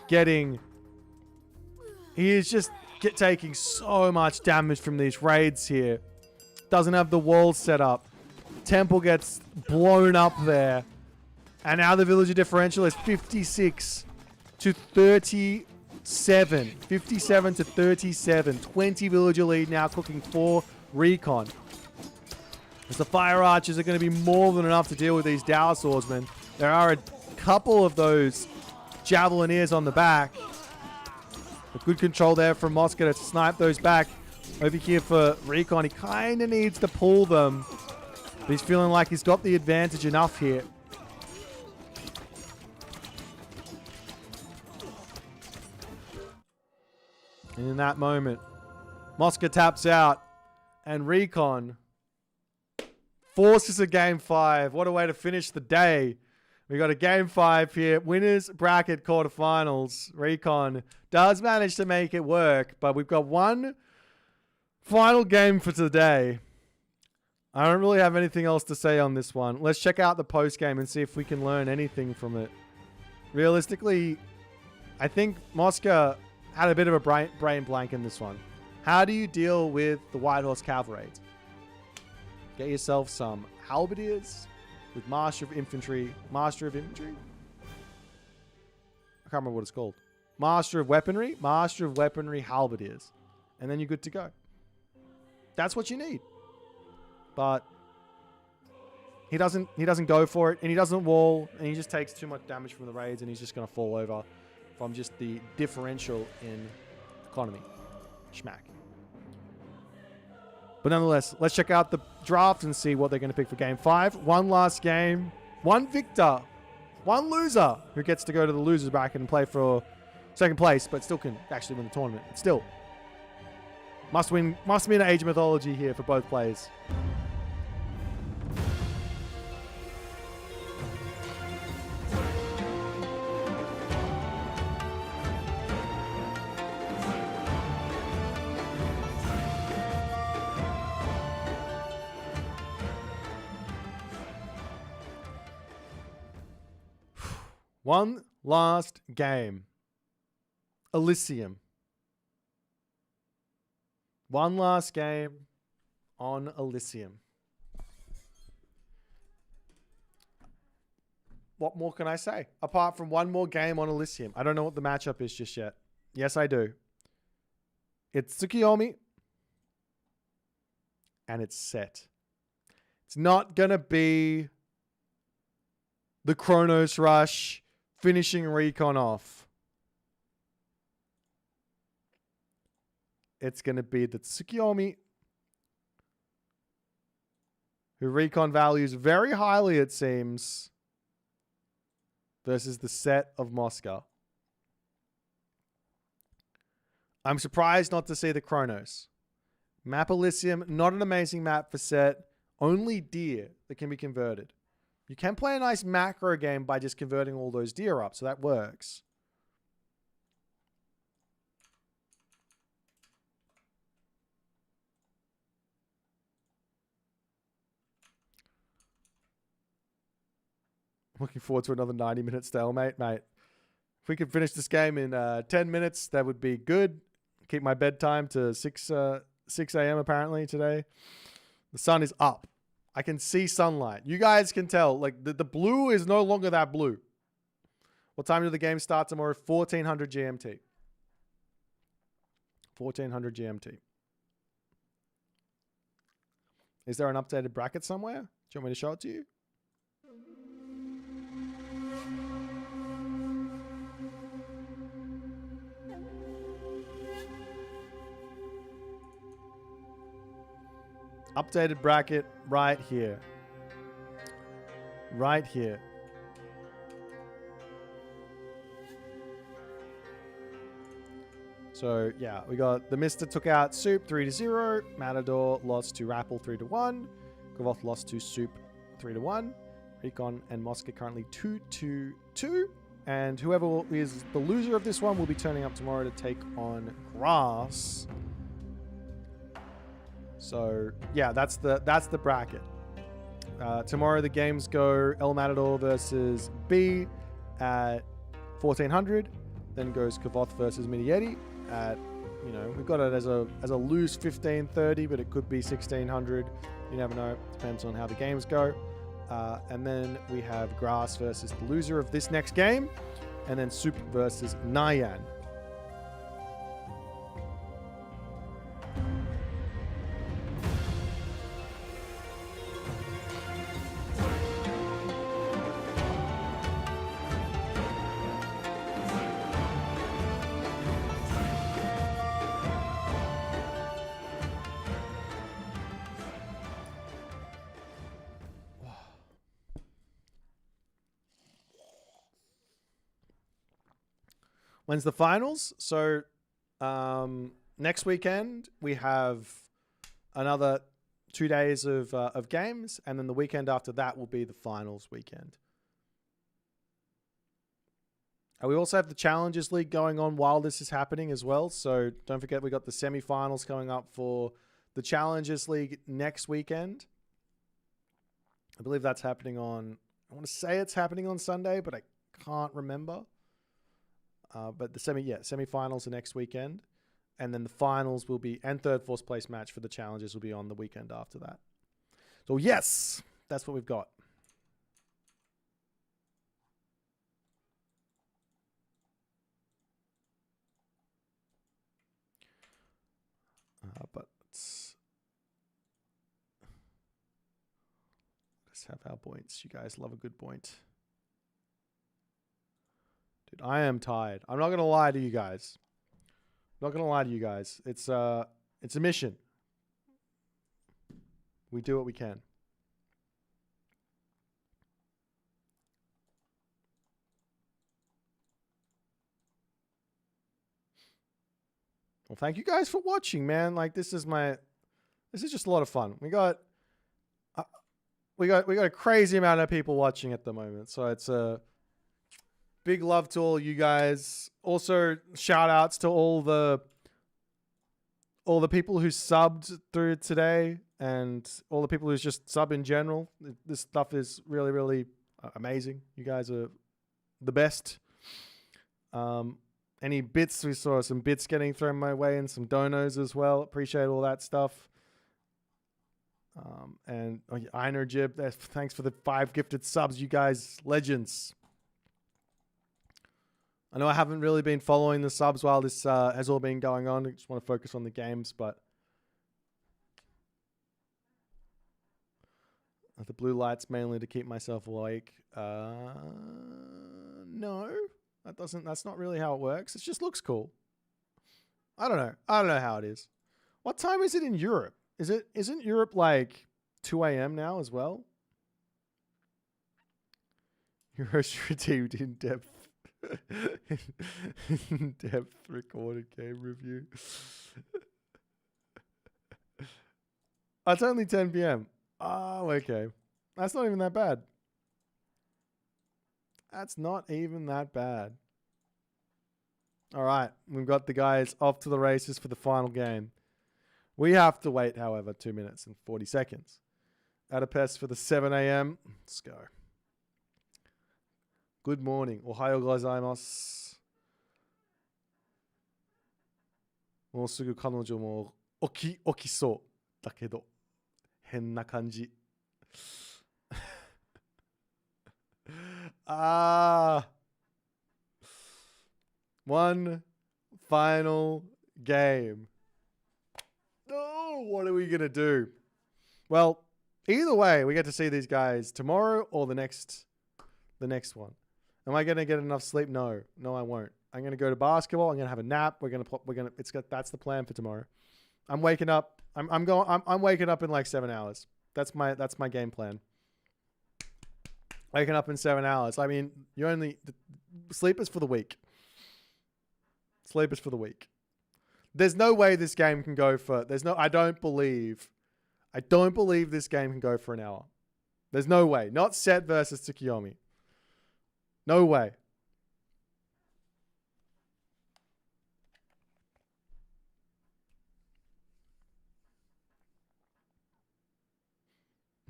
getting... He is just taking so much damage from these raids here. Doesn't have the walls set up. Temple gets blown up there. And now the villager differential is 56 to 37. 57 to 37. 20 villager lead now cooking for Recon. As the fire archers are going to be more than enough to deal with these Dow swordsmen. There are a couple of those javelineers on the back. But good control there from Mosca to snipe those back. Over here for Recon, he kind of needs to pull them. But he's feeling like he's got the advantage enough here. And in that moment, Mosca taps out. And Recon forces a game 5. What a way to finish the day. We got a game 5 here. Winners bracket quarterfinals. Recon does manage to make it work. But we've got one final game for today. I don't really have anything else to say on this one. Let's check out the post game and see if we can learn anything from it. Realistically, I think Mosca had a bit of a brain blank in this one. How do you deal with the White Horse Cavalry? Get yourself some halberdiers with Master of Infantry. Master of Infantry? I can't remember what it's called. Master of Weaponry. Master of Weaponry halberdiers. And then you're good to go. That's what you need. But he doesn't go for it, and he doesn't wall, and he just takes too much damage from the raids, and he's just going to fall over from just the differential in economy. Schmack. But nonetheless, let's check out the draft and see what they're going to pick for Game 5. One last game. One victor. One loser who gets to go to the loser's bracket and play for second place, but still can actually win the tournament. Still. Must be an age mythology here for both players. One last game. Elysium. One last game on Elysium. What more can I say? Apart from one more game on Elysium. I don't know what the matchup is just yet. Yes, I do. It's Tsukiyomi. And it's set. It's not going to be the Chronos Rush finishing Recon off. It's going to be the Tsukiyomi, who Recon values very highly, it seems, versus the set of Mosca. I'm surprised not to see the Chronos. Map Elysium, not an amazing map for set. Only deer that can be converted. You can play a nice macro game by just converting all those deer up, so that works. Looking forward to another 90-minute stalemate, mate. If we could finish this game in 10 minutes, that would be good. Keep my bedtime to 6 a.m. apparently today. The sun is up. I can see sunlight. You guys can tell. Like, the blue is no longer that blue. What time did the game start tomorrow? 1400 GMT. 1400 GMT. Is there an updated bracket somewhere? Do you want me to show it to you? Updated bracket right here. Right here. So, yeah, we got TheMista took out Soup 3-0. Matador lost to TheRapl 3-1. Kavoth lost to Soup 3-1. Recon and Mosca currently 2-2-2. And whoever is the loser of this one will be turning up tomorrow to take on Grass. So, yeah, that's the bracket. Tomorrow the games go El Matador versus B at 1400. Then goes Kvoth versus Minieti at, you know, we've got it as a loose 1530, but it could be 1600. You never know. Depends on how the games go. And then we have Grass versus the loser of this next game. And then Soup versus Nyan. When's the finals? So next weekend we have another 2 days of games, and then the weekend after that will be the finals weekend. We also have the Challengers League going on while this is happening as well. So don't forget we got the semi-finals coming up for the Challengers League next weekend. I believe that's happening on, I want to say it's happening on Sunday, but I can't remember. But the semi-finals are next weekend. And then the finals will be, and third, fourth place match for the challenges will be on the weekend after that. So yes, that's what we've got. But let's have our points. You guys love a good point. Dude, I am tired. I'm not going to lie to you guys. Not going to lie to you guys. It's a mission. We do what we can. Well, thank you guys for watching, man. Like this is just a lot of fun. We got a crazy amount of people watching at the moment. So it's a big love to all you guys. Also, shout outs to all the people who subbed through today and all the people who just sub in general. This stuff is really, really amazing. You guys are the best. Any bits, we saw some bits getting thrown my way and some donos as well. Appreciate all that stuff. And Einar Jib, thanks for the 5 gifted subs, you guys, legends. I know I haven't really been following the subs while this has all been going on. I just want to focus on the games, but the blue light's mainly to keep myself awake. No. That's not really how it works. It just looks cool. I don't know how it is. What time is it in Europe? Isn't Europe like 2 a.m. now as well? Euro's redeemed in depth. In depth recorded game review. Oh, it's only 10 p.m. Oh, okay. That's not even that bad. That's not even that bad. All right. We've got the guys off to the races for the final game. We have to wait, however, 2 minutes and 40 seconds. Budapest for the 7 a.m. Let's go. Good morning. Ohayo gozaimasu. もうすぐ彼女も起きそうだけど変な感じ。One final game. Oh, what are we going to do? Well, either way, we get to see these guys tomorrow or the next one. Am I going to get enough sleep? No, I won't. I'm going to go to basketball. I'm going to have a nap. That's the plan for tomorrow. I'm waking up. I'm waking up in like 7 hours. That's my game plan. Waking up in 7 hours. I mean, sleep is for the weak. Sleep is for the weak. There's no way this game can go for, I don't believe this game can go for an hour. There's no way. Not Set versus Tsukiyomi. No way.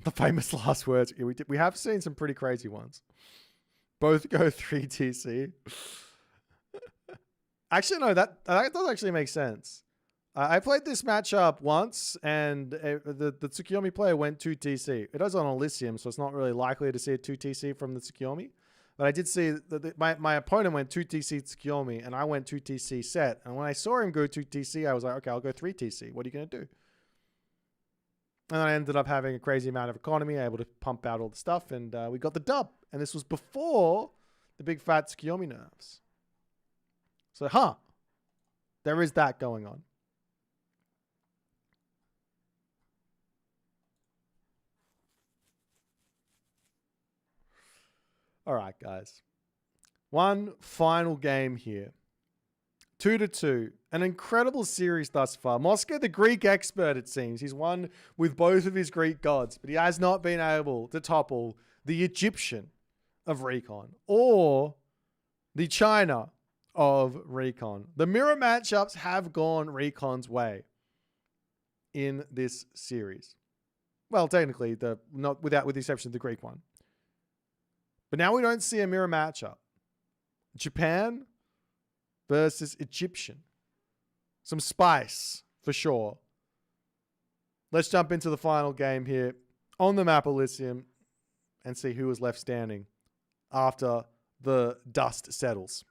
The famous last words. We have seen some pretty crazy ones. Both go 3 TC. Actually, no, that does actually make sense. I played this matchup once, and the Tsukiyomi player went 2 TC. It was on Elysium, so it's not really likely to see a 2 TC from the Tsukiyomi. But I did see that my opponent went 2 TC Tsukiyomi, and I went 2 TC Set. And when I saw him go 2 TC, I was like, okay, I'll go 3 TC. What are you going to do? And I ended up having a crazy amount of economy, able to pump out all the stuff, and we got the dub. And this was before the big fat Tsukiyomi nerfs. So, there is that going on. All right, guys. One final game here. 2-2. An incredible series thus far. Mosca, the Greek expert, it seems. He's won with both of his Greek gods, but he has not been able to topple the Egyptian of Recon or the China of Recon. The mirror matchups have gone Recon's way in this series. Well, technically, with the exception of the Greek one. But now we don't see a mirror matchup. Japan versus Egyptian. some spice for sure. Let's jump into the final game here on the map Elysium and see who is left standing after the dust settles.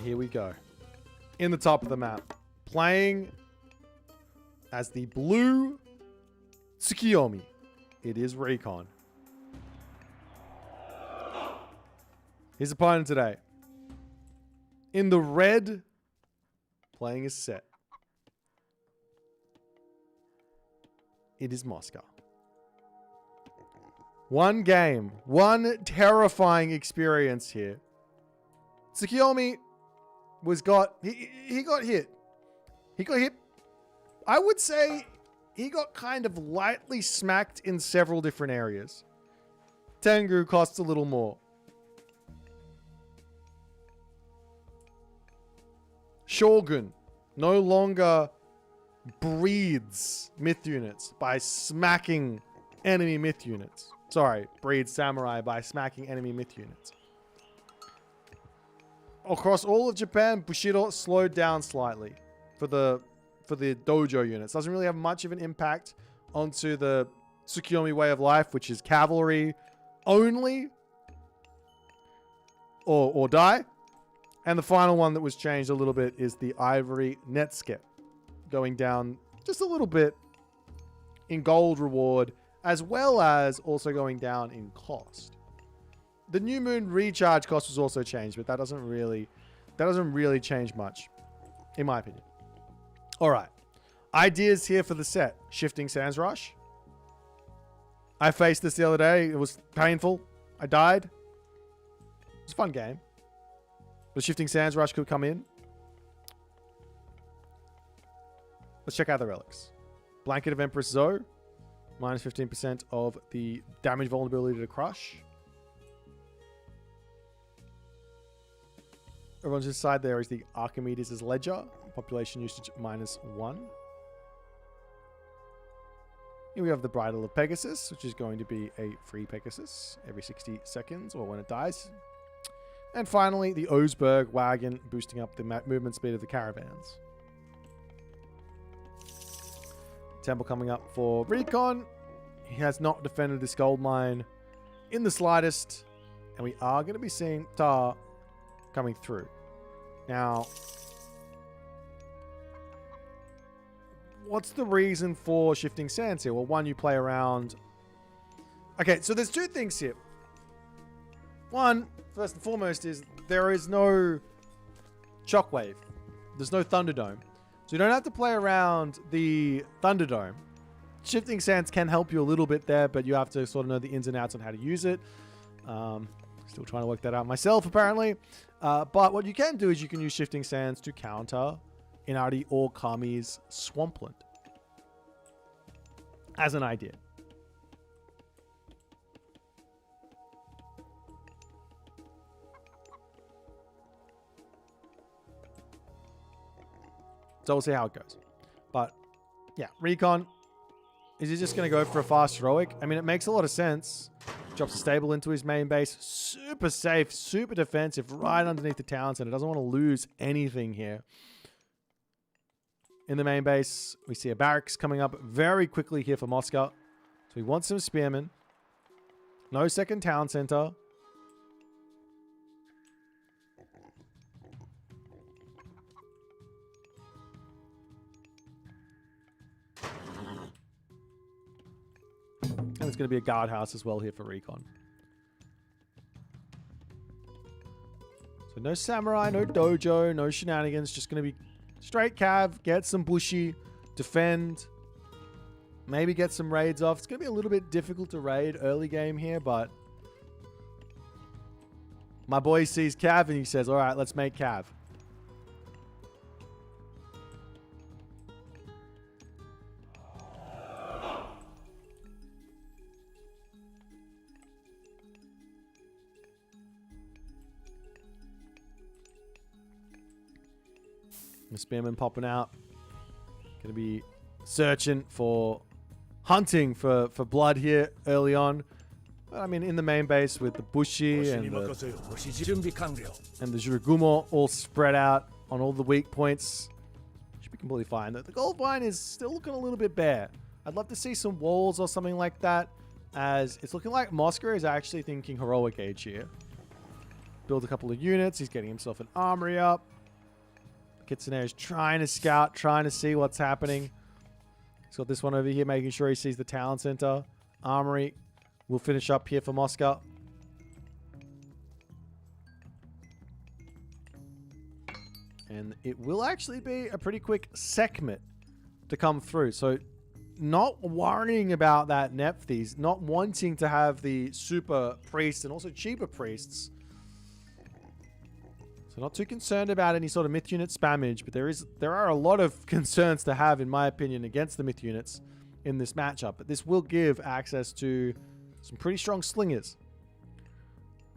Here we go. In the top of the map, playing as the blue Tsukiyomi, it is Recon. His opponent today, in the red, playing as Set, it is Mosca. One game, one terrifying experience here. Tsukiyomi he got hit. He got hit. I would say he got kind of lightly smacked in several different areas. Tengu costs a little more. Shogun no longer breeds myth units by smacking enemy myth units. Sorry, breeds samurai by smacking enemy myth units. Across all of Japan, Bushido slowed down slightly for the dojo units. Doesn't really have much of an impact onto the Tsukiyomi way of life, which is cavalry only or die. And the final one that was changed a little bit is the Ivory Netsuke, going down just a little bit in gold reward, as well as also going down in cost. The New Moon recharge cost was also changed, but that doesn't really change much, in my opinion. All right. Ideas here for the set. Shifting Sands Rush. I faced this the other day. It was painful. I died. It was a fun game. The Shifting Sands Rush could come in. Let's check out the relics. Blanket of Empress Zoe. Minus 15% of the damage vulnerability to Crush. Everyone's inside there is the Archimedes' Ledger. Population usage -1. Here we have the Bridle of Pegasus, which is going to be a free Pegasus every 60 seconds or when it dies. And finally, the Oseberg Wagon, boosting up the movement speed of the caravans. Temple coming up for Recon. He has not defended this gold mine in the slightest. And we are going to be seeing Tar coming through. Now, what's the reason for Shifting Sands here? Well, one, you play around. Okay, so there's two things here. One, first and foremost, is there is no Shockwave. There's no Thunderdome. So you don't have to play around the Thunderdome. Shifting Sands can help you a little bit there, but you have to sort of know the ins and outs on how to use it. Still trying to work that out myself, apparently. But what you can do is you can use Shifting Sands to counter Inari or Kami's Swampland. As an idea. So we'll see how it goes. But, yeah, Recon. Is he just going to go for a fast heroic? I mean, it makes a lot of sense. Drops a stable into his main base. Super safe, super defensive, right underneath the town center. Doesn't want to lose anything here. In the main base, we see a barracks coming up very quickly here for Mosca. So we want some spearmen. No second town center. And there's going to be a guardhouse as well here for Recon. So no samurai, no dojo, no shenanigans. Just going to be straight cav, get some bushy, defend, maybe get some raids off. It's going to be a little bit difficult to raid early game here, but My boy sees Cav and he says, all right, let's make Cav. The spearman popping out. Gonna be searching for, hunting for blood here early on. But I mean, in the main base with the Bushi and the Jurugumo all spread out on all the weak points. Should be completely fine. The gold mine is still looking a little bit bare. I'd love to see some walls or something like that, as it's looking like Mosca is actually thinking heroic age here. Build a couple of units. He's getting himself an armory up. Kitsune is trying to scout, trying to see what's happening. He's got this one over here, making sure he sees the town center. Armory will finish up here for Mosca. And it will actually be a pretty quick segment to come through. So not worrying about that Nephthys, not wanting to have the super priests and also cheaper priests. So not too concerned about any sort of myth unit spammage, but there are a lot of concerns to have, in my opinion, against the myth units in this matchup. But this will give access to some pretty strong slingers.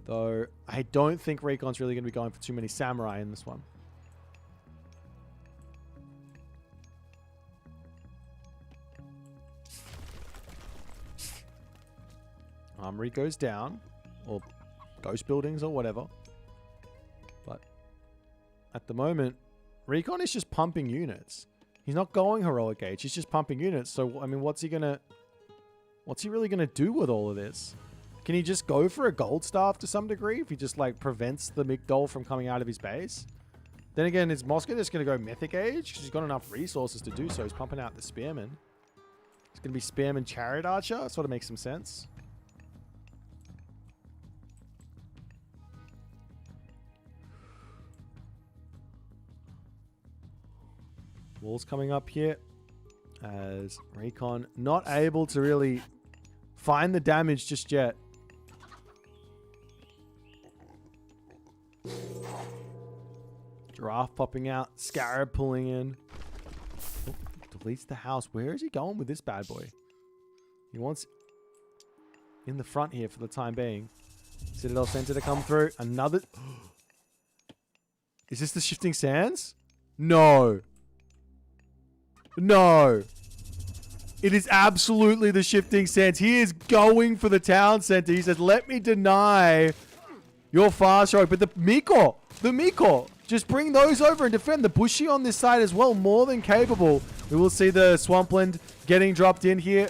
Though I don't think Recon's really going to be going for too many samurai in this one. Armory goes down, or ghost buildings or whatever. But at the moment, Recon is just pumping units. He's not going heroic age. He's just pumping units. So, I mean, what's he really going to do with all of this? Can he just go for a gold staff to some degree if he just, like, prevents the Migdol from coming out of his base? Then again, is Mosca just going to go mythic age? Because he's got enough resources to do so. He's pumping out the spearman. It's going to be spearman chariot archer. Sort of makes some sense. Walls coming up here as Recon not able to really find the damage just yet. Giraffe popping out. Scarab pulling in. Oh, deletes the house. Where is he going with this bad boy? He wants in the front here for the time being. Citadel Center to come through. Another... Is this the Shifting Sands? No. No. It is absolutely the Shifting Sands. He is going for the town center. He says, let me deny your fast road. But the Miko, just bring those over and defend. The Bushi on this side as well, more than capable. We will see the Swampland getting dropped in here.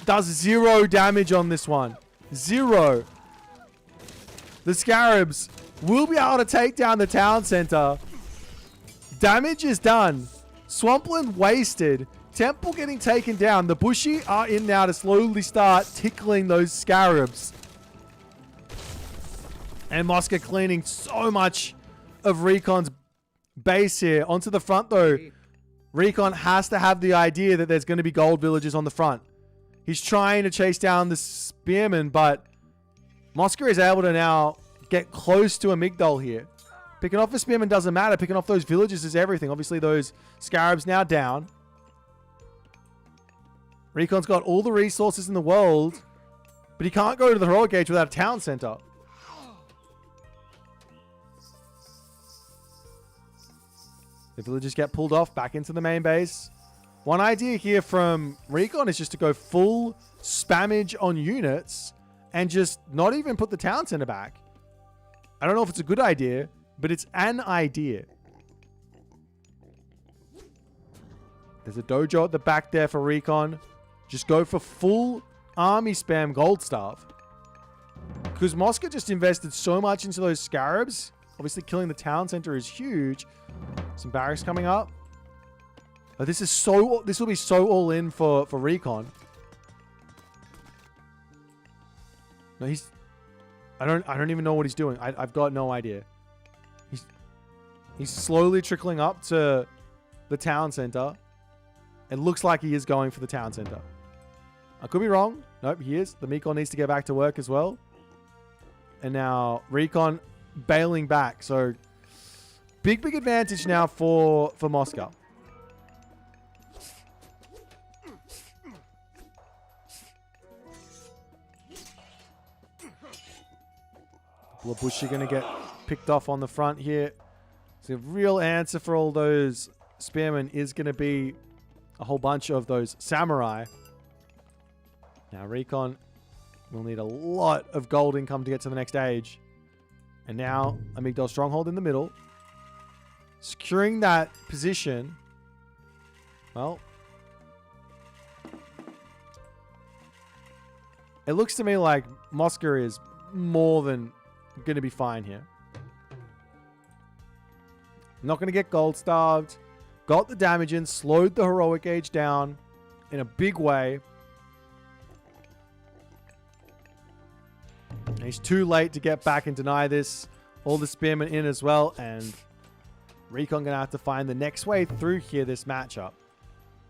Does 0 damage on this one. 0. The Scarabs will be able to take down the town center. Damage is done. Swampland wasted. Temple getting taken down. The Bushi are in now to slowly start tickling those Scarabs. And Mosca cleaning so much of Recon's base here. Onto the front though. Recon has to have the idea that there's going to be gold villages on the front. He's trying to chase down the spearmen, but Mosca is able to now get close to a Migdol here. Picking off the spearman doesn't matter. Picking off those villages is everything. Obviously, those Scarabs now down. Recon's got all the resources in the world, but he can't go to the heroic age without a town center. The villagers get pulled off back into the main base. One idea here from Recon is just to go full spammage on units and just not even put the town center back. I don't know if it's a good idea, but it's an idea. There's a dojo at the back there for Recon. Just go for full army spam gold staff. Because Mosca just invested so much into those Scarabs. Obviously killing the town center is huge. Some barracks coming up. Oh, this will be so all in for Recon. No, I don't even know what he's doing. I've got no idea. He's slowly trickling up to the town center. It looks like he is going for the town center. I could be wrong. Nope, he is. The Miko needs to get back to work as well. And now Recon bailing back. So big advantage now for Mosca. Labushi going to get picked off on the front here. So the real answer for all those spearmen is going to be a whole bunch of those samurai. Now Recon will need a lot of gold income to get to the next age. And now Amygdala Stronghold in the middle. Securing that position. Well, it looks to me like Mosca is more than going to be fine here. Not going to get gold starved. Got the damage in. Slowed the heroic age down in a big way. And he's too late to get back and deny this. All the spearmen in as well. And Recon going to have to find the next way through here this matchup.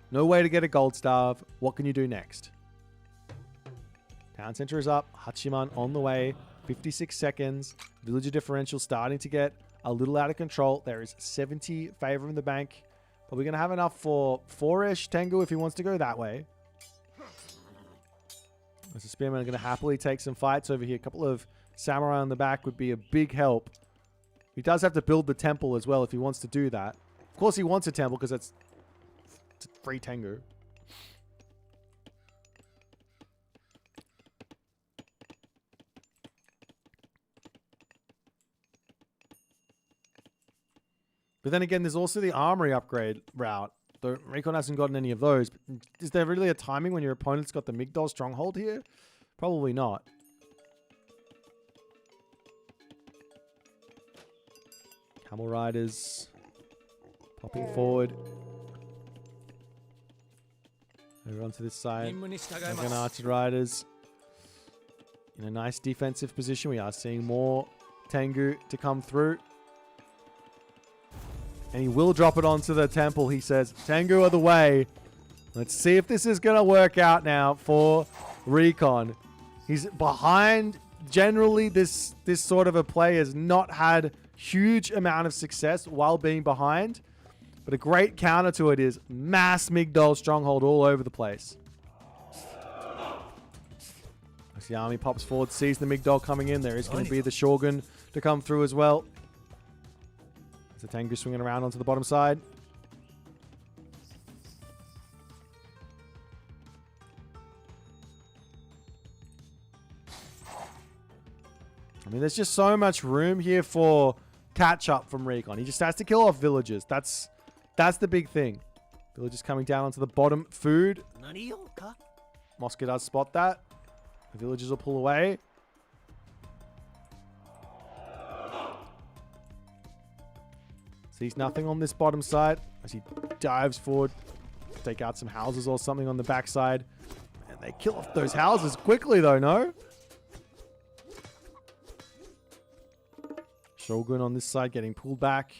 No way to get a gold starve. What can you do next? Town center is up. Hachiman on the way. 56 seconds. Villager differential starting to get a little out of control. There is 70 favor in the bank. But we're going to have enough for 4-ish Tengu if he wants to go that way. As the spearmen are going to happily take some fights over here. A couple of samurai on the back would be a big help. He does have to build the temple as well if he wants to do that. Of course he wants a temple because it's free Tengu. But then again, there's also the armory upgrade route. Though Recon hasn't gotten any of those. But is there really a timing when your opponent's got the Migdol stronghold here? Probably not. Camel riders popping forward. Over onto this side. Again, archer riders in a nice defensive position. We are seeing more Tengu to come through. And he will drop it onto the temple, he says. Tengu are the way. Let's see if this is going to work out now for Recon. He's behind. Generally, this sort of a play has not had huge amount of success while being behind. But a great counter to it is mass Migdol stronghold all over the place. As the army pops forward, sees the Migdol coming in. There is going to be the Shogun to come through as well. As the Tengu swinging around onto the bottom side. I mean, there's just so much room here for catch-up from Recon. He just has to kill off villagers. That's the big thing. Villagers coming down onto the bottom. Food. Mosca does spot that. The villagers will pull away. Sees nothing on this bottom side as he dives forward to take out some houses or something on the backside. And they kill off those houses quickly though, no? Shogun on this side getting pulled back.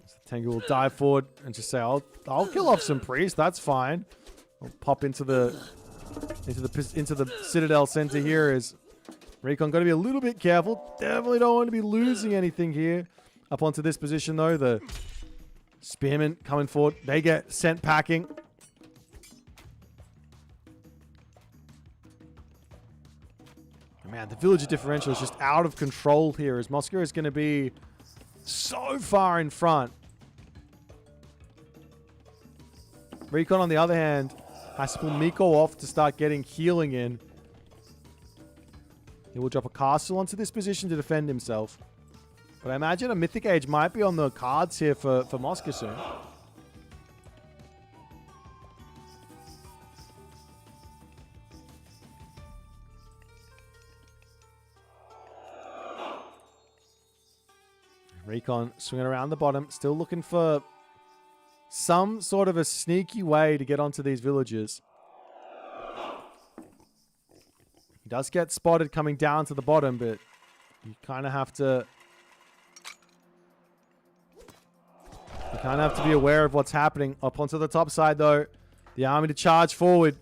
So Tengu will dive forward and just say, I'll kill off some priests, that's fine. I'll pop into the Citadel center here is Recon got to be a little bit careful. Definitely don't want to be losing anything here. Up onto this position, though. The spearmen coming forward. They get sent packing. Man, the villager differential is just out of control here as Mosca is going to be so far in front. Recon, on the other hand, has to pull Miko off to start getting healing in. He will drop a castle onto this position to defend himself. But I imagine a Mythic Age might be on the cards here for Mosca soon. Recon swinging around the bottom. Still looking for some sort of a sneaky way to get onto these villagers. He does get spotted coming down to the bottom, but you kind of have to... You kind of have to be aware of what's happening. Up onto the top side, though. The army to charge forward.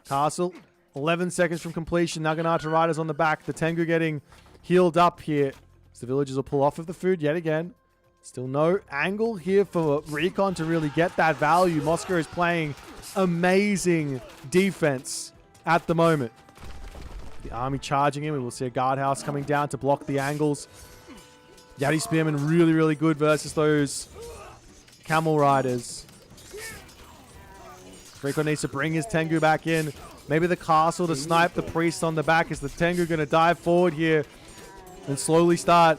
Castle 11 seconds from completion. Naginata Riders on the back. The Tengu getting healed up here. So the villagers will pull off of the food yet again. Still no angle here for Recon to really get that value. Mosca is playing amazing defense at the moment. The army charging in. We will see a guardhouse coming down to block the angles. Yeti Spearman really, really good versus those camel riders. Recon needs to bring his Tengu back in. Maybe the castle to snipe the priest on the back. Is the Tengu going to dive forward here and slowly start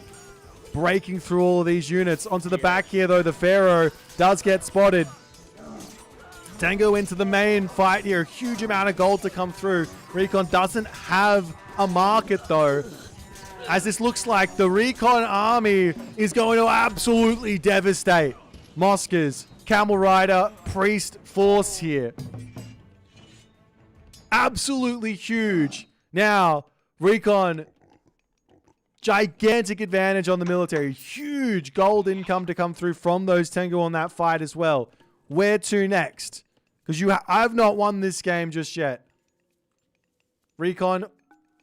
breaking through all of these units? Onto the back here, though, the Pharaoh does get spotted. Tengu into the main fight here. Huge amount of gold to come through. Recon doesn't have a market, though, as this looks like the Recon army is going to absolutely devastate Mosca's Camel Rider Priest force here. Absolutely huge. Now, Recon, gigantic advantage on the military. Huge gold income to come through from those Tengu on that fight as well. Where to next? Because I've not won this game just yet. Recon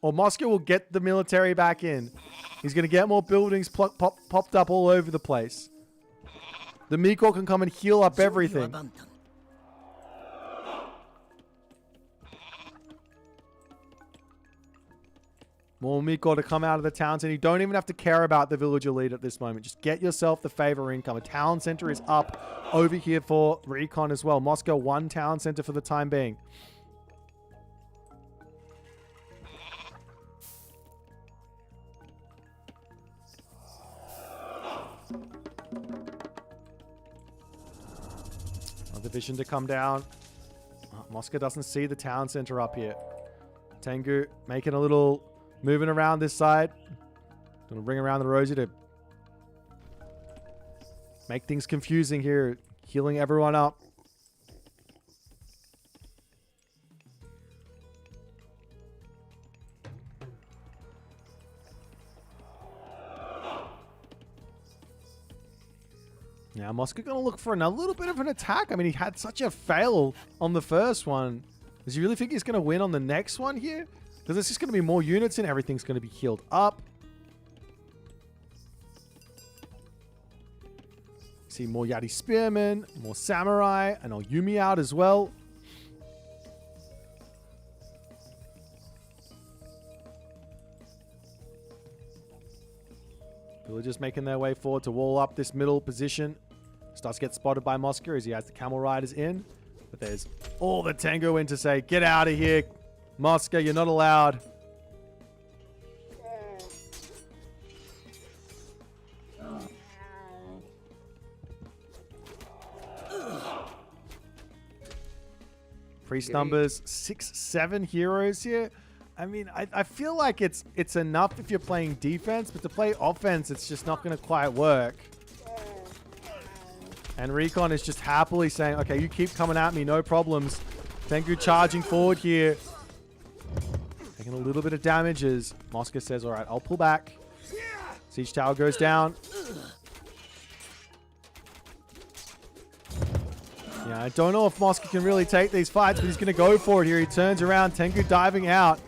or Mosca will get the military back in. He's going to get more buildings popped up all over the place. The Miko can come and heal up everything. More Miko to come out of the town center. You don't even have to care about the villager lead at this moment. Just get yourself the favor income. A town center is up over here for Recon as well. Moscow, one town center for the time being. Another vision to come down. Mosca doesn't see the town center up here. Tengu making a little moving around this side. Gonna bring around the Rosie to make things confusing here. Healing everyone up. Now, Mosca going to look for a little bit of an attack. I mean, he had such a fail on the first one. Does he really think he's going to win on the next one here? Because there's just going to be more units and everything's going to be healed up. See more Yati Spearmen, more Samurai, and Oyumi out as well. Villagers making their way forward to wall up this middle position. Starts to get spotted by Mosca as he has the Camel Riders in. But there's all the Tengu in to say, get out of here, Mosca, you're not allowed. Priest numbers 6-7 heroes here. I mean, I feel like it's enough if you're playing defense, but to play offense, it's just not going to quite work. And Recon is just happily saying, okay, you keep coming at me, no problems. Tengu charging forward here. Taking a little bit of damage as Mosca says, all right, I'll pull back. Siege tower goes down. Yeah, I don't know if Mosca can really take these fights, but he's going to go for it here. He turns around, Tengu diving out.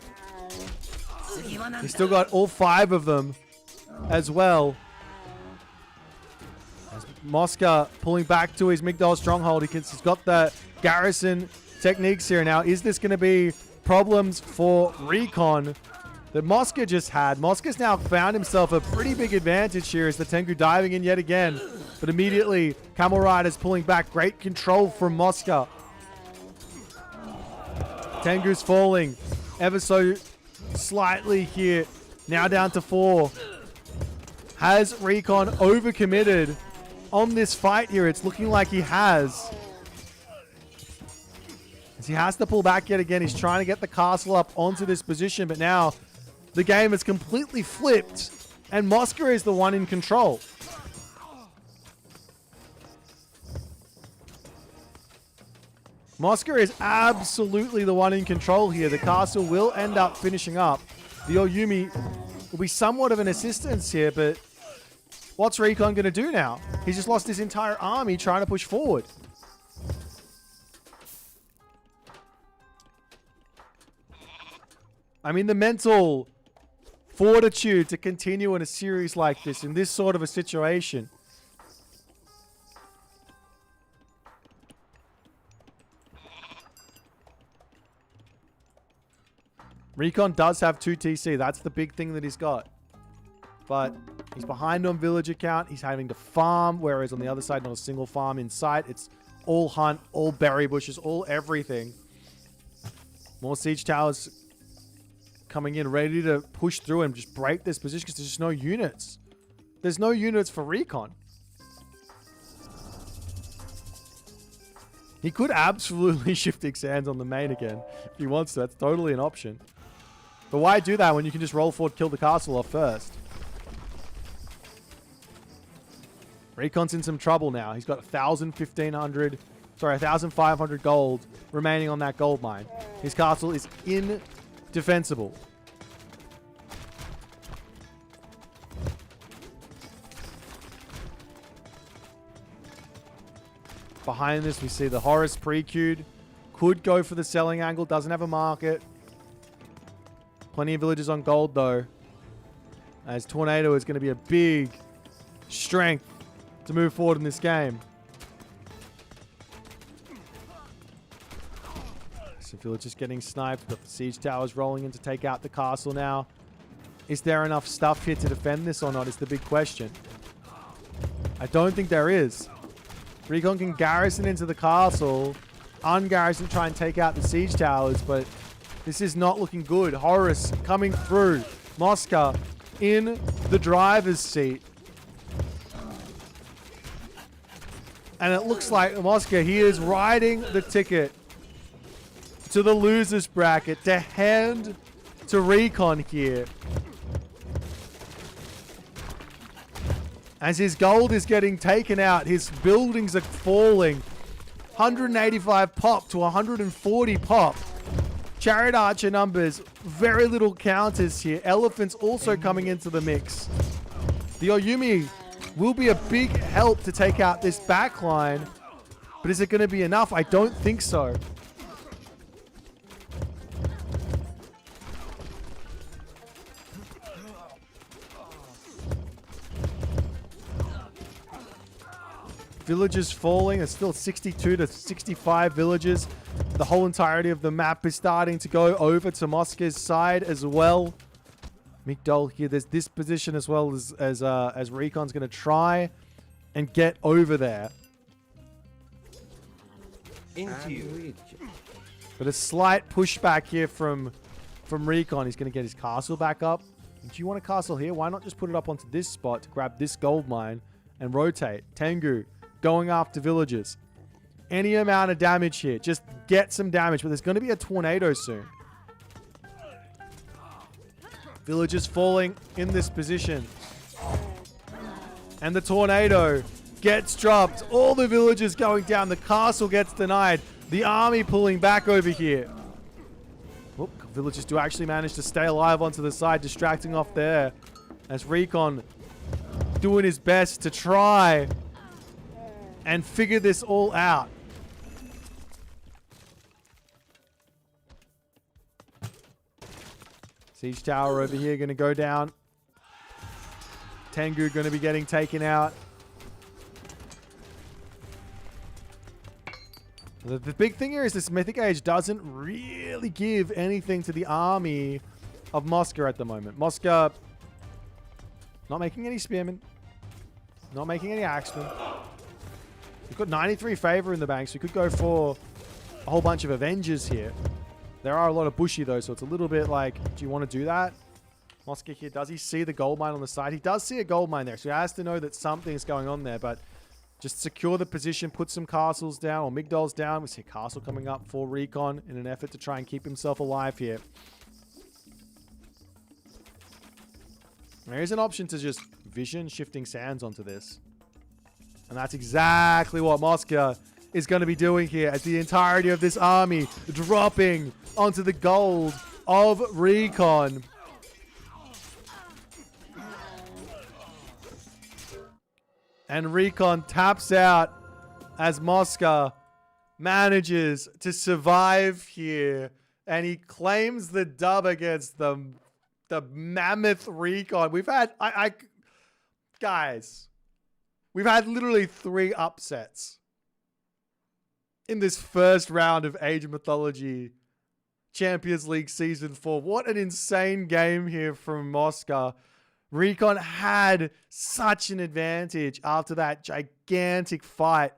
He's still got all 5 of them as well. As Mosca pulling back to his Migdal stronghold. He's got the garrison techniques here. Now, is this going to be problems for Recon that Mosca just had? Mosca's now found himself a pretty big advantage here as the Tengu diving in yet again. But immediately, Camel Riders pulling back. Great control from Mosca. Tengu's falling ever so slightly here. Now down to 4. Has Recon overcommitted on this fight here? It's looking like he has. As he has to pull back yet again. He's trying to get the castle up onto this position, but now the game is completely flipped and Mosca is the one in control. Mosca is absolutely the one in control here. The castle will end up finishing up. The Oyumi will be somewhat of an assistance here, but what's Recon going to do now? He's just lost his entire army trying to push forward. I mean, the mental fortitude to continue in a series like this, in this sort of a situation. Recon does have 2 TC. That's the big thing that he's got. But he's behind on villager count. He's having to farm, whereas on the other side, not a single farm in sight. It's all hunt, all berry bushes, all everything. More siege towers coming in, ready to push through and just break this position because there's just no units. There's no units for Recon. He could absolutely shifting sands on the main again if he wants to. That's totally an option. But why do that when you can just roll forward, kill the castle off first? Recon's in some trouble now. He's got 1,500 gold remaining on that gold mine. His castle is indefensible. Behind this, we see the Horus pre-queued. Could go for the selling angle. Doesn't have a market. Plenty of villagers on gold, though. As Tornado is going to be a big strength to move forward in this game. So villagers getting sniped. Got the siege towers rolling in to take out the castle now. Is there enough stuff here to defend this or not is the big question. I don't think there is. Recon can garrison into the castle, ungarrison, try and take out the siege towers, but this is not looking good. Horus coming through. Mosca in the driver's seat. And it looks like Mosca, he is riding the ticket to the losers bracket to hand to Recon here. As his gold is getting taken out, his buildings are falling. 185 pop to 140 pop. Chariot Archer numbers, very little counters here. Elephants also coming into the mix. The Oyumi will be a big help to take out this backline. But is it going to be enough? I don't think so. Villages falling. It's still 62 to 65 villages. The whole entirety of the map is starting to go over to Mosca's side as well. Migdol here. There's this position as well as Recon's going to try and get over there. Into you. But a slight pushback here from Recon. He's going to get his castle back up. Do you want a castle here? Why not just put it up onto this spot to grab this gold mine and rotate? Tengu going after villagers. Any amount of damage here. Just get some damage. But there's going to be a tornado soon. Villagers falling in this position. And the tornado gets dropped. All the villagers going down. The castle gets denied. The army pulling back over here. Whoop, villagers do actually manage to stay alive onto the side, distracting off there. As Recon doing his best to try and figure this all out. Siege tower over here going to go down. Tengu going to be getting taken out. The big thing here is this Mythic Age doesn't really give anything to the army of Mosca at the moment. Mosca not making any spearmen. Not making any axemen. We've got 93 favor in the bank, so we could go for a whole bunch of Avengers here. There are a lot of bushy, though, so it's a little bit like, do you want to do that? Mosca here, does he see the gold mine on the side? He does see a gold mine there, so he has to know that something's going on there, but just secure the position, put some castles down, or Migdol's down. We see a castle coming up for Recon in an effort to try and keep himself alive here. There is an option to just vision shifting sands onto this. And that's exactly what Mosca is going to be doing here as the entirety of this army dropping onto the gold of Recon. And Recon taps out as Mosca manages to survive here And he claims the dub against the mammoth Recon. We've had, guys, we've had literally 3 upsets in this first round of Age of Mythology Champions League Season 4. What an insane game here from Mosca. Recon had such an advantage after that gigantic fight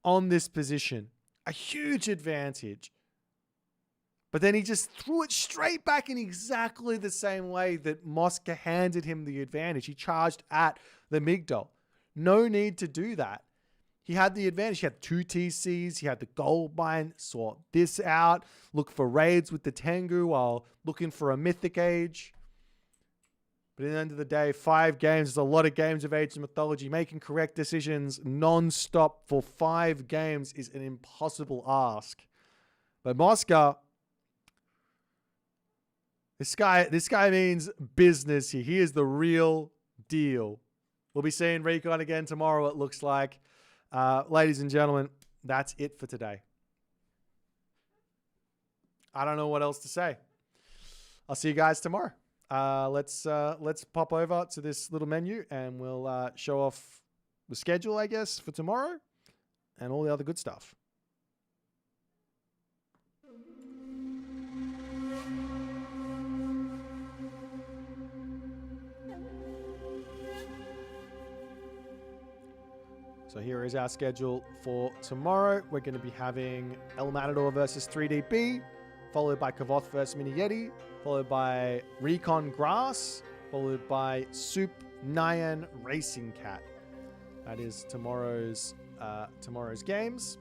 on this position. A huge advantage. But then he just threw it straight back in exactly the same way that Mosca handed him the advantage. He charged at the Migdol. No need to do that. He had the advantage. He had 2 TCs. He had the gold mine. Sort this out. Look for raids with the Tengu while looking for a Mythic Age. But at the end of the day, 5 games is a lot of games of Age of Mythology. Making correct decisions non-stop for 5 games is an impossible ask. But Mosca, this guy means business here. He is the real deal. We'll be seeing Recon again tomorrow, it looks like. Ladies and gentlemen, that's it for today. I don't know what else to say. I'll see you guys tomorrow. Let's pop over to this little menu and we'll show off the schedule, I guess, for tomorrow and all the other good stuff. So here is our schedule for tomorrow. We're going to be having El Matador versus 3DB, followed by Kvoth versus Mini Yeti, followed by Recon Grass, followed by Soup Nyan Racing Cat. That is tomorrow's games.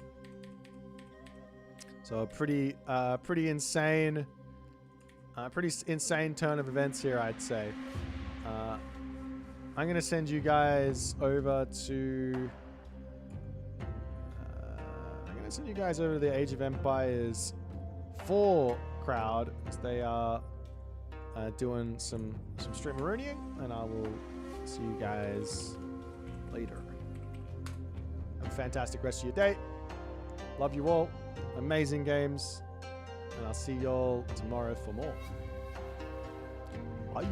So a pretty insane turn of events here, I'd say. I'm going to send you guys over to the Age of Empires 4 crowd, because they are doing some stream marooning, and I will see you guys later. Have a fantastic rest of your day. Love you all. Amazing games. And I'll see you all tomorrow for more. Bye.